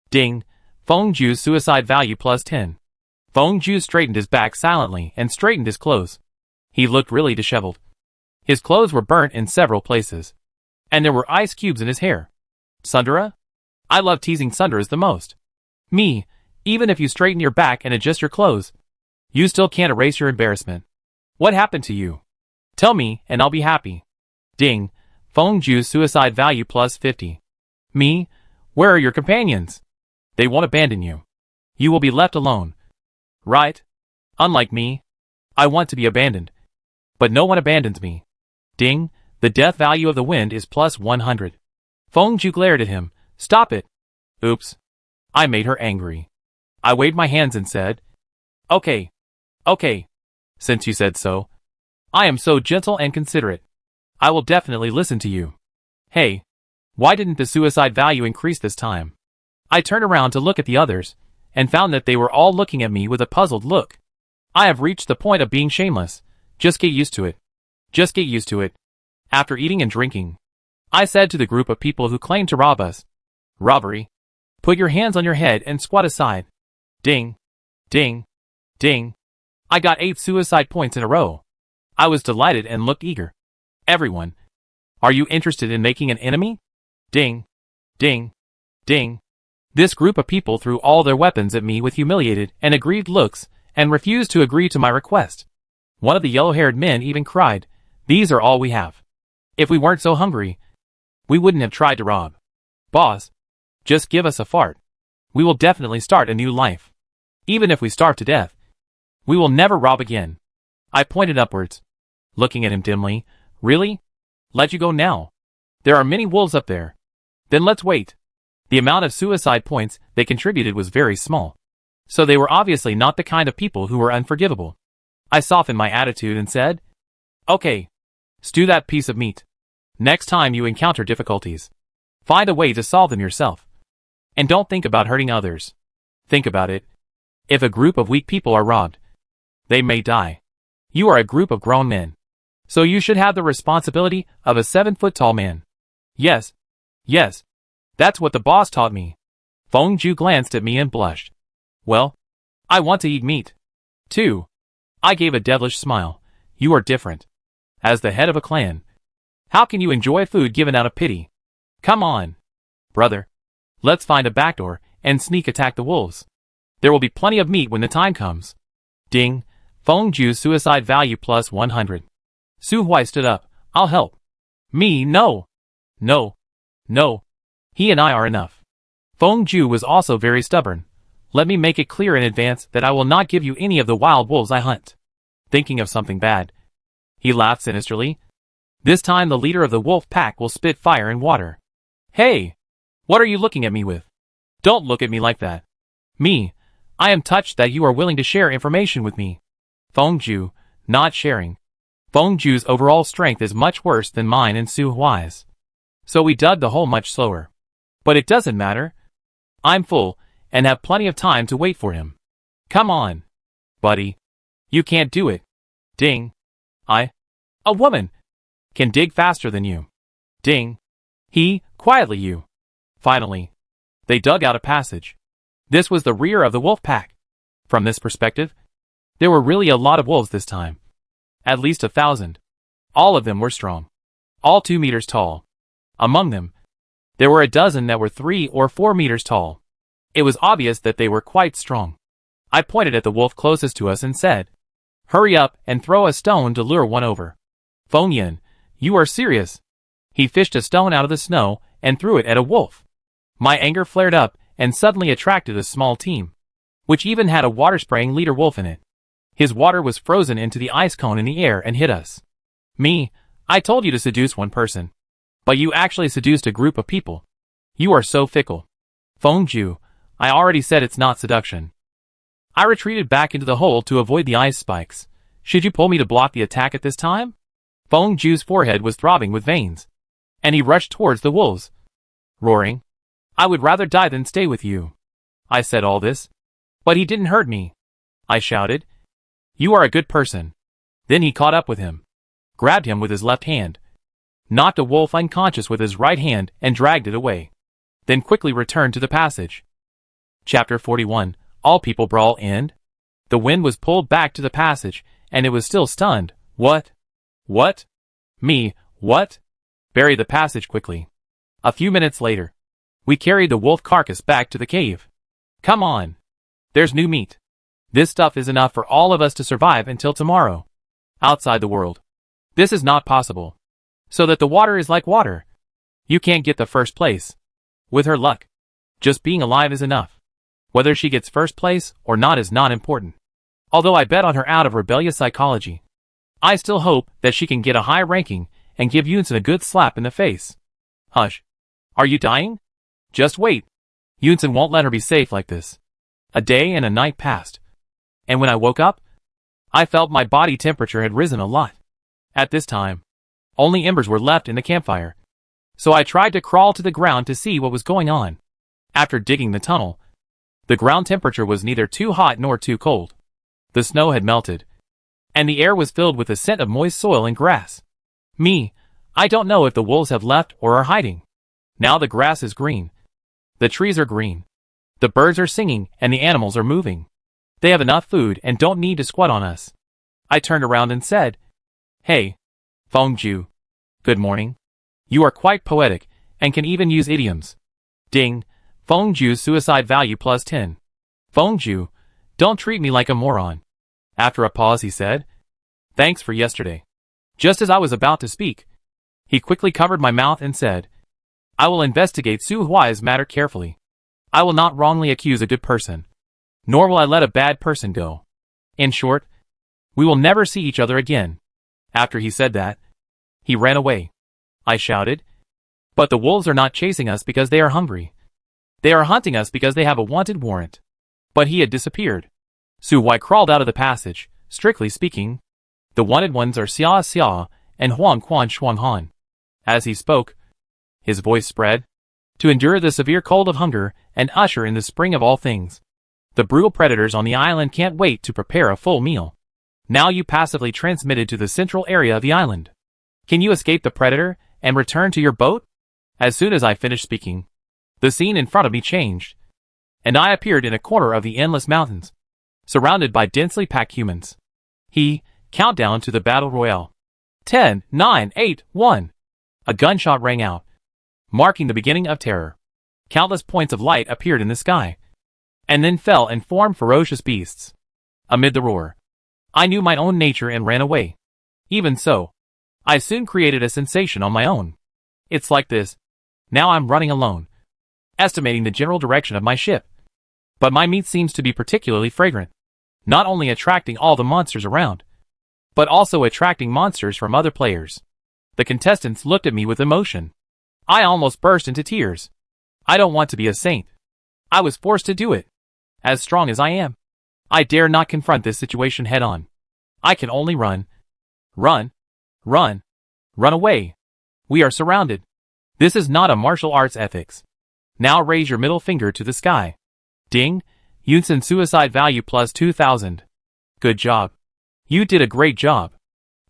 Ding, Fengju's suicide value plus 10. Fengju straightened his back silently and straightened his clothes. He looked really disheveled. His clothes were burnt in several places. And there were ice cubes in his hair. Sundara? I love teasing Sundaras the most. Me, even if you straighten your back and adjust your clothes, you still can't erase your embarrassment. What happened to you? Tell me, and I'll be happy. Ding, Fengju's suicide value plus 50. Me? Where are your companions? They won't abandon you. You will be left alone. Right? Unlike me, I want to be abandoned. But no one abandons me. Ding, the death value of the wind is plus 100. Fengju glared at him. Stop it. Oops. I made her angry. I waved my hands and said, Okay. Since you said so. I am so gentle and considerate. I will definitely listen to you. Hey, why didn't the suicide value increase this time? I turned around to look at the others, and found that they were all looking at me with a puzzled look. I have reached the point of being shameless. Just get used to it. Just get used to it. After eating and drinking, I said to the group of people who claimed to rob us, Robbery. Put your hands on your head and squat aside. Ding. Ding. Ding. I got 8 suicide points in a row. I was delighted and looked eager. Everyone. Are you interested in making an enemy? Ding. Ding. Ding. This group of people threw all their weapons at me with humiliated and aggrieved looks and refused to agree to my request. One of the yellow-haired men even cried, These are all we have. If we weren't so hungry, we wouldn't have tried to rob. Boss, just give us a fart. We will definitely start a new life. Even if we starve to death, we will never rob again. I pointed upwards, looking at him dimly. Really? Let you go now. There are many wolves up there. Then let's wait. The amount of suicide points they contributed was very small. So they were obviously not the kind of people who were unforgivable. I softened my attitude and said, Okay. Stew that piece of meat. Next time you encounter difficulties, find a way to solve them yourself. And don't think about hurting others. Think about it. If a group of weak people are robbed, they may die. You are a group of grown men. So you should have the responsibility of a 7-foot-tall man. Yes. Yes. That's what the boss taught me. Fengju glanced at me and blushed. Well, I want to eat meat. Too. I gave a devilish smile. You are different. As the head of a clan, how can you enjoy food given out of pity? Come on, brother. Let's find a backdoor and sneak attack the wolves. There will be plenty of meat when the time comes. Ding, Fengju's suicide value plus 100. Su Hui stood up. I'll help. Me, no. No. No. He and I are enough. Fengju was also very stubborn. Let me make it clear in advance that I will not give you any of the wild wolves I hunt. Thinking of something bad. He laughed sinisterly. This time the leader of the wolf pack will spit fire and water. Hey! What are you looking at me with? Don't look at me like that. Me. I am touched that you are willing to share information with me. Fengju, not sharing. Fengju's overall strength is much worse than mine and Su Hui's. So we dug the hole much slower. But it doesn't matter. I'm full, and have plenty of time to wait for him. Come on. Buddy. You can't do it. Ding. A woman, can dig faster than you. Ding. Quietly you. Finally, they dug out a passage. This was the rear of the wolf pack. From this perspective, there were really a lot of wolves this time. At least 1,000. All of them were strong. All 2 meters tall. Among them, there were a dozen that were 3 or 4 meters tall. It was obvious that they were quite strong. I pointed at the wolf closest to us and said, Hurry up and throw a stone to lure one over. Fengyan, you are serious. He fished a stone out of the snow and threw it at a wolf. My anger flared up and suddenly attracted a small team, which even had a water-spraying leader wolf in it. His water was frozen into the ice cone in the air and hit us. Me, I told you to seduce one person. But you actually seduced a group of people. You are so fickle. Fengju, I already said it's not seduction. I retreated back into the hole to avoid the ice spikes. Should you pull me to block the attack at this time? Fengju's forehead was throbbing with veins, and he rushed towards the wolves, roaring, I would rather die than stay with you. I said all this, but he didn't hurt me. I shouted, You are a good person. Then he caught up with him, grabbed him with his left hand, knocked a wolf unconscious with his right hand and dragged it away. Then quickly returned to the passage. Chapter 41. All people brawl end? The wind was pulled back to the passage, and it was still stunned. What? What? Me, what? Bury the passage quickly. A few minutes later, we carried the wolf carcass back to the cave. Come on. There's new meat. This stuff is enough for all of us to survive until tomorrow. Outside the world, this is not possible. So that the water is like water. You can't get the first place. With her luck, just being alive is enough. Whether she gets first place or not is not important. Although I bet on her out of rebellious psychology, I still hope that she can get a high ranking and give Yunsen a good slap in the face. Hush. Are you dying? Just wait. Yunsen won't let her be safe like this. A day and a night passed. And when I woke up, I felt my body temperature had risen a lot. At this time, only embers were left in the campfire. So I tried to crawl to the ground to see what was going on. After digging the tunnel, the ground temperature was neither too hot nor too cold. The snow had melted, and the air was filled with the scent of moist soil and grass. I don't know if the wolves have left or are hiding. Now the grass is green. The trees are green. The birds are singing and the animals are moving. They have enough food and don't need to squat on us. I turned around and said, Hey, Fengju. Good morning. You are quite poetic and can even use idioms. Ding. Fengju's suicide value plus 10. Fengju, don't treat me like a moron. After a pause he said, Thanks for yesterday. Just as I was about to speak, he quickly covered my mouth and said, I will investigate Su Huai's matter carefully. I will not wrongly accuse a good person, nor will I let a bad person go. In short, we will never see each other again. After he said that, he ran away. I shouted, But the wolves are not chasing us because they are hungry. They are hunting us because they have a wanted warrant. But he had disappeared. Su Huai crawled out of the passage. Strictly speaking, the wanted ones are Xia Xia and Huang Quan Shuang Han. As he spoke, his voice spread, to endure the severe cold of hunger and usher in the spring of all things. The brutal predators on the island can't wait to prepare a full meal. Now you passively transmitted to the central area of the island. Can you escape the predator and return to your boat? As soon as I finished speaking, the scene in front of me changed, and I appeared in a corner of the endless mountains, surrounded by densely packed humans. Countdown to the battle royale. 10, 9, 8, 1. A gunshot rang out, marking the beginning of terror. Countless points of light appeared in the sky, and then fell and formed ferocious beasts. Amid the roar, I knew my own nature and ran away. Even so, I soon created a sensation on my own. It's like this. Now I'm running alone, estimating the general direction of my ship. But my meat seems to be particularly fragrant, not only attracting all the monsters around, but also attracting monsters from other players. The contestants looked at me with emotion. I almost burst into tears. I don't want to be a saint. I was forced to do it. As strong as I am, I dare not confront this situation head on. I can only run. Run. Run. Run away. We are surrounded. This is not a martial arts ethics. Now raise your middle finger to the sky. Ding. Yunsen suicide value plus 2,000. Good job. You did a great job.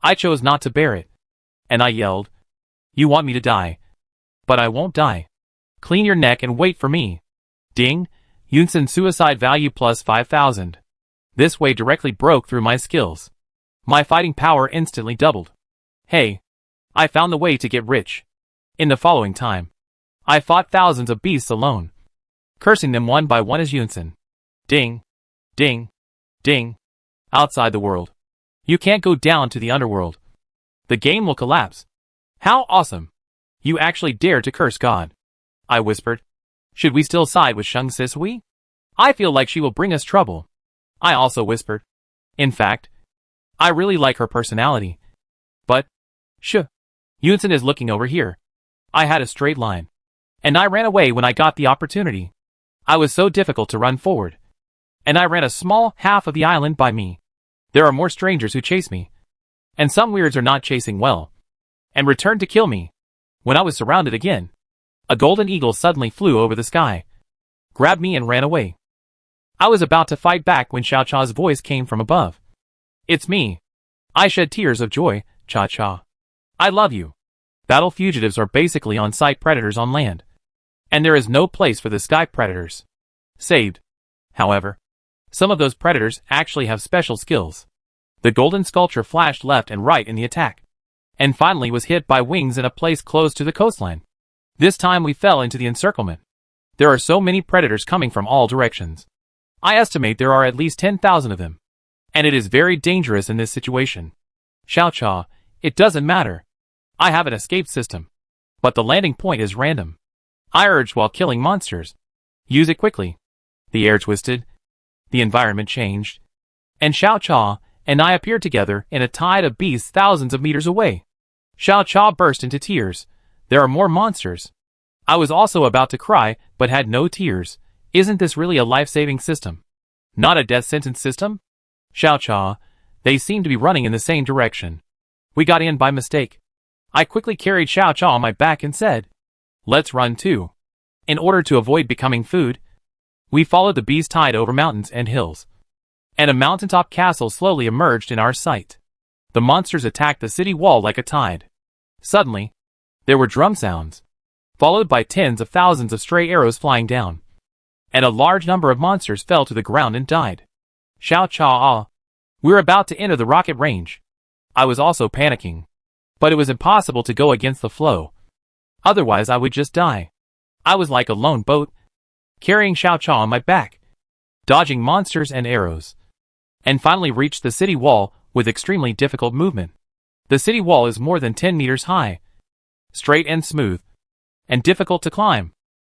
I chose not to bear it. And I yelled, You want me to die? But I won't die. Clean your neck and wait for me. Ding. Yunsen suicide value plus 5,000. This way directly broke through my skills. My fighting power instantly doubled. Hey. I found the way to get rich. In the following time, I fought thousands of beasts alone, cursing them one by one as Yunsen. Ding. Ding. Ding. Outside the world. You can't go down to the underworld. The game will collapse. How awesome. You actually dare to curse God. I whispered. Should we still side with Sheng Sisui? I feel like she will bring us trouble. I also whispered. In fact, I really like her personality. But, Yunsen is looking over here. I had a straight line, and I ran away when I got the opportunity. I was so difficult to run forward, and I ran a small half of the island by me. There are more strangers who chase me, and some weirds are not chasing well, and returned to kill me. When I was surrounded again, a golden eagle suddenly flew over the sky, grabbed me and ran away. I was about to fight back when Xiao Chao's voice came from above. It's me. I shed tears of joy. Cha-cha. I love you. Battle fugitives are basically on-site predators on land. And there is no place for the sky predators. Saved. However, some of those predators actually have special skills. The golden sculpture flashed left and right in the attack, and finally was hit by wings in a place close to the coastline. This time we fell into the encirclement. There are so many predators coming from all directions. I estimate there are at least 10,000 of them. And it is very dangerous in this situation. Xiao-cha, it doesn't matter. I have an escape system. But the landing point is random. I urged while killing monsters. Use it quickly. The air twisted. The environment changed. And Xiao-cha and I appeared together in a tide of beasts thousands of meters away. Xiao-cha burst into tears. There are more monsters. I was also about to cry, but had no tears. Isn't this really a life-saving system? Not a death sentence system? Xiao-cha, they seem to be running in the same direction. We got in by mistake. I quickly carried Xiao-cha on my back and said, let's run too. In order to avoid becoming food, we followed the beast tide over mountains and hills. And a mountaintop castle slowly emerged in our sight. The monsters attacked the city wall like a tide. Suddenly, there were drum sounds, followed by tens of thousands of stray arrows flying down. And a large number of monsters fell to the ground and died. Xiao-cha, we're about to enter the rocket range. I was also panicking. But it was impossible to go against the flow. Otherwise I would just die. I was like a lone boat, carrying Xiao-cha on my back, dodging monsters and arrows, and finally reached the city wall with extremely difficult movement. The city wall is more than 10 meters high, straight and smooth, and difficult to climb.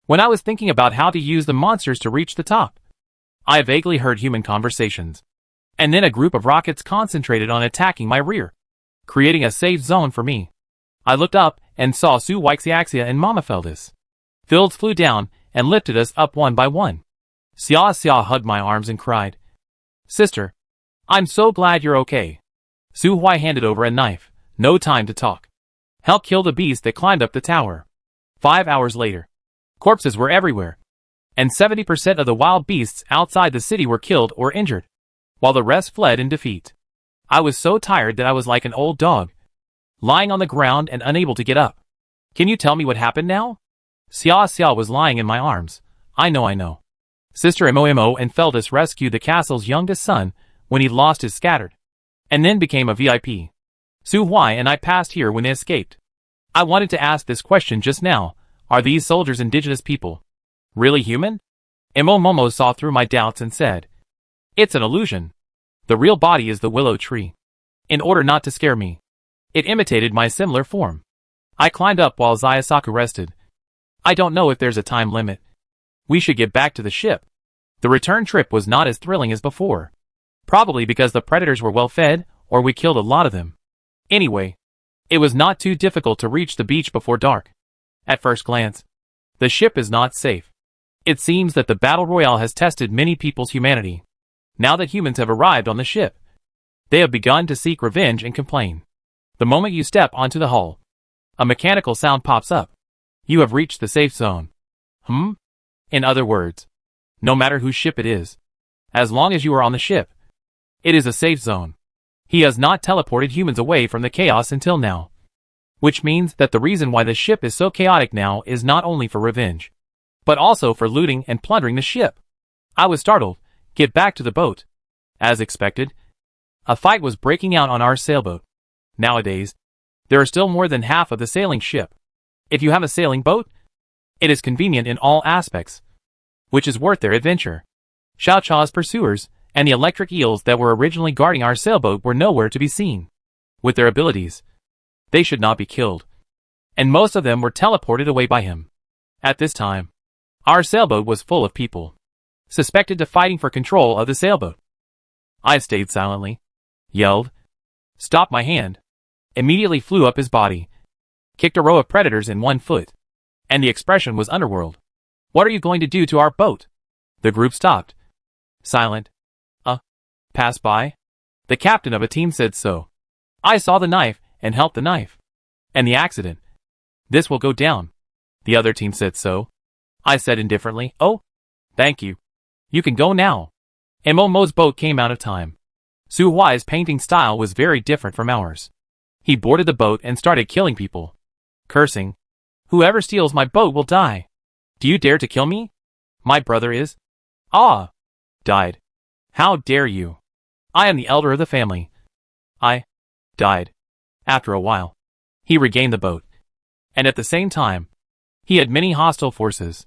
When I was thinking about how to use the monsters to reach the top, I vaguely heard human conversations. And then a group of rockets concentrated on attacking my rear, creating a safe zone for me. I looked up and saw Su Weixiaxia and Mama Feldis. Fields flew down and lifted us up one by one. Xia Xia hugged my arms and cried, Sister, I'm so glad you're okay. Su Hui handed over a knife. No time to talk. Help kill the beast that climbed up the tower. 5 hours later, corpses were everywhere, and 70% of the wild beasts outside the city were killed or injured, while the rest fled in defeat. I was so tired that I was like an old dog, lying on the ground and unable to get up. Can you tell me what happened now? Xia Xia was lying in my arms. I know. Sister Momo and Feldis rescued the castle's youngest son when he lost his scattered, and then became a VIP. Su Hui and I passed here when they escaped. I wanted to ask this question just now. Are these soldiers indigenous people? Really human? Momo saw through my doubts and said, it's an illusion. The real body is the willow tree. In order not to scare me, it imitated my similar form. I climbed up while Zayasaku rested. I don't know if there's a time limit. We should get back to the ship. The return trip was not as thrilling as before. Probably because the predators were well fed, or we killed a lot of them. Anyway, it was not too difficult to reach the beach before dark. At first glance, the ship is not safe. It seems that the battle royale has tested many people's humanity. Now that humans have arrived on the ship, they have begun to seek revenge and complain. The moment you step onto the hull, a mechanical sound pops up. You have reached the safe zone. In other words, no matter whose ship it is, as long as you are on the ship, it is a safe zone. He has not teleported humans away from the chaos until now. Which means that the reason why the ship is so chaotic now is not only for revenge, but also for looting and plundering the ship. I was startled. Get back to the boat. As expected, a fight was breaking out on our sailboat. Nowadays, there are still more than half of the sailing ship. If you have a sailing boat, it is convenient in all aspects, which is worth their adventure. Xiao-cha's pursuers and the electric eels that were originally guarding our sailboat were nowhere to be seen. With their abilities, they should not be killed, and most of them were teleported away by him. At this time, our sailboat was full of people, suspected of fighting for control of the sailboat. I stayed silently, yelled, stopped my hand, immediately flew up his body, kicked a row of predators in 1 foot, and the expression was underworld. What are you going to do to our boat? The group stopped. Silent. Pass by? The captain of a team said so. I saw the knife and helped the knife. And the accident. This will go down. The other team said so. I said indifferently, oh, thank you. You can go now. Momo's boat came out of time. Su Huai's painting style was very different from ours. He boarded the boat and started killing people, cursing, "Whoever steals my boat will die. Do you dare to kill me? My brother is died. How dare you? I am the elder of the family. I died." After a while, he regained the boat, and at the same time, he had many hostile forces.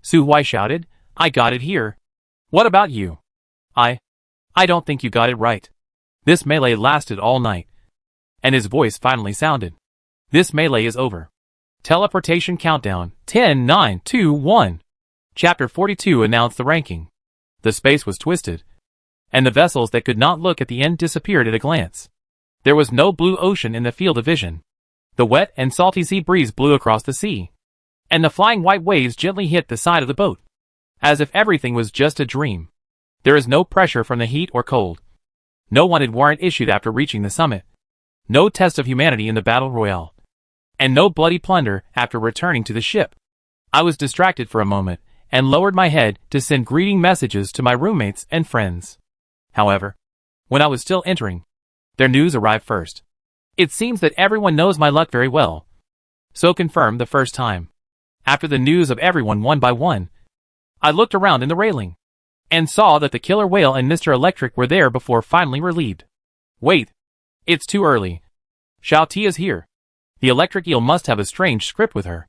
Su Huai shouted, "I got it here. What about you? I don't think you got it right." This melee lasted all night, and his voice finally sounded. "This melee is over. Teleportation countdown, 10, 9, 2, 1. Chapter 42 announced the ranking. The space was twisted, and the vessels that could not look at the end disappeared at a glance. There was no blue ocean in the field of vision. The wet and salty sea breeze blew across the sea, and the flying white waves gently hit the side of the boat, as if everything was just a dream. There is no pressure from the heat or cold. No wanted warrant issued after reaching the summit. No test of humanity in the battle royale. And no bloody plunder after returning to the ship. I was distracted for a moment, and lowered my head to send greeting messages to my roommates and friends. However, when I was still entering, their news arrived first. It seems that everyone knows my luck very well. So confirmed the first time. After the news of everyone one by one, I looked around in the railing, and saw that the killer whale and Mr. Electric were there before finally relieved. Wait. It's too early. Xiao Ti is here. The electric eel must have a strange script with her.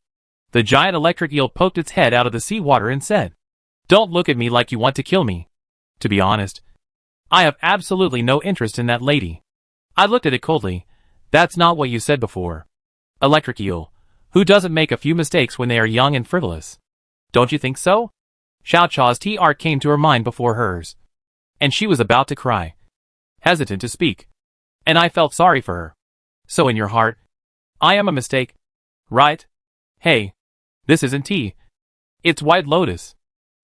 The giant electric eel poked its head out of the seawater and said, "Don't look at me like you want to kill me. To be honest, I have absolutely no interest in that lady." I looked at it coldly. "That's not what you said before. Electric eel, who doesn't make a few mistakes when they are young and frivolous? Don't you think so?" Xiao Chao's art came to her mind before hers, and she was about to cry, hesitant to speak, and I felt sorry for her. "So in your heart, I am a mistake, right? Hey, this isn't tea. It's White Lotus.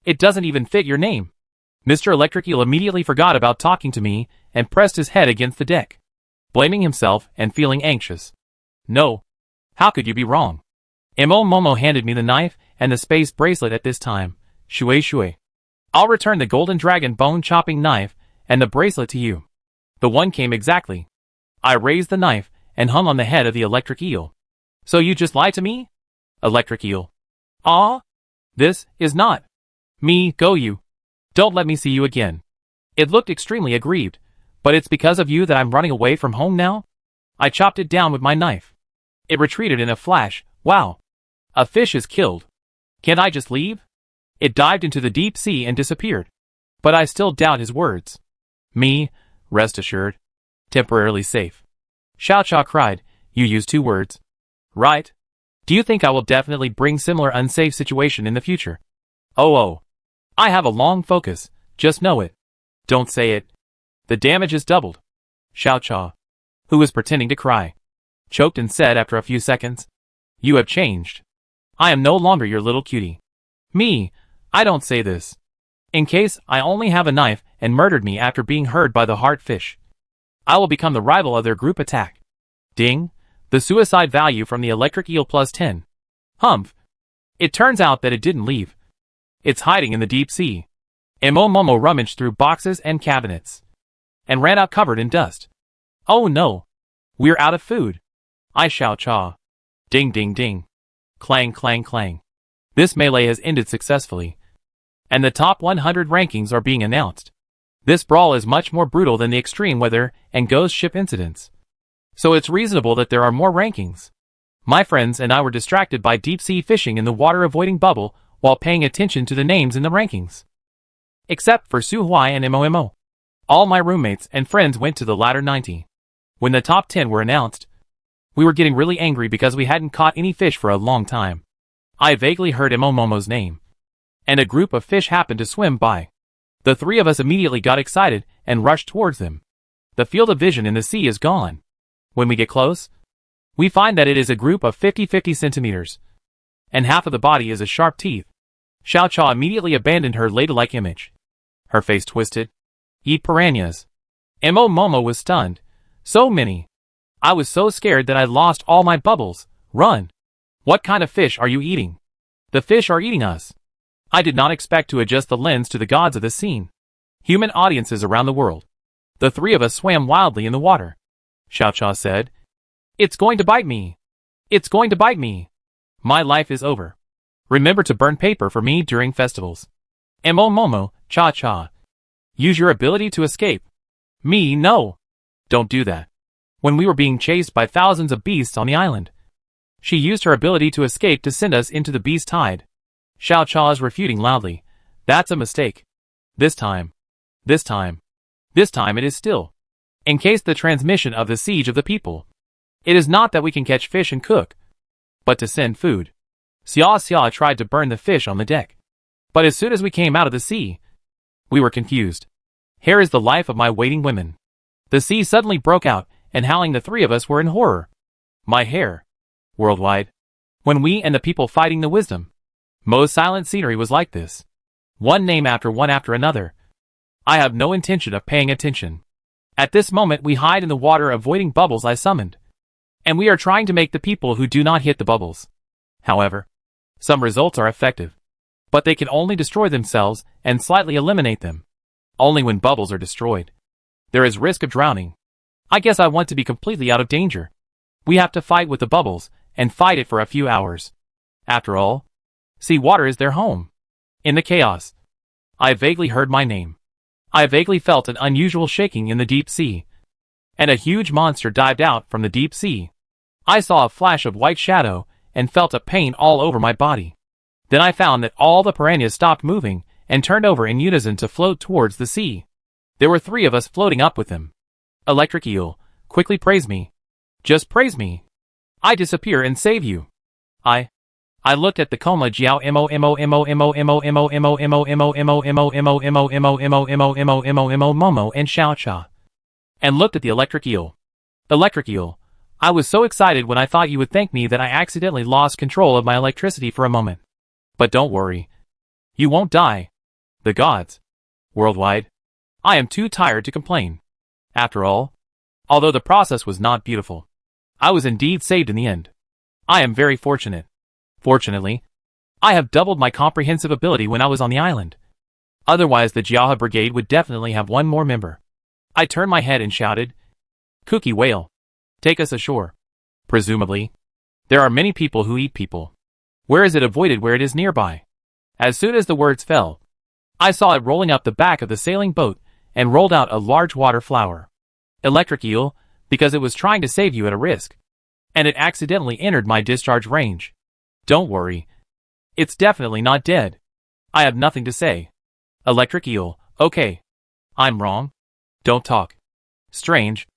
It doesn't even fit your name." Mr. Electric Eel immediately forgot about talking to me and pressed his head against the deck, blaming himself and feeling anxious. "No. How could you be wrong?" Mo Momo handed me the knife and the space bracelet at this time. "Shui Shui. I'll return the golden dragon bone chopping knife and the bracelet to you." The one came exactly. I raised the knife and hung on the head of the electric eel. "So you just lied to me? Electric eel. This is not me. Go you. Don't let me see you again." It looked extremely aggrieved. "But it's because of you that I'm running away from home now?" I chopped it down with my knife. It retreated in a flash. "Wow. A fish is killed. Can't I just leave?" It dived into the deep sea and disappeared. But I still doubt his words. "Me, rest assured, temporarily safe." Xiao Cha cried, "You used 2 words. Right? Do you think I will definitely bring similar unsafe situation in the future?" Oh. I have a long focus, just know it. Don't say it. The damage is doubled." Xiao Cha, who was pretending to cry, choked and said after a few seconds, "You have changed. I am no longer your little cutie." "Me, I don't say this. In case I only have a knife and murdered me after being hurt by the heart fish, I will become the rival of their group attack." Ding, the suicide value from the electric eel plus 10. Humph. It turns out that it didn't leave. It's hiding in the deep sea. Mo Momo rummaged through boxes and cabinets, and ran out covered in dust. "Oh no. We're out of food." I Xiao Cha. Ding ding ding. Clang clang clang. This melee has ended successfully, and the top 100 rankings are being announced. This brawl is much more brutal than the extreme weather and ghost ship incidents, so it's reasonable that there are more rankings. My friends and I were distracted by deep-sea fishing in the water-avoiding bubble while paying attention to the names in the rankings. Except for Su Huai and Mo. All my roommates and friends went to the latter 90. When the top 10 were announced, we were getting really angry because we hadn't caught any fish for a long time. I vaguely heard Mo Momo's name, and a group of fish happened to swim by. The 3 of us immediately got excited and rushed towards them. The field of vision in the sea is gone. When we get close, we find that it is a group of 50-50 centimeters, and half of the body is a sharp teeth. Xiao Cha immediately abandoned her lady-like image. Her face twisted. "Eat piranhas." Mo Momo was stunned. "So many. I was so scared that I lost all my bubbles. Run. What kind of fish are you eating?" "The fish are eating us." I did not expect to adjust the lens to the gods of the scene. Human audiences around the world, The three of us swam wildly in the water. Xiao Cha said, "It's going to bite me. It's going to bite me. My life is over. Remember to burn paper for me during festivals." Mo Momo, Cha Cha. Use your ability to escape. Me, no. Don't do that. When we were being chased by thousands of beasts on the island, she used her ability to escape to send us into the beast tide. Xiao Cha is refuting loudly. That's a mistake. This time it is still. In case the transmission of the siege of the people. It is not that we can catch fish and cook, but to send food. Xia tried to burn the fish on the deck. But as soon as we came out of the sea, we were confused. Here is the life of my waiting women. The sea suddenly broke out, and howling the three of us were in horror. My hair. Worldwide. When we and the people fighting the wisdom. Most silent scenery was like this. One name after another. I have no intention of paying attention. At this moment we hide in the water avoiding bubbles I summoned. And we are trying to make the people who do not hit the bubbles. However, some results are effective. But they can only destroy themselves and slightly eliminate them. Only when bubbles are destroyed. There is risk of drowning. I guess I want to be completely out of danger. We have to fight with the bubbles, and fight it for a few hours. After all, sea water is their home. In the chaos, I vaguely heard my name. I vaguely felt an unusual shaking in the deep sea. And a huge monster dived out from the deep sea. I saw a flash of white shadow, and felt a pain all over my body. Then I found that all the piranhas stopped moving, and turned over in unison to float towards the sea. There were three of us floating up with them. Electric eel, quickly praise me. Just praise me. I disappear and save you. I looked at the coma Jiao Momo and Xiao Cha. And looked at the electric eel. Electric eel, I was so excited when I thought you would thank me that I accidentally lost control of my electricity for a moment. But don't worry. You won't die. The gods. Worldwide. I am too tired to complain. After all, although the process was not beautiful, I was indeed saved in the end. I am very fortunate. Fortunately, I have doubled my comprehensive ability when I was on the island. Otherwise the Jiaha Brigade would definitely have one more member. I turned my head and shouted, "Cookie whale, take us ashore." Presumably, there are many people who eat people. Where is it avoided where it is nearby? As soon as the words fell, I saw it rolling up the back of the sailing boat and rolled out a large water flower. Electric eel, because it was trying to save you at a risk. And it accidentally entered my discharge range. Don't worry. It's definitely not dead. I have nothing to say. Electric eel, okay. I'm wrong. Don't talk. Strange.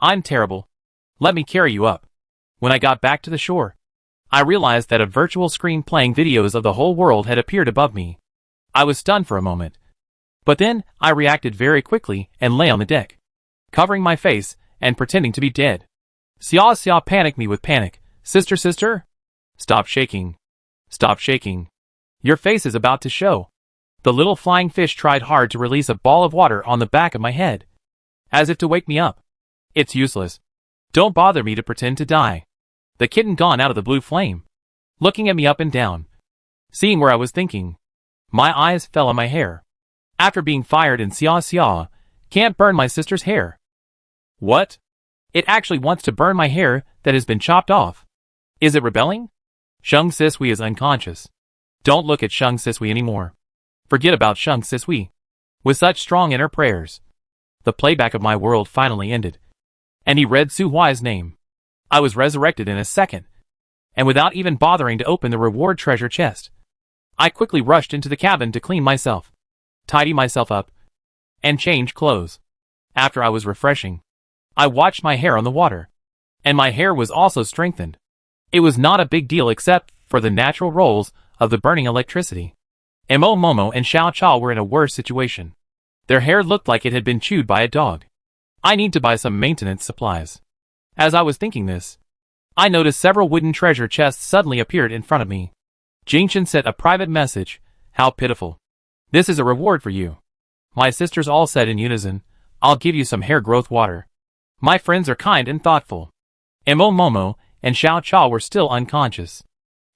I'm terrible. Let me carry you up. When I got back to the shore, I realized that a virtual screen playing videos of the whole world had appeared above me. I was stunned for a moment. But then, I reacted very quickly and lay on the deck, covering my face and pretending to be dead. Xia panicked me with panic. Sister? Stop shaking. Stop shaking. Your face is about to show. The little flying fish tried hard to release a ball of water on the back of my head, as if to wake me up. It's useless. Don't bother me to pretend to die. The kitten gone out of the blue flame, looking at me up and down, seeing where I was thinking. My eyes fell on my hair. After being fired in Xia, can't burn my sister's hair. What? It actually wants to burn my hair that has been chopped off. Is it rebelling? Sheng Sisui is unconscious. Don't look at Sheng Sisui anymore. Forget about Sheng Sisui. With such strong inner prayers, the playback of my world finally ended. And he read Su Huai's name. I was resurrected in a second. And without even bothering to open the reward treasure chest, I quickly rushed into the cabin to clean myself, tidy myself up, and change clothes. After I was refreshing, I watched my hair on the water. And my hair was also strengthened. It was not a big deal except for the natural rolls of the burning electricity. Mo Momo and Xiao Cha were in a worse situation. Their hair looked like it had been chewed by a dog. I need to buy some maintenance supplies. As I was thinking this, I noticed several wooden treasure chests suddenly appeared in front of me. Jingchen sent a private message. How pitiful. This is a reward for you. My sisters all said in unison, I'll give you some hair growth water. My friends are kind and thoughtful. Mo Momo and Xiao Cha were still unconscious.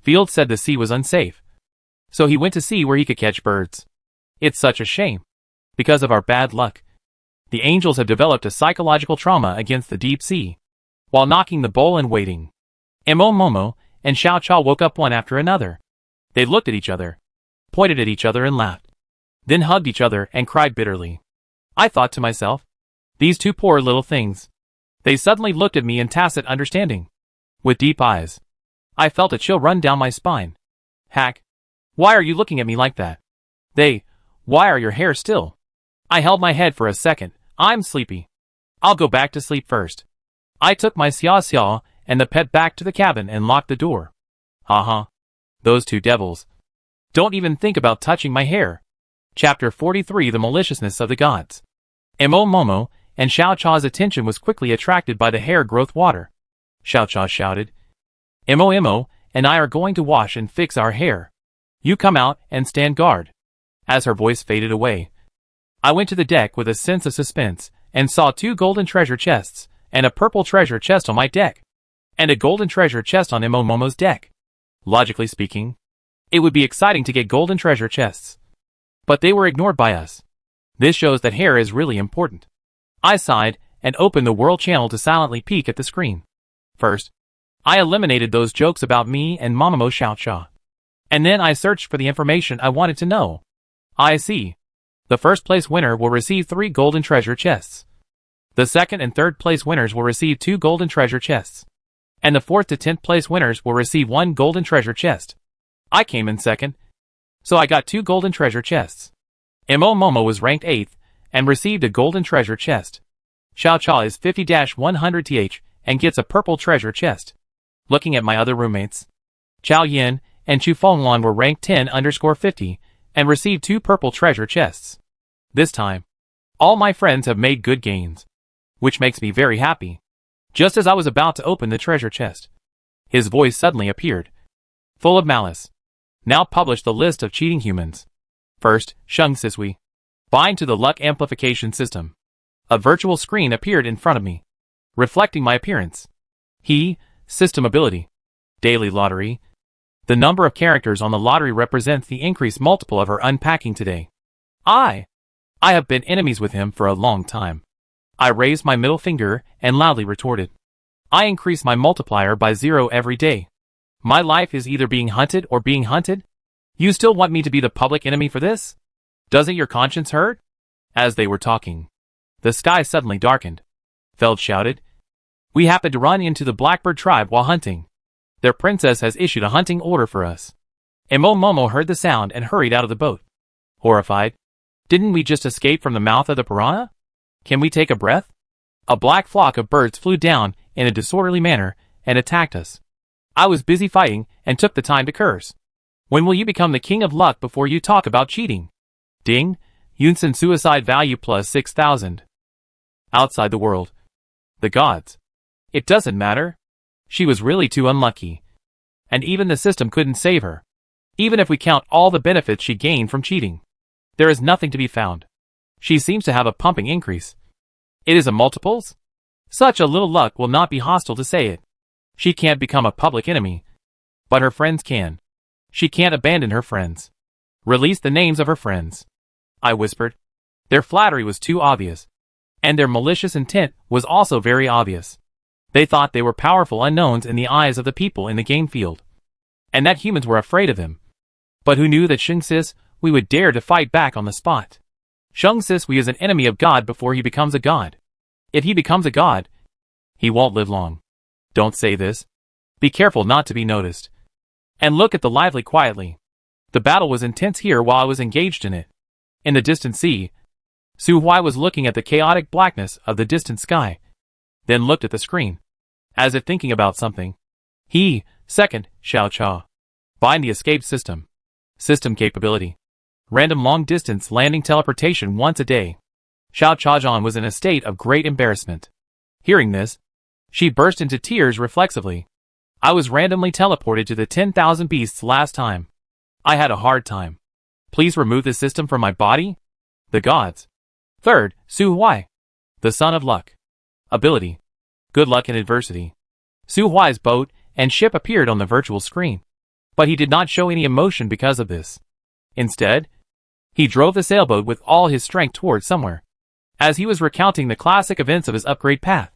Field said the sea was unsafe, so he went to see where he could catch birds. It's such a shame. Because of our bad luck, The angels have developed a psychological trauma against the deep sea. While knocking the bowl and waiting, Emo Momo and Xiao Cha woke up one after another. They looked at each other, pointed at each other and laughed, then hugged each other and cried bitterly. I thought to myself, these two poor little things. They suddenly looked at me in tacit understanding. With deep eyes. I felt a chill run down my spine. Hack. Why are you looking at me like that? Why are your hair still? I held my head for a second. I'm sleepy. I'll go back to sleep first. I took my Xia and the pet back to the cabin and locked the door. Haha. Those two devils. Don't even think about touching my hair. Chapter 43 The Maliciousness of the Gods. Emo Momo and Xiao Cha's attention was quickly attracted by the hair growth water. Xiao Cha shouted. Emo and I are going to wash and fix our hair. You come out and stand guard. As her voice faded away, I went to the deck with a sense of suspense and saw 2 golden treasure chests and a purple treasure chest on my deck, and a golden treasure chest on Emo Momo's deck. Logically speaking, it would be exciting to get golden treasure chests. But they were ignored by us. This shows that hair is really important. I sighed and opened the world channel to silently peek at the screen. First, I eliminated those jokes about me and Momomo Xiao Cha. And then I searched for the information I wanted to know. I see. The first place winner will receive 3 golden treasure chests. The second and third place winners will receive 2 golden treasure chests. And the 4th to 10th place winners will receive 1 golden treasure chest. I came in second, so I got 2 golden treasure chests. Emo Momo was ranked 8th and received a golden treasure chest. Xiao Cha is 50-100th and gets a purple treasure chest. Looking at my other roommates, Chao Yin and Chu Fenglan were ranked 10-50 and received 2 purple treasure chests. This time, all my friends have made good gains, which makes me very happy. Just as I was about to open the treasure chest, his voice suddenly appeared, full of malice. Now publish the list of cheating humans. First, Sheng Sisui. Bind to the luck amplification system. A virtual screen appeared in front of me, reflecting my appearance. System ability. Daily lottery. The number of characters on the lottery represents the increased multiple of her unpacking today. I have been enemies with him for a long time. I raised my middle finger and loudly retorted. I increase my multiplier by 0 every day. My life is either being hunted or being hunted. You still want me to be the public enemy for this? Doesn't your conscience hurt? As they were talking, the sky suddenly darkened. Feld shouted. We happened to run into the Blackbird tribe while hunting. Their princess has issued a hunting order for us. Emo Momo heard the sound and hurried out of the boat. Horrified. Didn't we just escape from the mouth of the piranha? Can we take a breath? A black flock of birds flew down in a disorderly manner and attacked us. I was busy fighting and took the time to curse. When will you become the king of luck before you talk about cheating? Ding. Yunsen suicide value plus 6,000. Outside the world. The gods. It doesn't matter. She was really too unlucky. And even the system couldn't save her. Even if we count all the benefits she gained from cheating, there is nothing to be found. She seems to have a pumping increase. It is a multiples? Such a little luck will not be hostile to say it. She can't become a public enemy. But her friends can. She can't abandon her friends. Release the names of her friends. I whispered. Their flattery was too obvious. And their malicious intent was also very obvious. They thought they were powerful unknowns in the eyes of the people in the game field. And that humans were afraid of them. But who knew that Sheng Sisui would dare to fight back on the spot? Sheng Sisui is an enemy of God before he becomes a god. If he becomes a god, he won't live long. Don't say this. Be careful not to be noticed. And look at the lively quietly. The battle was intense here while I was engaged in it. In the distant sea, Su Huai was looking at the chaotic blackness of the distant sky, then looked at the screen, as if thinking about something. Second, Xiao Cha. Bind the escape system. System capability. Random long-distance landing teleportation once a day. Xiao Chajan was in a state of great embarrassment. Hearing this, she burst into tears reflexively. I was randomly teleported to the 10,000 beasts last time. I had a hard time. Please remove the system from my body? The gods. Third, Su Huai. The son of luck. Ability. Good luck in adversity. Su Huai's boat and ship appeared on the virtual screen. But he did not show any emotion because of this. Instead, he drove the sailboat with all his strength towards somewhere. As he was recounting the classic events of his upgrade path,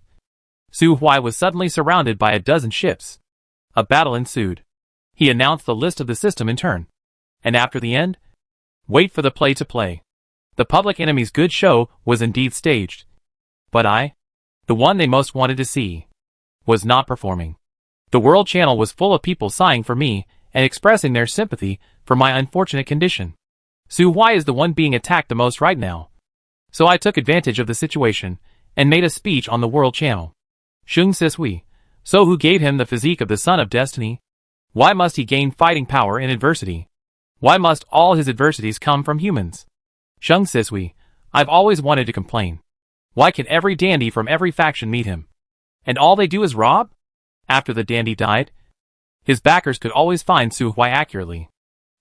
Su Huai was suddenly surrounded by a dozen ships. A battle ensued. He announced the list of the system in turn. And after the end, wait for the play to play. The public enemy's good show was indeed staged. But I, the one they most wanted to see, was not performing. The World Channel was full of people sighing for me and expressing their sympathy for my unfortunate condition. Su Huai is the one being attacked the most right now. So I took advantage of the situation and made a speech on the World Channel. Shung Sisui, so who gave him the physique of the Son of Destiny? Why must he gain fighting power in adversity? Why must all his adversities come from humans? Shung Sisui, I've always wanted to complain. Why can every dandy from every faction meet him? And all they do is rob? After the dandy died, his backers could always find Su Huai accurately.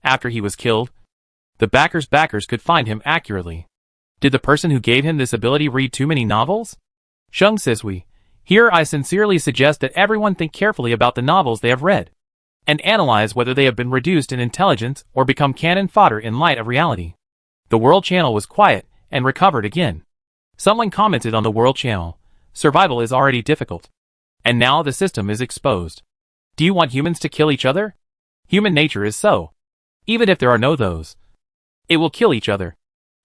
After he was killed, the backers' backers could find him accurately. Did the person who gave him this ability read too many novels? Shung Sisui, here I sincerely suggest that everyone think carefully about the novels they have read, and analyze whether they have been reduced in intelligence or become cannon fodder in light of reality. The World Channel was quiet and recovered again. Someone commented on the World Channel, survival is already difficult. And now the system is exposed. Do you want humans to kill each other? Human nature is so. Even if there are no those, it will kill each other.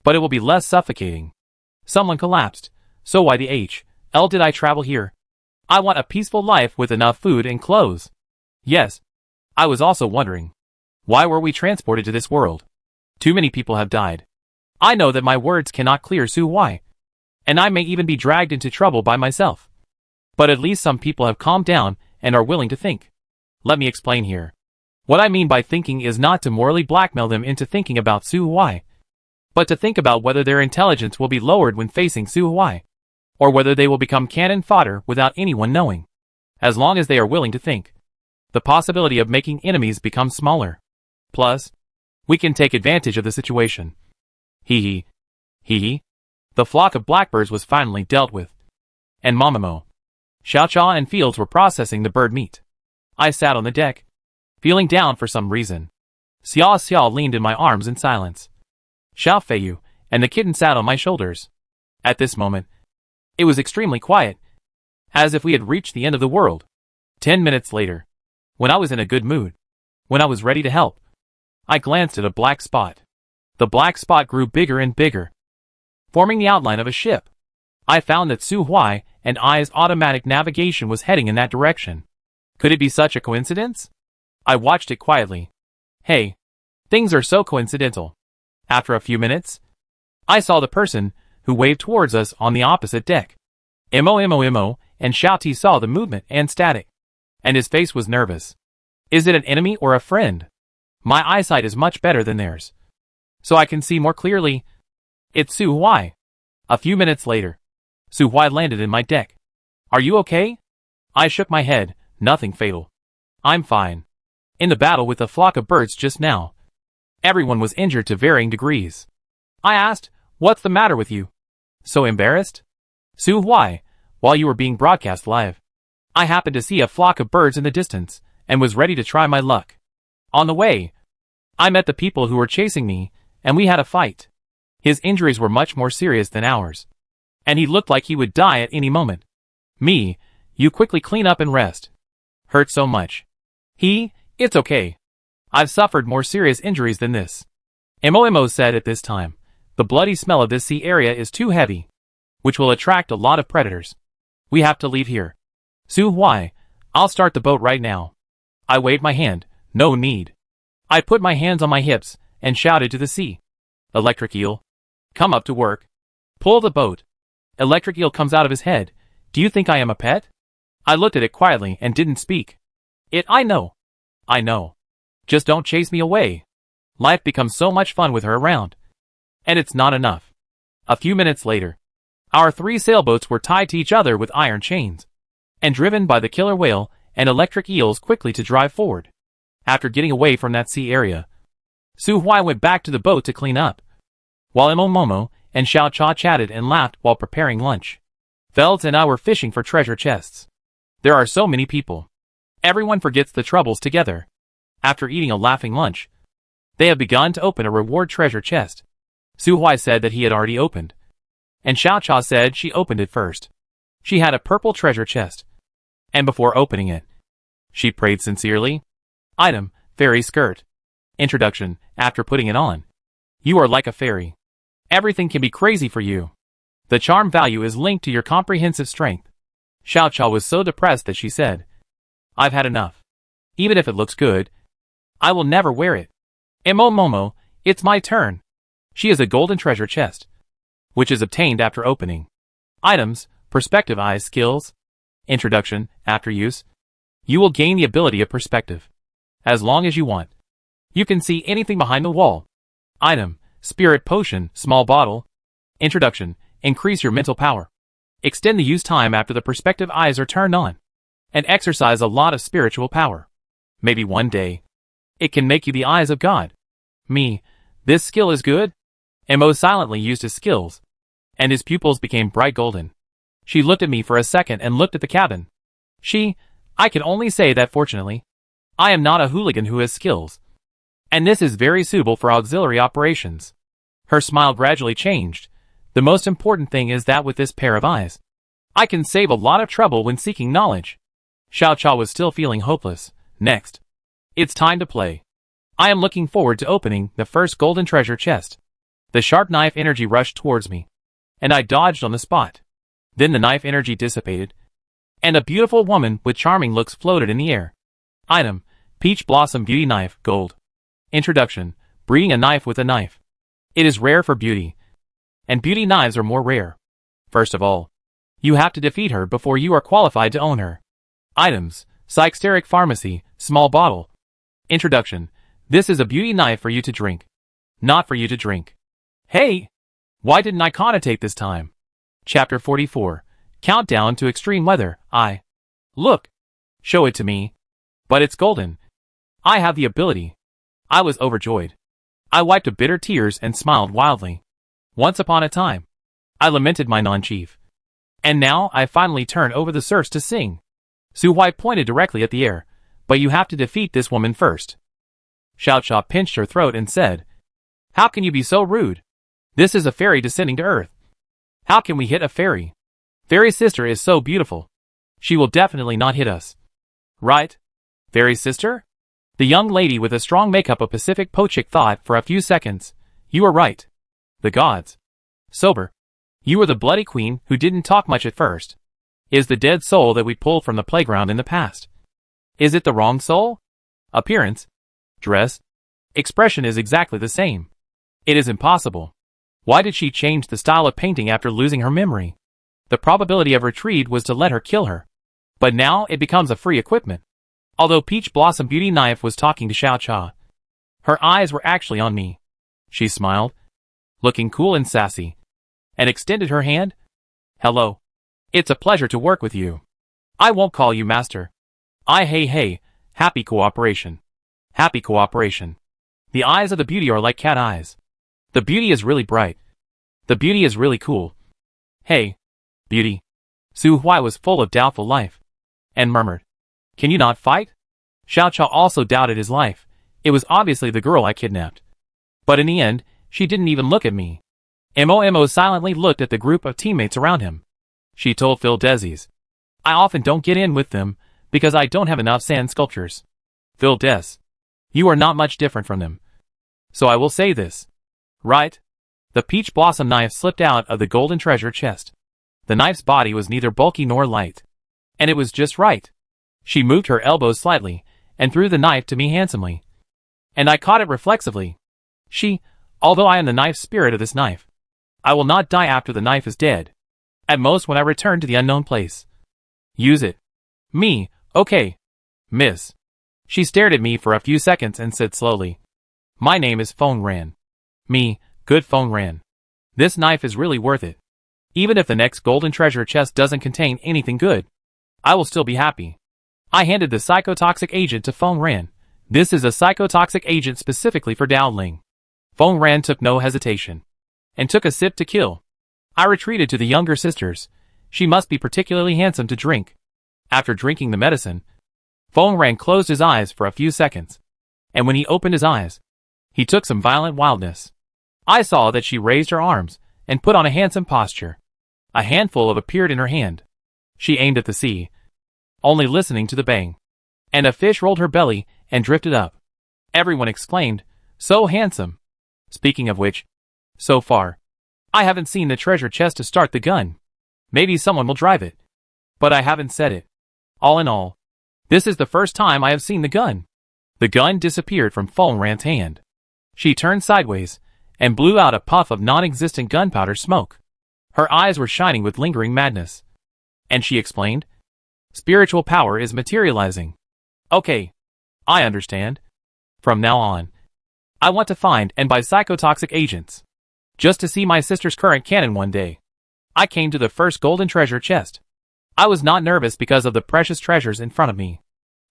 But it will be less suffocating. Someone collapsed. So why the hell did I travel here? I want a peaceful life with enough food and clothes. Yes. I was also wondering, why were we transported to this world? Too many people have died. I know that my words cannot clear Su Huai, and I may even be dragged into trouble by myself. But at least some people have calmed down and are willing to think. Let me explain here. What I mean by thinking is not to morally blackmail them into thinking about Su Huai, but to think about whether their intelligence will be lowered when facing Su Huai, or whether they will become cannon fodder without anyone knowing. As long as they are willing to think, the possibility of making enemies becomes smaller. Plus, we can take advantage of the situation. Hee hee. Hee hee. The flock of blackbirds was finally dealt with. And Mamamo, Xiaocha and Fields were processing the bird meat. I sat on the deck, feeling down for some reason. Xiao Xiao leaned in my arms in silence. Xiao Feiyu and the kitten sat on my shoulders. At this moment, it was extremely quiet, as if we had reached the end of the world. 10 minutes later, when I was in a good mood, when I was ready to help, I glanced at a black spot. The black spot grew bigger and bigger, forming the outline of a ship. I found that Su Huai and I's automatic navigation was heading in that direction. Could it be such a coincidence? I watched it quietly. Hey, things are so coincidental. After a few minutes, I saw the person who waved towards us on the opposite deck. Imo, and Xiaoti saw the movement and static, and his face was nervous. Is it an enemy or a friend? My eyesight is much better than theirs, so I can see more clearly. It's Su Huai. A few minutes later, Su Huai landed in my deck. Are you okay? I shook my head. Nothing fatal. I'm fine. In the battle with the flock of birds just now, everyone was injured to varying degrees. I asked, what's the matter with you? So embarrassed? Su Huai, while you were being broadcast live, I happened to see a flock of birds in the distance, and was ready to try my luck. On the way, I met the people who were chasing me, and we had a fight. His injuries were much more serious than ours, and he looked like he would die at any moment. Me, you quickly clean up and rest. Hurt so much. It's okay. I've suffered more serious injuries than this. Imo said at this time, the bloody smell of this sea area is too heavy, which will attract a lot of predators. We have to leave here. Su Huai, I'll start the boat right now. I waved my hand. No need. I put my hands on my hips and shouted to the sea. Electric Eel, come up to work. Pull the boat. Electric Eel comes out of his head. Do you think I am a pet? I looked at it quietly and didn't speak. I know. Just don't chase me away. Life becomes so much fun with her around. And it's not enough. A few minutes later, our 3 sailboats were tied to each other with iron chains, and driven by the killer whale and electric eels quickly to drive forward. After getting away from that sea area, Su Huai went back to the boat to clean up, while Momo and Xiao Cha chatted and laughed while preparing lunch. Felds and I were fishing for treasure chests. There are so many people. Everyone forgets the troubles together. After eating a laughing lunch, they have begun to open a reward treasure chest. Su Huai said that he had already opened, and Xiao Cha said she opened it first. She had a purple treasure chest. And before opening it, she prayed sincerely. Item, fairy skirt. Introduction, after putting it on, you are like a fairy. Everything can be crazy for you. The charm value is linked to your comprehensive strength. Xiao Cha was so depressed that she said, I've had enough. Even if it looks good, I will never wear it. Momo, it's my turn. She is a golden treasure chest, which is obtained after opening. Items, perspective eyes skills. Introduction, after use. You will gain the ability of perspective. As long as you want. You can see anything behind the wall. Item, spirit potion, small bottle. Introduction, increase your mental power. Extend the use time after the perspective eyes are turned on. And exercise a lot of spiritual power. Maybe one day, it can make you the eyes of God. Me, this skill is good. Mo silently used his skills, and his pupils became bright golden. She looked at me for a second and looked at the cabin. I can only say that fortunately, I am not a hooligan who has skills. And this is very suitable for auxiliary operations. Her smile gradually changed. The most important thing is that with this pair of eyes, I can save a lot of trouble when seeking knowledge. Xiao Cha was still feeling hopeless. Next, it's time to play. I am looking forward to opening the first golden treasure chest. The sharp knife energy rushed towards me, and I dodged on the spot. Then the knife energy dissipated, and a beautiful woman with charming looks floated in the air. Item, Peach Blossom Beauty Knife, Gold. Introduction, breeding a knife with a knife. It is rare for beauty, and beauty knives are more rare. First of all, you have to defeat her before you are qualified to own her. Items, Psychsteric Pharmacy, small bottle. Introduction, this is a beauty knife for you to drink, not for you to drink. Hey! Why didn't I connotate this time? Chapter 44, Countdown to Extreme Weather, Look! Show it to me. But it's golden. I have the ability. I was overjoyed. I wiped a bitter tears and smiled wildly. Once upon a time, I lamented my non-chief. And now I finally turn over the surfs to sing. Su Hui pointed directly at the air, but you have to defeat this woman first. Xiao Cha pinched her throat and said, How can you be so rude? This is a fairy descending to earth. How can we hit a fairy? Fairy's sister is so beautiful. She will definitely not hit us. Right? Fairy's sister? The young lady with a strong makeup of Pacific Pochik thought for a few seconds. You are right. The gods. Sober. You were the bloody queen who didn't talk much at first. Is the dead soul that we pulled from the playground in the past. Is it the wrong soul? Appearance, dress, expression is exactly the same. It is impossible. Why did she change the style of painting after losing her memory? The probability of retreat was to let her kill her. But now it becomes a free equipment. Although Peach Blossom Beauty Knife was talking to Xiao Cha, her eyes were actually on me. She smiled, looking cool and sassy, and extended her hand. Hello. It's a pleasure to work with you. I won't call you master. Hey, happy cooperation. Happy cooperation. The eyes of the beauty are like cat eyes. The beauty is really bright. The beauty is really cool. Hey, beauty. Su Hui was full of doubtful life, and murmured, Can you not fight? Xiao Cha also doubted his life. It was obviously the girl I kidnapped. But in the end, she didn't even look at me. Mo silently looked at the group of teammates around him. She told Phil Desies, I often don't get in with them, because I don't have enough sand sculptures. Phil Des, you are not much different from them. So I will say this. Right? The peach blossom knife slipped out of the golden treasure chest. The knife's body was neither bulky nor light. And it was just right. She moved her elbows slightly, and threw the knife to me handsomely. And I caught it reflexively. Although I am the knife spirit of this knife, I will not die after the knife is dead. At most when I return to the unknown place. Use it. Me, okay. Miss. She stared at me for a few seconds and said slowly, My name is Phone Ran. Me, good Phone Ran. This knife is really worth it. Even if the next golden treasure chest doesn't contain anything good, I will still be happy. I handed the psychotoxic agent to Phone Ran. This is a psychotoxic agent specifically for Dowling. Phone Ran took no hesitation, and took a sip to kill. I retreated to the younger sisters. She must be particularly handsome to drink. After drinking the medicine, Phone Ran closed his eyes for a few seconds, and when he opened his eyes, he took some violent wildness. I saw that she raised her arms, and put on a handsome posture. A handful of appeared in her hand. She aimed at the sea, only listening to the bang. And a fish rolled her belly and drifted up. Everyone exclaimed, "So handsome." Speaking of which, so far, I haven't seen the treasure chest to start the gun. Maybe someone will drive it. But I haven't said it. All in all, this is the first time I have seen the gun. The gun disappeared from Phone Ran's hand. She turned sideways and blew out a puff of non-existent gunpowder smoke. Her eyes were shining with lingering madness. And she explained, "Spiritual power is materializing. Okay, I understand. From now on, I want to find and buy psychotoxic agents. Just to see my sister's current cannon one day." I came to the first golden treasure chest. I was not nervous because of the precious treasures in front of me.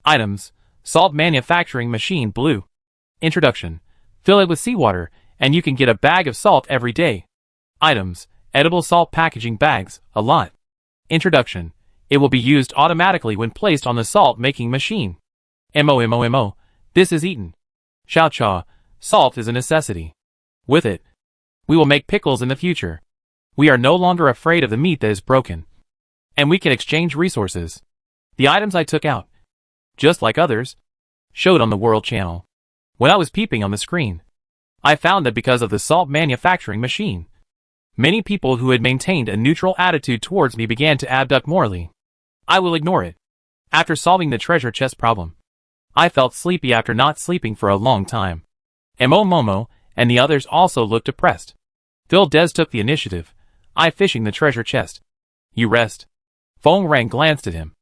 Items: salt manufacturing machine blue. Introduction: fill it with seawater, and you can get a bag of salt every day. Items: edible salt packaging bags, a lot. Introduction: it will be used automatically when placed on the salt making machine. Mo, this is eaten. Chow chow, salt is a necessity. With it, we will make pickles in the future. We are no longer afraid of the meat that is broken. And we can exchange resources. The items I took out, just like others, showed on the World Channel. When I was peeping on the screen, I found that because of the salt manufacturing machine, many people who had maintained a neutral attitude towards me began to abduct morally. I will ignore it. After solving the treasure chest problem, I felt sleepy after not sleeping for a long time. Momo and the others also looked depressed. Phil Des took the initiative, I fishing the treasure chest. "You rest." Phone Ran glanced at him,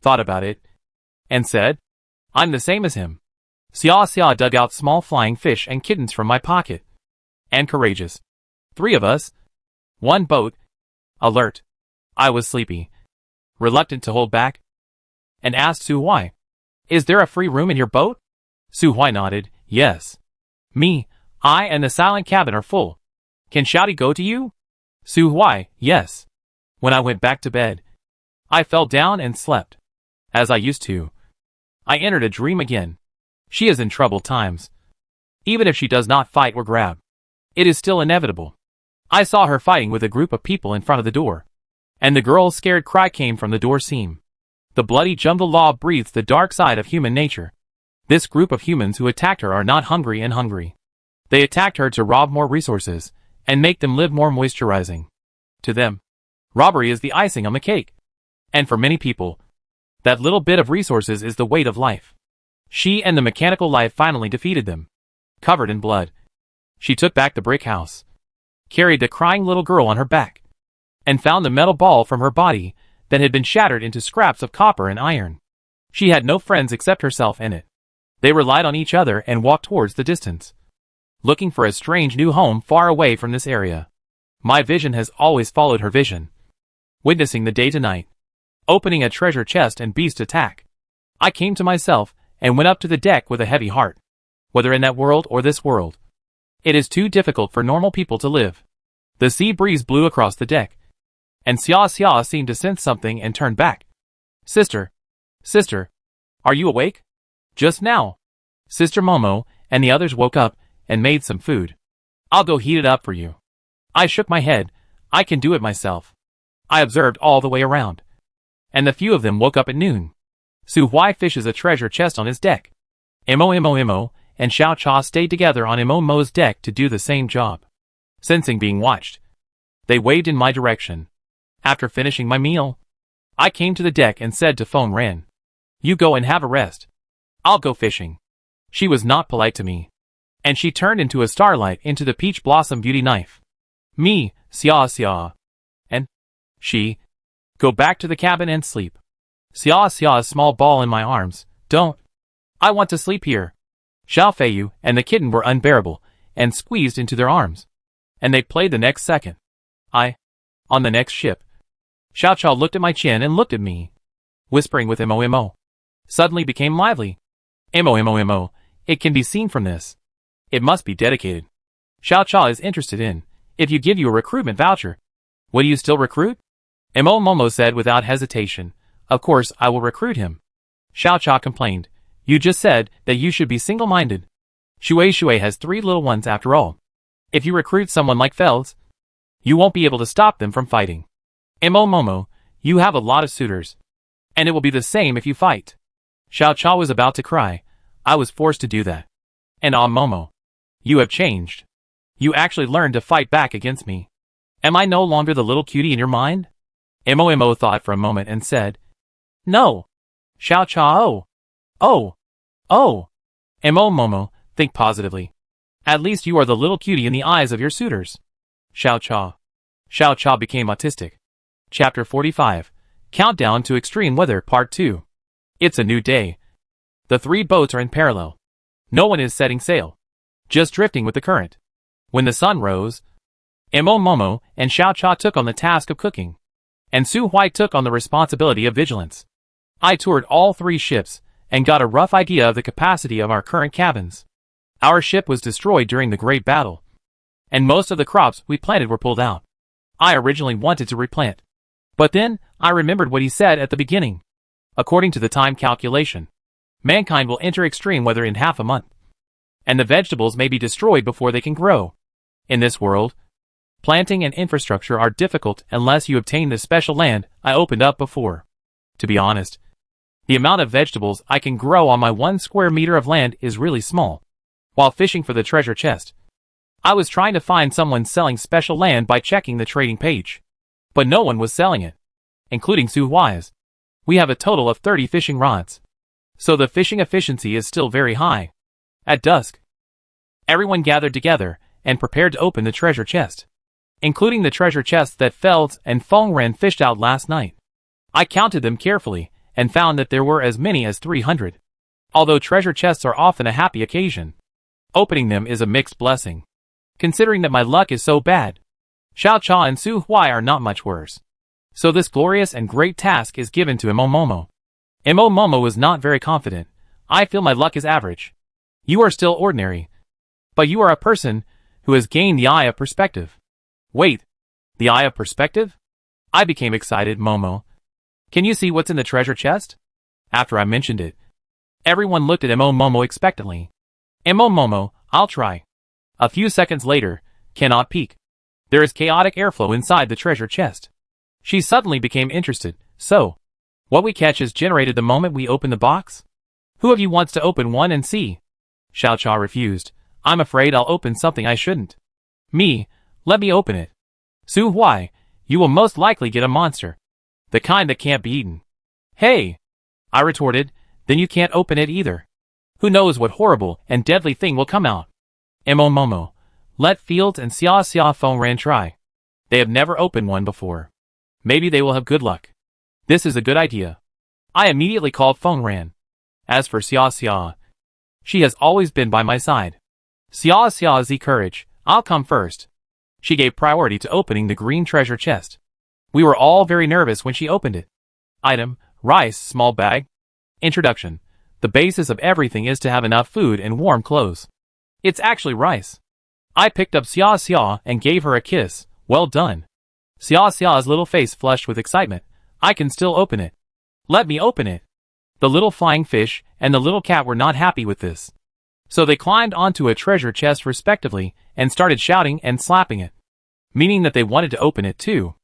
thought about it, and said, "I'm the same as him." Xia dug out small flying fish and kittens from my pocket. And courageous. 3 of us. 1 boat. Alert. I was sleepy, reluctant to hold back, and asked Su Huai, "Is there a free room in your boat?" Su Huai nodded, "Yes. Me, I and the silent cabin are full. Can Shouty go to you?" Su Huai, "Yes." When I went back to bed, I fell down and slept, as I used to. I entered a dream again. She is in troubled times. Even if she does not fight or grab, it is still inevitable. I saw her fighting with a group of people in front of the door, and the girl's scared cry came from the door seam. The bloody jungle law breathes the dark side of human nature. This group of humans who attacked her are not hungry and hungry. They attacked her to rob more resources and make them live more moisturizing. To them, robbery is the icing on the cake. And for many people, that little bit of resources is the weight of life. She and the mechanical life finally defeated them. Covered in blood, she took back the brick house, carried the crying little girl on her back, and found the metal ball from her body that had been shattered into scraps of copper and iron. She had no friends except herself and it. They relied on each other and walked towards the distance, looking for a strange new home far away from this area. My vision has always followed her vision, witnessing the day to night, opening a treasure chest and beast attack. I came to myself and went up to the deck with a heavy heart. Whether in that world or this world, it is too difficult for normal people to live. The sea breeze blew across the deck, and Xia seemed to sense something and turned back. Sister, are you awake?" "Just now." Sister Momo and the others woke up and made some food. "I'll go heat it up for you." I shook my head. I can do it myself. I observed all the way around, and the few of them woke up at noon. Su Huai fishes a treasure chest on his deck. Imo and Xiao Cha stayed together on Mo's deck to do the same job. Sensing being watched, they waved in my direction. After finishing my meal, I came to the deck and said to Phone Ran, "You go and have a rest. I'll go fishing." She was not polite to me, and she turned into a starlight into the peach blossom beauty knife. Me, Xia, and she, go back to the cabin and sleep. Xia's small ball in my arms. "Don't. I want to sleep here." Xiao Feiyu and the kitten were unbearable and squeezed into their arms, and they played the next second. On the next ship, Xiao Cha looked at my chin and looked at me, whispering with Mo. Suddenly became lively. Mo, it can be seen from this. It must be dedicated. Xiao Cha is interested in, if you give you a recruitment voucher. Would you still recruit? Momo said without hesitation, "Of course I will recruit him." Xiao Cha complained, "You just said that you should be single-minded. Shui has 3 little ones after all. If you recruit someone like Fels, You won't be able to stop them from fighting. Momo, you have a lot of suitors. And it will be the same if you fight. Xiao Cha was about to cry. I was forced to do that. And Momo, you have changed. You actually learned to fight back against me. Am I no longer the little cutie in your mind? Mo thought for a moment and said, No. Xiao Cha Momo, think positively. At least you are the little cutie in the eyes of your suitors. Xiao Cha became autistic. Chapter 45. Countdown to Extreme Weather Part 2. It's a new day. The 3 boats are in parallel. No one is setting sail. Just drifting with the current. When the sun rose, Momo and Xiao Cha took on the task of cooking. And Su Huai took on the responsibility of vigilance. I toured all 3 ships, and got a rough idea of the capacity of our current cabins. Our ship was destroyed during the Great Battle, and most of the crops we planted were pulled out. I originally wanted to replant. But then, I remembered what he said at the beginning. According to the time calculation, mankind will enter extreme weather in half a month. And the vegetables may be destroyed before they can grow. In this world, planting and infrastructure are difficult unless you obtain the special land I opened up before. To be honest, the amount of vegetables I can grow on my 1 square meter of land is really small. While fishing for the treasure chest, I was trying to find someone selling special land by checking the trading page. But no one was selling it, including Su Huai's. We have a total of 30 fishing rods. So the fishing efficiency is still very high. At dusk, everyone gathered together and prepared to open the treasure chest, including the treasure chests that Felds and Feng Ren fished out last night. I counted them carefully and found that there were as many as 300. Although treasure chests are often a happy occasion, opening them is a mixed blessing. Considering that my luck is so bad, Xiao Cha and Su Huai are not much worse. So this glorious and great task is given to Momo. Momo was not very confident. I feel my luck is average. You are still ordinary. But you are a person who has gained the eye of perspective. Wait, the eye of perspective? I became excited, Momo. Can you see what's in the treasure chest? After I mentioned it, everyone looked at Momo expectantly. Momo, I'll try. A few seconds later, cannot peek. There is chaotic airflow inside the treasure chest. She suddenly became interested. So, what we catch is generated the moment we open the box? Who of you wants to open one and see? Xiao Cha refused. I'm afraid I'll open something I shouldn't. Me, let me open it. Su Huai, you will most likely get a monster. The kind that can't be eaten. Hey! I retorted, then you can't open it either. Who knows what horrible and deadly thing will come out. Momo, let Fields and Xia Feng Ran try. They have never opened one before. Maybe they will have good luck. This is a good idea. I immediately called Feng Ran. As for Xia, she has always been by my side. Xia Z courage, I'll come first. She gave priority to opening the green treasure chest. We were all very nervous when she opened it. Item, rice, small bag. Introduction. The basis of everything is to have enough food and warm clothes. It's actually rice. I picked up Xia and gave her a kiss. Well done. Xia's little face flushed with excitement. I can still open it. Let me open it. The little flying fish and the little cat were not happy with this. So they climbed onto a treasure chest respectively and started shouting and slapping it. Meaning that they wanted to open it too.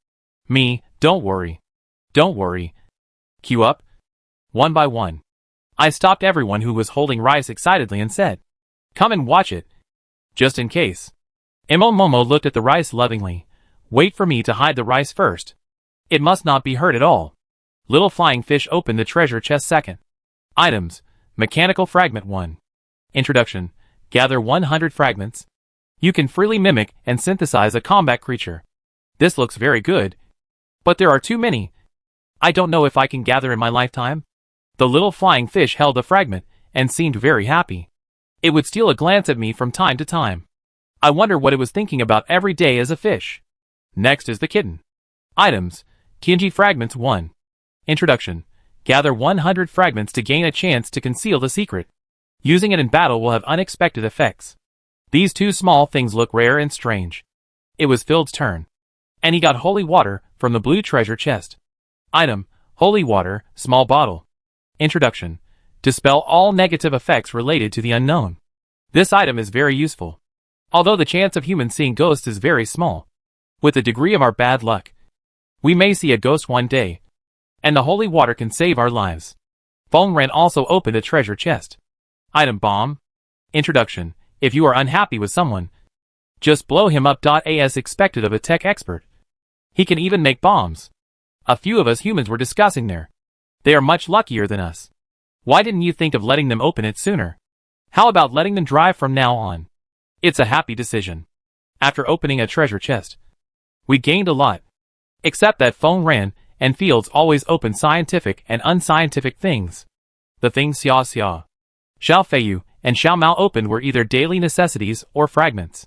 Me, don't worry. Don't worry. Queue up. One by one. I stopped everyone who was holding rice excitedly and said, come and watch it. Just in case. Momo looked at the rice lovingly. Wait for me to hide the rice first. It must not be hurt at all. Little flying fish opened the treasure chest second. Items. Mechanical fragment 1. Introduction. Gather 100 fragments. You can freely mimic and synthesize a combat creature. This looks very good. But there are too many. I don't know if I can gather in my lifetime. The little flying fish held a fragment and seemed very happy. It would steal a glance at me from time to time. I wonder what it was thinking about every day as a fish. Next is the kitten. Items. TNG fragments 1. Introduction. Gather 100 fragments to gain a chance to conceal the secret. Using it in battle will have unexpected effects. These 2 small things look rare and strange. It was Field's turn. And he got holy water from the blue treasure chest. Item. Holy water, small bottle. Introduction. Dispel all negative effects related to the unknown. This item is very useful. Although the chance of humans seeing ghosts is very small. With a degree of our bad luck, we may see a ghost one day, and the holy water can save our lives. Feng Ren also opened a treasure chest. Item bomb. Introduction. If you are unhappy with someone, just blow him up. As expected of a tech expert. He can even make bombs. A few of us humans were discussing there. They are much luckier than us. Why didn't you think of letting them open it sooner? How about letting them drive from now on? It's a happy decision. After opening a treasure chest, we gained a lot. Except that Feng Ren and Fields always open scientific and unscientific things. The things Xiao Feiyu, and Xiao Mao opened were either daily necessities or fragments.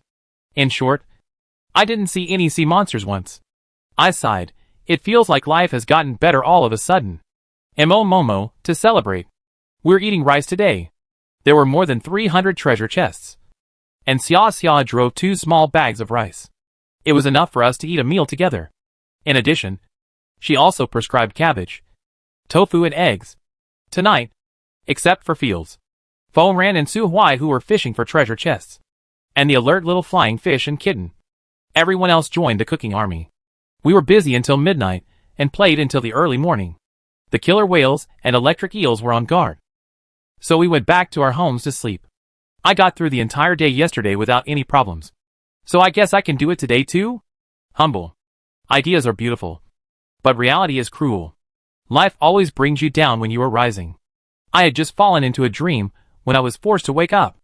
In short, I didn't see any sea monsters once. I sighed. It feels like life has gotten better all of a sudden. Momo, to celebrate, we're eating rice today. There were more than 300 treasure chests. And Xia drove 2 small bags of rice. It was enough for us to eat a meal together. In addition, she also prescribed cabbage, tofu and eggs. Tonight, except for Fields, Feng Ren and Su Huai who were fishing for treasure chests, and the alert little flying fish and kitten. Everyone else joined the cooking army. We were busy until midnight, and played until the early morning. The killer whales and electric eels were on guard. So we went back to our homes to sleep. I got through the entire day yesterday without any problems. So I guess I can do it today too? Humble. Ideas are beautiful. But reality is cruel. Life always brings you down when you are rising. I had just fallen into a dream when I was forced to wake up,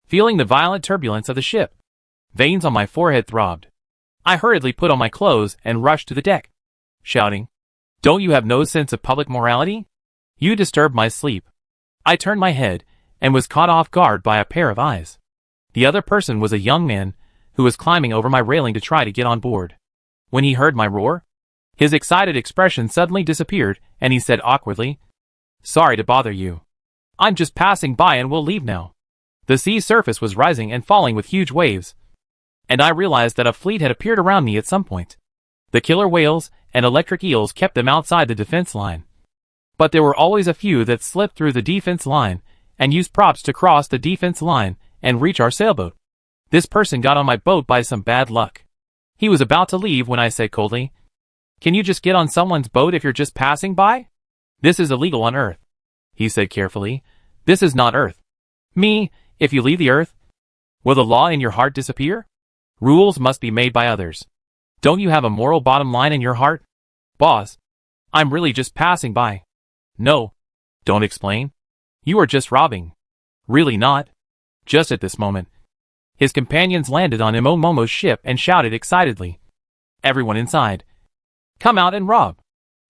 feeling the violent turbulence of the ship. Veins on my forehead throbbed. I hurriedly put on my clothes and rushed to the deck, shouting, "Don't you have no sense of public morality? You disturbed my sleep." I turned my head and was caught off guard by a pair of eyes. The other person was a young man who was climbing over my railing to try to get on board. When he heard my roar, his excited expression suddenly disappeared and he said awkwardly, "Sorry to bother you. I'm just passing by and will leave now." The sea surface was rising and falling with huge waves, and I realized that a fleet had appeared around me at some point. The killer whales and electric eels kept them outside the defense line. But there were always a few that slipped through the defense line and used props to cross the defense line and reach our sailboat. This person got on my boat by some bad luck. He was about to leave when I said coldly, "Can you just get on someone's boat if you're just passing by? This is illegal on Earth." He said carefully, "This is not Earth." "Me, if you leave the Earth, will the law in your heart disappear? Rules must be made by others. Don't you have a moral bottom line in your heart?" "Boss, I'm really just passing by." "No. Don't explain. You are just robbing." "Really not." Just at this moment, his companions landed on Momo's ship and shouted excitedly, "Everyone inside, come out and rob."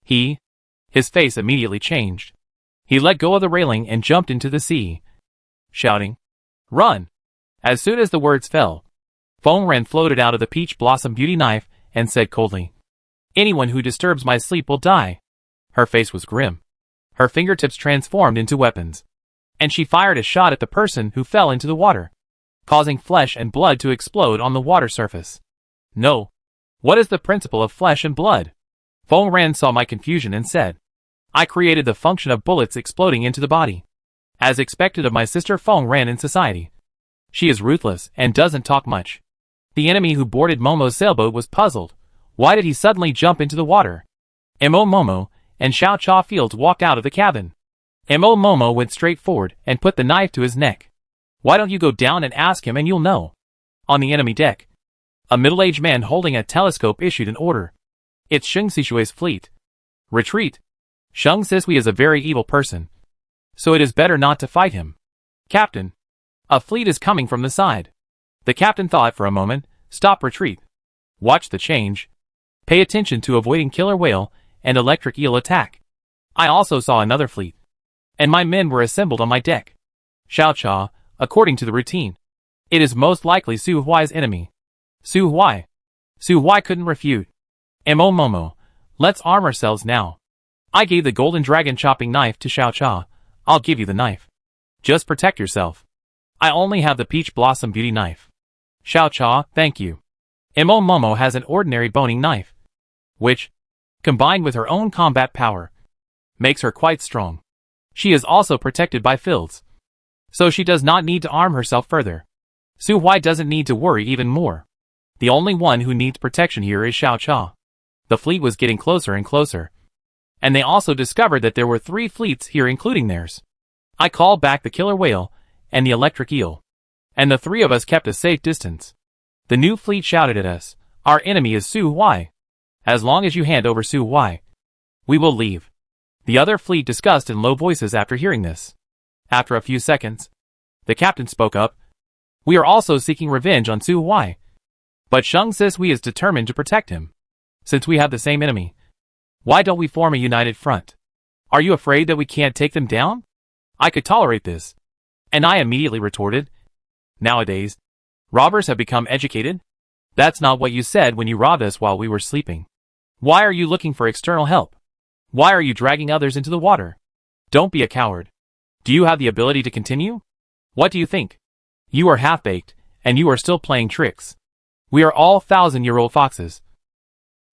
His face immediately changed. He let go of the railing and jumped into the sea, shouting, "Run!" As soon as the words fell, Feng Ren floated out of the peach blossom beauty knife and said coldly, "Anyone who disturbs my sleep will die." Her face was grim. Her fingertips transformed into weapons, and she fired a shot at the person who fell into the water, causing flesh and blood to explode on the water surface. "No. What is the principle of flesh and blood?" Feng Ren saw my confusion and said, "I created the function of bullets exploding into the body. As expected of my sister Feng Ren in society. She is ruthless and doesn't talk much." The enemy who boarded Momo's sailboat was puzzled. Why did he suddenly jump into the water? Momo and Xiao Cha Fields walked out of the cabin. Momo went straight forward and put the knife to his neck. "Why don't you go down and ask him and you'll know." On the enemy deck, a middle-aged man holding a telescope issued an order. "It's Sheng Sishui's fleet. Retreat. Sheng Sisui is a very evil person, so it is better not to fight him." "Captain, a fleet is coming from the side." The captain thought for a moment. "Stop retreat. Watch the change. Pay attention to avoiding killer whale and electric eel attack." I also saw another fleet, and my men were assembled on my deck. Xiao Cha, according to the routine, it is most likely Su Huai's enemy. Su Huai. Su Huai couldn't refute. Momo, let's arm ourselves now. I gave the golden dragon chopping knife to Xiao Cha. "I'll give you the knife. Just protect yourself. I only have the peach blossom beauty knife." Xiao Cha, thank you. Momo has an ordinary boning knife, which, combined with her own combat power, makes her quite strong. She is also protected by Fields, so she does not need to arm herself further. Su Huai doesn't need to worry even more. The only one who needs protection here is Xiao Cha. The fleet was getting closer and closer. And they also discovered that there were 3 fleets here including theirs. I called back the killer whale and the electric eel. And the 3 of us kept a safe distance. The new fleet shouted at us, "Our enemy is Su Huai. As long as you hand over Su Huai, we will leave." The other fleet discussed in low voices after hearing this. After a few seconds, the captain spoke up. "We are also seeking revenge on Su Huai. But Sheng Sisui is determined to protect him. Since we have the same enemy, why don't we form a united front? Are you afraid that we can't take them down?" I could tolerate this. And I immediately retorted, "Nowadays, robbers have become educated? That's not what you said when you robbed us while we were sleeping. Why are you looking for external help? Why are you dragging others into the water? Don't be a coward. Do you have the ability to continue? What do you think? You are half-baked, and you are still playing tricks. We are all 1,000-year-old foxes.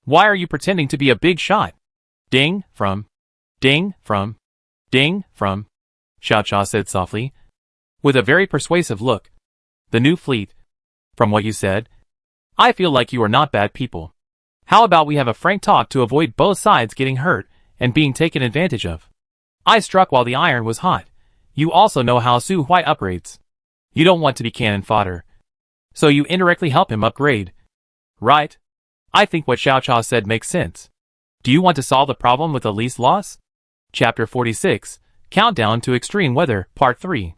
Why are you pretending to be a big shot?" Ding, from. Ding, from. Ding, from. Xiao Cha said softly, with a very persuasive look. "The new fleet. From what you said, I feel like you are not bad people. How about we have a frank talk to avoid both sides getting hurt and being taken advantage of? I struck while the iron was hot. You also know how Su Huai upgrades. You don't want to be cannon fodder, so you indirectly help him upgrade. Right? I think what Xiao Cha said makes sense. Do you want to solve the problem with the least loss?" Chapter 46, Countdown to Extreme Weather, Part 3.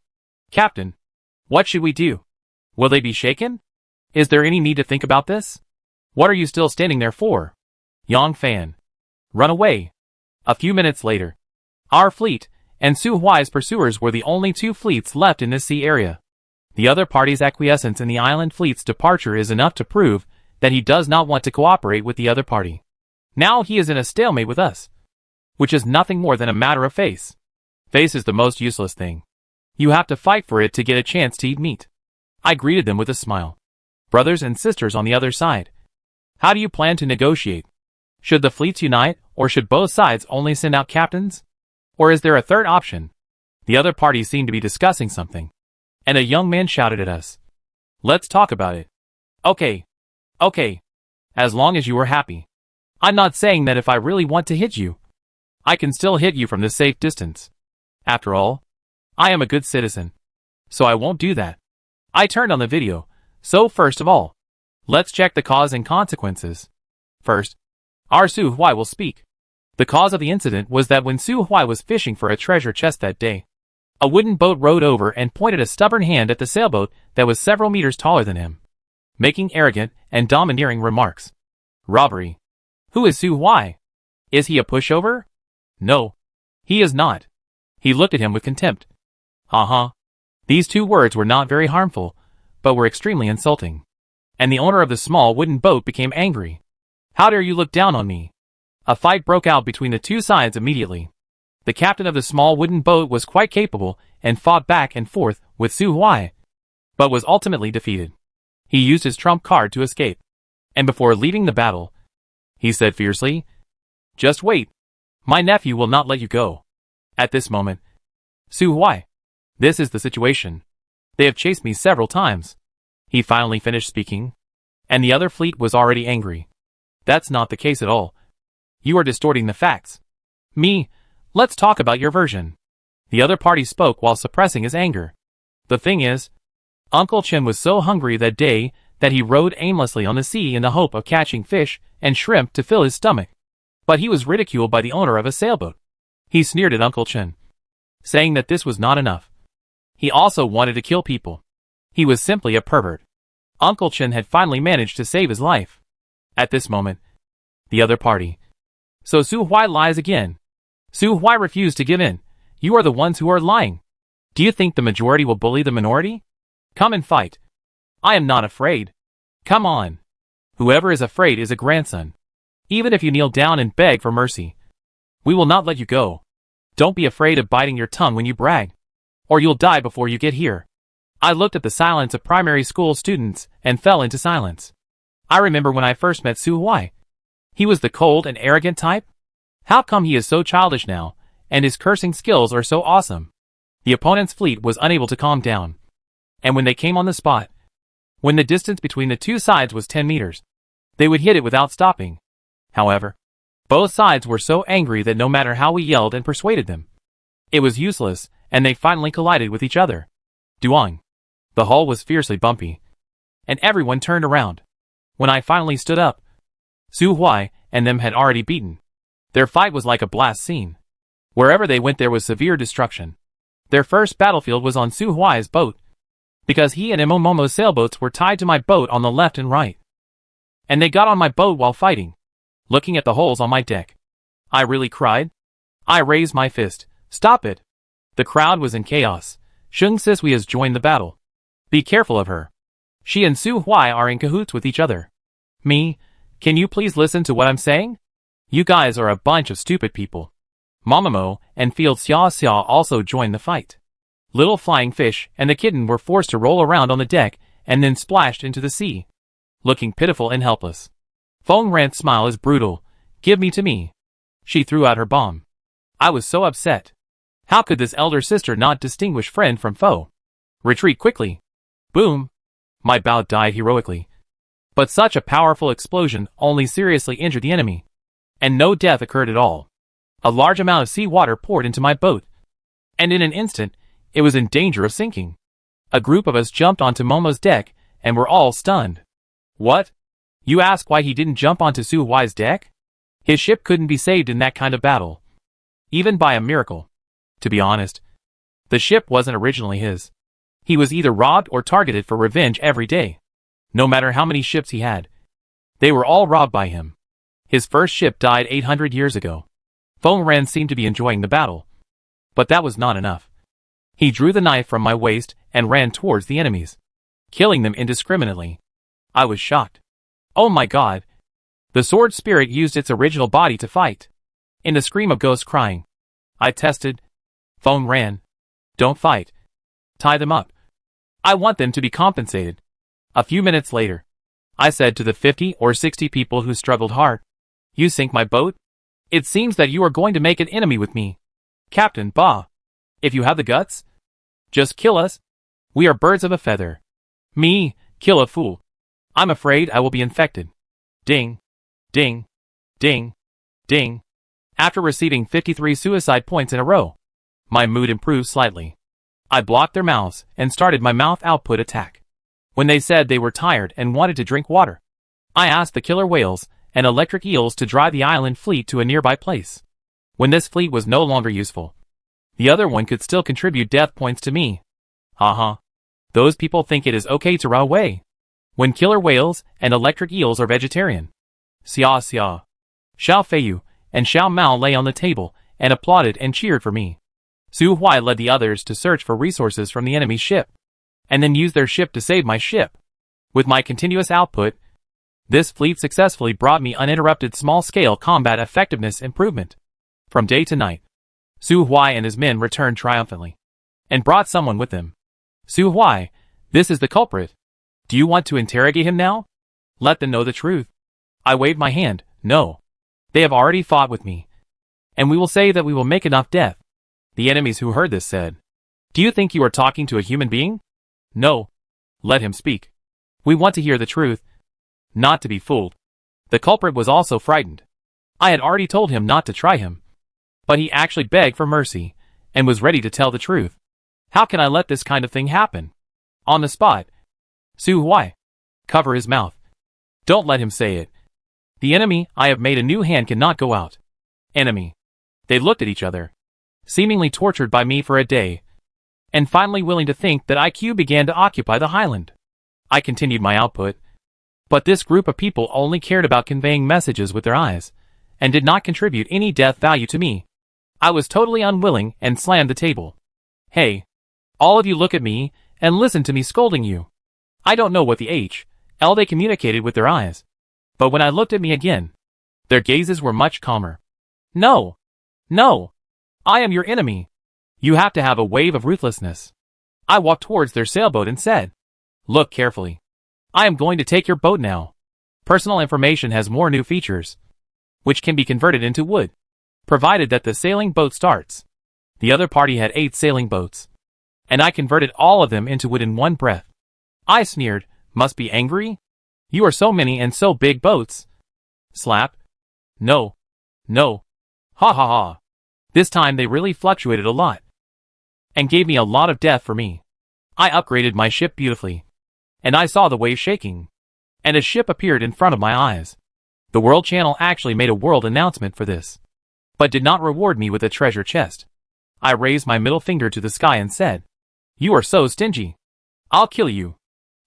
"Captain, what should we do? Will they be shaken? Is there any need to think about this? What are you still standing there for? Yang Fan. Run away." A few minutes later, our fleet and Su Huai's pursuers were the only 2 fleets left in this sea area. The other party's acquiescence in the island fleet's departure is enough to prove that he does not want to cooperate with the other party. Now he is in a stalemate with us, which is nothing more than a matter of face. Face is the most useless thing. You have to fight for it to get a chance to eat meat. I greeted them with a smile. "Brothers and sisters on the other side, how do you plan to negotiate? Should the fleets unite, or should both sides only send out captains? Or is there a third option?" The other party seemed to be discussing something, and a young man shouted at us, "Let's talk about it." Okay. As long as you are happy. I'm not saying that if I really want to hit you, I can still hit you from this safe distance. After all, I am a good citizen, so I won't do that. I turned on the video, so first of all, let's check the cause and consequences. First, our Su Huai will speak. The cause of the incident was that when Su Huai was fishing for a treasure chest that day, a wooden boat rowed over and pointed a stubborn hand at the sailboat that was several meters taller than him, making arrogant and domineering remarks. Robbery. Who is Su Huai? Is he a pushover? No, he is not. He looked at him with contempt. These 2 words were not very harmful, but were extremely insulting. And the owner of the small wooden boat became angry. "How dare you look down on me?" A fight broke out between the 2 sides immediately. The captain of the small wooden boat was quite capable and fought back and forth with Su Huai, but was ultimately defeated. He used his trump card to escape, and before leaving the battle, he said fiercely, "Just wait. My nephew will not let you go." At this moment, Su Huai, this is the situation. They have chased me several times. He finally finished speaking, and the other fleet was already angry. That's not the case at all. You are distorting the facts. Me, let's talk about your version. The other party spoke while suppressing his anger. The thing is, Uncle Chen was so hungry that day that he rowed aimlessly on the sea in the hope of catching fish and shrimp to fill his stomach. But he was ridiculed by the owner of a sailboat. He sneered at Uncle Chen, saying that this was not enough. He also wanted to kill people. He was simply a pervert. Uncle Chen had finally managed to save his life. At this moment, the other party. So Su Huai lies again. Su Huai refused to give in. You are the ones who are lying. Do you think the majority will bully the minority? Come and fight. I am not afraid. Come on. Whoever is afraid is a grandson. Even if you kneel down and beg for mercy, we will not let you go. Don't be afraid of biting your tongue when you brag, or you'll die before you get here. I looked at the silence of primary school students and fell into silence. I remember when I first met Su Huai. He was the cold and arrogant type. How come he is so childish now, and his cursing skills are so awesome? The opponent's fleet was unable to calm down, and when they came on the spot, When the distance between the two sides was 10 meters, they would hit it without stopping. However, both sides were so angry that no matter how we yelled and persuaded them, it was useless, and they finally collided with each other. Duang. The hull was fiercely bumpy, and everyone turned around. When I finally stood up, Su Huai and them had already beaten. Their fight was like a blast scene. Wherever they went there was severe destruction. Their first battlefield was on Su Huai's boat, because he and Momo's sailboats were tied to my boat on the left and right. And they got on my boat while fighting, looking at the holes on my deck. I really cried. I raised my fist. Stop it. The crowd was in chaos. Sheng Sisui has joined the battle. Be careful of her. She and Su Huai are in cahoots with each other. Me? Can you please listen to what I'm saying? You guys are a bunch of stupid people. Momomo and Field Xia Xia also joined the fight. Little Flying Fish and the kitten were forced to roll around on the deck and then splashed into the sea, looking pitiful and helpless. Feng Ran's smile is brutal. Give me to me. She threw out her bomb. I was so upset. How could this elder sister not distinguish friend from foe? Retreat quickly. Boom. My bow died heroically. But such a powerful explosion only seriously injured the enemy, and no death occurred at all. A large amount of seawater poured into my boat, and in an instant, it was in danger of sinking. A group of us jumped onto Momo's deck, and were all stunned. What? You ask why he didn't jump onto Su Huai's deck? His ship couldn't be saved in that kind of battle, even by a miracle. To be honest, the ship wasn't originally his. He was either robbed or targeted for revenge every day. No matter how many ships he had, they were all robbed by him. His first ship died 800 years ago. Feng Ran seemed to be enjoying the battle, but that was not enough. He drew the knife from my waist and ran towards the enemies, killing them indiscriminately. I was shocked. Oh my god! The sword spirit used its original body to fight. In the scream of ghosts crying, I tested. Feng Ran. Don't fight. Tie them up. I want them to be compensated. A few minutes later, I said to the 50 or 60 people who struggled hard, you sink my boat? It seems that you are going to make an enemy with me. Captain Ba. If you have the guts, just kill us. We are birds of a feather. Me, kill a fool. I'm afraid I will be infected. Ding. Ding. Ding. Ding. After receiving 53 suicide points in a row, my mood improved slightly. I blocked their mouths and started my mouth output attack. When they said they were tired and wanted to drink water, I asked the killer whales and electric eels to drive the island fleet to a nearby place. When this fleet was no longer useful, the other one could still contribute death points to me. Haha. Those people think it is okay to run away when killer whales and electric eels are vegetarian. Xia Xia. Xiao Feiyu and Xiao Mao lay on the table and applauded and cheered for me. Su Huai led the others to search for resources from the enemy's ship, and then use their ship to save my ship. With my continuous output, this fleet successfully brought me uninterrupted small-scale combat effectiveness improvement. From day to night, Su Huai and his men returned triumphantly, and brought someone with them. Su Huai, this is the culprit. Do you want to interrogate him now? Let them know the truth. I waved my hand. No. They have already fought with me, and we will say that we will make enough death. The enemies who heard this said, do you think you are talking to a human being? No. Let him speak. We want to hear the truth, not to be fooled. The culprit was also frightened. I had already told him not to try him, but he actually begged for mercy, and was ready to tell the truth. How can I let this kind of thing happen? On the spot. Su Huai. Cover his mouth. Don't let him say it. The enemy, I have made a new hand cannot go out. Enemy. They looked at each other, seemingly tortured by me for a day, and finally willing to think that IQ began to occupy the highland. I continued my output, but this group of people only cared about conveying messages with their eyes, and did not contribute any death value to me. I was totally unwilling and slammed the table. Hey, all of you look at me and listen to me scolding you. I don't know what the L they communicated with their eyes, but when I looked at me again, their gazes were much calmer. No. No. I am your enemy. You have to have a wave of ruthlessness. I walked towards their sailboat and said, look carefully. I am going to take your boat now. Personal information has more new features, which can be converted into wood, provided that the sailing boat starts. The other party had 8 sailing boats, and I converted all of them into wood in one breath. I sneered, Must be angry? You are so many and so big boats. Slap. No. No. Ha ha ha. This time they really fluctuated a lot. And gave me a lot of death for me. I upgraded my ship beautifully. And I saw the waves shaking. And a ship appeared in front of my eyes. The World Channel actually made a world announcement for this. But did not reward me with a treasure chest. I raised my middle finger to the sky and said, "You are so stingy. I'll kill you."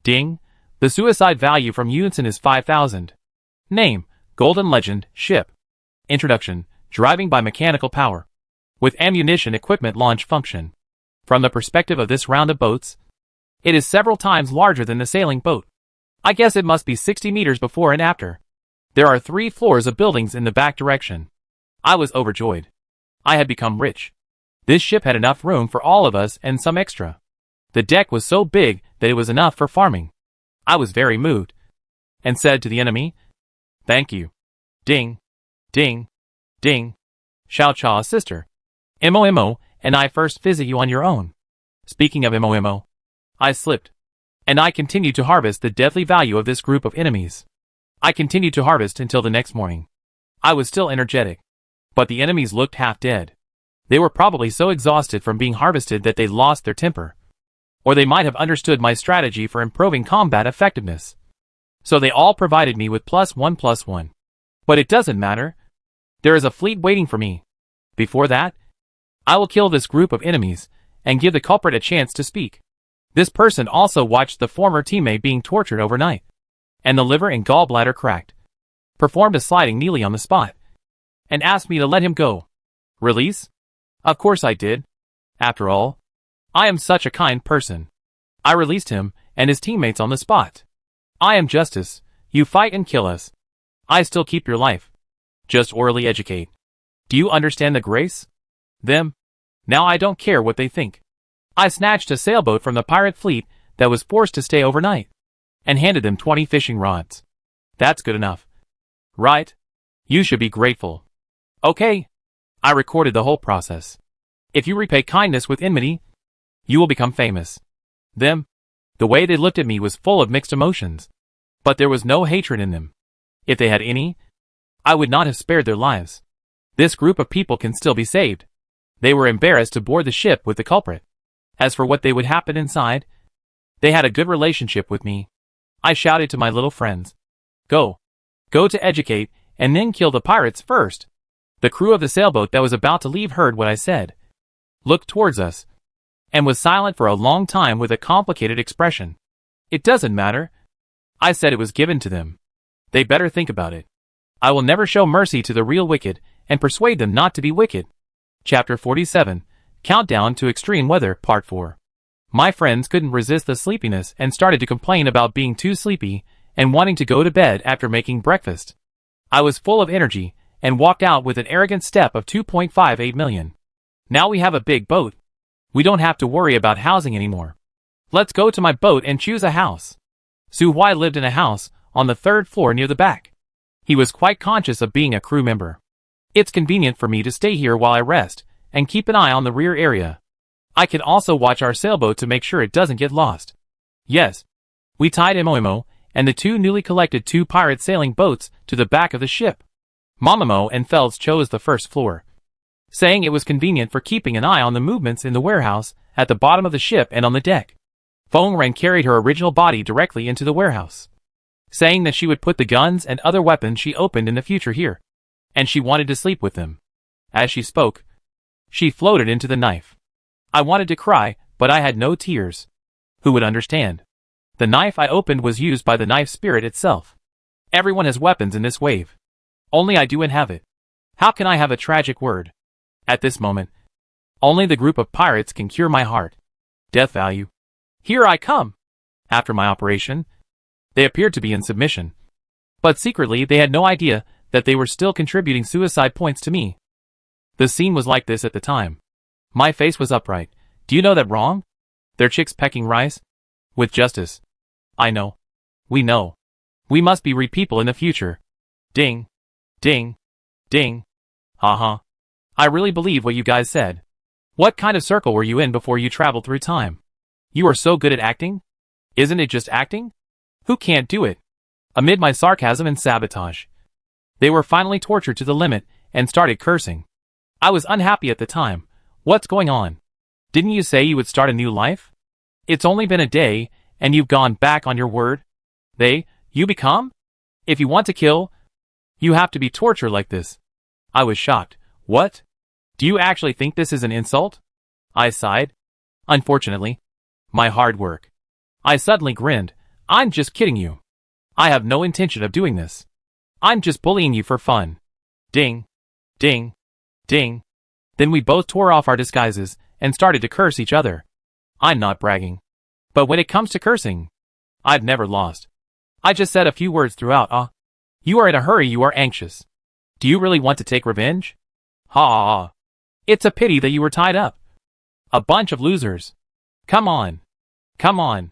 Ding. The suicide value from Unison is 5,000. Name, Golden Legend, ship. Introduction, driving by mechanical power. With ammunition equipment launch function. From the perspective of this round of boats, it is several times larger than the sailing boat. I guess it must be 60 meters before and after. There are 3 floors of buildings in the back direction. I was overjoyed. I had become rich. This ship had enough room for all of us and some extra. The deck was so big that it was enough for farming. I was very moved, and said to the enemy, "Thank you." Ding, ding, ding. Xiao Cha, sister. Mo, and I first visit you on your own. Speaking of Mo, I slipped, and I continued to harvest the deadly value of this group of enemies. I continued to harvest until the next morning. I was still energetic, but the enemies looked half dead. They were probably so exhausted from being harvested that they lost their temper. Or they might have understood my strategy for improving combat effectiveness. So they all provided me with +1/+1. But it doesn't matter. There is a fleet waiting for me. Before that, I will kill this group of enemies, and give the culprit a chance to speak. This person also watched the former teammate being tortured overnight, and the liver and gallbladder cracked. Performed a sliding kneelie on the spot, and asked me to let him go. Release? Of course I did. After all, I am such a kind person. I released him, and his teammates on the spot. I am justice. You fight and kill us. I still keep your life. Just orally educate. Do you understand the grace? Them? Now I don't care what they think. I snatched a sailboat from the pirate fleet that was forced to stay overnight, and handed them 20 fishing rods. That's good enough. Right? You should be grateful. Okay. I recorded the whole process. If you repay kindness with enmity, you will become famous. Them? The way they looked at me was full of mixed emotions. But there was no hatred in them. If they had any, I would not have spared their lives. This group of people can still be saved. They were embarrassed to board the ship with the culprit. As for what they would happen inside, they had a good relationship with me. I shouted to my little friends. Go. Go to educate, and then kill the pirates first. The crew of the sailboat that was about to leave heard what I said, looked towards us, and was silent for a long time with a complicated expression. It doesn't matter. I said it was given to them. They better think about it. I will never show mercy to the real wicked, and persuade them not to be wicked. Chapter 47, Countdown to Extreme Weather, Part 4. My friends couldn't resist the sleepiness and started to complain about being too sleepy and wanting to go to bed after making breakfast. I was full of energy, and walked out with an arrogant step of 2.58 million. Now we have a big boat. We don't have to worry about housing anymore. Let's go to my boat and choose a house. Su Hui lived in a house on the 3rd floor near the back. He was quite conscious of being a crew member. It's convenient for me to stay here while I rest, and keep an eye on the rear area. I can also watch our sailboat to make sure it doesn't get lost. Yes. We tied Mo and the 2 newly collected 2 pirate sailing boats to the back of the ship. Mamamo and Felds chose the 1st floor, saying it was convenient for keeping an eye on the movements in the warehouse, at the bottom of the ship and on the deck. Feng Ren carried her original body directly into the warehouse, saying that she would put the guns and other weapons she opened in the future here, and she wanted to sleep with them. As she spoke, she floated into the knife. I wanted to cry, but I had no tears. Who would understand? The knife I opened was used by the knife spirit itself. Everyone has weapons in this wave. Only I do and have it. How can I have a tragic word? At this moment, only the group of pirates can cure my heart. Death value. Here I come. After my operation, they appeared to be in submission. But secretly they had no idea that they were still contributing suicide points to me. The scene was like this at the time. My face was upright. Do you know that wrong? They're chicks pecking rice? With justice. I know. We know. We must be people in the future. Ding. Ding. Ding. Ha. I really believe what you guys said. What kind of circle were you in before you traveled through time? You are so good at acting? Isn't it just acting? Who can't do it? Amid my sarcasm and sabotage, they were finally tortured to the limit and started cursing. I was unhappy at the time. What's going on? Didn't you say you would start a new life? It's only been a day, and you've gone back on your word? You become? If you want to kill, you have to be tortured like this. I was shocked. What? Do you actually think this is an insult? I sighed. Unfortunately. My hard work. I suddenly grinned. I'm just kidding you. I have no intention of doing this. I'm just bullying you for fun. Ding. Ding. Ding. Then we both tore off our disguises and started to curse each other. I'm not bragging. But when it comes to cursing, I've never lost. I just said a few words throughout. You are in a hurry, you are anxious. Do you really want to take revenge? Ha ha ha. It's a pity that you were tied up. A bunch of losers. Come on. Come on.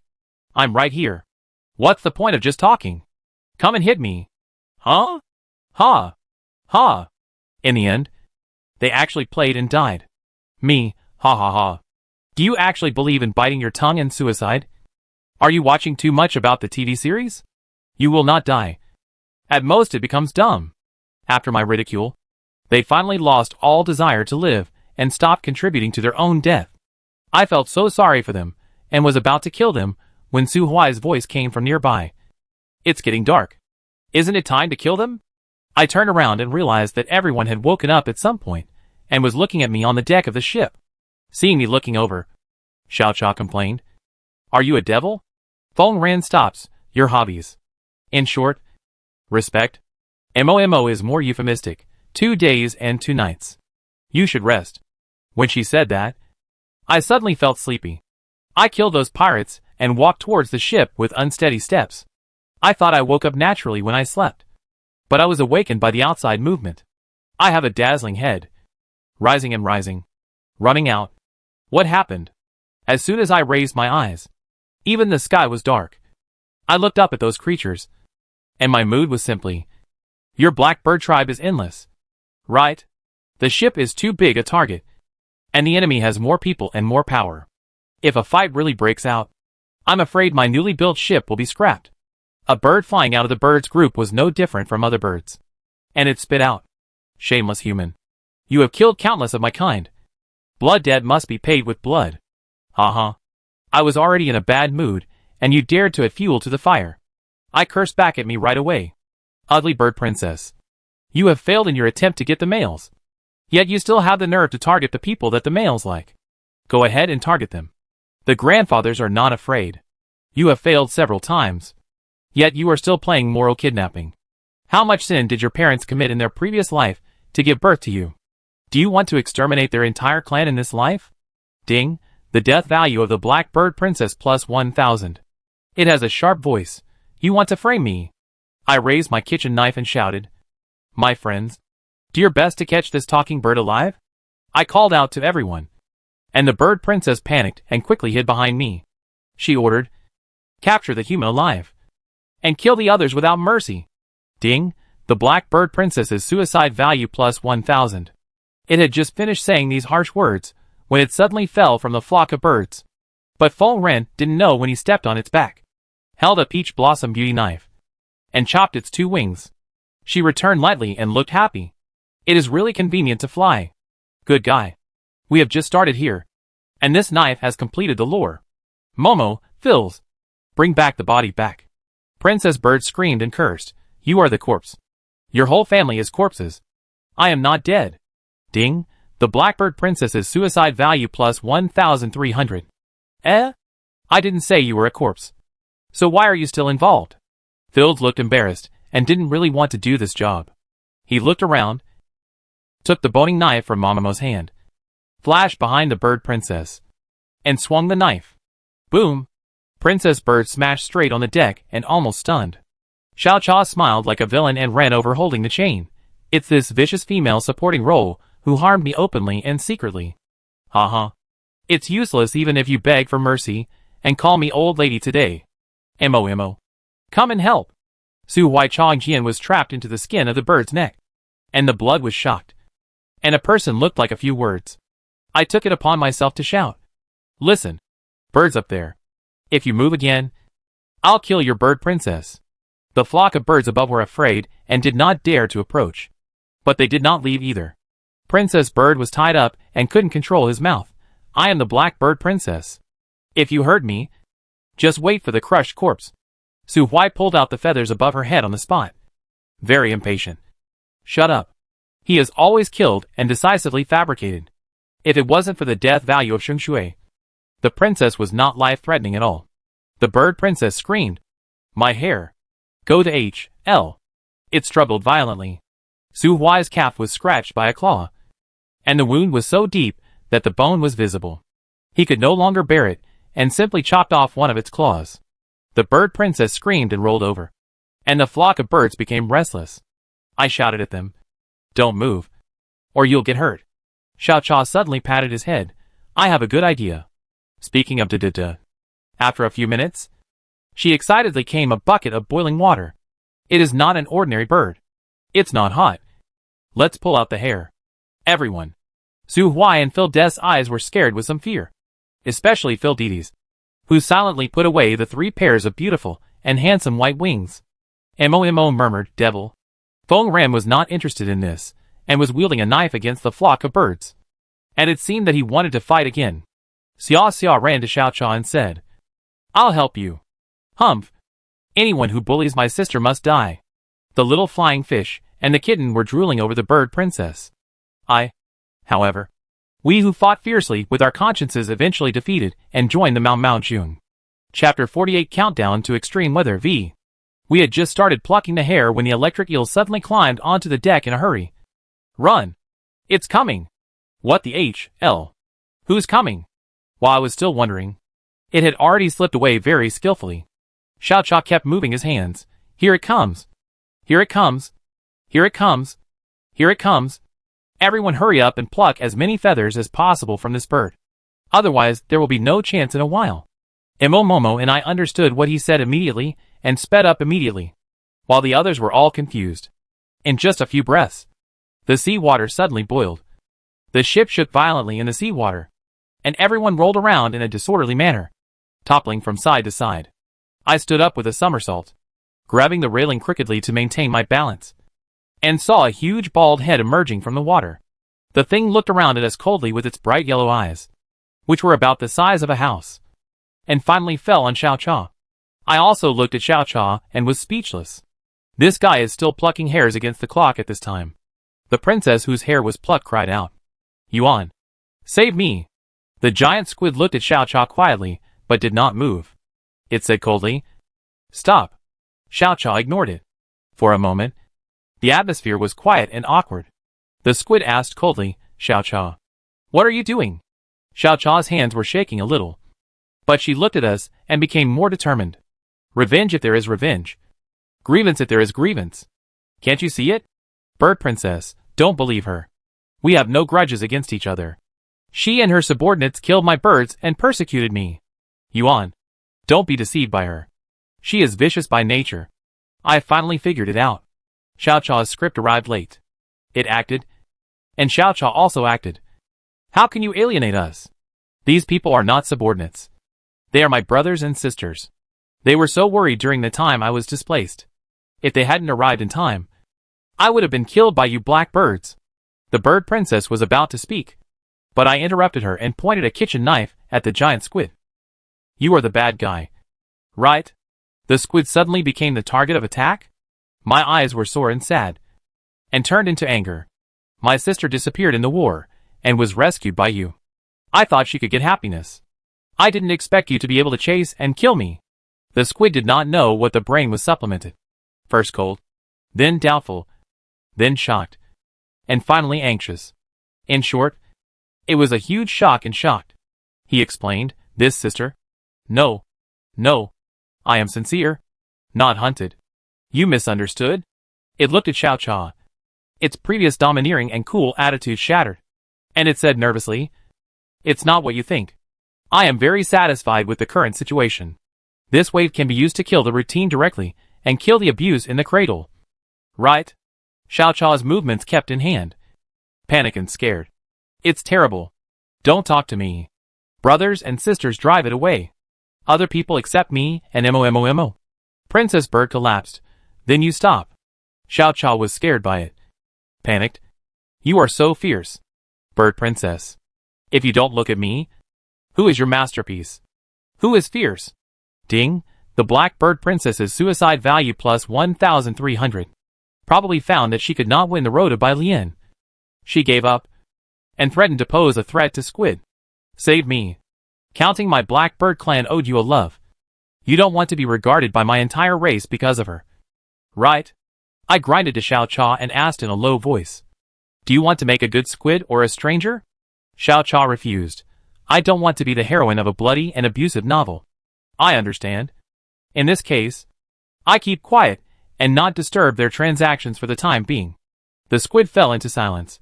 I'm right here. What's the point of just talking? Come and hit me. Huh? Ha. Ha. In the end, they actually played and died. Me, ha ha ha. Do you actually believe in biting your tongue and suicide? Are you watching too much about the TV series? You will not die. At most it becomes dumb. After my ridicule, they finally lost all desire to live and stopped contributing to their own death. I felt so sorry for them and was about to kill them when Su Huai's voice came from nearby. It's getting dark. Isn't it time to kill them? I turned around and realized that everyone had woken up at some point and was looking at me on the deck of the ship. Seeing me looking over, Xiao Cha complained. Are you a devil? Feng Ran stops. Your hobbies. In short, respect. MOMO is more euphemistic. 2 days and 2 nights. You should rest. When she said that, I suddenly felt sleepy. I killed those pirates and walked towards the ship with unsteady steps. I thought I woke up naturally when I slept. But I was awakened by the outside movement. I have a dazzling head. Rising and rising. Running out. What happened? As soon as I raised my eyes, even the sky was dark. I looked up at those creatures, and my mood was simply, your Blackbird tribe is endless. Right? The ship is too big a target, and the enemy has more people and more power. If a fight really breaks out, I'm afraid my newly built ship will be scrapped. A bird flying out of the birds group was no different from other birds. And it spit out. Shameless human. You have killed countless of my kind. Blood debt must be paid with blood. Ha. I was already in a bad mood, and you dared to add fuel to the fire. I cursed back at me right away. Ugly bird princess. You have failed in your attempt to get the males. Yet you still have the nerve to target the people that the males like. Go ahead and target them. The grandfathers are not afraid. You have failed several times. Yet you are still playing moral kidnapping. How much sin did your parents commit in their previous life to give birth to you? Do you want to exterminate their entire clan in this life? Ding, the death value of the Blackbird Princess plus 1,000. It has a sharp voice. You want to frame me? I raised my kitchen knife and shouted. My friends, do your best to catch this talking bird alive. I called out to everyone. And the bird princess panicked and quickly hid behind me. She ordered, capture the human alive. And kill the others without mercy. Ding, the Blackbird Princess's suicide value plus 1,000. It had just finished saying these harsh words, when it suddenly fell from the flock of birds. But Feng Ren didn't know when he stepped on its back. Held a peach blossom beauty knife. And chopped its 2 wings. She returned lightly and looked happy. It is really convenient to fly. Good guy. We have just started here. And this knife has completed the lore. Momo, Phils. Bring back the body back. Princess Bird screamed and cursed. You are the corpse. Your whole family is corpses. I am not dead. Ding, the Blackbird Princess's suicide value plus 1,300. I didn't say you were a corpse. So why are you still involved? Phils looked embarrassed and didn't really want to do this job. He looked around, took the boning knife from Momomo's hand, flashed behind the bird princess, and swung the knife. Boom! Princess Bird smashed straight on the deck and almost stunned. Xiao Cha smiled like a villain and ran over holding the chain. It's this vicious female supporting role who harmed me openly and secretly. Haha. It's useless even if you beg for mercy and call me old lady today. Mo. Come and help. Su Huai Chongjian was trapped into the skin of the bird's neck. And the blood was shocked. And a person looked like a few words. I took it upon myself to shout. Listen. Birds up there. If you move again, I'll kill your bird princess. The flock of birds above were afraid and did not dare to approach. But they did not leave either. Princess Bird was tied up and couldn't control his mouth. I am the Black Bird Princess. If you heard me, just wait for the crushed corpse. Su Huai pulled out the feathers above her head on the spot. Very impatient. Shut up. He is always killed and decisively fabricated. If it wasn't for the death value of Sheng Shui, the princess was not life-threatening at all. The bird princess screamed. My hair. Go to H.L. It struggled violently. Su Huai's calf was scratched by a claw, and the wound was so deep that the bone was visible. He could no longer bear it, and simply chopped off one of its claws. The bird princess screamed and rolled over, and the flock of birds became restless. I shouted at them. Don't move, or you'll get hurt. Xiao Cha suddenly patted his head. I have a good idea. Speaking of da-da-da. After a few minutes, she excitedly came a bucket of boiling water. It is not an ordinary bird. It's not hot. Let's pull out the hair. Everyone. Su Huai and Phil De's eyes were scared with some fear. Especially Phil Didi's, who silently put away the 3 pairs of beautiful and handsome white wings. Mo murmured, devil. Feng Ran was not interested in this, and was wielding a knife against the flock of birds. And it seemed that he wanted to fight again. Xia Xia ran to Xiao Cha and said, I'll help you. Humph. Anyone who bullies my sister must die. The little flying fish and the kitten were drooling over the bird princess. However, we who fought fiercely with our consciences eventually defeated and joined the Mao Mao Jun. Chapter 48 Countdown to Extreme Weather V. We had just started plucking the hair when the electric eel suddenly climbed onto the deck in a hurry. Run! It's coming! What the H.L.? Who's coming? While I was still wondering, it had already slipped away very skillfully. Xiao Cha kept moving his hands. Here it comes! Here it comes! Here it comes! Here it comes! Everyone hurry up and pluck as many feathers as possible from this bird. Otherwise, there will be no chance in a while. Momo and I understood what he said immediately and sped up immediately, while the others were all confused. In just a few breaths, the seawater suddenly boiled. The ship shook violently in the seawater, and everyone rolled around in a disorderly manner, toppling from side to side. I stood up with a somersault, grabbing the railing crookedly to maintain my balance, and saw a huge bald head emerging from the water. The thing looked around at us coldly with its bright yellow eyes, which were about the size of a house, and finally fell on Xiao Cha. I also looked at Xiao Cha and was speechless. This guy is still plucking hairs against the clock at this time. The princess whose hair was plucked cried out, Yuan, save me! The giant squid looked at Xiao Cha quietly, but did not move. It said coldly, Stop. Xiao Cha ignored it. For a moment, the atmosphere was quiet and awkward. The squid asked coldly, Xiao Cha, what are you doing? Xiao Cha's hands were shaking a little, but she looked at us and became more determined. Revenge if there is revenge. Grievance if there is grievance. Can't you see it? Bird Princess, don't believe her. We have no grudges against each other. She and her subordinates killed my birds and persecuted me. Yuan, don't be deceived by her. She is vicious by nature. I finally figured it out. Xiao Cha's script arrived late. It acted, and Xiao Cha also acted. How can you alienate us? These people are not subordinates. They are my brothers and sisters. They were so worried during the time I was displaced. If they hadn't arrived in time, I would have been killed by you black birds. The bird princess was about to speak, but I interrupted her and pointed a kitchen knife at the giant squid. You are the bad guy, right? The squid suddenly became the target of attack? My eyes were sore and sad, and turned into anger. My sister disappeared in the war, and was rescued by you. I thought she could get happiness. I didn't expect you to be able to chase and kill me. The squid did not know what the brain was supplemented. First cold, then doubtful, then shocked, and finally anxious. In short, it was a huge shock and shocked. He explained, this sister? No. I am sincere. Not hunted. You misunderstood. It looked at Xiao Cha. Its previous domineering and cool attitude shattered, and it said nervously, It's not what you think. I am very satisfied with the current situation. This wave can be used to kill the routine directly, and kill the abuse in the cradle. Right? Xiao Cha's movements kept in hand. Panic and scared. It's terrible. Don't talk to me. Brothers and sisters drive it away. Other people except me and Mo. Princess Bird collapsed. Then you stop. Xiao Cha was scared by it. Panicked. You are so fierce. Bird Princess. If you don't look at me, who is your masterpiece? Who is fierce? Ding. The Black Bird Princess's suicide value plus 1,300. Probably found that she could not win the road to Bai Lian. She gave up and threatened to pose a threat to Squid. Save me. Counting my Black Bird clan owed you a love. You don't want to be regarded by my entire race because of her. Right? I grinded to Xiao Cha and asked in a low voice. Do you want to make a good squid or a stranger? Xiao Cha refused. I don't want to be the heroine of a bloody and abusive novel. I understand. In this case, I keep quiet and not disturb their transactions for the time being. The squid fell into silence,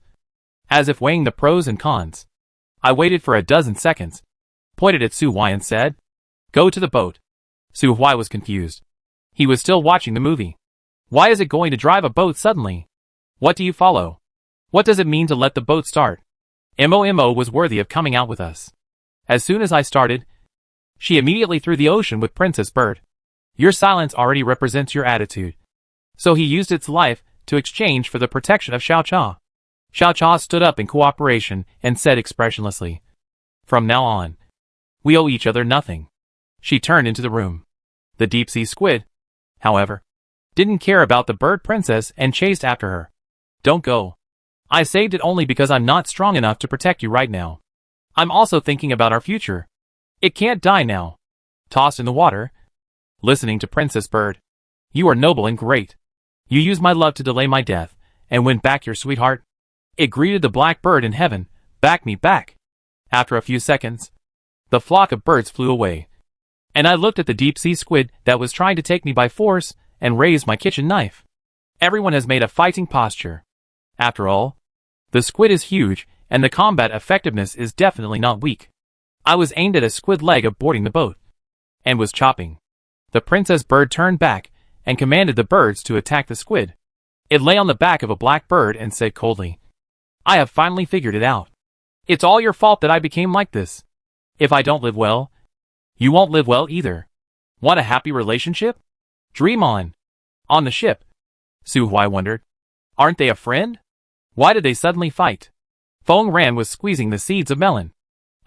as if weighing the pros and cons. I waited for a dozen seconds, pointed at Su Huai and said, Go to the boat. Su Huai was confused. He was still watching the movie. Why is it going to drive a boat suddenly? What do you follow? What does it mean to let the boat start? Mo was worthy of coming out with us. As soon as I started, she immediately threw the ocean with Princess Bird. Your silence already represents your attitude. So he used its life to exchange for the protection of Xiao Cha. Xiao Cha stood up in cooperation and said expressionlessly, From now on, we owe each other nothing. She turned into the room. The deep-sea squid, however, didn't care about the bird princess and chased after her. Don't go. I saved it only because I'm not strong enough to protect you right now. I'm also thinking about our future. It can't die now. Tossed in the water, listening to Princess Bird. You are noble and great. You used my love to delay my death and win back your sweetheart. It greeted the black bird in heaven. Back me back. After a few seconds, the flock of birds flew away, and I looked at the deep-sea squid that was trying to take me by force and raised my kitchen knife. Everyone has made a fighting posture. After all, the squid is huge, and the combat effectiveness is definitely not weak. I was aimed at a squid leg of boarding the boat, and was chopping. The princess bird turned back, and commanded the birds to attack the squid. It lay on the back of a black bird and said coldly, I have finally figured it out. It's all your fault that I became like this. If I don't live well, you won't live well either. Want a happy relationship? Dream on. On the ship. Su Huai wondered. Aren't they a friend? Why did they suddenly fight? Feng Ran was squeezing the seeds of melon.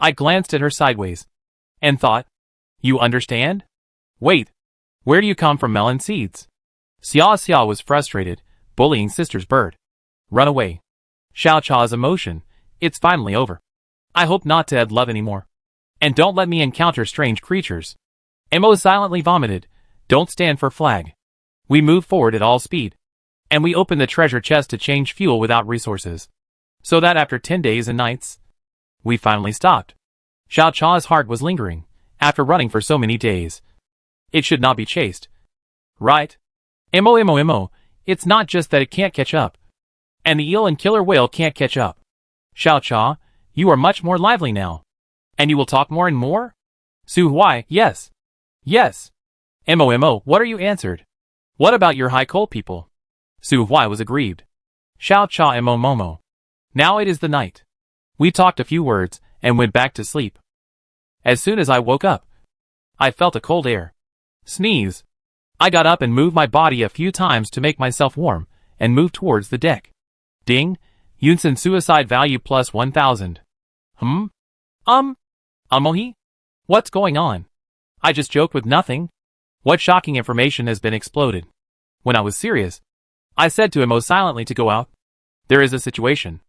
I glanced at her sideways, and thought, You understand? Wait, where do you come from melon seeds? Xia was frustrated, bullying sister's bird. Run away. Xiao Cha's emotion. It's finally over. I hope not to add love anymore. And don't let me encounter strange creatures. Mo silently vomited. Don't stand for flag. We moved forward at all speed. And we opened the treasure chest to change fuel without resources. So that after 10 days and nights, we finally stopped. Xiao Cha's heart was lingering, after running for so many days. It should not be chased. Right? Mo, it's not just that it can't catch up. And the eel and killer whale can't catch up. Xiao Cha, you are much more lively now. And you will talk more and more? Su Huai, yes. Yes. Mo, what are you answered? What about your high coal people? Su Huai was aggrieved. Xiao Cha and Momo. Now it is the night. We talked a few words, and went back to sleep. As soon as I woke up, I felt a cold air. Sneeze. I got up and moved my body a few times to make myself warm, and moved towards the deck. Ding. Yunsen suicide value plus 1,000. Amohi? What's going on? I just joked with nothing. What shocking information has been exploded? When I was serious, I said to Mo silently to go out. There is a situation.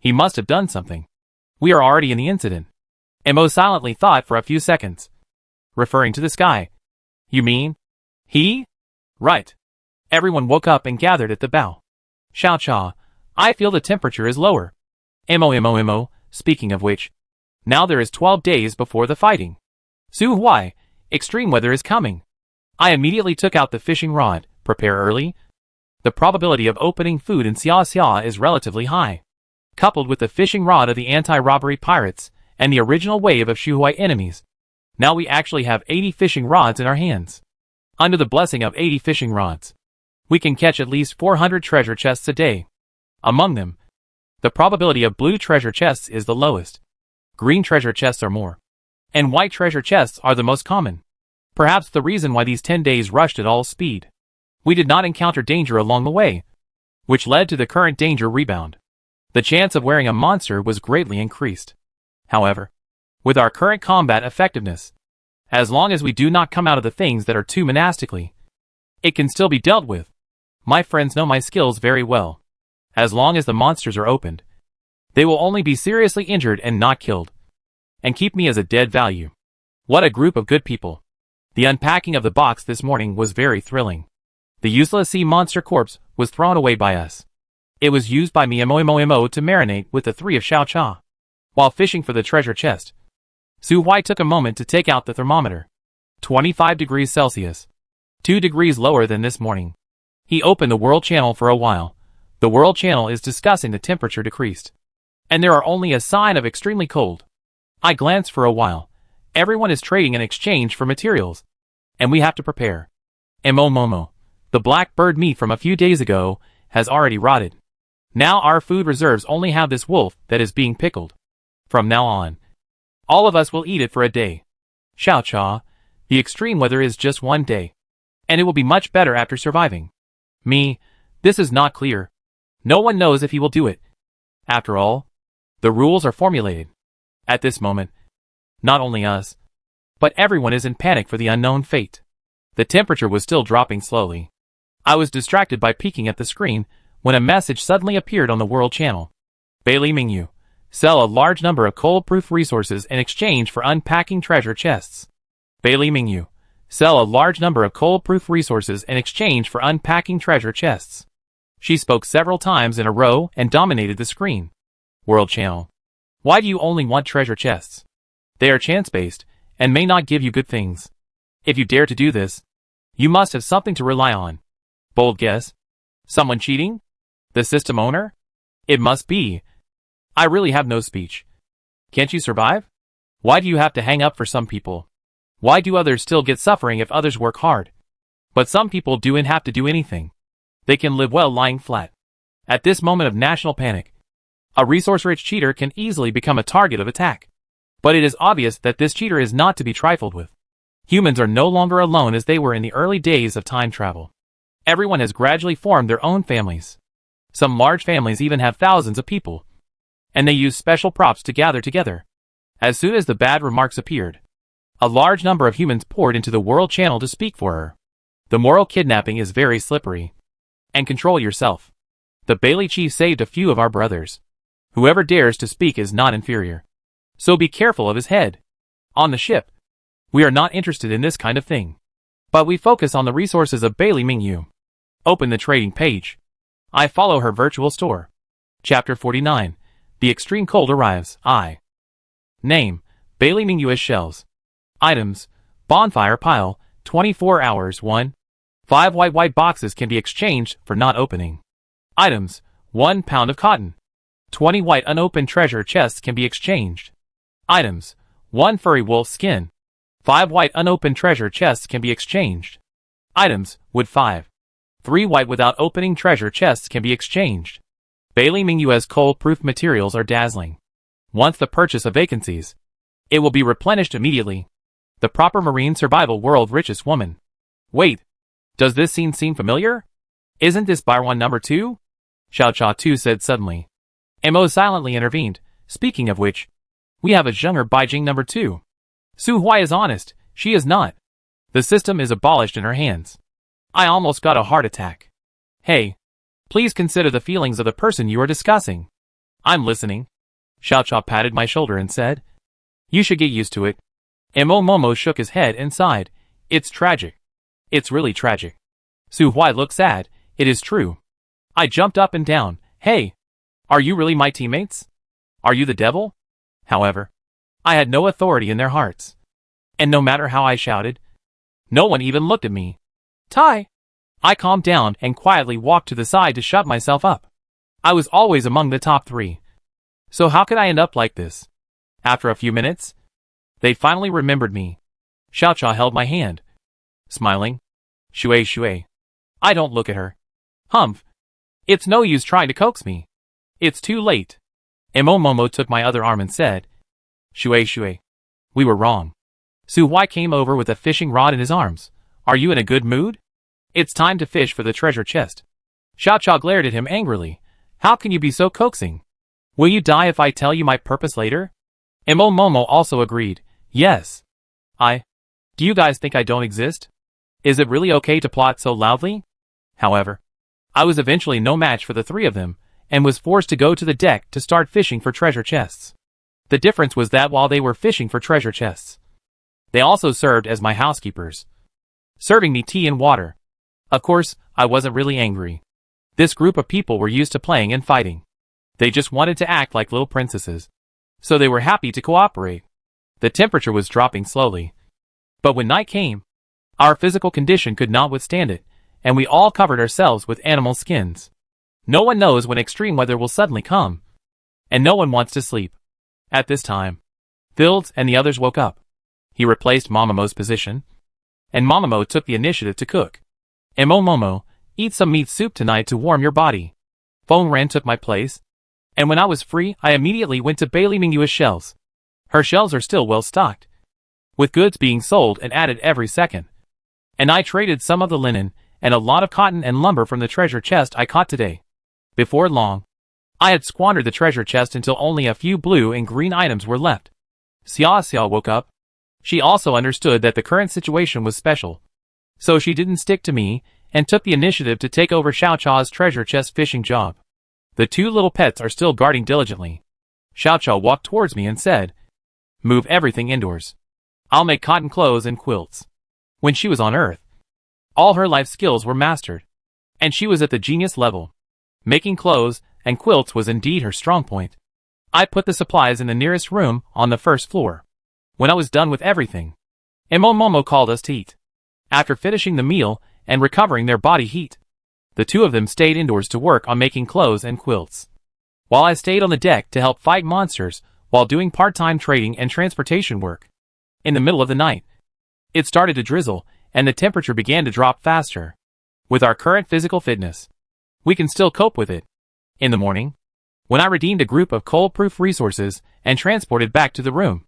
He must have done something. We are already in the incident. Mo silently thought for a few seconds. Referring to the sky. You mean? He? Right. Everyone woke up and gathered at the bow. Xiao Cha, I feel the temperature is lower. Mo, speaking of which, now there is 12 days before the fighting. Su Huai, extreme weather is coming. I immediately took out the fishing rod, prepare early. The probability of opening food in Xia is relatively high. Coupled with the fishing rod of the anti-robbery pirates, and the original wave of Shuhuai enemies. Now we actually have 80 fishing rods in our hands. Under the blessing of 80 fishing rods, we can catch at least 400 treasure chests a day. Among them, the probability of blue treasure chests is the lowest. Green treasure chests are more. And white treasure chests are the most common. Perhaps the reason why these 10 days rushed at all speed. We did not encounter danger along the way, which led to the current danger rebound. The chance of wearing a monster was greatly increased. However, with our current combat effectiveness, as long as we do not come out of the things that are too monastically, it can still be dealt with. My friends know my skills very well. As long as the monsters are opened, they will only be seriously injured and not killed, and keep me as a dead value. What a group of good people. The unpacking of the box this morning was very thrilling. The useless sea monster corpse was thrown away by us. It was used by me to marinate with the 3 of Xiao Cha. While fishing for the treasure chest, Su Huai took a moment to take out the thermometer. 25 degrees Celsius. 2 degrees lower than this morning. He opened the world channel for a while. The world channel is discussing the temperature decreased, and there are only a sign of extremely cold. I glanced for a while. Everyone is trading in exchange for materials, and we have to prepare. Momo. The black bird meat from a few days ago has already rotted. Now our food reserves only have this wolf that is being pickled. From now on, all of us will eat it for a day. Xiao Cha, the extreme weather is just 1 day, and it will be much better after surviving. Me, this is not clear. No one knows if he will do it. After all, the rules are formulated. At this moment, not only us, but everyone is in panic for the unknown fate. The temperature was still dropping slowly. I was distracted by peeking at the screen when a message suddenly appeared on the world channel. Bailey Mingyu, sell a large number of cold-proof resources in exchange for unpacking treasure chests. Bailey Mingyu, sell a large number of cold-proof resources in exchange for unpacking treasure chests. She spoke several times in a row and dominated the screen. World channel. Why do you only want treasure chests? They are chance-based and may not give you good things. If you dare to do this, you must have something to rely on. Bold guess. Someone cheating? The system owner? It must be. I really have no speech. Can't you survive? Why do you have to hang up for some people? Why do others still get suffering if others work hard? But some people don't have to do anything. They can live well lying flat. At this moment of national panic, a resource-rich cheater can easily become a target of attack. But it is obvious that this cheater is not to be trifled with. Humans are no longer alone as they were in the early days of time travel. Everyone has gradually formed their own families. Some large families even have thousands of people, and they use special props to gather together. As soon as the bad remarks appeared, a large number of humans poured into the world channel to speak for her. The moral kidnapping is very slippery. And control yourself. The Bailey chief saved a few of our brothers. Whoever dares to speak is not inferior. So be careful of his head. On the ship, we are not interested in this kind of thing. But we focus on the resources of Bailey Mingyu. Open the trading page. I follow her virtual store. Chapter 49. The extreme cold arrives. Name, Bailey Mingyu as shells. Items, bonfire pile, 24 hours 1. 5 white boxes can be exchanged for not opening. Items, 1 pound of cotton. 20 white unopened treasure chests can be exchanged. Items, 1 furry wolf skin. 5 white unopened treasure chests can be exchanged. Items, wood 5. 3 white without opening treasure chests can be exchanged. Bailey Mingyu as cold-proof materials are dazzling. Once the purchase of vacancies, it will be replenished immediately. The proper marine survival world richest woman. Wait, does this scene seem familiar? Isn't this Byron number 2? Xiao Cha 2 said suddenly. Mo silently intervened. Speaking of which, we have a Zheng'er Beijing number 2. Su Huai is honest, she is not. The system is abolished in her hands. I almost got a heart attack. Hey, please consider the feelings of the person you are discussing. I'm listening. Xiao Cha patted my shoulder and said, you should get used to it. Momo shook his head and sighed. It's tragic. It's really tragic. Su Huai looked sad. It is true. I jumped up and down. Hey, are you really my teammates? Are you the devil? However, I had no authority in their hearts. And no matter how I shouted, no one even looked at me. Tai! I calmed down and quietly walked to the side to shut myself up. I was always among the top 3. So how could I end up like this? After a few minutes, they finally remembered me. Xiao Cha held my hand, smiling. Shui. I don't look at her. Humph. It's no use trying to coax me. It's too late. Momo took my other arm and said, Shui. We were wrong. Su Huai came over with a fishing rod in his arms. Are you in a good mood? It's time to fish for the treasure chest. Xiao Chao glared at him angrily. How can you be so coaxing? Will you die if I tell you my purpose later? Imo Momo also agreed. Yes. Do you guys think I don't exist? Is it really okay to plot so loudly? However, I was eventually no match for the three of them, and was forced to go to the deck to start fishing for treasure chests. The difference was that while they were fishing for treasure chests, they also served as my housekeepers, serving me tea and water. Of course, I wasn't really angry. This group of people were used to playing and fighting. They just wanted to act like little princesses, so they were happy to cooperate. The temperature was dropping slowly, but when night came, our physical condition could not withstand it, and we all covered ourselves with animal skins. No one knows when extreme weather will suddenly come, and no one wants to sleep. At this time, Fields and the others woke up. He replaced Momomo's position, and Momomo took the initiative to cook. Momo, eat some meat soup tonight to warm your body. Feng Ran took my place, and when I was free, I immediately went to Bailey Mingyua's shelves. Her shelves are still well stocked, with goods being sold and added every second. And I traded some of the linen and a lot of cotton and lumber from the treasure chest I caught today. Before long, I had squandered the treasure chest until only a few blue and green items were left. Xia Xia woke up. She also understood that the current situation was special, so she didn't stick to me and took the initiative to take over Xiao Chao's treasure chest fishing job. The two little pets are still guarding diligently. Xiao Chao walked towards me and said, "Move everything indoors. I'll make cotton clothes and quilts." When she was on Earth, all her life skills were mastered, and she was at the genius level. Making clothes and quilts was indeed her strong point. I put the supplies in the nearest room on the first floor. When I was done with everything, Momo called us to eat. After finishing the meal and recovering their body heat, the two of them stayed indoors to work on making clothes and quilts, while I stayed on the deck to help fight monsters while doing part-time trading and transportation work. In the middle of the night, it started to drizzle, and the temperature began to drop faster. With our current physical fitness, we can still cope with it. In the morning, when I redeemed a group of cold-proof resources and transported back to the room,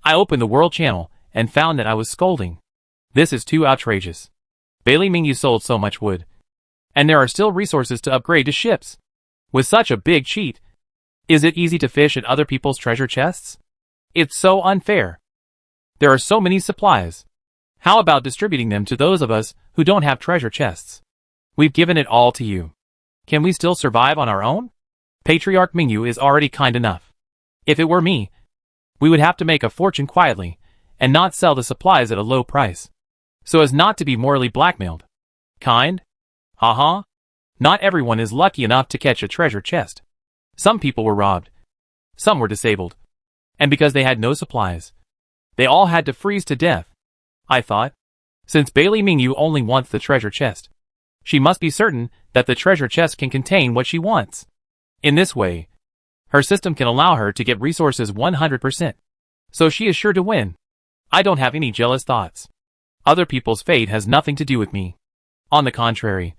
I opened the world channel and found that I was scolding. This is too outrageous. Bailey Mingyu sold so much wood, and there are still resources to upgrade to ships. With such a big cheat, is it easy to fish at other people's treasure chests? It's so unfair. There are so many supplies. How about distributing them to those of us who don't have treasure chests? We've given it all to you. Can we still survive on our own? Patriarch Mingyu is already kind enough. If it were me, we would have to make a fortune quietly, and not sell the supplies at a low price, so as not to be morally blackmailed. Kind? Haha. Not everyone is lucky enough to catch a treasure chest. Some people were robbed. Some were disabled. And because they had no supplies, they all had to freeze to death. I thought, since Bailey Mingyu only wants the treasure chest, she must be certain that the treasure chest can contain what she wants. In this way, her system can allow her to get resources 100%. So she is sure to win. I don't have any jealous thoughts. Other people's fate has nothing to do with me. On the contrary,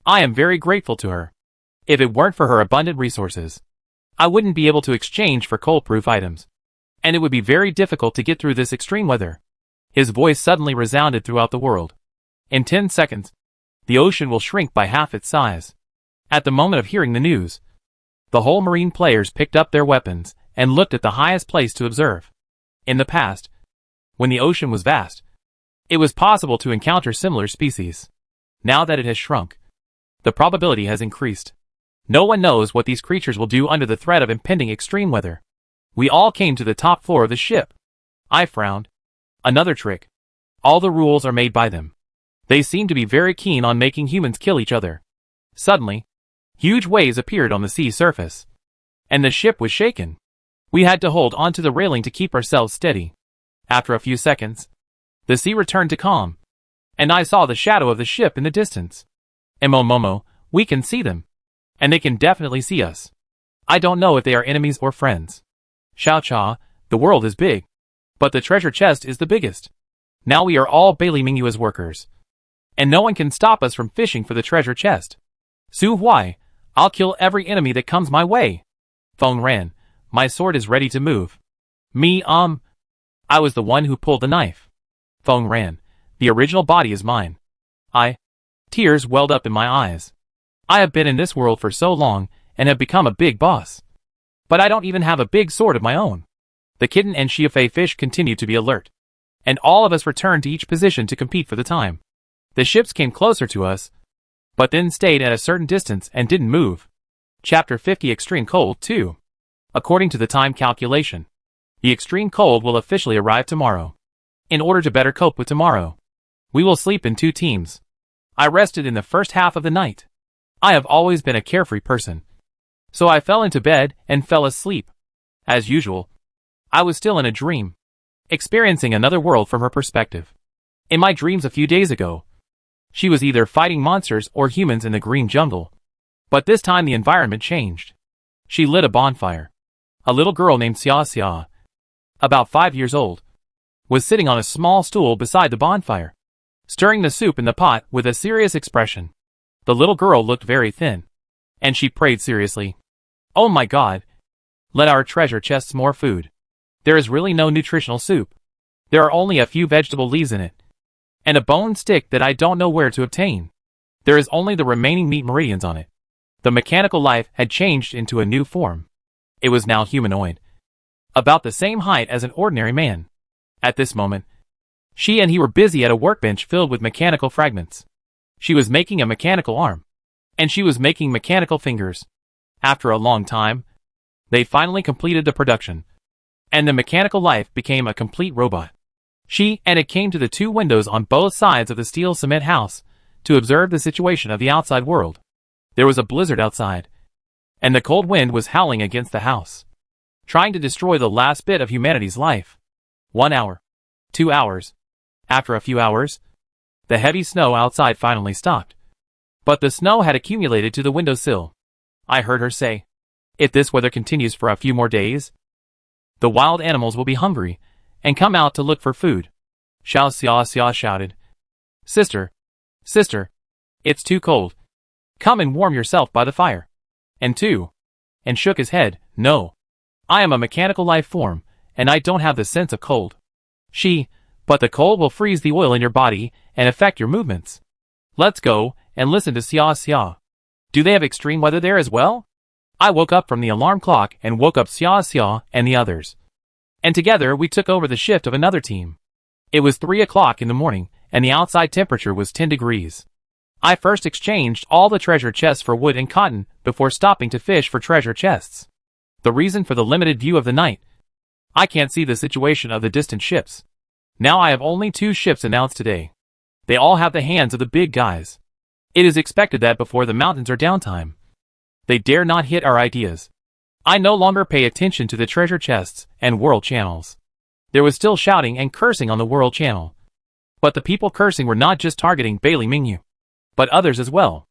I am very grateful to her. If it weren't for her abundant resources, I wouldn't be able to exchange for cold-proof items, and it would be very difficult to get through this extreme weather. His voice suddenly resounded throughout the world. In 10 seconds, the ocean will shrink by half its size. At the moment of hearing the news, the whole marine players picked up their weapons and looked at the highest place to observe. In the past, when the ocean was vast, it was possible to encounter similar species. Now that it has shrunk, the probability has increased. No one knows what these creatures will do under the threat of impending extreme weather. We all came to the top floor of the ship. I frowned. Another trick. All the rules are made by them. They seem to be very keen on making humans kill each other. Suddenly, huge waves appeared on the sea surface, and the ship was shaken. We had to hold onto the railing to keep ourselves steady. After a few seconds, the sea returned to calm, and I saw the shadow of the ship in the distance. Momo, we can see them, and they can definitely see us. I don't know if they are enemies or friends. Xiao Cha, the world is big, but the treasure chest is the biggest. Now we are all Bailey Mingyua's workers, and no one can stop us from fishing for the treasure chest. Su Huai, I'll kill every enemy that comes my way. Feng Ran, my sword is ready to move. Me, I was the one who pulled the knife. Phone ran. The original body is mine. Tears welled up in my eyes. I have been in this world for so long, and have become a big boss. But I don't even have a big sword of my own. The kitten and Shiafei fish continued to be alert. And all of us returned to each position to compete for the time. The ships came closer to us, but then stayed at a certain distance and didn't move. Chapter 50 Extreme Cold 2. According to the time calculation, the extreme cold will officially arrive tomorrow. In order to better cope with tomorrow, we will sleep in 2 teams. I rested in the first half of the night. I have always been a carefree person, so I fell into bed and fell asleep. As usual, I was still in a dream, experiencing another world from her perspective. In my dreams a few days ago, she was either fighting monsters or humans in the green jungle. But this time the environment changed. She lit a bonfire. A little girl named Xia, about 5 years old, was sitting on a small stool beside the bonfire, stirring the soup in the pot with a serious expression. The little girl looked very thin, and she prayed seriously. "Oh my God! Let our treasure chests more food. There is really no nutritional soup. There are only a few vegetable leaves in it, and a bone stick that I don't know where to obtain. There is only the remaining meat meridians on it." The mechanical life had changed into a new form. It was now humanoid, about the same height as an ordinary man. At this moment, she and he were busy at a workbench filled with mechanical fragments. She was making a mechanical arm, and she was making mechanical fingers. After a long time, they finally completed the production, and the mechanical life became a complete robot. She and it came to the 2 windows on both sides of the steel cement house to observe the situation of the outside world. There was a blizzard outside, and the cold wind was howling against the house, trying to destroy the last bit of humanity's life. 1 hour. 2 hours. After a few hours, the heavy snow outside finally stopped. But the snow had accumulated to the windowsill. I heard her say, "If this weather continues for a few more days, the wild animals will be hungry and come out to look for food." Xiao Xia shouted, Sister, it's too cold. Come and warm yourself by the fire." And shook his head, "No. I am a mechanical life form, and I don't have the sense of cold." But the cold will freeze the oil in your body and affect your movements. Let's go and listen to Xia. Do they have extreme weather there as well? I woke up from the alarm clock and woke up Xia and the others. And together we took over the shift of another team. It was 3 o'clock in the morning, and the outside temperature was 10 degrees. I first exchanged all the treasure chests for wood and cotton before stopping to fish for treasure chests. The reason for the limited view of the night: I can't see the situation of the distant ships. Now I have only 2 ships announced today. They all have the hands of the big guys. It is expected that before the mountains are downtime, they dare not hit our ideas. I no longer pay attention to the treasure chests and world channels. There was still shouting and cursing on the world channel. But the people cursing were not just targeting Bailey Mingyu, but others as well.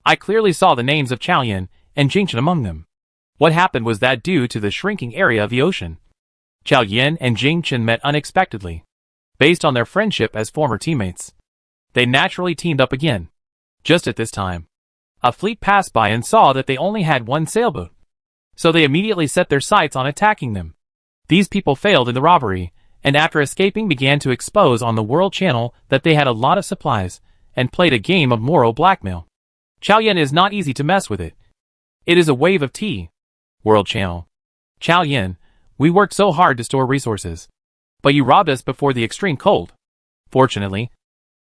I clearly saw the names of Chaoyan and Jingchen among them. What happened was that due to the shrinking area of the ocean, Chaoyan and Jingchen met unexpectedly. Based on their friendship as former teammates, they naturally teamed up again. Just at this time, a fleet passed by and saw that they only had 1 sailboat, so they immediately set their sights on attacking them. These people failed in the robbery, and after escaping began to expose on the world channel that they had a lot of supplies, and played a game of moral blackmail. Chaoyan is not easy to mess with it. It is a wave of tea. World channel: Chaoyan, we worked so hard to store resources, but you robbed us before the extreme cold. Fortunately,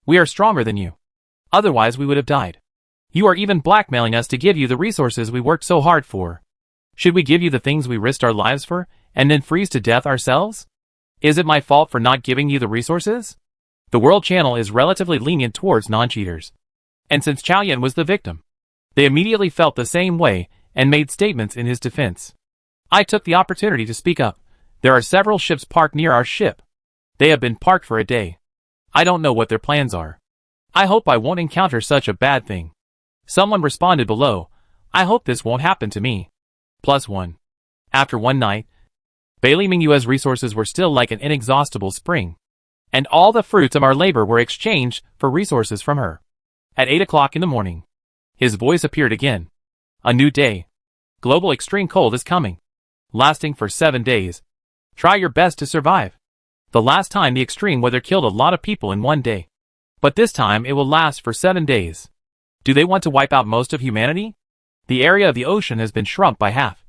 we are stronger than you. Otherwise we would have died. You are even blackmailing us to give you the resources we worked so hard for. Should we give you the things we risked our lives for, and then freeze to death ourselves? Is it my fault for not giving you the resources? The world channel is relatively lenient towards non-cheaters. And since Chaoyan was the victim, they immediately felt the same way and made statements in his defense. I took the opportunity to speak up. There are several ships parked near our ship. They have been parked for a day. I don't know what their plans are. I hope I won't encounter such a bad thing. Someone responded below, I hope this won't happen to me. +1. After one night, Bailey Mingyue's resources were still like an inexhaustible spring, and all the fruits of our labor were exchanged for resources from her. At 8 o'clock in the morning, his voice appeared again. A new day. Global extreme cold is coming, lasting for 7 days. Try your best to survive. The last time the extreme weather killed a lot of people in one day. But this time it will last for 7 days. Do they want to wipe out most of humanity? The area of the ocean has been shrunk by half.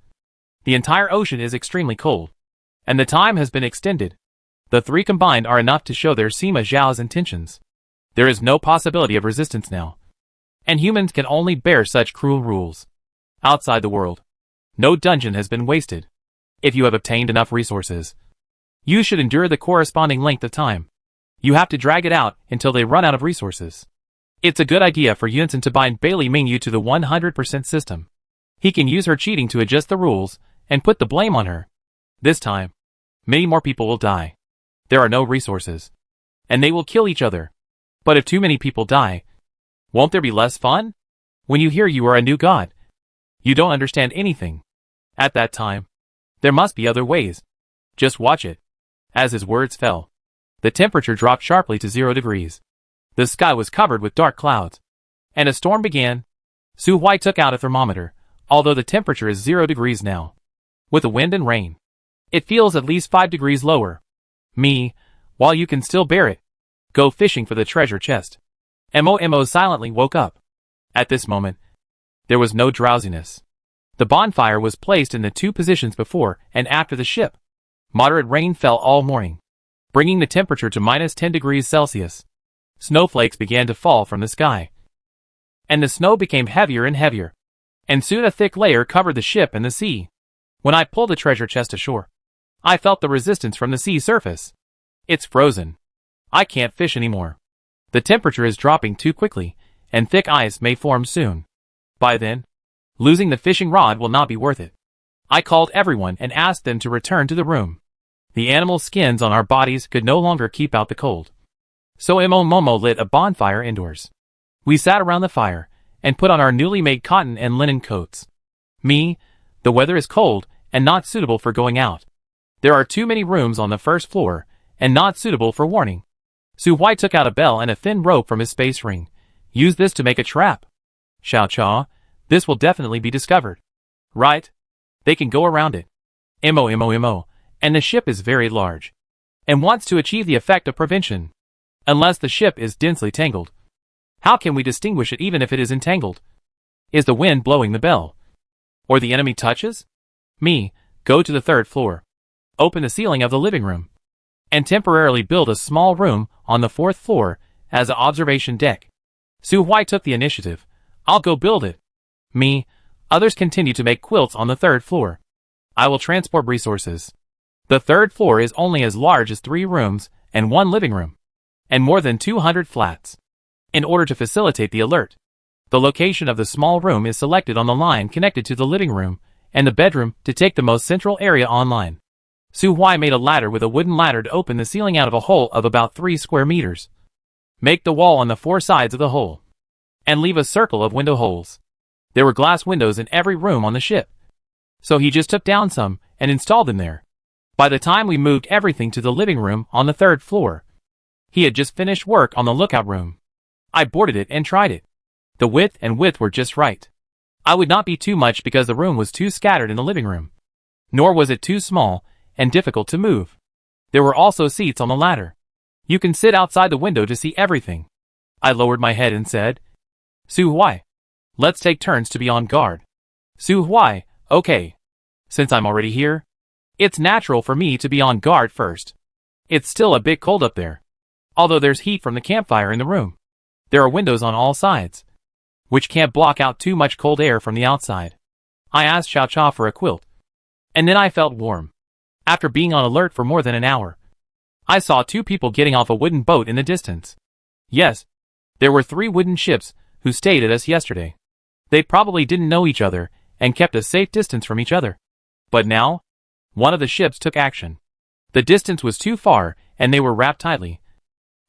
The entire ocean is extremely cold. And the time has been extended. The three combined are enough to show their Sima Zhao's intentions. There is no possibility of resistance now. And humans can only bear such cruel rules. Outside the world, no dungeon has been wasted. If you have obtained enough resources, you should endure the corresponding length of time. You have to drag it out until they run out of resources. It's a good idea for Yunsen to bind Bailey Mingyu to the 100% system. He can use her cheating to adjust the rules and put the blame on her. This time, many more people will die. There are no resources. And they will kill each other. But if too many people die, won't there be less fun? When you hear you are a new god, you don't understand anything. At that time, there must be other ways. Just watch it. As his words fell, the temperature dropped sharply to 0 degrees. The sky was covered with dark clouds. And a storm began. Su Huai took out a thermometer, although the temperature is 0 degrees now. With the wind and rain, it feels at least 5 degrees lower. Me, while you can still bear it, go fishing for the treasure chest. Mo silently woke up. At this moment, there was no drowsiness. The bonfire was placed in the 2 positions before and after the ship. Moderate rain fell all morning, bringing the temperature to -10 degrees Celsius. Snowflakes began to fall from the sky. And the snow became heavier and heavier. And soon a thick layer covered the ship and the sea. When I pulled the treasure chest ashore, I felt the resistance from the sea surface. It's frozen. I can't fish anymore. The temperature is dropping too quickly, and thick ice may form soon. By then, losing the fishing rod will not be worth it. I called everyone and asked them to return to the room. The animal skins on our bodies could no longer keep out the cold. So Momo lit a bonfire indoors. We sat around the fire and put on our newly made cotton and linen coats. Me, the weather is cold and not suitable for going out. There are too many rooms on the first floor and not suitable for warning. Su Huai took out a bell and a thin rope from his space ring. Use this to make a trap. Xiao Cha, this will definitely be discovered. Right? They can go around it. Mo, and the ship is very large, and wants to achieve the effect of prevention. Unless the ship is densely tangled. How can we distinguish it even if it is entangled? Is the wind blowing the bell? Or the enemy touches? Me, go to the 3rd floor. Open the ceiling of the living room. And temporarily build a small room on the 4th floor as an observation deck. Su Huai took the initiative. I'll go build it. Me, others continue to make quilts on the 3rd floor. I will transport resources. The 3rd floor is only as large as 3 rooms and 1 living room. And more than 200 flats. In order to facilitate the alert, the location of the small room is selected on the line connected to the living room and the bedroom to take the most central area online. Su Huai made a ladder with a wooden ladder to open the ceiling out of a hole of about 3 square meters. Make the wall on the 4 sides of the hole. And leave a circle of window holes. There were glass windows in every room on the ship. So he just took down some and installed them there. By the time we moved everything to the living room on the 3rd floor, he had just finished work on the lookout room. I boarded it and tried it. The width and width were just right. I would not be too much because the room was too scattered in the living room. Nor was it too small and difficult to move. There were also seats on the ladder. You can sit outside the window to see everything. I lowered my head and said, Su Huai, let's take turns to be on guard. Su Huai, okay. Since I'm already here, it's natural for me to be on guard first. It's still a bit cold up there. Although there's heat from the campfire in the room. There are windows on all sides, which can't block out too much cold air from the outside. I asked Xiao Cha for a quilt. And then I felt warm. After being on alert for more than an hour, I saw 2 people getting off a wooden boat in the distance. Yes, there were 3 wooden ships who stayed at us yesterday. They probably didn't know each other and kept a safe distance from each other. But now, one of the ships took action. The distance was too far and they were wrapped tightly.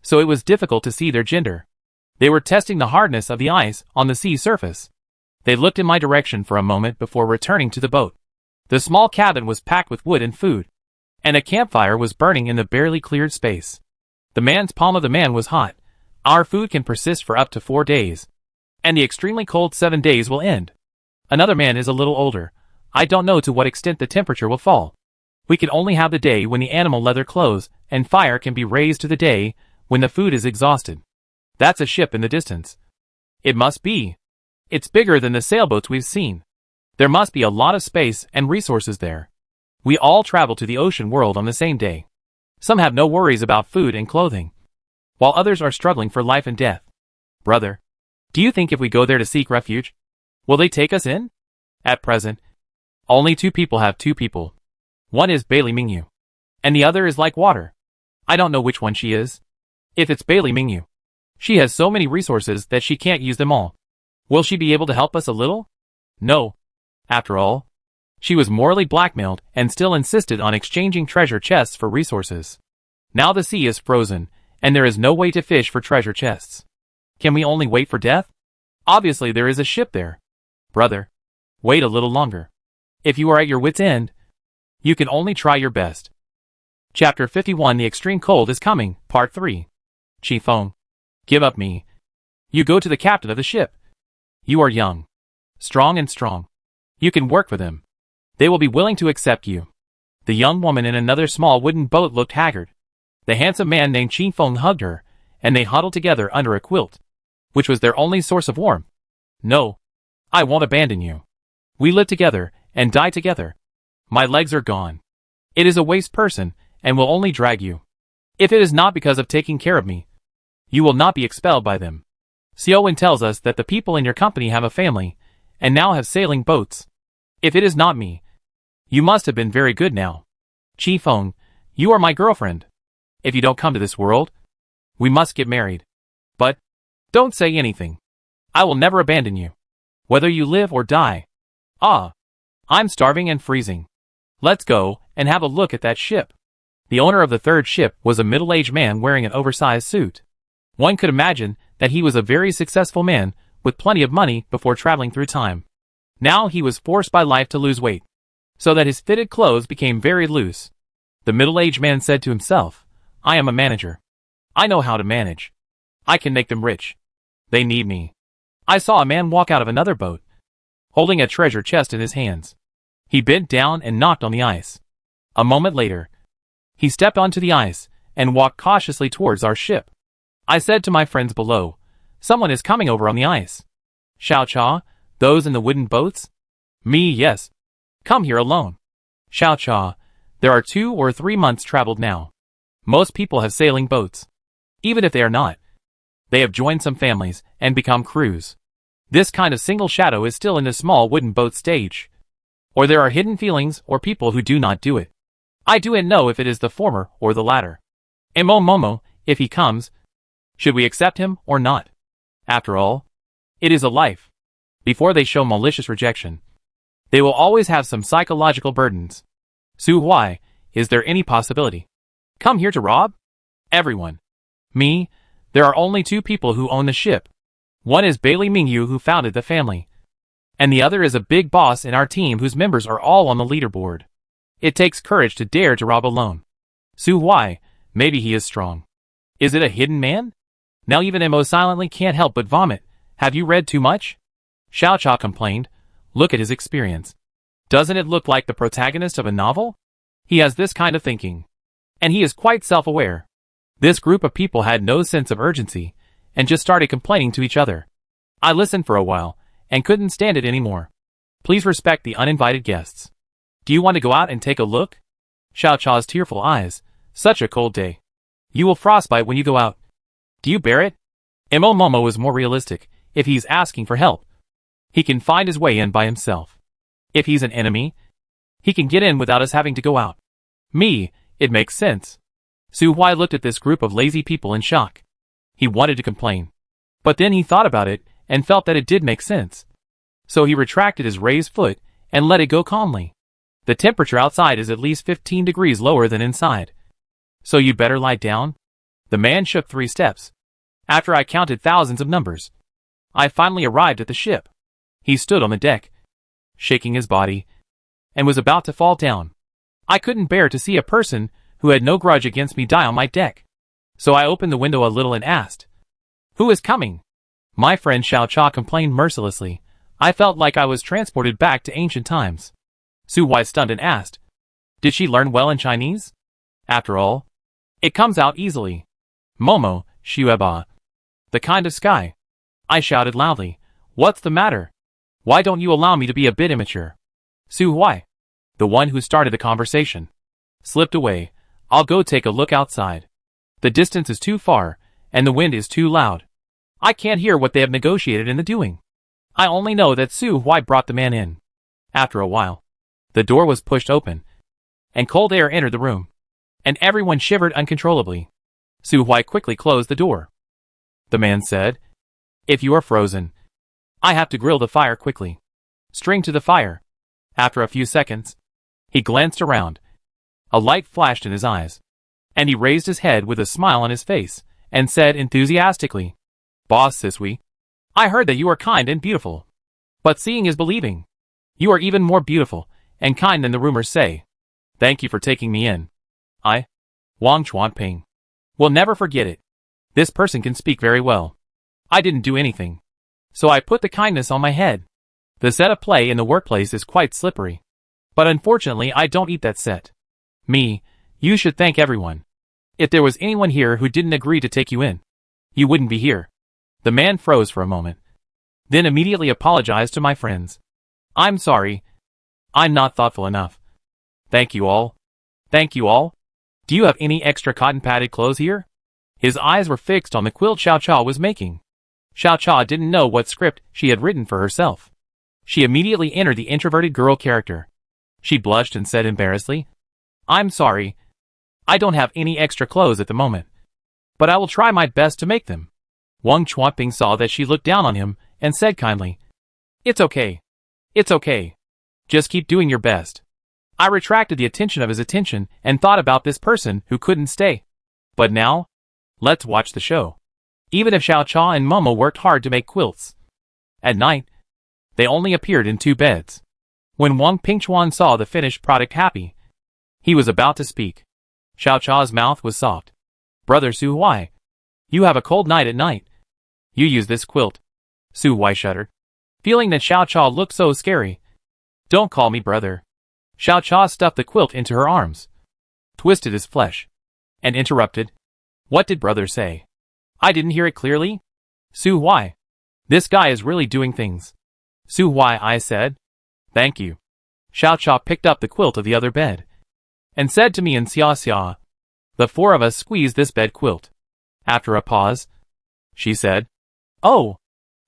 So it was difficult to see their gender. They were testing the hardness of the ice on the sea surface. They looked in my direction for a moment before returning to the boat. The small cabin was packed with wood and food, and a campfire was burning in the barely cleared space. The man's palm of the man was hot. Our food can persist for up to 4 days, and the extremely cold 7 days will end. Another man is a little older. I don't know to what extent the temperature will fall. We can only have the day when the animal leather clothes and fire can be raised to the day when the food is exhausted. That's a ship in the distance. It must be. It's bigger than the sailboats we've seen. There must be a lot of space and resources there. We all travel to the ocean world on the same day. Some have no worries about food and clothing, while others are struggling for life and death. Brother, do you think if we go there to seek refuge, will they take us in? At present, only 2 people have 2 people. One is Bailey Mingyu, and the other is like water. I don't know which one she is. If it's Bailey Mingyu, she has so many resources that she can't use them all. Will she be able to help us a little? No. After all, she was morally blackmailed and still insisted on exchanging treasure chests for resources. Now the sea is frozen, and there is no way to fish for treasure chests. Can we only wait for death? Obviously there is a ship there. Brother, wait a little longer. If you are at your wit's end, you can only try your best. Chapter 51 The Extreme Cold is Coming, Part 3. Chi Feng. Give up me. You go to the captain of the ship. You are young, strong and strong. You can work for them. They will be willing to accept you. The young woman in another small wooden boat looked haggard. The handsome man named Chi Feng hugged her, and they huddled together under a quilt, which was their only source of warmth. No, I won't abandon you. We live together and die together. My legs are gone. It is a waste person and will only drag you. If it is not because of taking care of me, you will not be expelled by them. Xiaowen tells us that the people in your company have a family, and now have sailing boats. If it is not me, you must have been very good now. Chi Feng, you are my girlfriend. If you don't come to this world, we must get married. But, don't say anything. I will never abandon you, whether you live or die. Ah, I'm starving and freezing. Let's go and have a look at that ship. The owner of the third ship was a middle-aged man wearing an oversized suit. One could imagine that he was a very successful man with plenty of money before traveling through time. Now he was forced by life to lose weight, so that his fitted clothes became very loose. The middle-aged man said to himself, I am a manager. I know how to manage. I can make them rich. They need me. I saw a man walk out of another boat, holding a treasure chest in his hands. He bent down and knocked on the ice. A moment later, he stepped onto the ice and walked cautiously towards our ship. I said to my friends below, someone is coming over on the ice. Xiao Cha, those in the wooden boats? Me, yes. Come here alone. Xiao Cha, there are 2 or 3 months traveled now. Most people have sailing boats. Even if they are not, they have joined some families and become crews. This kind of single shadow is still in the small wooden boat stage. Or there are hidden feelings or people who do not do it. I do not know if it is the former or the latter. Emo Momo, if he comes, should we accept him or not? After all, it is a life. Before they show malicious rejection, they will always have some psychological burdens. Su Huai, is there any possibility? Come here to rob? Everyone. Me, there are only 2 people who own the ship. One is Bailey Mingyu who founded the family, and the other is a big boss in our team whose members are all on the leaderboard. It takes courage to dare to rob alone. Su Huai, maybe he is strong. Is it a hidden man? Now even Mo silently can't help but vomit. Have you read too much? Xiao Cha complained. Look at his experience. Doesn't it look like the protagonist of a novel? He has this kind of thinking. And he is quite self-aware. This group of people had no sense of urgency, and just started complaining to each other. I listened for a while, and couldn't stand it anymore. Please respect the uninvited guests. Do you want to go out and take a look? Xiao Cha's tearful eyes. Such a cold day. You will frostbite when you go out. Do you bear it? Mo Momo is more realistic. If he's asking for help, he can find his way in by himself. If he's an enemy, he can get in without us having to go out. Me, it makes sense. Su Huai looked at this group of lazy people in shock. He wanted to complain, but then he thought about it and felt that it did make sense. So he retracted his raised foot and let it go calmly. The temperature outside is at least 15 degrees lower than inside. So you'd better lie down? The man shook 3 steps. After I counted thousands of numbers, I finally arrived at the ship. He stood on the deck, shaking his body, and was about to fall down. I couldn't bear to see a person who had no grudge against me die on my deck. So I opened the window a little and asked, "Who is coming?" My friend Xiao Cha complained mercilessly. I felt like I was transported back to ancient times. Su Huai stunned and asked, "Did she learn well in Chinese?" After all, It comes out easily. Momo, Shueba. The kind of sky. I shouted loudly. What's the matter? Why don't you allow me to be a bit immature? Su Huai, the one who started the conversation, slipped away. I'll go take a look outside. The distance is too far, and the wind is too loud. I can't hear what they have negotiated in the doing. I only know that Su Huai brought the man in. After a while, the door was pushed open, and cold air entered the room, and everyone shivered uncontrollably. Su Huai quickly closed the door. The man said, If you are frozen, I have to grill the fire quickly. String to the fire. After a few seconds, he glanced around. A light flashed in his eyes, and he raised his head with a smile on his face, and said enthusiastically, Boss Sisui, I heard that you are kind and beautiful. But seeing is believing. You are even more beautiful and kind than the rumors say. Thank you for taking me in. I, Wang Chuanping, will never forget it. This person can speak very well. I didn't do anything, so I put the kindness on my head. The set of play in the workplace is quite slippery, but unfortunately I don't eat that set. Me, you should thank everyone. If there was anyone here who didn't agree to take you in, you wouldn't be here. The man froze for a moment, then immediately apologized to my friends. I'm sorry. I'm not thoughtful enough. Thank you all. Thank you all. Do you have any extra cotton-padded clothes here? His eyes were fixed on the quilt Xiao Cha was making. Xiao Cha didn't know what script she had written for herself. She immediately entered the introverted girl character. She blushed and said embarrassedly, I'm sorry. I don't have any extra clothes at the moment, but I will try my best to make them. Wang Chuanping saw that she looked down on him and said kindly, It's okay. It's okay. Just keep doing your best. I retracted the attention of his attention and thought about this person who couldn't stay. But now, let's watch the show. Even if Xiao Cha and Momo worked hard to make quilts, at night, they only appeared in 2 beds. When Wang Pingchuan saw the finished product happy, he was about to speak. Xiao Cha's mouth was soft. Brother Su Huai, you have a cold night at night. You use this quilt. Su Huai shuddered, feeling that Xiao Cha looked so scary. Don't call me brother. Xiao Cha stuffed the quilt into her arms, twisted his flesh, and interrupted. What did brother say? I didn't hear it clearly. Su Huai, this guy is really doing things. Su Huai, I said. Thank you. Xiao Cha picked up the quilt of the other bed, and said to me in Xia Xia, the 4 of us squeezed this bed quilt. After a pause, she said, Oh,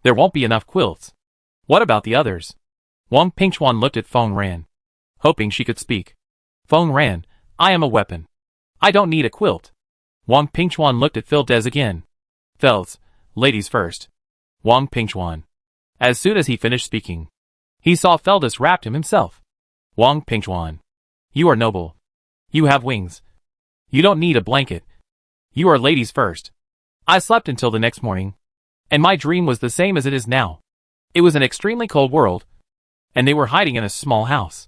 there won't be enough quilts. What about the others? Wang Pingchuan looked at Feng Ran, hoping she could speak. Feng Ran, I am a weapon. I don't need a quilt. Wang Pingchuan looked at Fildes again. Fels, ladies first. Wang Pingchuan. As soon as he finished speaking, he saw Feldes wrapped him himself. Wang Pingchuan. You are noble. You have wings. You don't need a blanket. You are ladies first. I slept until the next morning, and my dream was the same as it is now. It was an extremely cold world, and they were hiding in a small house.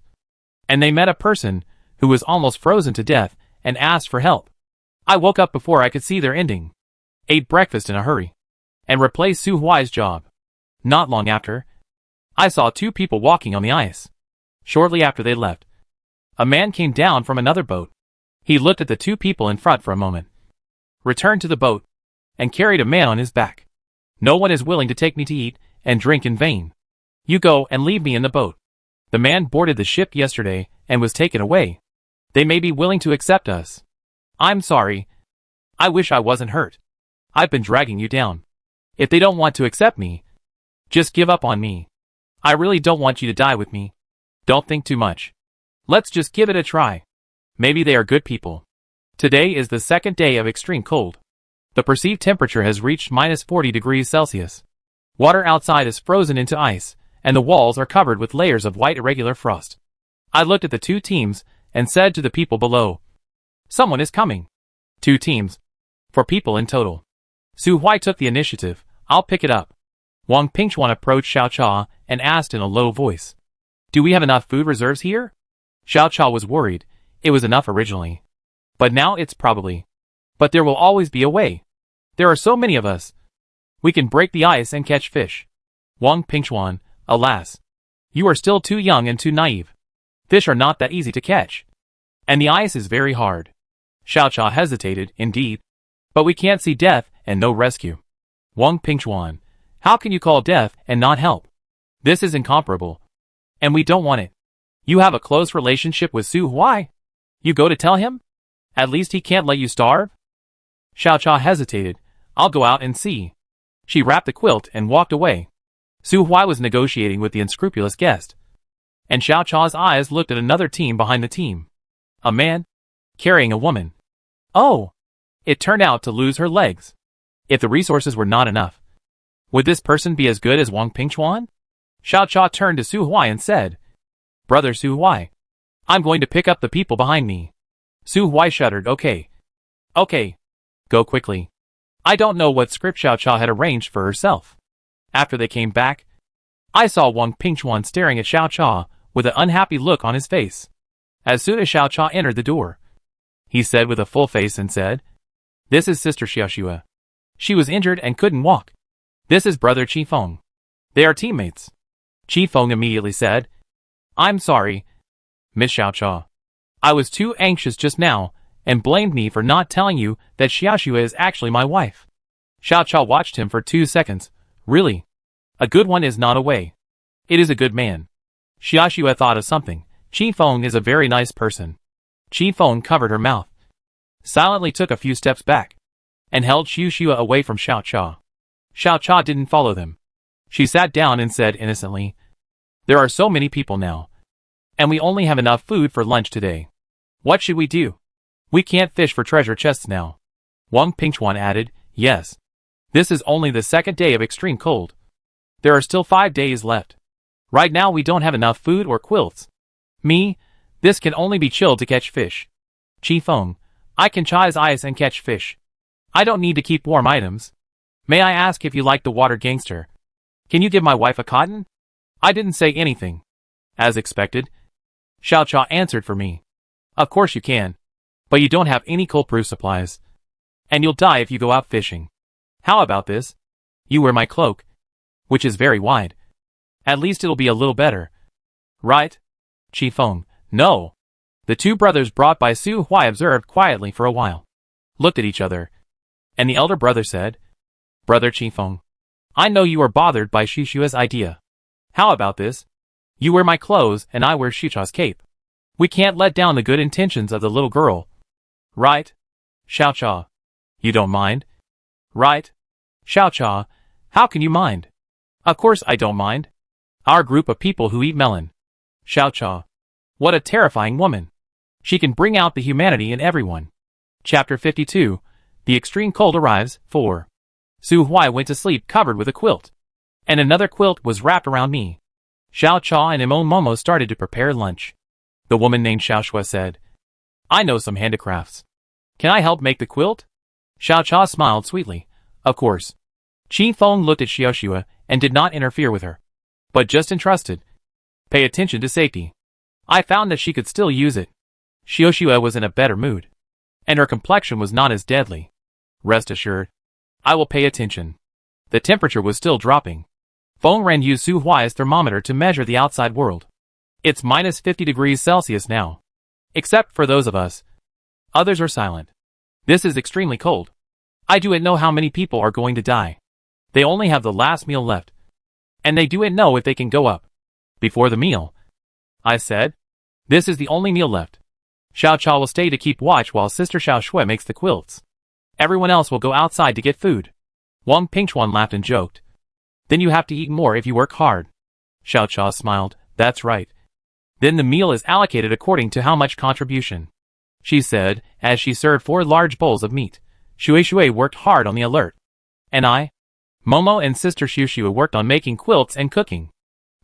And they met a person who was almost frozen to death and asked for help. I woke up before I could see their ending, ate breakfast in a hurry, and replaced Su Huai's job. Not long after, I saw 2 people walking on the ice. Shortly after they left, a man came down from another boat. He looked at the 2 people in front for a moment, returned to the boat, and carried a man on his back. No one is willing to take me to eat and drink in vain. You go and leave me in the boat. The man boarded the ship yesterday and was taken away. They may be willing to accept us. I'm sorry. I wish I wasn't hurt. I've been dragging you down. If they don't want to accept me, just give up on me. I really don't want you to die with me. Don't think too much. Let's just give it a try. Maybe they are good people. Today is the 2nd day of extreme cold. The perceived temperature has reached -40 degrees Celsius. Water outside is frozen into ice, and the walls are covered with layers of white irregular frost. I looked at the 2 teams and said to the people below, Someone is coming. 2 teams. 4 people in total. Su Huai took the initiative. I'll pick it up. Wang Pingchuan approached Xiao Cha and asked in a low voice, Do we have enough food reserves here? Xiao Cha was worried. It was enough originally, but now it's probably. But there will always be a way. There are so many of us. We can break the ice and catch fish. Wang Pingchuan, alas. You are still too young and too naive. Fish are not that easy to catch. And the ice is very hard. Xiao Cha hesitated, indeed. But we can't see death and no rescue. Wang Pingchuan, how can you call death and not help? This is incomparable. And we don't want it. You have a close relationship with Su Huai? You go to tell him? At least he can't let you starve? Xiao Cha hesitated. I'll go out and see. She wrapped the quilt and walked away. Su Huai was negotiating with the unscrupulous guest. And Xiao Cha's eyes looked at another team behind the team. A man? Carrying a woman. Oh! It turned out to lose her legs. If the resources were not enough, would this person be as good as Wang Pingchuan? Xiao Cha turned to Su Huai and said, Brother Su Huai, I'm going to pick up the people behind me. Su Huai shuddered. Okay. Okay. Go quickly. I don't know what script Xiao Cha had arranged for herself. After they came back, I saw Wang Pingchuan staring at Xiao Cha with an unhappy look on his face. As soon as Xiao Cha entered the door, he said with a full face and said, This is Sister Xiaoxue. She was injured and couldn't walk. This is Brother Qi Feng. They are teammates. Qi Feng immediately said, I'm sorry, Miss Xiao Cha. I was too anxious just now and blamed me for not telling you that Xiaoxue is actually my wife. Xiao Cha watched him for 2 seconds. Really? A good one is not away. It is a good man. Xiaoxue thought of something. Qi Feng is a very nice person. Qi Feng covered her mouth, silently took a few steps back, and held Xiaoxue away from Xiao Cha. Xiao Cha didn't follow them. She sat down and said innocently, There are so many people now, and we only have enough food for lunch today. What should we do? We can't fish for treasure chests now. Wang Pingchuan added, Yes. This is only the second day of extreme cold. There are still 5 days left. Right now we don't have enough food or quilts. Me, this can only be chilled to catch fish. Qi Feng, I can chai's ice and catch fish. I don't need to keep warm items. May I ask if you like the water gangster? Can you give my wife a cotton? I didn't say anything. As expected, Xiao Cha answered for me. Of course you can. But you don't have any cold-proof supplies. And you'll die if you go out fishing. How about this? You wear my cloak, which is very wide. At least it'll be a little better. Right? Qi Feng, no. The two brothers brought by Su Huai observed quietly for a while, looked at each other, and the elder brother said, Brother Qi Feng, I know you are bothered by Xiaoxue's idea. How about this? You wear my clothes and I wear Xiaocha's cape. We can't let down the good intentions of the little girl. Right? Xiao Cha. You don't mind? Right? Xiao Cha, how can you mind? Of course I don't mind. Our group of people who eat melon. Xiao Cha. What a terrifying woman. She can bring out the humanity in everyone. Chapter 52. The extreme cold arrives. 4. Su Huai went to sleep covered with a quilt. And another quilt was wrapped around me. Xiao Cha and Imon Momo started to prepare lunch. The woman named Xiaoxue said, I know some handicrafts. Can I help make the quilt? Xiao Cha smiled sweetly. Of course. Qi Feng looked at Xiaoxue and did not interfere with her, but just entrusted. Pay attention to safety. I found that she could still use it. Xiaoxue was in a better mood, and her complexion was not as deadly. Rest assured, I will pay attention. The temperature was still dropping. Feng Ren used Su Huai's thermometer to measure the outside world. It's minus 50 degrees Celsius now. Except for those of us. Others are silent. This is extremely cold. I do know how many people are going to die. They only have the last meal left. And they do know if they can go up before the meal. I said, this is the only meal left. Xiao Cha will stay to keep watch while Sister Xiaoxue makes the quilts. Everyone else will go outside to get food. Wang Pingchuan laughed and joked. Then you have to eat more if you work hard. Xiao Cha smiled. That's right. Then the meal is allocated according to how much contribution, she said, as she served 4 large bowls of meat. Xiaoxue worked hard on the alert. And I, Momo and Sister Xiaoxue worked on making quilts and cooking.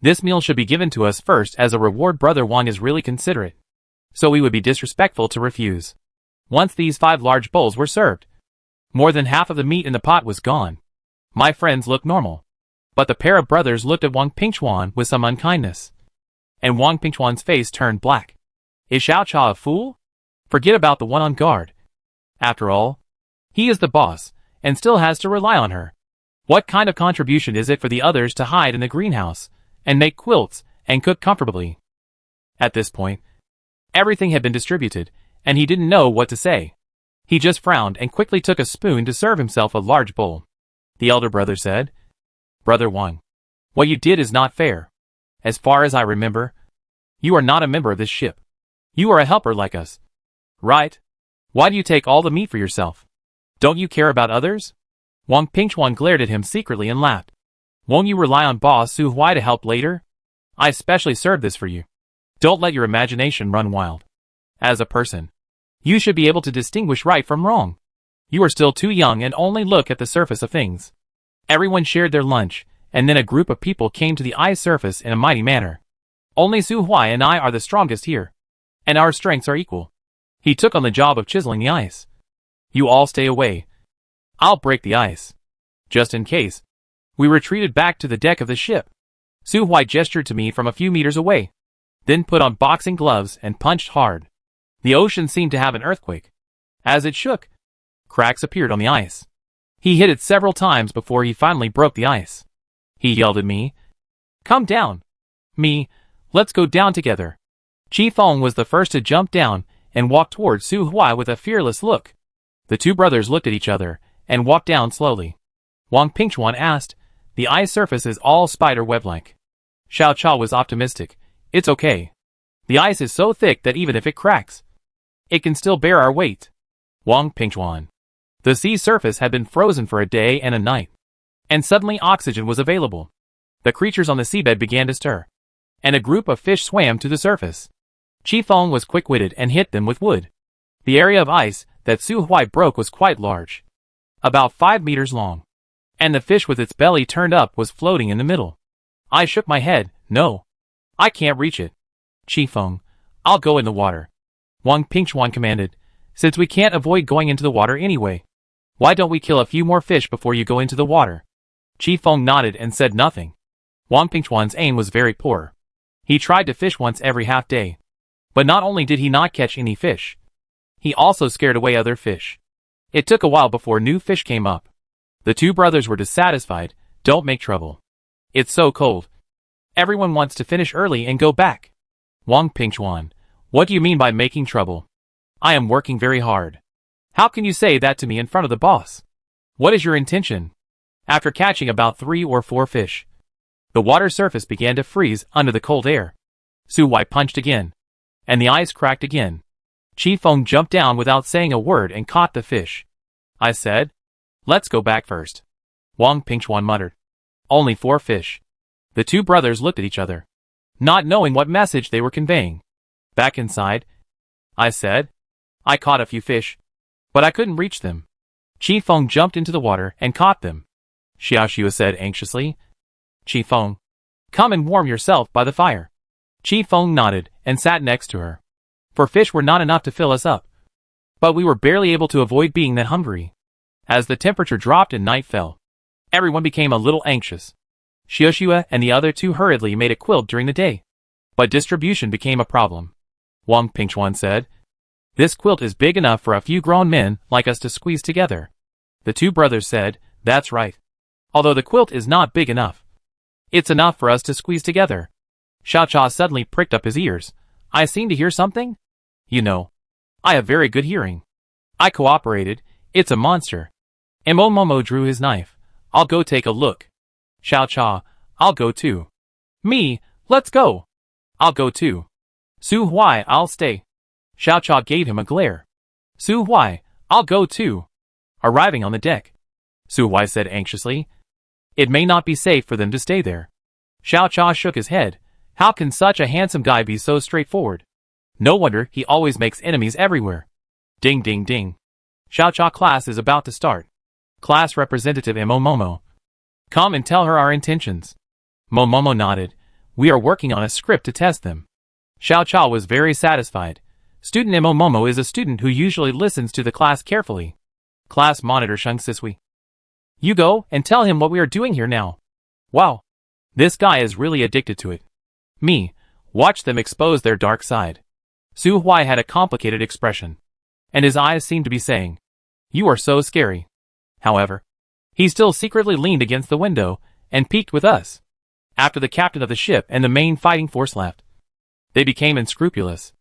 This meal should be given to us first as a reward. Brother Wang is really considerate, so we would be disrespectful to refuse. Once these 5 large bowls were served, more than half of the meat in the pot was gone. My friends looked normal, but the pair of brothers looked at Wang Pingchuan with some unkindness. And Wang Pingchuan's face turned black. Is Xiao Cha a fool? Forget about the one on guard. After all, he is the boss, and still has to rely on her. What kind of contribution is it for the others to hide in the greenhouse, and make quilts, and cook comfortably? At this point, everything had been distributed, and he didn't know what to say. He just frowned and quickly took a spoon to serve himself a large bowl. The elder brother said, "Brother Wang, what you did is not fair. As far as I remember, you are not a member of this ship. You are a helper like us. Right? Why do you take all the meat for yourself? Don't you care about others?" Wang Pingchuan glared at him secretly and laughed. "Won't you rely on Boss Su Huai to help later? I especially served this for you. Don't let your imagination run wild. As a person, you should be able to distinguish right from wrong. You are still too young and only look at the surface of things." Everyone shared their lunch, and then a group of people came to the ice surface in a mighty manner. "Only Su Huai and I are the strongest here, and our strengths are equal." He took on the job of chiseling the ice. "You all stay away. I'll break the ice." Just in case, we retreated back to the deck of the ship. Su Huai gestured to me from a few meters away, then put on boxing gloves and punched hard. The ocean seemed to have an earthquake. As it shook, cracks appeared on the ice. He hit it several times before he finally broke the ice. He yelled at me, "Come down." Me, "Let's go down together." Chi Feng was the first to jump down and walk towards Su Huai with a fearless look. The two brothers looked at each other and walked down slowly. Wang Pingchuan asked, "The ice surface is all spider web-like." Xiao Cha was optimistic. "It's okay. The ice is so thick that even if it cracks, it can still bear our weight." Wang Pingchuan. The sea surface had been frozen for a day and a night, and suddenly oxygen was available. The creatures on the seabed began to stir, and a group of fish swam to the surface. Chi Feng was quick-witted and hit them with wood. The area of ice that Su Huai broke was quite large, about 5 meters long, and the fish with its belly turned up was floating in the middle. I shook my head. "No, I can't reach it." "Chi Feng, I'll go in the water," Wang Pingchuan commanded. "Since we can't avoid going into the water anyway, why don't we kill a few more fish before you go into the water?" Chi Feng nodded and said nothing. Wang Pingchuan's aim was very poor. He tried to fish once every half day, but not only did he not catch any fish, he also scared away other fish. It took a while before new fish came up. The two brothers were dissatisfied. "Don't make trouble. It's so cold. Everyone wants to finish early and go back." Wang Pingchuan, "What do you mean by making trouble? I am working very hard. How can you say that to me in front of the boss? What is your intention?" After catching about 3 or 4 fish, the water surface began to freeze under the cold air. Su Huai punched again, and the ice cracked again. Chi Feng jumped down without saying a word and caught the fish. I said, "Let's go back first." Wang Pingchuan muttered, "Only 4 fish." The two brothers looked at each other, not knowing what message they were conveying. "Back inside," I said. "I caught a few fish, but I couldn't reach them." Chi Feng jumped into the water and caught them. Xiao Xue said anxiously, "Chi Feng, come and warm yourself by the fire." Chi Feng nodded and sat next to her. For fish were not enough to fill us up, but we were barely able to avoid being that hungry. As the temperature dropped and night fell, everyone became a little anxious. Xiao Xue and the other two hurriedly made a quilt during the day, but distribution became a problem. Wang Pingchuan said, "This quilt is big enough for a few grown men like us to squeeze together." The two brothers said, "That's right. Although the quilt is not big enough, it's enough for us to squeeze together." Xiao Cha suddenly pricked up his ears. "I seem to hear something? You know, I have very good hearing." I cooperated. "It's a monster." Mo Momo drew his knife. "I'll go take a look." Xiao Cha, "I'll go too." "Me, let's go." "I'll go too." "Su Huai, I'll stay." Xiao Cha gave him a glare. "Su Huai, I'll go too." Arriving on the deck, Su Huai said anxiously, "It may not be safe for them to stay there." Xiao Cha shook his head. How can such a handsome guy be so straightforward? No wonder he always makes enemies everywhere. Ding ding ding. Xiao Cha class is about to start. Class representative Mo Momo. Come and tell her our intentions. Mo Momo nodded. We are working on a script to test them. Xiao Cha was very satisfied. Student Mo Momo is a student who usually listens to the class carefully. Class monitor Sheng Sisui. You go and tell him what we are doing here now. Wow. This guy is really addicted to it. Me, watch them expose their dark side. Su Huai had a complicated expression, and his eyes seemed to be saying, "You are so scary." However, he still secretly leaned against the window and peeked with us. After the captain of the ship and the main fighting force left, they became unscrupulous.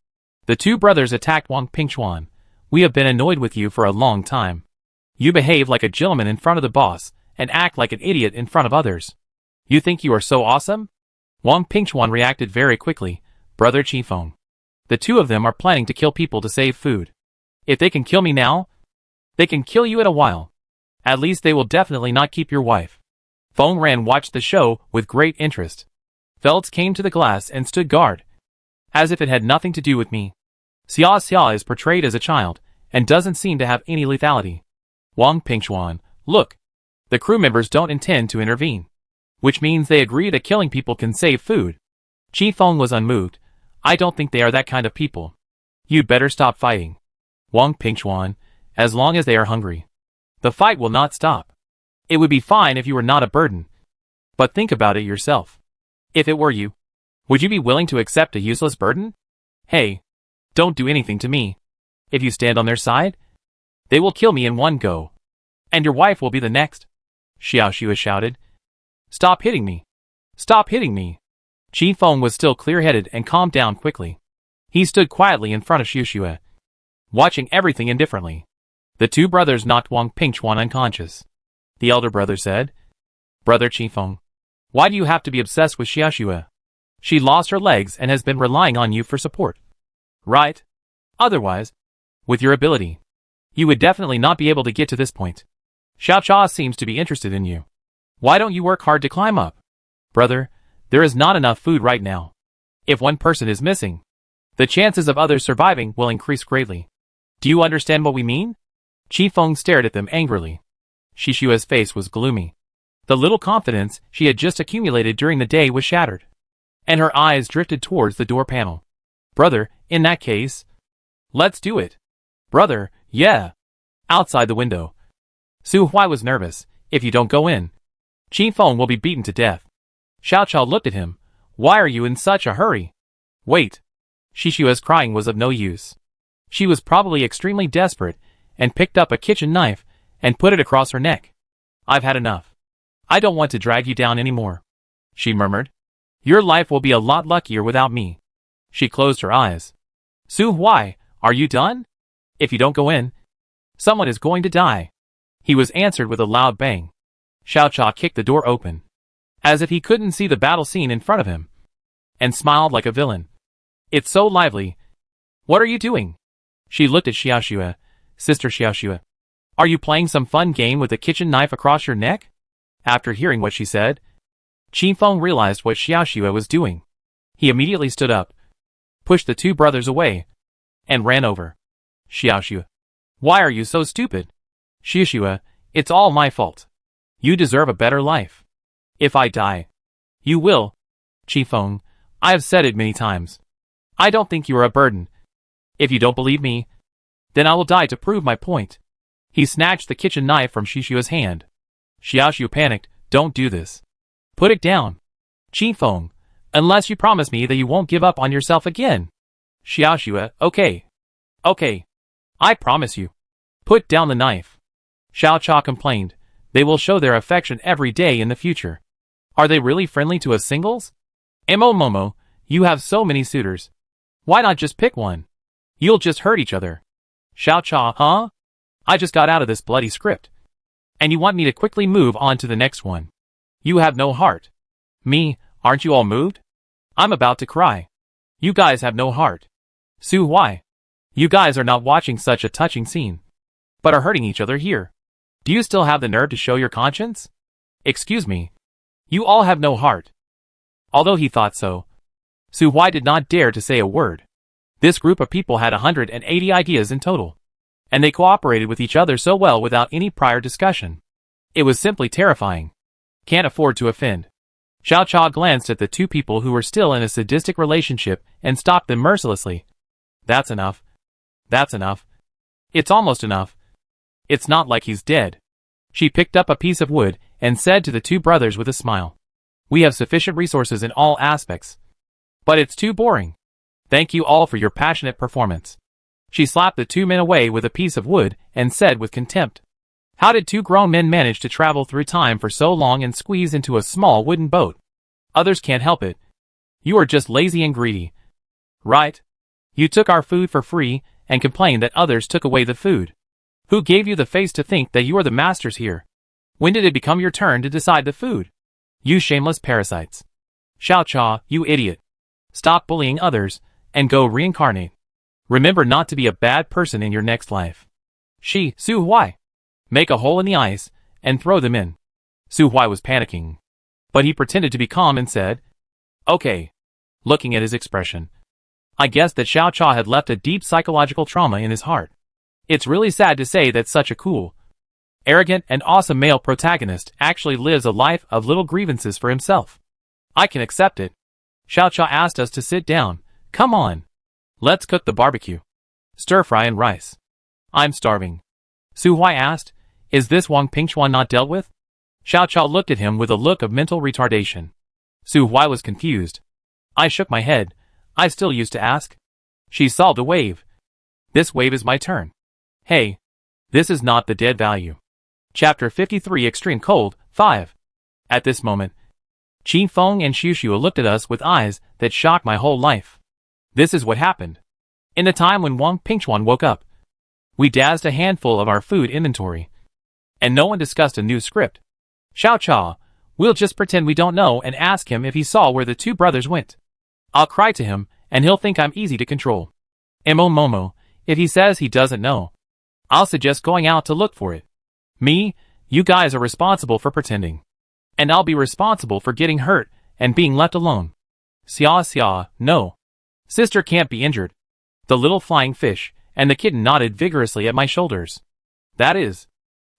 The two brothers attacked Wang Pingchuan. We have been annoyed with you for a long time. You behave like a gentleman in front of the boss, and act like an idiot in front of others. You think you are so awesome? Wang Pingchuan reacted very quickly. Brother Qifeng. The two of them are planning to kill people to save food. If they can kill me now, they can kill you in a while. At least they will definitely not keep your wife. Feng Ran watched the show with great interest. Feltz came to the glass and stood guard. As if it had nothing to do with me. Xia Xia is portrayed as a child, and doesn't seem to have any lethality. Wang Pingchuan, look. The crew members don't intend to intervene. Which means they agree that killing people can save food. Qifeng was unmoved. I don't think they are that kind of people. You'd better stop fighting. Wang Pingchuan, as long as they are hungry. The fight will not stop. It would be fine if you were not a burden. But think about it yourself. If it were you, would you be willing to accept a useless burden? Hey, don't do anything to me. If you stand on their side, they will kill me in one go. And your wife will be the next. Xiao Xue shouted. Stop hitting me. Stop hitting me. Qifeng was still clear-headed and calmed down quickly. He stood quietly in front of Xiao Xue, watching everything indifferently. The two brothers knocked Wang Pingchuan unconscious. The elder brother said, Brother Qifeng, why do you have to be obsessed with Xiao Xue? She lost her legs and has been relying on you for support. Right? Otherwise, with your ability, you would definitely not be able to get to this point. Xiao Cha seems to be interested in you. Why don't you work hard to climb up? Brother, there is not enough food right now. If one person is missing, the chances of others surviving will increase greatly. Do you understand what we mean? Qifeng stared at them angrily. Xishua's face was gloomy. The little confidence she had just accumulated during the day was shattered. And her eyes drifted towards the door panel. Brother, in that case, let's do it. Brother, yeah. Outside the window. Su Huai was nervous. If you don't go in, Qifeng will be beaten to death. Xiao Chao looked at him. Why are you in such a hurry? Wait. Xishua's crying was of no use. She was probably extremely desperate, and picked up a kitchen knife, and put it across her neck. I've had enough. I don't want to drag you down anymore. She murmured. Your life will be a lot luckier without me. She closed her eyes. Su Huai, are you done? If you don't go in, someone is going to die. He was answered with a loud bang. Xiao Cha kicked the door open, as if he couldn't see the battle scene in front of him, and smiled like a villain. It's so lively. What are you doing? She looked at Xiao Xue. Sister Xiao Xue, are you playing some fun game with a kitchen knife across your neck? After hearing what she said, Qifeng realized what Xiao Xue was doing. He immediately stood up, pushed the two brothers away, and ran over. Xiao Xue, why are you so stupid? Xiao Xue, it's all my fault. You deserve a better life. If I die, you will. Qifeng, I have said it many times. I don't think you are a burden. If you don't believe me, then I will die to prove my point. He snatched the kitchen knife from Xishua's hand. Xiao Xue panicked. Don't do this. Put it down. Qifeng, unless you promise me that you won't give up on yourself again. Xiao Xue, okay. Okay. I promise you. Put down the knife. Xiao Cha complained. They will show their affection every day in the future. Are they really friendly to us singles? Momo, you have so many suitors. Why not just pick one? You'll just hurt each other. Xiao Cha, huh? I just got out of this bloody script. And you want me to quickly move on to the next one. You have no heart. Me, aren't you all moved? I'm about to cry. You guys have no heart. Su Huai, you guys are not watching such a touching scene, but are hurting each other here. Do you still have the nerve to show your conscience? Excuse me. You all have no heart. Although he thought so, Su Huai did not dare to say a word. This group of people had 180 ideas in total, and they cooperated with each other so well without any prior discussion. It was simply terrifying. Can't afford to offend. Xiao Cha glanced at the two people who were still in a sadistic relationship and stopped them mercilessly. That's enough. That's enough. It's almost enough. It's not like he's dead. She picked up a piece of wood and said to the two brothers with a smile. We have sufficient resources in all aspects. But it's too boring. Thank you all for your passionate performance. She slapped the two men away with a piece of wood and said with contempt. How did two grown men manage to travel through time for so long and squeeze into a small wooden boat? Others can't help it. You are just lazy and greedy. Right? You took our food for free, and complain that others took away the food. Who gave you the face to think that you are the masters here? When did it become your turn to decide the food? You shameless parasites. Xiao Cha, you idiot. Stop bullying others, and go reincarnate. Remember not to be a bad person in your next life. Su Huai. Make a hole in the ice, and throw them in. Su Huai was panicking. But he pretended to be calm and said, okay. Looking at his expression, I guessed that Xiao Cha had left a deep psychological trauma in his heart. It's really sad to say that such a cool, arrogant and awesome male protagonist actually lives a life of little grievances for himself. I can accept it. Xiao Cha asked us to sit down. Come on. Let's cook the barbecue. Stir fry and rice. I'm starving. Su Huai asked, is this Wang Pingchuan not dealt with? Xiao Cha looked at him with a look of mental retardation. Su Huai was confused. I shook my head. I still used to ask. She solved a wave. This wave is my turn. Hey. This is not the dead value. Chapter 53 Extreme Cold, 5. At this moment, Qin Feng and Xiu Xiu looked at us with eyes that shocked my whole life. This is what happened. In the time when Wang Pingchuan woke up, we dazzed a handful of our food inventory. And no one discussed a new script. Xiao Cha, we'll just pretend we don't know and ask him if he saw where the two brothers went. I'll cry to him, and he'll think I'm easy to control. Momo, if he says he doesn't know, I'll suggest going out to look for it. Me, you guys are responsible for pretending. And I'll be responsible for getting hurt and being left alone. Xia, no. Sister can't be injured. The little flying fish and the kitten nodded vigorously at my shoulders. That is.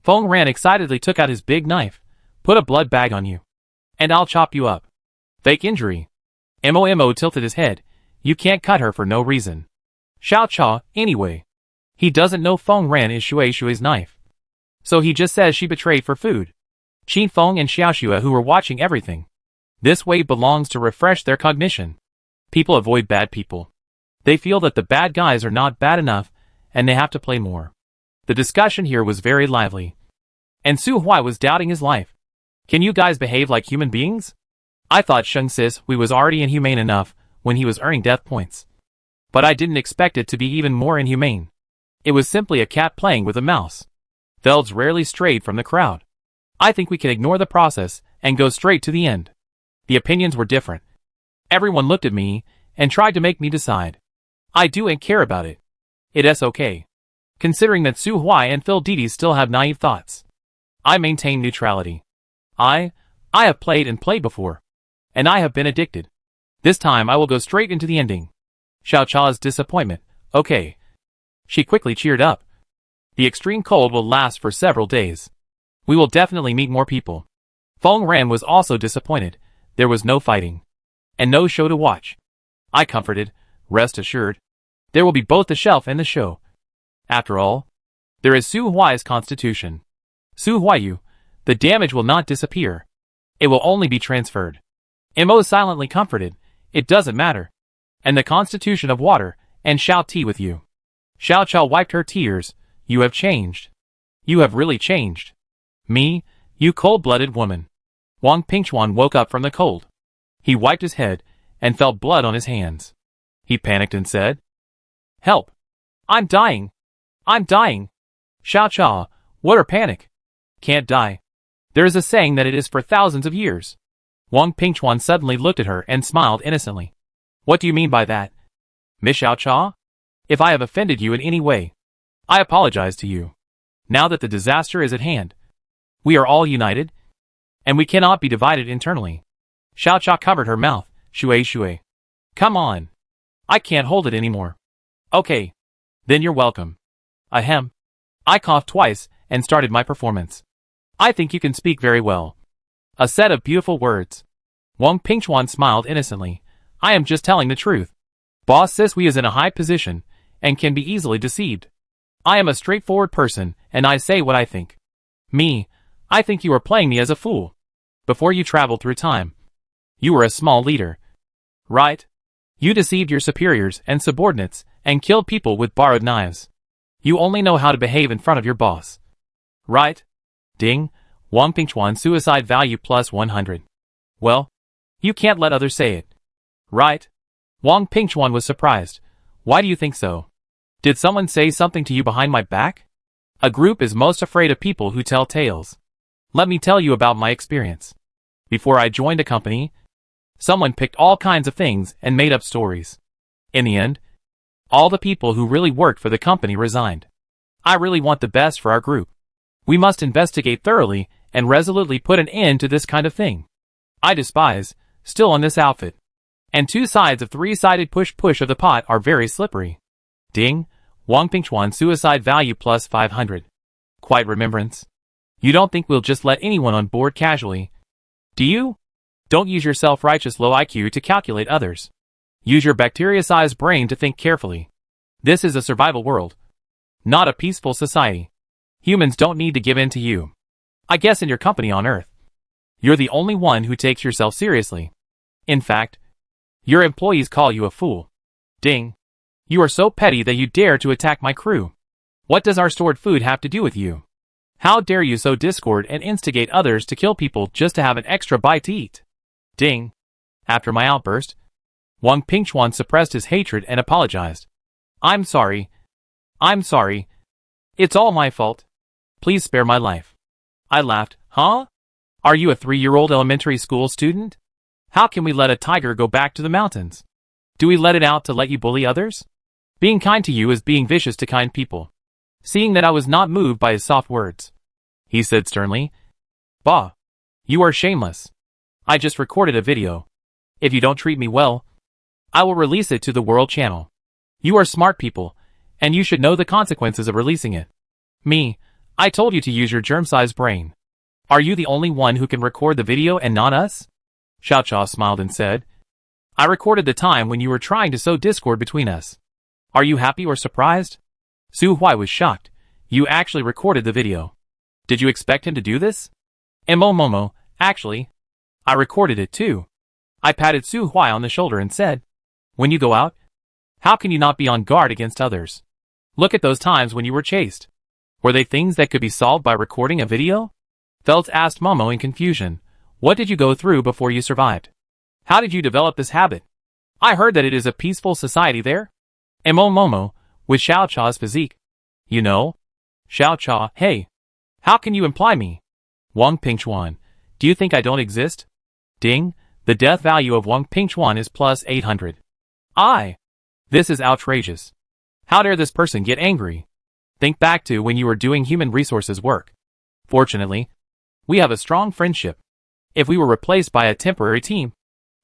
Feng Ran excitedly took out his big knife. Put a blood bag on you. And I'll chop you up. Fake injury. Mo tilted his head. You can't cut her for no reason. Xiao Cha, anyway. He doesn't know Feng Ran is Shui's knife. So he just says she betrayed for food. Qin Feng and Xiao Xue who were watching everything. This way belongs to refresh their cognition. People avoid bad people. They feel that the bad guys are not bad enough, and they have to play more. The discussion here was very lively. And Su Huai was doubting his life. Can you guys behave like human beings? I thought Sheng Sis was already inhumane enough when he was earning death points. But I didn't expect it to be even more inhumane. It was simply a cat playing with a mouse. Velds rarely strayed from the crowd. I think we can ignore the process and go straight to the end. The opinions were different. Everyone looked at me and tried to make me decide. I do and care about it. It's okay. Considering that Su Huai and Phil Didi still have naive thoughts. I maintain neutrality. I have played and played before. And I have been addicted. This time I will go straight into the ending. Xiao Cha's disappointment. Okay. She quickly cheered up. The extreme cold will last for several days. We will definitely meet more people. Feng Ran was also disappointed. There was no fighting. And no show to watch. I comforted. Rest assured. There will be both the shelf and the show. After all, there is Su Huai's constitution. Su Huaiyu, the damage will not disappear. It will only be transferred. Mo silently comforted. It doesn't matter. And the constitution of water, and shall tea with you. Xiao Cha wiped her tears. You have changed. You have really changed. Me, you cold-blooded woman. Wang Pingchuan woke up from the cold. He wiped his head, and felt blood on his hands. He panicked and said, help! I'm dying! I'm dying! Xiao Cha, what are panic? Can't die. There is a saying that it is for thousands of years. Wang Pingchuan suddenly looked at her and smiled innocently. What do you mean by that? Miss Xiao Cha? If I have offended you in any way, I apologize to you. Now that the disaster is at hand, we are all united, and we cannot be divided internally. Xiao Cha covered her mouth. Shui. Come on. I can't hold it anymore. Okay. Then you're welcome. Ahem. I coughed twice and started my performance. I think you can speak very well. A set of beautiful words. Wang Pingchuan smiled innocently. I am just telling the truth. Boss Sisui is in a high position and can be easily deceived. I am a straightforward person and I say what I think. Me, I think you are playing me as a fool. Before you traveled through time, you were a small leader. Right? You deceived your superiors and subordinates and killed people with borrowed knives. You only know how to behave in front of your boss. Right? Ding, Wang Pingchuan suicide value plus 100. Well, you can't let others say it. Right? Wang Pingchuan was surprised. Why do you think so? Did someone say something to you behind my back? A group is most afraid of people who tell tales. Let me tell you about my experience. Before I joined a company, someone picked all kinds of things and made up stories. In the end, all the people who really worked for the company resigned. I really want the best for our group. We must investigate thoroughly and resolutely put an end to this kind of thing. I despise, still on this outfit. And two sides of three-sided push of the pot are very slippery. Ding, Wang Pingchuan suicide value plus 500. Quiet remembrance. You don't think we'll just let anyone on board casually, do you? Don't use your self-righteous low IQ to calculate others. Use your bacteria-sized brain to think carefully. This is a survival world, not a peaceful society. Humans don't need to give in to you. I guess in your company on Earth, you're the only one who takes yourself seriously. In fact, your employees call you a fool. Ding. You are so petty that you dare to attack my crew. What does our stored food have to do with you? How dare you sow discord and instigate others to kill people just to have an extra bite to eat? Ding. After my outburst, Wang Pingchuan suppressed his hatred and apologized. I'm sorry. It's all my fault. Please spare my life. I laughed. Huh? Are you a 3-year-old elementary school student? How can we let a tiger go back to the mountains? Do we let it out to let you bully others? Being kind to you is being vicious to kind people. Seeing that I was not moved by his soft words, he said sternly, Bah! You are shameless. I just recorded a video. If you don't treat me well, I will release it to the World Channel. You are smart people, and you should know the consequences of releasing it. Me, I told you to use your germ-sized brain. Are you the only one who can record the video and not us? Xiaochao smiled and said, I recorded the time when you were trying to sow discord between us. Are you happy or surprised? Su Huai was shocked. You actually recorded the video. Did you expect him to do this? Momo, actually, I recorded it too. I patted Su Huai on the shoulder and said, when you go out, how can you not be on guard against others? Look at those times when you were chased. Were they things that could be solved by recording a video? Feltz asked Momo in confusion. What did you go through before you survived? How did you develop this habit? I heard that it is a peaceful society there. Momo, with Xiaochao's physique. You know? Xiaochao, hey. How can you imply me? Wang Pingchuan, do you think I don't exist? Ding, the death value of Wang Pingchuan is plus 800. This is outrageous. How dare this person get angry? Think back to when you were doing human resources work. Fortunately, we have a strong friendship. If we were replaced by a temporary team,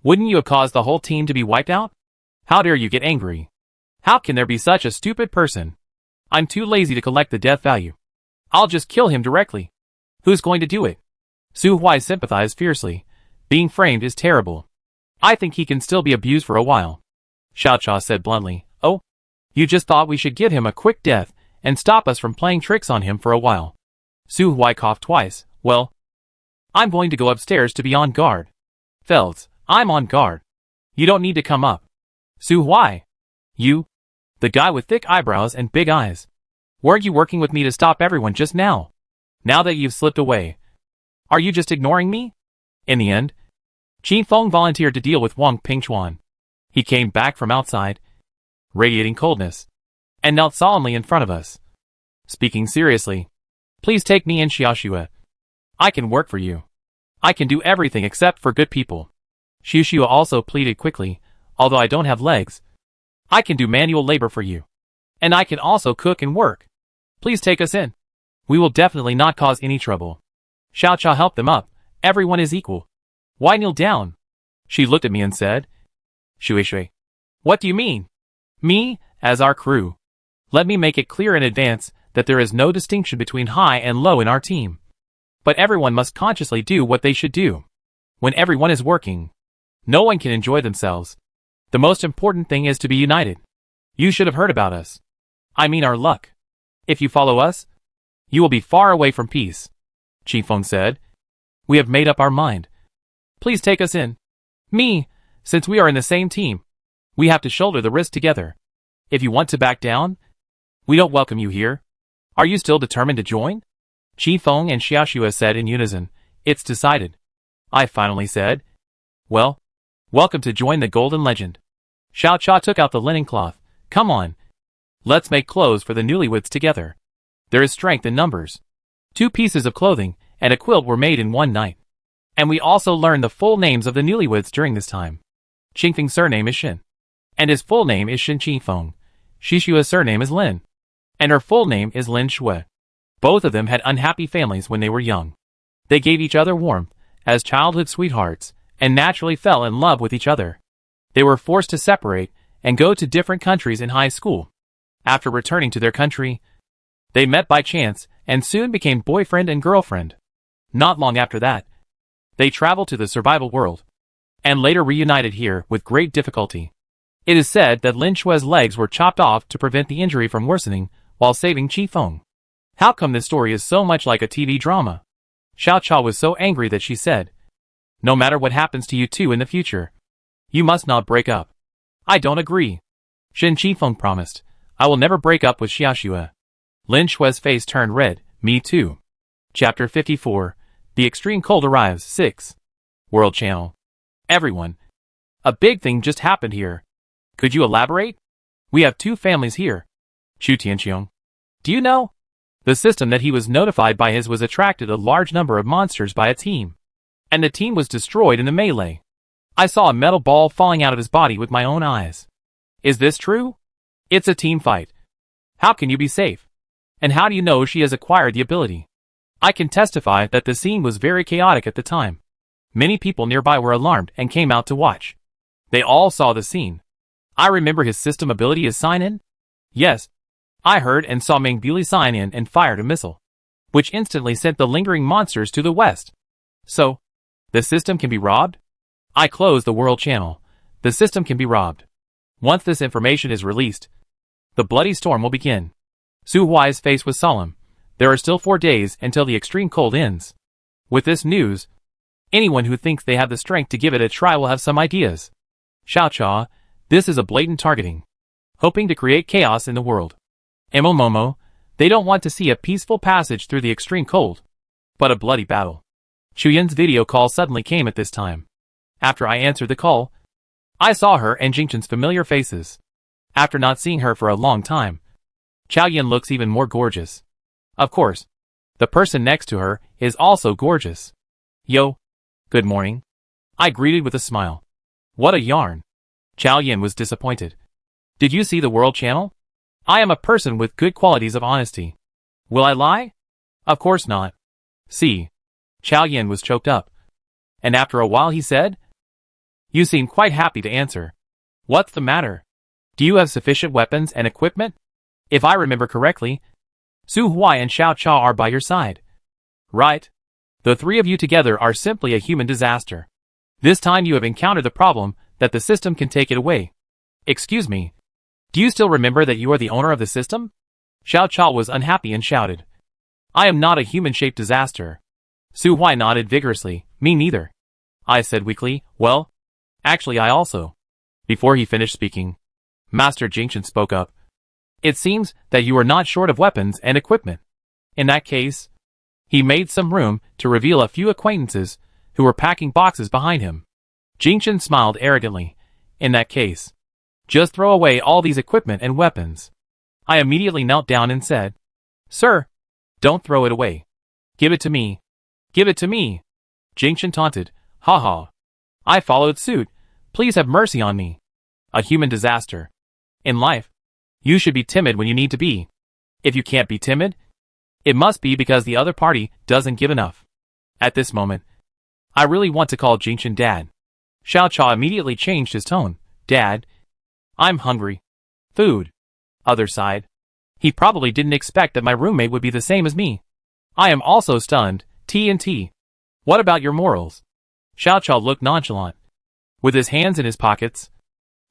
wouldn't you have caused the whole team to be wiped out? How dare you get angry? How can there be such a stupid person? I'm too lazy to collect the death value. I'll just kill him directly. Who's going to do it? Su Huai sympathized fiercely. Being framed is terrible. I think he can still be abused for a while. Xiaochao said bluntly, Oh, you just thought we should give him a quick death and stop us from playing tricks on him for a while. Su Huai coughed twice. Well, I'm going to go upstairs to be on guard. Feltz, I'm on guard. You don't need to come up. Su Huai. You? The guy with thick eyebrows and big eyes. Weren't you working with me to stop everyone just now? Now that you've slipped away, are you just ignoring me? In the end, Qin Feng volunteered to deal with Wang Pingchuan. He came back from outside, radiating coldness, and knelt solemnly in front of us. Speaking seriously, please take me in, Xiaoxue. I can work for you. I can do everything except for good people. Xiaoxue also pleaded quickly, although I don't have legs, I can do manual labor for you. And I can also cook and work. Please take us in. We will definitely not cause any trouble. Xiaochao helped them up. Everyone is equal. Why kneel down? She looked at me and said, Shui, what do you mean? Me, as our crew. Let me make it clear in advance that there is no distinction between high and low in our team. But everyone must consciously do what they should do. When everyone is working, no one can enjoy themselves. The most important thing is to be united. You should have heard about us. I mean our luck. If you follow us, you will be far away from peace. Qifeng said. We have made up our mind. Please take us in. Me, since we are in the same team, we have to shoulder the risk together. If you want to back down, we don't welcome you here. Are you still determined to join? Qifeng and Xiaoxue said in unison. It's decided. I finally said. Well, welcome to join the Golden Legend. Xiaochao took out the linen cloth. Come on. Let's make clothes for the newlyweds together. There is strength in numbers. 2 pieces of clothing and a quilt were made in one night. And we also learned the full names of the newlyweds during this time. Qingfeng's surname is Shin. And his full name is Shin Qingfeng. Shishua's surname is Lin. And her full name is Lin Shui. Both of them had unhappy families when they were young. They gave each other warmth, as childhood sweethearts, and naturally fell in love with each other. They were forced to separate and go to different countries in high school. After returning to their country, they met by chance and soon became boyfriend and girlfriend. Not long after that, they traveled to the survival world, and later reunited here with great difficulty. It is said that Lin Shui's legs were chopped off to prevent the injury from worsening while saving Qifeng. How come this story is so much like a TV drama? Xiao Cha was so angry that she said, "No matter what happens to you two in the future, you must not break up." "I don't agree." Shin Qifeng promised, "I will never break up with Xiaoxue." Lin Shui's face turned red. "Me too." Chapter 54. The Extreme Cold Arrives. 6. World Channel. Everyone. A big thing just happened here. Could you elaborate? We have 2 families here. Chu Tianqiong. Do you know? The system that he was notified by was attracted a large number of monsters by a team. And the team was destroyed in the melee. I saw a metal ball falling out of his body with my own eyes. Is this true? It's a team fight. How can you be safe? And how do you know she has acquired the ability? I can testify that the scene was very chaotic at the time. Many people nearby were alarmed and came out to watch. They all saw the scene. I remember his system ability is sign-in? Yes. I heard and saw Meng Buli sign in and fired a missile, which instantly sent the lingering monsters to the west. So, the system can be robbed? I closed the world channel. The system can be robbed. Once this information is released, the bloody storm will begin. Su Huai's face was solemn. There are still 4 days until the extreme cold ends. With this news, anyone who thinks they have the strength to give it a try will have some ideas. Xiao Cha, this is a blatant targeting, hoping to create chaos in the world. Momo, they don't want to see a peaceful passage through the extreme cold, but a bloody battle. Chuyan's video call suddenly came at this time. After I answered the call, I saw her and Jingchen's familiar faces. After not seeing her for a long time, Chao Yin looks even more gorgeous. Of course, the person next to her is also gorgeous. Yo, good morning. I greeted with a smile. What a yarn. Chao Yin was disappointed. Did you see the world channel? I am a person with good qualities of honesty. Will I lie? Of course not. See. Chao Yin was choked up. And after a while he said, "You seem quite happy to answer. What's the matter? Do you have sufficient weapons and equipment? If I remember correctly, Su Huai and Xiao Cha are by your side. Right? The 3 of you together are simply a human disaster. This time you have encountered the problem that the system can take it away. Excuse me. Do you still remember that you are the owner of the system?" Xiao Cha was unhappy and shouted, "I am not a human-shaped disaster." Su Huai nodded vigorously. "Me neither." I said weakly, "Well, actually I also." Before he finished speaking, Master Jingchen spoke up. "It seems that you are not short of weapons and equipment. In that case," he made some room to reveal a few acquaintances who were packing boxes behind him. Jingchen smiled arrogantly. "In that case, just throw away all these equipment and weapons." I immediately knelt down and said, "Sir, don't throw it away. Give it to me. Give it to me." Jingchen taunted, "Ha ha." I followed suit. "Please have mercy on me. A human disaster. In life, you should be timid when you need to be. If you can't be timid, it must be because the other party doesn't give enough." At this moment, I really want to call Jingchen Dad. Xiao Cha immediately changed his tone. "Dad, I'm hungry. Food." Other side. He probably didn't expect that my roommate would be the same as me. I am also stunned. T&T. What about your morals? Xiao Cha looked nonchalant, with his hands in his pockets.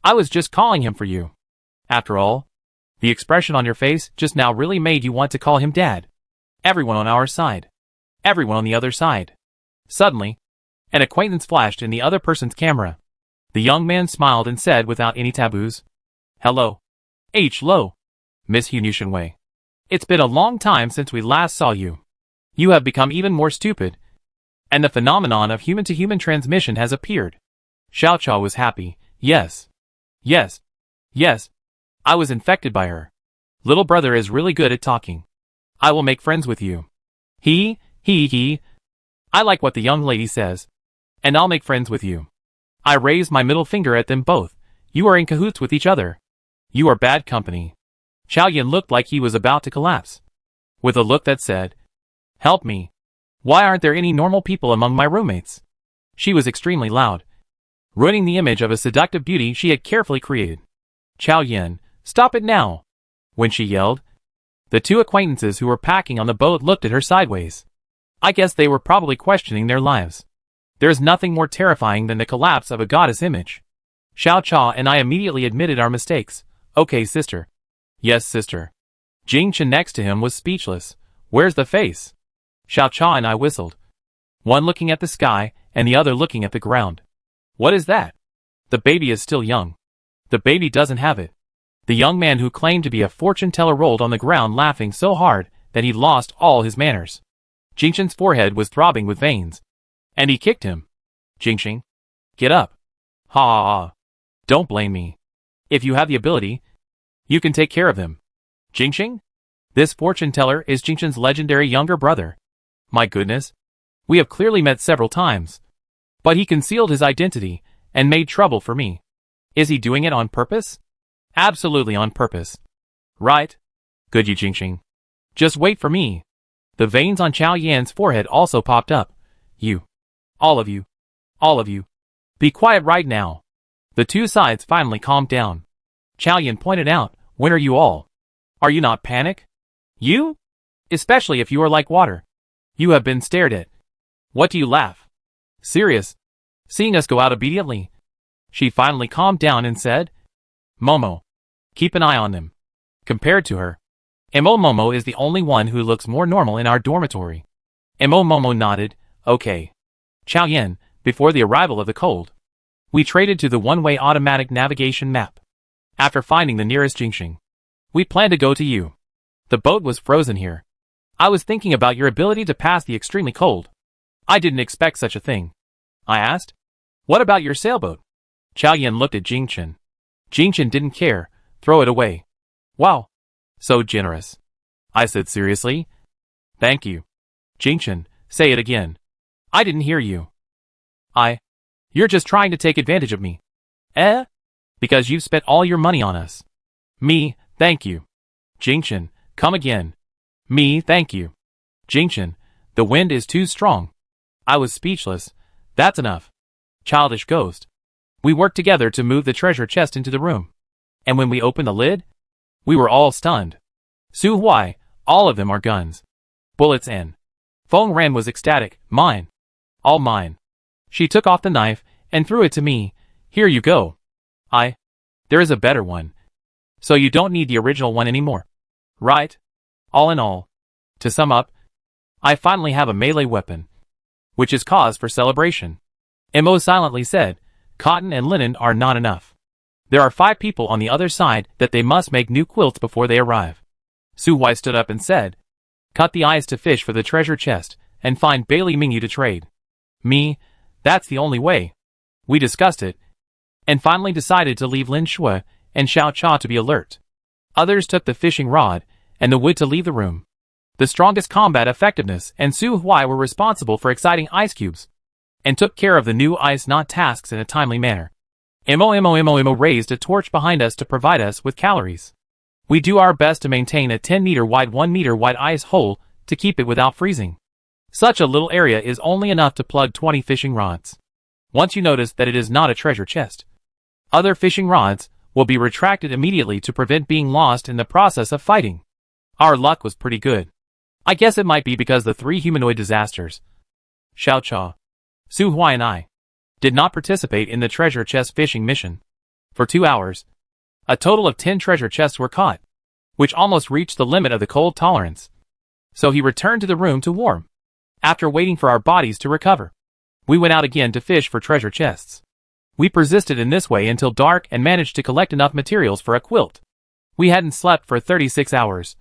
I was just calling him for you. After all, the expression on your face just now really made you want to call him Dad. Everyone on our side. Everyone on the other side. Suddenly, an acquaintance flashed in the other person's camera. The young man smiled and said without any taboos, "Hello. Lo. Miss Hunushan Wei. It's been a long time since we last saw you. You have become even more stupid, and the phenomenon of human-to-human transmission has appeared." Xiao Cha was happy. Yes. Yes. Yes. I was infected by her. Little brother is really good at talking. I will make friends with you. He. I like what the young lady says. And I'll make friends with you. I raised my middle finger at them both. You are in cahoots with each other. You are bad company. Xiao Yan looked like he was about to collapse. With a look that said, "Help me. Why aren't there any normal people among my roommates?" She was extremely loud, ruining the image of a seductive beauty she had carefully created. "Xiao Yan, stop it now!" When she yelled, the two acquaintances who were packing on the boat looked at her sideways. I guess they were probably questioning their lives. There is nothing more terrifying than the collapse of a goddess image. Xiao Cha and I immediately admitted our mistakes. "Okay, sister." "Yes, sister." Jing Chen next to him was speechless. "Where's the face?" Xiao Cha and I whistled. One looking at the sky, and the other looking at the ground. "What is that?" "The baby is still young. The baby doesn't have it." The young man who claimed to be a fortune teller rolled on the ground laughing so hard that he lost all his manners. Jing Chen's forehead was throbbing with veins. And he kicked him. "Jingxing, get up." "Ha ha ha. Don't blame me. If you have the ability, you can take care of him." "Jingxing? This fortune teller is Jingchen's legendary younger brother. My goodness. We have clearly met several times. But he concealed his identity and made trouble for me. Is he doing it on purpose?" "Absolutely on purpose." "Right. Good, you Jingxing. Just wait for me." The veins on Xiao Yan's forehead also popped up. "You. All of you. All of you. Be quiet right now." The two sides finally calmed down. Xiao Yan pointed out, "When are you all? Are you not panic? You? Especially if you are like water. You have been stared at. What do you laugh? Serious? Seeing us go out obediently?" She finally calmed down and said, "Momo. Keep an eye on them." Compared to her, Momo is the only one who looks more normal in our dormitory. Momo nodded. "Okay. Xiao Yan, before the arrival of the cold, we traded to the one-way automatic navigation map. After finding the nearest Jingxing, we plan to go to you. The boat was frozen here. I was thinking about your ability to pass the extremely cold. I didn't expect such a thing." I asked. "What about your sailboat?" Xiao Yan looked at Jing Chen. Jing Chen didn't care. "Throw it away." "Wow. So generous." I said seriously. "Thank you." Jing Chen, say it again. "I didn't hear you." You're just trying to take advantage of me." "Eh? Because you've spent all your money on us." "Me, thank you." Jing Chen, come again. "Me, thank you." Jing Chen, the wind is too strong. I was speechless. "That's enough. Childish ghost." We worked together to move the treasure chest into the room. And when we opened the lid, we were all stunned. Su Huai, all of them are guns. Bullets in. Feng Ran was ecstatic. "Mine. All mine." She took off the knife and threw it to me. "Here you go." There is a better one. So you don't need the original one anymore. Right? All in all, to sum up, I finally have a melee weapon, which is cause for celebration. Mo silently said, "Cotton and linen are not enough. There are 5 people on the other side that they must make new quilts before they arrive." Su Huai stood up and said, "Cut the eyes to fish for the treasure chest and find Bailey Mingyu to trade." Me, that's the only way. We discussed it, and finally decided to leave Lin Shui and Xiao Cha to be alert. Others took the fishing rod and the wood to leave the room. The strongest combat effectiveness and Su Huai were responsible for exciting ice cubes, and took care of the new ice knot tasks in a timely manner. Mo raised a torch behind us to provide us with calories. We do our best to maintain a 10-meter wide 1-meter wide ice hole to keep it without freezing. Such a little area is only enough to plug 20 fishing rods. Once you notice that it is not a treasure chest, other fishing rods will be retracted immediately to prevent being lost in the process of fighting. Our luck was pretty good. I guess it might be because the 3 humanoid disasters, Xiao Cha, Su Huai and I, did not participate in the treasure chest fishing mission. For 2 hours, a total of 10 treasure chests were caught, which almost reached the limit of the cold tolerance. So he returned to the room to warm. After waiting for our bodies to recover, we went out again to fish for treasure chests. We persisted in this way until dark and managed to collect enough materials for a quilt. We hadn't slept for 36 hours,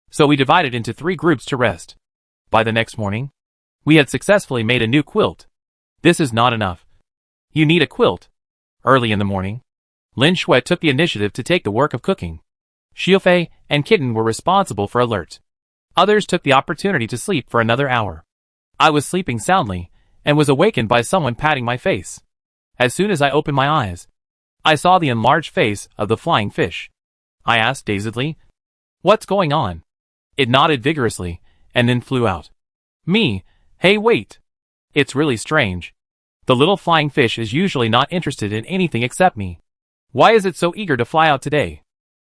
so we divided into 3 groups to rest. By the next morning, we had successfully made a new quilt. This is not enough. You need a quilt. Early in the morning, Lin Shui took the initiative to take the work of cooking. Xiaofei and Kitten were responsible for alert. Others took the opportunity to sleep for another hour. I was sleeping soundly, and was awakened by someone patting my face. As soon as I opened my eyes, I saw the enlarged face of the flying fish. I asked dazedly, "What's going on?" It nodded vigorously, and then flew out. Me, "Hey, wait. It's really strange. The little flying fish is usually not interested in anything except me. Why is it so eager to fly out today?"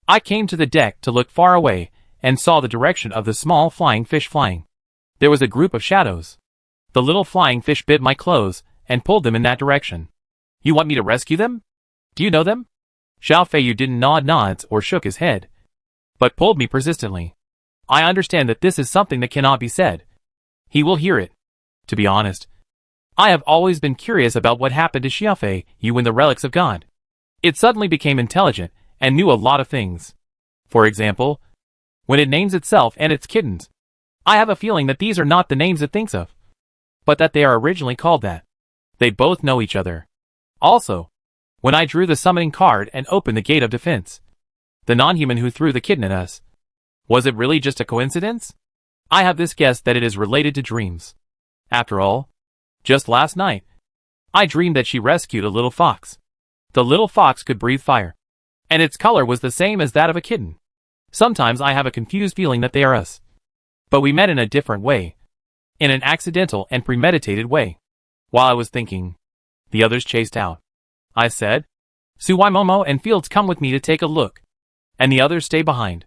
I came to the deck to look far away, and saw the direction of the small flying fish flying. There was a group of shadows. The little flying fish bit my clothes, and pulled them in that direction. "You want me to rescue them? Do you know them?" Xiaofei didn't nod nods or shook his head, but pulled me persistently. I understand that this is something that cannot be said. He will hear it. To be honest, I have always been curious about what happened to Xiaofei in the relics of God. It suddenly became intelligent, and knew a lot of things. For example, when it names itself and its kittens. I have a feeling that these are not the names it thinks of, but that they are originally called that. They both know each other. Also, when I drew the summoning card and opened the gate of defense, the non-human who threw the kitten at us, was it really just a coincidence? I have this guess that it is related to dreams. After all, just last night, I dreamed that she rescued a little fox. The little fox could breathe fire, and its color was the same as that of a kitten. Sometimes I have a confused feeling that they are us. But we met in a different way. In an accidental and premeditated way. While I was thinking, the others chased out. I said, "Suwaimomo and Fields, come with me to take a look." And the others stay behind.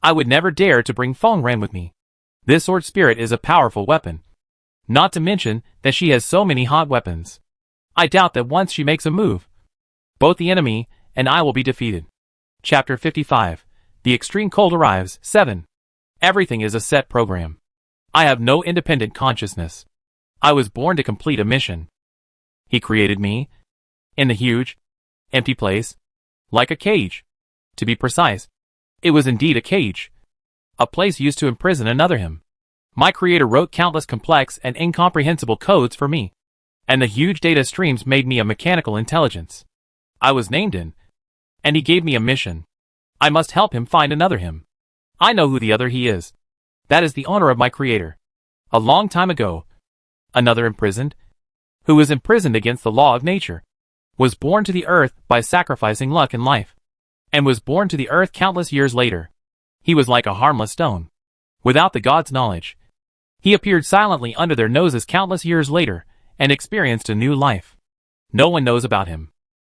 I would never dare to bring Feng Ran with me. This sword spirit is a powerful weapon. Not to mention that she has so many hot weapons. I doubt that once she makes a move, both the enemy and I will be defeated. Chapter 55. The extreme cold arrives. 7. Everything is a set program. I have no independent consciousness. I was born to complete a mission. He created me in the huge, empty place, like a cage. To be precise, it was indeed a cage. A place used to imprison another him. My creator wrote countless complex and incomprehensible codes for me, and the huge data streams made me a mechanical intelligence. I was named in, and he gave me a mission. I must help him find another him. I know who the other he is. That is the owner of my creator. A long time ago, another imprisoned, who was imprisoned against the law of nature, was born to the earth by sacrificing luck and life, and was born to the earth countless years later. He was like a harmless stone, without the gods' knowledge. He appeared silently under their noses countless years later, and experienced a new life. No one knows about him.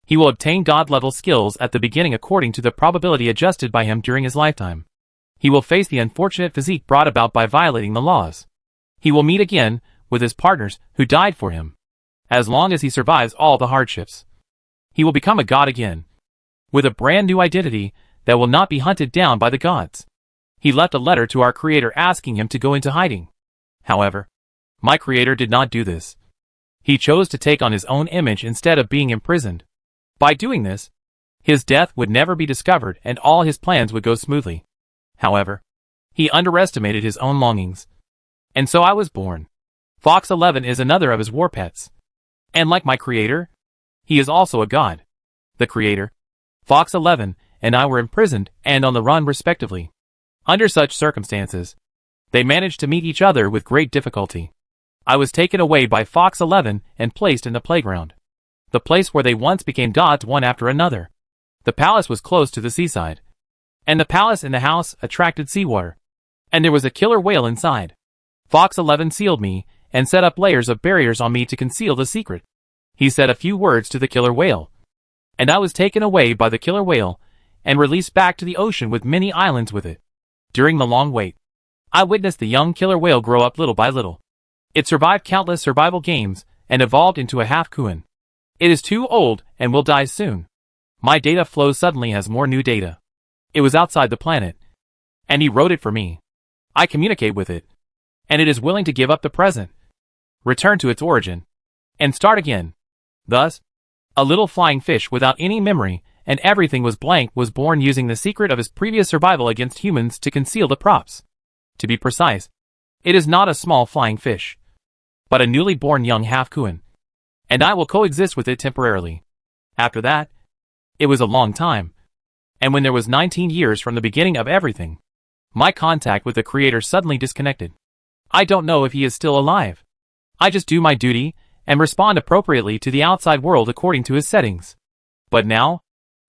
He will obtain god-level skills at the beginning according to the probability adjusted by him during his lifetime. He will face the unfortunate physique brought about by violating the laws. He will meet again with his partners who died for him. As long as he survives all the hardships, he will become a god again, with a brand new identity that will not be hunted down by the gods. He left a letter to our creator asking him to go into hiding. However, my creator did not do this. He chose to take on his own image instead of being imprisoned. By doing this, his death would never be discovered and all his plans would go smoothly. However, he underestimated his own longings. And so I was born. Fox 11 is another of his war pets. And like my creator, he is also a god. The creator, Fox 11, and I were imprisoned and on the run respectively. Under such circumstances, they managed to meet each other with great difficulty. I was taken away by Fox 11 and placed in the playground, the place where they once became gods one after another. The palace was close to the seaside, and the palace in the house attracted seawater, and there was a killer whale inside. Fox 11 sealed me and set up layers of barriers on me to conceal the secret. He said a few words to the killer whale, and I was taken away by the killer whale and released back to the ocean with many islands with it. During the long wait, I witnessed the young killer whale grow up little by little. It survived countless survival games and evolved into a half-kuan. It is too old and will die soon. My data flow suddenly has more new data. It was outside the planet, and he wrote it for me. I communicate with it, and it is willing to give up the present, return to its origin, and start again. Thus, a little flying fish without any memory and everything was blank was born using the secret of his previous survival against humans to conceal the props. To be precise, it is not a small flying fish, but a newly born young half-kuan, and I will coexist with it temporarily. After that, it was a long time, And when there was 19 years from the beginning of everything, my contact with the Creator suddenly disconnected. I don't know if he is still alive. I just do my duty and respond appropriately to the outside world according to his settings. But now,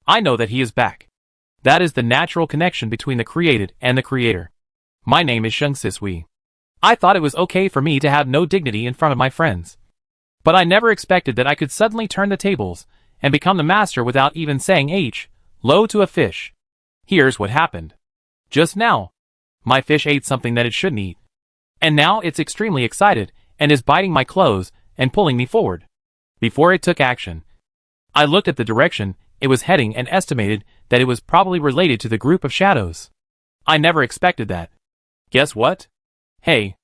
I know that he is back. That is the natural connection between the created and the Creator. My name is Shungsisui. I thought it was okay for me to have no dignity in front of my friends. But I never expected that I could suddenly turn the tables and become the master without even saying hello to a fish. Here's what happened. Just now, my fish ate something that it shouldn't eat. And now it's extremely excited and is biting my clothes and pulling me forward. Before it took action, I looked at the direction it was heading and estimated that it was probably related to the group of shadows. I never expected that. Guess what? Hey,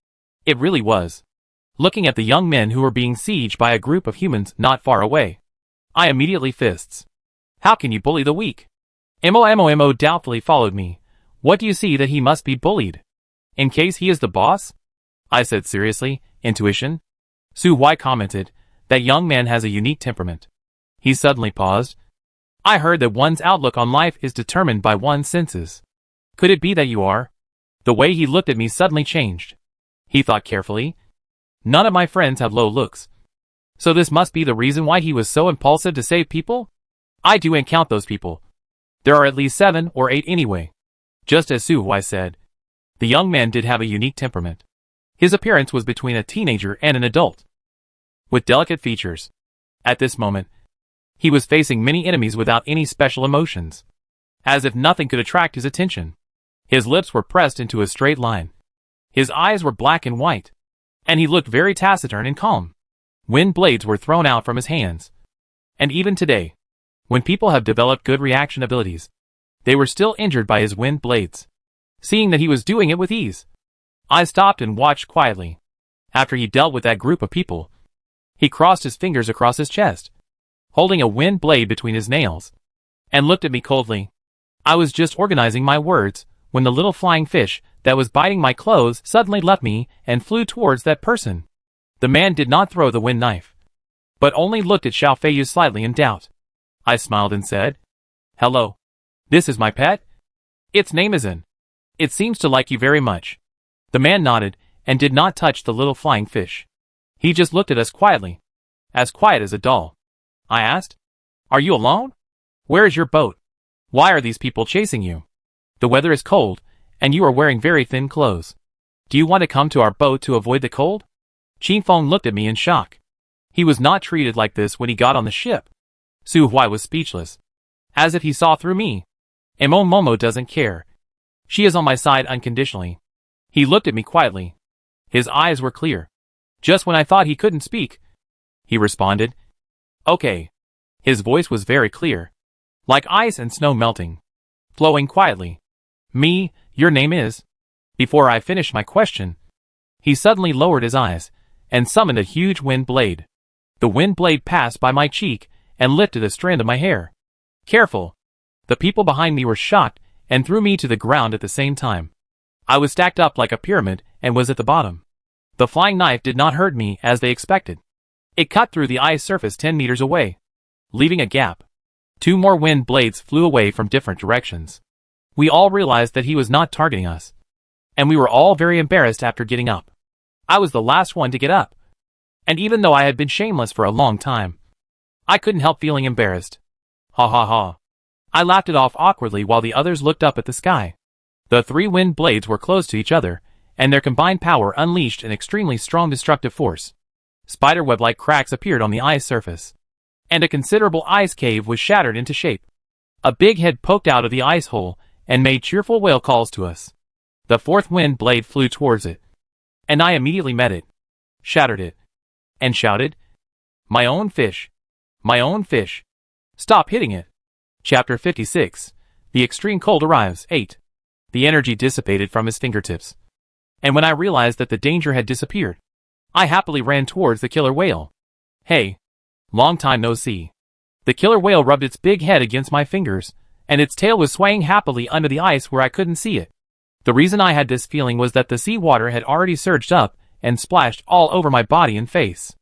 it really was. Looking at the young men who were being sieged by a group of humans not far away, I immediately fists. How can you bully the weak? Mo doubtfully followed me. What do you see that he must be bullied? In case he is the boss? I said seriously, intuition. Su Wai commented, that young man has a unique temperament. He suddenly paused. I heard that one's outlook on life is determined by one's senses. Could it be that you are? The way he looked at me suddenly changed. He thought carefully. None of my friends have low looks. So this must be the reason why he was so impulsive to save people? I do and count those people. There are at least 7 or 8 anyway. Just as Su Wai said. The young man did have a unique temperament. His appearance was between a teenager and an adult, with delicate features. At this moment, he was facing many enemies without any special emotions, as if nothing could attract his attention. His lips were pressed into a straight line. His eyes were black and white, and he looked very taciturn and calm. Wind blades were thrown out from his hands. And even today, when people have developed good reaction abilities, they were still injured by his wind blades. Seeing that he was doing it with ease, I stopped and watched quietly. After he dealt with that group of people, he crossed his fingers across his chest, holding a wind blade between his nails, and looked at me coldly. I was just organizing my words when the little flying fish that was biting my clothes suddenly left me and flew towards that person. The man did not throw the wind knife, but only looked at Xiao Feiyu slightly in doubt. I smiled and said, "Hello. This is my pet? Its name is An. It seems to like you very much." The man nodded and did not touch the little flying fish. He just looked at us quietly. As quiet as a doll. I asked, "Are you alone? Where is your boat? Why are these people chasing you? The weather is cold, and you are wearing very thin clothes. Do you want to come to our boat to avoid the cold?" Qin Feng looked at me in shock. He was not treated like this when he got on the ship. Su Hui was speechless, as if he saw through me. Momo doesn't care. She is on my side unconditionally. He looked at me quietly. His eyes were clear. Just when I thought he couldn't speak, he responded. Okay. His voice was very clear, like ice and snow melting, flowing quietly. Me, your name is? Before I finished my question, he suddenly lowered his eyes and summoned a huge wind blade. The wind blade passed by my cheek and lifted a strand of my hair. Careful. The people behind me were shocked and threw me to the ground at the same time. I was stacked up like a pyramid and was at the bottom. The flying knife did not hurt me as they expected. It cut through the ice surface 10 meters away, leaving a gap. 2 more wind blades flew away from different directions. We all realized that he was not targeting us, and we were all very embarrassed after getting up. I was the last one to get up, and even though I had been shameless for a long time, I couldn't help feeling embarrassed. Ha ha ha. I laughed it off awkwardly while the others looked up at the sky. The 3 wind blades were close to each other, and their combined power unleashed an extremely strong destructive force. Spiderweb-like cracks appeared on the ice surface, and a considerable ice cave was shattered into shape. A big head poked out of the ice hole and made cheerful whale calls to us. The 4th wind blade flew towards it, and I immediately met it, shattered it, and shouted, "My own fish! My own fish! Stop hitting it!" Chapter 56. The extreme cold arrives. 8. The energy dissipated from his fingertips, and when I realized that the danger had disappeared, I happily ran towards the killer whale. Hey, long time no see. The killer whale rubbed its big head against my fingers, and its tail was swaying happily under the ice where I couldn't see it. The reason I had this feeling was that the seawater had already surged up and splashed all over my body and face.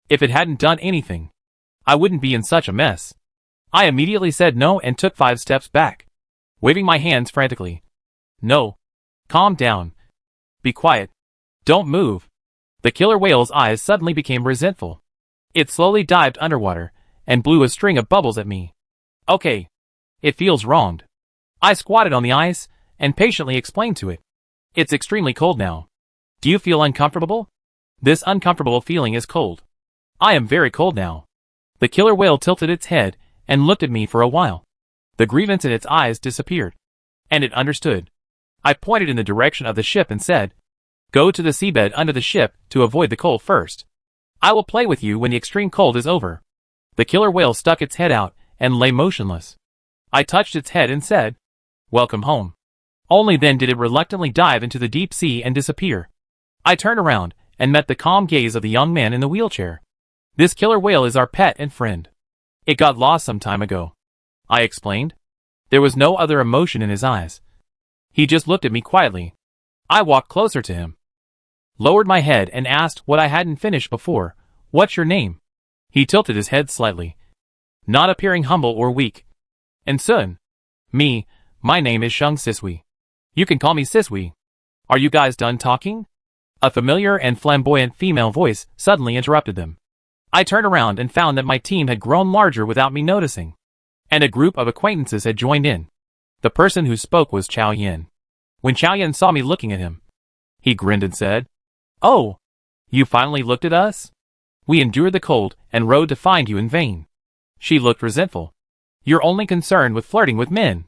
If it hadn't done anything, I wouldn't be in such a mess. I immediately said no and took 5 steps back. waving my hands frantically. No. Calm down. Be quiet. Don't move. The killer whale's eyes suddenly became resentful. It slowly dived underwater and blew a string of bubbles at me. Okay. It feels wronged. I squatted on the ice and patiently explained to it. It's extremely cold now. Do you feel uncomfortable? This uncomfortable feeling is cold. I am very cold now. The killer whale tilted its head and looked at me for a while. The grievance in its eyes disappeared. And it understood. I pointed in the direction of the ship and said, "Go to the seabed under the ship to avoid the cold first. I will play with you when the extreme cold is over." The killer whale stuck its head out and lay motionless. I touched its head and said, "Welcome home." Only then did it reluctantly dive into the deep sea and disappear. I turned around and met the calm gaze of the young man in the wheelchair. This killer whale is our pet and friend. It got lost some time ago, I explained. There was no other emotion in his eyes. He just looked at me quietly. I walked closer to him, lowered my head and asked what I hadn't finished before. "What's your name?" He tilted his head slightly, not appearing humble or weak. "And Sun." "Me, my name is Shung Sisui. You can call me Sisui." "Are you guys done talking?" A familiar and flamboyant female voice suddenly interrupted them. I turned around and found that my team had grown larger without me noticing, and a group of acquaintances had joined in. The person who spoke was Chow Yin. When Chow Yin saw me looking at him, he grinned and said, "Oh, you finally looked at us? We endured the cold and rode to find you in vain." She looked resentful. "You're only concerned with flirting with men."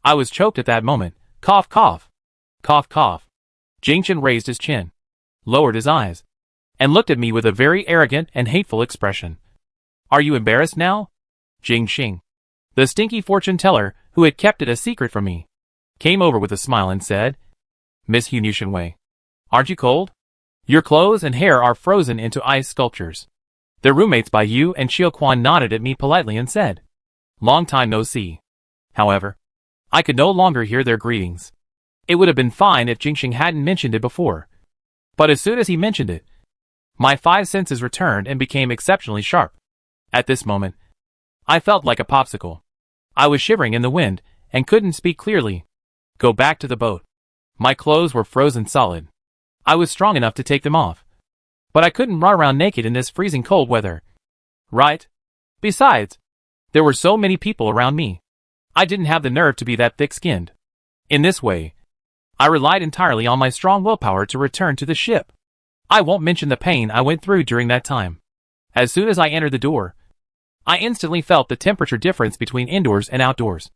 I was choked at that moment. Cough, cough. Cough, cough. Jingchen raised his chin, lowered his eyes, and looked at me with a very arrogant and hateful expression. "Are you embarrassed now?" Jing Xing, the stinky fortune teller who had kept it a secret from me, came over with a smile and said, "Miss Hunushan Wei, aren't you cold? Your clothes and hair are frozen into ice sculptures." The roommates Bai Yu and Xiao Quan nodded at me politely and said, "Long time no see." However, I could no longer hear their greetings. It would have been fine if Jingxing hadn't mentioned it before. But as soon as he mentioned it, my five senses returned and became exceptionally sharp. At this moment, I felt like a popsicle. I was shivering in the wind and couldn't speak clearly. Go back to the boat. My clothes were frozen solid. I was strong enough to take them off, but I couldn't run around naked in this freezing cold weather. Right? Besides, there were so many people around me. I didn't have the nerve to be that thick-skinned. In this way, I relied entirely on my strong willpower to return to the ship. I won't mention the pain I went through during that time. As soon as I entered the door, I instantly felt the temperature difference between indoors and outdoors,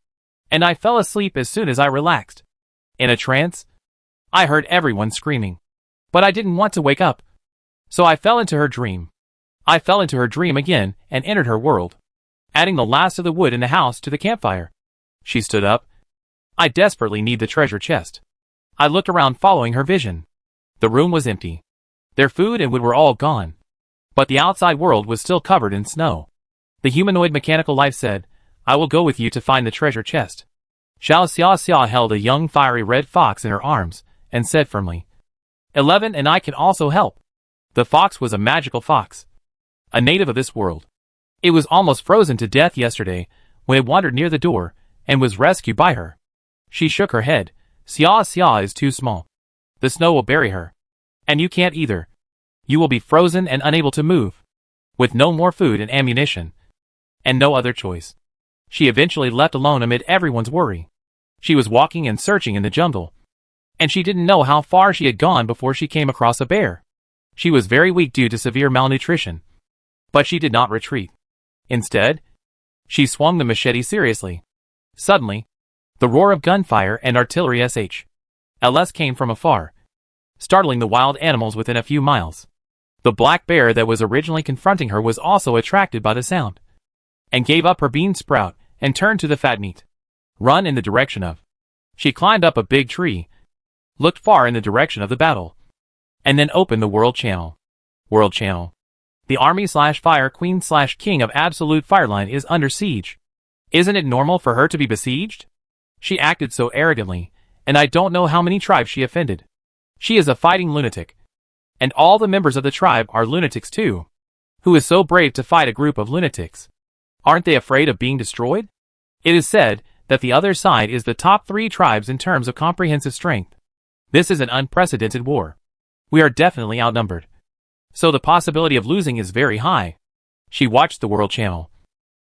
and I fell asleep as soon as I relaxed. In a trance, I heard everyone screaming, but I didn't want to wake up, so I fell into her dream. I fell into her dream again and entered her world, adding the last of the wood in the house to the campfire. She stood up. "I desperately need the treasure chest." I looked around following her vision. The room was empty. Their food and wood were all gone, but the outside world was still covered in snow. The humanoid mechanical life said, "I will go with you to find the treasure chest." Xiao Xia Xia held a young fiery red fox in her arms and said firmly, 11 and I can also help." The fox was a magical fox, a native of this world. It was almost frozen to death yesterday when it wandered near the door and was rescued by her. She shook her head. "Xia Xia is too small. The snow will bury her. And you can't either. You will be frozen and unable to move, with no more food and ammunition, and no other choice." She eventually left alone amid everyone's worry. She was walking and searching in the jungle, and she didn't know how far she had gone before she came across a bear. She was very weak due to severe malnutrition, but she did not retreat. Instead, she swung the machete seriously. Suddenly, the roar of gunfire and artillery SHLs came from afar, startling the wild animals within a few miles. The black bear that was originally confronting her was also attracted by the sound, and gave up her bean sprout and turned to the fat meat. "Run in the direction of." She climbed up a big tree, looked far in the direction of the battle, and then opened the world channel. World channel. The army/fire queen/king of absolute fireline is under siege. Isn't it normal for her to be besieged? She acted so arrogantly, and I don't know how many tribes she offended. She is a fighting lunatic, and all the members of the tribe are lunatics too. Who is so brave to fight a group of lunatics? Aren't they afraid of being destroyed? It is said that the other side is the top 3 tribes in terms of comprehensive strength. This is an unprecedented war. We are definitely outnumbered. So the possibility of losing is very high. She watched the World Channel,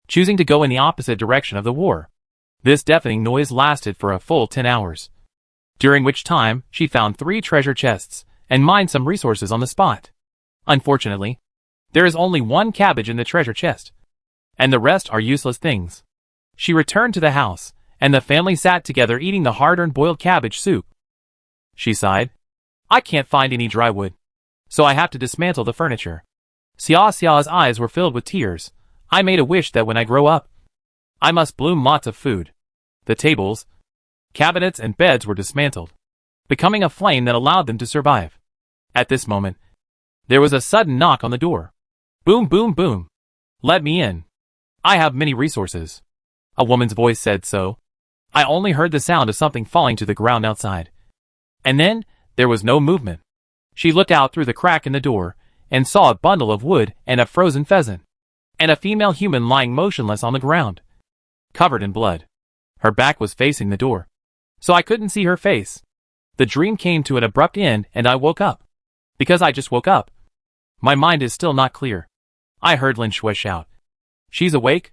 choosing to go in the opposite direction of the war. This deafening noise lasted for a full 10 hours, during which time she found 3 treasure chests and mined some resources on the spot. Unfortunately, there is only 1 cabbage in the treasure chest, and the rest are useless things. She returned to the house, and the family sat together eating the hard-earned boiled cabbage soup. She sighed. I can't find any dry wood, so I have to dismantle the furniture. Xia's eyes were filled with tears. I made a wish that when I grow up, I must bloom lots of food. The tables, cabinets, and beds were dismantled, becoming a flame that allowed them to survive. At this moment, there was a sudden knock on the door. Boom, boom, boom. Let me in. I have many resources. A woman's voice said so. I only heard the sound of something falling to the ground outside. And then, there was no movement. She looked out through the crack in the door, and saw a bundle of wood and a frozen pheasant, and a female human lying motionless on the ground, covered in blood. Her back was facing the door, so I couldn't see her face. The dream came to an abrupt end and I woke up. Because I just woke up. My mind is still not clear. I heard Lin Shui shout. She's awake?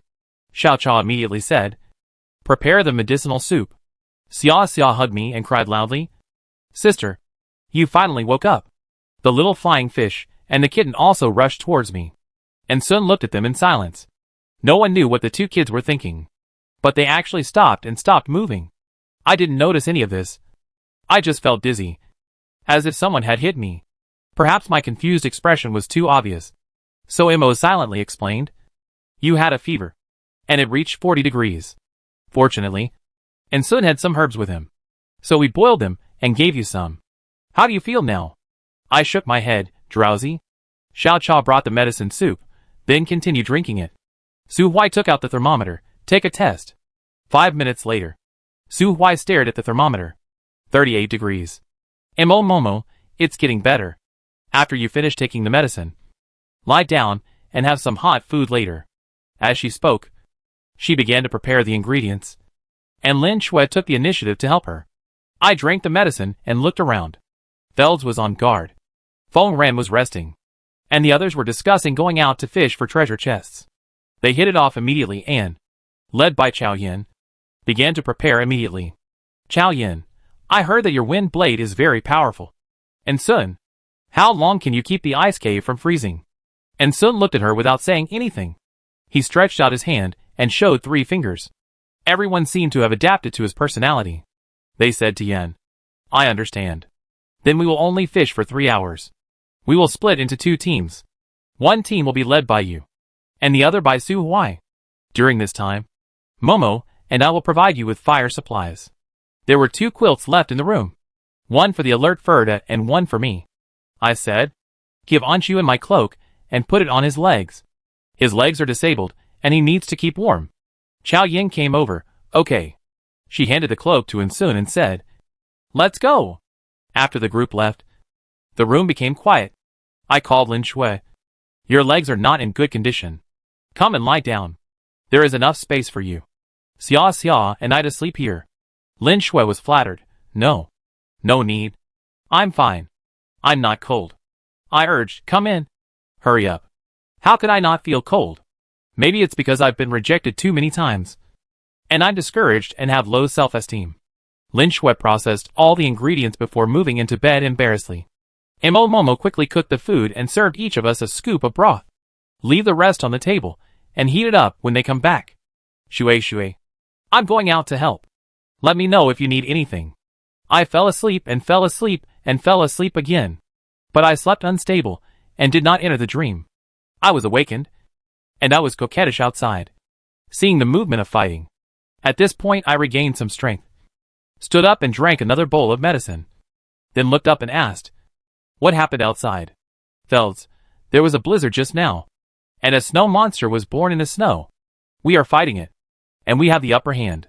Xiao Cha immediately said. Prepare the medicinal soup. Xia hugged me and cried loudly. Sister, you finally woke up. The little flying fish and the kitten also rushed towards me, and Sun looked at them in silence. No one knew what the 2 kids were thinking, but they actually stopped moving. I didn't notice any of this. I just felt dizzy, as if someone had hit me. Perhaps my confused expression was too obvious. So Mo silently explained. You had a fever, and it reached 40 degrees. Fortunately, and Sun had some herbs with him, so we boiled them and gave you some. How do you feel now? I shook my head, drowsy. Xiao Cha brought the medicine soup, then continued drinking it. Su Huai took out the thermometer. Take a test. 5 minutes later, Su Huai stared at the thermometer. 38 degrees. Momo, it's getting better. After you finish taking the medicine, lie down and have some hot food later. As she spoke, she began to prepare the ingredients, and Lin Shui took the initiative to help her. I drank the medicine and looked around. Felds was on guard. Feng Ran was resting, and the others were discussing going out to fish for treasure chests. They hit it off immediately and, led by Chao Yin, began to prepare immediately. Chao Yin, I heard that your wind blade is very powerful. And Sun, how long can you keep the ice cave from freezing? And Sun looked at her without saying anything. He stretched out his hand and showed 3 fingers. Everyone seemed to have adapted to his personality. They said to Yen, I understand. Then we will only fish for 3 hours. We will split into 2 teams. One team will be led by you, and the other by Su Huai. During this time, Momo and I will provide you with fire supplies. There were 2 quilts left in the room. One for the alert Ferda and one for me. I said, give Anshu my cloak and put it on his legs. His legs are disabled and he needs to keep warm. Chao Yin came over. Okay. She handed the cloak to Insun and said, let's go. After the group left, the room became quiet. I called Lin Shui. Your legs are not in good condition. Come and lie down. There is enough space for you. Xia and I to sleep here. Lin Shui was flattered. No. No need. I'm fine. I'm not cold. I urged, come in. Hurry up. How could I not feel cold? Maybe it's because I've been rejected too many times, and I'm discouraged and have low self-esteem. Lin Shui processed all the ingredients before moving into bed embarrassedly. Momo quickly cooked the food and served each of us a scoop of broth. Leave the rest on the table and heat it up when they come back. Shui, I'm going out to help. Let me know if you need anything. I fell asleep and fell asleep and fell asleep again. But I slept unstable and did not enter the dream. I was awakened, and I was coquettish outside, seeing the movement of fighting. At this point I regained some strength, stood up and drank another bowl of medicine, then looked up and asked, what happened outside? Felds, there was a blizzard just now, and a snow monster was born in the snow. We are fighting it, and we have the upper hand.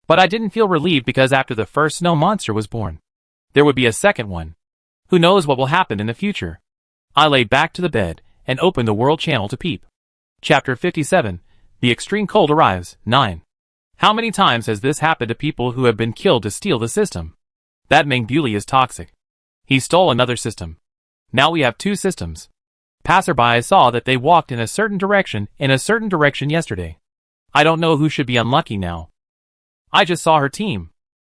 But I didn't feel relieved because after the first snow monster was born, there would be a second one. Who knows what will happen in the future? I lay back to the bed and opened the World Channel to peep. Chapter 57, The Extreme Cold Arrives, 9. How many times has this happened to people who have been killed to steal the system? That Meng Buley is toxic. He stole another system. Now we have 2 systems. Passerby saw that they walked in a certain direction yesterday. I don't know who should be unlucky now. I just saw her team.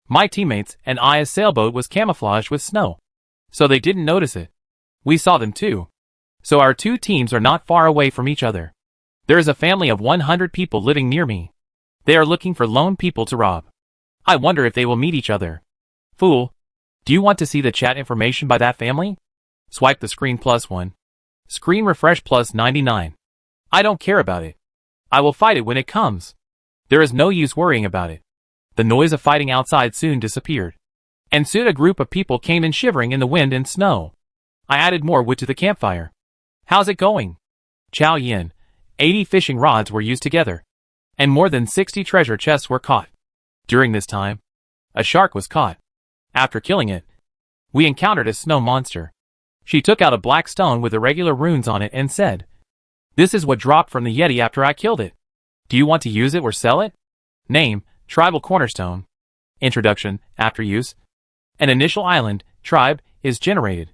My teammates and I's sailboat was camouflaged with snow. So they didn't notice it. We saw them too. So our 2 teams are not far away from each other. There is a family of 100 people living near me. They are looking for lone people to rob. I wonder if they will meet each other. Fool. Do you want to see the chat information by that family? Swipe the screen +1. Screen refresh +99. I don't care about it. I will fight it when it comes. There is no use worrying about it. The noise of fighting outside soon disappeared. And soon a group of people came in shivering in the wind and snow. I added more wood to the campfire. How's it going? Chow Yin. 80 fishing rods were used together. And more than 60 treasure chests were caught. During this time, a shark was caught. After killing it, we encountered a snow monster. She took out a black stone with irregular runes on it and said, "This is what dropped from the Yeti after I killed it. Do you want to use it or sell it?" Name, Tribal Cornerstone. Introduction, after use. An initial island, tribe, is generated.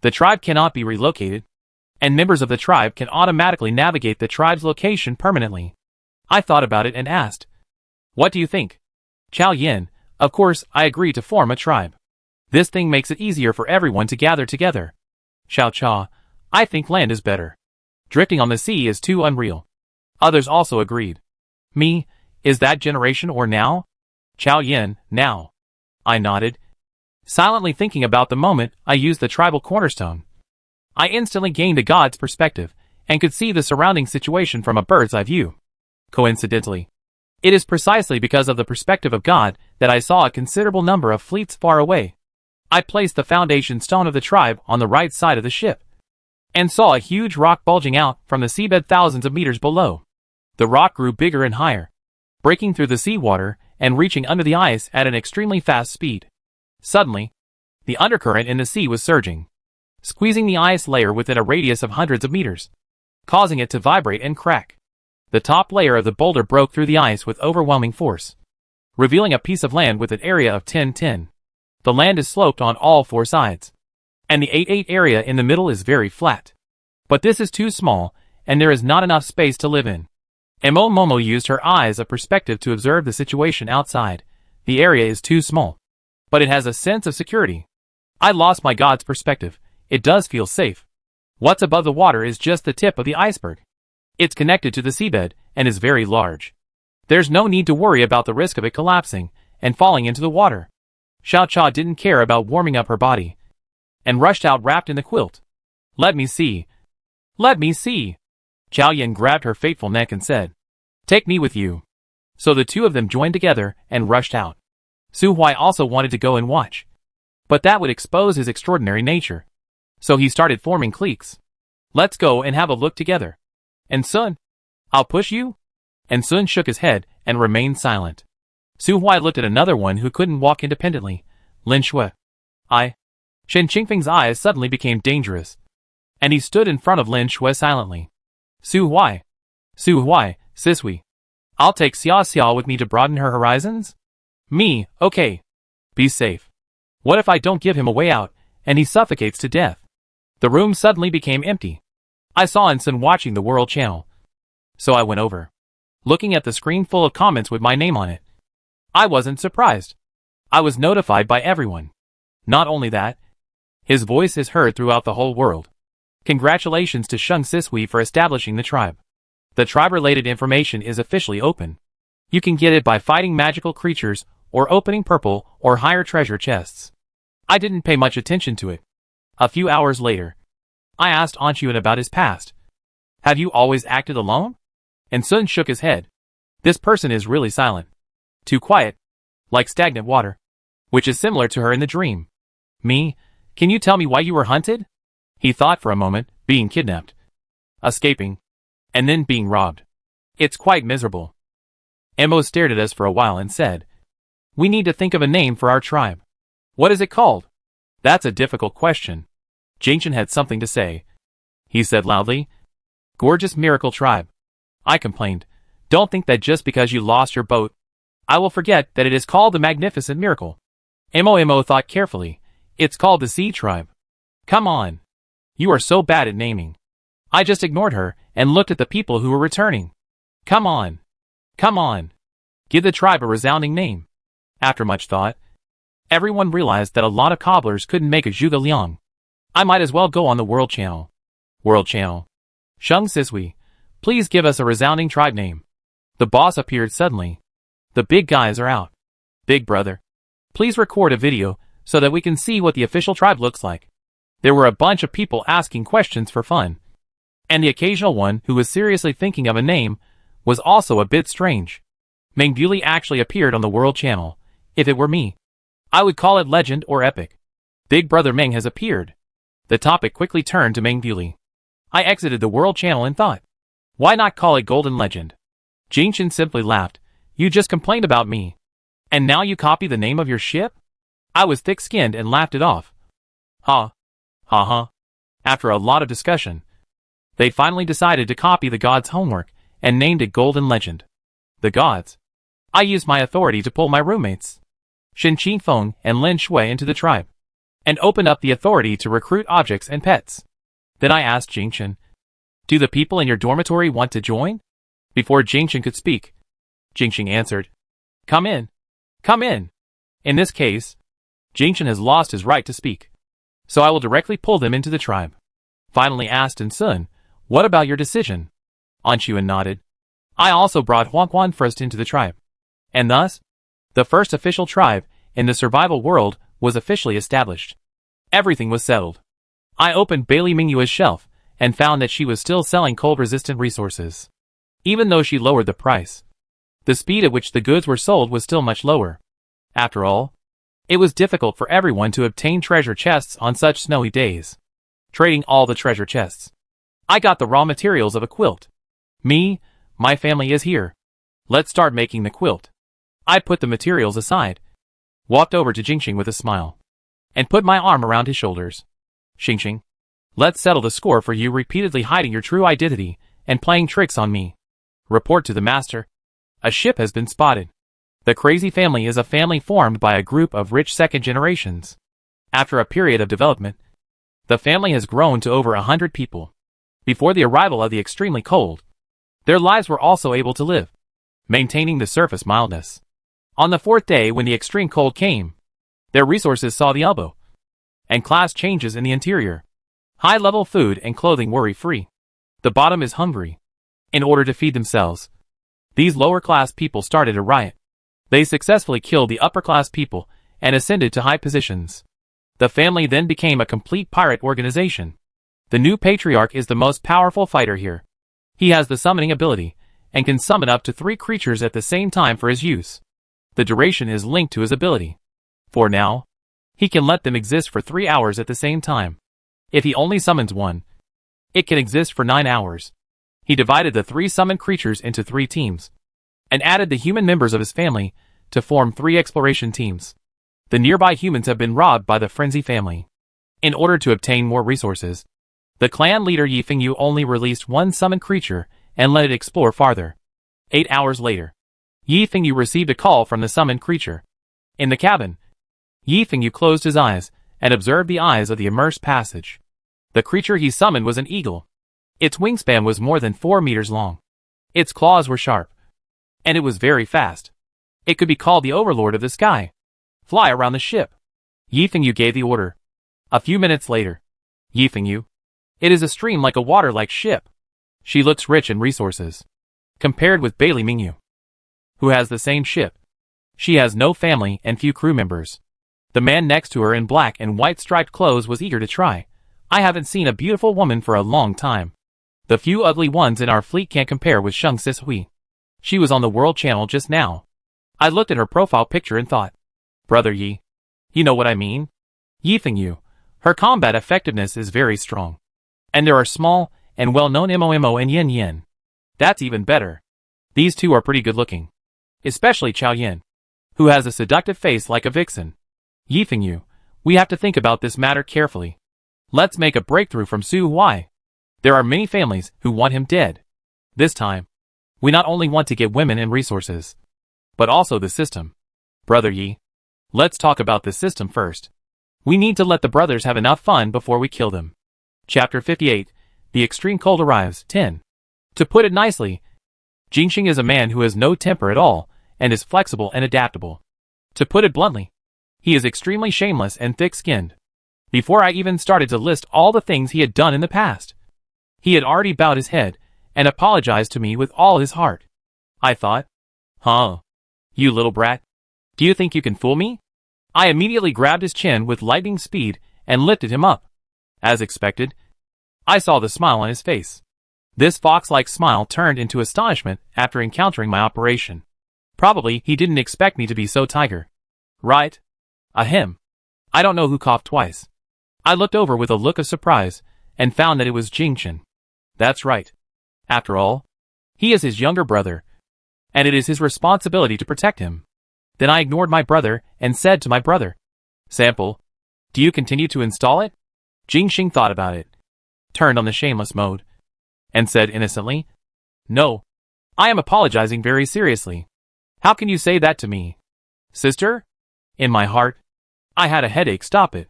The tribe cannot be relocated, and members of the tribe can automatically navigate the tribe's location permanently. I thought about it and asked, "What do you think?" Chow Yin, of course, I agree to form a tribe. This thing makes it easier for everyone to gather together. Xiao Cha, I think land is better. Drifting on the sea is too unreal. Others also agreed. Me, is that generation or now? Chow Yin, now. I nodded. Silently thinking about the moment I used the tribal cornerstone. I instantly gained a god's perspective, and could see the surrounding situation from a bird's eye view. Coincidentally, it is precisely because of the perspective of God that I saw a considerable number of fleets far away. I placed the foundation stone of the tribe on the right side of the ship, and saw a huge rock bulging out from the seabed thousands of meters below. The rock grew bigger and higher, breaking through the seawater and reaching under the ice at an extremely fast speed. Suddenly, the undercurrent in the sea was surging, squeezing the ice layer within a radius of hundreds of meters, causing it to vibrate and crack. The top layer of the boulder broke through the ice with overwhelming force, revealing a piece of land with an area of 10-10. The land is sloped on all 4 sides, and the 8-8 area in the middle is very flat. But this is too small, and there is not enough space to live in. Mo Momo used her eyes of perspective to observe the situation outside. The area is too small, but it has a sense of security. I lost my god's perspective. It does feel safe. What's above the water is just the tip of the iceberg. It's connected to the seabed and is very large. There's no need to worry about the risk of it collapsing and falling into the water. Xiao Cha didn't care about warming up her body, and rushed out wrapped in the quilt. Let me see. Let me see. Chow Yin grabbed her fateful neck and said, "Take me with you." So the 2 of them joined together and rushed out. Su Huai also wanted to go and watch, but that would expose his extraordinary nature. So he started forming cliques. "Let's go and have a look together." "And Sun? I'll push you?" And Sun shook his head and remained silent. Su Huai looked at another one who couldn't walk independently, Lin Shui. Shen Qingfeng's eyes suddenly became dangerous, and he stood in front of Lin Shui silently. Su Huai, Sisui. I'll take Xia Xiao with me to broaden her horizons? Me, okay. Be safe. What if I don't give him a way out, and he suffocates to death? The room suddenly became empty. I saw Ensign watching the World Channel, so I went over, looking at the screen full of comments with my name on it. I wasn't surprised. I was notified by everyone. Not only that, his voice is heard throughout the whole world. Congratulations to Sheng Sisui for establishing the tribe. The tribe-related information is officially open. You can get it by fighting magical creatures, or opening purple or higher treasure chests. I didn't pay much attention to it. A few hours later, I asked Anchuan about his past. Have you always acted alone? And Sun shook his head. This person is really silent. Too quiet. Like stagnant water. Which is similar to her in the dream. Me? Can you tell me why you were hunted? He thought for a moment, being kidnapped, escaping, and then being robbed. It's quite miserable. Mo stared at us for a while and said, "We need to think of a name for our tribe. What is it called?" "That's a difficult question." Jingchen had something to say. He said loudly, "Gorgeous Miracle Tribe." I complained, "Don't think that just because you lost your boat, I will forget that it is called the Magnificent Miracle. Mo thought carefully. It's called the Sea Tribe. Come on. You are so bad at naming. I just ignored her and looked at the people who were returning. Come on. Come on. Give the tribe a resounding name. After much thought, everyone realized that a lot of cobblers couldn't make a zhuge liang. I might as well go on the World Channel. World Channel. Shung Sisui, please give us a resounding tribe name. The boss appeared suddenly. The big guys are out. Big brother, please record a video so that we can see what the official tribe looks like. There were a bunch of people asking questions for fun. And the occasional one who was seriously thinking of a name was also a bit strange. Meng Beauty actually appeared on the World Channel. If it were me, I would call it legend or epic. Big brother Meng has appeared. The topic quickly turned to Meng Beauty. I exited the World Channel and thought, why not call it golden legend? Jingshan simply laughed. You just complained about me. And now you copy the name of your ship? I was thick-skinned and laughed it off. Ha. Ha ha. After a lot of discussion, they finally decided to copy the gods' homework and named it Golden Legend. The gods. I used my authority to pull my roommates, Shen Qingfeng and Lin Shui, into the tribe, and opened up the authority to recruit objects and pets. Then I asked Jingshan, do the people in your dormitory want to join? Before Jingshan could speak, Jingshan answered, come in. Come in. In this case, Jingshan has lost his right to speak, so I will directly pull them into the tribe. Finally asked Sun, what about your decision? Anshuan nodded. I also brought Huangquan first into the tribe. And thus, the first official tribe in the survival world was officially established. Everything was settled. I opened Bailey Mingyua's shelf and found that she was still selling cold-resistant resources. Even though she lowered the price, the speed at which the goods were sold was still much lower. After all, it was difficult for everyone to obtain treasure chests on such snowy days. Trading all the treasure chests, I got the raw materials of a quilt. My family is here. Let's start making the quilt. I put the materials aside, walked over to Jingxing with a smile, and put my arm around his shoulders. Xingxing, let's settle the score for you repeatedly hiding your true identity and playing tricks on me. Report to the master. A ship has been spotted. The crazy family is a family formed by a group of rich second generations. After a period of development, the family has grown to over 100 people. Before the arrival of the extremely cold, their lives were also able to live, maintaining the surface mildness. On the fourth day, when the extreme cold came, their resources saw the elbow, and class changes in the interior. High-level food and clothing worry-free. The bottom is hungry. In order to feed themselves, these lower-class people started a riot. They successfully killed the upper-class people and ascended to high positions. The family then became a complete pirate organization. The new patriarch is the most powerful fighter here. He has the summoning ability, and can summon up to 3 creatures at the same time for his use. The duration is linked to his ability. For now, he can let them exist for 3 hours at the same time. If he only summons one, it can exist for 9 hours. He divided the 3 summoned creatures into 3 teams, and added the human members of his family to form 3 exploration teams. The nearby humans have been robbed by the Frenzy family. In order to obtain more resources, the clan leader Yi Fengyu only released 1 summoned creature and let it explore farther. 8 hours later, Yi Fengyu received a call from the summoned creature. In the cabin, Yi Fengyu closed his eyes and observed the eyes of the immersed passage. The creature he summoned was an eagle. Its wingspan was more than 4 meters long. Its claws were sharp, and it was very fast. It could be called the overlord of the sky. Fly around the ship. Yi Fengyu gave the order. A few minutes later, Yi Fengyu. It is a stream like a water-like ship. She looks rich in resources, compared with Bailey Mingyu, who has the same ship. She has no family and few crew members. The man next to her in black and white striped clothes was eager to try. I haven't seen a beautiful woman for a long time. The few ugly ones in our fleet can't compare with Shung Sisui. She was on the World Channel just now. I looked at her profile picture and thought, Brother Yi, you know what I mean? Yi Fengyu, her combat effectiveness is very strong. And there are small and well-known Momo and Yin Yin. That's even better. These two are pretty good looking. Especially Chao Yin, who has a seductive face like a vixen. Yi Fengyu, we have to think about this matter carefully. Let's make a breakthrough from Su Huai. There are many families who want him dead. This time, we not only want to get women and resources, but also the system. Brother Yi, let's talk about the system first. We need to let the brothers have enough fun before we kill them. Chapter 58, The Extreme Cold Arrives, 10. To put it nicely, Jingxing is a man who has no temper at all, and is flexible and adaptable. To put it bluntly, he is extremely shameless and thick-skinned. Before I even started to list all the things he had done in the past, he had already bowed his head and apologized to me with all his heart. I thought, huh? You little brat. Do you think you can fool me? I immediately grabbed his chin with lightning speed and lifted him up. As expected, I saw the smile on his face. This fox-like smile turned into astonishment after encountering my operation. Probably he didn't expect me to be so tiger. Right? Ahem. I don't know who coughed twice. I looked over with a look of surprise and found that it was Jingxin. That's right. After all, he is his younger brother, and it is his responsibility to protect him. Then I ignored my brother and said to my brother, Sample, do you continue to install it? Jingxing thought about it, turned on the shameless mode, and said innocently, No. I am apologizing very seriously. How can you say that to me? Sister? In my heart, I had a headache, stop it.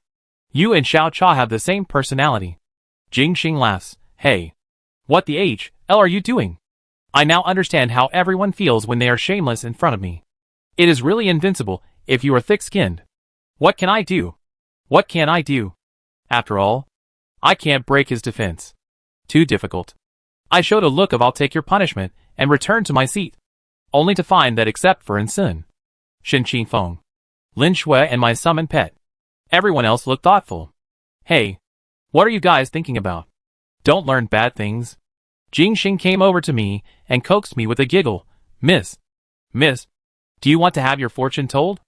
You and Xiao Cha have the same personality. Jingxing laughs, Hey. What the hell are you doing? I now understand how everyone feels when they are shameless in front of me. It is really invincible if you are thick-skinned. What can I do? What can I do? After all, I can't break his defense. Too difficult. I showed a look of I'll take your punishment and returned to my seat, only to find that except for Ensun, Shen Qingfeng, Lin Shui and my summoned pet, everyone else looked thoughtful. Hey, what are you guys thinking about? Don't learn bad things. Jingxing came over to me and coaxed me with a giggle. Miss, do you want to have your fortune told?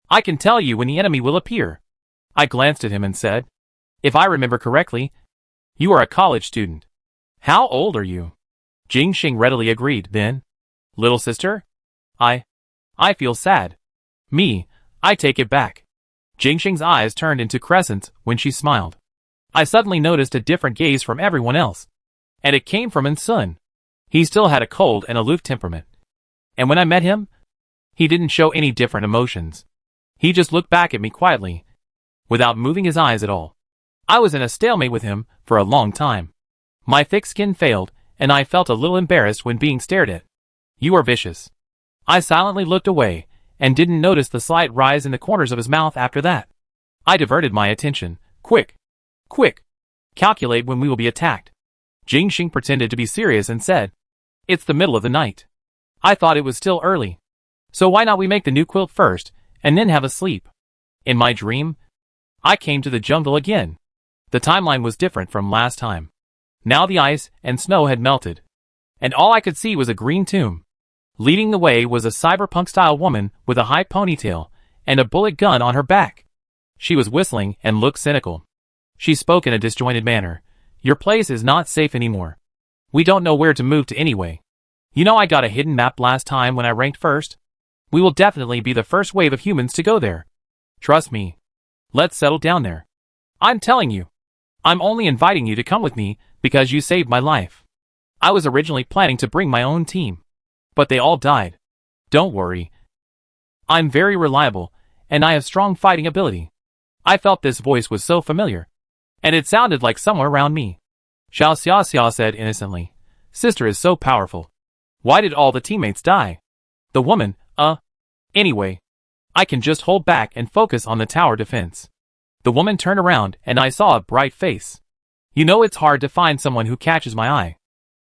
I can tell you when the enemy will appear. I glanced at him and said, If I remember correctly, you are a college student. How old are you? Jingxing readily agreed. Then, little sister? I feel sad. Me, I take it back. Jingxing's eyes turned into crescents when she smiled. I suddenly noticed a different gaze from everyone else, and it came from Ensun. He still had a cold and aloof temperament, and when I met him, he didn't show any different emotions. He just looked back at me quietly, without moving his eyes at all. I was in a stalemate with him for a long time. My thick skin failed, and I felt a little embarrassed when being stared at. You are vicious. I silently looked away, and didn't notice the slight rise in the corners of his mouth after that. I diverted my attention. Quick! Calculate when we will be attacked. Jingxing pretended to be serious and said, It's the middle of the night. I thought it was still early. So why not we make the new quilt first, and then have a sleep? In my dream, I came to the jungle again. The timeline was different from last time. Now the ice and snow had melted, and all I could see was a green tomb. Leading the way was a cyberpunk-style woman with a high ponytail and a bullet gun on her back. She was whistling and looked cynical. She spoke in a disjointed manner. Your place is not safe anymore. We don't know where to move to anyway. You know I got a hidden map last time when I ranked first? We will definitely be the first wave of humans to go there. Trust me. Let's settle down there. I'm telling you. I'm only inviting you to come with me because you saved my life. I was originally planning to bring my own team, but they all died. Don't worry. I'm very reliable, and I have strong fighting ability. I felt this voice was so familiar, and it sounded like someone around me. Xiao Xia said innocently, Sister is so powerful. Why did all the teammates die? The woman, Anyway, I can just hold back and focus on the tower defense. The woman turned around and I saw a bright face. You know it's hard to find someone who catches my eye.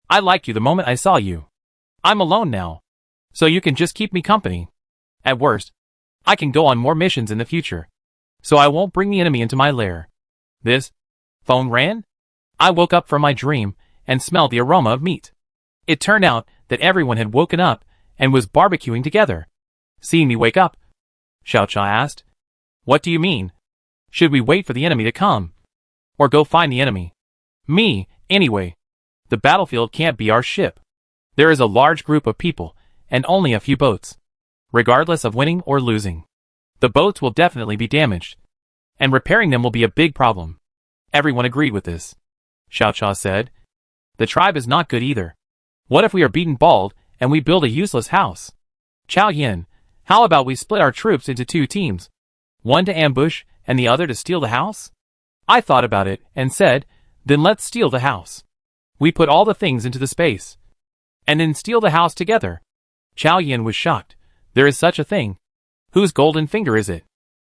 I liked you the moment I saw you. I'm alone now, so you can just keep me company. At worst, I can go on more missions in the future, so I won't bring the enemy into my lair. This phone rang? I woke up from my dream and smelled the aroma of meat. It turned out that everyone had woken up and was barbecuing together. Seeing me wake up, Xiao Cha asked, What do you mean? Should we wait for the enemy to come? Or go find the enemy? Me, anyway. The battlefield can't be our ship. There is a large group of people, and only a few boats. Regardless of winning or losing, the boats will definitely be damaged, and repairing them will be a big problem. Everyone agreed with this. Xiao Cha said, The tribe is not good either. What if we are beaten bald, and we build a useless house? Chao Yin, How about we split our troops into 2 teams? One to ambush, and the other to steal the house? I thought about it, and said, then let's steal the house. We put all the things into the space. And then steal the house together. Chow Yin was shocked. There is such a thing. Whose golden finger is it?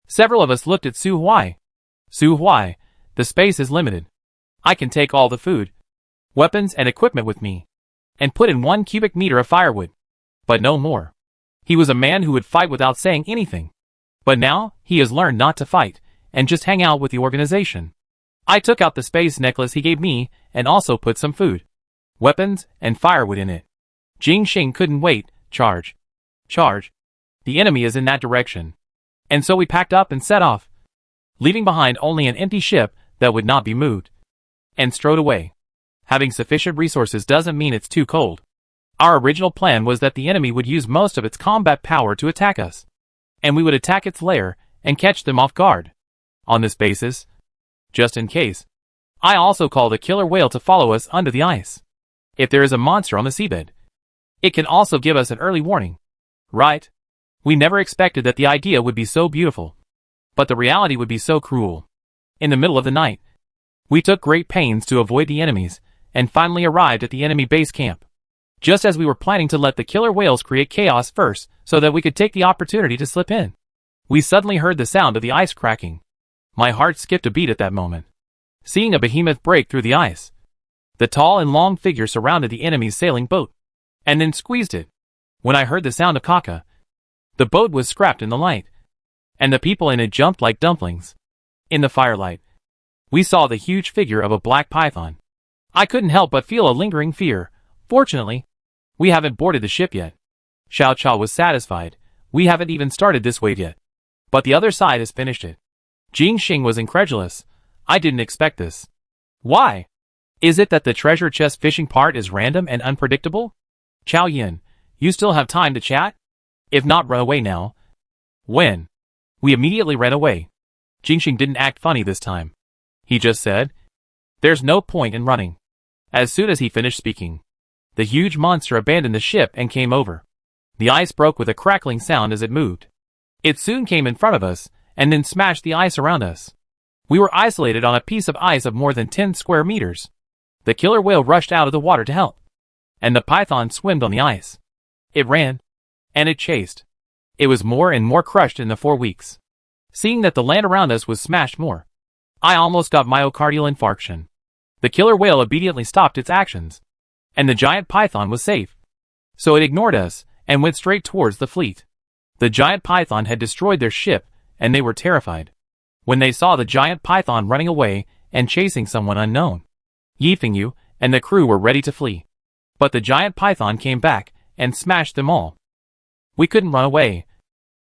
Several of us looked at Su Huai. Su Huai, the space is limited. I can take all the food, weapons and equipment with me, and put in 1 cubic meter of firewood. But no more. He was a man who would fight without saying anything. But now, he has learned not to fight, and just hang out with the organization. I took out the space necklace he gave me, and also put some food, weapons, and firewood in it. Jing Xing couldn't wait. Charge. Charge. The enemy is in that direction. And so we packed up and set off, leaving behind only an empty ship that would not be moved, and strode away. Having sufficient resources doesn't mean it's too cold. Our original plan was that the enemy would use most of its combat power to attack us, and we would attack its lair and catch them off guard. On this basis, just in case, I also called a killer whale to follow us under the ice. If there is a monster on the seabed, it can also give us an early warning. Right? We never expected that the idea would be so beautiful, but the reality would be so cruel. In the middle of the night, we took great pains to avoid the enemies, and finally arrived at the enemy base camp. Just as we were planning to let the killer whales create chaos first, so that we could take the opportunity to slip in, we suddenly heard the sound of the ice cracking. My heart skipped a beat at that moment, seeing a behemoth break through the ice. The tall and long figure surrounded the enemy's sailing boat, and then squeezed it. When I heard the sound of caca, the boat was scrapped in the light, and the people in it jumped like dumplings. In the firelight, we saw the huge figure of a black python. I couldn't help but feel a lingering fear. Fortunately, we haven't boarded the ship yet. Xiao Cha was satisfied. We haven't even started this wave yet. But the other side has finished it. Jing Xing was incredulous. I didn't expect this. Why? Is it that the treasure chest fishing part is random and unpredictable? Chow Yin, you still have time to chat? If not, run away now. When? We immediately ran away. Jing Xing didn't act funny this time. He just said, there's no point in running. As soon as he finished speaking, the huge monster abandoned the ship and came over. The ice broke with a crackling sound as it moved. It soon came in front of us, and then smashed the ice around us. We were isolated on a piece of ice of more than 10 square meters. The killer whale rushed out of the water to help, and the python swam on the ice. It ran, and it chased. It was more and more crushed in the 4 weeks. Seeing that the land around us was smashed more, I almost got myocardial infarction. The killer whale immediately stopped its actions, and the giant python was safe. So it ignored us, and went straight towards the fleet. The giant python had destroyed their ship, and they were terrified when they saw the giant python running away and chasing someone unknown. Yi Fengyu and the crew were ready to flee, but the giant python came back and smashed them all. We couldn't run away,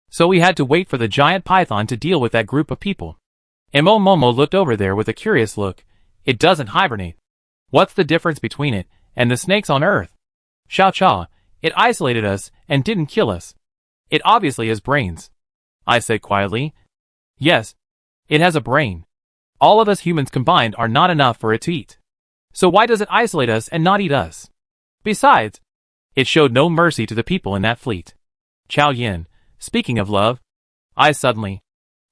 so we had to wait for the giant python to deal with that group of people. Mo Momo looked over there with a curious look. It doesn't hibernate. What's the difference between it and the snakes on Earth? Xiao Cha, it isolated us and didn't kill us. It obviously has brains. I said quietly. Yes, it has a brain. All of us humans combined are not enough for it to eat. So why does it isolate us and not eat us? Besides, it showed no mercy to the people in that fleet. Chow Yin, speaking of love,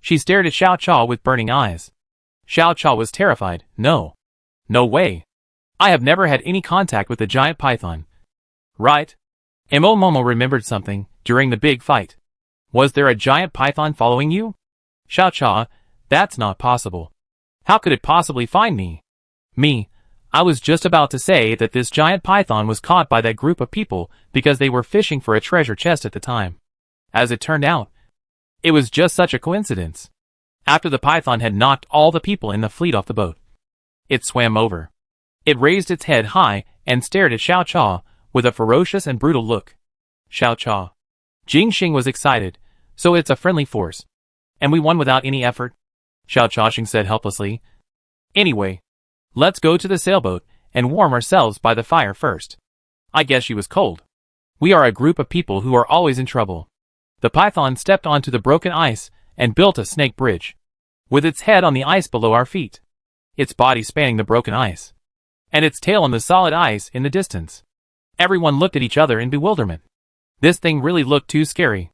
she stared at Xiao Cha with burning eyes. Xiao Cha was terrified. No. No way. I have never had any contact with the giant python. Right? Mo Momo remembered something during the big fight. Was there a giant python following you? Xiao Cha, that's not possible. How could it possibly find me? I was just about to say that this giant python was caught by that group of people because they were fishing for a treasure chest at the time. As it turned out, it was just such a coincidence. After the python had knocked all the people in the fleet off the boat, it swam over. It raised its head high and stared at Xiao Cha with a ferocious and brutal look. Xiao Cha. Jing Xing was excited, so it's a friendly force. And we won without any effort? Xiao Cha said helplessly. Anyway, let's go to the sailboat and warm ourselves by the fire first. I guess she was cold. We are a group of people who are always in trouble. The python stepped onto the broken ice and built a snake bridge, with its head on the ice below our feet, its body spanning the broken ice, and its tail on the solid ice in the distance. Everyone looked at each other in bewilderment. This thing really looked too scary.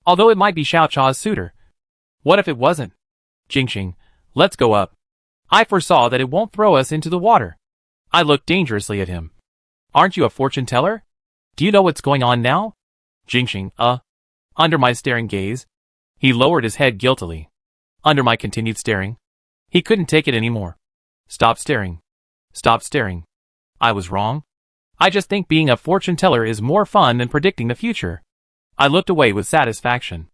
Although it might be Xiao Chao's suitor. What if it wasn't? Jingxing, let's go up. I foresaw that it won't throw us into the water. I looked dangerously at him. Aren't you a fortune teller? Do you know what's going on now? Jingxing, Under my staring gaze, he lowered his head guiltily. Under my continued staring, he couldn't take it anymore. Stop staring. Stop staring. I was wrong. I just think being a fortune teller is more fun than predicting the future. I looked away with satisfaction.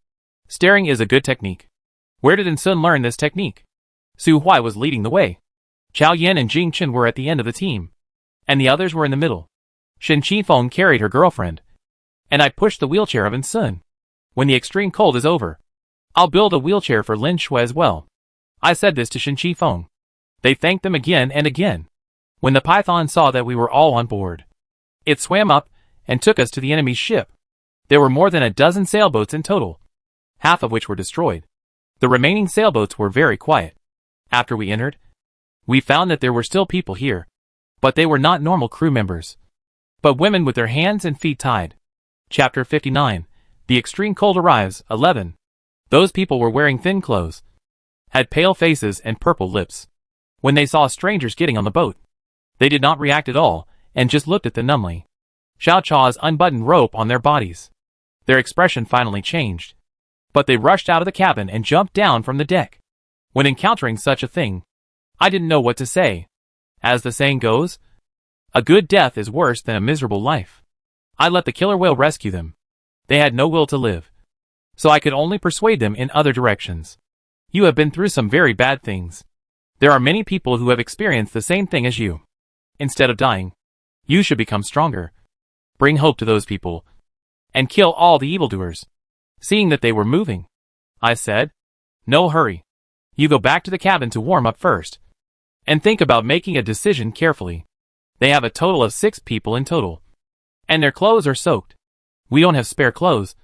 Staring is a good technique. Where did Ensun learn this technique? Su Huai was leading the way. Chao Yan and Jing Chen were at the end of the team, and the others were in the middle. Shen Qifeng carried her girlfriend, and I pushed the wheelchair of Ensun. When the extreme cold is over, I'll build a wheelchair for Lin Shui as well. I said this to Shen Qifeng. They thanked them again and again. When the python saw that we were all on board, it swam up and took us to the enemy's ship. There were more than a dozen sailboats in total, half of which were destroyed. The remaining sailboats were very quiet. After we entered, we found that there were still people here, but they were not normal crew members, but women with their hands and feet tied. Chapter 59. The extreme cold arrives. 11. Those people were wearing thin clothes, had pale faces and purple lips. When they saw strangers getting on the boat, they did not react at all and just looked at them numbly. Xiao Chao's unbuttoned rope on their bodies. Their expression finally changed, but they rushed out of the cabin and jumped down from the deck. When encountering such a thing, I didn't know what to say. As the saying goes, a good death is worse than a miserable life. I let the killer whale rescue them. They had no will to live, so I could only persuade them in other directions. You have been through some very bad things. There are many people who have experienced the same thing as you. Instead of dying, you should become stronger. Bring hope to those people, and kill all the evildoers. Seeing that they were moving, I said, no hurry. You go back to the cabin to warm up first, and think about making a decision carefully. They have a total of 6 people in total, and their clothes are soaked. We don't have spare clothes,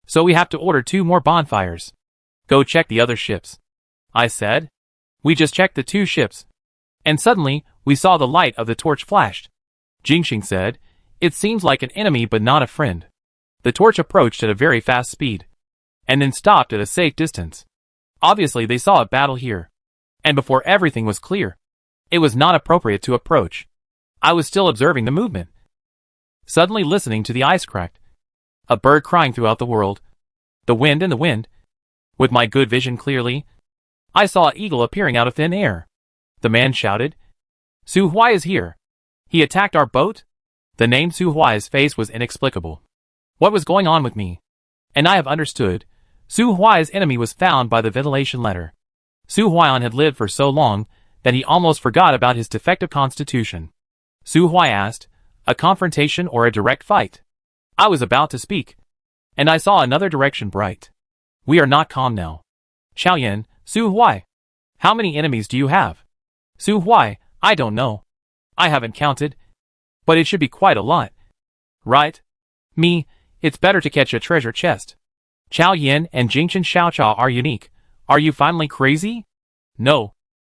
so we have to order 2 more bonfires. Go check the other ships, I said. We just checked the 2 ships, and suddenly we saw the light of the torch flashed. Jingxing said, it seems like an enemy but not a friend. The torch approached at a very fast speed, and then stopped at a safe distance. Obviously they saw a battle here, and before everything was clear, it was not appropriate to approach. I was still observing the movement, suddenly listening to the ice cracked, a bird crying throughout the world, the wind and the wind. With my good vision clearly, I saw an eagle appearing out of thin air. The man shouted, Su Huai is here. He attacked our boat? The name Su Huai's face was inexplicable. What was going on with me? And I have understood. Su Huai's enemy was found by the ventilation ladder. Su Huaian had lived for so long that he almost forgot about his defective constitution. Su Huai asked, a confrontation or a direct fight? I was about to speak, and I saw another direction bright. We are not calm now. Chao Yan, Su Huai. How many enemies do you have? Su Huai, I don't know. I haven't counted, but it should be quite a lot. Right? Me, it's better to catch a treasure chest. Chao Yan and Jingchen Xiaochao are unique. Are you finally crazy? No.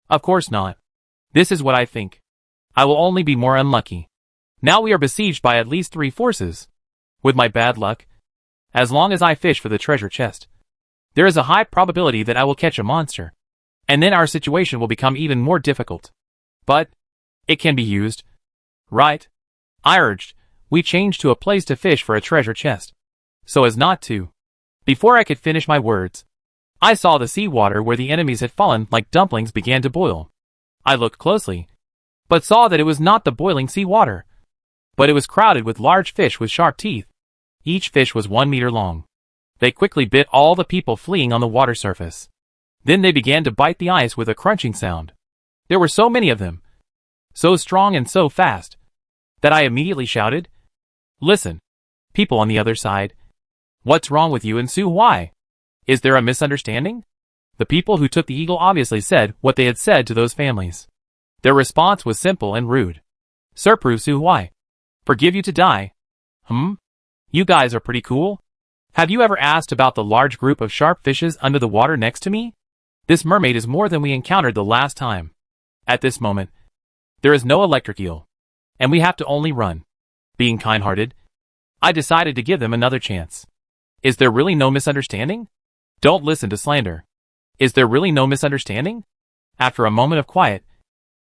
Of course not. This is what I think. I will only be more unlucky. Now we are besieged by at least 3 forces. With my bad luck, as long as I fish for the treasure chest, there is a high probability that I will catch a monster, and then our situation will become even more difficult. But it can be used, right? I urged. We changed to a place to fish for a treasure chest, so as not to. Before I could finish my words, I saw the seawater where the enemies had fallen like dumplings began to boil. I looked closely, but saw that it was not the boiling seawater, but it was crowded with large fish with sharp teeth. Each fish was 1 meter long. They quickly bit all the people fleeing on the water surface. Then they began to bite the ice with a crunching sound. There were so many of them, so strong and so fast, that I immediately shouted, Listen, people on the other side, what's wrong with you and Su Huai? Is there a misunderstanding? The people who took the eagle obviously said what they had said to those families. Their response was simple and rude. Surprise Su Huai. Forgive you to die. You guys are pretty cool. Have you ever asked about the large group of sharp fishes under the water next to me? This mermaid is more than we encountered the last time. At this moment, there is no electric eel, and we have to only run. Being kind-hearted, I decided to give them another chance. Is there really no misunderstanding? Don't listen to slander. Is there really no misunderstanding? After a moment of quiet,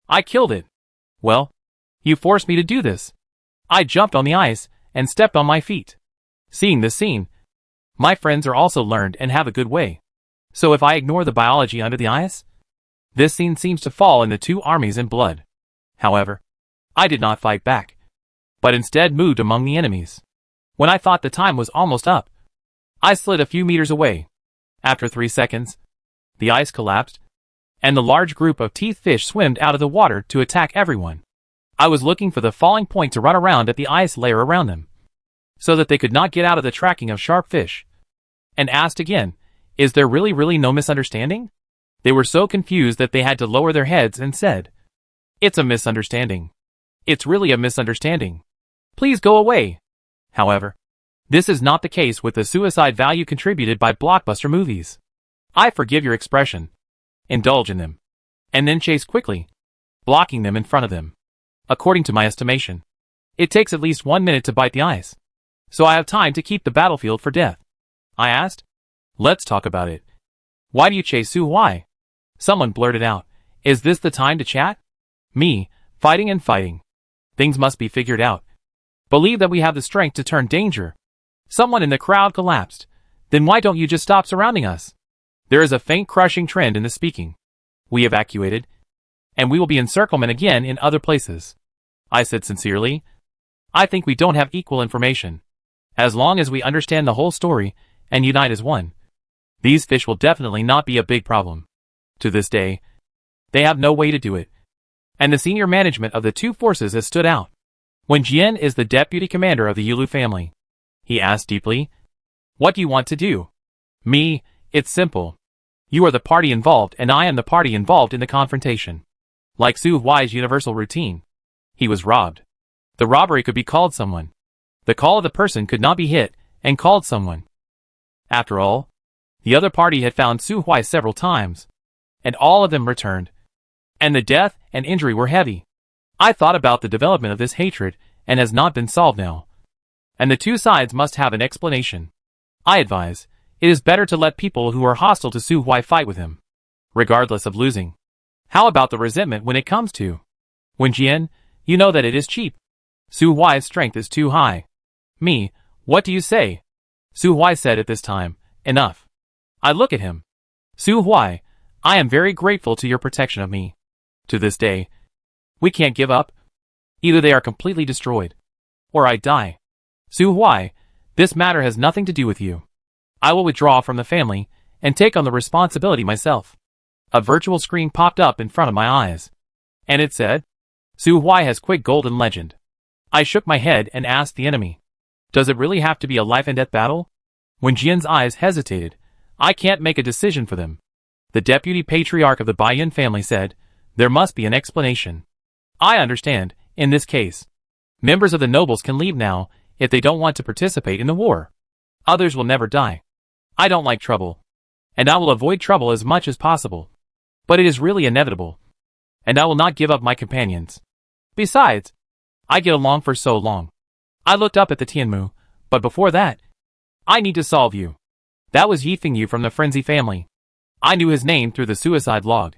I killed it. Well, you forced me to do this. I jumped on the ice and stepped on my feet. Seeing this scene, my friends are also learned and have a good way. So if I ignore the biology under the ice, this scene seems to fall in the two armies in blood. However, I did not fight back, but instead moved among the enemies. When I thought the time was almost up, I slid a few meters away. After 3 seconds, the ice collapsed, and the large group of teeth fish swam out of the water to attack everyone. I was looking for the falling point to run around at the ice layer around them, so that they could not get out of the tracking of sharp fish, and asked again, is there really no misunderstanding? They were so confused that they had to lower their heads and said, it's a misunderstanding. It's really a misunderstanding. Please go away. However, this is not the case with the suicide value contributed by blockbuster movies. I forgive your expression, indulge in them, and then chase quickly, blocking them in front of them. According to my estimation, it takes at least 1 minute to bite the ice, so I have time to keep the battlefield for death. I asked. Let's talk about it. Why do you chase Su? Why? Someone blurted out. Is this the time to chat? Me, fighting and fighting. Things must be figured out. Believe that we have the strength to turn danger. Someone in the crowd collapsed. Then why don't you just stop surrounding us? There is a faint crushing trend in the speaking. We evacuated, and we will be encirclement again in other places. I said sincerely. I think we don't have equal information. As long as we understand the whole story and unite as one, these fish will definitely not be a big problem. To this day, they have no way to do it. And the senior management of the two forces has stood out. When Jian is the deputy commander of the Yulu family, he asked deeply, what do you want to do? Me, it's simple. You are the party involved and I am the party involved in the confrontation. Like Su Huai's universal routine. He was robbed. The robbery could be called someone. The call of the person could not be hit and called someone. After all, the other party had found Su Huai several times, and all of them returned. And the death and injury were heavy. I thought about the development of this hatred and has not been solved now. And the two sides must have an explanation. I advise, it is better to let people who are hostile to Su Huai fight with him, regardless of losing. How about the resentment when it comes to Wen Jian, you know that it is cheap. Su Huai's strength is too high. Me, what do you say? Su Huai said at this time, enough. I look at him. Su Huai, I am very grateful to your protection of me. To this day, we can't give up. Either they are completely destroyed, or I die. Su Huai, this matter has nothing to do with you. I will withdraw from the family and take on the responsibility myself. A virtual screen popped up in front of my eyes, and it said, Su Huai has quick golden legend. I shook my head and asked the enemy, does it really have to be a life and death battle? When Jian's eyes hesitated, I can't make a decision for them. The deputy patriarch of the Baiyan family said, there must be an explanation. I understand, in this case. Members of the nobles can leave now if they don't want to participate in the war. Others will never die. I don't like trouble, and I will avoid trouble as much as possible. But it is really inevitable, and I will not give up my companions. Besides, I get along for so long. I looked up at the Tianmu, but before that, I need to solve you. That was Yifeng from the Frenzy family. I knew his name through the suicide log.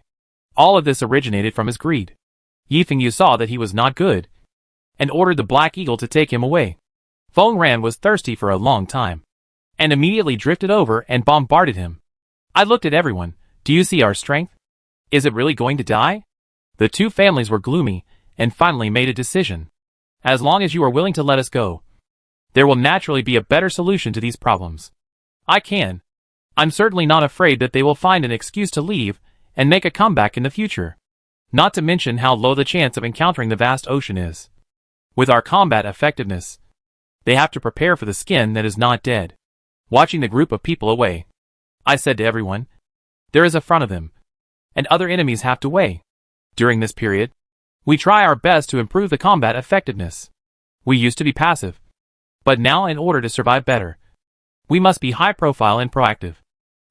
All of this originated from his greed. Yifeng saw that he was not good, and ordered the Black Eagle to take him away. Feng Ran was thirsty for a long time, and immediately drifted over and bombarded him. I looked at everyone. Do you see our strength? Is it really going to die? The two families were gloomy, and finally made a decision. As long as you are willing to let us go, there will naturally be a better solution to these problems. I'm certainly not afraid that they will find an excuse to leave and make a comeback in the future. Not to mention how low the chance of encountering the vast ocean is. With our combat effectiveness, they have to prepare for the skin that is not dead. Watching the group of people away, I said to everyone, there is a front of them, and other enemies have to weigh. During this period, we try our best to improve the combat effectiveness. We used to be passive, but now in order to survive better, we must be high profile and proactive.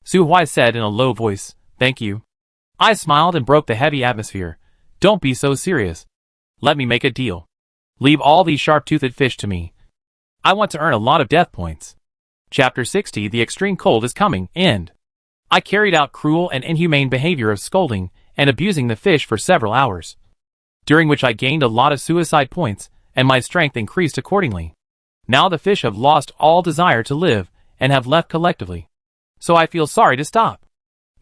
Su Huai said in a low voice, thank you. I smiled and broke the heavy atmosphere. Don't be so serious. Let me make a deal. Leave all these sharp-toothed fish to me. I want to earn a lot of death points. Chapter 60 The Extreme Cold is Coming, End. I carried out cruel and inhumane behavior of scolding and abusing the fish for several hours, during which I gained a lot of suicide points, and my strength increased accordingly. Now the fish have lost all desire to live and have left collectively. So I feel sorry to stop.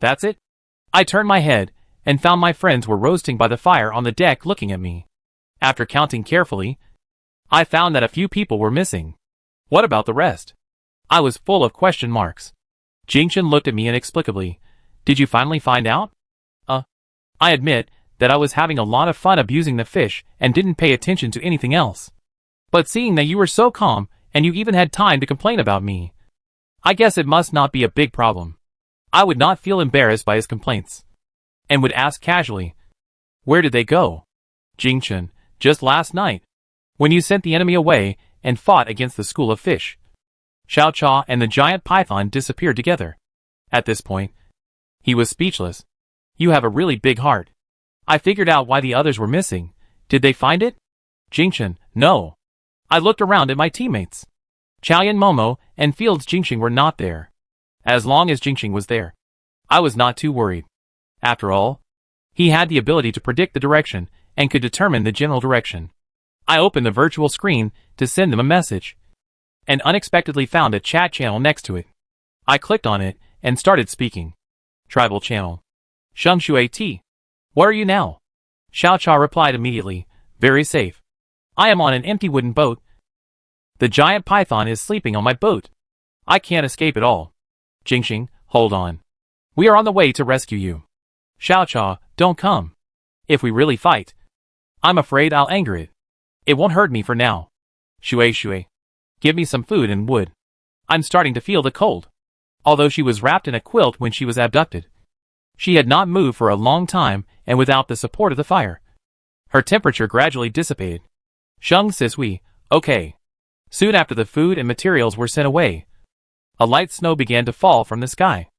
That's it. I turned my head and found my friends were roasting by the fire on the deck looking at me. After counting carefully, I found that a few people were missing. What about the rest? I was full of question marks. Jingchen looked at me inexplicably. Did you finally find out? I admit that I was having a lot of fun abusing the fish and didn't pay attention to anything else. But seeing that you were so calm and you even had time to complain about me, I guess it must not be a big problem. I would not feel embarrassed by his complaints, and would ask casually, where did they go? Jingchen, just last night, when you sent the enemy away and fought against the school of fish. Xiao Cha and the giant python disappeared together. At this point, he was speechless. You have a really big heart. I figured out why the others were missing. Did they find it? Jingchen, no. I looked around at my teammates. Chaoyan Momo and Field's Jingxing were not there. As long as Jingxing was there, I was not too worried. After all, he had the ability to predict the direction and could determine the general direction. I opened the virtual screen to send them a message, and unexpectedly found a chat channel next to it. I clicked on it and started speaking. Tribal channel. Sheng Shui T. Where are you now? Xiao Cha replied immediately, very safe. I am on an empty wooden boat. The giant python is sleeping on my boat. I can't escape at all. Jingxing, hold on. We are on the way to rescue you. Xiao Cha, don't come. If we really fight, I'm afraid I'll anger it. It won't hurt me for now. Shui, give me some food and wood. I'm starting to feel the cold. Although she was wrapped in a quilt when she was abducted, she had not moved for a long time, and without the support of the fire, her temperature gradually dissipated. Sheng Sisui, okay. Soon after the food and materials were sent away, a light snow began to fall from the sky.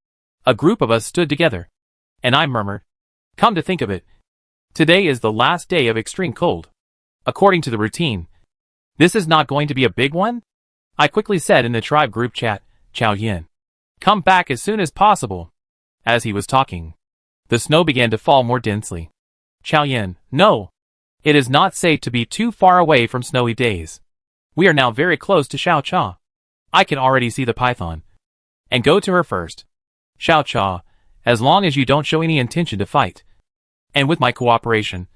A group of us stood together, and I murmured, come to think of it, today is the last day of extreme cold. According to the routine, this is not going to be a big one? I quickly said in the tribe group chat, Chao Yin, come back as soon as possible. As he was talking, the snow began to fall more densely. Chao Yin, no. It is not safe to be too far away from snowy days. We are now very close to Xiao Cha. I can already see the python. And go to her first. Xiao Cha, as long as you don't show any intention to fight, and with my cooperation,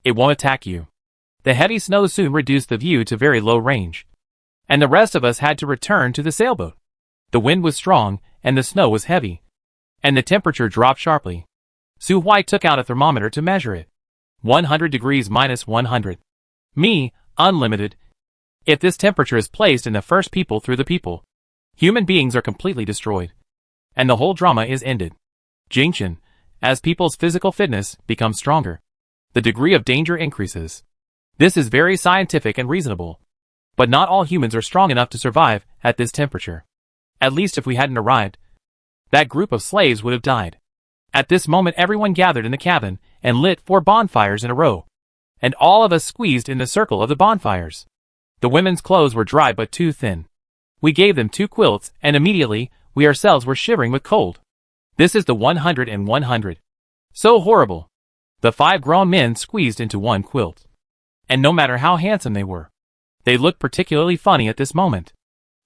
it won't attack you. The heavy snow soon reduced the view to very low range, and the rest of us had to return to the sailboat. The wind was strong, and the snow was heavy, and the temperature dropped sharply. Su Huai took out a thermometer to measure it. 100 degrees minus 100. Me, unlimited. If this temperature is placed in the first people through the people, human beings are completely destroyed, and the whole drama is ended. Jingchen, as people's physical fitness becomes stronger, the degree of danger increases. This is very scientific and reasonable. But not all humans are strong enough to survive at this temperature. At least if we hadn't arrived, that group of slaves would have died. At this moment everyone gathered in the cabin and lit 4 bonfires in a row, and all of us squeezed in the circle of the bonfires. The women's clothes were dry but too thin. We gave them 2 quilts, and immediately, we ourselves were shivering with cold. This is the 100 and 100. So horrible. The 5 grown men squeezed into 1 quilt. And no matter how handsome they were, they looked particularly funny at this moment.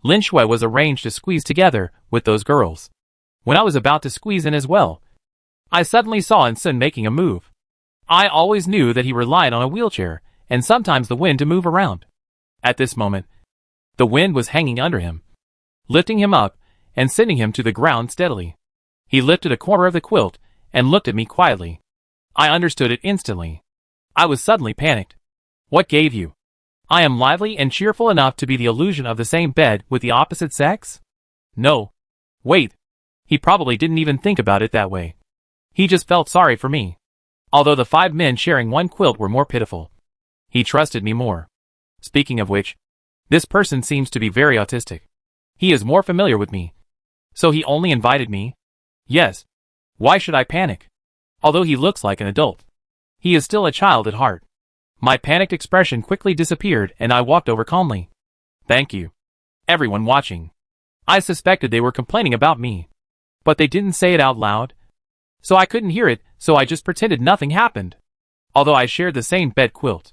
Lin Shui was arranged to squeeze together with those girls. When I was about to squeeze in as well, I suddenly saw Ensun making a move. I always knew that he relied on a wheelchair, and sometimes the wind to move around. At this moment, the wind was hanging under him, lifting him up and sending him to the ground steadily. He lifted a corner of the quilt and looked at me quietly. I understood it instantly. I was suddenly panicked. What gave you? I am lively and cheerful enough to be the illusion of the same bed with the opposite sex? No. Wait. He probably didn't even think about it that way. He just felt sorry for me. Although the 5 men sharing 1 quilt were more pitiful, he trusted me more. Speaking of which, this person seems to be very autistic. He is more familiar with me. So he only invited me? Yes. Why should I panic? Although he looks like an adult, he is still a child at heart. My panicked expression quickly disappeared and I walked over calmly. Thank you. Everyone watching, I suspected they were complaining about me. But they didn't say it out loud. So I couldn't hear it, so I just pretended nothing happened. Although I shared the same bed quilt.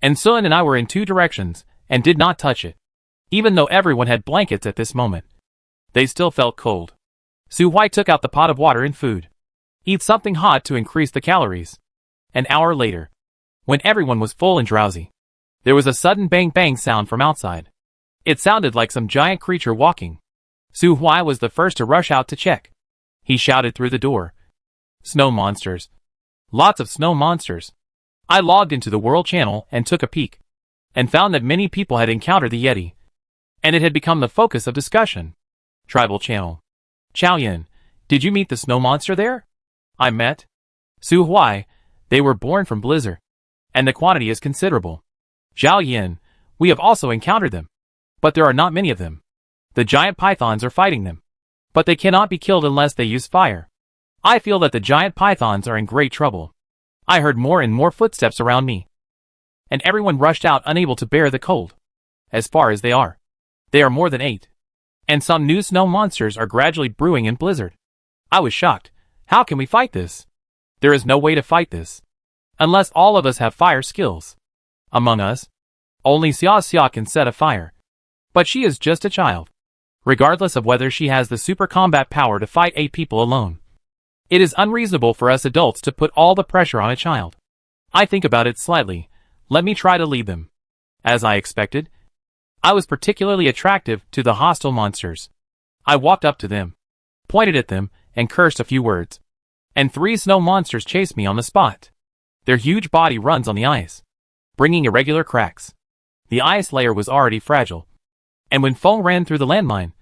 And Sun and I were in two directions, and did not touch it. Even though everyone had blankets at this moment. They still felt cold. Su Hui took out the pot of water and food. Eat something hot to increase the calories. An hour later, when everyone was full and drowsy, there was a sudden bang-bang sound from outside. It sounded like some giant creature walking. Su Hui was the first to rush out to check. He shouted through the door. Snow monsters. Lots of snow monsters. I logged into the World Channel and took a peek, and found that many people had encountered the Yeti, and it had become the focus of discussion. Tribal Channel. Chow Yin, did you meet the snow monster there? I met. Su Hui, they were born from blizzard, and the quantity is considerable. Zhao Yin, we have also encountered them, but there are not many of them. The giant pythons are fighting them, but they cannot be killed unless they use fire. I feel that the giant pythons are in great trouble. I heard more and more footsteps around me, and everyone rushed out unable to bear the cold. As far as they are more than 8. And some new snow monsters are gradually brewing in blizzard. I was shocked. How can we fight this? There is no way to fight this, unless all of us have fire skills. Among us, only Xia Xia can set a fire. But she is just a child. Regardless of whether she has the super combat power to fight 8 people alone. It is unreasonable for us adults to put all the pressure on a child. I think about it slightly. Let me try to lead them. As I expected, I was particularly attractive to the hostile monsters. I walked up to them, pointed at them, and cursed a few words. And 3 snow monsters chased me on the spot. Their huge body runs on the ice, bringing irregular cracks. The ice layer was already fragile, and when foam ran through the landmine,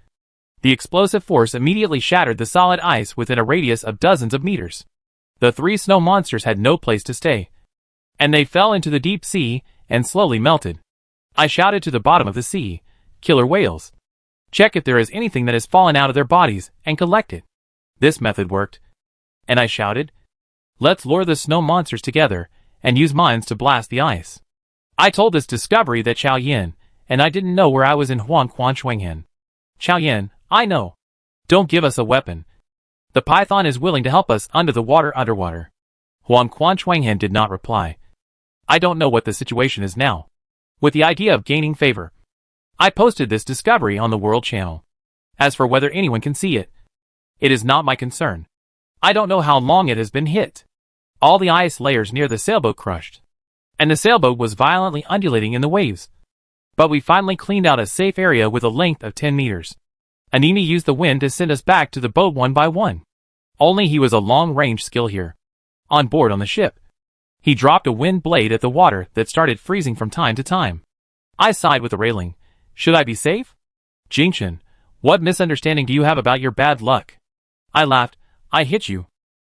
the explosive force immediately shattered the solid ice within a radius of dozens of meters. The 3 snow monsters had no place to stay, and they fell into the deep sea and slowly melted. I shouted to the bottom of the sea, killer whales. Check if there is anything that has fallen out of their bodies and collect it. This method worked. And I shouted, let's lure the snow monsters together and use mines to blast the ice. I told this discovery that Chow Yin, and I didn't know where I was in Huang Quan Shuanghan. Chow Yin, I know. Don't give us a weapon. The python is willing to help us under the water underwater. Huang Quan Shuanghan did not reply. I don't know what the situation is now. With the idea of gaining favor, I posted this discovery on the World Channel. As for whether anyone can see it, it is not my concern. I don't know how long it has been hit. All the ice layers near the sailboat crushed, and the sailboat was violently undulating in the waves. But we finally cleaned out a safe area with a length of 10 meters. Anini used the wind to send us back to the boat one by one. Only he was a long-range skill here. On board on the ship, he dropped a wind blade at the water that started freezing from time to time. I sighed with the railing. Should I be safe? Jingchen, what misunderstanding do you have about your bad luck? I laughed. I hit you.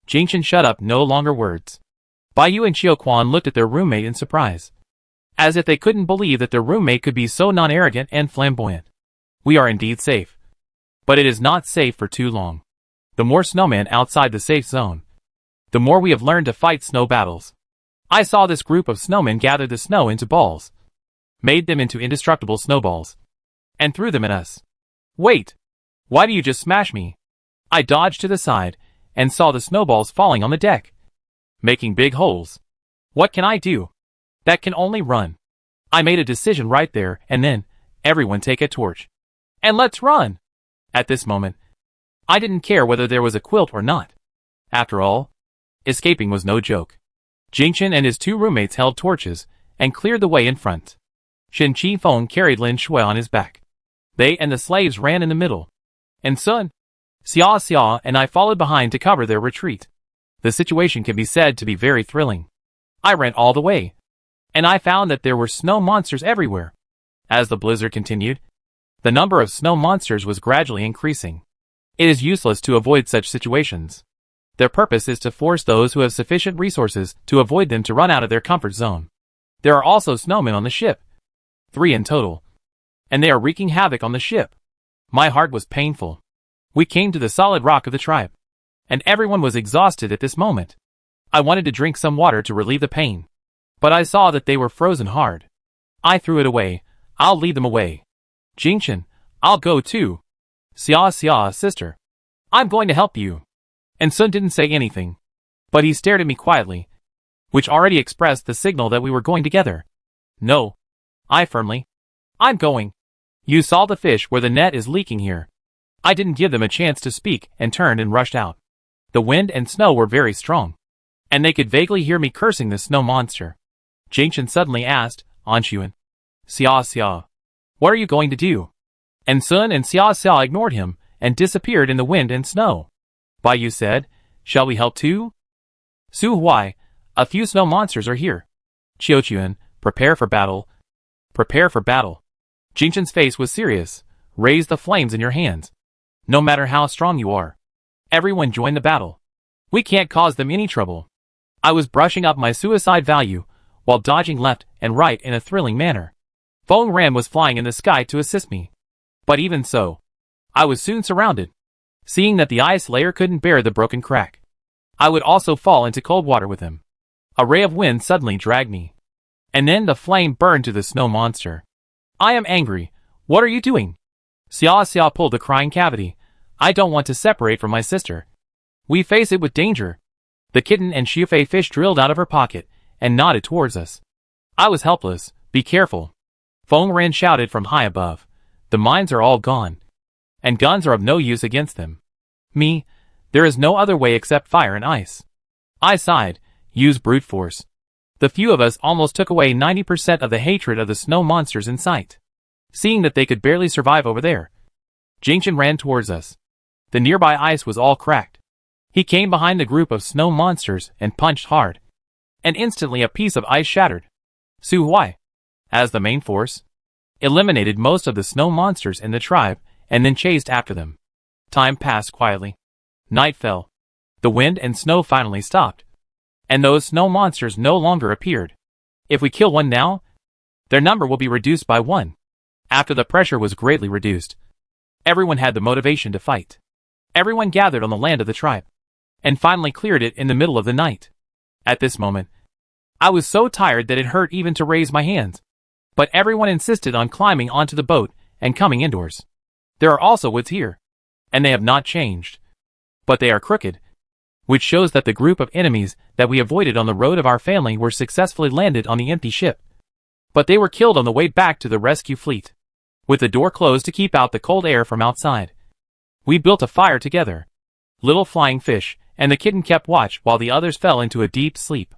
Jingchen shut up, no longer words. Baiyu and Qiuquan looked at their roommate in surprise, as if they couldn't believe that their roommate could be so non-arrogant and flamboyant. We are indeed safe. But it is not safe for too long. The more snowmen outside the safe zone, the more we have learned to fight snow battles. I saw this group of snowmen gather the snow into balls, made them into indestructible snowballs, and threw them at us. Wait! Why do you just smash me? I dodged to the side, and saw the snowballs falling on the deck, making big holes. What can I do? That can only run. I made a decision right there and then. Everyone take a torch, and let's run! At this moment, I didn't care whether there was a quilt or not. After all, escaping was no joke. Jingchen and his 2 roommates held torches and cleared the way in front. Shen Qifeng carried Lin Shui on his back. They and the slaves ran in the middle. And Sun, Xia Xia and I followed behind to cover their retreat. The situation can be said to be very thrilling. I ran all the way, and I found that there were snow monsters everywhere. As the blizzard continued, the number of snow monsters was gradually increasing. It is useless to avoid such situations. Their purpose is to force those who have sufficient resources to avoid them to run out of their comfort zone. There are also snowmen on the ship. 3 in total. And they are wreaking havoc on the ship. My heart was painful. We came to the solid rock of the tribe, and everyone was exhausted at this moment. I wanted to drink some water to relieve the pain, but I saw that they were frozen hard. I threw it away. I'll lead them away. Jingchen, I'll go too. Xia, sister. I'm going to help you. And Sun didn't say anything. But he stared at me quietly, which already expressed the signal that we were going together. No. I firmly. I'm going. You saw the fish where the net is leaking here. I didn't give them a chance to speak and turned and rushed out. The wind and snow were very strong, and they could vaguely hear me cursing the snow monster. Jingchen suddenly asked, Anshuan. Xia. What are you going to do? And Sun and Xia ignored him and disappeared in the wind and snow. Bai Yu said, shall we help too? Su Huai, a few snow monsters are here. Qiuchuan, prepare for battle. Prepare for battle. Jingchen's face was serious. Raise the flames in your hands. No matter how strong you are. Everyone join the battle. We can't cause them any trouble. I was brushing up my suicide value, while dodging left and right in a thrilling manner. Feng Ran was flying in the sky to assist me. But even so, I was soon surrounded. Seeing that the ice layer couldn't bear the broken crack, I would also fall into cold water with him. A ray of wind suddenly dragged me. And then the flame burned to the snow monster. I am angry. What are you doing? Xia pulled the crying cavity. I don't want to separate from my sister. We face it with danger. The kitten and Shufei fish drilled out of her pocket and nodded towards us. I was helpless. Be careful. Feng Ran shouted from high above. The mines are all gone, and guns are of no use against them. Me, there is no other way except fire and ice. I sighed. Use brute force. The few of us almost took away 90% of the hatred of the snow monsters in sight. Seeing that they could barely survive over there, Jingchen ran towards us. The nearby ice was all cracked. He came behind the group of snow monsters and punched hard. And instantly a piece of ice shattered. Su Huai, as the main force, eliminated most of the snow monsters in the tribe and then chased after them. Time passed quietly. Night fell. The wind and snow finally stopped. And those snow monsters no longer appeared. If we kill one now, their number will be reduced by 1. After the pressure was greatly reduced, everyone had the motivation to fight. Everyone gathered on the land of the tribe, and finally cleared it in the middle of the night. At this moment, I was so tired that it hurt even to raise my hands. But everyone insisted on climbing onto the boat and coming indoors. There are also woods here, and they have not changed. But they are crooked, which shows that the group of enemies that we avoided on the road of our family were successfully landed on the empty ship. But they were killed on the way back to the rescue fleet, with the door closed to keep out the cold air from outside. We built a fire together. Little flying fish and the kitten kept watch while the others fell into a deep sleep.